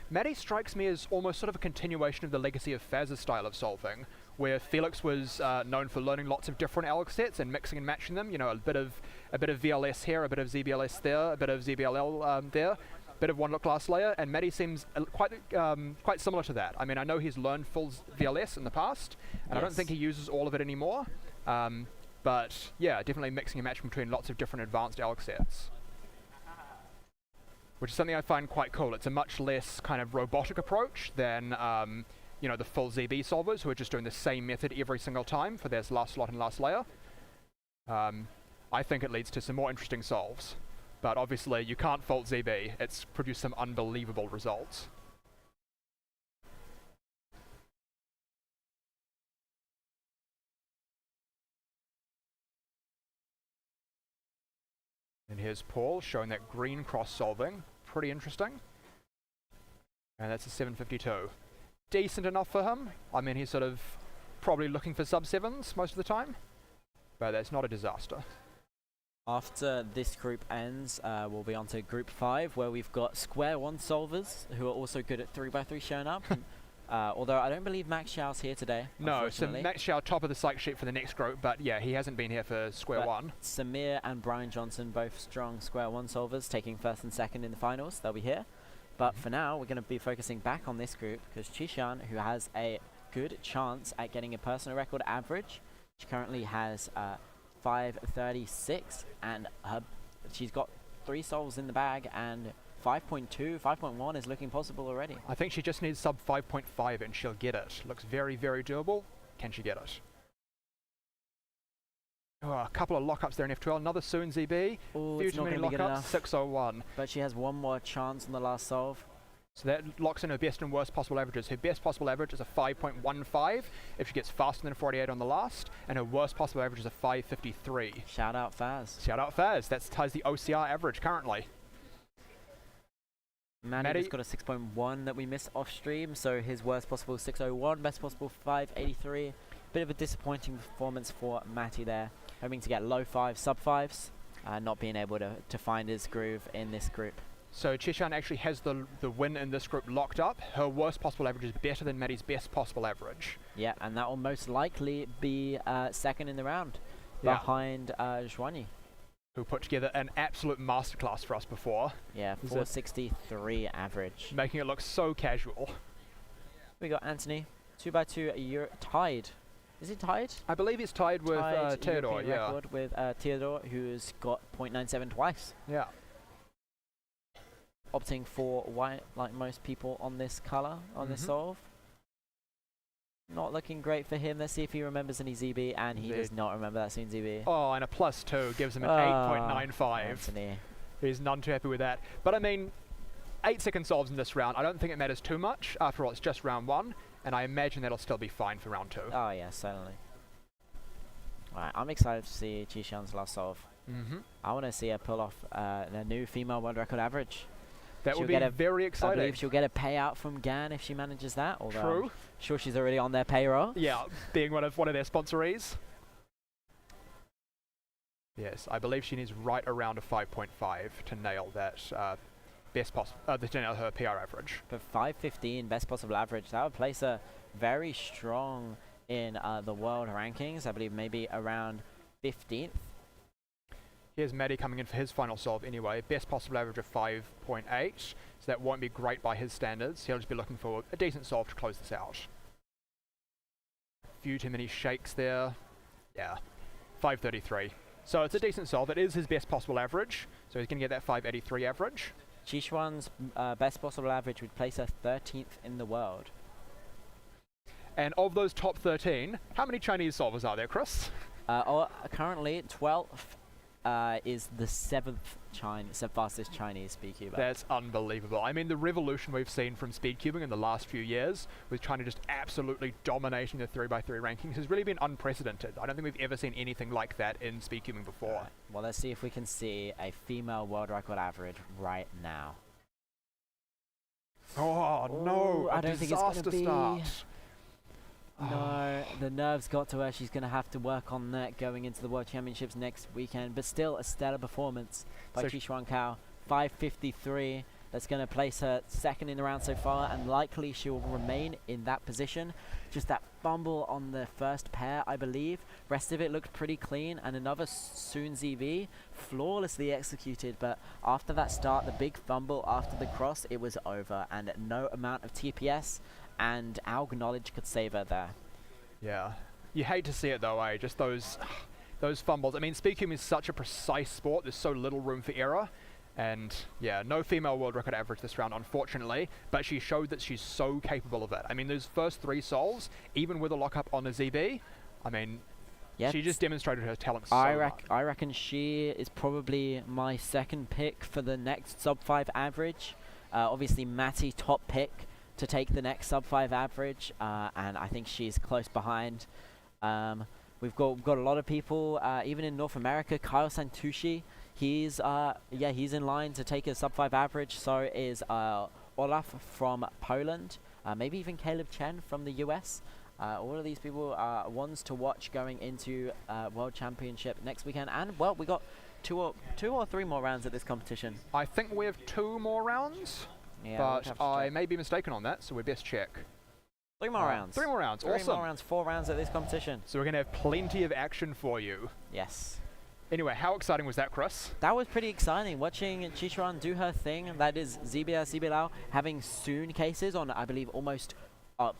Matty strikes me as almost sort of a continuation of the legacy of Faz's style of solving, where Felix was known for learning lots of different ALEC sets and mixing and matching them. You know, a bit of VLS here, a bit of ZBLS there, a bit of ZBLL there, a bit of one-look glass layer, and Matty seems quite similar to that. I mean, I know he's learned full VLS in the past, and I don't think he uses all of it anymore. But yeah, definitely mixing and matching between lots of different advanced ALEC sets, which is something I find quite cool. It's a much less kind of robotic approach than you know, the full ZB solvers who are just doing the same method every single time for their last slot and last layer. I think it leads to some more interesting solves. But obviously you can't fault ZB. It's produced some unbelievable results. And here's Paul showing that green cross solving. Pretty interesting. And that's a 752. Decent enough for him. I mean, he's sort of probably looking for sub-7s most of the time. But that's not a disaster. After this group ends, we'll be on to group 5, where we've got square 1 solvers who are also good at 3x3 showing up. Although I don't believe Max Xiao's here today. No, so Max Xiao top of the psych sheet for the next group, but yeah, he hasn't been here for square 1. Samir and Brian Johnson, both strong square 1 solvers, taking first and second in the finals. They'll be here. But for now, we're going to be focusing back on this group because Qishan, who has a good chance at getting a personal record average, she currently has 536, and she's got 3 solves in the bag and 5.2, 5.1 is looking possible already. I think she just needs sub 5.5 and she'll get it. Looks very, very doable. Can she get it? Oh, a couple of lockups there in F12. Another soon ZB. Ooh, Few it's too not many going to be good lockups. enough. 601. But she has one more chance on the last solve. So that locks in her best and worst possible averages. Her best possible average is a 5.15 if she gets faster than 48 on the last, and her worst possible average is a 553. Shout out Faz. Shout out Faz. That ties the OCR average currently. Matty just got a 6.1 that we missed off stream, so his worst possible 601, best possible 583. Bit of a disappointing performance for Matty there, hoping to get low 5s, sub 5s, not being able to find his groove in this group. So Cheshan actually has the win in this group locked up. Her worst possible average is better than Matty's best possible average. Yeah, and that will most likely be second in the round, Yeah. behind Zhuanyi. Who put together an absolute masterclass for us before. Yeah, 463 average. Making it look so casual. We got Anthony, 2x2, you're tied. Is he tied? I believe he's tied with Theodore, European yeah. record with Theodore, who's got 0.97 twice. Yeah. Opting for white, like most people on this color, on this solve. Not looking great for him. Let's see if he remembers any ZB, and he does not remember that soon ZB. Oh, and a +2 gives him an 8.95. Anthony. He's none too happy with that. But I mean, 8-second solves in this round, I don't think it matters too much. After all, it's just round 1, and I imagine that'll still be fine for round 2. Oh yeah, certainly. Alright, I'm excited to see Chishan's last solve. I want to see her pull off the new female world record average. That would be very exciting. I believe she'll get a payout from GAN if she manages that. Although True. I'm sure she's already on their payroll. Yeah, being one of their sponsorees. Yes, I believe she needs right around a 5.5 to nail that best possible, to nail her PR average. But 515 best possible average, that would place her very strong in the world rankings. I believe maybe around 15th. Here's Matty coming in for his final solve anyway. Best possible average of 5.8, so that won't be great by his standards. He'll just be looking for a decent solve to close this out. Few too many shakes there. Yeah, 533. So it's a decent solve. It is his best possible average, so he's going to get that 583 average. Chishuan's best possible average would place her 13th in the world. And of those top 13, how many Chinese solvers are there, Chris? Currently, 12th is the 7th fastest Chinese speedcuber. That's unbelievable. I mean, the revolution we've seen from speedcubing in the last few years, with China just absolutely dominating the 3x3 rankings, has really been unprecedented. I don't think we've ever seen anything like that in speedcubing before. Well, let's see if we can see a female world record average right now. Oh no, I don't think it's going to be. Start. No, the nerves got to her. She's going to have to work on that going into the World Championships next weekend. But still, a stellar performance by Chishuan Cao. 553. That's going to place her second in the round so far, and likely she will remain in that position. Just that fumble on the first pair, I believe. Rest of it looked pretty clean, and another Soon ZV, flawlessly executed. But after that start, the big fumble after the cross, it was over, and no amount of TPS and AUG knowledge could save her there. Yeah, you hate to see it though, eh? Just those fumbles. I mean, speedcubing is such a precise sport. There's so little room for error. And yeah, no female world record average this round, unfortunately, but she showed that she's so capable of it. I mean, those first 3 solves, even with a lockup on a ZB, I mean, she just demonstrated her talent so much. I reckon she is probably my second pick for the next sub 5 average. Obviously, Matty top pick to take the next sub 5 average, and I think she's close behind. We've got a lot of people, even in North America. Kyle Santucci, he's in line to take a sub 5 average. So is Olaf from Poland, maybe even Caleb Chen from the US. All of these people are ones to watch going into World Championship next weekend. And well, we got two or three more rounds at this competition. I think we have 2 more rounds. Yeah, but I may be mistaken on that, so we best check. 3 more rounds. 3 more rounds, awesome. 3 more rounds, 4 rounds at this competition. So we're going to have plenty of action for you. Yes. Anyway, how exciting was that, Chris? That was pretty exciting. Watching Chishuan do her thing, that is ZBLao having Soon cases on, I believe, almost, 4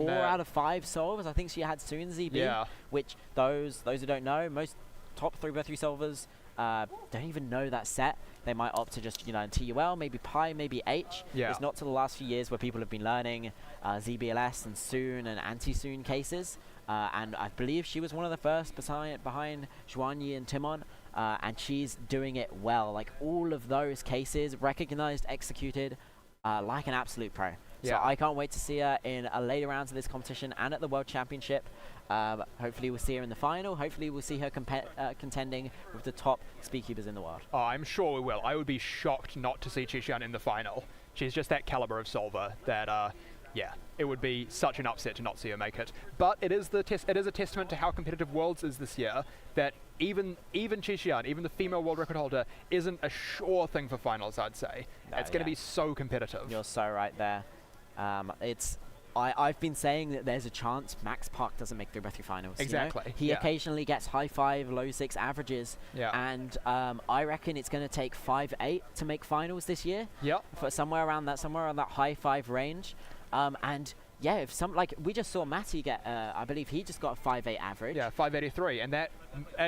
out of 5 solves. I think she had Soon ZB, which those who don't know, most top 3x3 solvers don't even know that set. They might opt to just learn TUL, maybe Pi, maybe H. Yeah. It's not to the last few years where people have been learning ZBLS and Soon and anti-Soon cases. And I believe she was one of the first behind Xuanyi and Timon. And she's doing it well. Like all of those cases, recognized, executed, like an absolute pro. So I can't wait to see her in later rounds of this competition and at the World Championship. Hopefully we'll see her in the final. Hopefully we'll see her contending with the top speedcubers in the world. Oh, I'm sure we will. I would be shocked not to see Qixian in the final. She's just that caliber of solver that, yeah, it would be such an upset to not see her make it. But it is a testament to how competitive Worlds is this year that even Qixian, even the female world record holder, isn't a sure thing for finals, I'd say. It's going to be so competitive. You're so right there. I've been saying that there's a chance Max Park doesn't make 3x3 finals. Exactly. He occasionally gets high 5, low 6 averages. And I reckon it's going to take 5-8 to make finals this year. For somewhere around that high 5 range. And yeah, if we just saw Matty get, I believe he just got a 5.8 average. Yeah, 583, and that,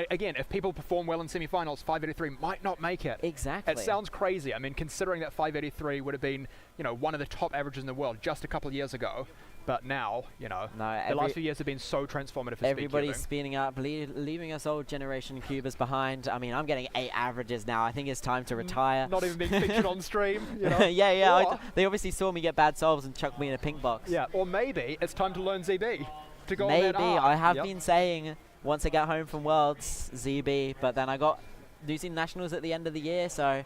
again, if people perform well in semi-finals, 583 might not make it. Exactly. It sounds crazy. I mean, considering that 583 would have been, one of the top averages in the world just a couple of years ago. But now, the last few years have been so transformative for everybody's speedcubing. speeding up, leaving us old generation cubers behind. I mean, I'm getting 8 averages now. I think it's time to retire. Not even being featured on stream, They obviously saw me get bad solves and chucked me in a pink box. Yeah, or maybe it's time to learn ZB. To go maybe. on that arc. I have been saying once I get home from Worlds, ZB, but then I got New Zealand Nationals at the end of the year, so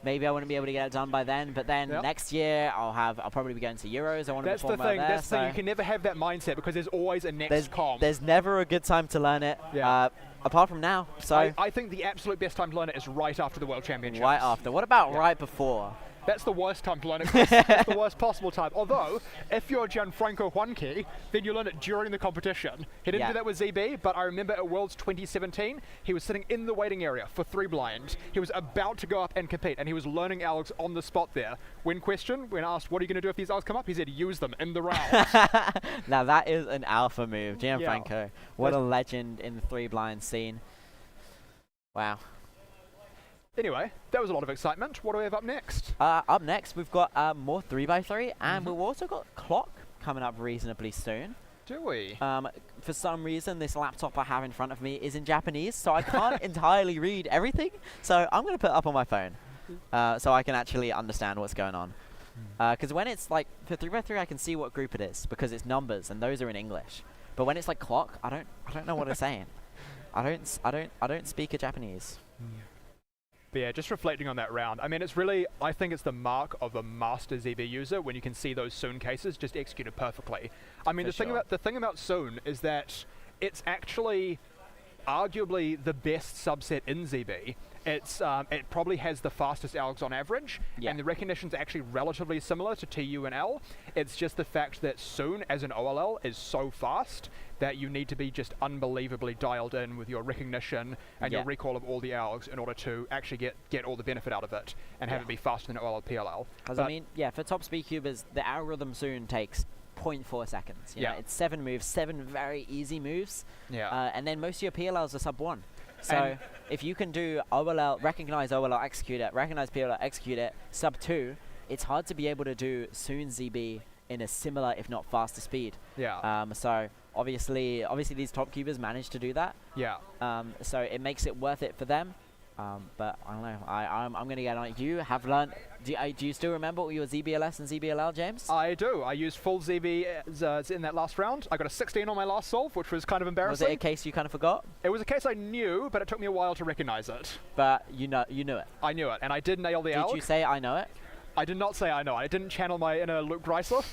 maybe I wouldn't be able to get it done by then. But then next year I'll probably be going to Euros. I want to perform well there. That's the thing. You can never have that mindset because there's always a next comp. There's never a good time to learn it. Apart from now. So I think the absolute best time to learn it is right after the World Championships. Right after. What about right before? That's the worst time to learn it. It's the worst possible time. Although, if you're Gianfranco Juanqui, then you learn it during the competition. He didn't do that with ZB, but I remember at Worlds 2017, he was sitting in the waiting area for 3 blind. He was about to go up and compete, and he was learning Alex on the spot there. When asked, what are you going to do if these Alex come up? He said, use them in the round. Now that is an alpha move. Gianfranco, what a legend in the 3 blind scene. Wow. Anyway, that was a lot of excitement. What do we have up next? Up next, we've got more 3x3, and we've also got Clock coming up reasonably soon. Do we? For some reason, this laptop I have in front of me is in Japanese, so I can't entirely read everything. So I'm going to put it up on my phone so I can actually understand what's going on. Because when it's like, for 3x3, I can see what group it is, because it's numbers, and those are in English. But when it's like Clock, I don't know what it's saying. I don't speak a Japanese. But yeah, just reflecting on that round, I mean, I think it's the mark of a master ZB user when you can see those Soon cases just executed perfectly. I mean, the thing about Soon is that it's actually arguably the best subset in ZB. It probably has the fastest Alex on average, and the recognition's actually relatively similar to TU and L. It's just the fact that Soon, as an OLL, is so fast that you need to be just unbelievably dialed in with your recognition and your recall of all the Alex in order to actually get all the benefit out of it and have it be faster than OLL PLL. Because I mean, for top speedcubers, the algorithm Soon takes 0.4 seconds. You know, it's 7 moves, 7 very easy moves. And then most of your PLLs are sub 1. So if you can do OLL, recognize OLL, execute it, recognize PLL, execute it, sub 2, it's hard to be able to do Soon ZB in a similar, if not faster speed. So obviously these top cubers managed to do that. So it makes it worth it for them. But I don't know. I'm going to get on it. You have learned. Do you still remember all your ZBLS and ZBLL, James? I do. I used full ZB in that last round. I got a 16 on my last solve, which was kind of embarrassing. Was it a case you kind of forgot? It was a case I knew, but it took me a while to recognize it. But you knew it. I knew it, and I did nail the Alg. Did you say I know it? I did not say I know it. I didn't channel my inner Luke Greisler.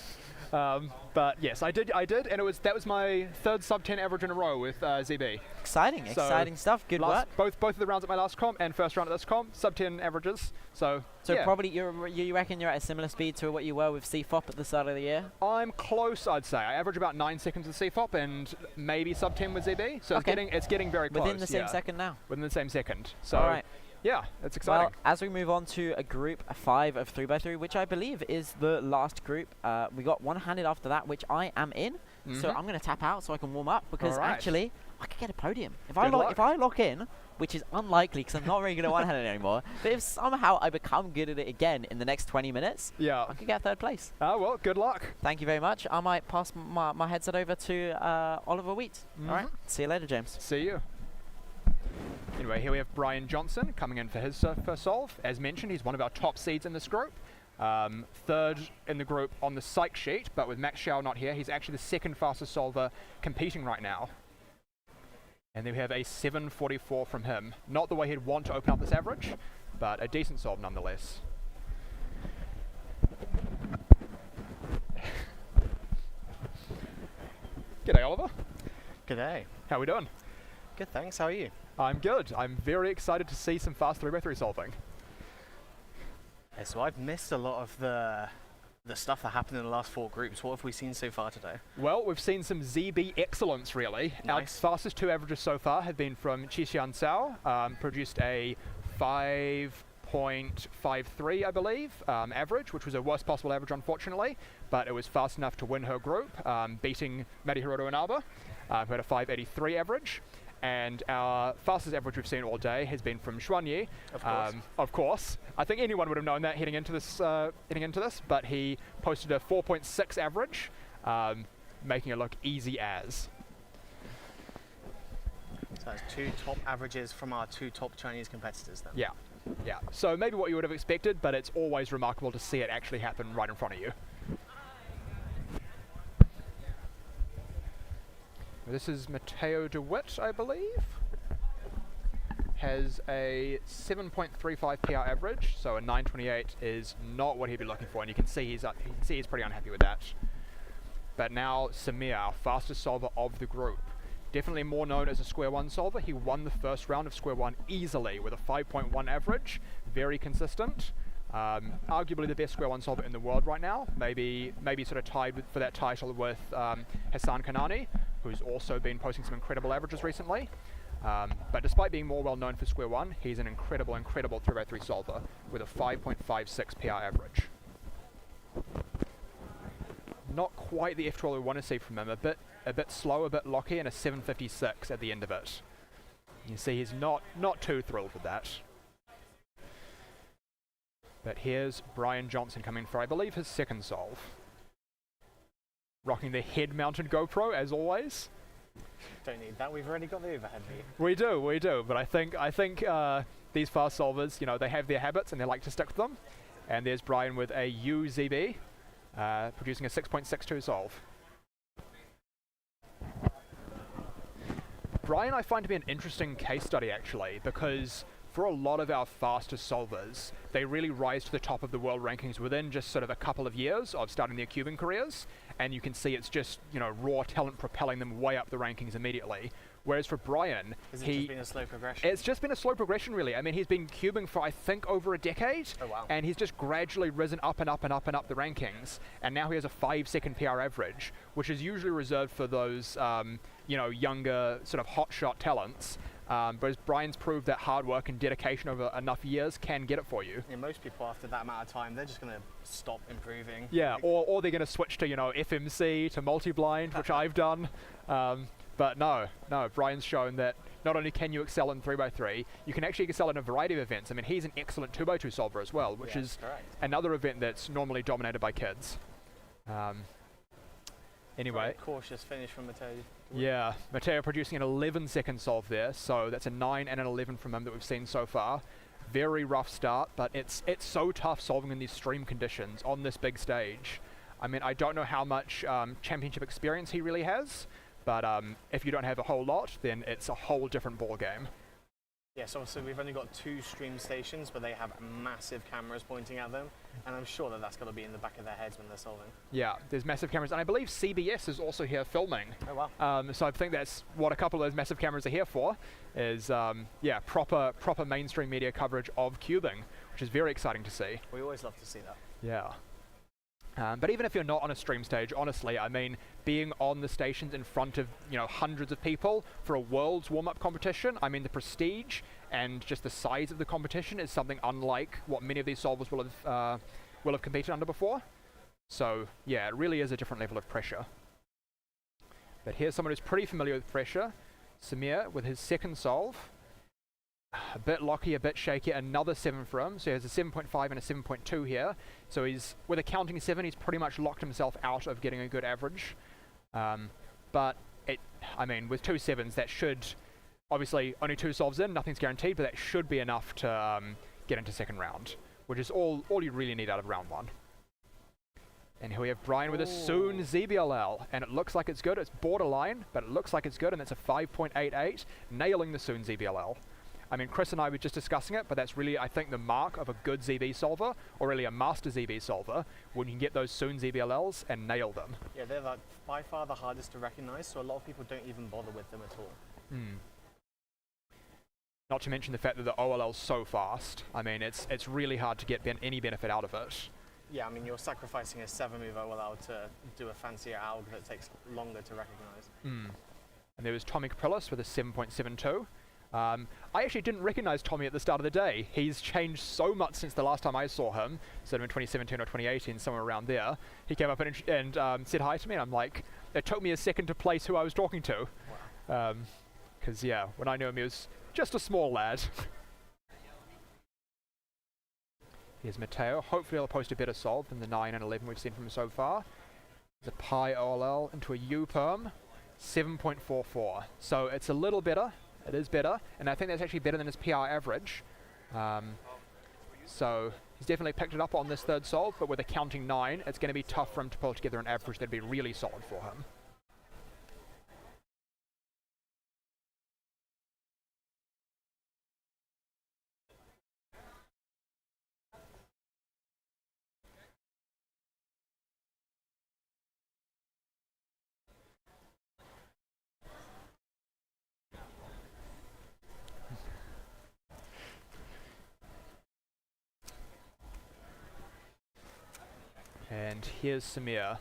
But yes, I did, and that was my 3rd sub 10 average in a row with ZB. Exciting stuff. Good work. Both of the rounds at my last comp and first round at this comp, sub 10 averages. So probably you reckon you're at a similar speed to what you were with CFOP at the start of the year? I'm close, I'd say. I average about 9 seconds with CFOP and maybe sub 10 with ZB. So it's getting very close. Within the same second now. Within the same second. So all right. Yeah, it's exciting. Well, as we move on to a group 5 of 3x3, which I believe is the last group, we got one-handed after that, which I am in. So I'm going to tap out so I can warm up, because actually I could get a podium. If I lock in, which is unlikely because I'm not very good at one-handed anymore, but if somehow I become good at it again in the next 20 minutes, I could get 3rd place. Oh, well, good luck. Thank you very much. I might pass my headset over to Oliver Wheat. All right, see you later, James. See you. Anyway, here we have Brian Johnson coming in for his first solve. As mentioned, he's one of our top seeds in this group. 3rd in the group on the psych sheet, but with Max Xiao not here, he's actually the 2nd fastest solver competing right now. And then we have a 7:44 from him. Not the way he'd want to open up this average, but a decent solve nonetheless. G'day, Oliver. G'day. How we doing? Good, thanks. How are you? I'm good. I'm very excited to see some fast 3x3 solving. Yeah, so I've missed a lot of the stuff that happened in the last 4 groups. What have we seen so far today? Well, we've seen some ZB excellence, really. Nice. Our fastest 2 averages so far have been from Qixian Cao, produced a 5.53, I believe, average, which was a worst possible average, unfortunately, but it was fast enough to win her group, beating Matty and Alba, who had a 5.83 average. And our fastest average we've seen all day has been from Xuanyi. Of course. I think anyone would have known that heading into this, but he posted a 4.6 average, making it look easy as. So that's 2 top averages from our 2 top Chinese competitors then. Yeah. So maybe what you would have expected, but it's always remarkable to see it actually happen right in front of you. This is Matteo DeWitt, I believe. Has a 7.35 PR average, so a 9.28 is not what he'd be looking for, and you can see he's pretty unhappy with that. But now Samir, our fastest solver of the group, definitely more known as a square 1 solver. He won the first round of square 1 easily with a 5.1 average, very consistent. Arguably the best square 1 solver in the world right now. Maybe sort of tied for that title with Hassan Kanani, who's also been posting some incredible averages recently. But despite being more well known for square 1, he's an incredible 3x3 solver with a 5.56 PR average. Not quite the F12 we want to see from him. A bit slow, a bit locky, and a 7.56 at the end of it. You see he's not too thrilled with that. But here's Brian Johnson coming for, I believe, his 2nd solve. Rocking the head-mounted GoPro, as always. Don't need that, we've already got the overhead view. We do, but I think these fast solvers, they have their habits and they like to stick with them. And there's Brian with a UZB, producing a 6.62 solve. Brian I find to be an interesting case study, actually, because for a lot of our fastest solvers, they really rise to the top of the world rankings within just sort of a couple of years of starting their cubing careers, and you can see it's just, raw talent propelling them way up the rankings immediately. Whereas for Brian, Has it just been a slow progression? It's just been a slow progression, really. I mean, he's been cubing for, I think, over a decade. Oh, wow. And he's just gradually risen up and up and up and up the rankings. And now he has a 5-second PR average, which is usually reserved for those, younger sort of hotshot talents. But Brian's proved that hard work and dedication over enough years can get it for you. Yeah, most people after that amount of time, they're just going to stop improving. Yeah, or they're going to switch to, FMC, to multi-blind, which I've done. But no, Brian's shown that not only can you excel in 3x3, you can actually excel in a variety of events. I mean, he's an excellent 2x2 solver as well, which is another event that's normally dominated by kids. Anyway. Very cautious finish from Matteo. Yeah, Matteo producing an 11-second solve there, so that's a 9 and an 11 from him that we've seen so far. Very rough start, but it's so tough solving in these stream conditions on this big stage. I mean, I don't know how much championship experience he really has, but if you don't have a whole lot, then it's a whole different ball game. Yes, obviously we've only got 2 stream stations, but they have massive cameras pointing at them, and I'm sure that that's got to be in the back of their heads when they're solving. Yeah, there's massive cameras, and I believe CBS is also here filming. Oh wow. So I think that's what a couple of those massive cameras are here for, is proper mainstream media coverage of cubing, which is very exciting to see. We always love to see that. Yeah. But even if you're not on a stream stage, honestly, I mean, being on the stations in front of, you know, hundreds of people for a world's warm-up competition, I mean, the prestige and just the size of the competition is something unlike what many of these solvers will have competed under before. So, yeah, it really is a different level of pressure. But here's someone who's pretty familiar with pressure, Samir, with his second solve. A bit locky, a bit shaky, another 7 for him, so he has a 7.5 and a 7.2 here. So he's, with a counting 7, he's pretty much locked himself out of getting a good average. But, I mean, with 2 7s, that should, obviously, only 2 solves in, nothing's guaranteed, but that should be enough to get into second round, which is all you really need out of round 1. And here we have Brian with a Soon ZBLL, and it looks like it's good. It's borderline, but it looks like it's good, and it's a 5.88, nailing the Soon ZBLL. I mean, Chris and I were just discussing it, but that's really, I think, the mark of a good ZB solver, or really a master ZB solver, when you can get those Soon ZBLLs and nail them. Yeah, they're like by far the hardest to recognize, so a lot of people don't even bother with them at all. Not to mention the fact that the OLL's so fast. I mean, it's really hard to get any benefit out of it. Yeah, I mean, you're sacrificing a 7-move OLL to do a fancier alg that takes longer to recognize. And there was Tommy Caprillis with a 7.72. I actually didn't recognize Tommy at the start of the day. He's changed so much since the last time I saw him, sort of in 2017 or 2018, somewhere around there. He came up and said hi to me, and I'm like, it took me a second to place who I was talking to. Because, yeah, when I knew him, he was just a small lad. Here's Mateo. Hopefully he'll post a better solve than the 9 and 11 we've seen from him so far. There's a Pi OLL into a U-perm, 7.44. So it's a little better. It is better, and I think that's actually better than his PR average. So he's definitely picked it up on this third solve, but with a counting 9, it's going to be tough for him to pull together an average that'd be really solid for him. And here's Samir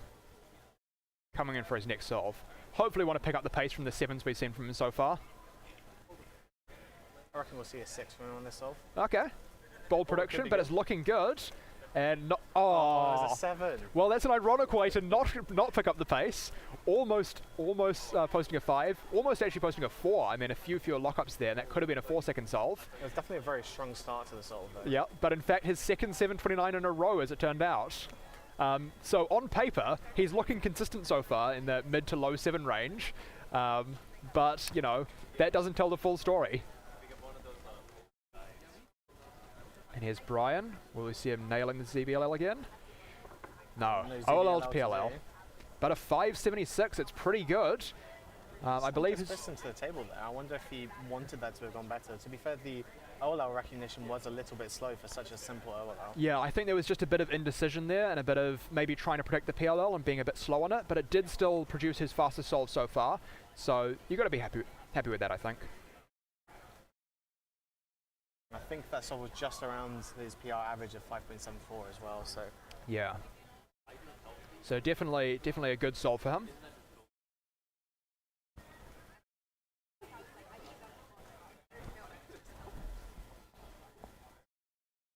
coming in for his next solve. Hopefully want to pick up the pace from the 7s we've seen from him so far. I reckon we'll see a 6 from him on this solve. Okay. Bold prediction, but it's looking good. And not, there's a 7. Well, that's an ironic way to not pick up the pace. Almost posting a 5. Almost actually posting a 4. I mean, a few fewer lockups there, and that could have been a 4-second solve. It was definitely a very strong start to the solve, though. Yeah, but in fact, his second 7.29 in a row, as it turned out. So on paper, he's looking consistent so far in the mid to low 7 range, but, you know, that doesn't tell the full story. And here's Brian. Will we see him nailing the ZBLL again? No. OLL to PLL. But a 5.76, it's pretty good. I believe he's listened to the table there. I wonder if he wanted that to have gone better. To be fair, the OLL recognition was a little bit slow for such a simple OLL. Yeah, I think there was just a bit of indecision there and a bit of maybe trying to protect the PLL and being a bit slow on it, but it did still produce his fastest solve so far. So you got to be happy with that, I think. I think that solve was just around his PR average of 5.74 as well. So yeah. So definitely a good solve for him.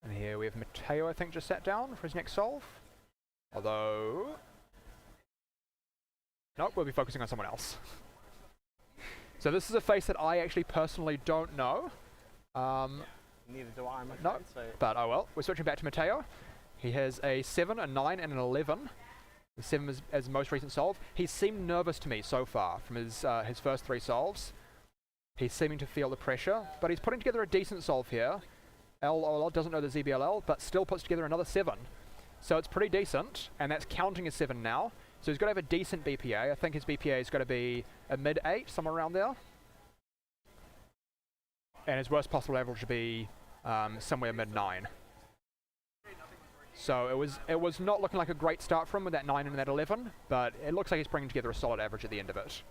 And here we have Mateo, I think, just sat down for his next solve. Although... nope, we'll be focusing on someone else. So this is a face that I actually personally don't know. Neither do I, I'm afraid. No, but oh well. We're switching back to Mateo. He has a 7, a 9, and an 11. The 7 is as most recent solve. He seemed nervous to me so far from his first 3 solves. He's seeming to feel the pressure, but he's putting together a decent solve here. LOL doesn't know the ZBLL, but still puts together another 7. So it's pretty decent, and that's counting as 7 now. So he's got to have a decent BPA. I think his BPA is going to be a mid-8, somewhere around there. And his worst possible average would be somewhere mid-9. So it was not looking like a great start for him with that 9 and that 11, but it looks like he's bringing together a solid average at the end of it.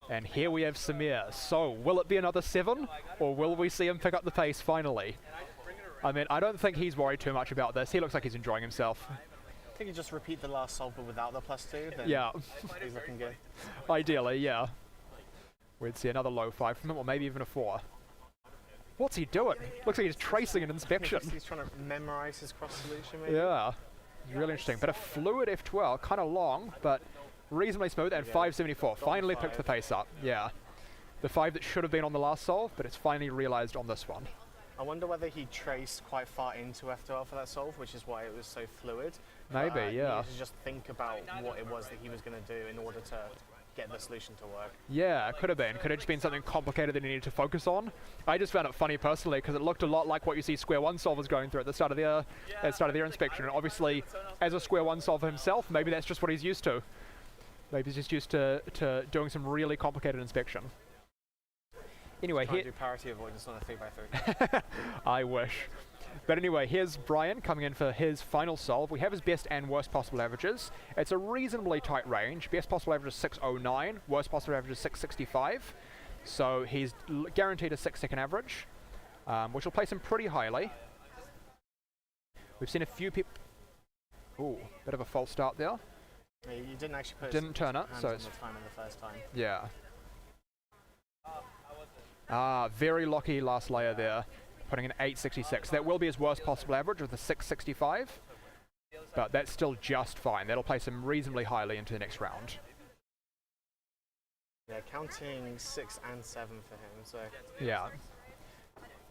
And here we have Samir. So, will it be another 7, or will we see him pick up the pace finally? I mean, I don't think he's worried too much about this. He looks like he's enjoying himself. I think you just repeat the last solve but without the +2, then Yeah. he's looking good. Ideally, yeah. We'd see another low 5 from him, or maybe even a 4. What's he doing? Looks like he's tracing an inspection. He's trying to memorize his cross solution, maybe? Yeah. Really interesting. But a fluid F12, kind of long, but reasonably smooth, and 574. Finally picks the pace up. Yeah. The 5 that should have been on the last solve, but it's finally realized on this one. I wonder whether he traced quite far into F12 for that solve, which is why it was so fluid. Maybe, He yeah. needed to just think about what it was that he was going to do in order to get the solution to work. Yeah, it could have been. Could have just been something complicated that he needed to focus on. I just found it funny personally because it looked a lot like what you see Square One solvers going through at the start of their inspection. And obviously, as a Square One solver himself, maybe that's just what he's used to. Maybe he's just used to doing some really complicated inspection. Anyway, Trying to do parity avoidance on a 3x3. I wish. But anyway, here's Brian coming in for his final solve. We have his best and worst possible averages. It's a reasonably tight range. Best possible average is 609, worst possible average is 665. So he's guaranteed a 6-second average, which will place him pretty highly. We've seen a few people... Ooh, bit of a false start there. Yeah, you didn't actually put Didn't turn it, hands so on it's... the timer the first time. Yeah. Very lucky last layer there, putting in 866. That will be his worst possible average with a 665, but that's still just fine. That'll place him reasonably highly into the next round. Yeah, counting 6 and 7 for him, so... Yeah.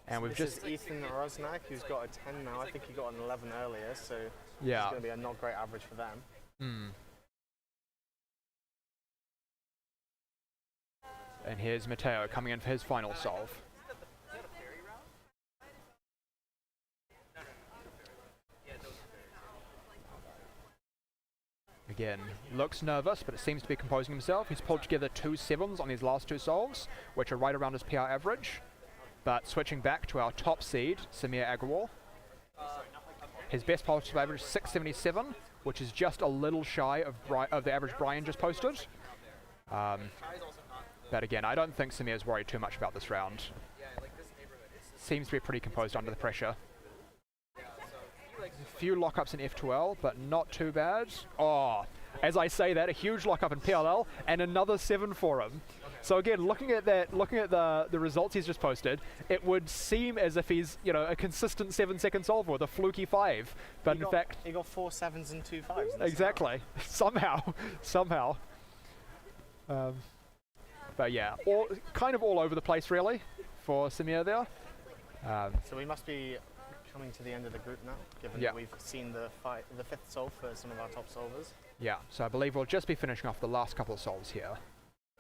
And we've this just... is Ethan Rosnak, who's got a 10 now. I think he got an 11 earlier, so Yeah. it's going to be a not great average for them. And here's Matteo coming in for his final solve. Again, looks nervous, but it seems to be composing himself. He's pulled together 2 7s on his last 2 solves, which are right around his PR average. But switching back to our top seed, Samir Agrawal. His best possible average is 677, which is just a little shy of the average Brian just posted. But again, I don't think Samir's worried too much about this round. Seems to be pretty composed under the pressure. A few lockups in F2L, but not too bad. Oh, as I say that, a huge lockup in PLL and another 7 for him. So again, looking at the results he's just posted, it would seem as if he's, you know, a consistent 7-second solver with a fluky 5. But in fact, he got 4 7s and 2 5s. Exactly. Somehow. But yeah, kind of all over the place really for Samir there. So we must be coming to the end of the group now, given that we've seen the 5th solve for some of our top solvers. Yeah, so I believe we'll just be finishing off the last couple of solves here.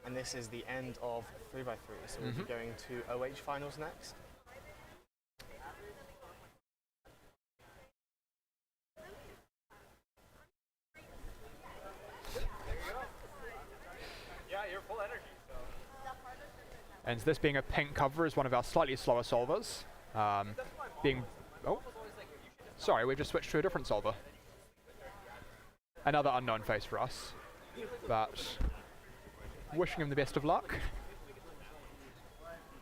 And this is the end of 3x3, so we'll be going to OH finals next. And this being a pink cover is one of our slightly slower solvers. Sorry, we've just switched to a different solver. Another unknown face for us, but wishing him the best of luck.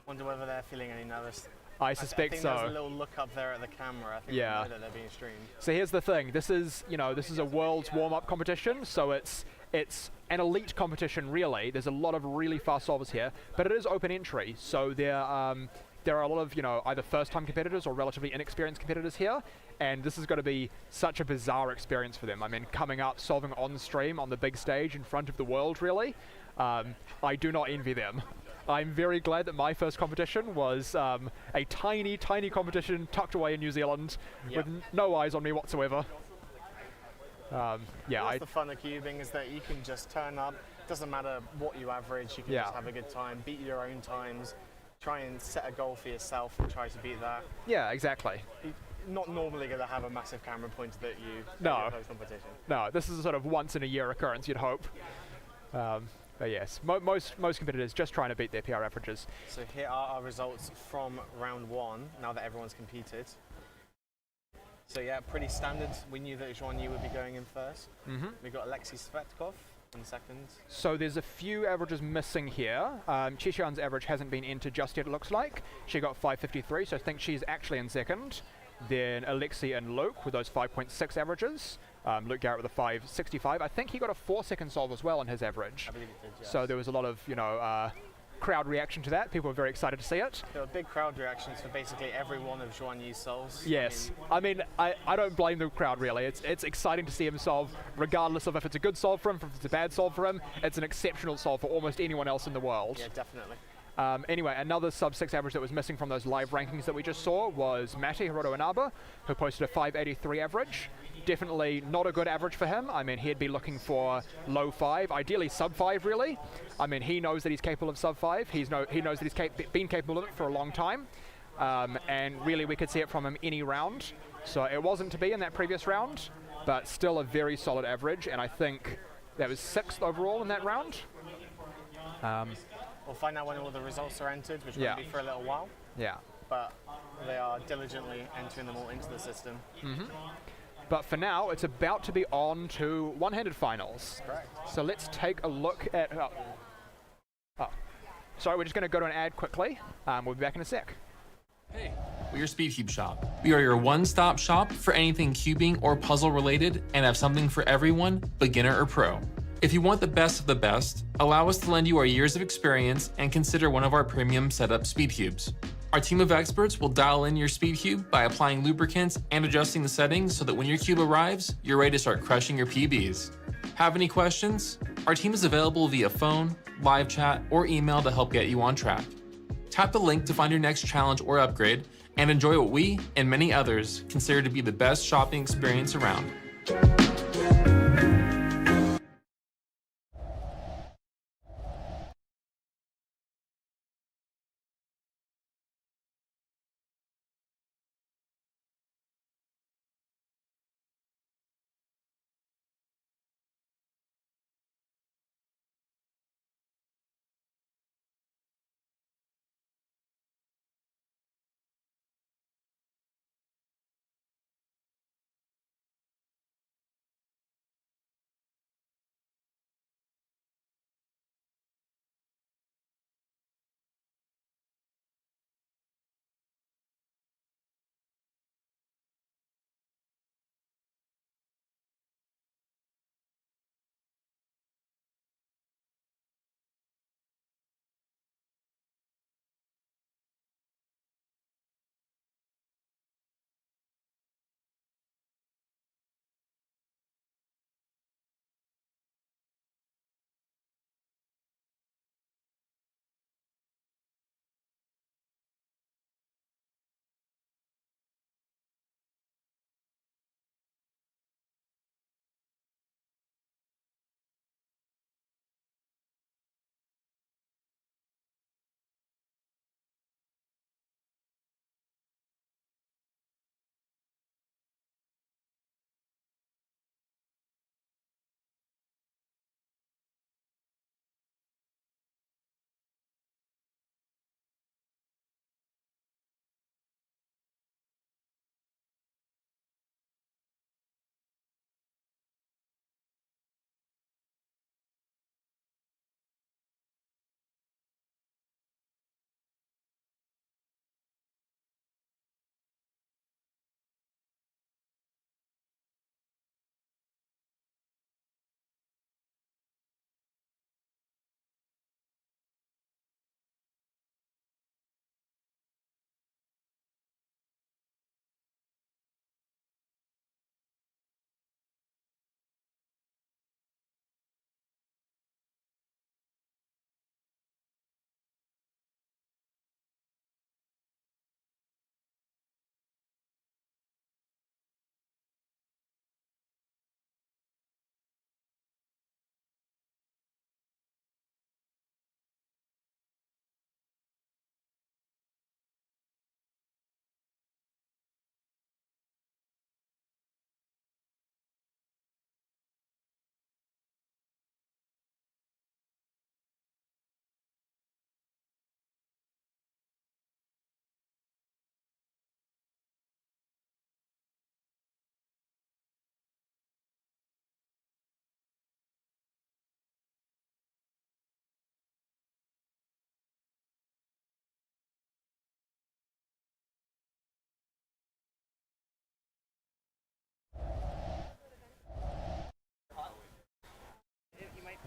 Wonder whether they're feeling any nervous. I suspect I think so. There's a little look up there at the camera. I think they know that they're being streamed. So here's the thing. This is a world's warm-up competition, so it's an elite competition really. There's a lot of really fast solvers here, but it is open entry, so there are a lot of either first-time competitors or relatively inexperienced competitors here, and this is going to be such a bizarre experience for them. I mean, coming up, solving on stream on the big stage in front of the world, really. I do not envy them. I'm very glad that my first competition was a tiny, tiny competition tucked away in New Zealand with no eyes on me whatsoever. That's the fun of cubing, is that you can just turn up. Doesn't matter what you average, you can just have a good time, beat your own times, try and set a goal for yourself and try to beat that. Yeah, exactly. You're not normally going to have a massive camera pointer that you post competition. No, this is a sort of once in a year occurrence, you'd hope. But yes, most competitors just trying to beat their PR averages. So here are our results from round 1, now that everyone's competed. So yeah, pretty standard. We knew that Joan Yu would be going in first. We got Alexei Svetkov in second. So there's a few averages missing here. Chishan's average hasn't been entered just yet, it looks like. She got 553, so I think she's actually in second. Then Alexi and Luke with those 5.6 averages. Luke Garrett with a 5.65. I think he got a 4-second solve as well in his average. I believe it did, yes. So there was a lot of, crowd reaction to that. People were very excited to see it. There were big crowd reactions for basically every one of Joan Yu's solves. Yes. I mean, I don't blame the crowd, really. It's exciting to see him solve, regardless of if it's a good solve for him, if it's a bad solve for him. It's an exceptional solve for almost anyone else in the world. Yeah, definitely. Anyway, another sub-6 average that was missing from those live rankings that we just saw was Matty Hiroto Inaba, who posted a 5.83 average. Definitely not a good average for him. I mean, he'd be looking for low 5, ideally sub 5, really. I mean, he knows that he's capable of sub 5. He knows that he's been capable of it for a long time. And really, we could see it from him any round. So it wasn't to be in that previous round, but still a very solid average. And I think that was 6th overall in that round. We'll find out when all the results are entered, which Yeah. will be for a little while. Yeah. But they are diligently entering them all into the system. But for now, it's about to be on to one-handed finals. Correct. So let's take a look at... Sorry, we're just going to go to an ad quickly. We'll be back in a sec. Hey, we're SpeedCubeShop. We are your one-stop shop for anything cubing or puzzle related and have something for everyone, beginner or pro. If you want the best of the best, allow us to lend you our years of experience and consider one of our premium setup SpeedCubes. Our team of experts will dial in your SpeedCube by applying lubricants and adjusting the settings so that when your cube arrives, you're ready to start crushing your PBs. Have any questions? Our team is available via phone, live chat, or email to help get you on track. Tap the link to find your next challenge or upgrade and enjoy what we and many others consider to be the best shopping experience around.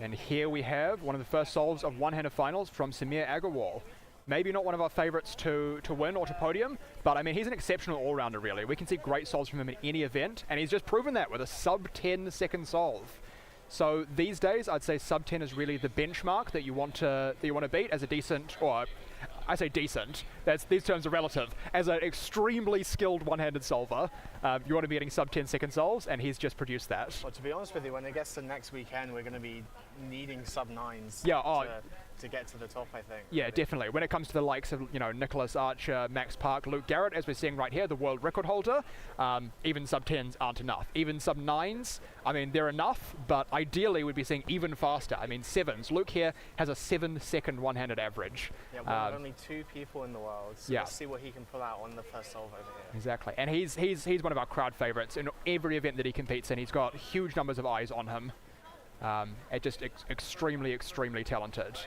And here we have one of the first solves of one-handed finals from Samir Agarwal. Maybe not one of our favorites to win or to podium, but I mean, he's an exceptional all-rounder, really. We can see great solves from him in any event, and he's just proven that with a sub-10 second solve. So these days, I'd say sub-10 is really the benchmark that you want to beat as a decent, or I say decent, these terms are relative, as an extremely skilled one-handed solver. You want to be getting sub-10 second solves, and he's just produced that. Well, to be honest with you, when it gets to next weekend, we're going to be needing sub-9s to get to the top, I think. Yeah, definitely. When it comes to the likes of, Nicholas Archer, Max Park, Luke Garrett, as we're seeing right here, the world record holder, even sub-10s aren't enough. Even sub-9s, I mean, they're enough, but ideally we'd be seeing even faster. I mean, 7s. Luke here has a 7-second one-handed average. Yeah, one of only 2 people in the world, so let's see what he can pull out on the first solve over here. Exactly, and he's one of our crowd favorites in every event that he competes in. He's got huge numbers of eyes on him. Just extremely, extremely talented.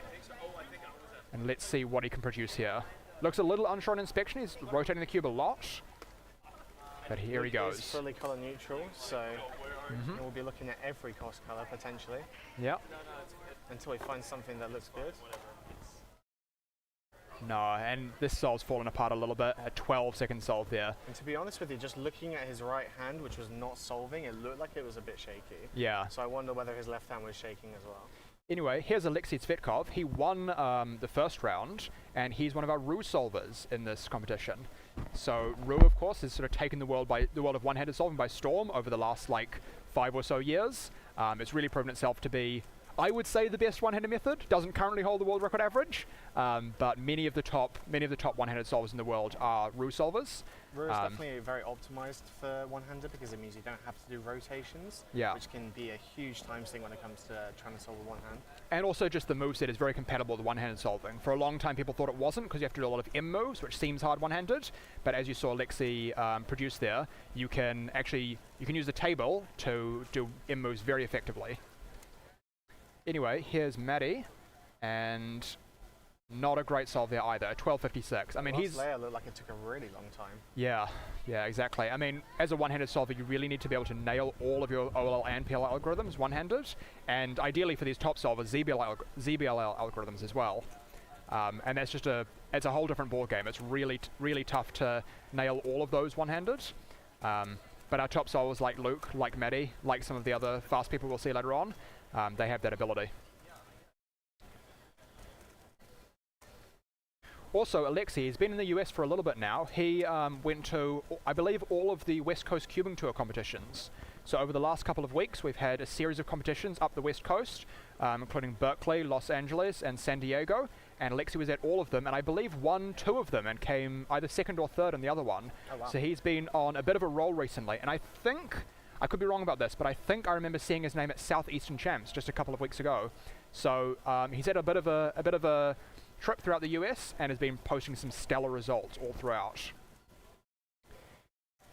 And let's see what he can produce here. Looks a little unsure on inspection. He's rotating the cube a lot. But here he goes. He's fully color neutral, so we'll be looking at every cost color potentially. Yep. Until we find something that looks good. No, and this solve's fallen apart a little bit. A 12-second solve there. And to be honest with you, just looking at his right hand, which was not solving, it looked like it was a bit shaky. Yeah. So I wonder whether his left hand was shaking as well. Anyway, here's Alexei Tsvetkov. He won the first round, and he's one of our Ru solvers in this competition. So Ru, of course, has sort of taken the world of one-handed solving by storm over the last 5 or so years. It's really proven itself to be, I would say, the best one-handed method. Doesn't currently hold the world record average, but many of the top one-handed solvers in the world are Ru solvers. Ru is definitely very optimized for one-handed because it means you don't have to do rotations, which can be a huge time sink when it comes to trying to solve with one hand. And also just the moveset is very compatible with one-handed solving. For a long time people thought it wasn't because you have to do a lot of M moves, which seems hard one-handed, but as you saw Alexei produce there, you can use the table to do M moves very effectively. Anyway, here's Matty, and not a great solve there either, a 12.56. I mean, his layer looked like it took a really long time. Yeah, exactly. I mean, as a one-handed solver, you really need to be able to nail all of your OLL and PLL algorithms one-handed, and ideally for these top solvers, ZBLL algorithms as well. And that's just it's a whole different ball game. It's really tough to nail all of those one-handed. But our top solvers like Luke, like Matty, like some of the other fast people we'll see later on, they have that ability. Also, Alexei has been in the US for a little bit now. He went to, I believe, all of the West Coast Cubing Tour competitions. So over the last couple of weeks, we've had a series of competitions up the West Coast, including Berkeley, Los Angeles, and San Diego. And Alexei was at all of them, and I believe won 2 of them and came either second or third in the other one. Oh, wow. So he's been on a bit of a roll recently. And I think, I could be wrong about this, but I think I remember seeing his name at Southeastern Champs just a couple of weeks ago. So he's had a bit of a trip throughout the US and has been posting some stellar results all throughout.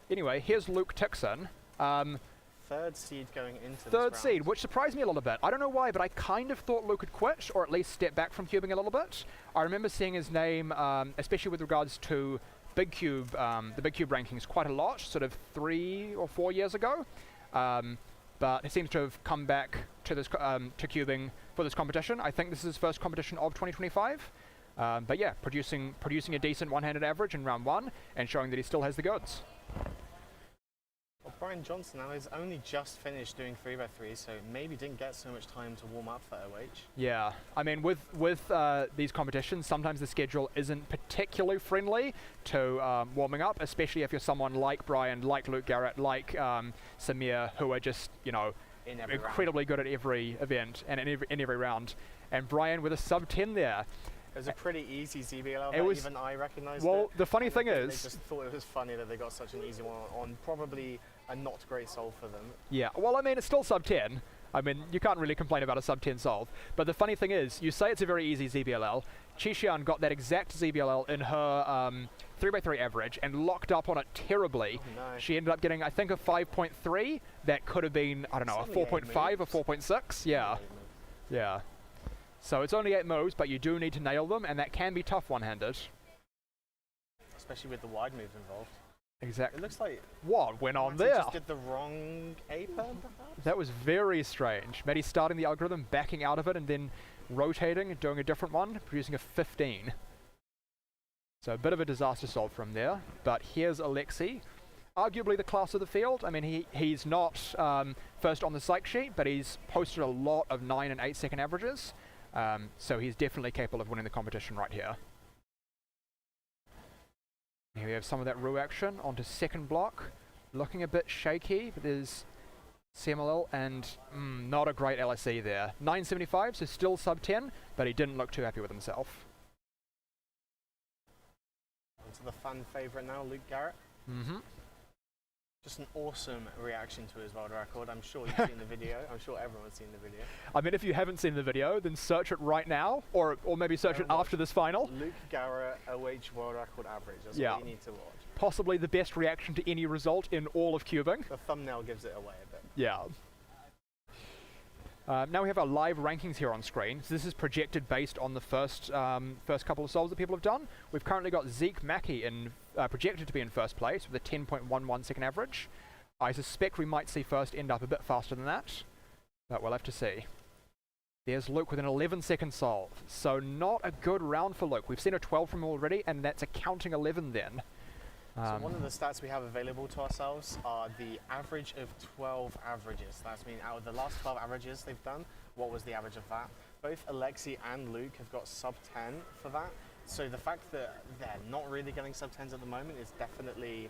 Anyway, here's Luke Tixon. Third seed going into Third seed, which surprised me a little bit. I don't know why, but I kind of thought Luke had quit, or at least step back from cubing a little bit. I remember seeing his name, especially with regards to Big Cube, the Big Cube rankings, quite a lot, sort of 3 or 4 years ago. But he seems to have come back to this to cubing for this competition. I think this is his first competition of 2025. But yeah, producing a decent one-handed average in round 1 and showing that he still has the goods. Well, Brian Johnson now has only just finished doing 3x3, so maybe didn't get so much time to warm up for OH. Yeah, I mean, with these competitions, sometimes the schedule isn't particularly friendly to warming up, especially if you're someone like Brian, like Luke Garrett, like Samir, who are just, incredibly good at every event and in every round. And Brian with a sub-10 there. It was a pretty easy ZBLL that even I recognised. Well, the funny thing is, they just thought it was funny that they got such an easy one on probably a not great solve for them. Yeah, well, I mean, it's still sub-10. I mean, you can't really complain about a sub-10 solve. But the funny thing is, you say it's a very easy ZBLL. Qixian got that exact ZBLL in her 3x3 average and locked up on it terribly. Oh, no. She ended up getting, I think, a 5.3 that could have been, I don't know, a 4.5 or 4.6. Yeah. Yeah. So it's only 8 moves, but you do need to nail them, and that can be tough one-handed. Especially with the wide moves involved. Exactly. It looks like what went on Matty there? just did the wrong A-pad, perhaps? That was very strange. Matty starting the algorithm, backing out of it, and then rotating and doing a different one, producing a 15. So a bit of a disaster solve from there. But here's Alexi, arguably the class of the field. I mean, he's not first on the psych sheet, but he's posted a lot of 9 and 8 second averages. So he's definitely capable of winning the competition right here. Here we have some of that Ru action onto second block. Looking a bit shaky, but there's CMLL and not a great LSE there. 975, so still sub 10, but he didn't look too happy with himself. Onto the fan favourite now, Luke Garrett. Mm-hmm. Just an awesome reaction to his world record. I'm sure you've seen the video. I'm sure everyone's seen the video. I mean, if you haven't seen the video, then search it right now, or maybe search it after this final. Luke Garrett, OH world record average. That's Yeah. what you need to watch. Possibly the best reaction to any result in all of cubing. The thumbnail gives it away a bit. Yeah. Now we have our live rankings here on screen. So this is projected based on the first couple of solves that people have done. We've currently got Zeke Mackey projected to be in first place with a 10.11 second average. I suspect we might see first end up a bit faster than that, but we'll have to see. There's Luke with an 11 second solve. So not a good round for Luke. We've seen a 12 from him already, and that's a counting 11 then. So one of the stats we have available to ourselves are the average of 12 averages. That's mean out of the last 12 averages they've done, what was the average of that? Both Alexi and Luke have got sub 10 for that. So the fact that they're not really getting sub 10s at the moment is definitely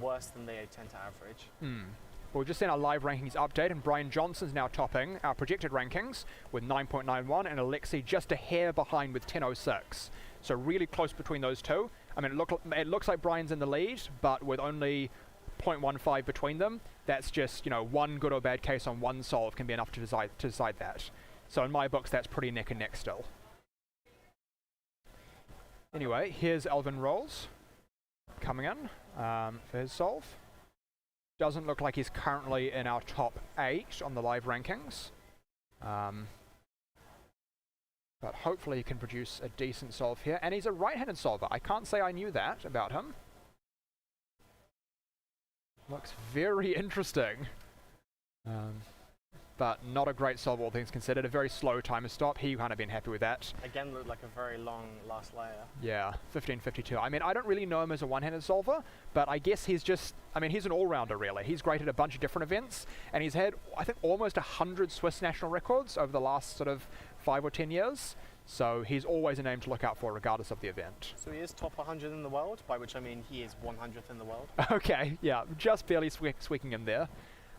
worse than they tend to average. Well, we've just seen our live rankings update, and Brian Johnson's now topping our projected rankings with 9.91, and Alexi just a hair behind with 10.06. So really close between those two. I mean, it looks like Brian's in the lead, but with only 0.15 between them, that's just, you know, one good or bad case on one solve can be enough to decide that. So in my books, that's pretty neck and neck still. Anyway, here's Alvin Rolls coming in for his solve. Doesn't look like he's currently in our top 8 on the live rankings. But hopefully he can produce a decent solve here. And he's a right-handed solver. I can't say I knew that about him. Looks very interesting. But not a great solve, all things considered. A very slow timer stop. He kind of been happy with that. Again, looked like a very long last layer. Yeah, 15.52. I mean, I don't really know him as a one-handed solver, but I guess he's just, I mean, he's an all-rounder, really. He's great at a bunch of different events, and he's had, I think, almost 100 Swiss national records over the last sort of 5 or 10 years. So he's always a name to look out for, regardless of the event. So he is top 100 in the world, by which I mean he is 100th in the world. Okay, yeah, just barely squeaking in there.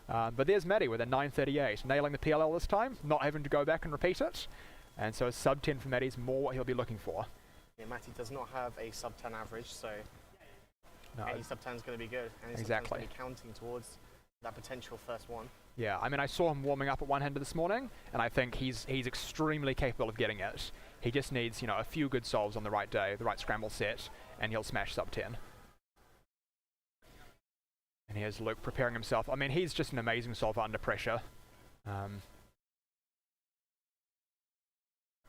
But there's Matty with a 9.38, nailing the PLL this time, not having to go back and repeat it. And so a sub 10 for Matty is more what he'll be looking for. Yeah, Matty does not have a sub 10 average, so no. Any sub 10 is going to be good. Any Exactly. sub 10 is going to be counting towards that potential first one. Yeah, I mean, I saw him warming up at one-hander this morning, and I think he's extremely capable of getting it. He just needs, you know, a few good solves on the right day, the right scramble set, and he'll smash sub 10. And here's Luke preparing himself. I mean, he's just an amazing solver under pressure. Of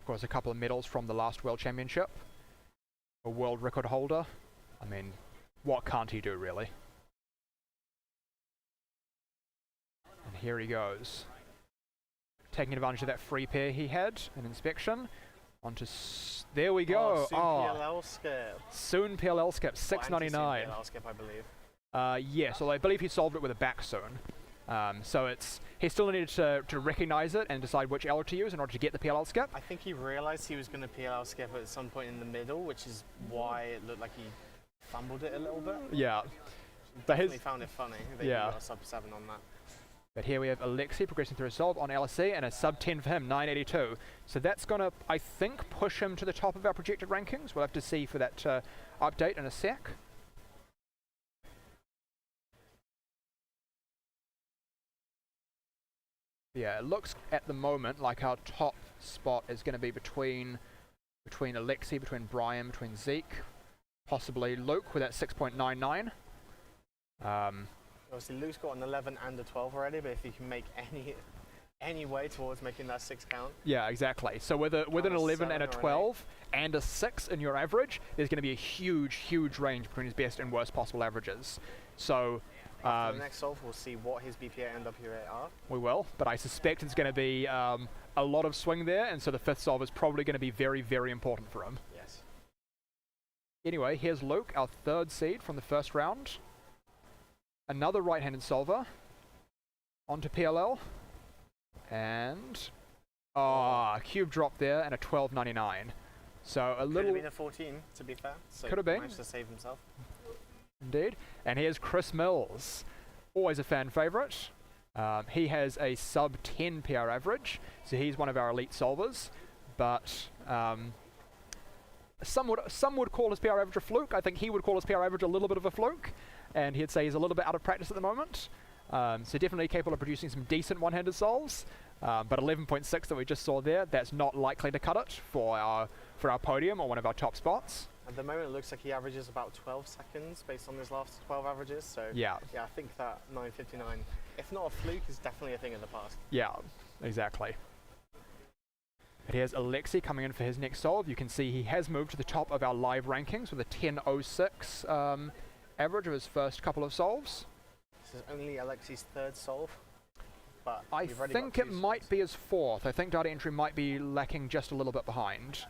course, a couple of medals from the last World Championship. A world record holder. I mean, what can't he do, really? And here he goes. Taking advantage of that free pair he had in inspection. Onto there we go. Soon PLL skip. Soon PLL skip, 699. PLL skip, I believe. Yes, although I believe he solved it with a back soon. So he still needed to recognize it and decide which L to use in order to get the PLL skip. I think he realized he was going to PLL skip at some point in the middle, which is why it looked like he fumbled it a little bit. Yeah. But he found it funny that he got a sub 7 on that. But here we have Alexi progressing through a solve on LSE and a sub 10 for him, 982. So that's going to, I think, push him to the top of our projected rankings. We'll have to see for that update in a sec. Yeah, it looks at the moment like our top spot is going to be between Alexi, between Brian, between Zeke, possibly Luke with that 6.99. Obviously, Luke's got an 11 and a 12 already, but if he can make any way towards making that 6 count. Yeah, exactly. So with an 11 and a 12 and a 6 in your average, there's going to be a huge, huge range between his best and worst possible averages. So the next solve, we'll see what his BPA and WPA are. we will, but I suspect it's going to be a lot of swing there, and so the 5th solve is probably going to be very, very important for him. Yes. Anyway, here's Luke, our 3rd seed from the first round. Another right-handed solver. Onto PLL. And cube drop there and a 12.99. So a little. Could have been a 14, to be fair. So could have been. Managed to save himself. Indeed. And here's Chris Mills, always a fan favourite. He has a sub 10 PR average, so he's one of our elite solvers. But some would call his PR average a fluke. I think he would call his PR average a little bit of a fluke, and he'd say he's a little bit out of practice at the moment. So definitely capable of producing some decent one-handed solves, but 11.6 that we just saw there, that's not likely to cut it for our podium or one of our top spots. At the moment, it looks like he averages about 12 seconds based on his last 12 averages. So yeah, I think that 9:59, if not a fluke, is definitely a thing in the past. Yeah, exactly. But here's Alexi coming in for his next solve. You can see he has moved to the top of our live rankings with a 10.06 average of his first couple of solves. This is only Alexi's 3rd solve, but I think it might be his 4th. I think data entry might be lacking just a little bit behind.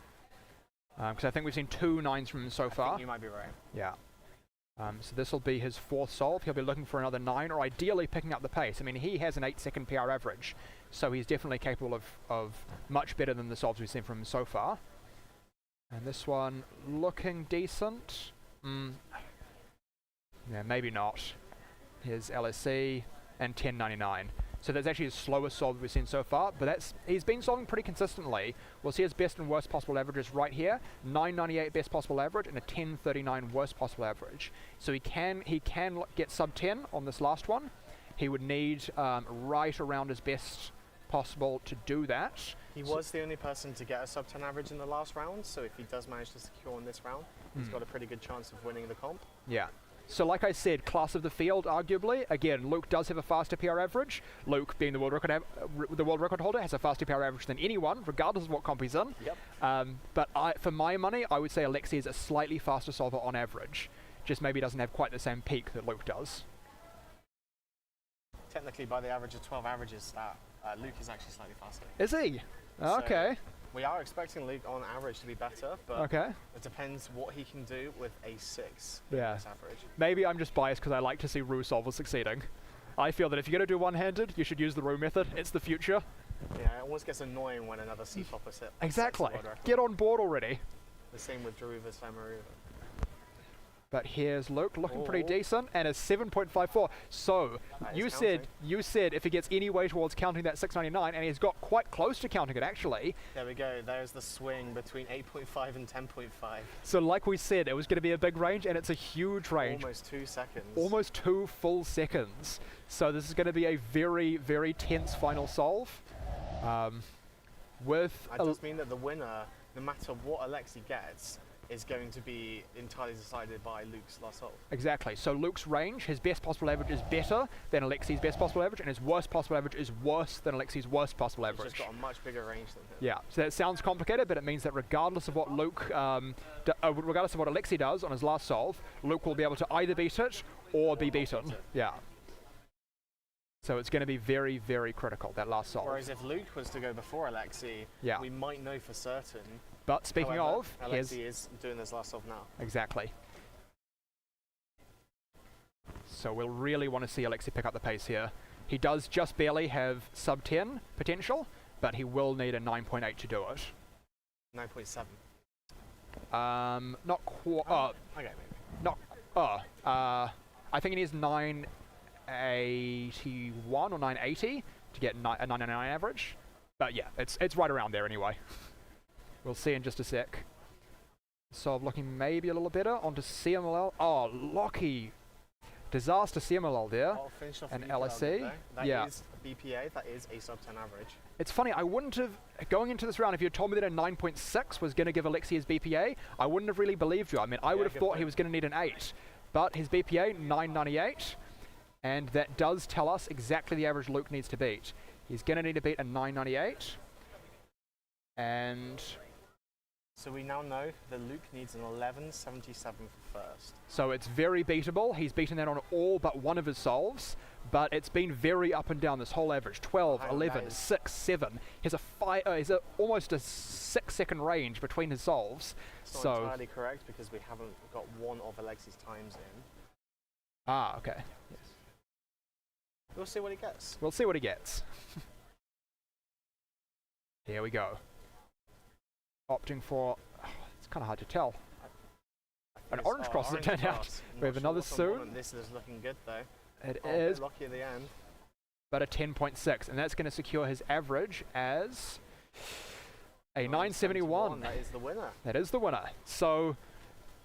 Because I think we've seen 2 9s from him so far. I think you might be right. Yeah. So this will be his 4th solve. He'll be looking for another 9, or ideally picking up the pace. I mean, he has an 8-second PR average, so he's definitely capable of much better than the solves we've seen from him so far. And this one looking decent. Yeah, maybe not. Here's LSC and 10.99. So that's actually his slowest solve we've seen so far, but he's been solving pretty consistently. We'll see his best and worst possible averages right here. 9.98 best possible average and a 10.39 worst possible average. So he can get sub 10 on this last one. He would need right around his best possible to do that. He was the only person to get a sub 10 average in the last round, so if he does manage to secure in this round, he's got a pretty good chance of winning the comp. Yeah. So like I said, class of the field, arguably. Again, Luke does have a faster PR average. Luke, being the world record holder, has a faster PR average than anyone, regardless of what comp he's in. Yep. But for my money, I would say Alexi is a slightly faster solver on average. Just maybe doesn't have quite the same peak that Luke does. Technically, by the average of 12 averages, Luke is actually slightly faster. Is he? So okay. We are expecting Luke on average to be better, but it depends what he can do with a 6 average. Maybe I'm just biased because I like to see Rue solvers succeeding. I feel that if you're going to do one-handed, you should use the Rue method. It's the future. Yeah, it almost gets annoying when another C-flopper sets Exactly. the world record. Get on board already. The same with Daruva Samaruva. But here's Luke looking pretty decent, and a 7.54. So you said if he gets any way towards counting that 6.99, and he's got quite close to counting it actually. There we go. There's the swing between 8.5 and 10.5. So like we said, it was going to be a big range, and it's a huge range. Almost 2 seconds. Almost 2 full seconds. So this is going to be a very, very tense final solve. It does mean that the winner, no matter what Alexi gets, is going to be entirely decided by Luke's last solve. Exactly. So Luke's range, his best possible average is better than Alexi's best possible average, and his worst possible average is worse than Alexi's worst possible average. He's just got a much bigger range than him. Yeah. So that sounds complicated, but it means that regardless of what regardless of what Alexi does on his last solve, Luke will be able to either beat it or be beaten. Yeah. So it's going to be very, very critical, that last solve. Whereas if Luke was to go before Alexi, we might know for certain. But speaking of, Alexi is doing this last solve now. Exactly. So we'll really want to see Alexi pick up the pace here. He does just barely have sub 10 potential, but he will need a 9.8 to do it. 9.7. Not quite. Okay, maybe. Not. I think he needs 981 or 980 to get a 999 average. But yeah, it's right around there anyway. We'll see in just a sec. Solve looking maybe a little better. Onto CMLL. Oh, Lockie. Disaster CMLL there. And LSC. That is BPA. That is a sub 10 average. It's funny, I wouldn't have, going into this round, if you had told me that a 9.6 was going to give Alexi his BPA, I wouldn't have really believed you. I mean, I would have thought he was going to need an 8. But his BPA, 998. And that does tell us exactly the average Luke needs to beat. He's going to need to beat a 998. And so we now know that Luke needs an 1177 for first. so it's very beatable. He's beaten that on all but one of his solves, but it's been very up and down this whole average. 12, Hang on, 11, 6, 7. He's almost a 6-second range between his solves. It's not entirely correct because we haven't got one of Alexi's times in. Ah, okay. Yes. We'll see what he gets. We'll see what he gets. Here we go. Opting for, it's kind of hard to tell. An orange cross as it turned out. We have another soon. This is looking good though. It is. Lucky at the end. But a 10.6, and that's going to secure his average as a 971. That is the winner. That is the winner. So,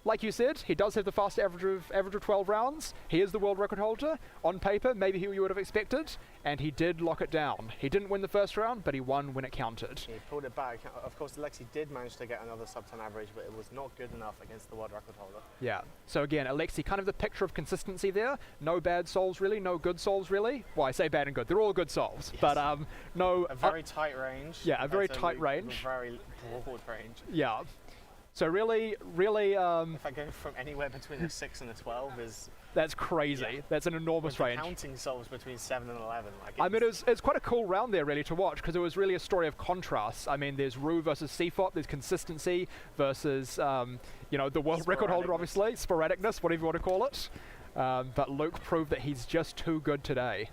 like you said, he does have the fast average of 12 rounds. He is the world record holder. On paper, maybe who you would have expected, and he did lock it down. He didn't win the first round, but he won when it counted. He pulled it back. Of course, Alexi did manage to get another sub-10 average, but it was not good enough against the world record holder. Yeah. So again, Alexi, kind of the picture of consistency there. No bad solves really, no good solves really. Well, I say bad and good. They're all good solves, yes. but no. A very tight range. Yeah, a very tight range. A very broad range. Yeah. So really, if I go from anywhere between a 6 and a 12 is... That's crazy. Yeah. That's an enormous range. Counting solves between 7 and 11. Like I mean, it's quite a cool round there, really, to watch, because it was really a story of contrasts. I mean, there's Ru versus CFOP, there's consistency versus, the world record holder, obviously, sporadicness, whatever you want to call it. But Luke proved that he's just too good today.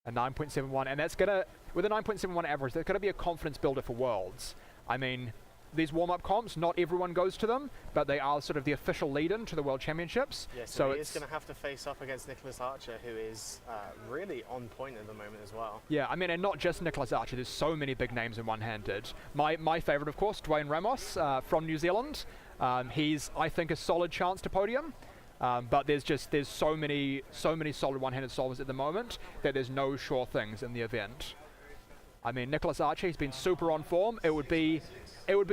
A 9.71, and that's gonna, with a 9.71 average, that's gonna be a confidence builder for Worlds. I mean, these warm-up comps, not everyone goes to them, but they are sort of the official lead-in to the World Championships. Yeah, so he is going to have to face up against Nicholas Archer, who is really on point at the moment as well. Yeah, I mean, and not just Nicholas Archer, there's so many big names in one-handed. My favourite, of course, Dwayne Ramos from New Zealand. He's, I think, a solid chance to podium. But there's so many solid one-handed solvers at the moment that there's no sure things in the event. I mean, Nicholas Archer, he's been super on form. It would be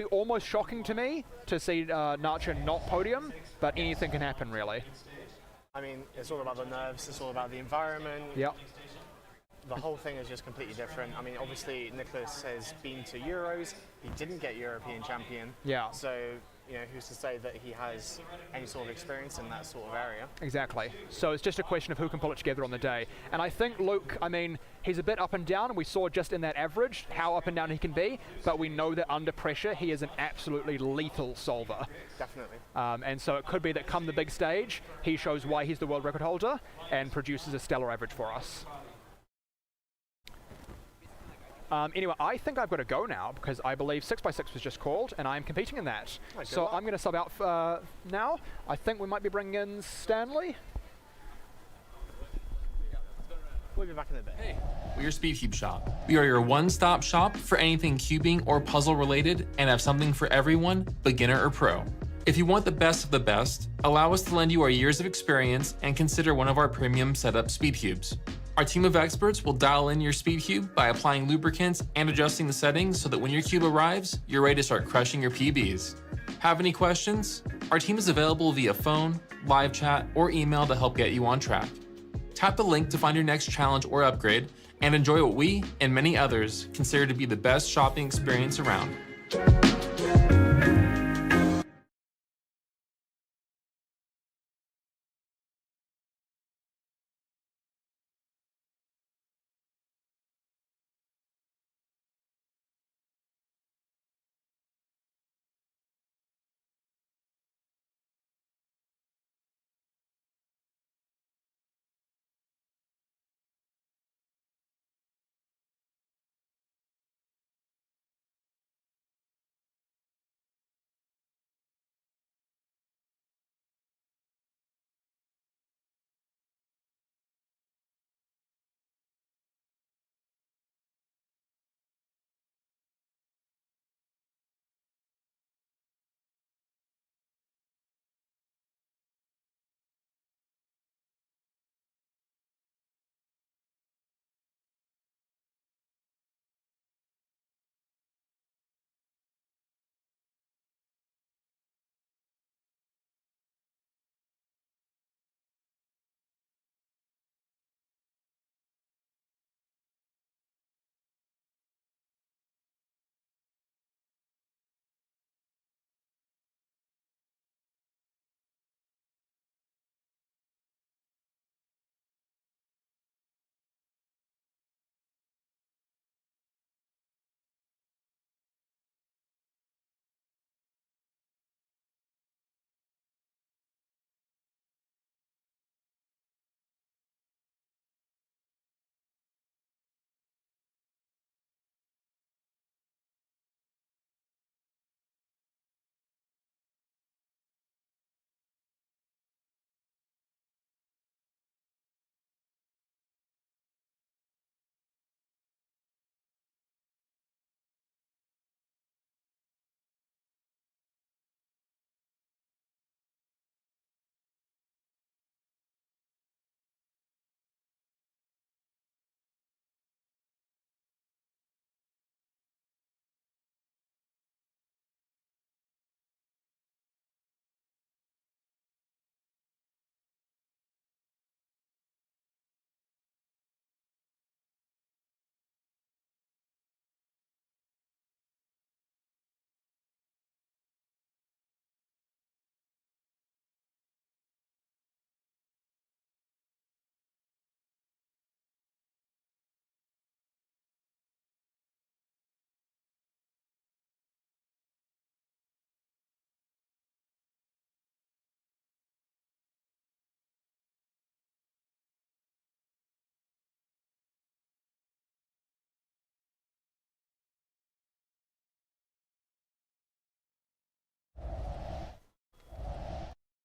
almost shocking to me to see Archer not podium, but anything can happen, really. I mean, it's all about the nerves, it's all about the environment. Yep. The whole thing is just completely different. I mean, obviously, Nicholas has been to Euros. He didn't get European champion. Yeah. So, who's to say that he has any sort of experience in that sort of area? Exactly. So it's just a question of who can pull it together on the day. And I think Luke, I mean, he's a bit up and down, and we saw just in that average how up and down he can be, but we know that under pressure, he is an absolutely lethal solver. Definitely. And so it could be that come the big stage, he shows why he's the world record holder and produces a stellar average for us. Anyway, I think I've got to go now because I believe 6x6 was just called and I'm competing in that. So I'm going to sub out now. I think we might be bringing in Stanley. We'll be back in a bit. Hey, we're SpeedCubeShop. We are your one-stop shop for anything cubing or puzzle related and have something for everyone, beginner or pro. If you want the best of the best, allow us to lend you our years of experience and consider one of our premium setup SpeedCubes. Our team of experts will dial in your SpeedCube by applying lubricants and adjusting the settings so that when your cube arrives, you're ready to start crushing your PBs. Have any questions? Our team is available via phone, live chat, or email to help get you on track. Tap the link to find your next challenge or upgrade and enjoy what we and many others consider to be the best shopping experience around.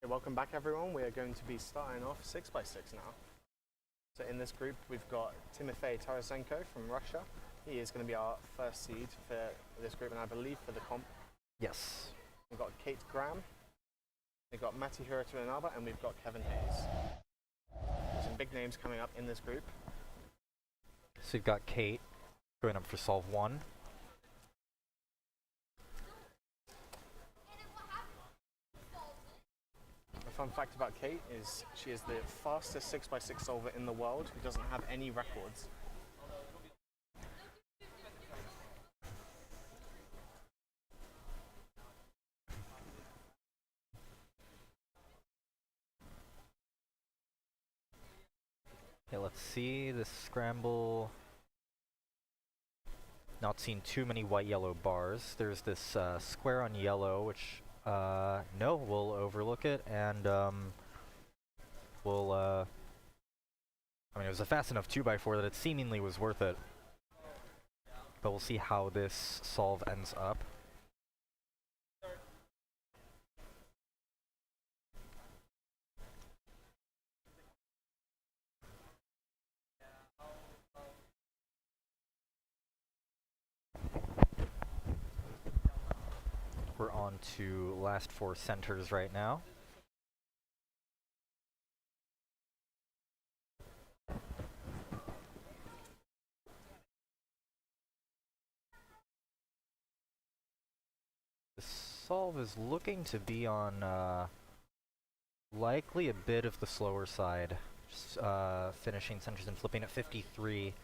So welcome back everyone. We are going to be starting off 6x6 now. So in this group we've got Tim Fay from Russia. He is going to be our first seed for this group and I believe for the comp. Yes. We've got Kate Graham, we've got Matty and we've got Kevin Hayes. There's some big names coming up in this group. So you've got Kate going up for solve 1. A fun fact about Kate is she is the fastest 6x6 solver in the world who doesn't have any records. Okay, let's see this scramble. Not seeing too many white-yellow bars. There's this square on yellow, which no, we'll overlook it, and we'll. I mean, it was a fast enough 2x4 that it seemingly was worth it. But we'll see how this solve ends up. We're on to last 4 centers right now. The solve is looking to be on likely a bit of the slower side. Just finishing centers and flipping at 53.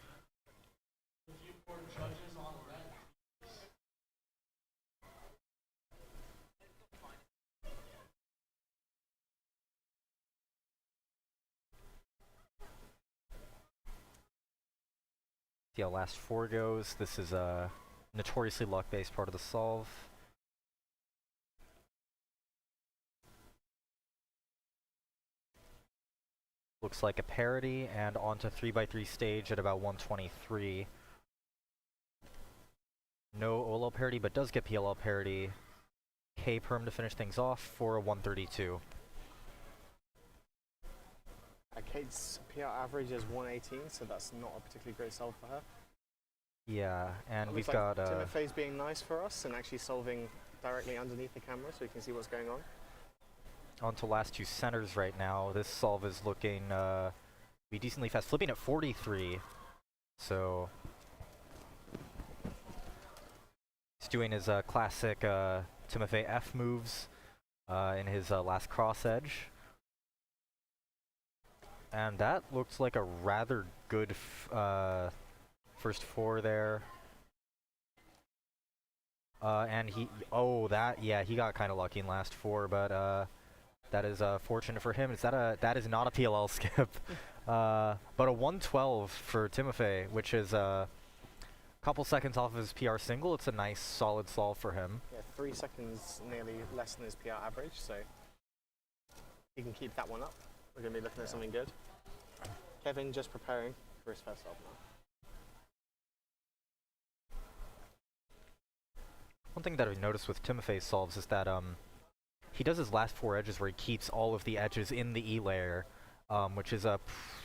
See how last 4 goes. This is a notoriously luck-based part of the solve. Looks like a parity, and onto 3x3 stage at about 123. No OLL parity, but does get PLL parity. K-perm to finish things off for a 132. Kate's PR average is 118, so that's not a particularly great solve for her. Yeah, and we've like got Tim Fay's being nice for us and actually solving directly underneath the camera so we can see what's going on. On to last 2 centers right now. This solve is looking be decently fast, flipping at 43. So he's doing his classic Tim Fay F moves in his last cross edge. And that looks like a rather good first 4 there. And he, he got kind of lucky in last 4, but that is fortunate for him. That is not a PLL skip, but a 112 for Tim Fay, which is a couple seconds off of his PR single. It's a nice, solid solve for him. Yeah, 3 seconds nearly less than his PR average, so he can keep that one up. We're going to be looking at something good. Kevin just preparing for his first solve now. One thing that I've noticed with Tim Fay's solves is that he does his last 4 edges where he keeps all of the edges in the E layer, which is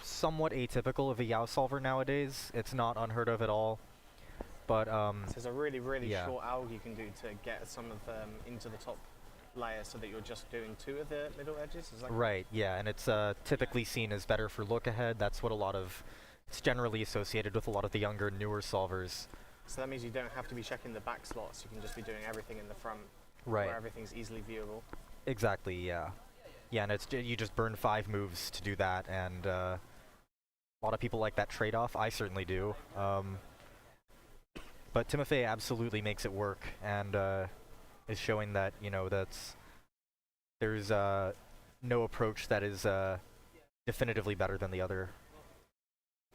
somewhat atypical of a Yao solver nowadays. It's not unheard of at all. But so there's a really short alg you can do to get some of them into the top layer so that you're just doing 2 of the middle edges? Is that right, yeah, and it's typically seen as better for look ahead. That's what it's generally associated with a lot of the younger, newer solvers. So that means you don't have to be checking the back slots, you can just be doing everything in the front, right, where everything's easily viewable. Exactly, yeah. Yeah, and you just burn 5 moves to do that, and a lot of people like that trade-off. I certainly do. But Tim Fay absolutely makes it work, and is showing that, there's no approach that is definitively better than the other.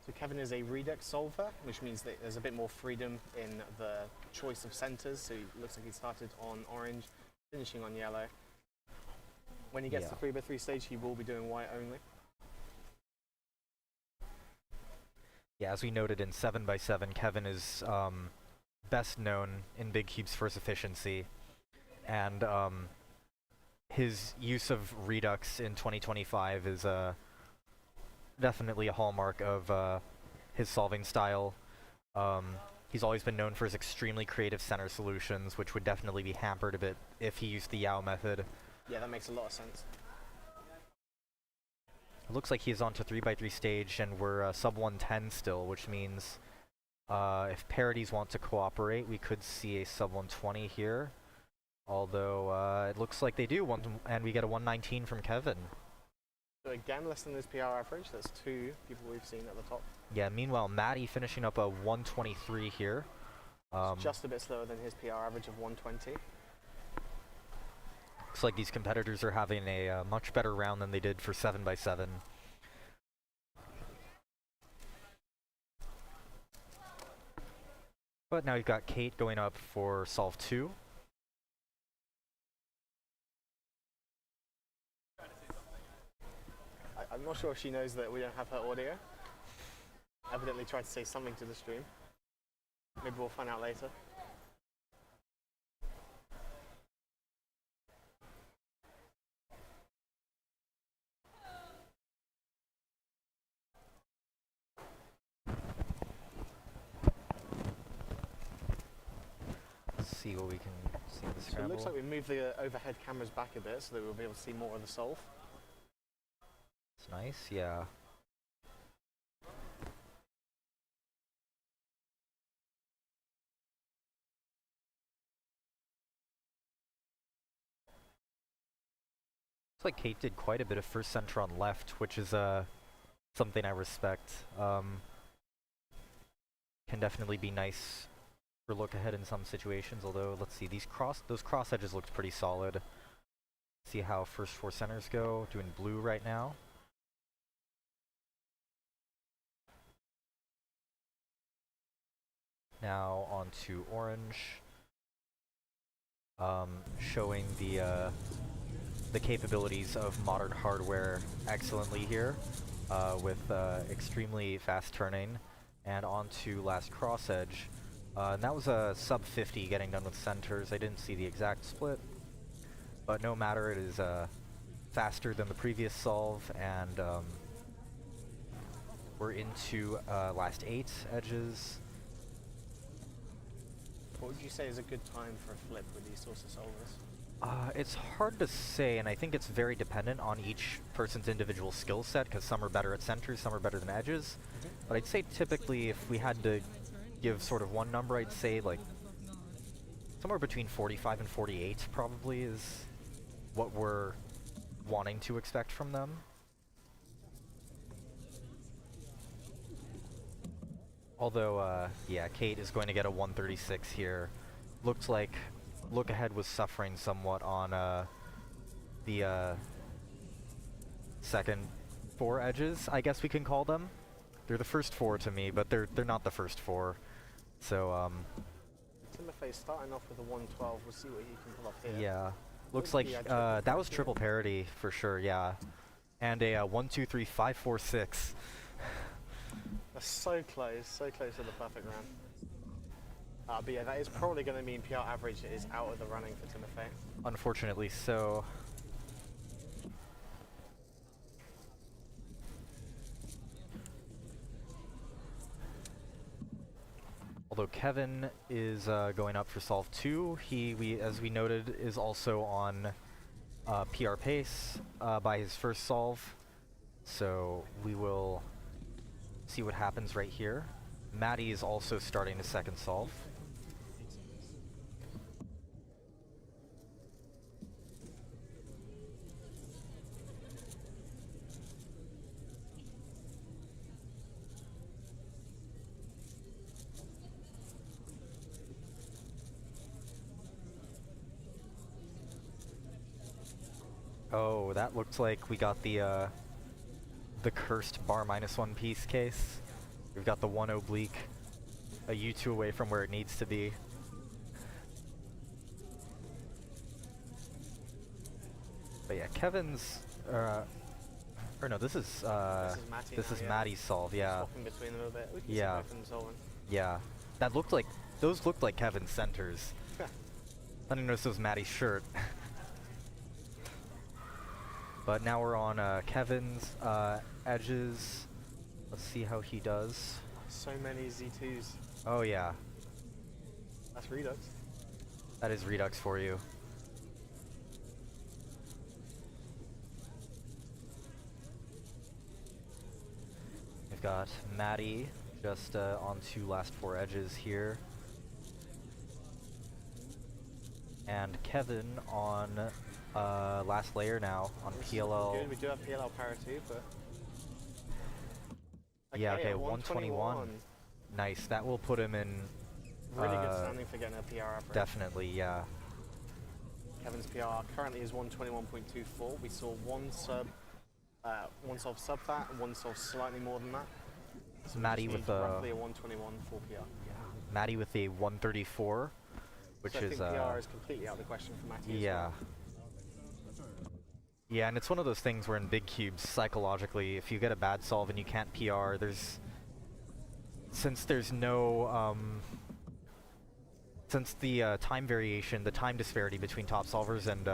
So Kevin is a redux solver, which means that there's a bit more freedom in the choice of centers. So it looks like he started on orange, finishing on yellow. When he gets to 3x3 stage, he will be doing white only. Yeah, as we noted in 7x7, Kevin is best known in big cubes for his efficiency, and his use of Redux in 2025 is definitely a hallmark of his solving style. He's always been known for his extremely creative center solutions, which would definitely be hampered a bit if he used the Yao method. Yeah, that makes a lot of sense. It looks like he's on to 3x3 stage, and we're sub 110 still, which means if parities want to cooperate, we could see a sub 120 here. Although it looks like they do, and we get a 119 from Kevin. So again, less than his PR average. That's 2 people we've seen at the top. Yeah, meanwhile, Matty finishing up a 123 here. Just a bit slower than his PR average of 120. Looks like these competitors are having a much better round than they did for 7x7. But now you've got Kate going up for solve 2. I'm not sure if she knows that we don't have her audio. Evidently tried to say something to the stream. Maybe we'll find out later. Let's see what we can see in the So it scramble. looks like we moved the overhead cameras back a bit so that we'll be able to see more of the solve. It's nice, yeah. Looks like Kate did quite a bit of first center on left, which is something I respect. Can definitely be nice for look ahead in some situations, although let's see, those cross edges looked pretty solid. See how first 4 centers go, doing blue right now. Now on to orange, showing the capabilities of modern hardware excellently here, with extremely fast turning. And on to last cross edge, and that was a sub 50 getting done with centers. I didn't see the exact split, but no matter, it is faster than the previous solve, and we're into last 8 edges. What would you say is a good time for a flip with these sorts of solvers? It's hard to say, and I think it's very dependent on each person's individual skill set, because some are better at centers, some are better than edges. But I'd say typically, if we had to give sort of one number, I'd say like somewhere between 45 and 48 probably is what we're wanting to expect from them. Although, yeah, Kate is going to get a 136 here. Looked like Look Ahead was suffering somewhat on the second 4 edges, I guess we can call them. They're the first 4 to me, but they're not the first 4. So Tim Fay starting off with a 112. We'll see what he can pull off here. yeah, looks like that was triple parity for sure. Yeah, and a 1, 2, 3, 5, 4, 6. That's so close to the perfect round. But yeah, that is probably going to mean PR average is out of the running for Tim Fay. Unfortunately, so. Although Kevin is going up for solve 2, as we noted, is also on PR pace by his first solve. So we will see what happens right here. Matty is also starting his second solve. Oh, that looks like we got the cursed bar -1 piece case. We've got the 1 oblique, a U2 away from where it needs to be. But yeah, Kevin's, or no, this is Matty's solve, yeah. Swapping between them a bit. We can see Yeah. both of them solving. Yeah, those looked like Kevin's centers. I didn't notice it was Matty's shirt. But now we're on Kevin's edges. Let's see how he does. So many Z2s. Oh yeah, That's Redux. that is Redux for you. We've got Matty just on 2 last 4 edges here. And Kevin on last layer now on PLL. Good. We do have PLL parity, but Yeah, okay, at 121. Nice, that will put him in Really good standing for getting a PR average. definitely, yeah. Kevin's PR currently is 121.24. We saw one solve sub that, and one solve slightly more than that. So Matty with roughly a 121 full PR. Matty with a 134, which so I is think PR is completely out of the question for Matty. yeah. Yeah, and it's one of those things where in big cubes, psychologically, if you get a bad solve and you can't PR, since there's no since the time variation, the time disparity between top solvers and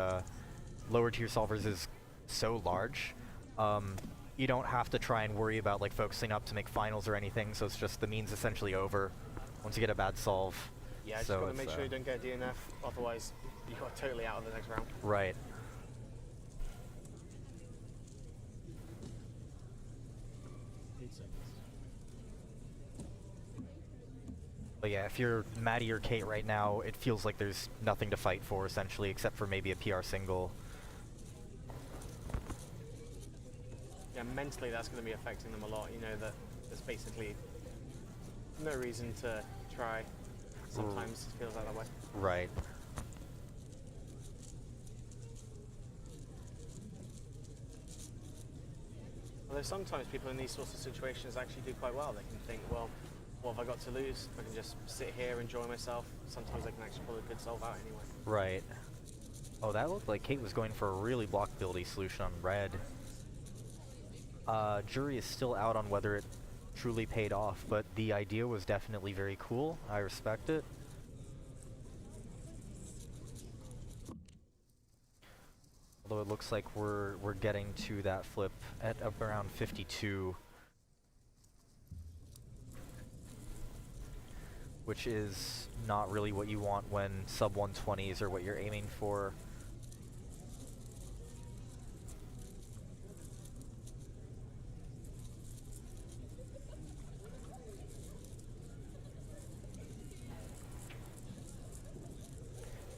lower tier solvers is so large, you don't have to try and worry about like focusing up to make finals or anything. So it's just the mean's essentially over once you get a bad solve. Yeah, just got to make sure you don't get a DNF, otherwise you are totally out of the next round. Right. But yeah, if you're Matty or Kate right now, it feels like there's nothing to fight for, essentially, except for maybe a PR single. Yeah, mentally that's going to be affecting them a lot. You know that there's basically no reason to try. Sometimes it feels like that way. Right. Although sometimes people in these sorts of situations actually do quite well. They can think, well, what have I got to lose? I can just sit here, enjoy myself. Sometimes I can actually pull a good solve out anyway. Right. Oh, that looked like Kate was going for a really blockability solution on red. Jury is still out on whether it truly paid off, but the idea was definitely very cool. I respect it. Although it looks like we're getting to that flip at around 52. Which is not really what you want when sub 120s are what you're aiming for.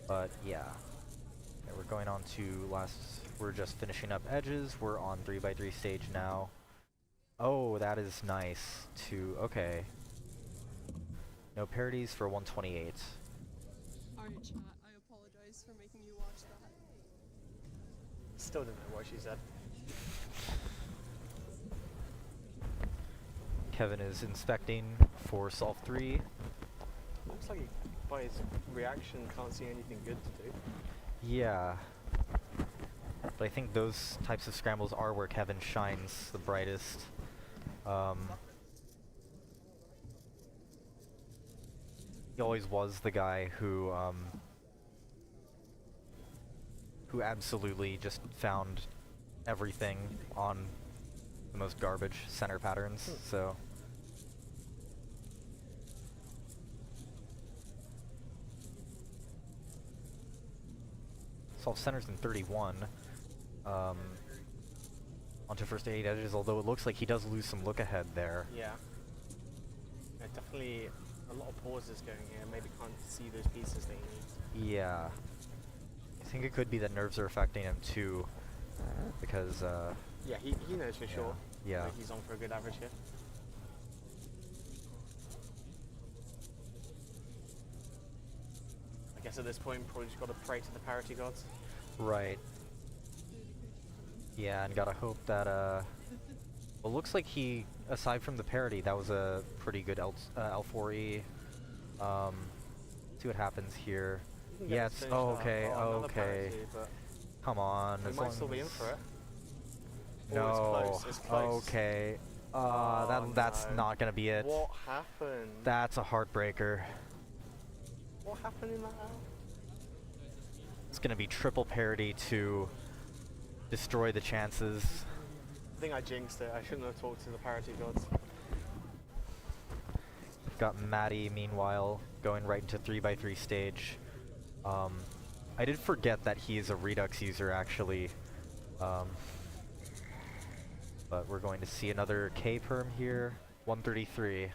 But yeah, we're going on to we're just finishing up edges. We're on 3x3 stage now. Oh, that is nice too. Okay. No parodies for 128. Alright, chat, I apologize for making you watch that. Still didn't know what she said. Kevin is inspecting for solve 3. Looks like he, by his reaction, can't see anything good to do. Yeah. But I think those types of scrambles are where Kevin shines the brightest. He always was the guy who absolutely just found everything on the most garbage center patterns, so. Solve centers in 31. Onto first 8 edges, although it looks like he does lose some look ahead there. Yeah. Definitely a lot of pauses going here. Maybe can't see those pieces that he needs. Yeah. I think it could be that nerves are affecting him too, because yeah, he knows for sure. Yeah. That he's on for a good average here. I guess at this point, probably just got to pray to the parity gods. Right. Yeah, and gotta hope that well, looks like he, aside from the parity, that was a pretty good L4E. See what happens here. Yeah, it's okay, okay. Come on. We might still be in for it. No. It's close. Okay. That's not gonna be it. What happened? That's a heartbreaker. What happened in that round? It's gonna be triple parity to destroy the chances. I think I jinxed it. I shouldn't have talked to the parity gods. We've got Matty, meanwhile, going right into 3x3 stage. I did forget that he is a Redux user, actually. But we're going to see another K-perm here. 133.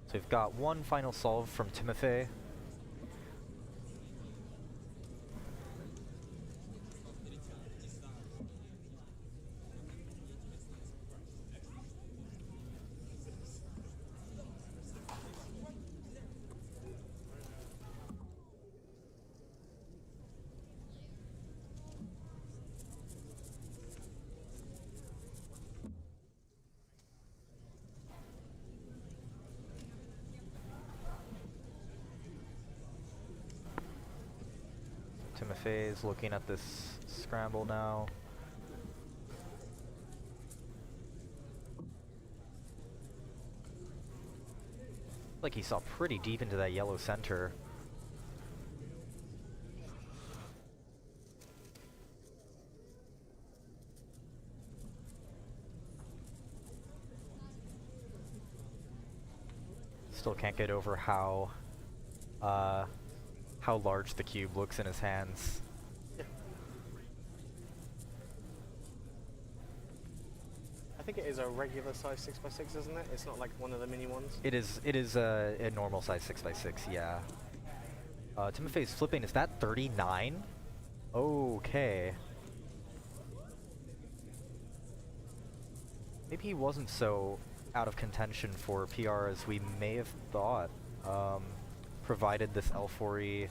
So we've got one final solve from Tim Fay. Timothy is looking at this scramble now. Like he saw pretty deep into that yellow center. Still can't get over how large the cube looks in his hands. Yeah. I think it is a regular size 6x6, isn't it? It's not like one of the mini ones. It is a normal size 6x6, yeah. Timothy's flipping, is that 39? Okay. Maybe he wasn't so out of contention for PR as we may have thought, provided this L4E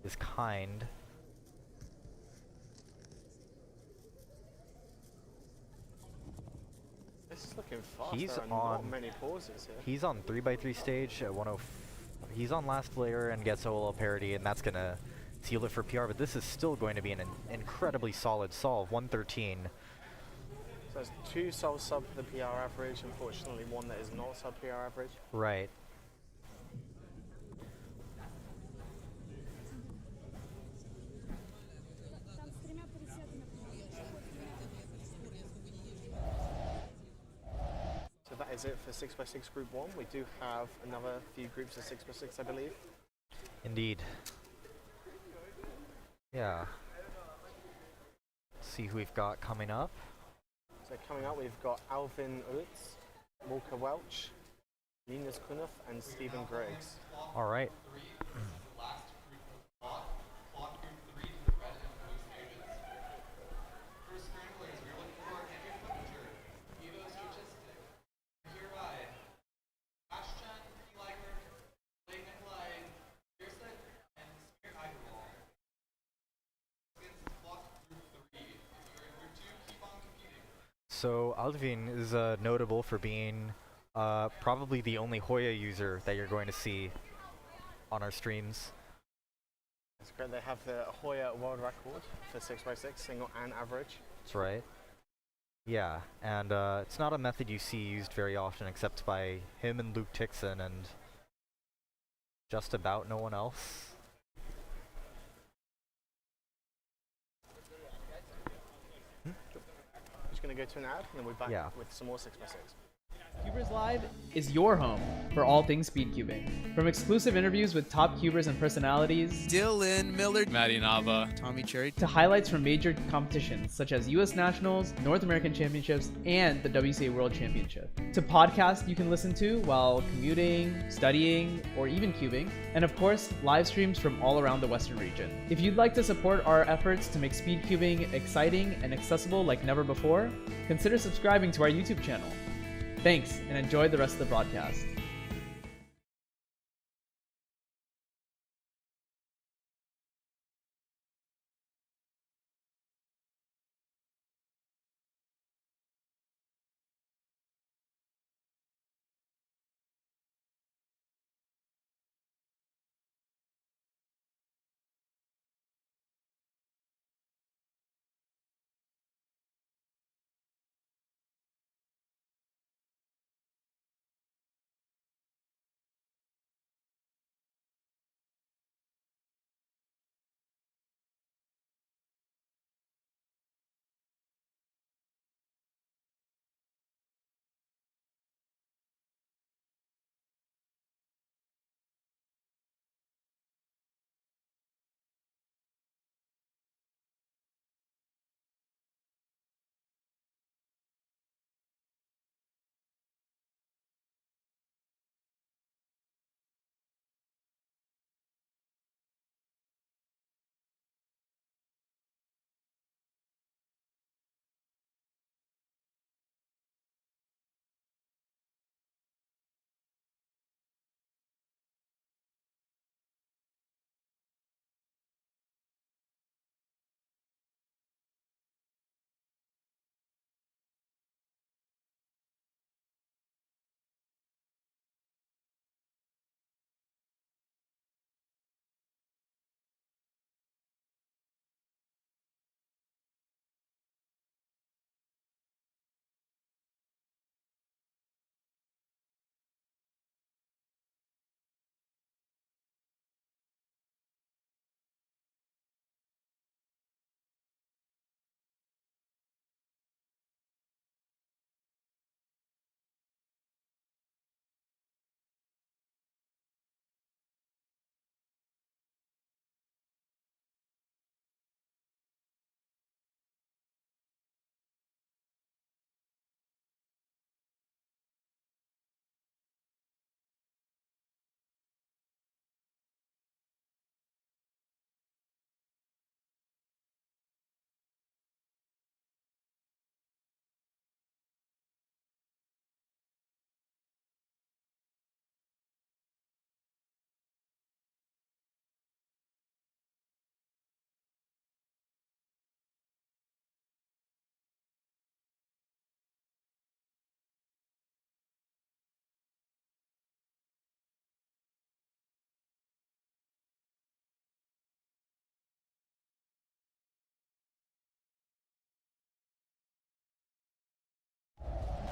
is kind. This is looking fast. He's there are not many pauses here. He's on 3x3 stage at 105. He's on last layer and gets OLL parity, and that's gonna seal it for PR, but this is still going to be an incredibly solid solve, 113. So there's 2 solves sub the PR average, unfortunately one that is not sub PR average. Right. So that is it for 6x6 Group 1. We do have another few groups of 6x6, I believe. Indeed. Yeah. See who we've got coming up. So coming up, we've got Alvin Utz, Walker Welch, Linus Kunoff, and Stephen Griggs. All right. So Alvin is notable for being probably the only Hoya user that you're going to see on our streams. It's great. They have the Hoya world record for 6x6, single and average. That's right. Yeah, and it's not a method you see used very often except by him and Luke Tixon and just about no one else. Going to go to an ad and then we're back with some more 6x6. CubersLive is your home for all things speedcubing. From exclusive interviews with top cubers and personalities, Dylan, Miller, Matty and Dylan, Tommy Cherry, to highlights from major competitions such as US Nationals, North American Championships, and the WCA World Championship, to podcasts you can listen to while commuting, studying, or even cubing, and of course, live streams from all around the Western region. If you'd like to support our efforts to make speedcubing exciting and accessible like never before, consider subscribing to our YouTube channel. Thanks, and enjoy the rest of the broadcast.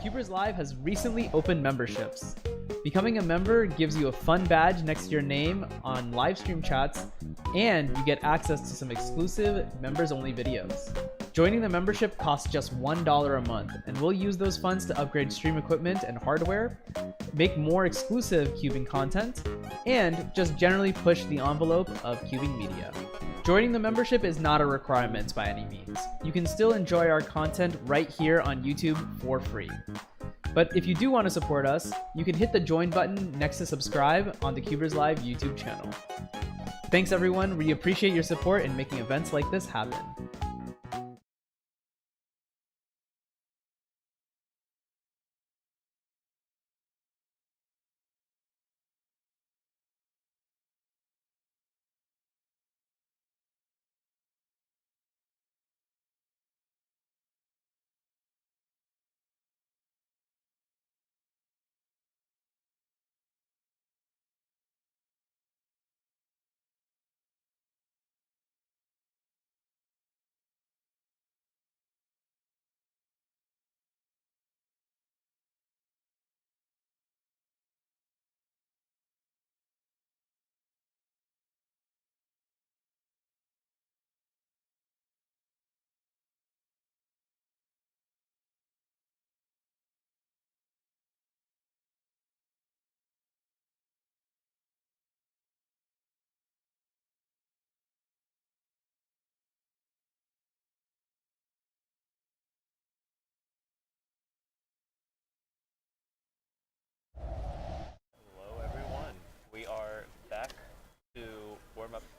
CubersLive has recently opened memberships. Becoming a member gives you a fun badge next to your name on live stream chats, and you get access to some exclusive members-only videos. Joining the membership costs just $1 a month, and we'll use those funds to upgrade stream equipment and hardware, make more exclusive cubing content, and just generally push the envelope of cubing media. Joining the membership is not a requirement by any means. You can still enjoy our content right here on YouTube for free. But if you do want to support us, you can hit the join button next to subscribe on the CubersLive YouTube channel. Thanks everyone, we appreciate your support in making events like this happen.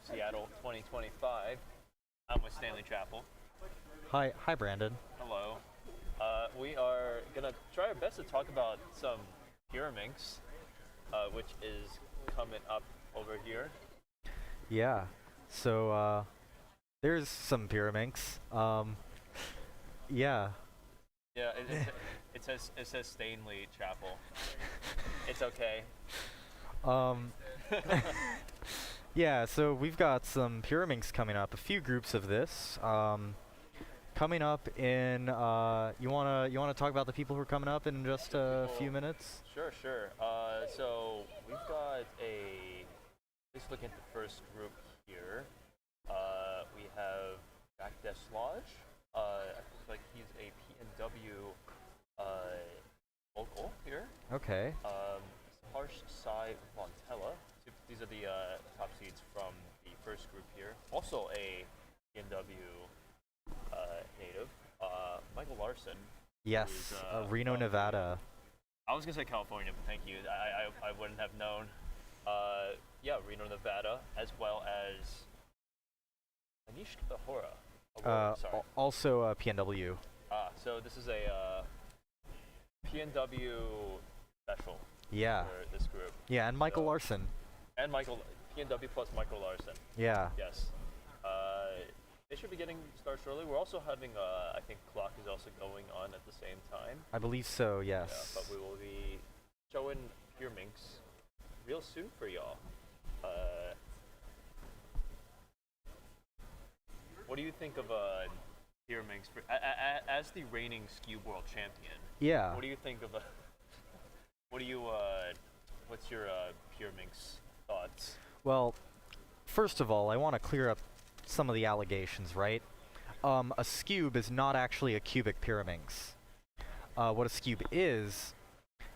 Seattle 2025. I'm with Stanley Chappell. Hi Brandon. Hello. We are gonna try our best to talk about some Pyraminx, which is coming up over here. Yeah. So there's some Pyraminx. Yeah. Yeah. It says Stanley Chappell. It's okay. Yeah, so we've got some Pyraminx coming up, a few groups of this. Coming up in, you wanna talk about the people who are coming up in just a few minutes? Sure. So we've got let's look at the first group here. We have Jack Deslodge. I feel like he's a PNW local here. Okay. Harsh Sai Fontella. These are the top seeds from the first group here. Also a PNW native. Michael Larson. Yes, Reno, Nevada. I was gonna say California, but thank you. I wouldn't have known. Yeah, Reno, Nevada, as well as Anish Ahura. Sorry. Also PNW. So this is a PNW special. Yeah. For this group. Yeah, and Michael Larson. And PNW plus Michael Larson. Yeah. Yes. They should be getting started shortly. We're also having, I think Clock is also going on at the same time. I believe so, yes. Yeah, but we will be showing Pyraminx real soon for y'all. What do you think of Pyraminx as the reigning Cube World Champion? Yeah. What do you think of what's your Pyraminx thoughts? Well, first of all, I want to clear up some of the allegations, right? A scube is not actually a cubic Pyraminx. What a scube is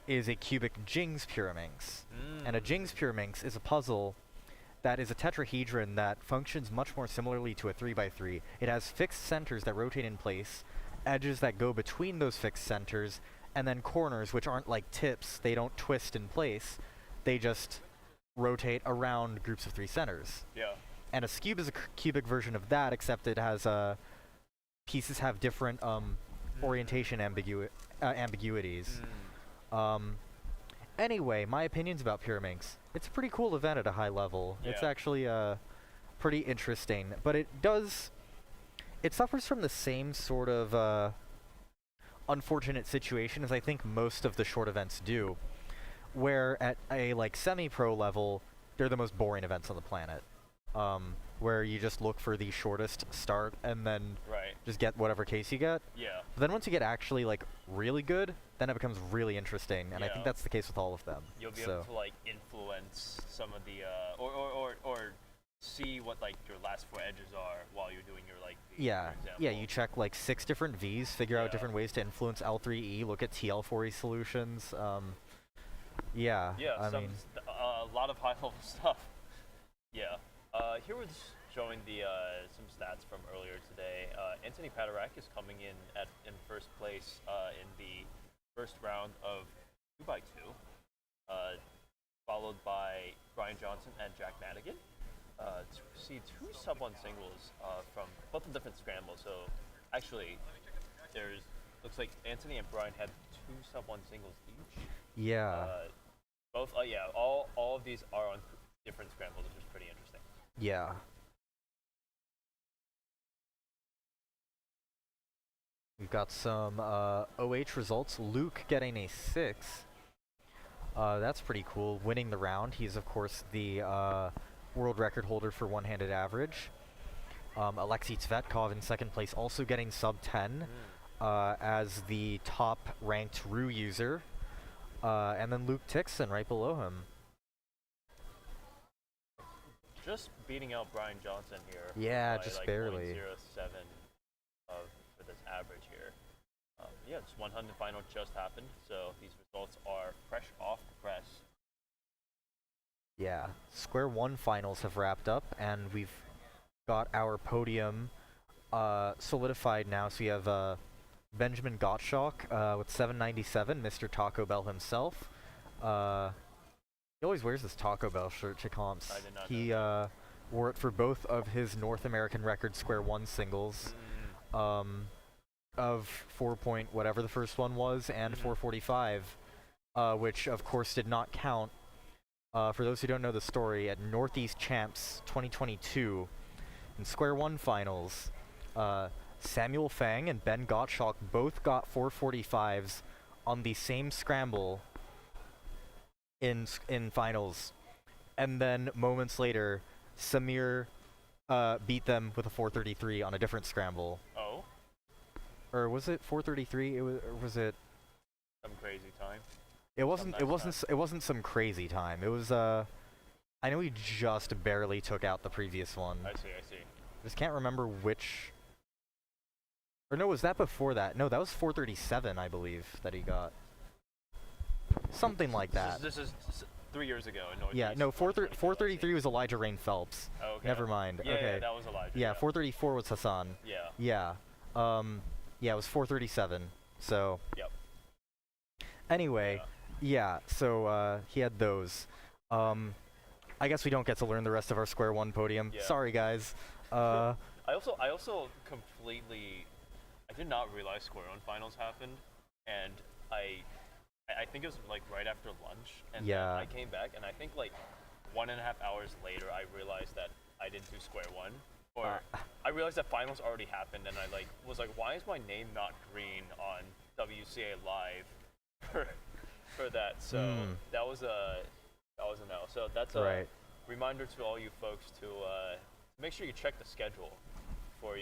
a cubic Jing's Pyraminx. And a Jing's Pyraminx is a puzzle that is a tetrahedron that functions much more similarly to a 3x3. It has fixed centers that rotate in place, edges that go between those fixed centers, and then corners, which aren't like tips. They don't twist in place. They just rotate around groups of 3 centers. Yeah. And a scube is a cubic version of that, except it has pieces have different orientation ambiguities. Anyway, my opinions about Pyraminx. It's a pretty cool event at a high level. Yeah. It's actually pretty interesting, but it suffers from the same sort of unfortunate situation as I think most of the short events do, where at a like semi-pro level, they're the most boring events on the planet. where you just look for the shortest start and then Right. just get whatever case you get. Yeah. But then once you get actually like really good, then it becomes really interesting, and I think Yeah. that's the case with all of them. You'll be so. able to like influence some of the or see what like your last 4 edges are while you're doing your like V, Yeah, for example. yeah. You check like 6 different V's, figure Yeah. out different ways to influence L3E, look at TL4E solutions. Yeah. Yeah, I some mean, a lot of high level stuff. Yeah. Here was showing the some stats from earlier today. Anthony Pyraminx is coming in in first place in the first round of 2x2, followed by Brian Johnson and Jack Madigan. See 2 sub-1 singles from both the different scrambles. So actually, looks like Anthony and Brian had 2 sub-1 singles each. yeah. Both, yeah, all of these are on different scrambles, which is pretty interesting. Yeah. We've got some OH results. Luke getting a 6. That's pretty cool. Winning the round. He's, of course, the world record holder for one-handed average. Alexei Tsvetkov in second place, also getting sub 10 as the top-ranked Ru user. And then Luke Tixon right below him. Just beating out Brian Johnson here. Yeah, by just like barely. 0.07 for this average here. Yeah, this 100 final just happened, so these results are fresh off the press. Yeah, Square 1 finals have wrapped up, and we've got our podium solidified now. So we have Benjamin Gottschalk with 797, Mr. Taco Bell himself. He always wears this Taco Bell shirt to comps. I did not He wore it for both of his North American record Square 1 singles of 4 point whatever the first one was, and 445, which of course did not count. For those who don't know the story, at Northeast Champs 2022, in Square 1 finals, Samuel Fang and Ben Gottschalk both got 445s on the same scramble in finals, and then moments later, Samir beat them with a 433 on a different scramble. Oh? Or was it 433? Or was it? Some crazy time. It wasn't. It wasn't. It wasn't some crazy time. It was. I know he just barely took out the previous one. I see. Just can't remember which. Or no, was that before that? No, that was 437, I believe, that he got. Something like that. This is 3 years ago in Northeast. Yeah, no, 433 was Elijah Rain Phelps. Oh, okay. Never mind. Yeah, okay. yeah, that was Elijah. Yeah, 434 was Hassan. Yeah. Yeah. Yeah, it was 437. So. Yep. Anyway, yeah. So he had those. I guess we don't get to learn the rest of our Square 1 podium. Yeah. Sorry, guys. I also completely, I did not realize Square 1 finals happened, and I think it was like right after lunch, and then I came back, and I think like 1.5 hours later, I realized that I didn't do Square 1, or I realized that finals already happened, and I like was like, why is my name not green on WCA Live for that? So that was a no. So that's a reminder to all you folks to make sure you check the schedule for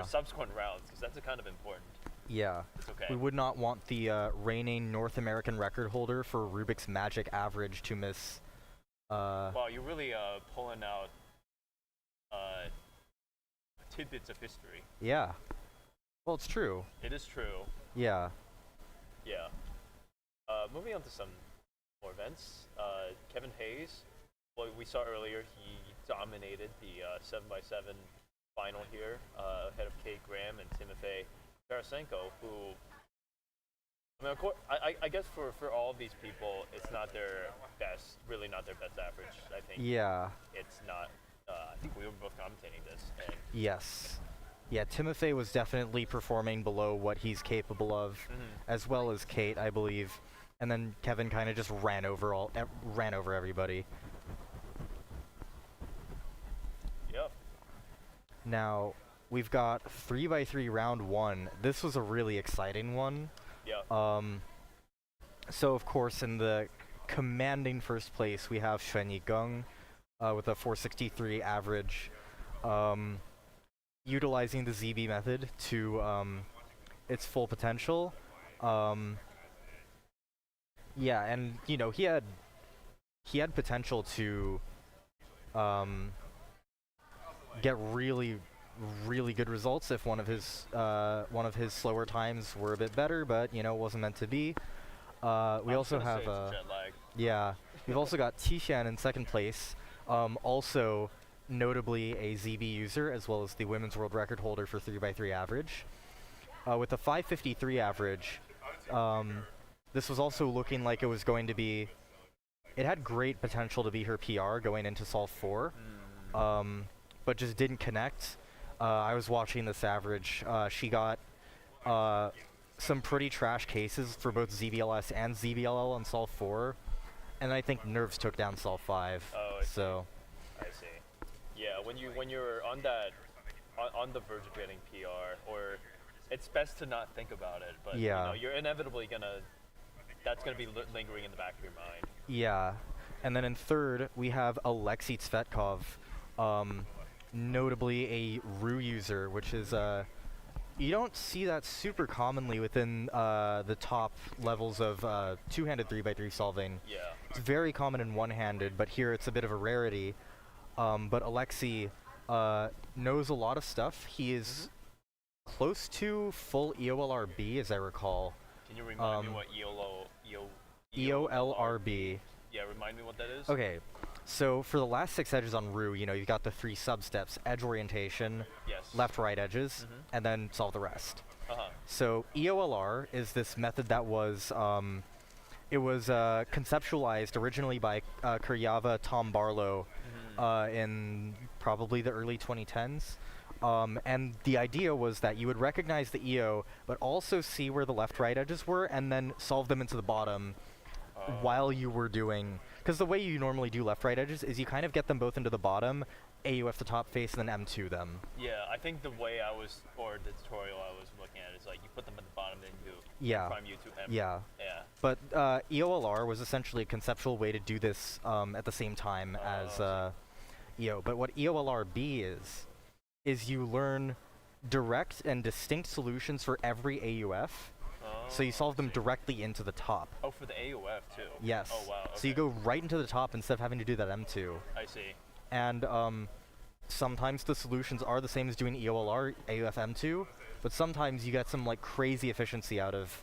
subsequent rounds, because that's kind of important. Yeah. It's okay. We would not want the reigning North American record holder for Rubik's Magic average to miss. Wow, you're really pulling out tidbits of history. Yeah. Well, it's true. It is true. Yeah. Yeah. Moving on to some more events. Kevin Hayes, well, we saw earlier, he dominated the 7x7 final here, ahead of Kate Graham and Tim Fay. Tarasenko, who, I mean, of course, I guess for all of these people, it's not their best, really not their best average, I think. Yeah. It's not, I think we were both commentating this. And Yes. Yeah, Timothy was definitely performing below what he's capable of, as well as Kate, I believe. And then Kevin kind of just ran over everybody. Yep. Now, we've got 3x3 round 1. This was a really exciting one. Yeah. So of course in the commanding first place we have Xuan Yigeng with a 463 average, utilizing the ZB method to its full potential. Yeah, and you know, he had potential to get really good results if one of his slower times were a bit better, but you know, it wasn't meant to be. We also have yeah, we've also got Tishan in second place, also notably a ZB user as well as the women's world record holder for 3x3 average. With a 553 average, this was also looking like it was going to be, it had great potential to be her PR going into Solve 4, but just didn't connect. I was watching this average. She got some pretty trash cases for both ZBLS and ZBLL on Solve 4, and I think nerves took down Solve 5. Oh, so. I see. Yeah, when you're on the verge of getting PR, or it's best to not think about it, but yeah, you know, you're inevitably that's gonna be lingering in the back of your mind. Yeah, and then in third we have Alexei Tsvetkov, notably a Ru user, which is you don't see that super commonly within the top levels of two-handed 3x3 solving. Yeah. It's very common in one-handed, but here it's a bit of a rarity. But Alexei knows a lot of stuff. He is close to full EOLRB, as I recall. Can you remind me what EOLRB. Yeah, remind me what that is. Okay, so for the last 6 edges on Ru, you know, you've got the 3 sub-steps: edge orientation, yes, left-right edges, and then solve the rest. Uh-huh. So EOLR is this method that was, it was conceptualized originally by Kuryava Tom Barlow in probably the early 2010s. And the idea was that you would recognize the EO, but also see where the left-right edges were, and then solve them into the bottom while you were doing... Because the way you normally do left-right edges is you kind of get them both into the bottom, AUF the top face, and then M2 them. Yeah, I think the way or the tutorial I was looking at is like you put them at the bottom, then you prime U2 M. Yeah. Yeah. But EOLR was essentially a conceptual way to do this at the same time as EO. But what EOLRB is you learn direct and distinct solutions for every AUF. So you solve them directly into the top. Oh, for the AUF too? Yes. Oh, wow. Okay. So you go right into the top instead of having to do that M2. I see. And sometimes the solutions are the same as doing EOLR, AUF M2, but sometimes you get some like crazy efficiency out of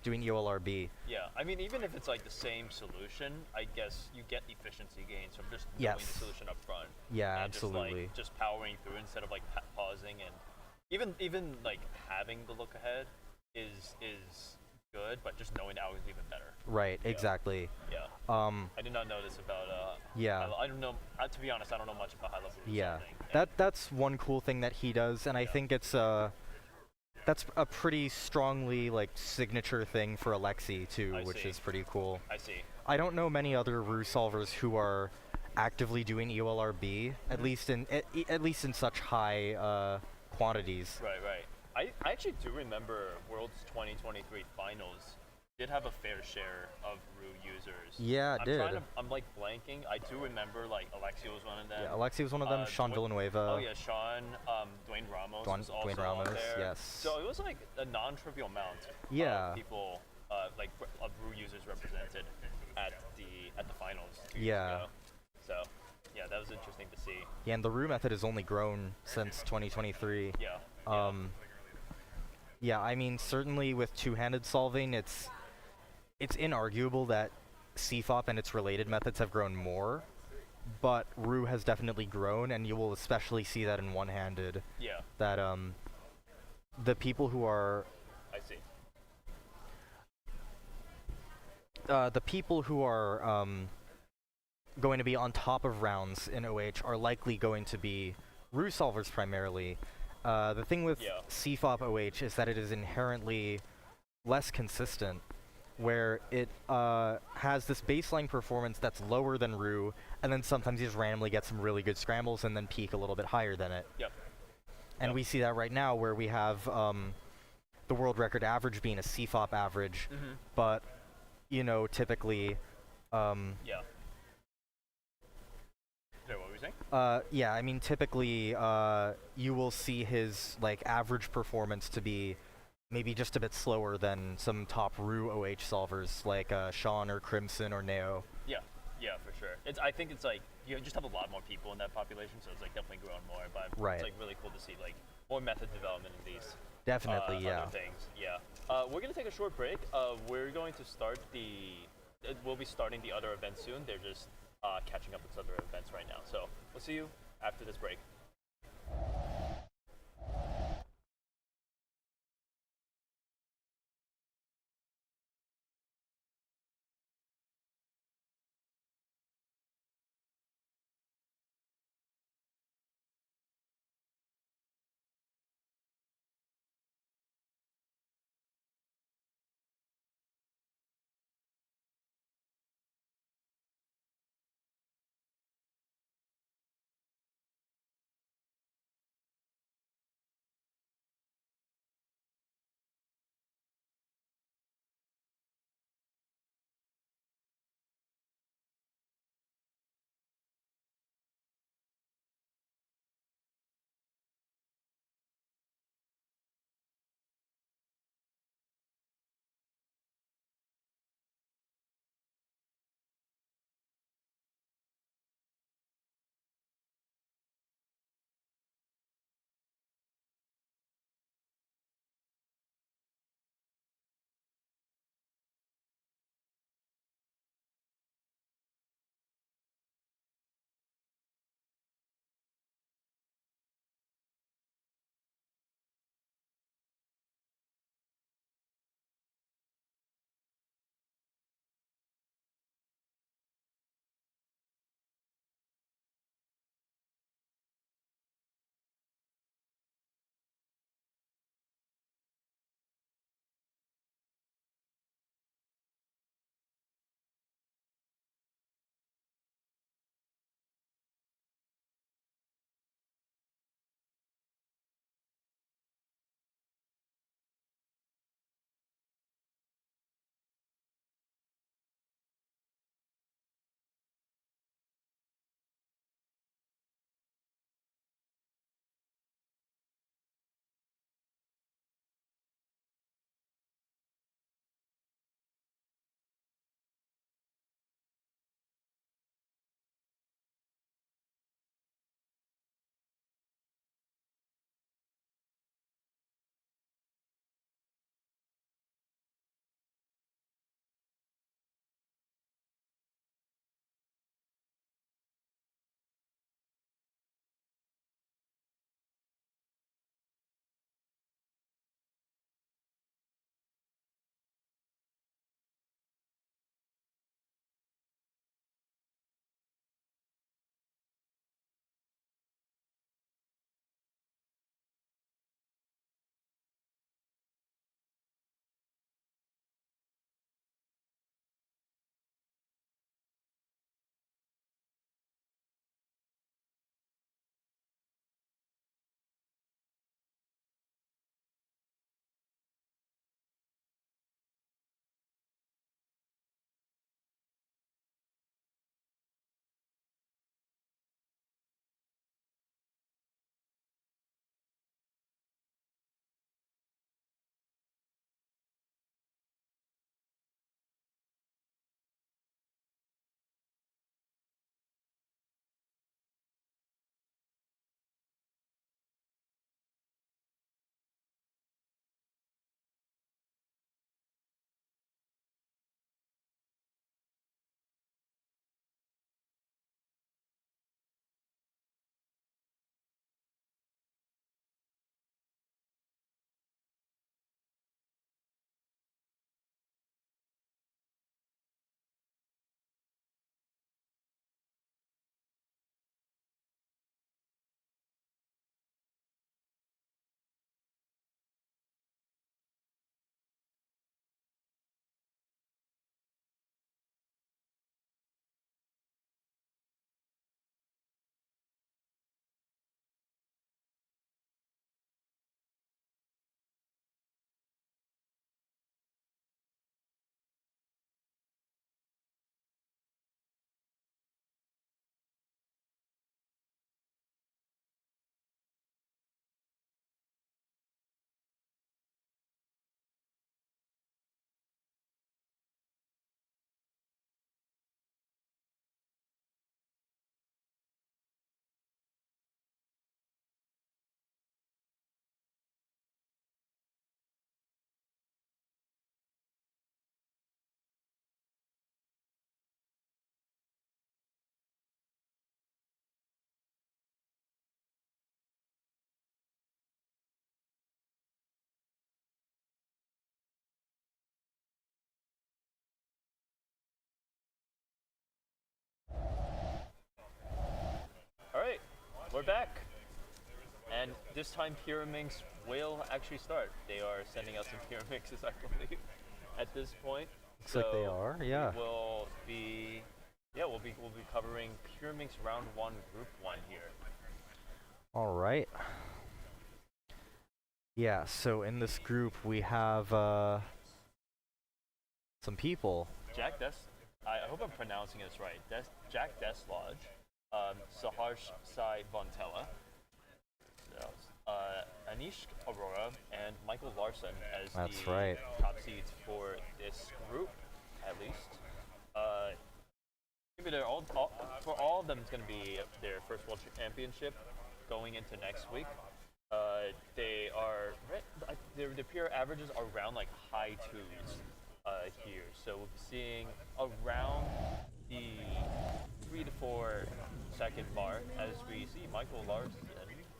doing EOLRB. Yeah, I mean, even if it's like the same solution, I guess you get efficiency gains from just knowing the solution up front. Yeah, and absolutely. Just powering through instead of like pausing, and even like having the look ahead is good, but just knowing the algorithm is even better. Right, exactly. Yeah. I did not know this about I don't know, to be honest, I don't know much about high level solving. That's one cool thing that he does, and I think it's that's a pretty strongly like signature thing for Alexei too, which is pretty cool. I see. I don't know many other Ru solvers who are actively doing EOLRB, at least in such high quantities. Right. I actually do remember Worlds 2023 finals did have a fair share of Ru users. Yeah, it did. I'm like blanking. I do remember like Alexei was one of them. Yeah, Alexei was one of them. Sean Villanueva. Oh yeah, Sean. Dwayne Ramos was also Ramos, on there. yes. So it was like a non-trivial amount of people, like of Ru users represented at the finals 2 years ago. So yeah, that was interesting to see. Yeah, and the Ru method has only grown since 2023. Yeah. Yeah, I mean, certainly with two-handed solving, it's inarguable that CFOP and its related methods have grown more, but Ru has definitely grown, and you will especially see that in one-handed. Yeah. That the people who are I see. The people who are going to be on top of rounds in OH are likely going to be Ru solvers primarily. The thing with CFOP OH is that it is inherently less consistent, where it has this baseline performance that's lower than Ru, and then sometimes you just randomly get some really good scrambles and then peak a little bit higher than it. Yep. And we see that right now where we have the world record average being a CFOP average, but, you know, typically... Yeah. There Yeah, I mean, typically, you will see his like average performance to be maybe just a bit slower than some top Ru OH solvers like Sean or Crimson or Neo. Yeah, yeah, for sure. I think it's like you just have a lot more people in that population, so it's like definitely growing more. But Right. it's like really cool to see like more method development in these. Definitely, yeah. Other things, yeah. We're gonna take a short break. We're going to start we'll be starting the other events soon. They're just catching up with other events right now. So we'll see you after this break. We're back. And this time Pyraminx will actually start. They are sending out some Pyraminxes, I believe, at this point. Looks like they are, yeah. We'll be covering Pyraminx round 1, group 1 here. All right. Yeah, so in this group we have some people. Jack I hope I'm pronouncing this right. Jack Deslodge, Saharsh Sai Vontella, Anish Aurora, and Michael Larson as the top seeds for this group, at least. Maybe they're for all of them, it's going to be their first World Championship going into next week. Their peer averages are around like high 2s here, so we'll be seeing around the 3 to 4 second mark as we see Michael Larson.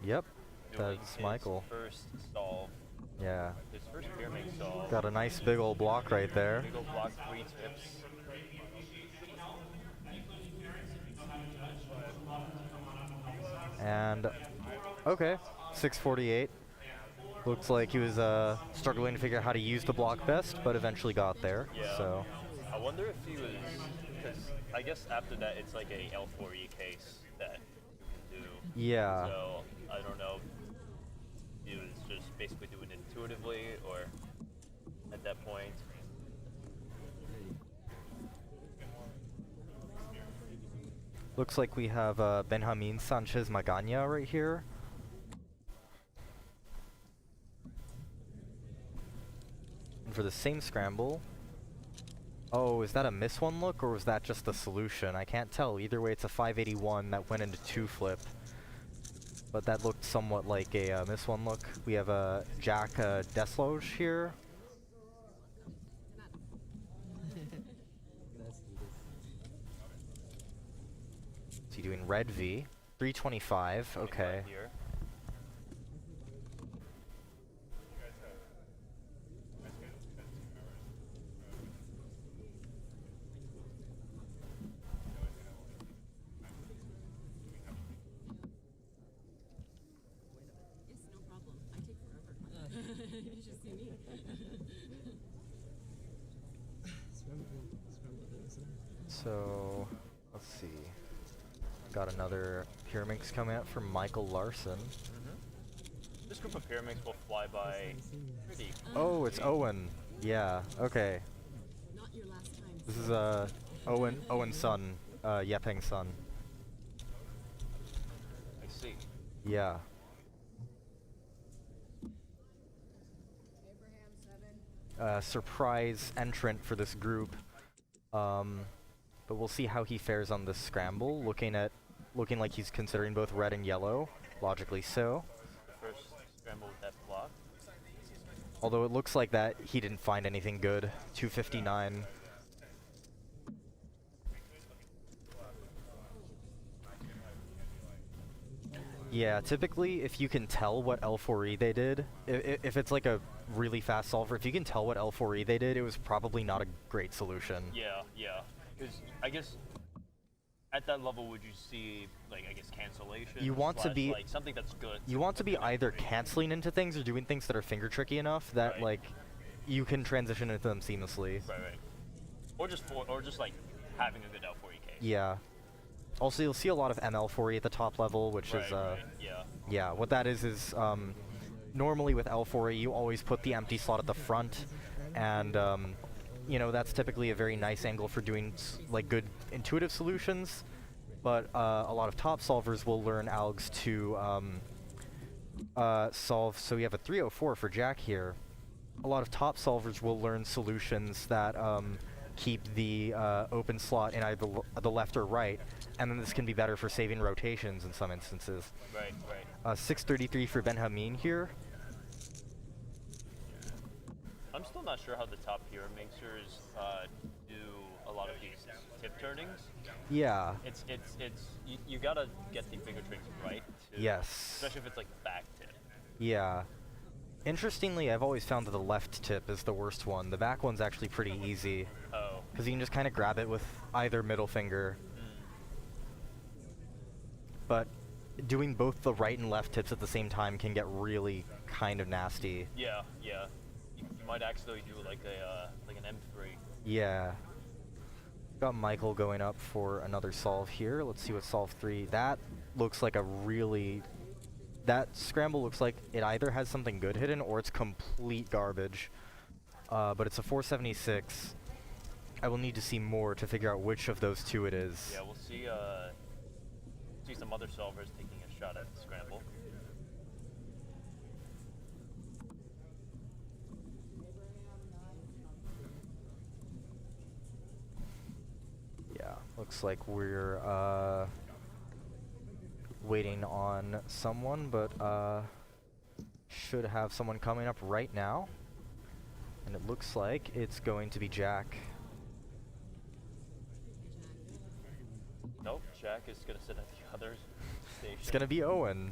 Yep, that's Michael. First solve. Yeah. His first Pyraminx solve. Got a nice big old block right there. Big old block, 3 tips. And okay, 648. Looks like he was struggling to figure out how to use the block best, but eventually got there. Yeah. So I wonder if he was, because I guess after that it's like a L4E case that you can do. Yeah. So I don't know. He was just basically doing it intuitively, or at that point. looks like we have Benjamin Sanchez Magana right here. And for the same scramble, oh, is that a miss one look or was that just the solution? I can't tell. Either way, it's a 581 that went into 2 flip. But that looked somewhat like a miss one look. We have a Jack Desloge here. Is he doing red V? 325, okay. You should see me. So, let's see. Got another Pyraminx coming out from Michael Larson. This group of Pyraminx will fly by pretty. Oh, it's Owen. Yeah, okay. Not your last time. This is Owen's son, Yepeng's son. I see. Yeah. Surprise entrant for this group. But we'll see how he fares on this scramble. Looking like he's considering both red and yellow. Logically so. The first scramble with that block. Although it looks like that he didn't find anything good. 259. Yeah, typically if you can tell what L4E they did, if it's like a really fast solver, if you can tell what L4E they did, it was probably not a great solution. Yeah, yeah. Because I guess at that level, would you see like cancellation? You want to be like something that's good. You want to be either canceling into things or doing things that are finger tricky enough that like you can transition into them seamlessly. Right, right. Or just like having a good L4E case. Yeah. Also, you'll see a lot of ML4E at the top level, which is yeah. What that is normally with L4E, you always put the empty slot at the front, and you know, that's typically a very nice angle for doing like good intuitive solutions. But a lot of top solvers will learn algs to solve. So we have a 304 for Jack here. A lot of top solvers will learn solutions that keep the open slot in either the left or right, and then this can be better for saving rotations in some instances. Right, right. 633 for Benjamin here. I'm still not sure how the top Pyraminxers do a lot of these tip turnings. Yeah. It's you gotta get the finger tricks right. Yes. Especially if it's like back tip. Yeah. Interestingly, I've always found that the left tip is the worst one. The back one's actually pretty easy. Oh. Because you can just kind of grab it with either middle finger. But doing both the right and left tips at the same time can get really kind of nasty. Yeah, yeah. You might accidentally do like an M3. Yeah. Got Michael going up for another solve here. Let's see what solve 3. That looks like a really... That scramble looks like it either has something good hidden or it's complete garbage. But it's a 476. I will need to see more to figure out which of those two it is. Yeah, we'll see some other solvers taking a shot at the scramble. Yeah, looks like we're waiting on someone, but should have someone coming up right now. And it looks like it's going to be Jack. Nope, Jack is gonna sit at the other station. It's gonna be Owen.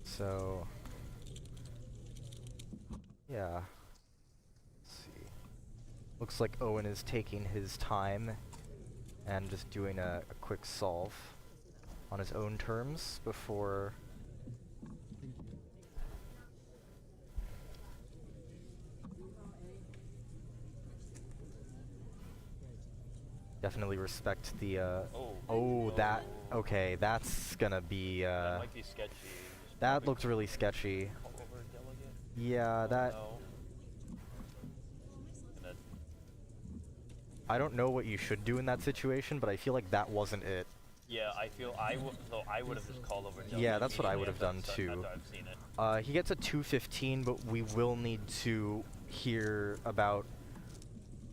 So, yeah. Let's see. Looks like Owen is taking his time and just doing a quick solve on his own terms before... Definitely respect the, that, okay, that's gonna be, that might be sketchy. that looks really sketchy. Yeah, that... I don't know what you should do in that situation, but I feel like that wasn't it. Yeah, I feel I would have just called over delegate. Yeah, that's what I would have done too. I've seen it. He gets a 215, but we will need to hear about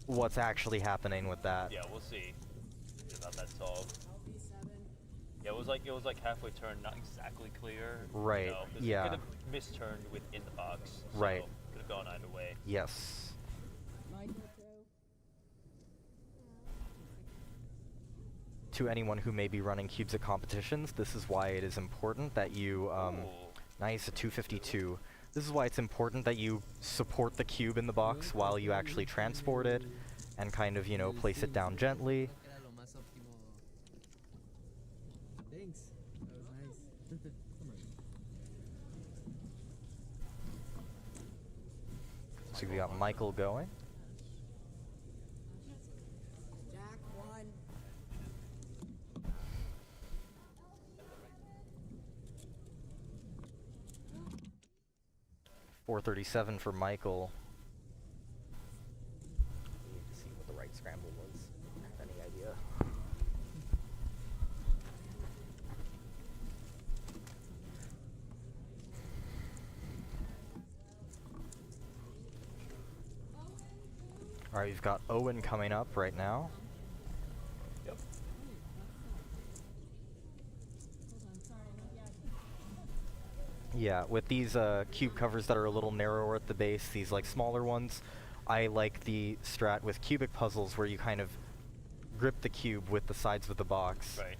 what's actually happening with that. Yeah, we'll see about that solve. Yeah, it was like halfway turned, not exactly clear. Right. You know, Yeah. It could have misturned within the box. So Right. Could have gone either way. Yes. To anyone who may be running cubes at competitions, this is why it is important that you, nice, a 252. This is why it's important that you support the cube in the box while you actually transport it and kind of, you know, place it down gently. Thanks. That was nice. So we got Michael going. Jack won. 437 for Michael. Need to see what the right scramble was. Have any idea? Alright, we've got Owen coming up right now. Yep. Yeah, with these cube covers that are a little narrower at the base, these like smaller ones, I like the strat with cubic puzzles where you kind of grip the cube with the sides of the box. Right.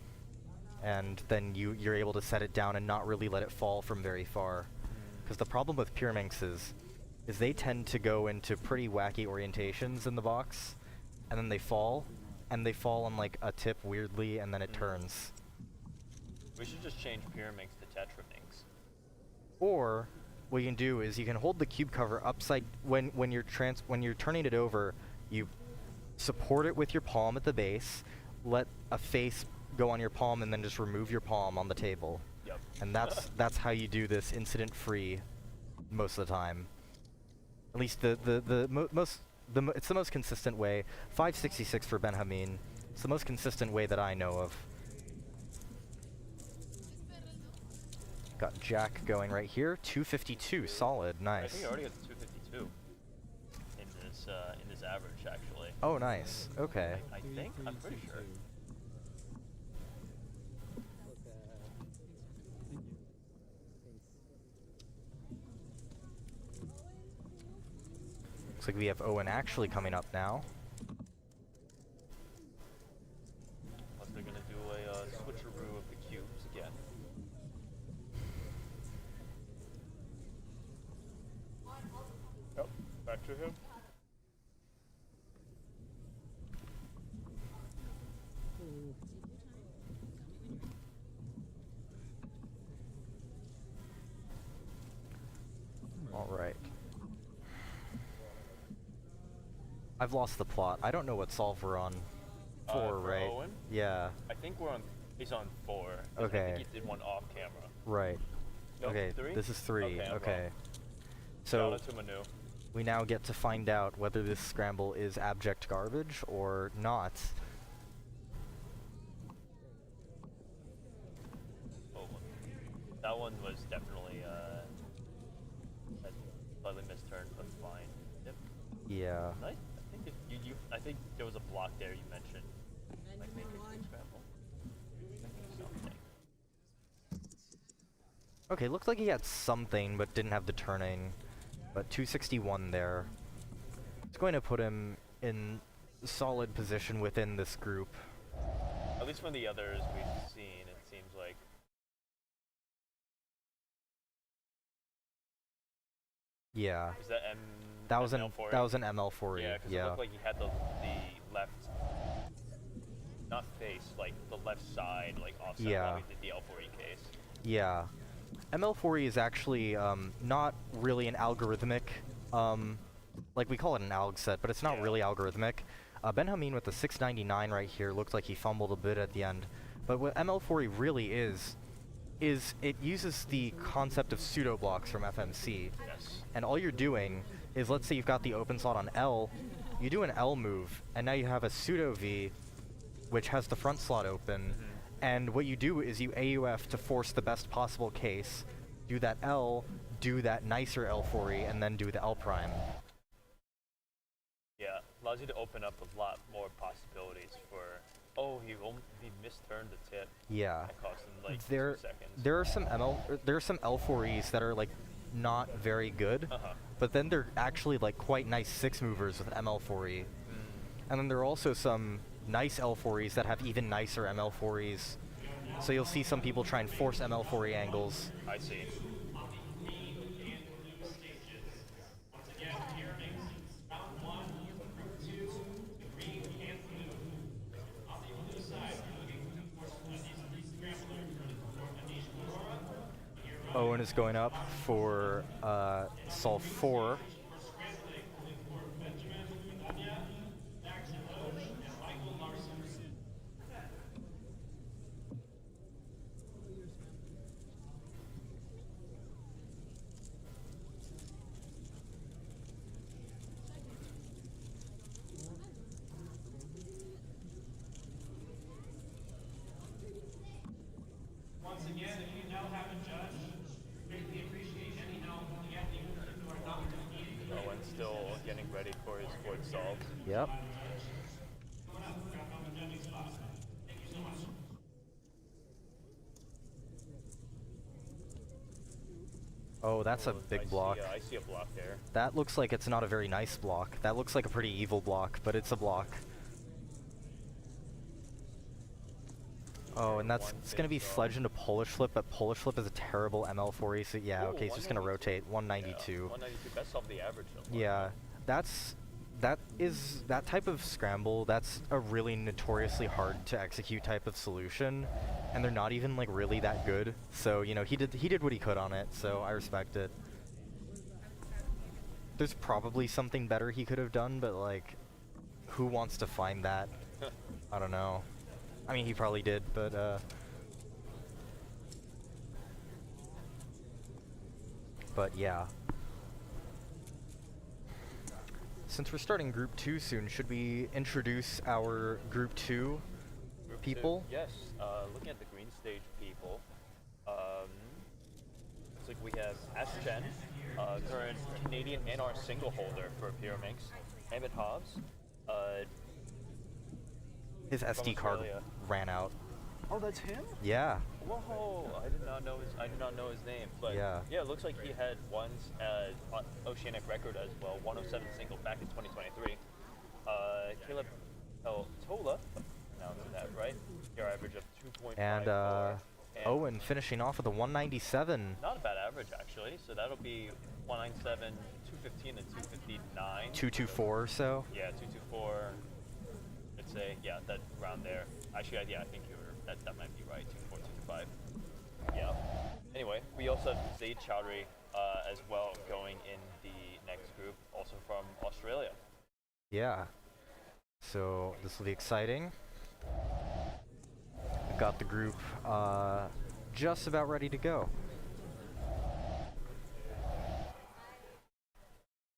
And then you're able to set it down and not really let it fall from very far. Because the problem with Pyraminx is they tend to go into pretty wacky orientations in the box, and then they fall on like a tip weirdly, and then it turns. We should just change Pyraminx to Tetraminx. Or what you can do is you can hold the cube cover upside when you're turning it over, you support it with your palm at the base, let a face go on your palm, and then just remove your palm on the table. Yep. And that's how you do this incident free most of the time. At least it's the most consistent way. 566 for Benjamin. It's the most consistent way that I know of. Got Jack going right here. 252, solid, nice. I think he already got the 252 in this average actually. Oh, nice. Okay. I think I'm pretty sure. Looks like we have Owen actually coming up now. Unless they're gonna do a switcheroo of the cubes again. Yep, back to him. All right. I've lost the plot. I don't know what solve we're on. 4, For right? Owen? Yeah. I think he's on 4. Okay. I think he did one off camera. Right. Nope, okay, 3? this is 3. Okay, I'm Okay. wrong. So Shout out to Manu. we now get to find out whether this scramble is abject garbage or not. Oh, that one was definitely a slightly misturned, but fine. Yep. Yeah. Nice. I think there was a block there you mentioned. Like matrix scramble. Something. Okay, looks like he had something, but didn't have the turning. But 261 there. It's going to put him in solid position within this group. At least from the others we've seen, it seems like. Yeah. Is that that was ML4? That was an ML4. Yeah, because it looked like he had the left, not face, like the left side, like offset while he did the L4E case. Yeah. ML4E is actually not really an algorithmic, like we call it an alg set, but it's not really algorithmic. Ben Hameen with the 699 right here looks like he fumbled a bit at the end. But what ML4E really is it uses the concept of pseudo blocks from FMC. Yes. And all you're doing is, let's say you've got the open slot on L, you do an L move, and now you have a pseudo V, which has the front slot open. And what you do is you AUF to force the best possible case, do that L, do that nicer L4E, and then do the L prime. Yeah, allows you to open up a lot more possibilities for. Oh, he misturned the tip. Yeah. That cost him like 2 seconds. There are some L4Es that are like not very good, but then they're actually like quite nice 6 movers with ML4E. And then there are also some nice L4Es that have even nicer ML4Es. So you'll see some people try and force ML4E angles. I see. Owen is going up for solve 4. Once again, if you now have a judge, greatly appreciate any help you get, even if you are not competing. Owen still getting ready for his fourth solve. Yep. Oh, that's a big block. I see a block there. That looks like it's not a very nice block. That looks like a pretty evil block, but it's a block. Oh, and it's going to be sledge into Polish flip, but Polish flip is a terrible ML4E, so yeah, okay, he's just going to rotate. 192. Yeah, 192, best of the average though. Yeah, that type of scramble, that's a really notoriously hard to execute type of solution, and they're not even like really that good. So, you know, he did what he could on it, so I respect it. There's probably something better he could have done, but like, who wants to find that? I don't know. I mean, he probably did, but yeah. Since we're starting Group 2 soon, should we introduce our Group 2 people? Yes, looking at the green stage people, looks like we have Ash Chen, current Canadian NR single holder for Pyraminx, Emmett Hobbs, his SD card ran out. Oh, that's him? Yeah. Whoa! I did not know his name, but yeah, it looks like he had ones oceanic record as well, 107 single back in 2023. Caleb Tola, pronouncing that right, your average of 2.5. And Owen finishing off with a 197. Not a bad average actually. So that'll be 197, 215, and 259. 224 or so. Yeah, 224. I'd say that around there. Actually, I think that might be right. 224, 225. Yeah. Anyway, we also have Zaid Chowdhury as well going in the next group, also from Australia. Yeah. So this will be exciting. We've got the group just about ready to go.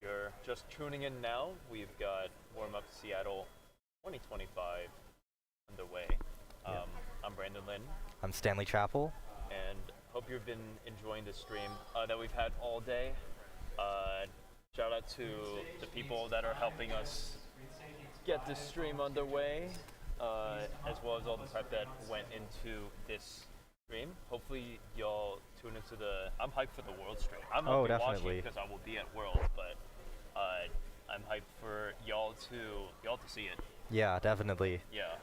You're just tuning in now. We've got Warm Up Seattle 2025 underway. I'm Brandon Lynn. I'm Stanley Chappell. And hope you've been enjoying the stream that we've had all day. Shout out to the people that are helping us get this stream underway, as well as all the prep that went into this stream. Hopefully y'all tune into I'm hyped for the World stream. I'm not watching because I will be at World, but I'm hyped for y'all to see it. Yeah, definitely. Yeah.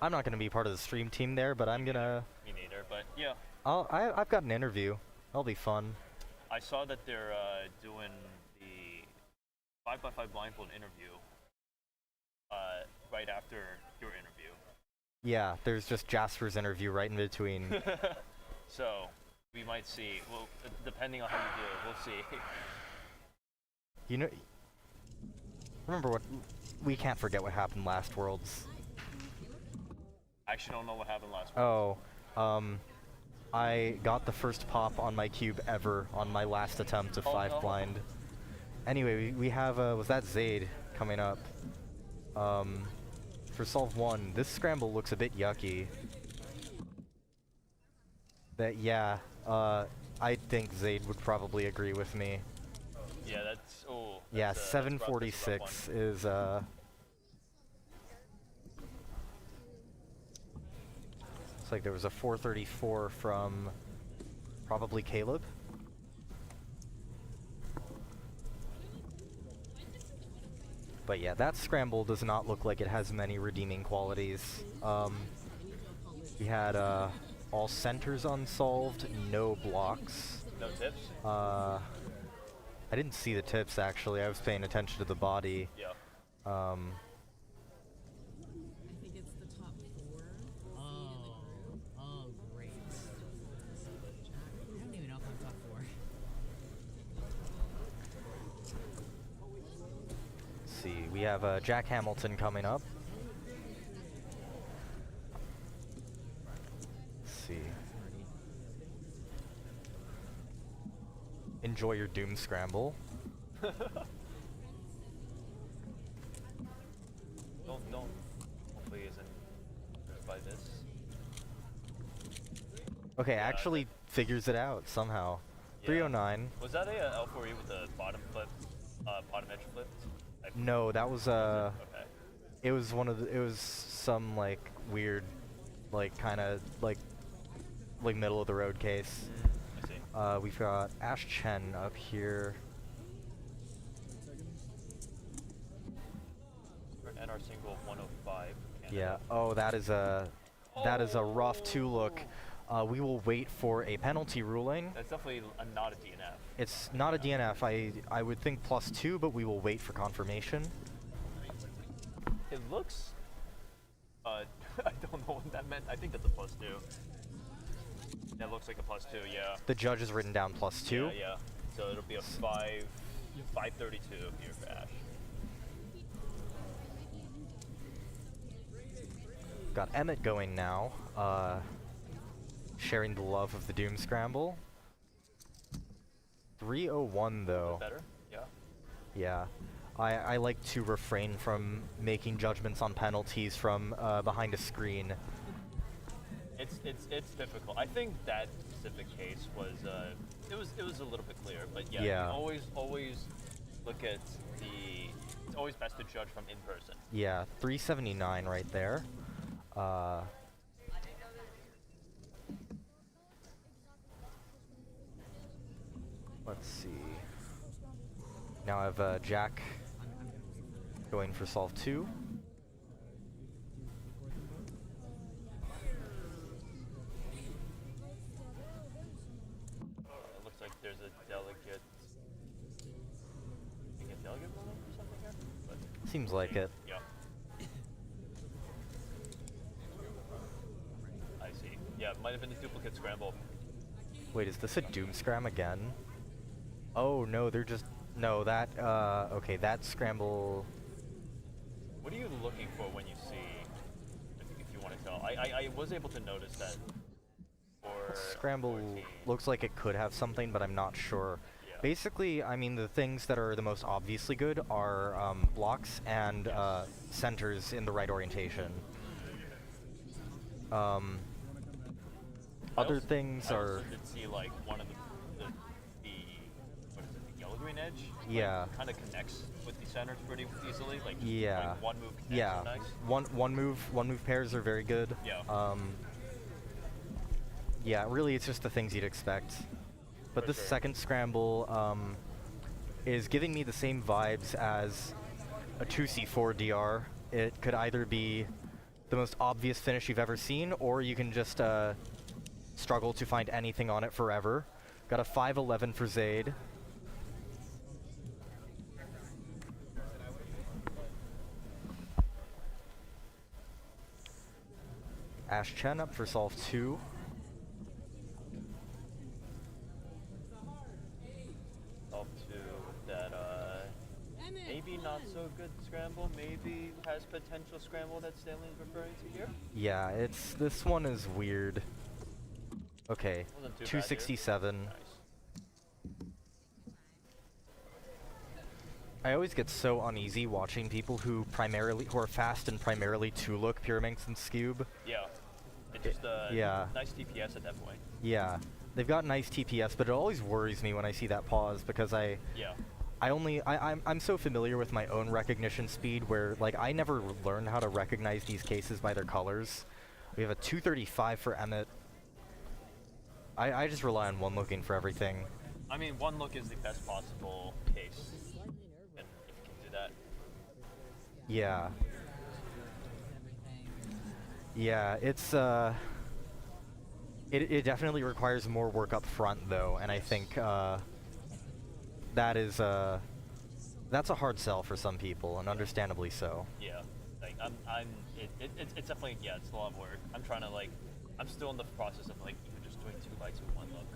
I'm not gonna be part of the stream team there, but I'm gonna. Me neither, but yeah. I've got an interview. That'll be fun. I saw that they're doing the 5x5 blindfold interview right after your interview. Yeah, there's just Jasper's interview right in between. So we might see. Well, depending on how you do it, we'll see. You know, remember what? We can't forget what happened last Worlds. I actually don't know what happened last Worlds. Oh, I got the first pop on my cube ever on my last attempt of 5 blind. Anyway, we have was that Zaid coming up. For solve 1, this scramble looks a bit yucky. I think Zaid would probably agree with me. Yeah, that's yeah, 746 is looks like there was a 434 from probably Caleb. But yeah, that scramble does not look like it has many redeeming qualities. We had all centers unsolved, no blocks. No tips? I didn't see the tips actually. I was paying attention to the body. Yeah. I think it's the top 4. Oh, great. I don't even know if I'm top 4. Let's see, we have Jack Hamilton coming up. Let's see. Enjoy your Doom Scramble. Don't. Hopefully isn't hurt by this. Okay, actually figures it out somehow. Yeah. 309. Was that a L4E with the bottom flip, bottom edge flip? No, that was okay. It was some like weird, like kind of like middle of the road case. I see. We've got Ash Chen up here. And our single 105. Canada. Yeah. Oh, that is a rough 2-look. We will wait for a penalty ruling. That's definitely not a DNF. It's not a DNF. I would think +2, but we will wait for confirmation. It looks. I don't know what that meant. I think that's a +2. That looks like a +2. Yeah. The judge has written down +2. Yeah. So it'll be a 532 here for Ash. Got Emmett going now, sharing the love of the Doom Scramble. 301 though. Better? Yeah. Yeah. I like to refrain from making judgments on penalties from behind a screen. It's difficult. I think that specific case was it was a little bit clearer, but yeah. You always look at it's always best to judge from in person. Yeah, 379 right there. Let's see. Now I have Jack going for solve 2. It looks like there's a delegate. Think a delegate or something here? But Seems like it. yeah. I see. Yeah, it might have been a duplicate scramble. Wait, is this a Doom Scram again? Oh no, they're just no that okay, that scramble. What are you looking for when you see, if you want to tell? I was able to notice that for Scramble 14. looks like it could have something, but I'm not sure. Yeah. Basically, I mean, the things that are the most obviously good are blocks and centers in the right orientation. Other things I are. also did see like one of the what is it, the yellow-green edge? Yeah. Kind of connects with the centers pretty easily. Like Yeah. like one move connects Yeah. are nice. One move pairs are very good. Yeah. Yeah, really, it's just the things you'd expect. But For this sure. second scramble is giving me the same vibes as a 2C4 DR. It could either be the most obvious finish you've ever seen, or you can just struggle to find anything on it forever. Got a 5-11 for Zaid. Ash Chen up for solve 2. Solve 2 that maybe not so good scramble, maybe has potential scramble that Stanley's referring to here. Yeah, this one is weird. Okay, Wasn't too bad here. 267. Nice. I always get so uneasy watching people who are fast and primarily two-look Pyraminx and Scube. Yeah. It's just yeah. nice DPS at that point. Yeah, they've got nice TPS, but it always worries me when I see that pause because Yeah. I'm so familiar with my own recognition speed where like I never learned how to recognize these cases by their colors. We have a 235 for Emmett. I just rely on one looking for everything. I mean, one look is the best possible case, and if you can do that. Yeah. Yeah, it's it definitely requires more work up front though, and I think that is that's a hard sell for some people, and understandably so. Yeah, like it's definitely, yeah, it's a lot of work. I'm trying to like, I'm still in the process of like even just doing 2x2 one look.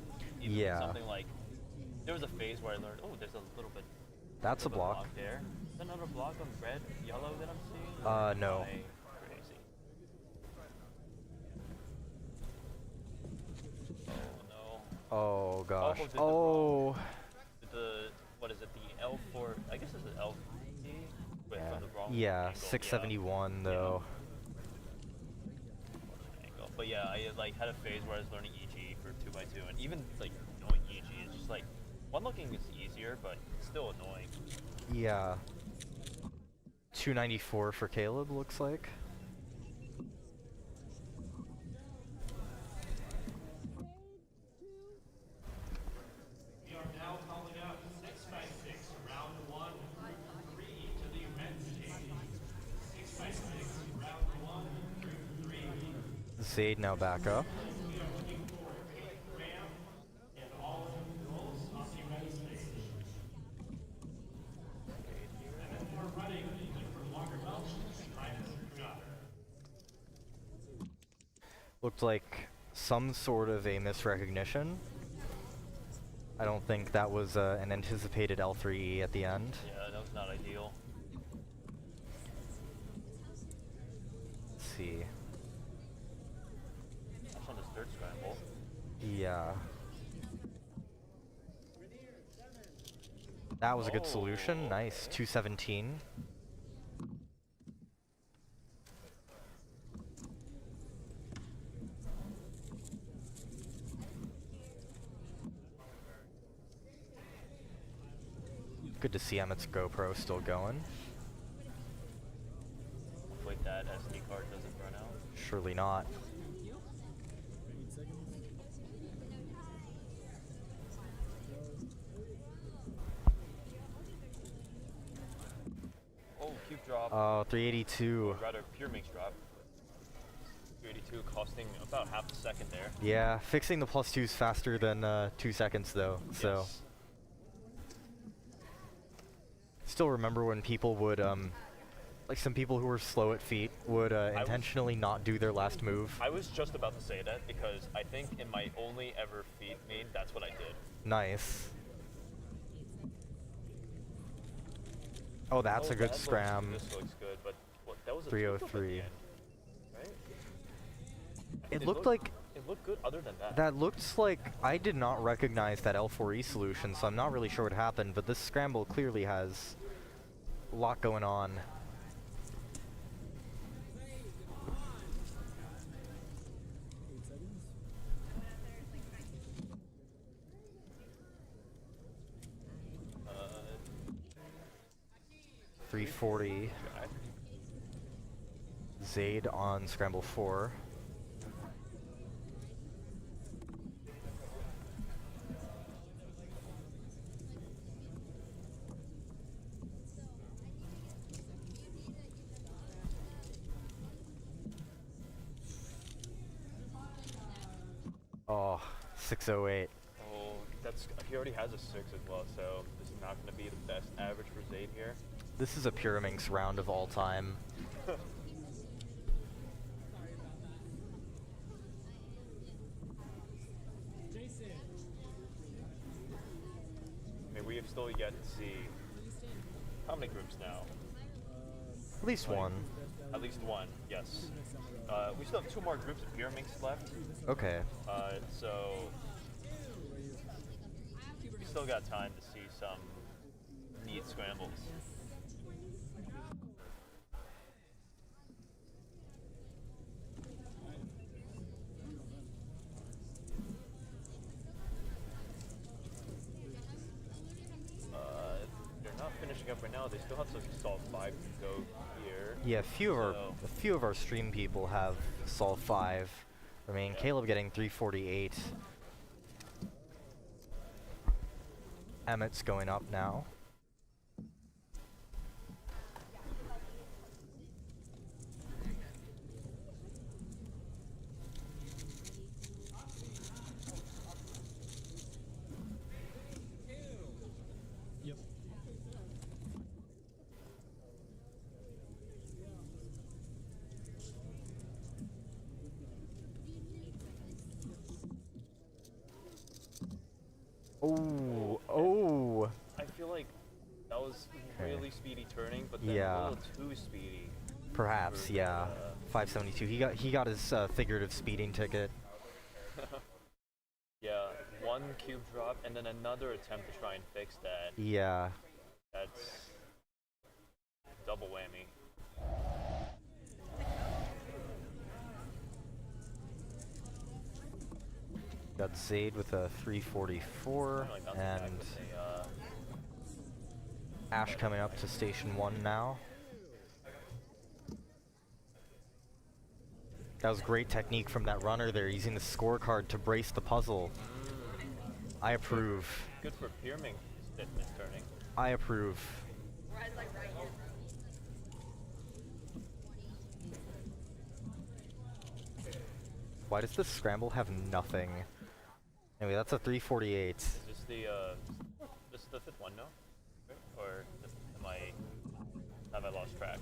Even Yeah. something like, there was a phase where I learned, oh, there's a little bit. That's a little bit block. there. Is that another block on red, yellow that I'm seeing? No. Crazy. Oh no. Oh gosh. did the Oh. Did the, what is it, the L4, I guess it's an L4, but Yeah. from the wrong Yeah, angle. 671 though. Angle. But yeah, I like had a phase where I was learning EG for 2x2, and even like knowing EG is just like, one looking is easier, but it's still annoying. Yeah. 294 for Caleb looks like. We are now calling up 6x6, round 1, group 3 to the red stage. 6x6, round 1, group 3. Zaid now back up. We are looking for Kate Graham and all of the girls on the red stage. And then we're running for longer belts, Travis Gunnar. Looked like some sort of a misrecognition. I don't think that was an anticipated L3E at the end. Yeah, that was not ideal. Let's see. That's on this third scramble. Yeah. That was a good solution. Nice. 217. Good to see Emmett's GoPro still going. Hopefully that SD card doesn't run out. Surely not. cube drop. 382. Or rather, Pyraminx drop. 382 costing about half a second there. Yeah, fixing the +2s faster than 2 seconds though. So. Yes. Still remember when people would like some people who were slow at feet would intentionally not do their last move. I was just about to say that because I think in my only ever feat main, that's what I did. Nice. Oh, that's a good scram. This looks good, but what, that was a 303. End, right? It looked like it looked good other than that. that looks like I did not recognize that L4E solution, so I'm not really sure what happened, but this scramble clearly has a lot going on. .340. Zaid on scramble 4. Oh, 608. Oh, that's he already has a 6 as well, so this is not going to be the best average for Zaid here. This is a Pyraminx round of all time. I mean, we have still yet to see how many groups now. At least one. At least one, yes. We still have 2 more groups of Pyraminx left. Okay. So we still got time to see some neat scrambles. They're not finishing up right now. They still have to solve 5 to go here. Yeah, a few of our stream people have solved 5. I mean, Caleb getting 348. Emmett's going up now. Oh. I feel like that was really speedy turning, but then Yeah. a little too speedy. Perhaps, for yeah. 572. He got his figurative speeding ticket. Yeah, 1 cube drop and then another attempt to try and fix that. Yeah. That's double whammy. Got Zaid with a 344 and Ash coming up to station 1 now. That was great technique from that runner there, using the scorecard to brace the puzzle. I approve. Good for Pyraminx turning. I approve. Why does this scramble have nothing? Anyway, that's a 348. Is this this is the 5th one, no? Or have I lost track?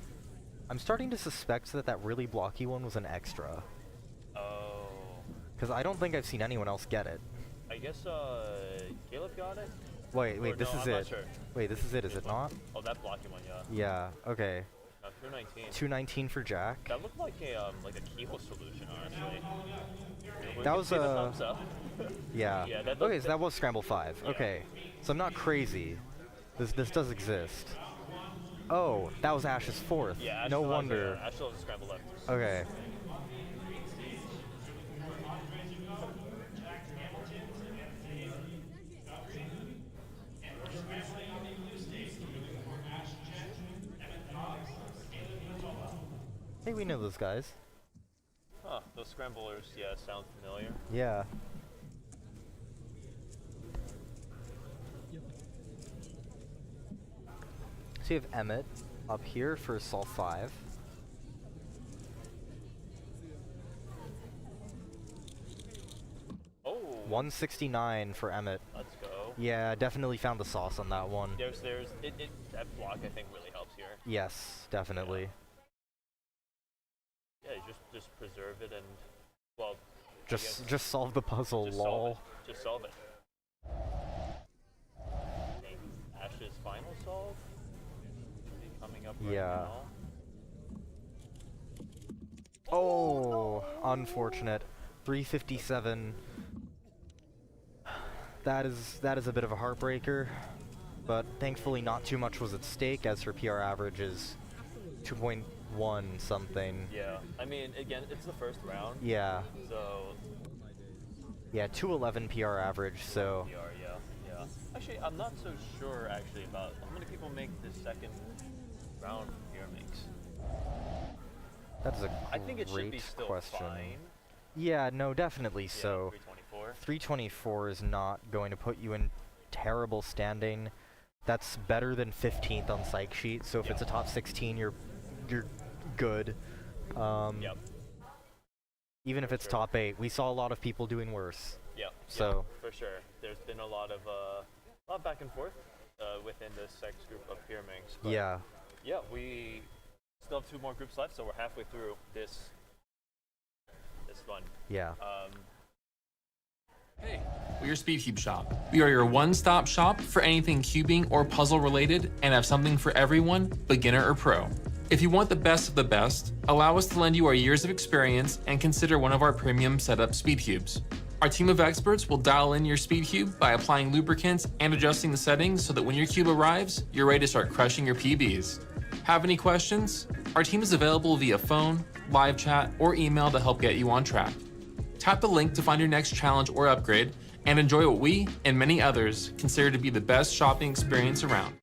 I'm starting to suspect that that really blocky one was an extra. Oh. Because I don't think I've seen anyone else get it. I guess Caleb got it? Wait, Or this no, is I'm it. not sure. Wait, this is it, is it not? Oh, that blocky one, yeah. Yeah, okay. 219. 219 for Jack. That looked like a keyhole solution, honestly. That was a... yeah. Yeah, that Okay, so that was Scramble 5. Yeah. Okay. So I'm not crazy. This does exist. Oh, that was Ash's 4th. Yeah, Ash no wonder. Ash still has a scramble left. Okay. Hey, we know those guys. Huh, those scramblers, yeah, sound familiar. Yeah. So you have Emmett, Up here for Sol 5. Oh. 169 for Emmett. Let's go. Yeah, definitely found the sauce on that one. That block I think really helps here. Yes, definitely. Yeah, you just preserve it and, well. Just solve the puzzle, Just lol. solve it. Just solve it. Ash's final solve should be coming up right Yeah. now. Oh, unfortunate. 357. That is a bit of a heartbreaker, but thankfully not too much was at stake, as her PR average is 2.1 something. Yeah, I mean, again, it's the first round. Yeah. So. Yeah, 211 PR average, so. PR, yeah. Actually, I'm not so sure actually about how many people make the second round from Pyraminx. That is a I think it should be great still question. fine. Yeah, no, definitely Yeah, so. 324. 324 is not going to put you in terrible standing. That's better than 15th on Psych Sheet, so if it's a top 16, you're good. Yep. Even if it's top 8, we saw a lot of people doing worse. Yeah. So. For sure. There's been a lot of back and forth within the sex group of Pyraminx. But Yeah. Yeah, we still have 2 more groups left, so we're halfway through this fun. Yeah. Hey, we're your SpeedCubeShop. We are your one-stop shop for anything cubing or puzzle related and have something for everyone, beginner or pro. If you want the best of the best, allow us to lend you our years of experience and consider one of our premium setup SpeedCubes. Our team of experts will dial in your SpeedCube by applying lubricants and adjusting the settings so that when your cube arrives, you're ready to start crushing your PBs. Have any questions? Our team is available via phone, live chat, or email to help get you on track. Tap the link to find your next challenge or upgrade and enjoy what we and many others consider to be the best shopping experience around.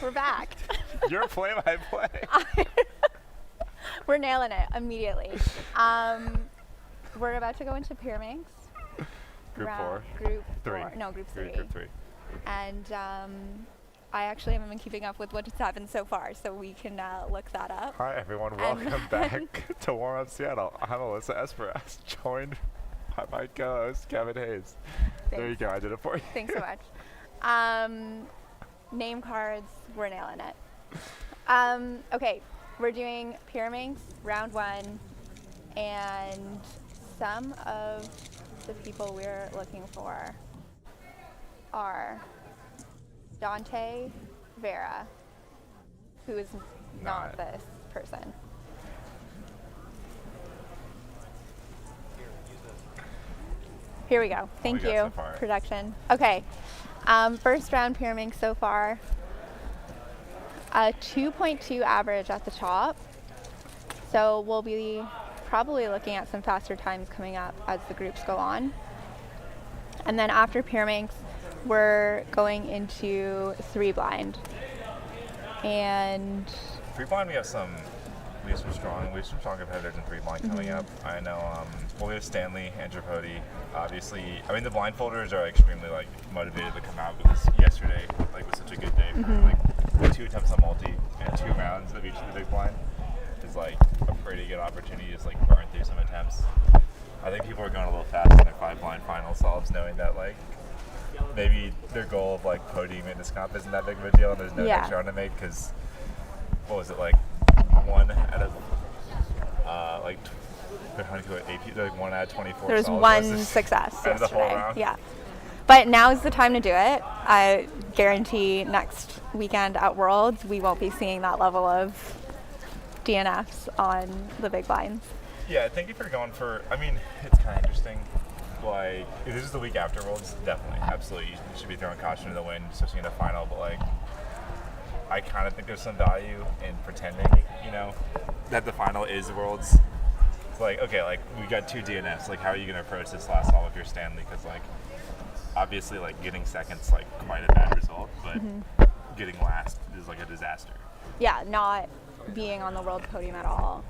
We're back. You're play-by-play. We're nailing it immediately. We're about to go into Pyraminx. Group 4. Group 3. 4. No, Group 3. Group 3. And I actually haven't been keeping up with what's happened so far, so we can look that up. Hi everyone, welcome back to Warm Up Seattle. I'm Alyssa Esperas, joined by my co-host Kevin Hayes. There you go, I did it for you. Thanks so much. Name cards, we're nailing it. Okay, we're doing Pyraminx round 1, and some of the people we're looking for are Dante Vera, who is not this person. Here we go. Thank you, so production. Okay, first round Pyraminx so far. A 2.2 average at the top. So we'll be probably looking at some faster times coming up as the groups go on. And then after Pyraminx, we're going into 3 blind. And 3 blind, we have some strong competitors in 3 blind coming up. I know, we have Stanley and Tripodi. Obviously, I mean the blindfolders are extremely motivated to come out because yesterday was such a good day for 2 attempts on multi and 2 rounds of each of the big blind. Is a pretty good opportunity to just burn through some attempts. I think people are going a little fast in their 5 blind final solves, knowing that maybe their goal of podium in this comp isn't that big of a deal, and there's no next round to make because what was it 1 out of AP, 1 out of 24. There's solves 1 success out of the whole yesterday. round. Yeah, but now is the time to do it. I guarantee next weekend at Worlds we won't be seeing that level of DNFs on the big blinds. Yeah, I think if you're going for, it's kind of interesting. If this is the week after Worlds, definitely, absolutely, you should be throwing caution to the wind, especially in the final. But I kind of think there's some value in pretending, that the final is Worlds. It's okay, we got 2 DNFs. How are you going to approach this last solve if you're Stanley? Because obviously, getting second's quite a bad result, but getting last is a disaster. Yeah, not being on the world podium at all.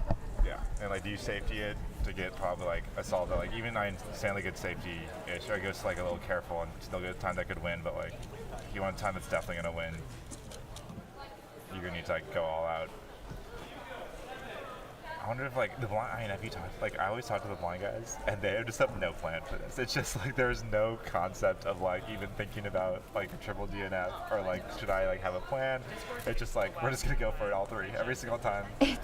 Yeah, and do you safety it to get probably a solve that even I Stanley gets safety ish. I guess a little careful and still get a time that could win, but if you want a time that's definitely gonna win, you're gonna need to go all out. I wonder if the blind. Have you talked? I always talk to the blind guys, and they just have no plan for this. It's just there's no concept of even thinking about a triple DNF or should I have a plan? It's just we're just gonna go for it all 3 every single time. It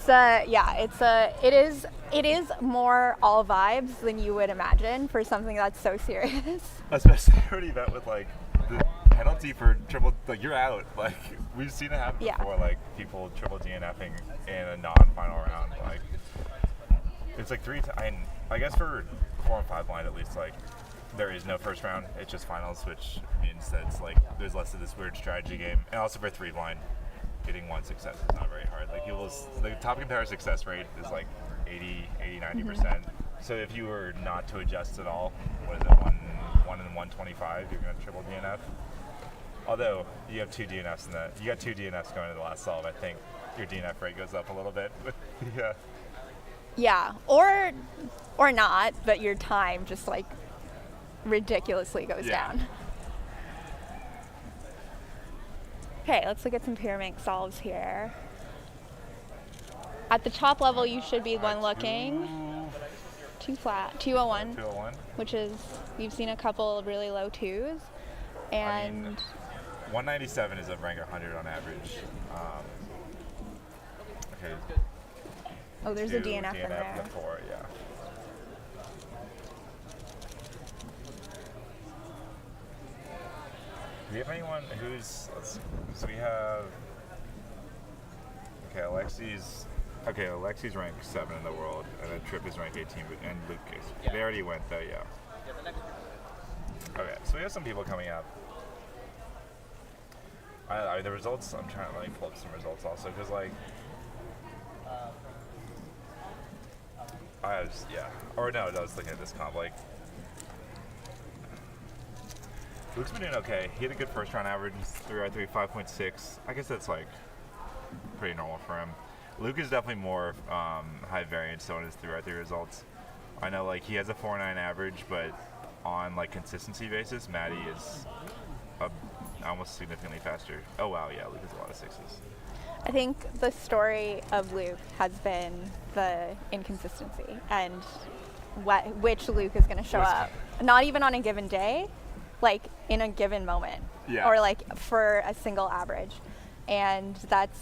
is more all vibes than you would imagine for something that's so serious. Especially I already bet with the penalty for triple, you're out. We've seen it happen before, people triple DNFing in a non-final round. It's 3 times. I guess for 4 and 5 blind at least, there is no first round. It's just finals, which means that it's there's less of this weird strategy game. And also for 3 blind, getting 1 success is not very hard. The top competitor success rate is 80, 90%. So if you were not to adjust at all, what is it, 1 in 125, you're going to triple DNF. Although you have 2 DNFs in that, you got 2 DNFs going to the last solve. I think your DNF rate goes up a little bit. Yeah, or not, but your time just ridiculously goes down. Okay, let's look at some Pyraminx solves here. At the top level, you should be looking 2 flat, 201, which is, we've seen a couple of really low 2s, and 197 is a rank 100 on average. Okay. Oh, there's a DNF in there. The 4, yeah. Do we have anyone who's, let's see, so we have, Alexi's ranked 7 in the world, and then Trip is ranked 18, and Luke is. They already went though, yeah. Okay, so we have some people coming up. The results, I'm trying to pull up some results also, because I was looking at this comp, Luke's been doing okay. He had a good first round average, 3x3, 5.6. I guess that's like pretty normal for him. Luke is definitely more high variance on his 3x3 results. I know like he has a 4.9 average, but on like consistency basis, Matty is almost significantly faster. Oh wow, yeah, Luke has a lot of 6s. I think the story of Luke has been the inconsistency and which Luke is going to show up. Not even on a given day, like in a given moment. Yeah. Or like for a single average. And that's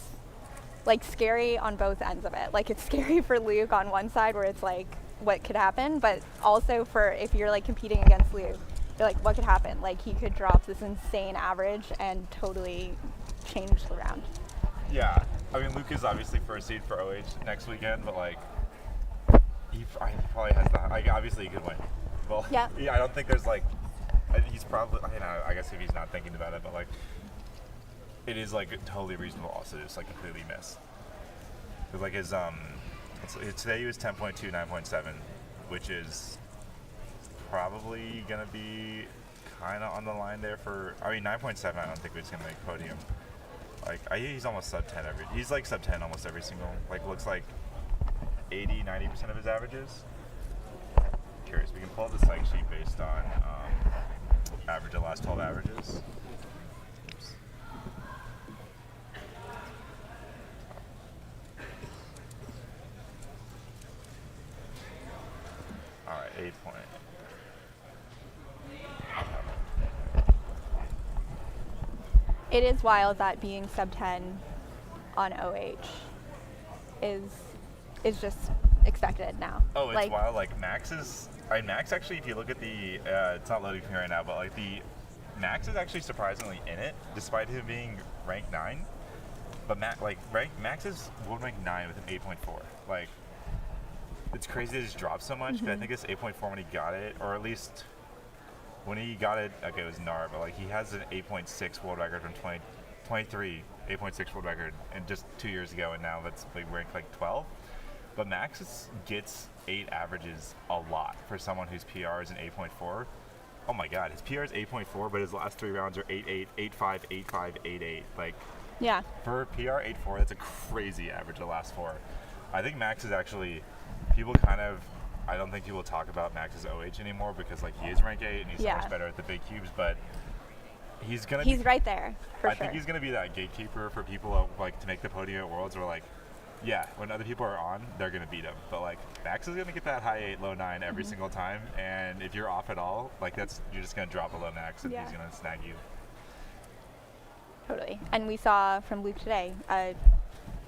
like scary on both ends of it. Like it's scary for Luke on one side where it's like what could happen, but also for if you're like competing against Luke, you're like what could happen? Like he could drop this insane average and totally change the round. Yeah, I mean Luke is obviously first seed for OH next weekend, but like he probably has the like obviously he could win. Well, yeah, I don't think there's like he's probably I guess if he's not thinking about it, but like it is like totally reasonable also to just like completely miss. Cause like his today he was 10.2, 9.7, which is probably gonna be kind of on the line there for. I mean 9.7. I don't think he's gonna make podium. Like he's almost sub 10 he's like sub 10 almost every single, like looks like 80-90% of his averages. Curious, we can pull up the psych sheet based on average of the last 12 averages. Oops. All right, 8 point. It is wild that being sub 10 on OH is just expected now. Oh, it's wild. Like Max is. Max actually, if you look at the, it's not loading for me right now, but like the Max is actually surprisingly in it, despite him being ranked 9. But Max is world ranked 9 with an 8.4. Like, it's crazy that it's dropped so much. But I think it's 8.4 when he got it, or at least. When he got it, okay, it was NAR, but like he has an 8.6 world record from 2023, 8.6 world record, and just 2 years ago, and now that's like ranked like 12. But Max gets 8 averages a lot for someone whose PR is an 8.4. Oh my God, his PR is 8.4, but his last 3 rounds are 8.8, 8.5, 8.5, 8.8. Like, yeah, for PR 8.4, that's a crazy average the last 4. I think Max is actually people kind of. I don't think people talk about Max's OH anymore because like he is rank 8 and he's so much better at the big cubes, but he's right there for sure. I think he's gonna be that gatekeeper for people like to make the podium at Worlds where like, yeah, when other people are on, they're gonna beat him. But like Max is gonna get that high 8, low 9 every single time, and if you're off at all, like you're just gonna drop below Max and he's gonna snag you. Totally. And we saw from Luke today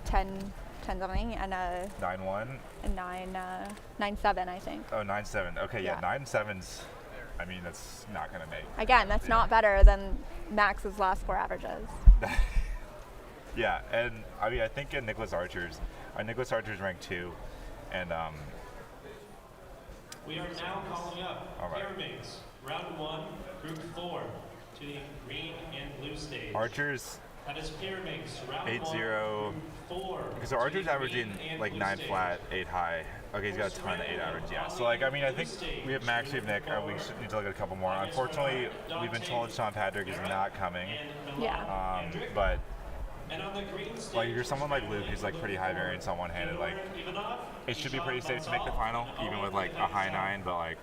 10 something and a 9-1 and 9-7 I think. Oh, 9-7. Okay, yeah, 9-7's. I mean, that's not gonna make. Again, that's not better than Max's last 4 averages. Yeah, and I mean, I think in Nicholas Archer's ranked 2, and we are now calling up Pyraminx, round 1, group 4, to the green and blue stage. Archer's. That is Pyraminx, round 8-0. 4. Because so Archer's averaging like 9 flat, 8 high. Okay, he's got a ton of 8 average, yeah. So like, I mean, I think we have Max, we have Nick. We should need to look at a couple more. Unfortunately, we've been told Sean Patrick is not coming. Yeah. But like, if you're someone like Luke who's like pretty high variance on one-handed, like it should be pretty safe to make the final, even with like a high 9. But like,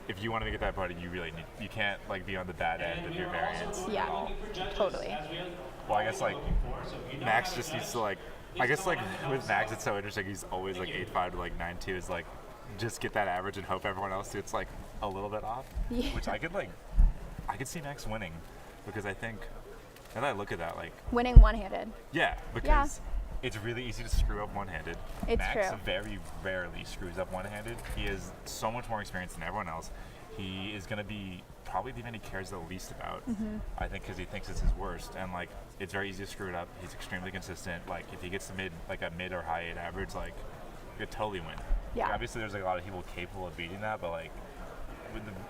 if you want to get that podium, you can't like be on the bad end of your variance. Yeah, totally. Well, I guess like Max just needs to like. I guess like with Max, it's so interesting. He's always like 8.5 to like 9.2. Is like just get that average and hope everyone else gets like a little bit off. Yeah. Which I could see Max winning because I think now that I look at that like winning one-handed. Yeah, because it's really easy to screw up one-handed. It's Max true. very rarely screws up one-handed. He has so much more experience than everyone else. He is going to be probably the event he cares the least about, I think, because he thinks it's his worst. And, like, it's very easy to screw it up. He's extremely consistent. Like, if he gets to a mid or high 8 average, like, he could totally win. Yeah. Like, obviously, there's, like, a lot of people capable of beating that, but, like,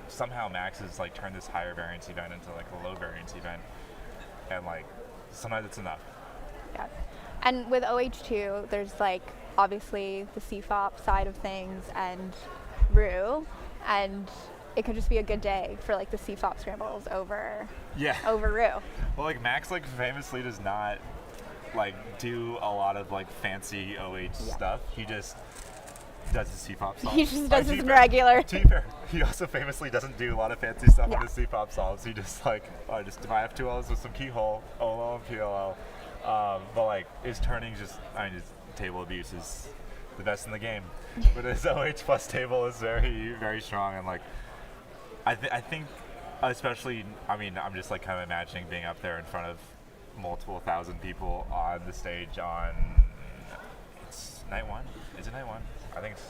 somehow Max has, like, turned this higher variance event into, like, a low variance event. And, like, sometimes it's enough. Yeah. And with OH2, there's, like, obviously the CFOP side of things and Rue. And it could just be a good day for like the C-flop scrambles over Yeah. over Rue. Well, like Max like famously does not like do a lot of like fancy OH stuff. He just does the C-pop solves. He just does his To be fair- regular. To be fair, he also famously doesn't do a lot of fancy stuff Yeah. on the C-pop solves. He just like, I just if I have 2 L's with some keyhole, OLO and PLL. But like his turning his table abuse is the best in the game. But his OH plus table is very, very strong, and like I think especially, I mean, I'm just like kind of imagining being up there in front of multiple thousand people on the stage on it's night 1. Is it night 1? I think it's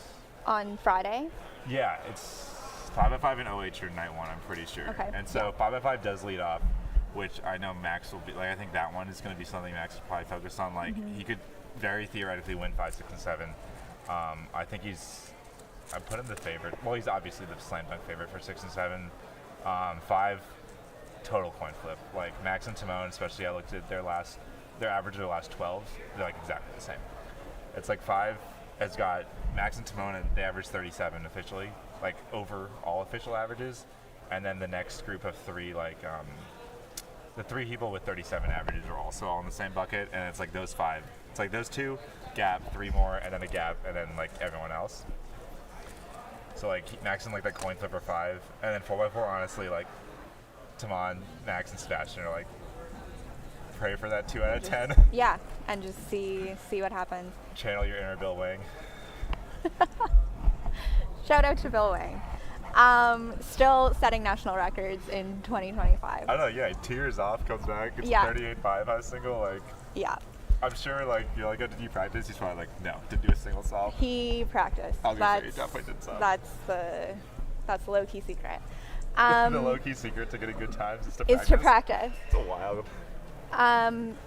On Friday. yeah, it's 5x5 and OH are night 1, I'm pretty sure. Okay. And so 5x5 does lead off, which I know Max will be like. I think that one is going to be something Max will probably focus on. Like he could very theoretically win 5, 6, and 7. I think I put him the favorite. Well, he's obviously the slam dunk favorite for 6 and 7. 5, total coin flip. Like Max and Timon, especially, I looked at their average of their last 12. They're like exactly the same. It's like 5 has got Max and Timon, and they average 37 officially, like over all official averages. And then the next group of 3, like the 3 people with 37 averages are also all in the same bucket, and it's like those 5. It's like those 2, gap, 3 more, and then a gap, and then like everyone else. So like Max and like that coin flip are 5, and then 4x4 honestly like Timon, Max, and Sebastian are like pray for that 2 out of 10. Yeah, and just see what happens. Channel your inner Bill Wang. Shout out to Bill Wang. Still setting national records in 2025. I don't know, yeah, tears off, comes back, it's Yeah. 38.5 high single, like Yeah. I'm sure like you're like, oh, did you practice? He's probably like, no, didn't do a single solve. He practiced. I was gonna say he definitely did solve. That's the low key secret. The low key secret to getting good times is to Is practice. to practice. It's a wild.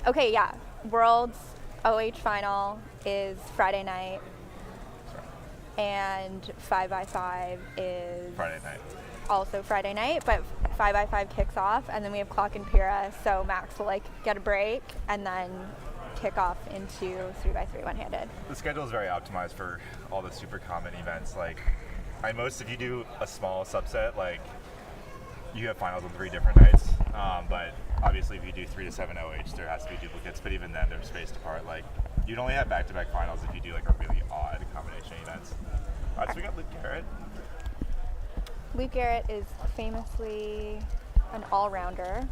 Okay, yeah. World's OH final is Friday night, and 5x5 is Friday night. also Friday night, but 5x5 kicks off, and then we have Clock and Pira, so Max will like get a break and then kick off into 3x3 one-handed. The schedule is very optimized for all the super common events. Like, if you do a small subset, like you have finals on 3 different nights. But obviously, if you do 3 to 7 OH, there has to be duplicates. But even then, they're spaced apart. Like, you'd only have back-to-back finals if you do like a really odd combination of events. So we got Luke Garrett. Luke Garrett is famously an all-rounder.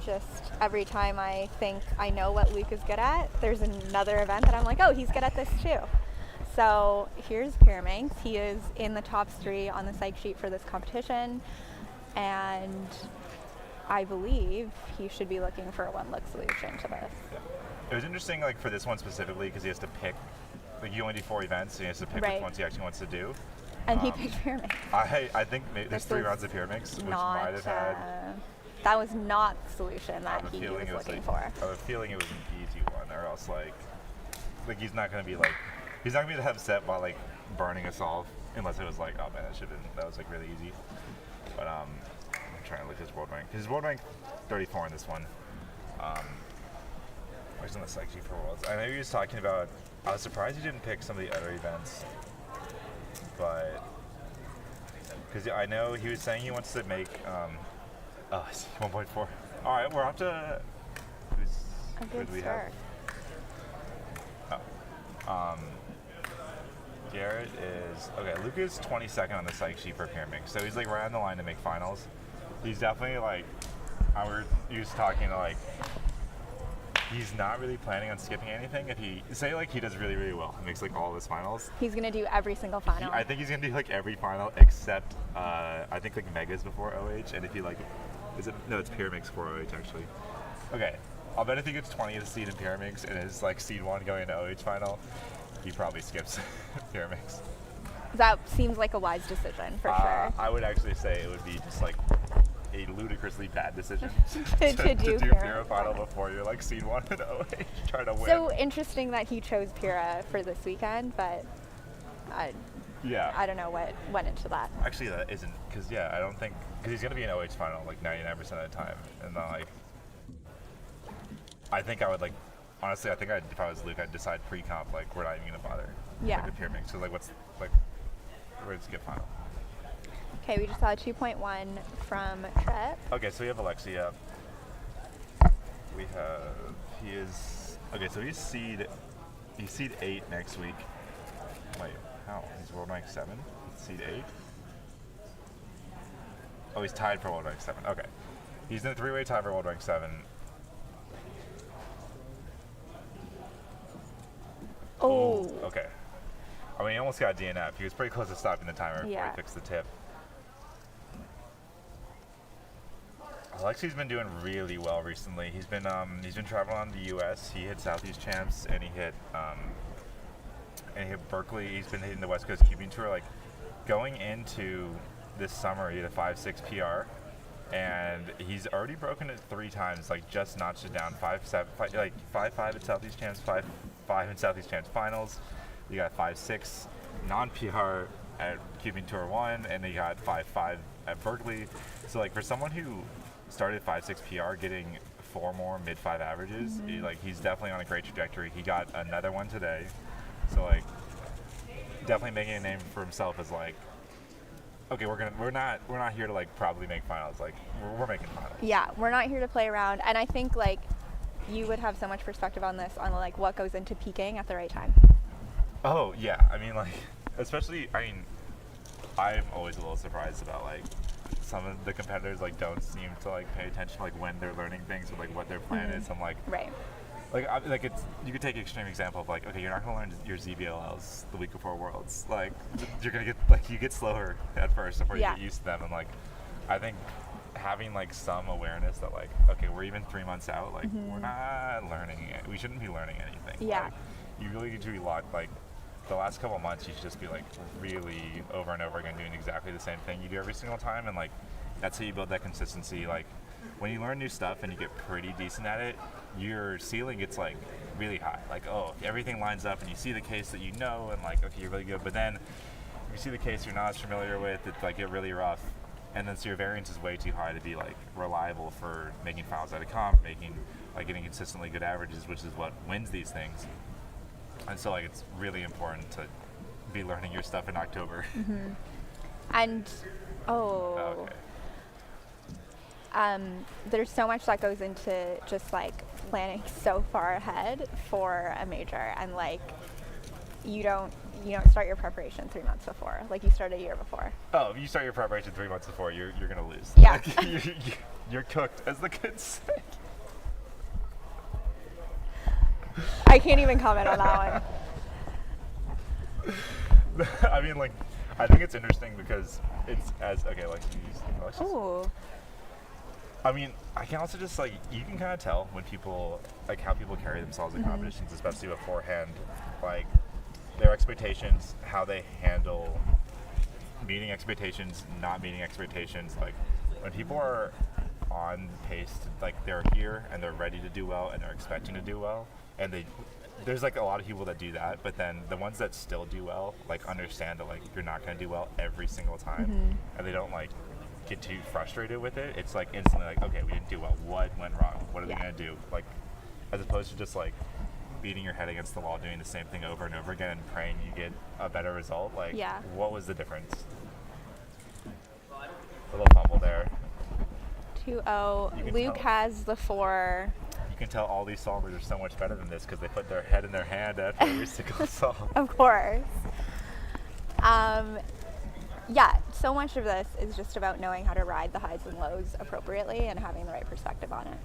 Just every time I think I know what Luke is good at, there's another event that I'm like, oh, he's good at this too. So here's Pyraminx. He is in the top 3 on the psych sheet for this competition, and I believe he should be looking for a one-look solution to this. It was interesting, like for this one specifically, because he has to pick. Like you only do 4 events, so he has to pick Right. which ones he actually wants to do. And he picked Pyraminx. I think there's This 3 is rounds of Pyraminx, which not, might have had. that was not the solution I that have a he feeling was it was looking like, for. I have a feeling it was an easy one, or else like he's not gonna be like he's not gonna be upset by like burning a solve unless it was like, oh man, that was like really easy. But I'm trying to look at his world rank. His world rank 34 in this one. He's on the psych sheet for worlds. I know he was talking about. I was surprised he didn't pick some of the other events, but because I know he was saying he wants to make. I see 1.4. All right, we're up to. Who do we have? Oh. Garrett is okay. Luke is 22nd on the psych sheet for Pyraminx, so he's like right on the line to make finals. He's definitely like. He was talking to like. He's not really planning on skipping anything. If he he does really, really well, he makes like all of his finals. He's gonna do every single final. I think he's gonna do like every final except I think like Megas before OH, and if he like, it's Pyraminx for OH actually. Okay, I'll bet if he gets 20th seed in Pyraminx and is like seed 1 going into OH final, he probably skips Pyraminx. That seems like a wise decision for sure. I would actually say it would be just like a ludicrously bad decision to do Pyra final before you're like seed 1 in OH trying to win. So interesting that he chose Pyra for this weekend, but I don't know what went into that. Actually, that isn't because I don't think because he's gonna be in OH final like 99% of the time, and then like I think I would like honestly if I was Luke I'd decide pre-comp like we're not even gonna bother. Yeah. Like, the Pyraminx. So like what's like we're gonna skip final. Okay, we just saw a 2.1 from Trep. Okay, so we have Alexia. We have, he's seed 8 next week. Wait, how? He's world rank 7? Seed 8? Oh, he's tied for world rank 7. Okay. He's in a 3-way tie for world rank 7. Oh. Okay. I mean, he almost got DNF. He was pretty close to stopping the timer before Yeah. he fixed the tip. Alexi's been doing really well recently. He's been traveling on the U.S. He hit Southeast Champs and he hit Berkeley. He's been hitting the West Coast Cubing Tour. Like going into this summer, he had a 5.6 PR, and he's already broken it 3 times. Like just notched it down 5.7, like 5.5 at Southeast Champs, 5.5 in Southeast Champs finals. You got 5.6 non-PR at Cubing Tour 1, and he got 5.5 at Berkeley. So like for someone who started 5.6 PR, getting 4 more mid-5 averages, he's definitely on a great trajectory. He got another one today, so like definitely making a name for himself as like, okay, we're not here to like probably make finals. Like we're making finals. Yeah, we're not here to play around, and I think like you would have so much perspective on this, on like what goes into peaking at the right time. Oh yeah, I mean like, especially, I mean, I'm always a little surprised about like some of the competitors like don't seem to like pay attention like when they're learning things or like what their plan is. I'm like, right. Like it's, you could take an extreme example of like, okay, you're not gonna learn your ZBLLs the week before Worlds. Like you're gonna get like, you get slower at first before you get used to them. And like, I think having like some awareness that like, okay, we're even 3 months out. Like we're not learning it. We shouldn't be learning anything. Yeah. Like, you really need to be locked. Like the last couple of months, you should just be like really over and over again doing exactly the same thing you do every single time. And like, that's how you build that consistency. Like when you learn new stuff and you get pretty decent at it, your ceiling gets like really high. Like, oh, everything lines up and you see the case that you know and like, okay, you're really good. But then you see the case you're not as familiar with, it's like get really rough. And then so your variance is way too high to be like reliable for making finals at a comp, getting consistently good averages, which is what wins these things. And so like it's really important to be learning your stuff in October. And there's so much that goes into just like planning so far ahead for a major, and like you don't start your preparation 3 months before, like you start a year before. Oh, if you start your preparation 3 months before, you're gonna lose. Yeah. Like, you're cooked, as the kids say. I can't even comment on that one. I mean, like, I think it's interesting because it's Alexis. Ooh. I mean, I can also just like, you can kind of tell when people, like how people carry themselves in competitions, especially beforehand, like their expectations, how they handle meeting expectations, not meeting expectations. Like when people are on pace, like they're here and they're ready to do well and they're expecting to do well, and there's like a lot of people that do that, but then the ones that still do well, like understand that like you're not going to do well every single time, and they don't like get too frustrated with it. It's like instantly like, okay, we didn't do well. What went wrong? What are we going to do? Like, as opposed to just like beating your head against the wall, doing the same thing over and over again and praying you get a better result. Like, what was the difference? A little fumble there. 2-0. Luke has the 4. You can tell all these solvers are so much better than this because they put their head in their hand after every single solve. Of course. Yeah, so much of this is just about knowing how to ride the highs and lows appropriately and having the right perspective on it.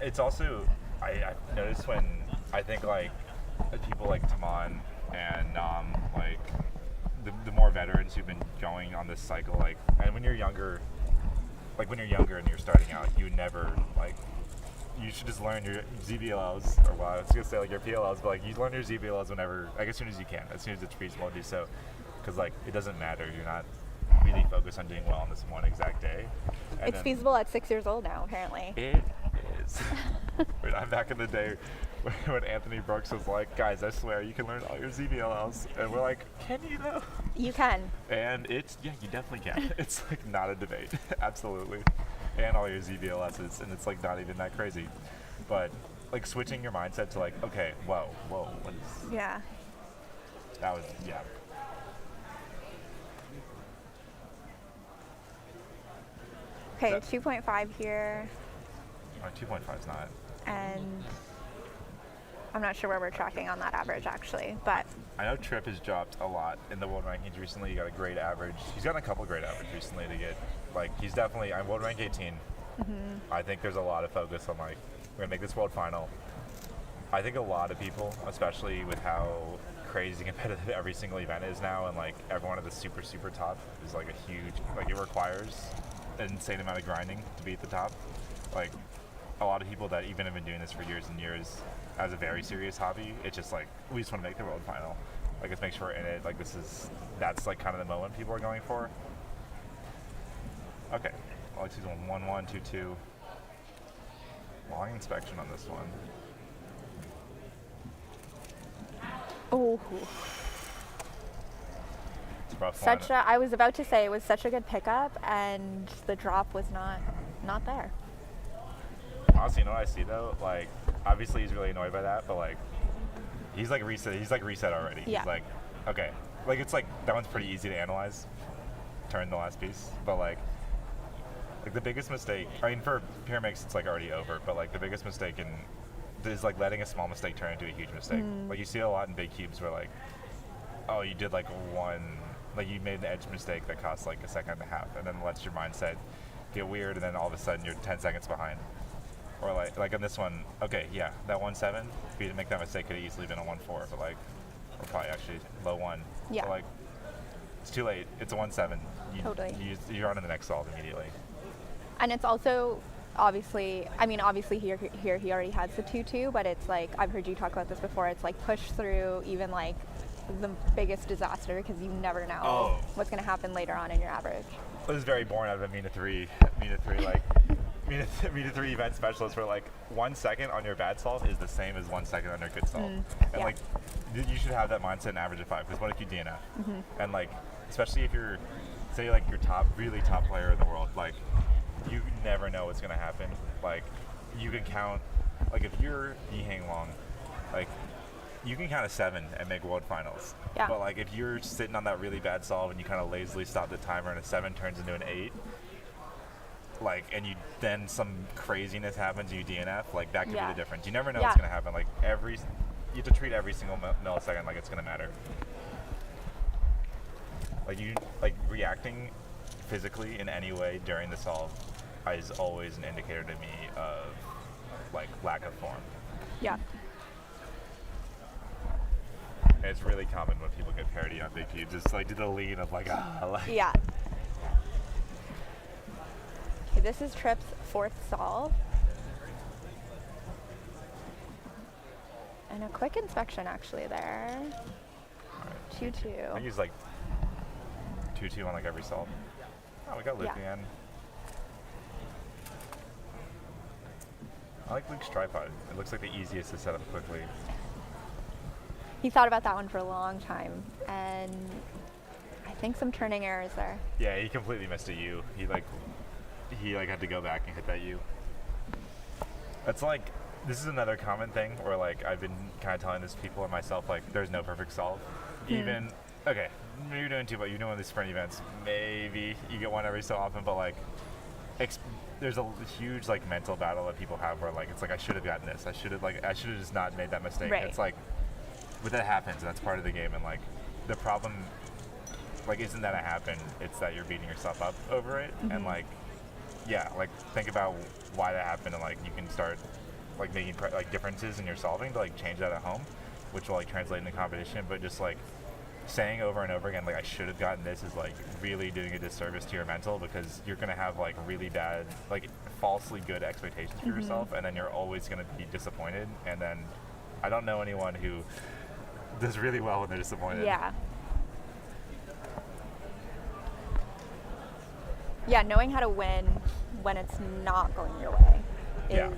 It's also, I noticed when I think like people like Taman and like the more veterans who've been going on this cycle, like, and when you're younger and you're starting out, you never like, you should just learn your ZBLLs, or well, I was gonna say like your PLLs, but like you learn your ZBLLs whenever, like as soon as you can, as soon as it's feasible to do so, because like it doesn't matter, you're not really focused on doing well on this one exact day. And it's feasible at 6 years old now, apparently. It is. I'm back in the day when Anthony Brooks was like, guys, I swear you can learn all your ZBLLs, and we're like, can you though? You can. And it's, yeah, you definitely can. It's like not a debate, absolutely. And all your ZBLSs, and it's like not even that crazy. But like switching your mindset to like, okay, whoa, what is? Yeah. That was, yeah. Okay, 2.5 here. 2.5 is not. And I'm not sure where we're tracking on that average actually, but I know Tripp has dropped a lot in the world rankings recently. He got a great average. He's gotten a couple great average recently to get, like, he's definitely, I'm world rank 18. I think there's a lot of focus on, like, we're going to make this world final. I think a lot of people, especially with how crazy competitive every single event is now, and, like, everyone at the super, super top is, like, a huge, like, it requires an insane amount of grinding to be at the top. Like, a lot of people that even have been doing this for years and years as a very serious hobby, it's just like, we just want to make the world final. Like, let's make sure we're in it. Like, that's like kind of the moment people are going for. Okay, Alexi's on 1-1, 2-2. Long inspection on this one. oh, It's a rough such line. I was about to say it was such a good pickup, and the drop was not there. Honestly, you know what I see though? Like, obviously he's really annoyed by that, but like, he's like reset already. Yeah. He's like, okay. Like, it's like, that one's pretty easy to analyze. Turn the last piece. But like the biggest mistake, I mean, for Pyraminx it's like already over, but like the biggest mistake is like letting a small mistake turn into a huge mistake. Like, you see a lot in big cubes where like, oh, you did like like you made an edge mistake that cost like a second and a half, and then lets your mindset get weird, and then all of a sudden you're 10 seconds behind. Or like on this one, okay, yeah, that 1-7, if you didn't make that mistake, could have easily been a 1-4, but like, or probably actually low 1. Yeah. So like, it's too late. It's a 1-7. Totally. You're on to the next solve immediately. And it's also obviously here he already has the 2-2, but it's like, I've heard you talk about this before, it's like push through even like the biggest disaster, because you never know what's going to happen later on in your average. It was very born out of a Mina 3 like Mina 3 event specialist, where like 1 second on your bad solve is the same as 1 second on your good solve. And like, you should have that mindset and average of 5, because what if you DNF? And like, especially if you're, say like your really top player in the world, like, you never know what's gonna happen. Like, you can count, like, if you're Yihang Long, like, you can count a 7 and make world finals. Yeah. But like, if you're sitting on that really bad solve and you kind of lazily stop the timer and a 7 turns into an 8, like, and then some craziness happens and you DNF, like, that could be the difference. You never know what's gonna happen. Like, you have to treat every single millisecond like it's gonna matter. Like, reacting physically in any way during the solve is always an indicator to me of, like, lack of form. Yeah. And it's really common when people get parity on big cubes. It's like, do the lean of like, Yeah. Okay, this is Tripp's 4th solve. And a quick inspection actually there. 2-2. I think he's like 2-2 on like every solve. Oh, we got Luke again. I like Luke's tripod. It looks like the easiest to set up quickly. He thought about that one for a long time, and I think some turning errors there. Yeah, he completely missed a U. He had to go back and hit that U. That's like, this is another common thing where like, I've been kind of telling this to people and myself, like, there's no perfect solve. Even, okay, maybe you're doing 2, but you're doing these sprint events, maybe you get one every so often, but like, there's a huge like mental battle that people have where like, it's like, I should have gotten this. I should have just not made that mistake. Right. It's like, but that happens, and that's part of the game, and like, the problem, like, isn't that it happened, it's that you're beating yourself up over it. And like, yeah, like, think about why that happened, and like, you can start like making like differences in your solving to like change that at home, which will like translate into competition. But just like saying over and over again, like, I should have gotten this, is like really doing a disservice to your mental, because you're gonna have like really bad, like, falsely good expectations for yourself, and then you're always gonna be disappointed. And then I don't know anyone who does really well when they're disappointed. Yeah. Yeah, knowing how to win when it's not going your way is,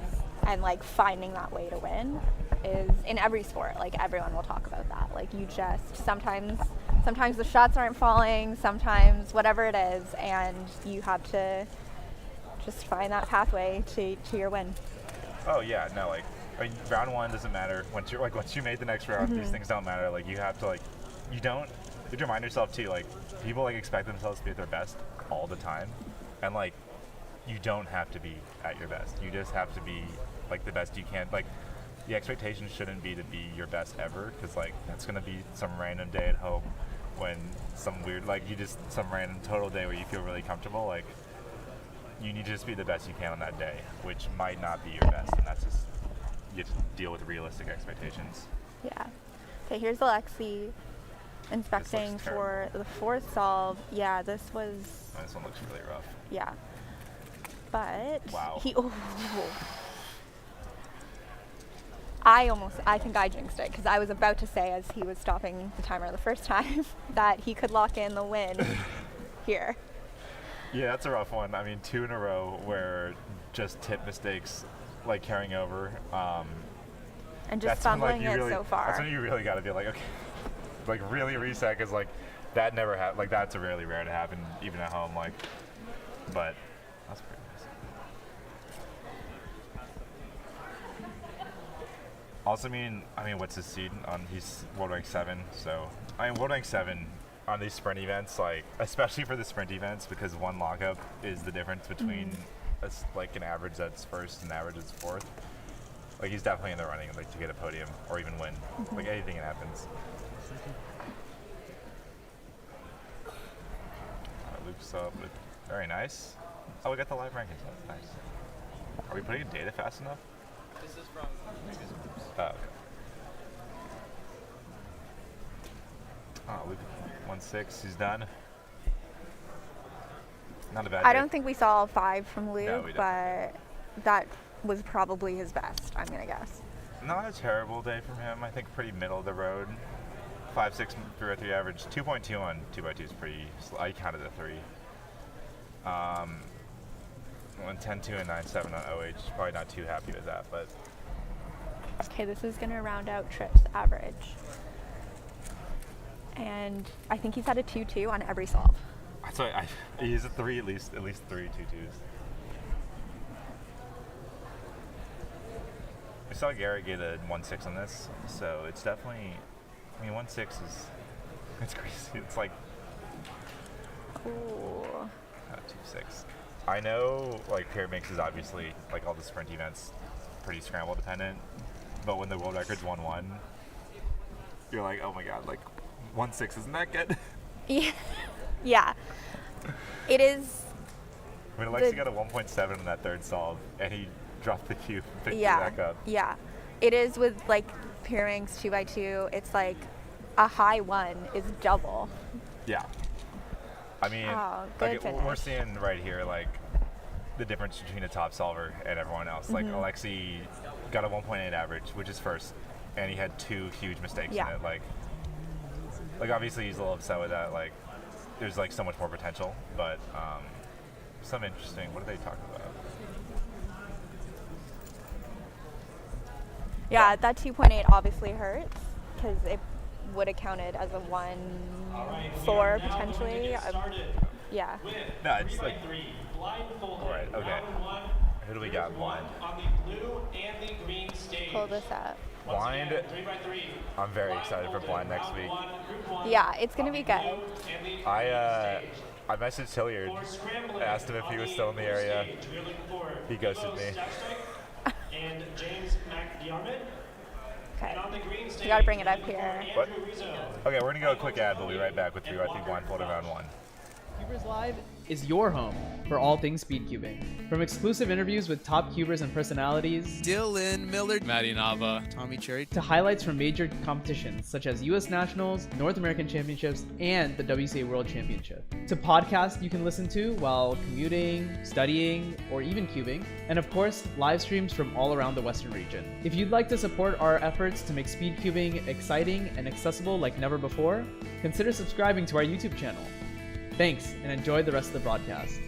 and like finding that way to win is, in every sport, like, everyone will talk about that. Like, you just, sometimes the shots aren't falling, sometimes whatever it is, and you have to just find that pathway to your win. Oh yeah, no, like, I mean, round 1 doesn't matter. Once you made the next round, these things don't matter. Like, you have to, like, you have to remind yourself too, like, people like expect themselves to be at their best all the time, and like, you don't have to be at your best. You just have to be like the best you can. Like the expectation shouldn't be to be your best ever, because like that's gonna be some random day at home when some weird some random total day where you feel really comfortable. Like you need to just be the best you can on that day, which might not be your best, and that's just you have to deal with realistic expectations. Yeah. Okay, here's Alexi inspecting for the fourth solve. Yeah, this one looks really rough. Yeah. But wow. I think I jinxed it, because I was about to say, as he was stopping the timer the first time, that he could lock in the win here. Yeah, that's a rough one. I mean, 2 in a row where just tip mistakes, like carrying over. And just fumbling it so far. That's when you really got to be like, okay, like really reset, because like that never happened. Like that's really rare to happen, even at home. Like, but that's pretty nice. Also, I mean, what's his seed? He's world rank 7. So I mean, world rank 7 on these sprint events, like especially for the sprint events, because one lockup is the difference between like an average that's first and average that's fourth. Like he's definitely in the running, like to get a podium or even win. Like anything happens. Luke's up, very nice. Oh, we got the live rankings. That's nice. Are we putting in data fast enough? This is from previous groups. Oh, okay. Oh, Luke 1-6. He's done. Not a bad. I don't think we saw 5 from Luke, No, we didn't. but that was probably his best, I'm gonna guess. Not a terrible day from him. I think pretty middle of the road. 5.6 3 average. 2.2 on 2x2 is pretty. I counted a 3. 10.2 and 9.7 on OH. Probably not too happy with that, but. Okay, this is gonna round out Tripp's average. And I think he's had a 2-2 on every solve. So he's a 3 at least 3 2-2s. I saw Garrett get a 1-6 on this, so it's definitely. I mean, 1-6 is. It's crazy. It's like. Ooh. 2-6. I know, like Pyraminx is obviously like all the sprint events, pretty scramble dependent, but when the world record's 1-1, you're like, oh my god, like 1-6 isn't that good? Yeah. Yeah. It is. I mean, Alexi got a 1.7 on that third solve, and he dropped the cube and picked it back up. Yeah. It is with like Pyraminx 2x2. It's like a high 1 is double. Yeah. I mean, good we're seeing right here like the difference between a top solver and everyone else. Like Alexi got a 1.8 average, which is first, and he had 2 huge mistakes in it. Like obviously he's a little upset with that. Like there's like so much more potential, but some interesting. What are they talking about? Yeah, that 2.8 obviously hurts, because it would have counted as a 1-4 potentially. Yeah. No, it's like. Alright, okay. Who do we got? Blind. Pull this up. Blind. I'm very excited for Blind next week. Yeah, it's gonna be good. I messaged Hilliard, asked him if he was still in the area. He ghosted me. And James McDiarmid. Okay. You gotta bring it up here. What? Okay, we're gonna go a quick ad. We'll be right back with 3 blindfolded round 1. CubersLive is your home for all things speedcubing. From exclusive interviews with top cubers and personalities, Dylan, Millard, Matty and Tommy Cherry, to highlights from major competitions such as US Nationals, North American Championships, and the WCA World Championship, to podcasts you can listen to while commuting, studying, or even cubing, and of course, live streams from all around the Western region. If you'd like to support our efforts to make speedcubing exciting and accessible like never before, consider subscribing to our YouTube channel. Thanks, and enjoy the rest of the broadcast.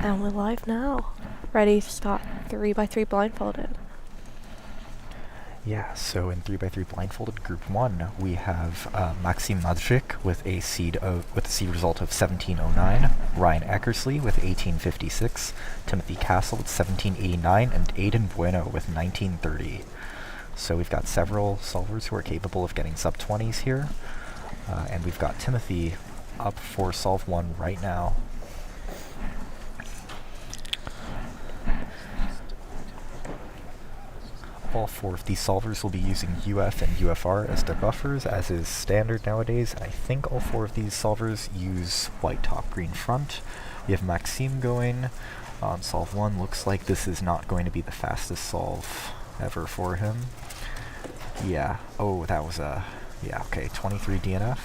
And we're live now. Ready to start 3x3 blindfolded. Yeah, so in 3x3 blindfolded group 1, we have Maxim Madzik with a seed result of 1709, Ryan Eckersley with 1856, Timothy Castle with 1789, and Aiden Bueno with 1930. So we've got several solvers who are capable of getting sub-20s here, and we've got Timothy up for solve 1 right now. All 4 of these solvers will be using UF and UFR as their buffers, as is standard nowadays. I think all 4 of these solvers use white top, green front. We have Maxime going on solve 1. Looks like this is not going to be the fastest solve ever for him. Yeah, oh, that was a, yeah, okay, 23 DNF.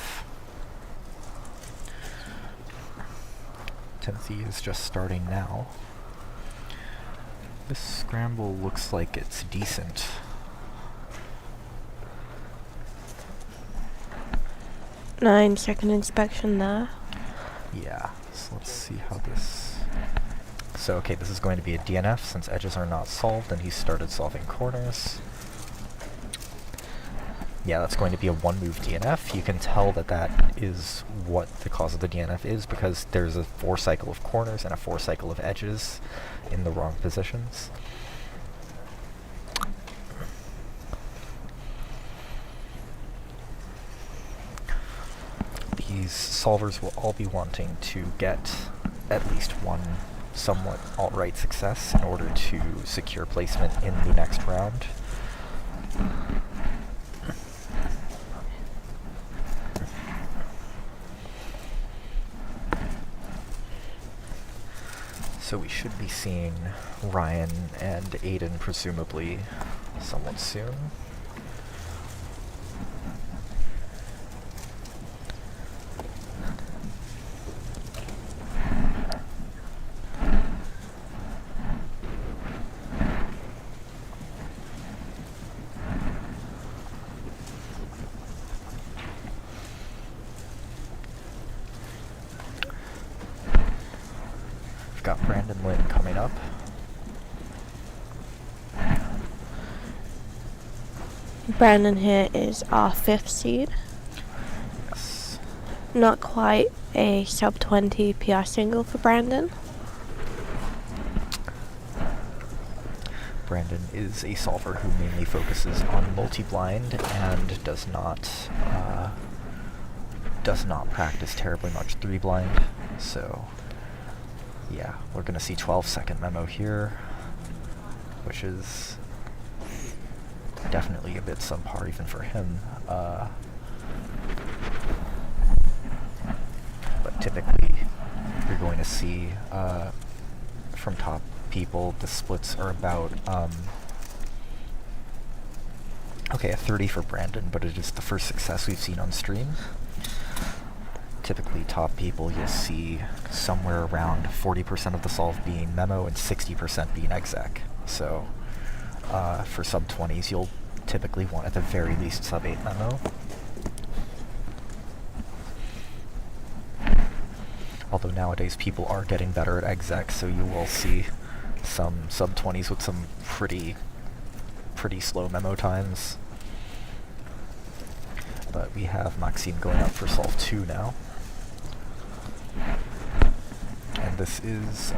Timothy is just starting now. This scramble looks like it's decent. Nine-second inspection there. Yeah, so let's see how this... So, okay, this is going to be a DNF since edges are not solved and he started solving corners. Yeah, that's going to be a 1-move DNF. You can tell that that is what the cause of the DNF is because there's a 4-cycle of corners and a 4-cycle of edges in the wrong positions. These solvers will all be wanting to get at least one somewhat alright success in order to secure placement in the next round. So we should be seeing Ryan and Aiden presumably somewhat soon. Got Brandon Lynn coming up. Brandon here is our 5th seed. Yes. Not quite a sub-20 PR single for Brandon. Brandon is a solver who mainly focuses on multi-blind and does not practice terribly much 3-blind, so yeah, we're going to see 12-second memo here, which is definitely a bit subpar even for him. But typically, you're going to see from top people, the splits are about, okay, a 30 for Brandon, but it is the first success we've seen on stream. Typically top people you'll see somewhere around 40% of the solve being memo and 60% being exec. So for sub 20s you'll typically want at the very least sub 8 memo. Although nowadays people are getting better at exec, so you will see some sub 20s with some pretty slow memo times. But we have Maxime going up for solve 2 now. And this is,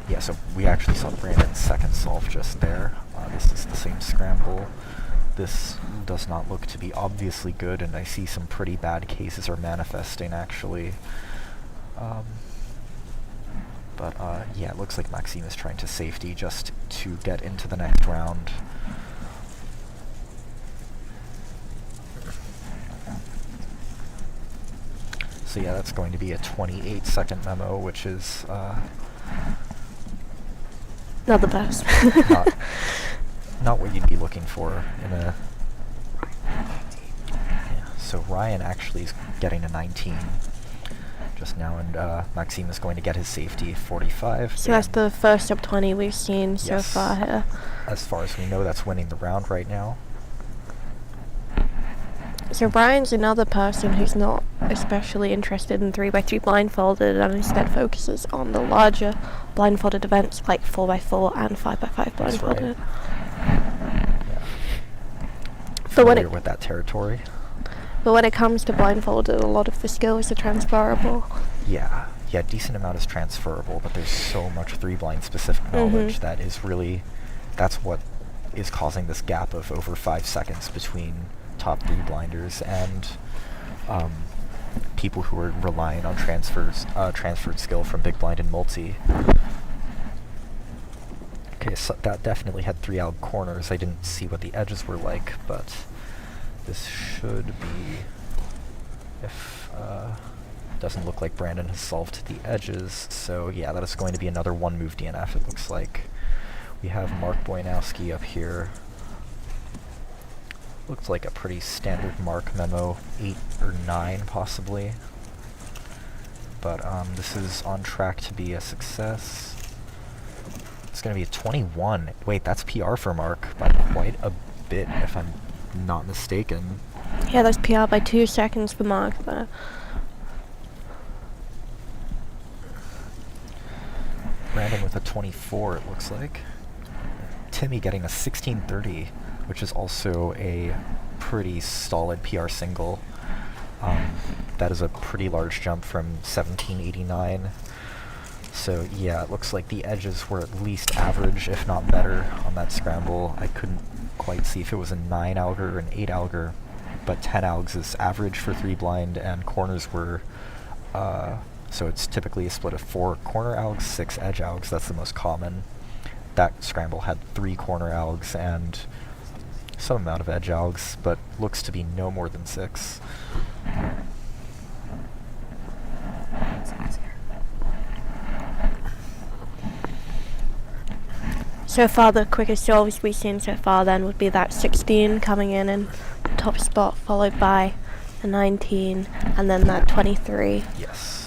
yeah, so we actually saw Brandon's second solve just there. This is the same scramble. This does not look to be obviously good, and I see some pretty bad cases are manifesting, actually. But yeah, it looks like Maxime is trying to safety just to get into the next round. So yeah, that's going to be a 28-second memo, which is not the best. not what you'd be looking for in a... Yeah, so Ryan actually is getting a 19 just now, and Maxime is going to get his safety 45. So that's the first sub 20 we've seen so Yes. far here. As far as we know, that's winning the round right now. So Brian's another person who's not especially interested in 3x3 blindfolded and instead focuses on the larger blindfolded events like 4x4 and 5x5 blindfolded. But when Familiar with that territory. But when it comes to blindfolded, a lot of the skills are transferable. Yeah, decent amount is transferable, but there's so much 3-blind specific knowledge that is really, that's what is causing this gap of over 5 seconds between top 3 blinders and people who are relying on transferred skill from big blind and multi. Okay, so that definitely had 3 alg corners. I didn't see what the edges were like, but this should be, if doesn't look like Brandon has solved the edges, so yeah, that is going to be another 1-move DNF, it looks like. We have Mark Boyanowski up here. Looks like a pretty standard Mark memo, 8 or 9 possibly. But this is on track to be a success. It's going to be a 21. Wait, that's PR for Mark by quite a bit, if I'm not mistaken. Yeah, that's PR by 2 seconds for Mark there. Brandon with a 24, it looks like. Timmy getting a 1630, which is also a pretty solid PR single. That is a pretty large jump from 1789. So yeah, it looks like the edges were at least average, if not better, on that scramble. I couldn't quite see if it was a 9 alger or an 8 alger, but 10 algs is average for 3 blind, and corners were, so it's typically a split of 4 corner algs, 6 edge algs. That's the most common. That scramble had 3 corner algs and some amount of edge algs, but looks to be no more than 6. So far, the quickest solves we've seen so far then would be that 16 coming in top spot, followed by a 19, and then that 23. Yes.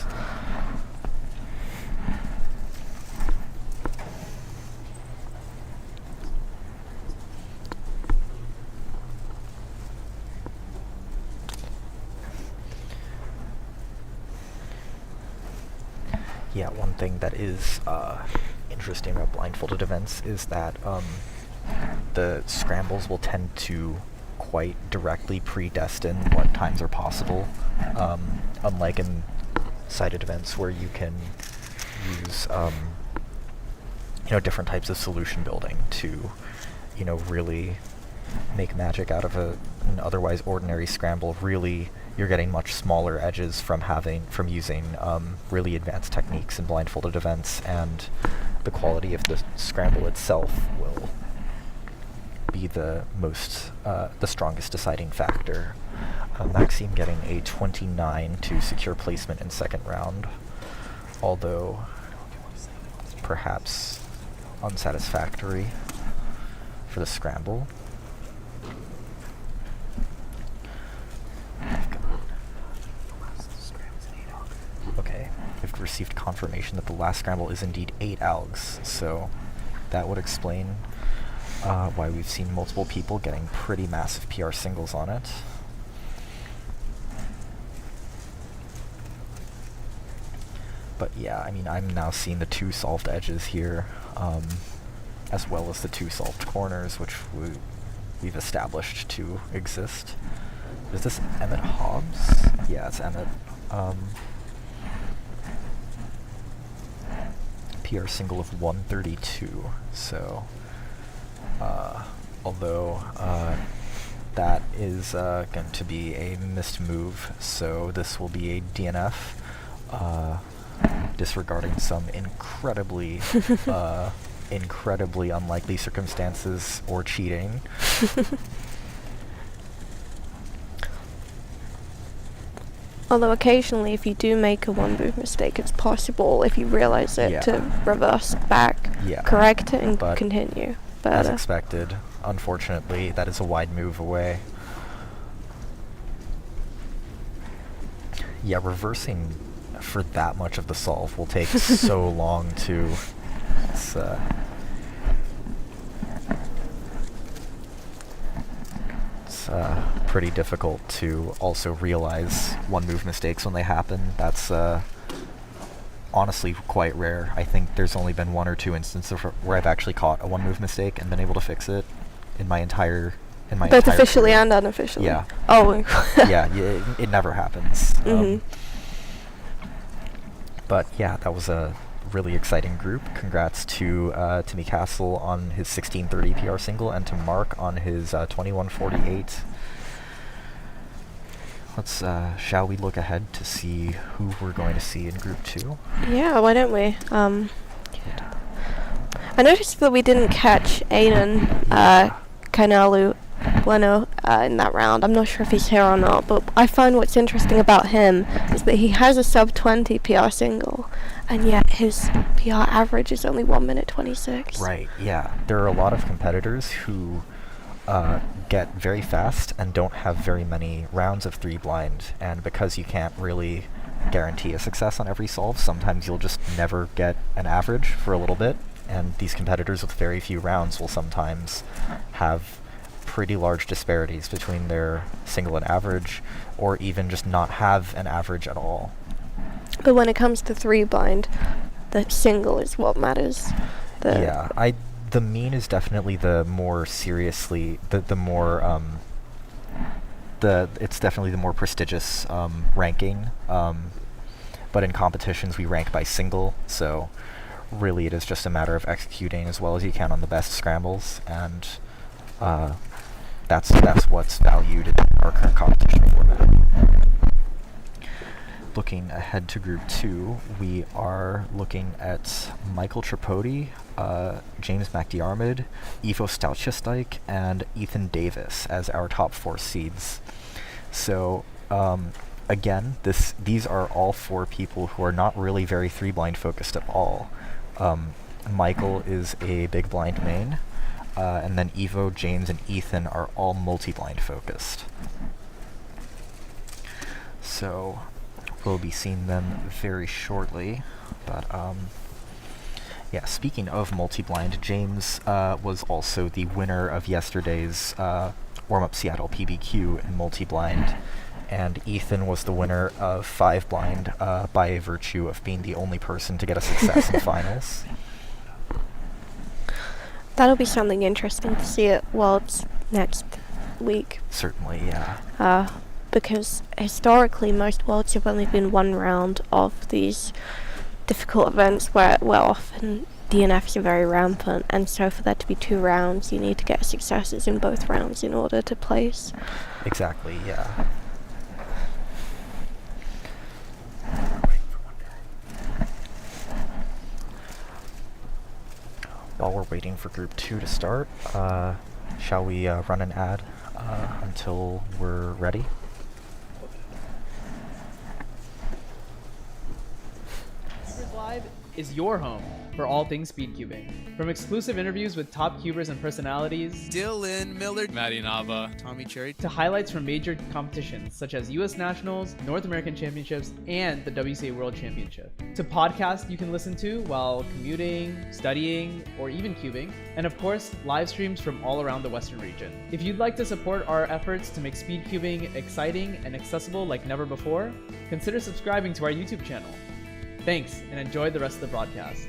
Yeah, one thing that is interesting about blindfolded events is that the scrambles will tend to quite directly predestine what times are possible, unlike in sighted events where you can use different types of solution building to really make magic out of an otherwise ordinary scramble. Really, you're getting much smaller edges from using really advanced techniques in blindfolded events, and the quality of the scramble itself will be the strongest deciding factor. Maxime getting a 29 to secure placement in second round, although perhaps unsatisfactory for the scramble. Okay, we've received confirmation that the last scramble is indeed 8 algs, so that would explain why we've seen multiple people getting pretty massive PR singles on it. But yeah, I mean, I'm now seeing the 2 solved edges here, as well as the 2 solved corners, which we've established to exist. Is this Emmett Hobbs? Yeah, it's Emmett. PR single of 132, so although that is going to be a missed move, so this will be a DNF, disregarding some incredibly unlikely circumstances or cheating. Although occasionally, if you do make a 1-move mistake, it's possible, if you realize it, to reverse back, correct it, and continue. But as expected, unfortunately, that is a wide move away. Yeah, reversing for that much of the solve will take so long to... pretty difficult to also realize one-move mistakes when they happen. That's honestly quite rare. I think there's only been 1 or 2 instances where I've actually caught a one-move mistake and been able to fix it in my entire Both officially career. and unofficially. Yeah. Oh. Yeah, it never happens. But yeah, that was a really exciting group. Congrats to Timmy Castle on his 16:30 PR single and to Mark on his 21:48. Let's shall we look ahead to see who we're going to see in Group 2? Yeah, why don't we? I noticed that we didn't catch Aiden Kanalu Bueno in that round. I'm not sure if he's here or not, but I find what's interesting about him is that he has a sub 20 PR single, and yet his PR average is only 1 minute 26. Right, yeah. There are a lot of competitors who get very fast and don't have very many rounds of 3 blind, and because you can't really guarantee a success on every solve, sometimes you'll just never get an average for a little bit, and these competitors with very few rounds will sometimes have pretty large disparities between their single and average, or even just not have an average at all. But when it comes to 3 blind, the single is what matters. The mean is definitely the more seriously, it's definitely the more prestigious ranking. But in competitions we rank by single, so really it is just a matter of executing as well as you can on the best scrambles, and that's what's valued in our current competition format. Looking ahead to Group 2, we are looking at Michael Tripodi, James McDiarmid, Ivo Stoutchesteik, and Ethan Davis as our top 4 seeds. So, again, these are all 4 people who are not really very 3-blind focused at all. Michael is a big blind main, and then Ivo, James, and Ethan are all multi-blind focused. So we'll be seeing them very shortly, but yeah, speaking of multi-blind, James was also the winner of yesterday's Warm-Up Seattle PBQ in multi-blind, and Ethan was the winner of 5-blind by virtue of being the only person to get a success in finals. That'll be something interesting to see at Worlds next week. Certainly, yeah. Because historically most Worlds have only been 1 round of these difficult events where often DNFs are very rampant, and so for there to be 2 rounds you need to get successes in both rounds in order to place. Exactly, yeah. While we're waiting for Group 2 to start, shall we run an ad until we're ready? CubersLive is your home for all things speedcubing. From exclusive interviews with top cubers and personalities, Dylan, Miller, Matty and Tommy Cherry, to highlights from major competitions such as US Nationals, North American Championships, and the WCA World Championship, to podcasts you can listen to while commuting, studying, or even cubing, and of course, live streams from all around the Western region. If you'd like to support our efforts to make speedcubing exciting and accessible like never before, consider subscribing to our YouTube channel. Thanks, and enjoy the rest of the broadcast.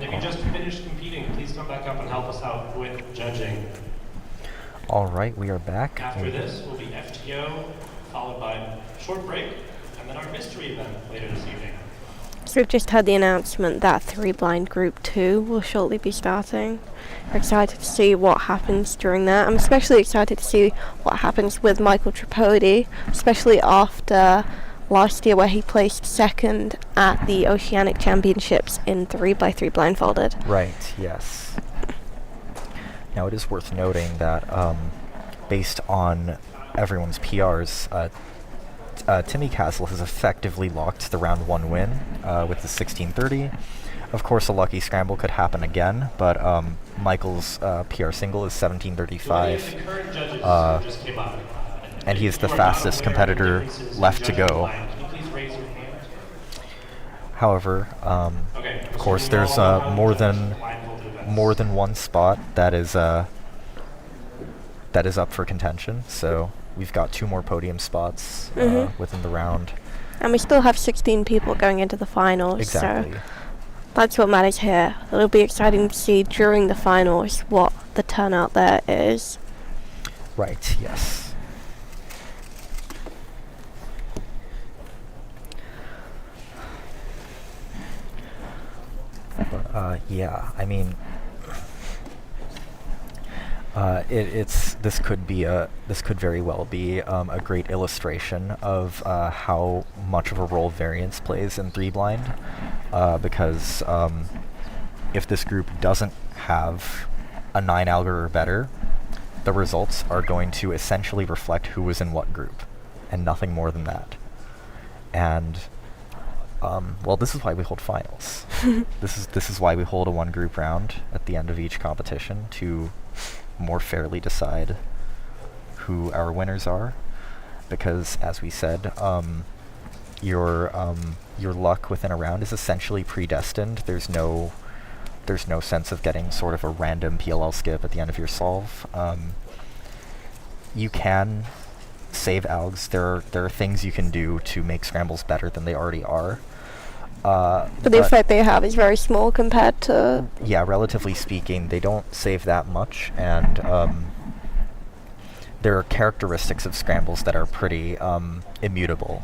if you just finished competing, please come back up and help us out with judging. All right, we are back. After this will be FTO, followed by a short break, and then our mystery event later this evening. So we've just heard the announcement that 3 Blind Group 2 will shortly be starting. We're excited to see what happens during that. I'm especially excited to see what happens with Michael Tripodi, especially after last year where he placed 2nd at the Oceanic Championships in 3x3 blindfolded. Right, yes. Now it is worth noting that based on everyone's PRs, Timmy Castle has effectively locked the round 1 win with the 1630. Of course, a lucky scramble could happen again, but Michael's PR single is 1735, and he is the fastest competitor left to go. However, of course, there's more than one spot that is up for contention. So we've got 2 more podium spots within the round. And we still have 16 people going into the finals. Exactly. So that's what matters here. It'll be exciting to see during the finals what the turnout there is. Right, yes. But, yeah, I mean, this could very well be a great illustration of how much of a role variance plays in 3 blind, because if this group doesn't have a 9 alger or better, the results are going to essentially reflect who was in what group, and nothing more than that. And well, this is why we hold finals. This is why we hold a 1 group round at the end of each competition to more fairly decide who our winners are, because as we said, your luck within a round is essentially predestined. There's no sense of getting sort of a random PLL skip at the end of your solve. You can save algs. There are things you can do to make scrambles better than they already are. But the effect they have is very small compared to... Yeah, relatively speaking, they don't save that much, and there are characteristics of scrambles that are pretty immutable.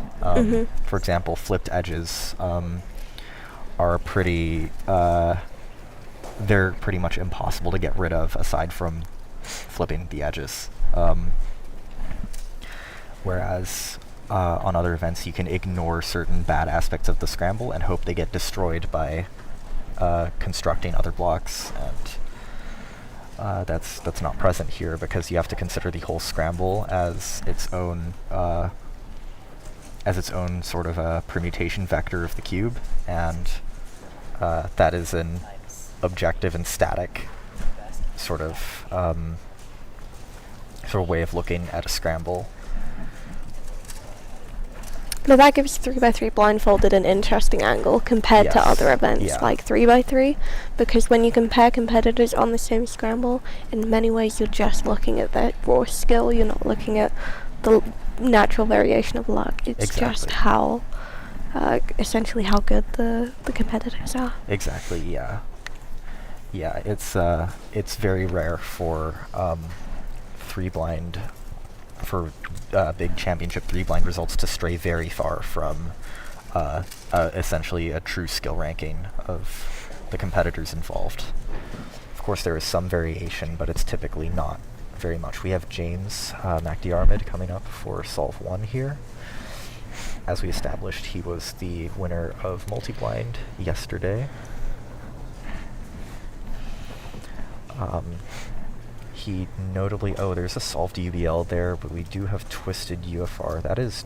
For example, flipped edges are pretty... they're pretty much impossible to get rid of aside from flipping the edges. Whereas on other events you can ignore certain bad aspects of the scramble and hope they get destroyed by constructing other blocks, and that's not present here because you have to consider the whole scramble as its own sort of a permutation vector of the cube, and that is an objective and static sort of way of looking at a scramble. But that gives 3x3 blindfolded an interesting angle compared to other events like 3x3, because when you compare competitors on the same scramble, in many ways you're just looking at their raw skill, you're not looking at the natural variation of luck. It's just how, essentially how good the competitors are. Exactly, yeah. Yeah, it's very rare for 3 blind, for big championship 3 blind results to stray very far from essentially a true skill ranking of the competitors involved. Of course, there is some variation, but it's typically not very much. We have James MacDiarmid coming up for Solve 1 here. As we established, he was the winner of multi-blind yesterday. He notably, there's a solved UBL there, but we do have twisted UFR. That is,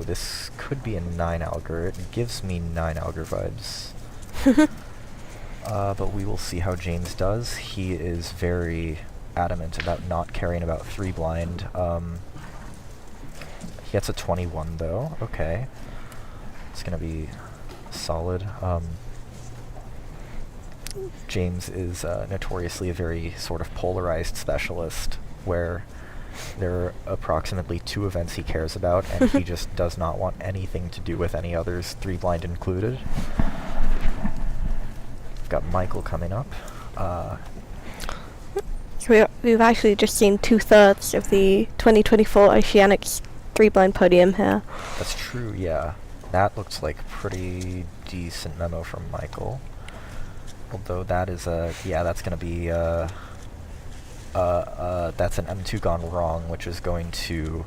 this could be a 9 alger. It gives me 9 alger vibes. But we will see how James does. He is very adamant about not caring about 3 blind. He gets a 21 though. Okay. It's gonna be solid. James is notoriously a very sort of polarized specialist, where there are approximately 2 events he cares about, and he just does not want anything to do with any others, 3 blind included. got Michael coming up. So we've actually just seen 2/3 of the 2024 Oceanics 3-blind podium here. That's true, yeah. That looks like pretty decent memo from Michael. Although that is that's gonna be that's an M2 gone wrong, which is going to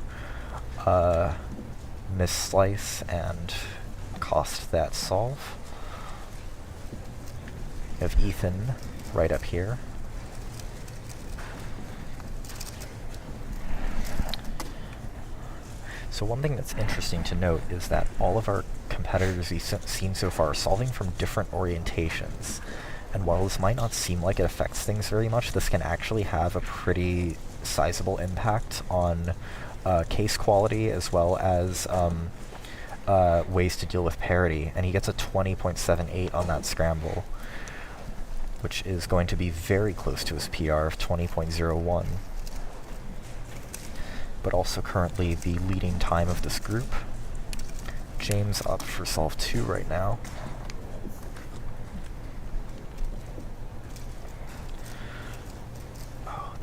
misslice and cost that solve. We have Ethan right up here. So one thing that's interesting to note is that all of our competitors we've seen so far are solving from different orientations. And while this might not seem like it affects things very much, this can actually have a pretty sizable impact on case quality as well as ways to deal with parity. And he gets a 20.78 on that scramble, which is going to be very close to his PR of 20.01. But also currently the leading time of this group. James up for solve 2 right now. Oh,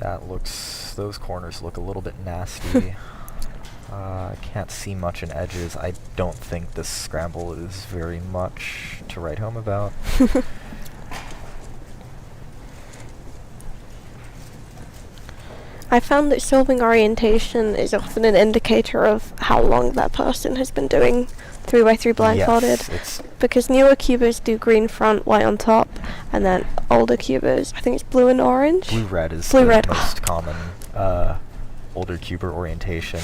those corners look a little bit nasty. I can't see much in edges. I don't think this scramble is very much to write home about. I found that solving orientation is often an indicator of how long that person has been doing 3x3 blindfolded. Yes, because newer cubers do green front, white on top, and then older cubers, I think it's blue and orange. Blue-red is Blue-red. the most common older cuber orientation,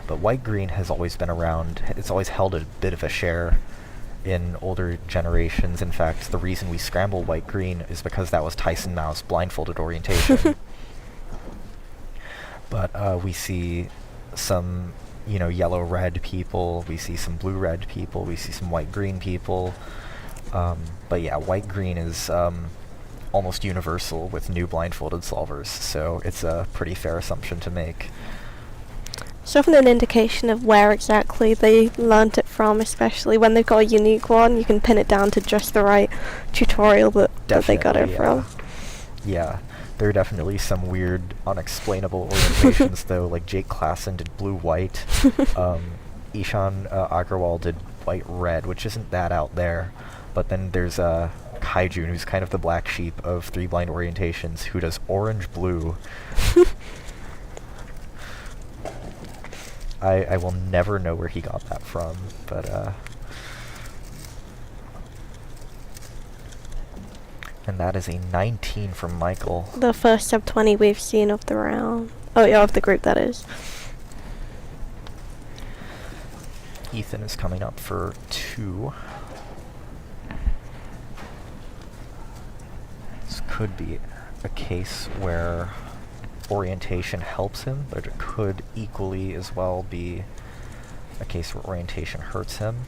but white-green has always been around. It's always held a bit of a share in older generations. In fact, the reason we scramble white-green is because that was Tyson Mao's blindfolded orientation. But we see some, yellow-red people, we see some blue-red people, we see some white-green people. But yeah, white-green is almost universal with new blindfolded solvers, so it's a pretty fair assumption to make. It's often an indication of where exactly they learnt it from, especially when they've got a unique one. You can pin it down to just the right tutorial that they got it from. Yeah. There are definitely some weird, unexplainable orientations, though. Like Jake Klassen did blue-white. Ishan Agrawal did white-red, which isn't that out there. But then there's Kaijun, who's kind of the black sheep of 3-blind orientations, who does orange-blue. I will never know where he got that from, but and that is a 19 from Michael. The first sub 20 we've seen of the round. Oh yeah, of the group, that is. Ethan is coming up for 2. This could be a case where orientation helps him, but it could equally as well be a case where orientation hurts him.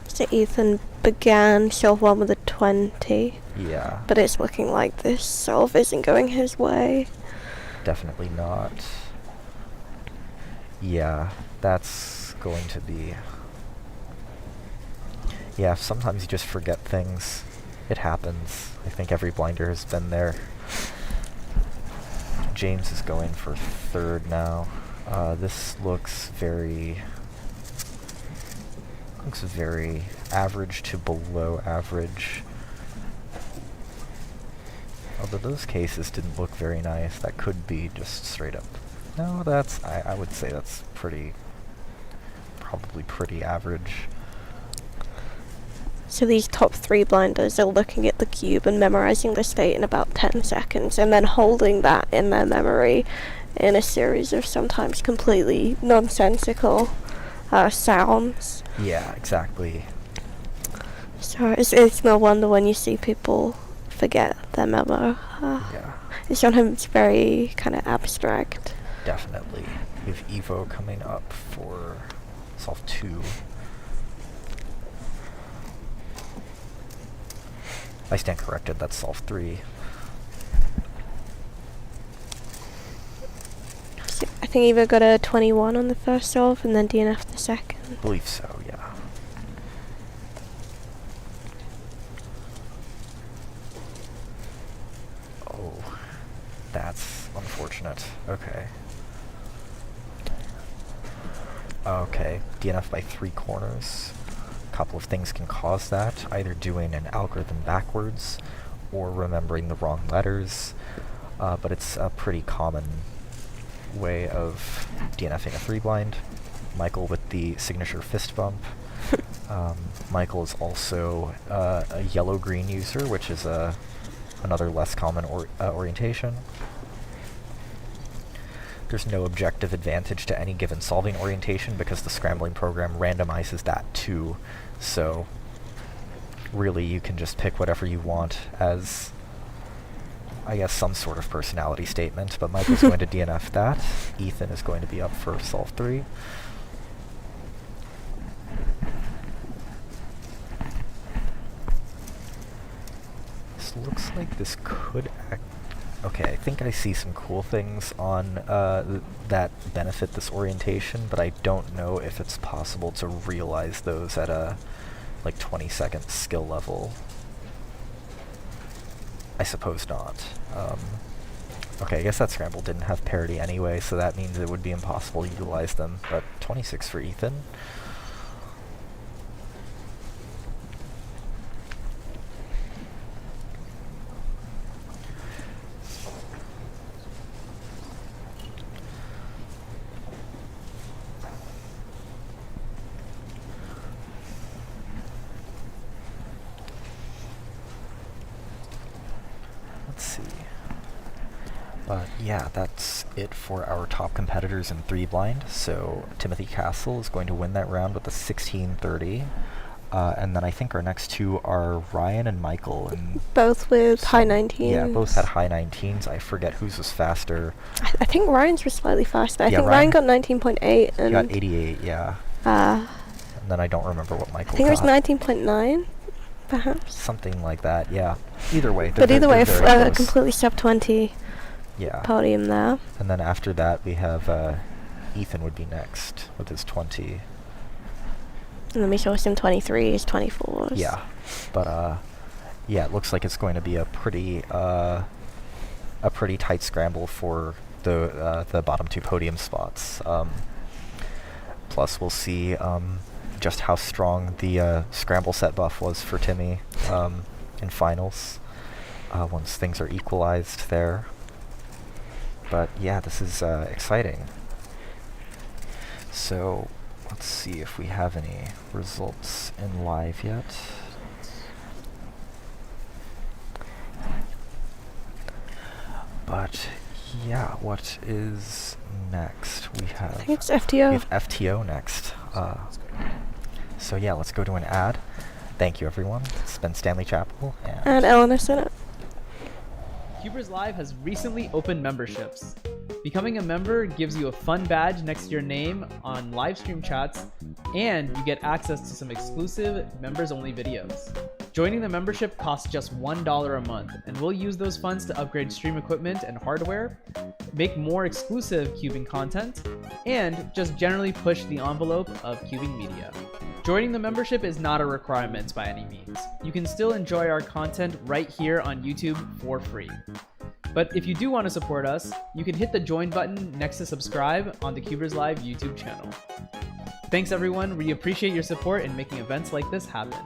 So Ethan began solve 1 with a 20. Yeah. But it's looking like this solve isn't going his way. Definitely not. Yeah, that's going to be... Yeah, sometimes you just forget things. It happens. I think every blinder has been there. James is going for 3rd now. This looks very average to below average. Although those cases didn't look very nice. That could be just straight up. No, I would say that's probably pretty average. So these top 3 blinders are looking at the cube and memorizing the state in about 10 seconds and then holding that in their memory in a series of sometimes completely nonsensical sounds. Yeah, exactly. So it's no wonder when you see people forget their memo. Yeah. It's sometimes very kind of abstract. Definitely. We have Evo coming up for solve 2. I stand corrected, that's solve 3. So I think Evo got a 21 on the first solve and then DNF the second. I believe so, yeah. That's unfortunate. Okay. Okay, DNF by 3 corners. A couple of things can cause that, either doing an algorithm backwards or remembering the wrong letters, but it's a pretty common way of DNFing a 3-blind. Michael with the signature fist bump. Michael is also a yellow-green user, which is another less common orientation. There's no objective advantage to any given solving orientation because the scrambling program randomizes that too. So really you can just pick whatever you want as, I guess, some sort of personality statement, but Michael's going to DNF that. Ethan is going to be up for solve 3. This looks like this could okay, I think I see some cool things on that benefit this orientation, but I don't know if it's possible to realize those at a like 20-second skill level. I suppose not. Okay, I guess that scramble didn't have parity anyway, so that means it would be impossible to utilize them, but 26 for Ethan. Yeah, that's it for our top competitors in 3-blind. So Timothy Castle is going to win that round with a 16:30. And then I think our next two are Ryan and Michael. And both with high 19s. Yeah, both had high 19s. I forget whose was faster. I think Ryan's was slightly faster. I think Ryan got 19.8. And he got 88, yeah. And then I don't remember what Michael got. I think it was 19.9, perhaps. Something like that, yeah. Either way. But either way, completely sub 20. Yeah. Podium there. And then after that, we have Ethan would be next with his 20. And then we saw some 23s, 24s. Yeah, but yeah, it looks like it's going to be a pretty tight scramble for the bottom 2 podium spots. Plus, we'll see just how strong the scramble set buff was for Timmy in finals once things are equalized there. But yeah, this is exciting. So let's see if we have any results in live yet. But yeah, what is next? We have, I think it's FTO. We have FTO next. So yeah, let's go to an ad. Thank you, everyone. It's been Stanley Chapel and Eleanor Sinnott. CubersLive has recently opened memberships. Becoming a member gives you a fun badge next to your name on live stream chats, and you get access to some exclusive members-only videos. Joining the membership costs just $1 a month, and we'll use those funds to upgrade stream equipment and hardware, make more exclusive cubing content, and just generally push the envelope of cubing media. Joining the membership is not a requirement by any means. You can still enjoy our content right here on YouTube for free. But if you do want to support us, you can hit the join button next to subscribe on the CubersLive YouTube channel. Thanks everyone, we appreciate your support in making events like this happen.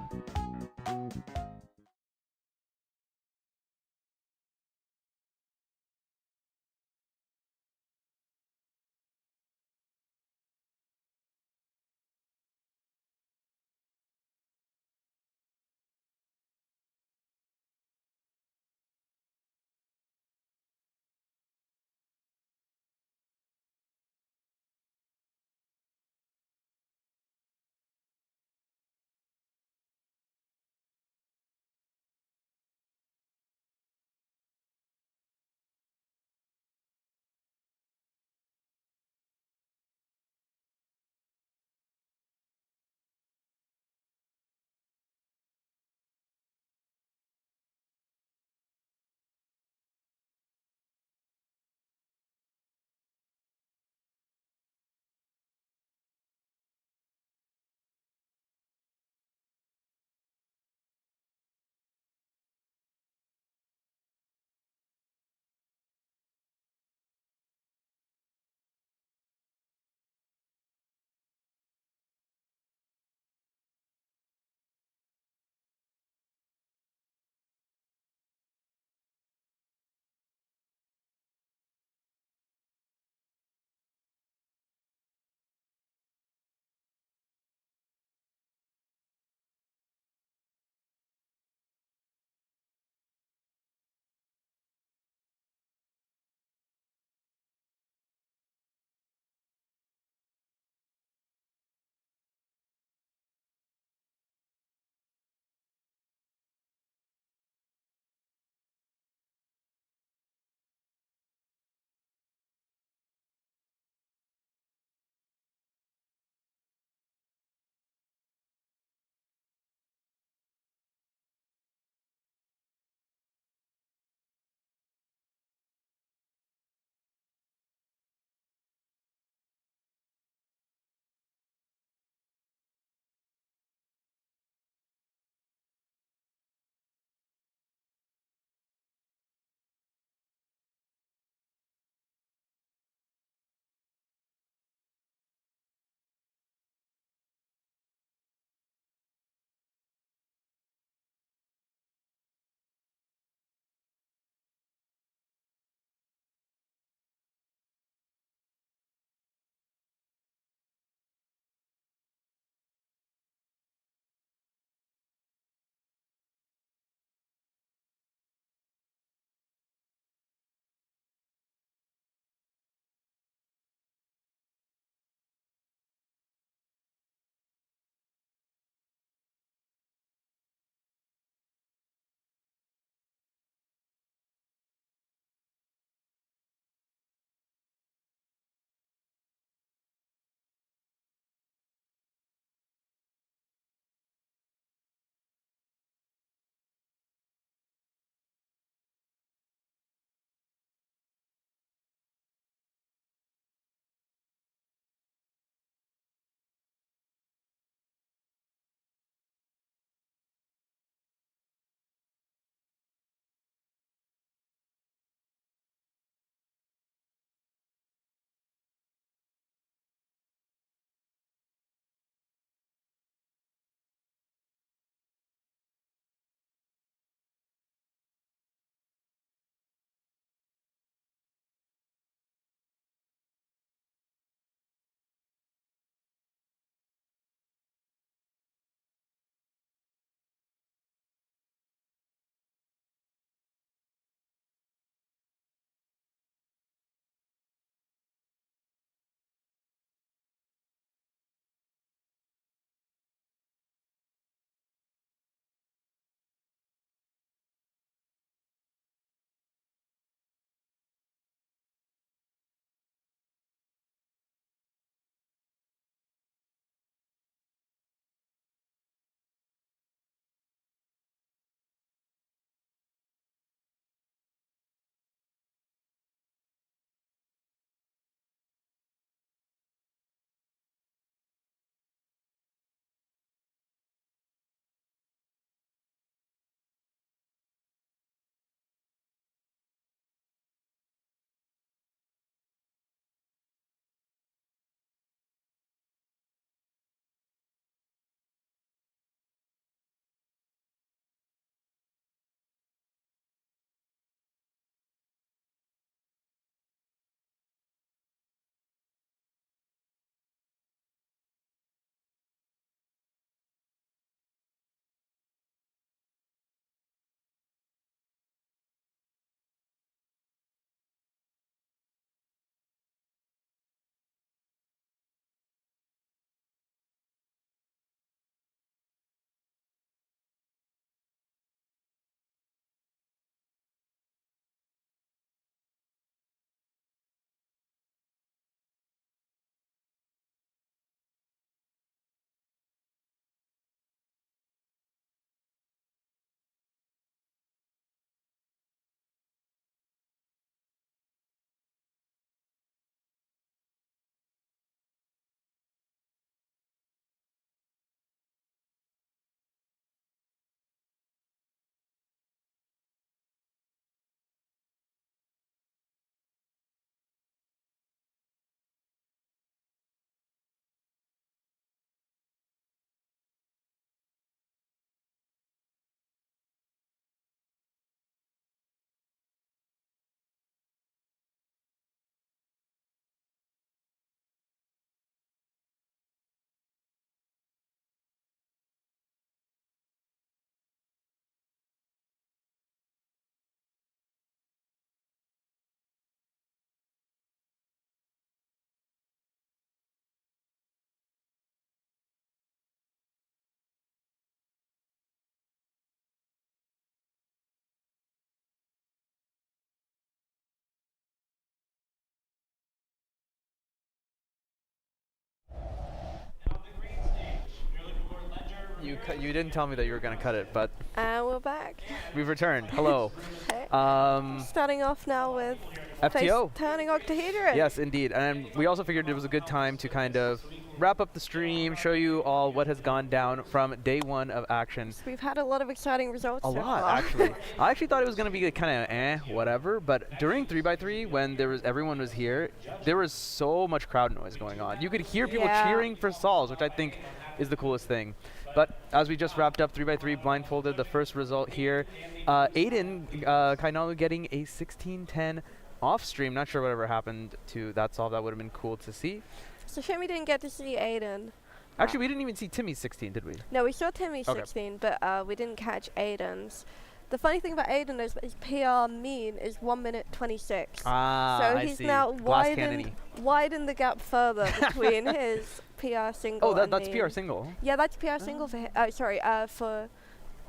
You didn't tell me that you were gonna cut it, but We're back. we've returned. Hello. Hey. Um, Starting off now with FTO. turning octahedron. Yes, indeed. And we also figured it was a good time to kind of wrap up the stream, show you all what has gone down from day 1 of action. We've had a lot of exciting results. A so lot, far. actually. I actually thought it was going to be kind of whatever, but during 3x3, when everyone was here, there was so much crowd noise going on. You could hear people cheering for solves, which I think is the coolest thing. But as we just wrapped up 3x3 blindfolded, the first result here, Aiden Kainalu getting a 16-10 off stream. Not sure whatever happened to that solve. That would have been cool to see. So shame we didn't get to see Aiden. Actually, we didn't even see Timmy's 16, did we? No, we saw Timmy's 16, but we didn't catch Aiden's. The funny thing about Aiden is that his PR mean is 1 minute 26. So he's now widened the gap further between his PR single. Oh, and that's PR single. Yeah, that's PR single for him. Sorry, for.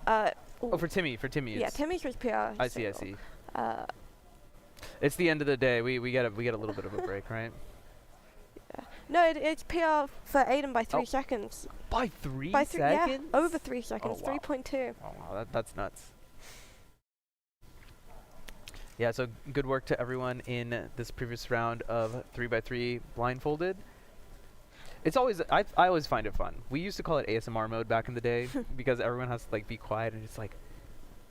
For Timmy. Yeah, Timmy's was PR. I see. It's the end of the day. We get a little bit of a break, right? Yeah. No, it's PR for Aiden by 3 seconds. By 3 seconds? Yeah, over 3 seconds. Oh, wow. 3.2. Oh wow, that's nuts. Yeah, so good work to everyone in this previous round of 3x3 blindfolded. It's always I always find it fun. We used to call it ASMR mode back in the day because everyone has to like be quiet and it's like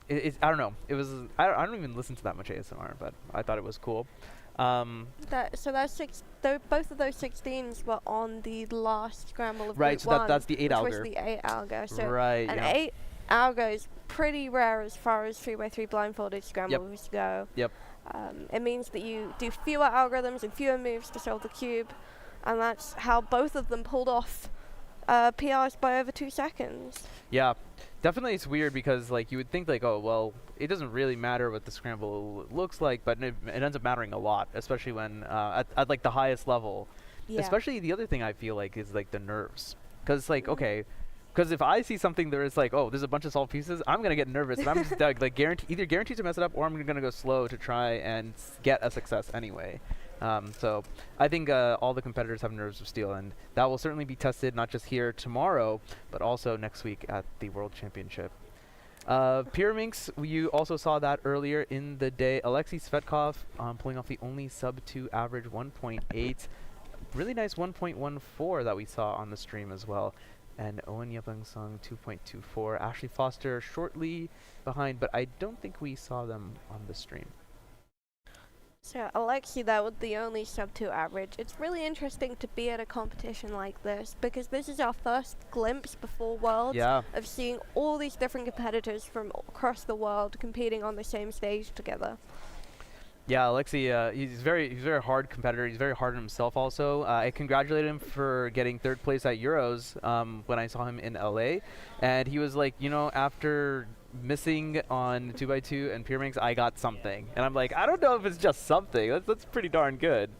it's I don't know. It was I don't even listen to that much ASMR, but I thought it was cool. So both of those 16s were on the last scramble of right. Group So 1, that's the 8 algo. Which was the 8 algo. So right. an 8 algo is pretty rare as far as 3x3 blindfolded scrambles go. Yep. It means that you do fewer algorithms and fewer moves to solve the cube, and that's how both of them pulled off PRs by over 2 seconds. Yeah, definitely it's weird because like you would think like, oh well, it doesn't really matter what the scramble looks like, but it ends up mattering a lot, especially when at like the highest level. Yeah. Especially the other thing I feel like is like the nerves, because like okay. Because if I see something there is like, oh, there's a bunch of solved pieces, I'm gonna get nervous, and I'm just like guaranteed to mess it up, or I'm gonna go slow to try and get a success anyway. So I think all the competitors have nerves of steel, and that will certainly be tested not just here tomorrow, but also next week at the World Championship. Pyraminx, you also saw that earlier in the day. Alexei Svetkov pulling off the only sub-2 average 1.8. Really nice 1.14 that we saw on the stream as well. And Owen Yeplangsung 2.24. Ashley Foster shortly behind, but I don't think we saw them on the stream. So Alexei, that was the only sub-2 average. It's really interesting to be at a competition like this because this is our first glimpse before Worlds of seeing all these different competitors from across the world competing on the same stage together. Yeah, Alexei, he's a very hard competitor. He's very hard on himself also. I congratulated him for getting 3rd place at Euros when I saw him in LA. And he was like, you know, after missing on 2x2 and Pyraminx, I got something. And I'm like, I don't know if it's just something. That's pretty darn good.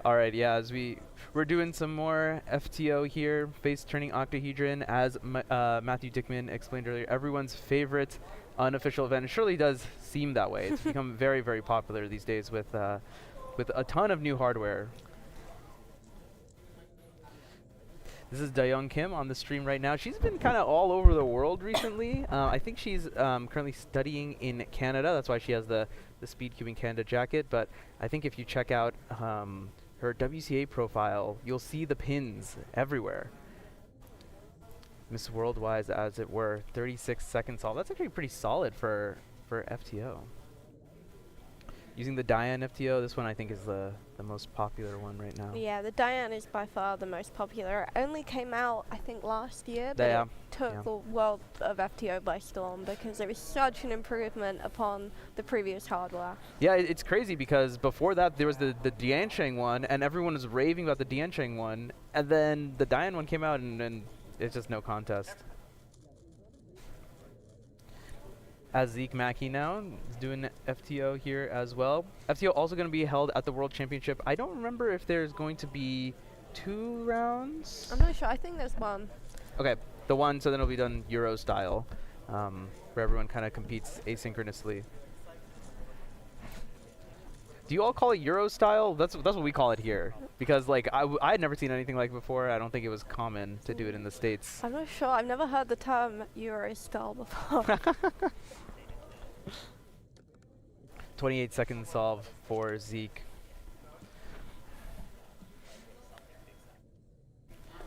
All right, yeah, as we're doing some more FTO here, face-turning octahedron, as Matthew Dickman explained earlier, everyone's favorite unofficial event. It surely does seem that way. It's become very, very popular these days with a ton of new hardware. This is Dayoung Kim on the stream right now. She's been kind of all over the world recently. I think she's currently studying in Canada. That's why she has the SpeedCubing Canada jacket. But I think if you check out her WCA profile, you'll see the pins everywhere. Miss Worldwide, as it were, 36 seconds solve. That's actually pretty solid for FTO. Using the Diane FTO, this one I think is the most popular one right now. Yeah, the Diane is by far the most popular. It only came out, I think, last year, but it took the world of FTO by storm because it was such an improvement upon the previous hardware. Yeah, it's crazy because before that there was the Diansheng one, and everyone was raving about the Diansheng one, and then the Diane one came out, and it's just no contest. As Zeke Mackey now is doing FTO here as well. FTO also going to be held at the World Championship. I don't remember if there's going to be 2 rounds. I'm not sure. I think there's one. Okay, the one, so then it'll be done Euro style, where everyone kind of competes asynchronously. Do you all call it Euro style? That's what we call it here. Because like I had never seen anything like it before. I don't think it was common to do it in the States. I'm not sure. I've never heard the term Euro style before. 28-second solve for Zeke.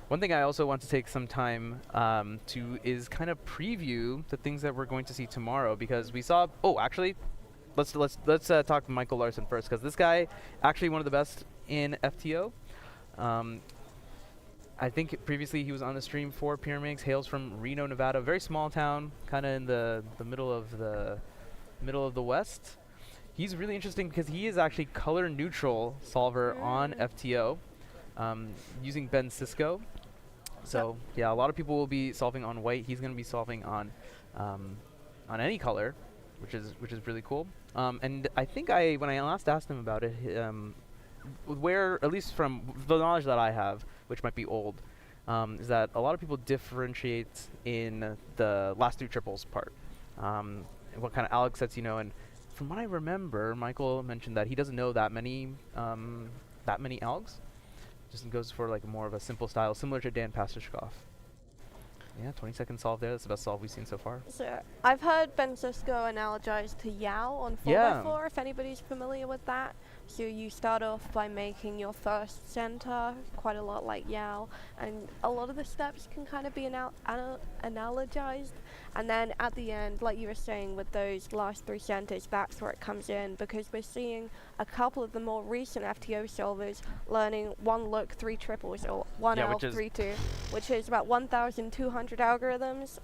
One thing I also want to take some time to is kind of preview the things that we're going to see tomorrow, because we saw. Oh, actually, let's talk to Michael Larson first, because this guy actually one of the best in FTO. I think previously he was on the stream for Pyraminx. Hails from Reno, Nevada, very small town, kind of in the middle of the West. He's really interesting because he is actually color neutral solver on FTO, using Ben Cisco. So yeah, a lot of people will be solving on white. He's going to be solving on any color, which is really cool. And I think when I last asked him about it, where, at least from the knowledge that I have, which might be old, is that a lot of people differentiate in the last 2 triples part. What kind of Alex sets you know, and from what I remember, Michael mentioned that he doesn't know that many algs. Just goes for like more of a simple style, similar to Dan Pasterskov. Yeah, 20-second solve there. That's the best solve we've seen so far. So I've heard Ben Cisco analogize to Yao on 4x4, if anybody's familiar with that. So you start off by making your first center quite a lot like Yao, and a lot of the steps can kind of be analogized. And then at the end, like you were saying, with those last 3 centers, that's where it comes in, because we're seeing a couple of the more recent FTO solvers learning 1 look 3 triples, or 1 L 3 2, which is about 1,200 algorithms.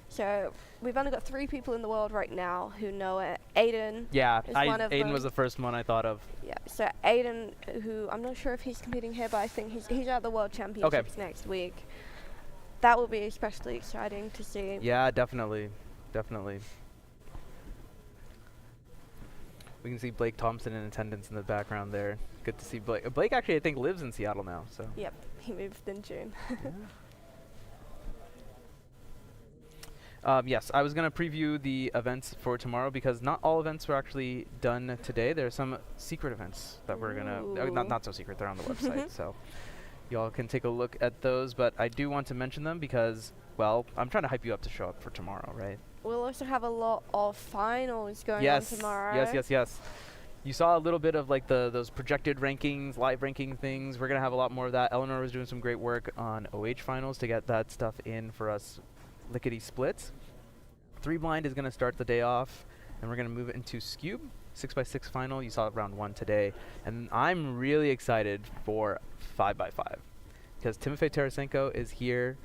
So we've only got 3 people in the world right now who know it. Aiden is one of them. Aiden was the first one I thought of. Yeah, so Aiden, who I'm not sure if he's competing here, but I think he's at the World Championships next week. That will be especially exciting to see. Yeah, definitely. Definitely. We can see Blake Thompson in attendance in the background there. Good to see Blake. Blake actually, I think, lives in Seattle now. So. Yep, he moved in June. Yes, I was going to preview the events for tomorrow, because not all events were actually done today. There are some secret events that we're going to... not so secret, they're on the website, so y'all can take a look at those. But I do want to mention them because, well, I'm trying to hype you up to show up for tomorrow, right? We'll also have a lot of finals going on tomorrow. Yes. You saw a little bit of like those projected rankings, live ranking things. We're going to have a lot more of that. Eleanor was doing some great work on OH finals to get that stuff in for us lickety splits. 3 blind is going to start the day off, and we're going to move it into Scube 6x6 final. You saw round 1 today, and I'm really excited for 5x5 because Tim Fay is here.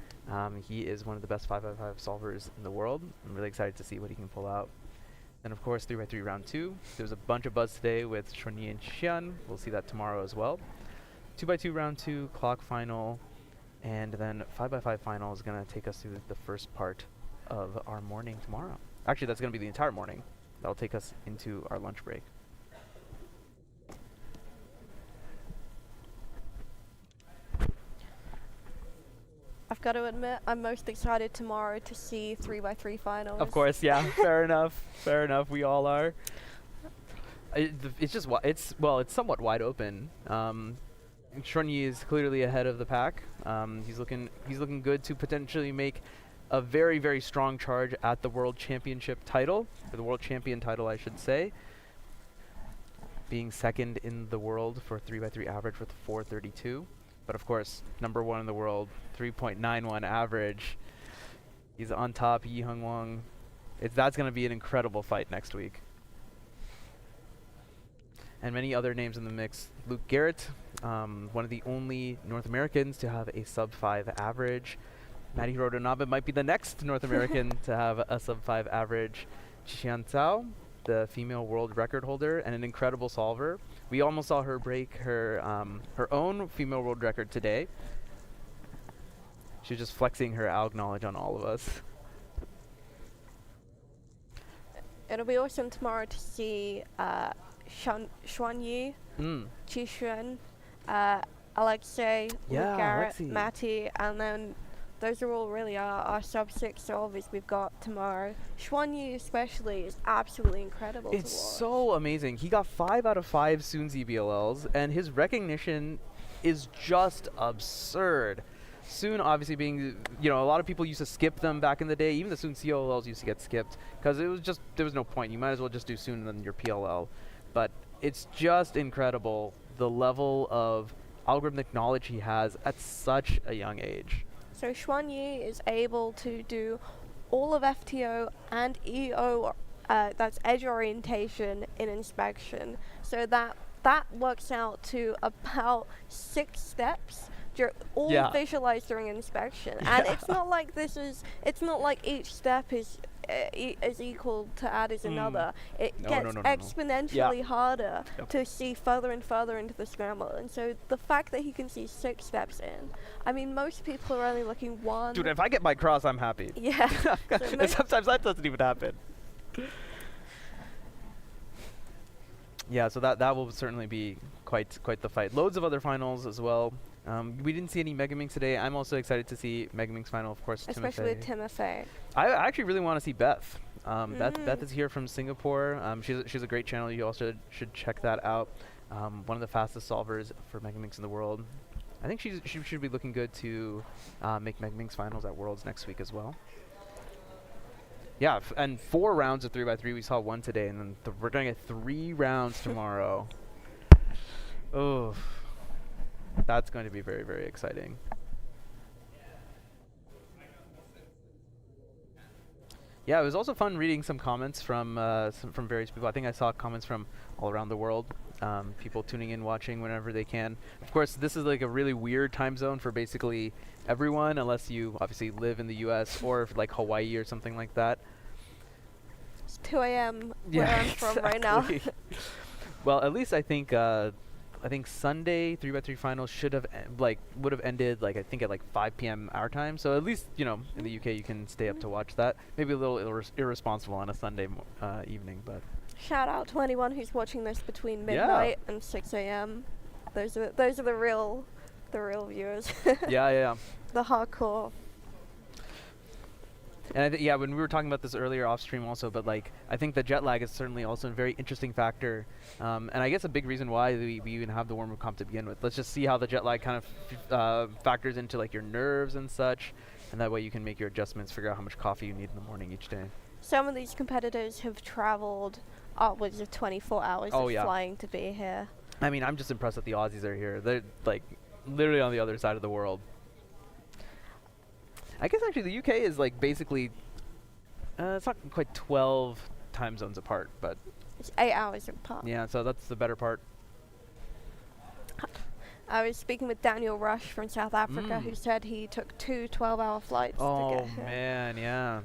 He is one of the best 5x5 solvers in the world. I'm really excited to see what he can pull out. And of course, 3x3 round 2. There was a bunch of buzz today with Shunyi and Xian. We'll see that tomorrow as well. 2x2 round 2 clock final. And then 5x5 final is going to take us through the first part of our morning tomorrow. Actually, that's going to be the entire morning. That'll take us into our lunch break. I've got to admit, I'm most excited tomorrow to see 3x3 finals. Of course, yeah. Fair enough. Fair enough. We all are. It's just it's somewhat wide open. Shunyi is clearly ahead of the pack. He's looking good to potentially make a very, very strong charge at the World Championship title, or the World Champion title, I should say. Being second in the world for 3x3 average with 432. But of course, number 1 in the world, 3.91 average. He's on top, Yi Hung Wang. That's going to be an incredible fight next week. And many other names in the mix. Luke Garrett, one of the only North Americans to have a sub-5 average. Matty Rodonaba might be the next North American to have a sub-5 average. Xian Zhao, the female world record holder and an incredible solver. We almost saw her break her own female world record today. She's just flexing her alg knowledge on all of us. It'll be awesome tomorrow to see Xuanyi, Qixuan, Alexei, Garrett, Matty, and then those are all really our sub-6 solvers we've got tomorrow. Xuanyu especially is absolutely incredible It's to watch. so amazing. He got 5 out of 5 Soon ZBLLs, and his recognition is just absurd. Soon, obviously being, a lot of people used to skip them back in the day. Even the Soon COLLs used to get skipped because it was just, there was no point. You might as well just do Soon and then your PLL. But it's just incredible the level of algorithmic knowledge he has at such a young age. So Xuanyu is able to do all of FTO and EO, that's edge orientation in inspection. So that works out to about 6 steps, all visualized during inspection. And it's not like it's not like each step is equal to add as another. It gets exponentially harder to see further and further into the scramble. And so the fact that he can see 6 steps in, I mean, most people are only looking 1. Dude, if I get my cross, I'm happy. Yeah. And sometimes that doesn't even happen. Yeah, so that will certainly be quite the fight. Loads of other finals as well. We didn't see any Pyraminx today. I'm also excited to see Pyraminx final, of course. Especially with Tim Fay. I actually really want to see Beth. Beth is here from Singapore. She's a great channel. You also should check that out. One of the fastest solvers for Pyraminx in the world. I think she should be looking good to make Pyraminx finals at Worlds next week as well. Yeah, and 4 rounds of 3x3. We saw 1 today, and then we're going to get 3 rounds tomorrow. Oh, that's going to be very, very exciting. Yeah, it was also fun reading some comments from various people. I think I saw comments from all around the world. People tuning in, watching whenever they can. Of course, this is like a really weird time zone for basically everyone, unless you obviously live in the U.S. or like Hawaii or something like that. It's 2 a.m. where I'm from right now. Well, at least I think Sunday 3x3 finals should have would have ended I think at 5 p.m. our time. So at least in the UK you can stay up to watch that. Maybe a little irresponsible on a Sunday evening, but. Shout out to anyone who's watching this between midnight and 6 a.m. Those are the real viewers. Yeah. The hardcore. And when we were talking about this earlier off stream also, but I think the jet lag is certainly also a very interesting factor, and I guess a big reason why we even have the warm-up comp to begin with. Let's just see how the jet lag kind of factors into your nerves and such, and that way you can make your adjustments, figure out how much coffee you need in the morning each day. Some of these competitors have traveled upwards of 24 hours flying to be here. I mean, I'm just impressed that the Aussies are here. They're literally on the other side of the world. I guess actually the UK is basically, it's not quite 12 time zones apart, but. It's 8 hours apart. Yeah, so that's the better part. I was speaking with Daniel Rush from South Africa, who said he took 2 12-hour flights to get here. Oh man, yeah.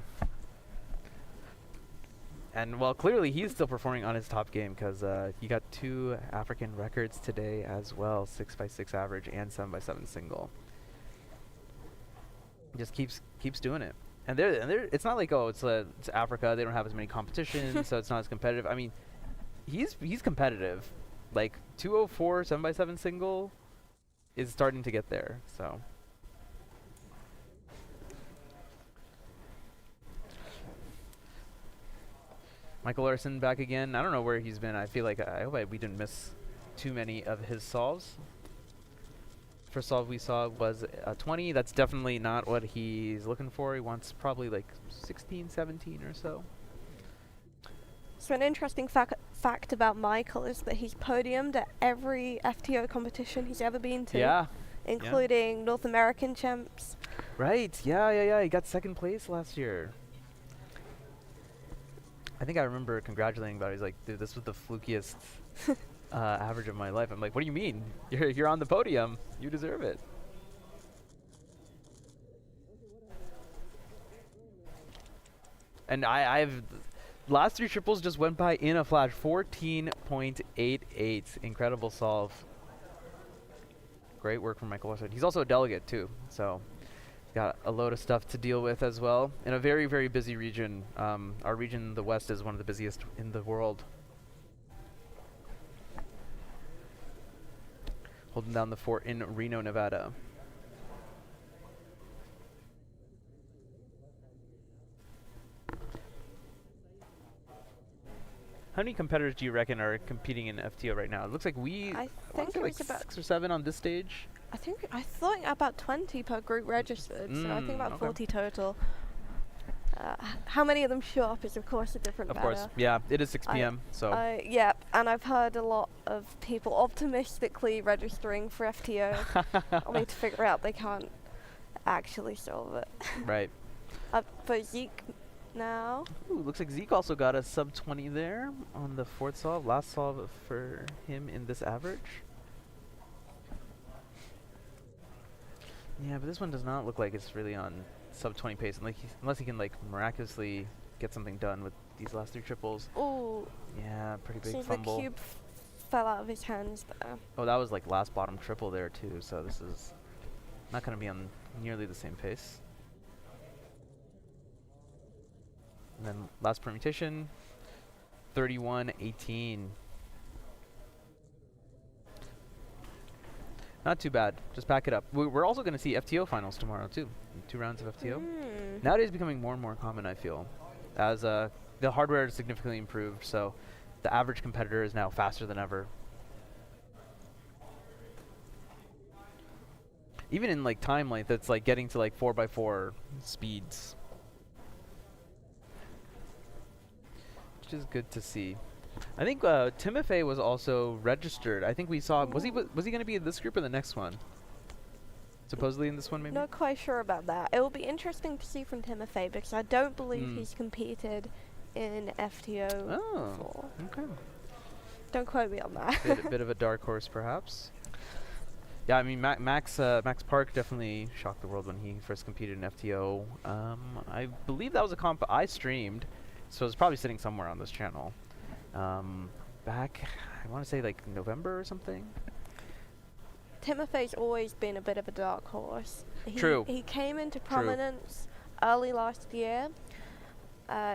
And well, clearly he's still performing on his top game because he got 2 African records today as well, 6x6 average and 7x7 single. Just keeps doing it, and it's not like it's Africa, they don't have as many competitions, so it's not as competitive. I mean, he's competitive, 204 7x7 single is starting to get there. So Michael Larson back again. I don't know where he's been. I feel like I hope we didn't miss too many of his solves. First solve we saw was 20. That's definitely not what he's looking for. He wants probably 16, 17 or so. So an interesting fact about Michael is that he's podiumed at every FTO competition he's ever been to. Yeah. Including North American champs. Right. Yeah. He got 2nd place last year. I think I remember congratulating about it. He's like, dude, this was the flukiest average of my life. I'm like, what do you mean? You're on the podium. You deserve it. And I've last 3 triples just went by in a flash. 14.88. Incredible solve. Great work from Michael Larson. He's also a delegate too, so got a load of stuff to deal with as well. In a very, very busy region. Our region, the West, is one of the busiest in the world. Holding down the fort in Reno, Nevada. How many competitors do you reckon are competing in FTO right now? It looks like I think it like was about 6 or 7 on this stage. I thought about 20 per group registered, so I think about okay. 40 total. How many of them show up is of course a different matter. Of course, yeah, it is 6 p.m. So yeah, and I've heard a lot of people optimistically registering for FTO, only to figure out they can't actually solve it. right. For Zeke now. Ooh, looks like Zeke also got a sub 20 there on the 4th solve. Last solve for him in this average. Yeah, but this one does not look like it's really on sub 20 pace, unless he can like miraculously get something done with these last 3 triples. Ooh. Yeah, pretty big Seems fumble. the cube fell out of his hands there. Oh, that was like last bottom triple there too, so this is not going to be on nearly the same pace. And then last permutation, 31-18. Not too bad. Just pack it up. We're also going to see FTO finals tomorrow too. 2 rounds of FTO. Nowadays becoming more and more common, I feel, as the hardware is significantly improved, so the average competitor is now faster than ever. Even in like time length, it's like getting to like 4x4 speeds, which is good to see. I think Tim Fay was also registered. I think we saw him. Was he going to be in this group or the next one? Supposedly in this one, maybe? Not quite sure about that. It will be interesting to see from Tim Fay because I don't believe he's competed in FTO before. Okay. Don't quote me on that. bit of a dark horse, perhaps. Yeah, I mean, Max Park definitely shocked the world when he first competed in FTO. I believe that was a comp I streamed, so it's probably sitting somewhere on this channel. Back, I want to say like November or something. Timothy's always been a bit of a dark horse. True. He came into prominence early last year.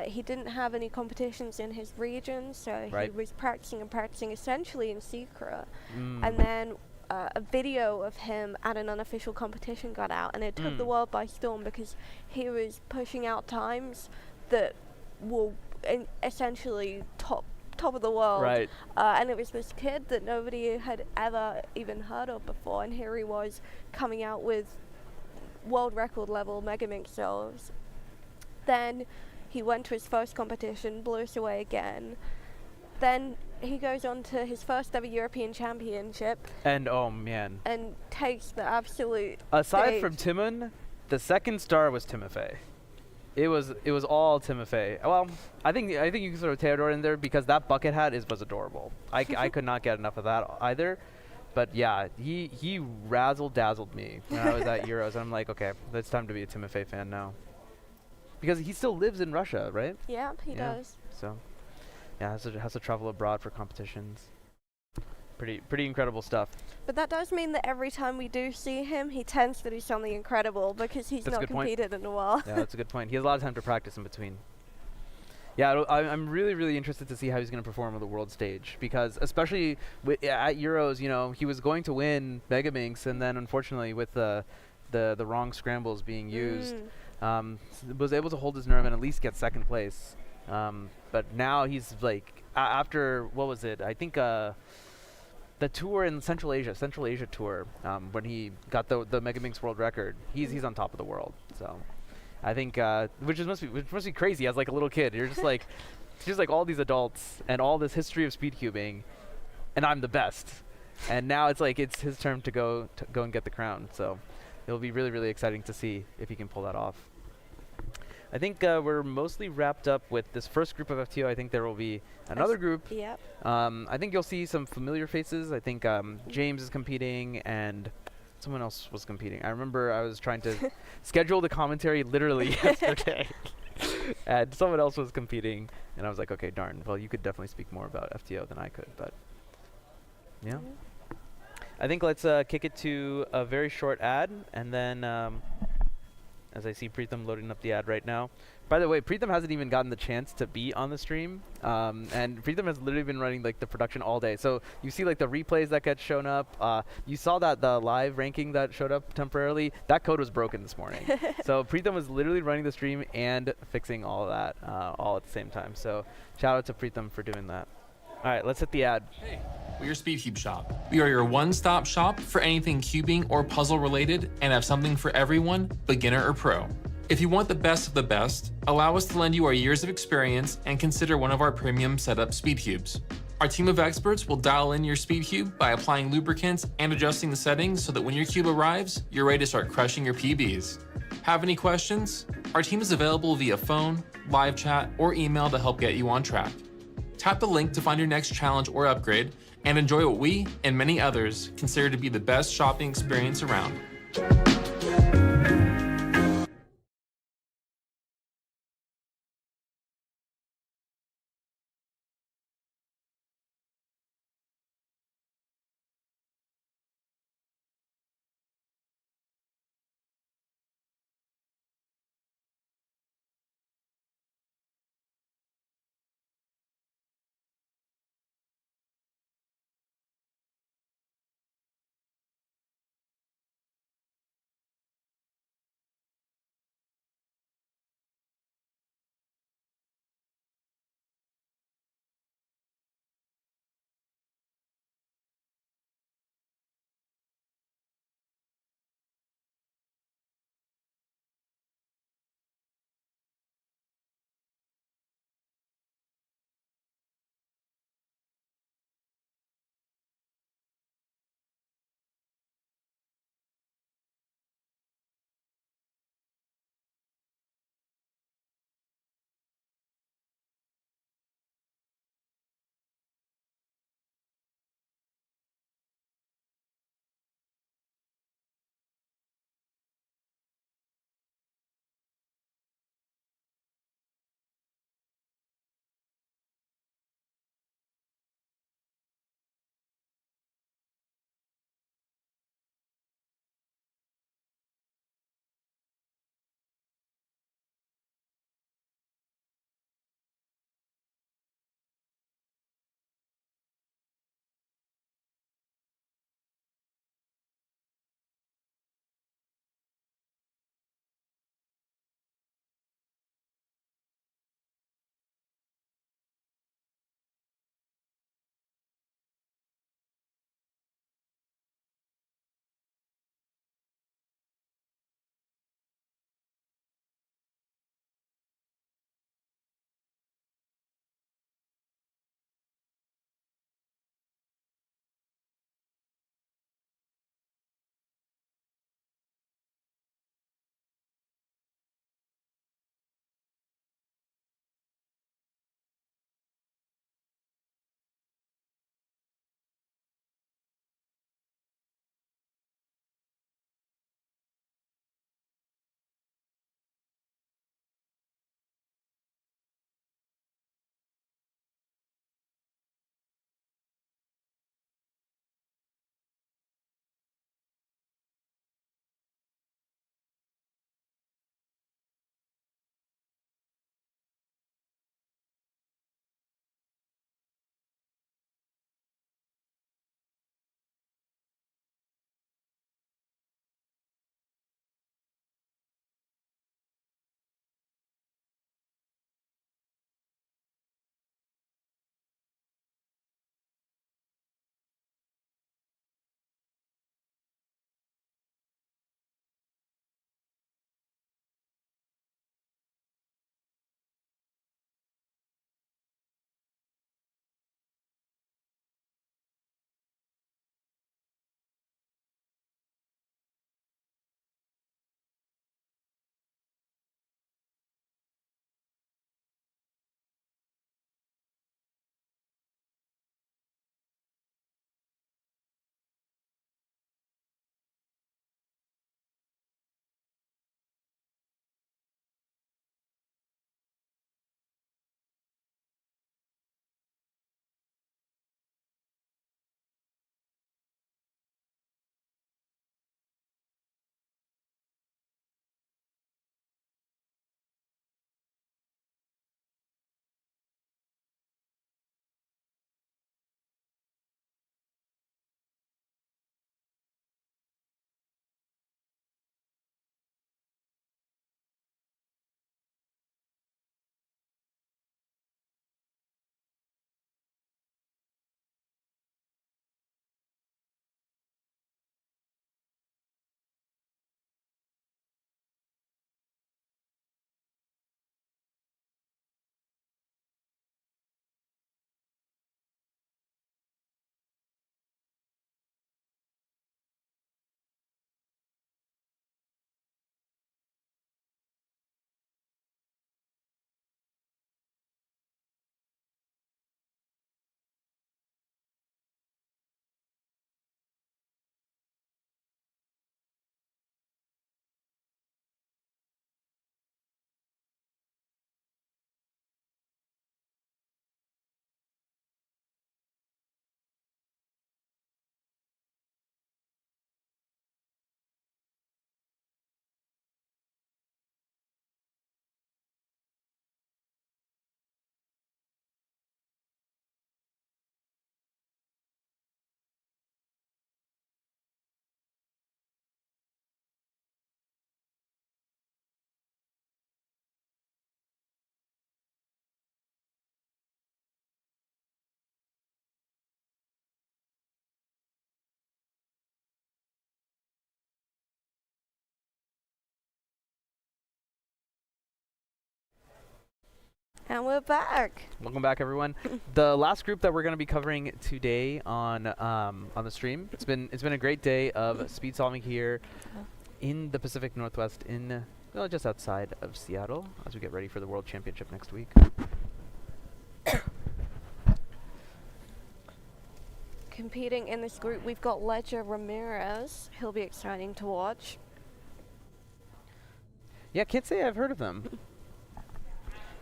He didn't have any competitions in his region, so he was practicing essentially in secret. And then a video of him at an unofficial competition got out, and it took the world by storm because he was pushing out times that were essentially top of the world. Right. And it was this kid that nobody had ever even heard of before, and here he was coming out with world record level Megaminx cells. Then he went to his first competition, blew us away again. Then he goes on to his first ever European Championship. And oh man. And takes the absolute Aside stage. from Timon, the second star was Timofey. It was all Timofey. Well, I think you can throw Theodore in there because that bucket hat was adorable. I could not get enough of that either. But yeah, he razzle-dazzled me when I was at Euros. I'm like, okay, it's time to be a Timofey fan now. Because he still lives in Russia, right? Yeah, he does. So, yeah, has to travel abroad for competitions. Pretty incredible stuff. But that does mean that every time we do see him, he tends to do something incredible because he's not competed in a while. Yeah, that's a good point. He has a lot of time to practice in between. Yeah, I'm really interested to see how he's going to perform on the world stage because especially at Euros, you know, he was going to win Megaminx, and then unfortunately with the wrong scrambles being used, was able to hold his nerve and at least get second place. But now he's like after what was it? I think the tour in Central Asia tour, when he got the Megaminx world record, he's on top of the world. So I think which must be crazy as like a little kid. You're just like all these adults and all this history of speedcubing, and I'm the best. And now it's like it's his turn to go and get the crown. So it'll be really exciting to see if he can pull that off. I think we're mostly wrapped up with this first group of FTO. I think there will be another group. Yep. I think you'll see some familiar faces. I think James is competing and someone else was competing. I remember I was trying to schedule the commentary literally yesterday. And someone else was competing. And I was like, okay, darn. Well, you could definitely speak more about FTO than I could. But yeah. I think let's kick it to a very short ad. And then as I see Preetham loading up the ad right now. By the way, Preetham hasn't even gotten the chance to be on the stream, and Preetham has literally been running like the production all day. So you see like the replays that get shown up. You saw that the live ranking that showed up temporarily. That code was broken this morning. So Preetham was literally running the stream and fixing all of that all at the same time. So shout out to Preetham for doing that. All right, let's hit the ad. Hey, we're your SpeedCubeShop. We are your one-stop shop for anything cubing or puzzle related and have something for everyone, beginner or pro. If you want the best of the best, allow us to lend you our years of experience and consider one of our premium setup SpeedCubes. Our team of experts will dial in your SpeedCube by applying lubricants and adjusting the settings so that when your cube arrives, you're ready to start crushing your PBs. Have any questions? Our team is available via phone, live chat, or email to help get you on track. Tap the link to find your next challenge or upgrade and enjoy what we and many others consider to be the best shopping experience around. And we're back. Welcome back, everyone. The last group that we're going to be covering today on the stream. It's been a great day of speed solving here in the Pacific Northwest, just outside of Seattle, as we get ready for the World Championship next week. Competing in this group, we've got Ledger Ramirez. He'll be exciting to watch. Yeah, can't say I've heard of them.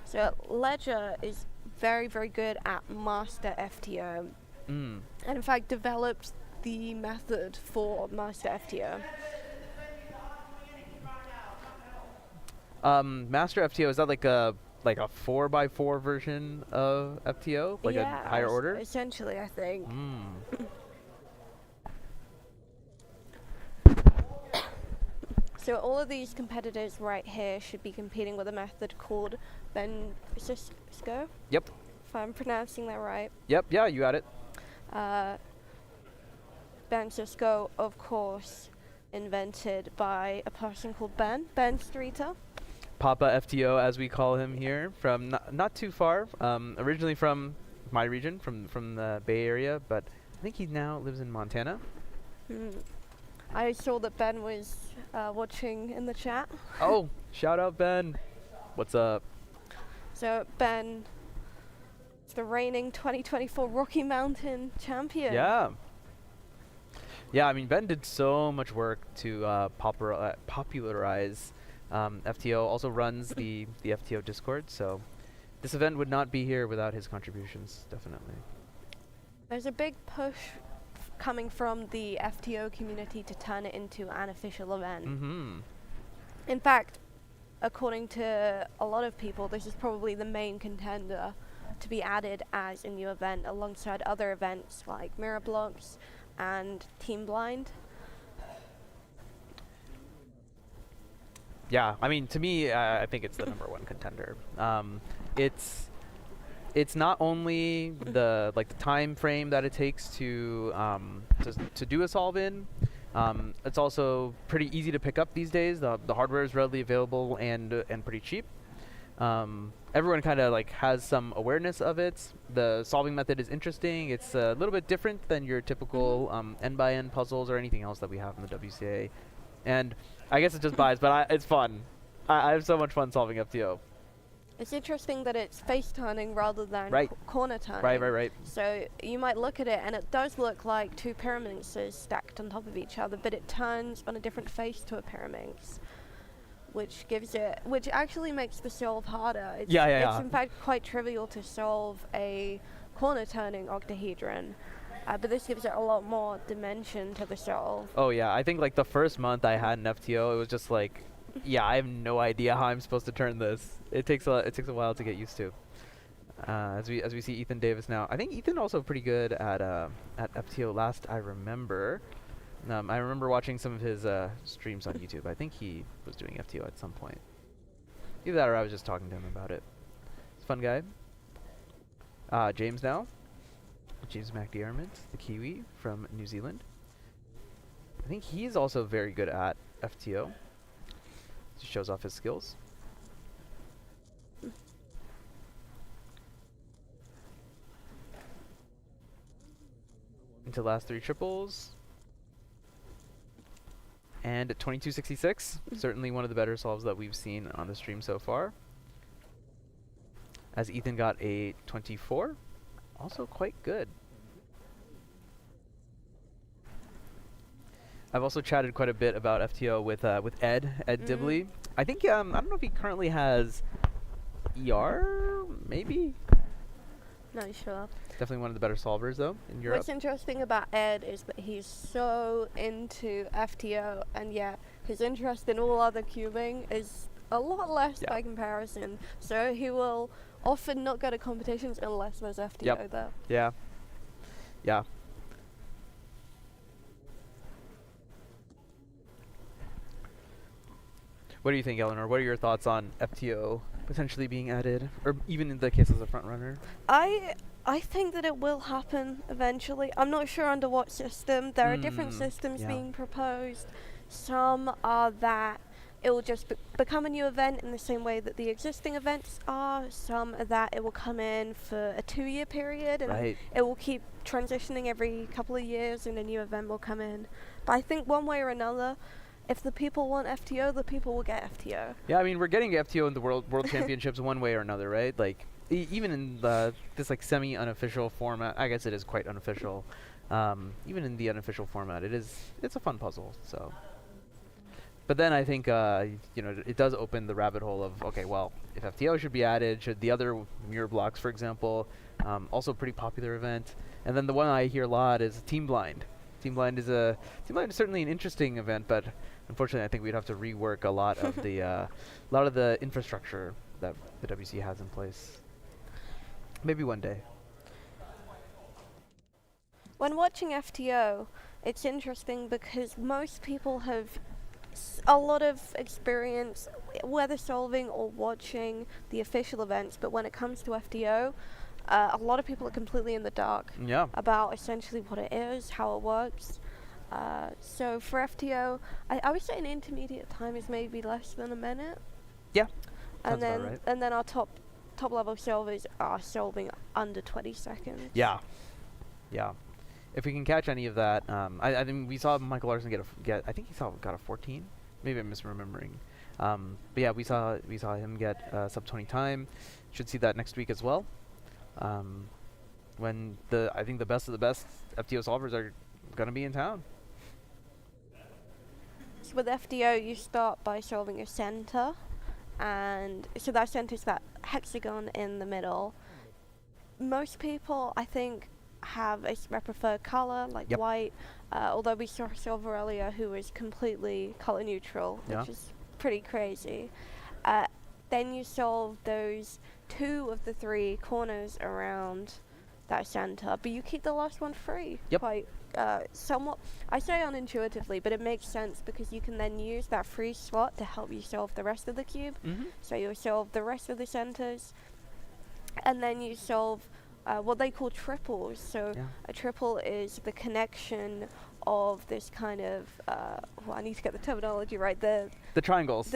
So Ledger is very, very good at Master FTO. And in fact developed the method for Master FTO. Master FTO, is that like a 4x4 version of FTO? Like a higher order? Essentially, I think. So all of these competitors right here should be competing with a method called Ben Cisco. Yep. If I'm pronouncing that right. Yep, yeah, you got it. Ben Cisco, of course, invented by a person called Ben Streeter. Papa FTO, as we call him here, from not too far. Originally from my region, from the Bay Area, but I think he now lives in Montana. I saw that Ben was watching in the chat. Oh, shout out Ben. What's up? So Ben is the reigning 2024 Rocky Mountain champion. Yeah. Yeah, I mean, Ben did so much work to popularize FTO. Also runs the FTO Discord, so this event would not be here without his contributions, definitely. There's a big push coming from the FTO community to turn it into an official event. In fact, according to a lot of people, this is probably the main contender to be added as a new event alongside other events like Mirror Blocks and Team Blind. Yeah, I mean, to me, I think it's the #1 contender. It's not only the time frame that it takes to do a solve in. It's also pretty easy to pick up these days. The hardware is readily available and pretty cheap. Everyone kind of has some awareness of it. The solving method is interesting. It's a little bit different than your typical n-by-n puzzles or anything else that we have in the WCA. And I guess it's just biased, but it's fun. I have so much fun solving FTO. It's interesting that it's face turning rather than corner turning. Right. So you might look at it and it does look like two Pyraminxes stacked on top of each other, but it turns on a different face to a Pyraminx, which actually makes the solve harder. It's in fact quite trivial to solve a corner turning octahedron. But this gives it a lot more dimension to the solve. Oh yeah, I think the first month I had an FTO, it was just I have no idea how I'm supposed to turn this. It takes a while to get used to. As we see Ethan Davis now, I think Ethan also pretty good at FTO. Last I remember, I remember watching some of his streams on YouTube. I think he was doing FTO at some point. Either that or I was just talking to him about it. He's a fun guy. James now. James McDiarmid, the Kiwi from New Zealand. I think he's also very good at FTO. Just shows off his skills. Into last 3 triples. And at 2266, certainly one of the better solves that we've seen on the stream so far. As Ethan got a 24. Also quite good. I've also chatted quite a bit about FTO with Ed Dibley. I think I don't know if he currently has ER, maybe. Not sure. Definitely one of the better solvers though in Europe. What's interesting about Ed is that he's so into FTO, and yet his interest in all other cubing is a lot less by comparison. So he will often not go to competitions unless there's FTO there. Yeah. What do you think, Eleanor? What are your thoughts on FTO potentially being added, or even in the case as a front runner? I think that it will happen eventually. I'm not sure under what system. There are different systems being proposed. Some are that it will just become a new event in the same way that the existing events are. Some are that it will come in for a 2-year period, and it will keep transitioning every couple of years, and a new event will come in. But I think one way or another, if the people want FTO, the people will get FTO. Yeah, I mean, we're getting FTO in the World Championships one way or another, right? Like, even in this like semi-unofficial format, I guess it is quite unofficial. Even in the unofficial format, it's a fun puzzle. So, but then I think it does open the rabbit hole of, okay, well, if FTO should be added, should the other mirror blocks, for example, also a pretty popular event. And then the one I hear a lot is Team Blind. Team Blind is certainly an interesting event, but unfortunately, I think we'd have to rework a lot of the infrastructure that the WC has in place. Maybe one day. When watching FTO, it's interesting because most people have a lot of experience whether solving or watching the official events, but when it comes to FTO, a lot of people are completely in the dark about essentially what it is, how it works. So for FTO, I would say an intermediate time is maybe less than a minute. Yeah, and then about right. and then our top level solvers are solving under 20 seconds. Yeah. If we can catch any of that, I think we saw Michael Larson get. I think got a 14. Maybe I'm misremembering. But yeah, we saw him get sub 20 time. Should see that next week as well. When I think the best of the best FTO solvers are gonna be in town. So with FTO, you start by solving a center, and so that center is that hexagon in the middle. Most people, I think, have a preferred color like white, although we saw a solver earlier who was completely color neutral, which is pretty crazy. Then you solve those 2 of the 3 corners around that center, but you keep the last one free. Quite somewhat, I say unintuitively, but it makes sense because you can then use that free slot to help you solve the rest of the cube. So you'll solve the rest of the centers, and then you solve what they call triples. So a triple is the connection of this kind of I need to get the terminology right. The triangles.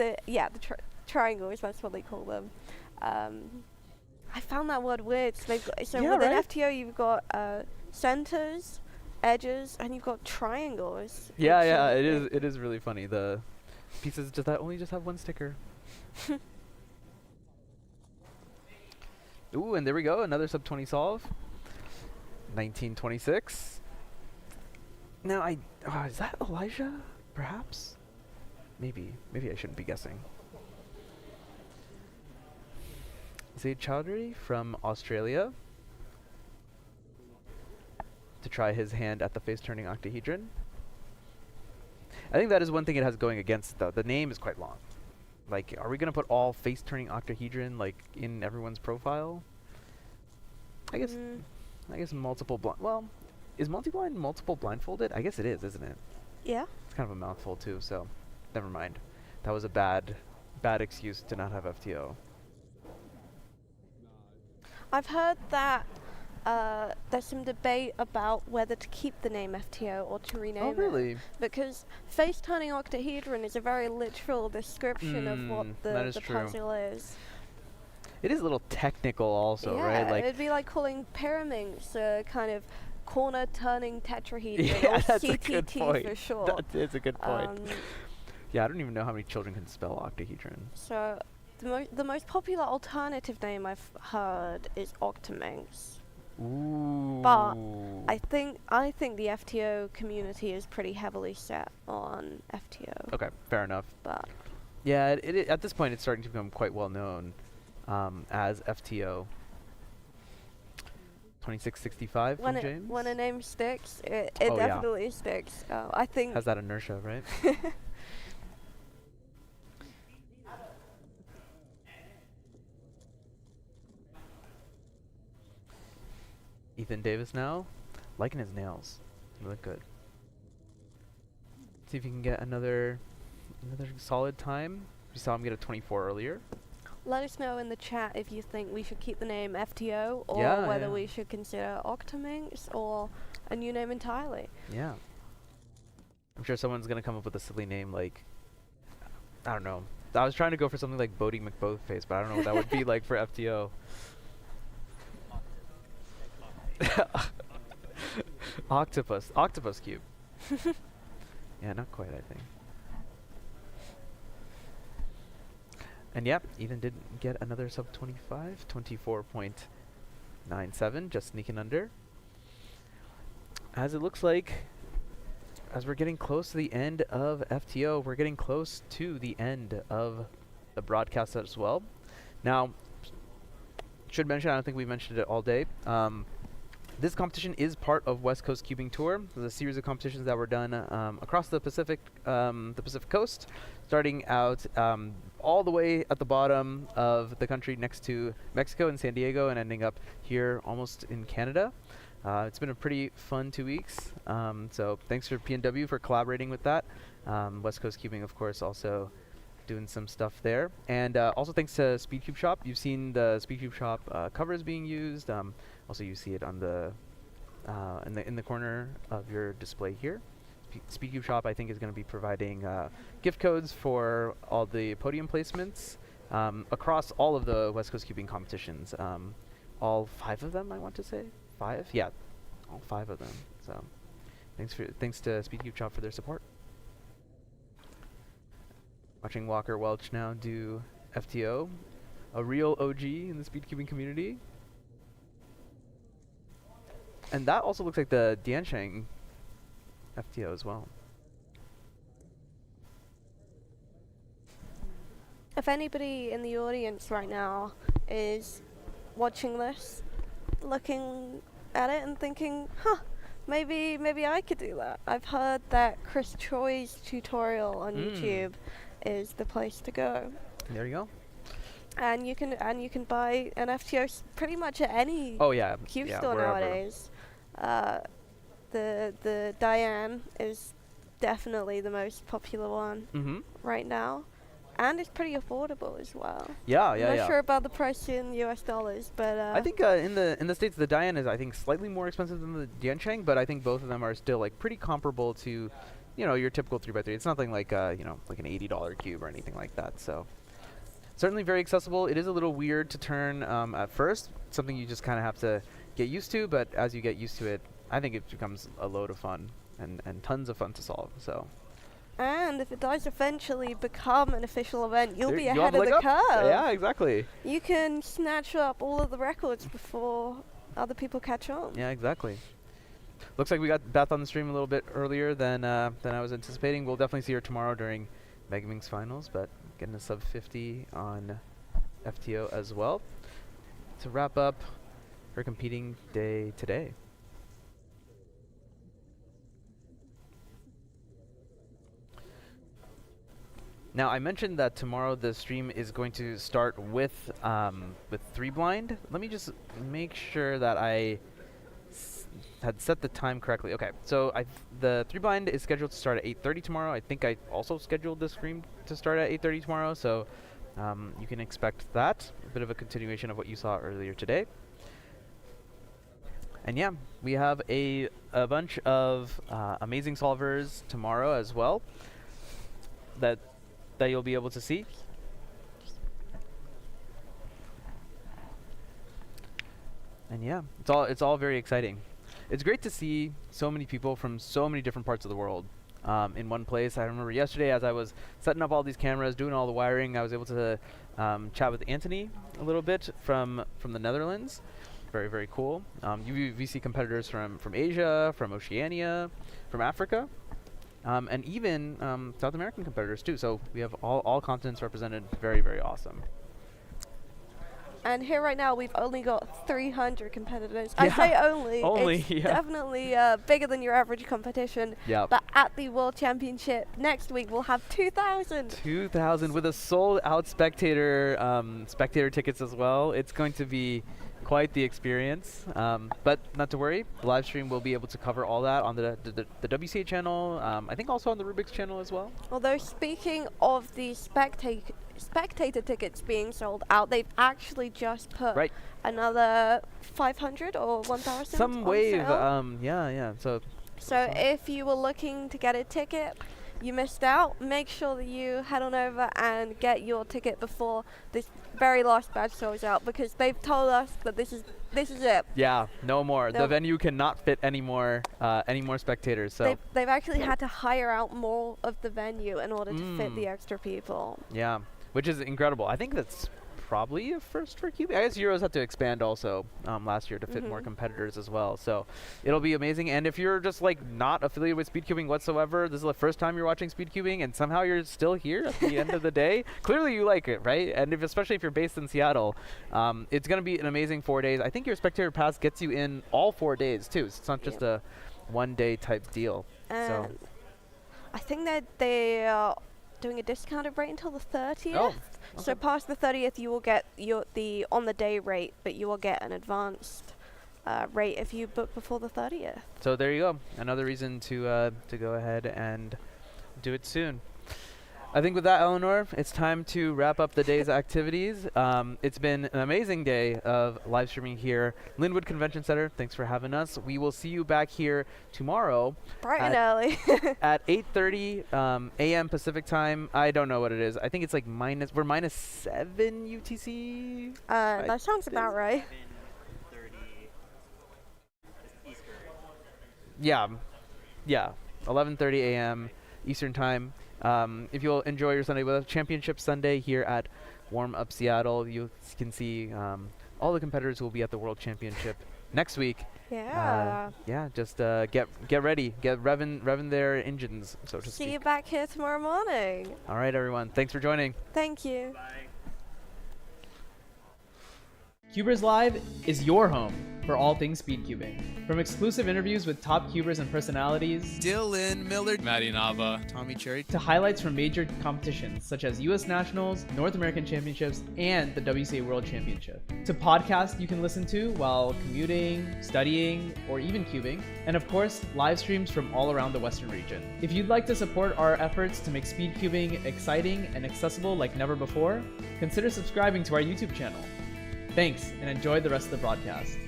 Triangles. That's what they call them. I found that word weird. So within FTO, you've got centers, edges, and you've got triangles. Yeah. It is really funny. The pieces only have one sticker. Ooh, and there we go. Another sub 20 solve. 1926. Now is that Elijah? Perhaps. Maybe I shouldn't be guessing. Zaid Chowdhury from Australia to try his hand at the face-turning octahedron. I think that is one thing it has going against, though. The name is quite long. Like, are we going to put all face-turning octahedron, like, in everyone's profile? I guess multiple blind... Well, is multi-blind multiple blindfolded? I guess it is, isn't it? Yeah. It's kind of a mouthful, too, so never mind. That was a bad excuse to not have FTO. I've heard that there's some debate about whether to keep the name FTO or to rename it. Oh, really? Because face-turning octahedron is a very literal description of what the puzzle is. It is a little technical also, right? Like it'd be like calling Pyraminx a kind of corner-turning tetrahedron, yeah, or that's CTT a good point. for short. That is a good point. Yeah, I don't even know how many children can spell octahedron. So the most popular alternative name I've heard is Octaminx. Ooh. But I think the FTO community is pretty heavily set on FTO. Okay, fair enough. But yeah, it at this point it's starting to become quite well known as FTO. 2665 from James. When a name sticks, it definitely sticks. I think has that inertia, right? Ethan Davis now, liking his nails. They look good. See if you can get another solid time. We saw him get a 24 earlier. Let us know in the chat if you think we should keep the name FTO or whether we should consider Octaminx or a new name entirely. Yeah. I'm sure someone's going to come up with a silly name like I don't know. I was trying to go for something like Bodie McBothface, but I don't know what that would be like for FTO. Octopus cube. Yeah, not quite, I think. And yeah, Ethan did get another sub 25, 24.97, just sneaking under. As it looks like, as we're getting close to the end of FTO, we're getting close to the end of the broadcast as well. Now, should mention, I don't think we mentioned it all day. This competition is part of West Coast Cubing Tour. There's a series of competitions that were done across the Pacific Coast, starting out all the way at the bottom of the country next to Mexico and San Diego, and ending up here almost in Canada. It's been a pretty fun 2 weeks. So thanks for PNW for collaborating with that. West Coast Cubing, of course, also doing some stuff there. And also thanks to SpeedCubeShop. You've seen the SpeedCubeShop covers being used. Also, you see it on the in the corner of your display here. SpeedCubeShop, I think, is going to be providing gift codes for all the podium placements across all of the West Coast Cubing competitions. All 5 of them, I want to say. 5? Yeah, all 5 of them. So, thanks to SpeedCubeShop for their support. Watching Walker Welch now do FTO, a real OG in the speedcubing community. And that also looks like the Diansheng FTO as well. If anybody in the audience right now is watching this, looking at it and thinking, huh, maybe I could do that. I've heard that Chris Choi's tutorial on YouTube is the place to go. There you go. And you can buy an FTO pretty much at any cube store nowadays. The Diane is definitely the most popular one right now, and it's pretty affordable as well. I'm not sure about the price in US dollars, but I think in the States the Diane is, I think, slightly more expensive than the Diansheng, but I think both of them are still like pretty comparable to, you know, your typical 3x3. It's nothing like you know, like an $80 cube or anything like that. So certainly very accessible. It is a little weird to turn at first, something you just kind of have to get used to, but as you get used to it, I think it becomes a load of fun and tons of fun to solve. So. And if it does eventually become an official event, you'll be ahead of the curve. Yeah, exactly. You can snatch up all of the records before other people catch on. Yeah, exactly. Looks like we got Beth on the stream a little bit earlier than I was anticipating. We'll definitely see her tomorrow during Megaminx finals, but getting a sub 50 on FTO as well to wrap up her competing day today. Now, I mentioned that tomorrow the stream is going to start with 3 blind. Let me just make sure that I had set the time correctly. Okay, so the 3 blind is scheduled to start at 8:30 tomorrow. I think I also scheduled the stream to start at 8:30 tomorrow, so you can expect that. A bit of a continuation of what you saw earlier today. And yeah, we have a bunch of amazing solvers tomorrow as well that you'll be able to see. And yeah, it's all very exciting. It's great to see so many people from so many different parts of the world in one place. I remember yesterday as I was setting up all these cameras, doing all the wiring, I was able to chat with Anthony a little bit from the Netherlands. Very, very cool. We see competitors from Asia, from Oceania, from Africa. And even South American competitors too. So we have all continents represented. Very, very awesome. And here right now we've only got 300 competitors. I say only. It's definitely bigger than your average competition. Yep. But at the World Championship next week we'll have 2,000. 2,000 with a sold out spectator tickets as well. It's going to be quite the experience, but not to worry. The live stream will be able to cover all that on the WCA channel. I think also on the Rubik's channel as well. Although speaking of the spectator tickets being sold out, they've actually just put another 500 or 1,000 some on wave. sale. Yeah. So if you were looking to get a ticket, you missed out, make sure that you head on over and get your ticket before this very last badge sells out, because they've told us that this is it. Yeah, no more. The Nope. venue cannot fit any more spectators. So They've actually had to hire out more of the venue in order to fit the extra people. yeah, which is incredible. I think that's probably a first for cubing. I guess Euros had to expand also last year to fit more competitors as well. So it'll be amazing. And if you're just like not affiliated with speedcubing whatsoever, this is the first time you're watching speedcubing, and somehow you're still here at the end of the day, clearly you like it, right? And especially if you're based in Seattle, it's going to be an amazing 4 days. I think your spectator pass gets you in all 4 days too. So it's not just a one-day type deal. So I think that they are doing a discounted rate until the 30th. Oh, So past the 30th, you will get the on the day rate, but you will get an advanced rate if you book before the 30th. So there you go. Another reason to go ahead and do it soon. I think with that, Eleanor, it's time to wrap up the day's activities. It's been an amazing day of live streaming here, Lynnwood Convention Center. Thanks for having us. We will see you back here tomorrow. Bright and early. At 8:30 a.m. Pacific time. I don't know what it is. I think it's like we're -7 UTC. That sounds about right. Yeah, 11:30 a.m. Eastern time. If you'll enjoy your Sunday with us, Championship Sunday here at Warm Up Seattle, you can see all the competitors who will be at the World Championship next week. Yeah. Just get ready, get revving their engines, so to speak. See you back here tomorrow morning. All right, everyone. Thanks for joining. Thank you. CubersLive is your home for all things speedcubing. From exclusive interviews with top cubers and personalities, Dylan, Millard, Matty Nava, Tommy Cherry, to highlights from major competitions such as US Nationals, North American Championships, and the WCA World Championship, to podcasts you can listen to while commuting, studying, or even cubing, and of course, live streams from all around the Western region. If you'd like to support our efforts to make speedcubing exciting and accessible like never before, consider subscribing to our YouTube channel. Thanks, and enjoy the rest of the broadcast.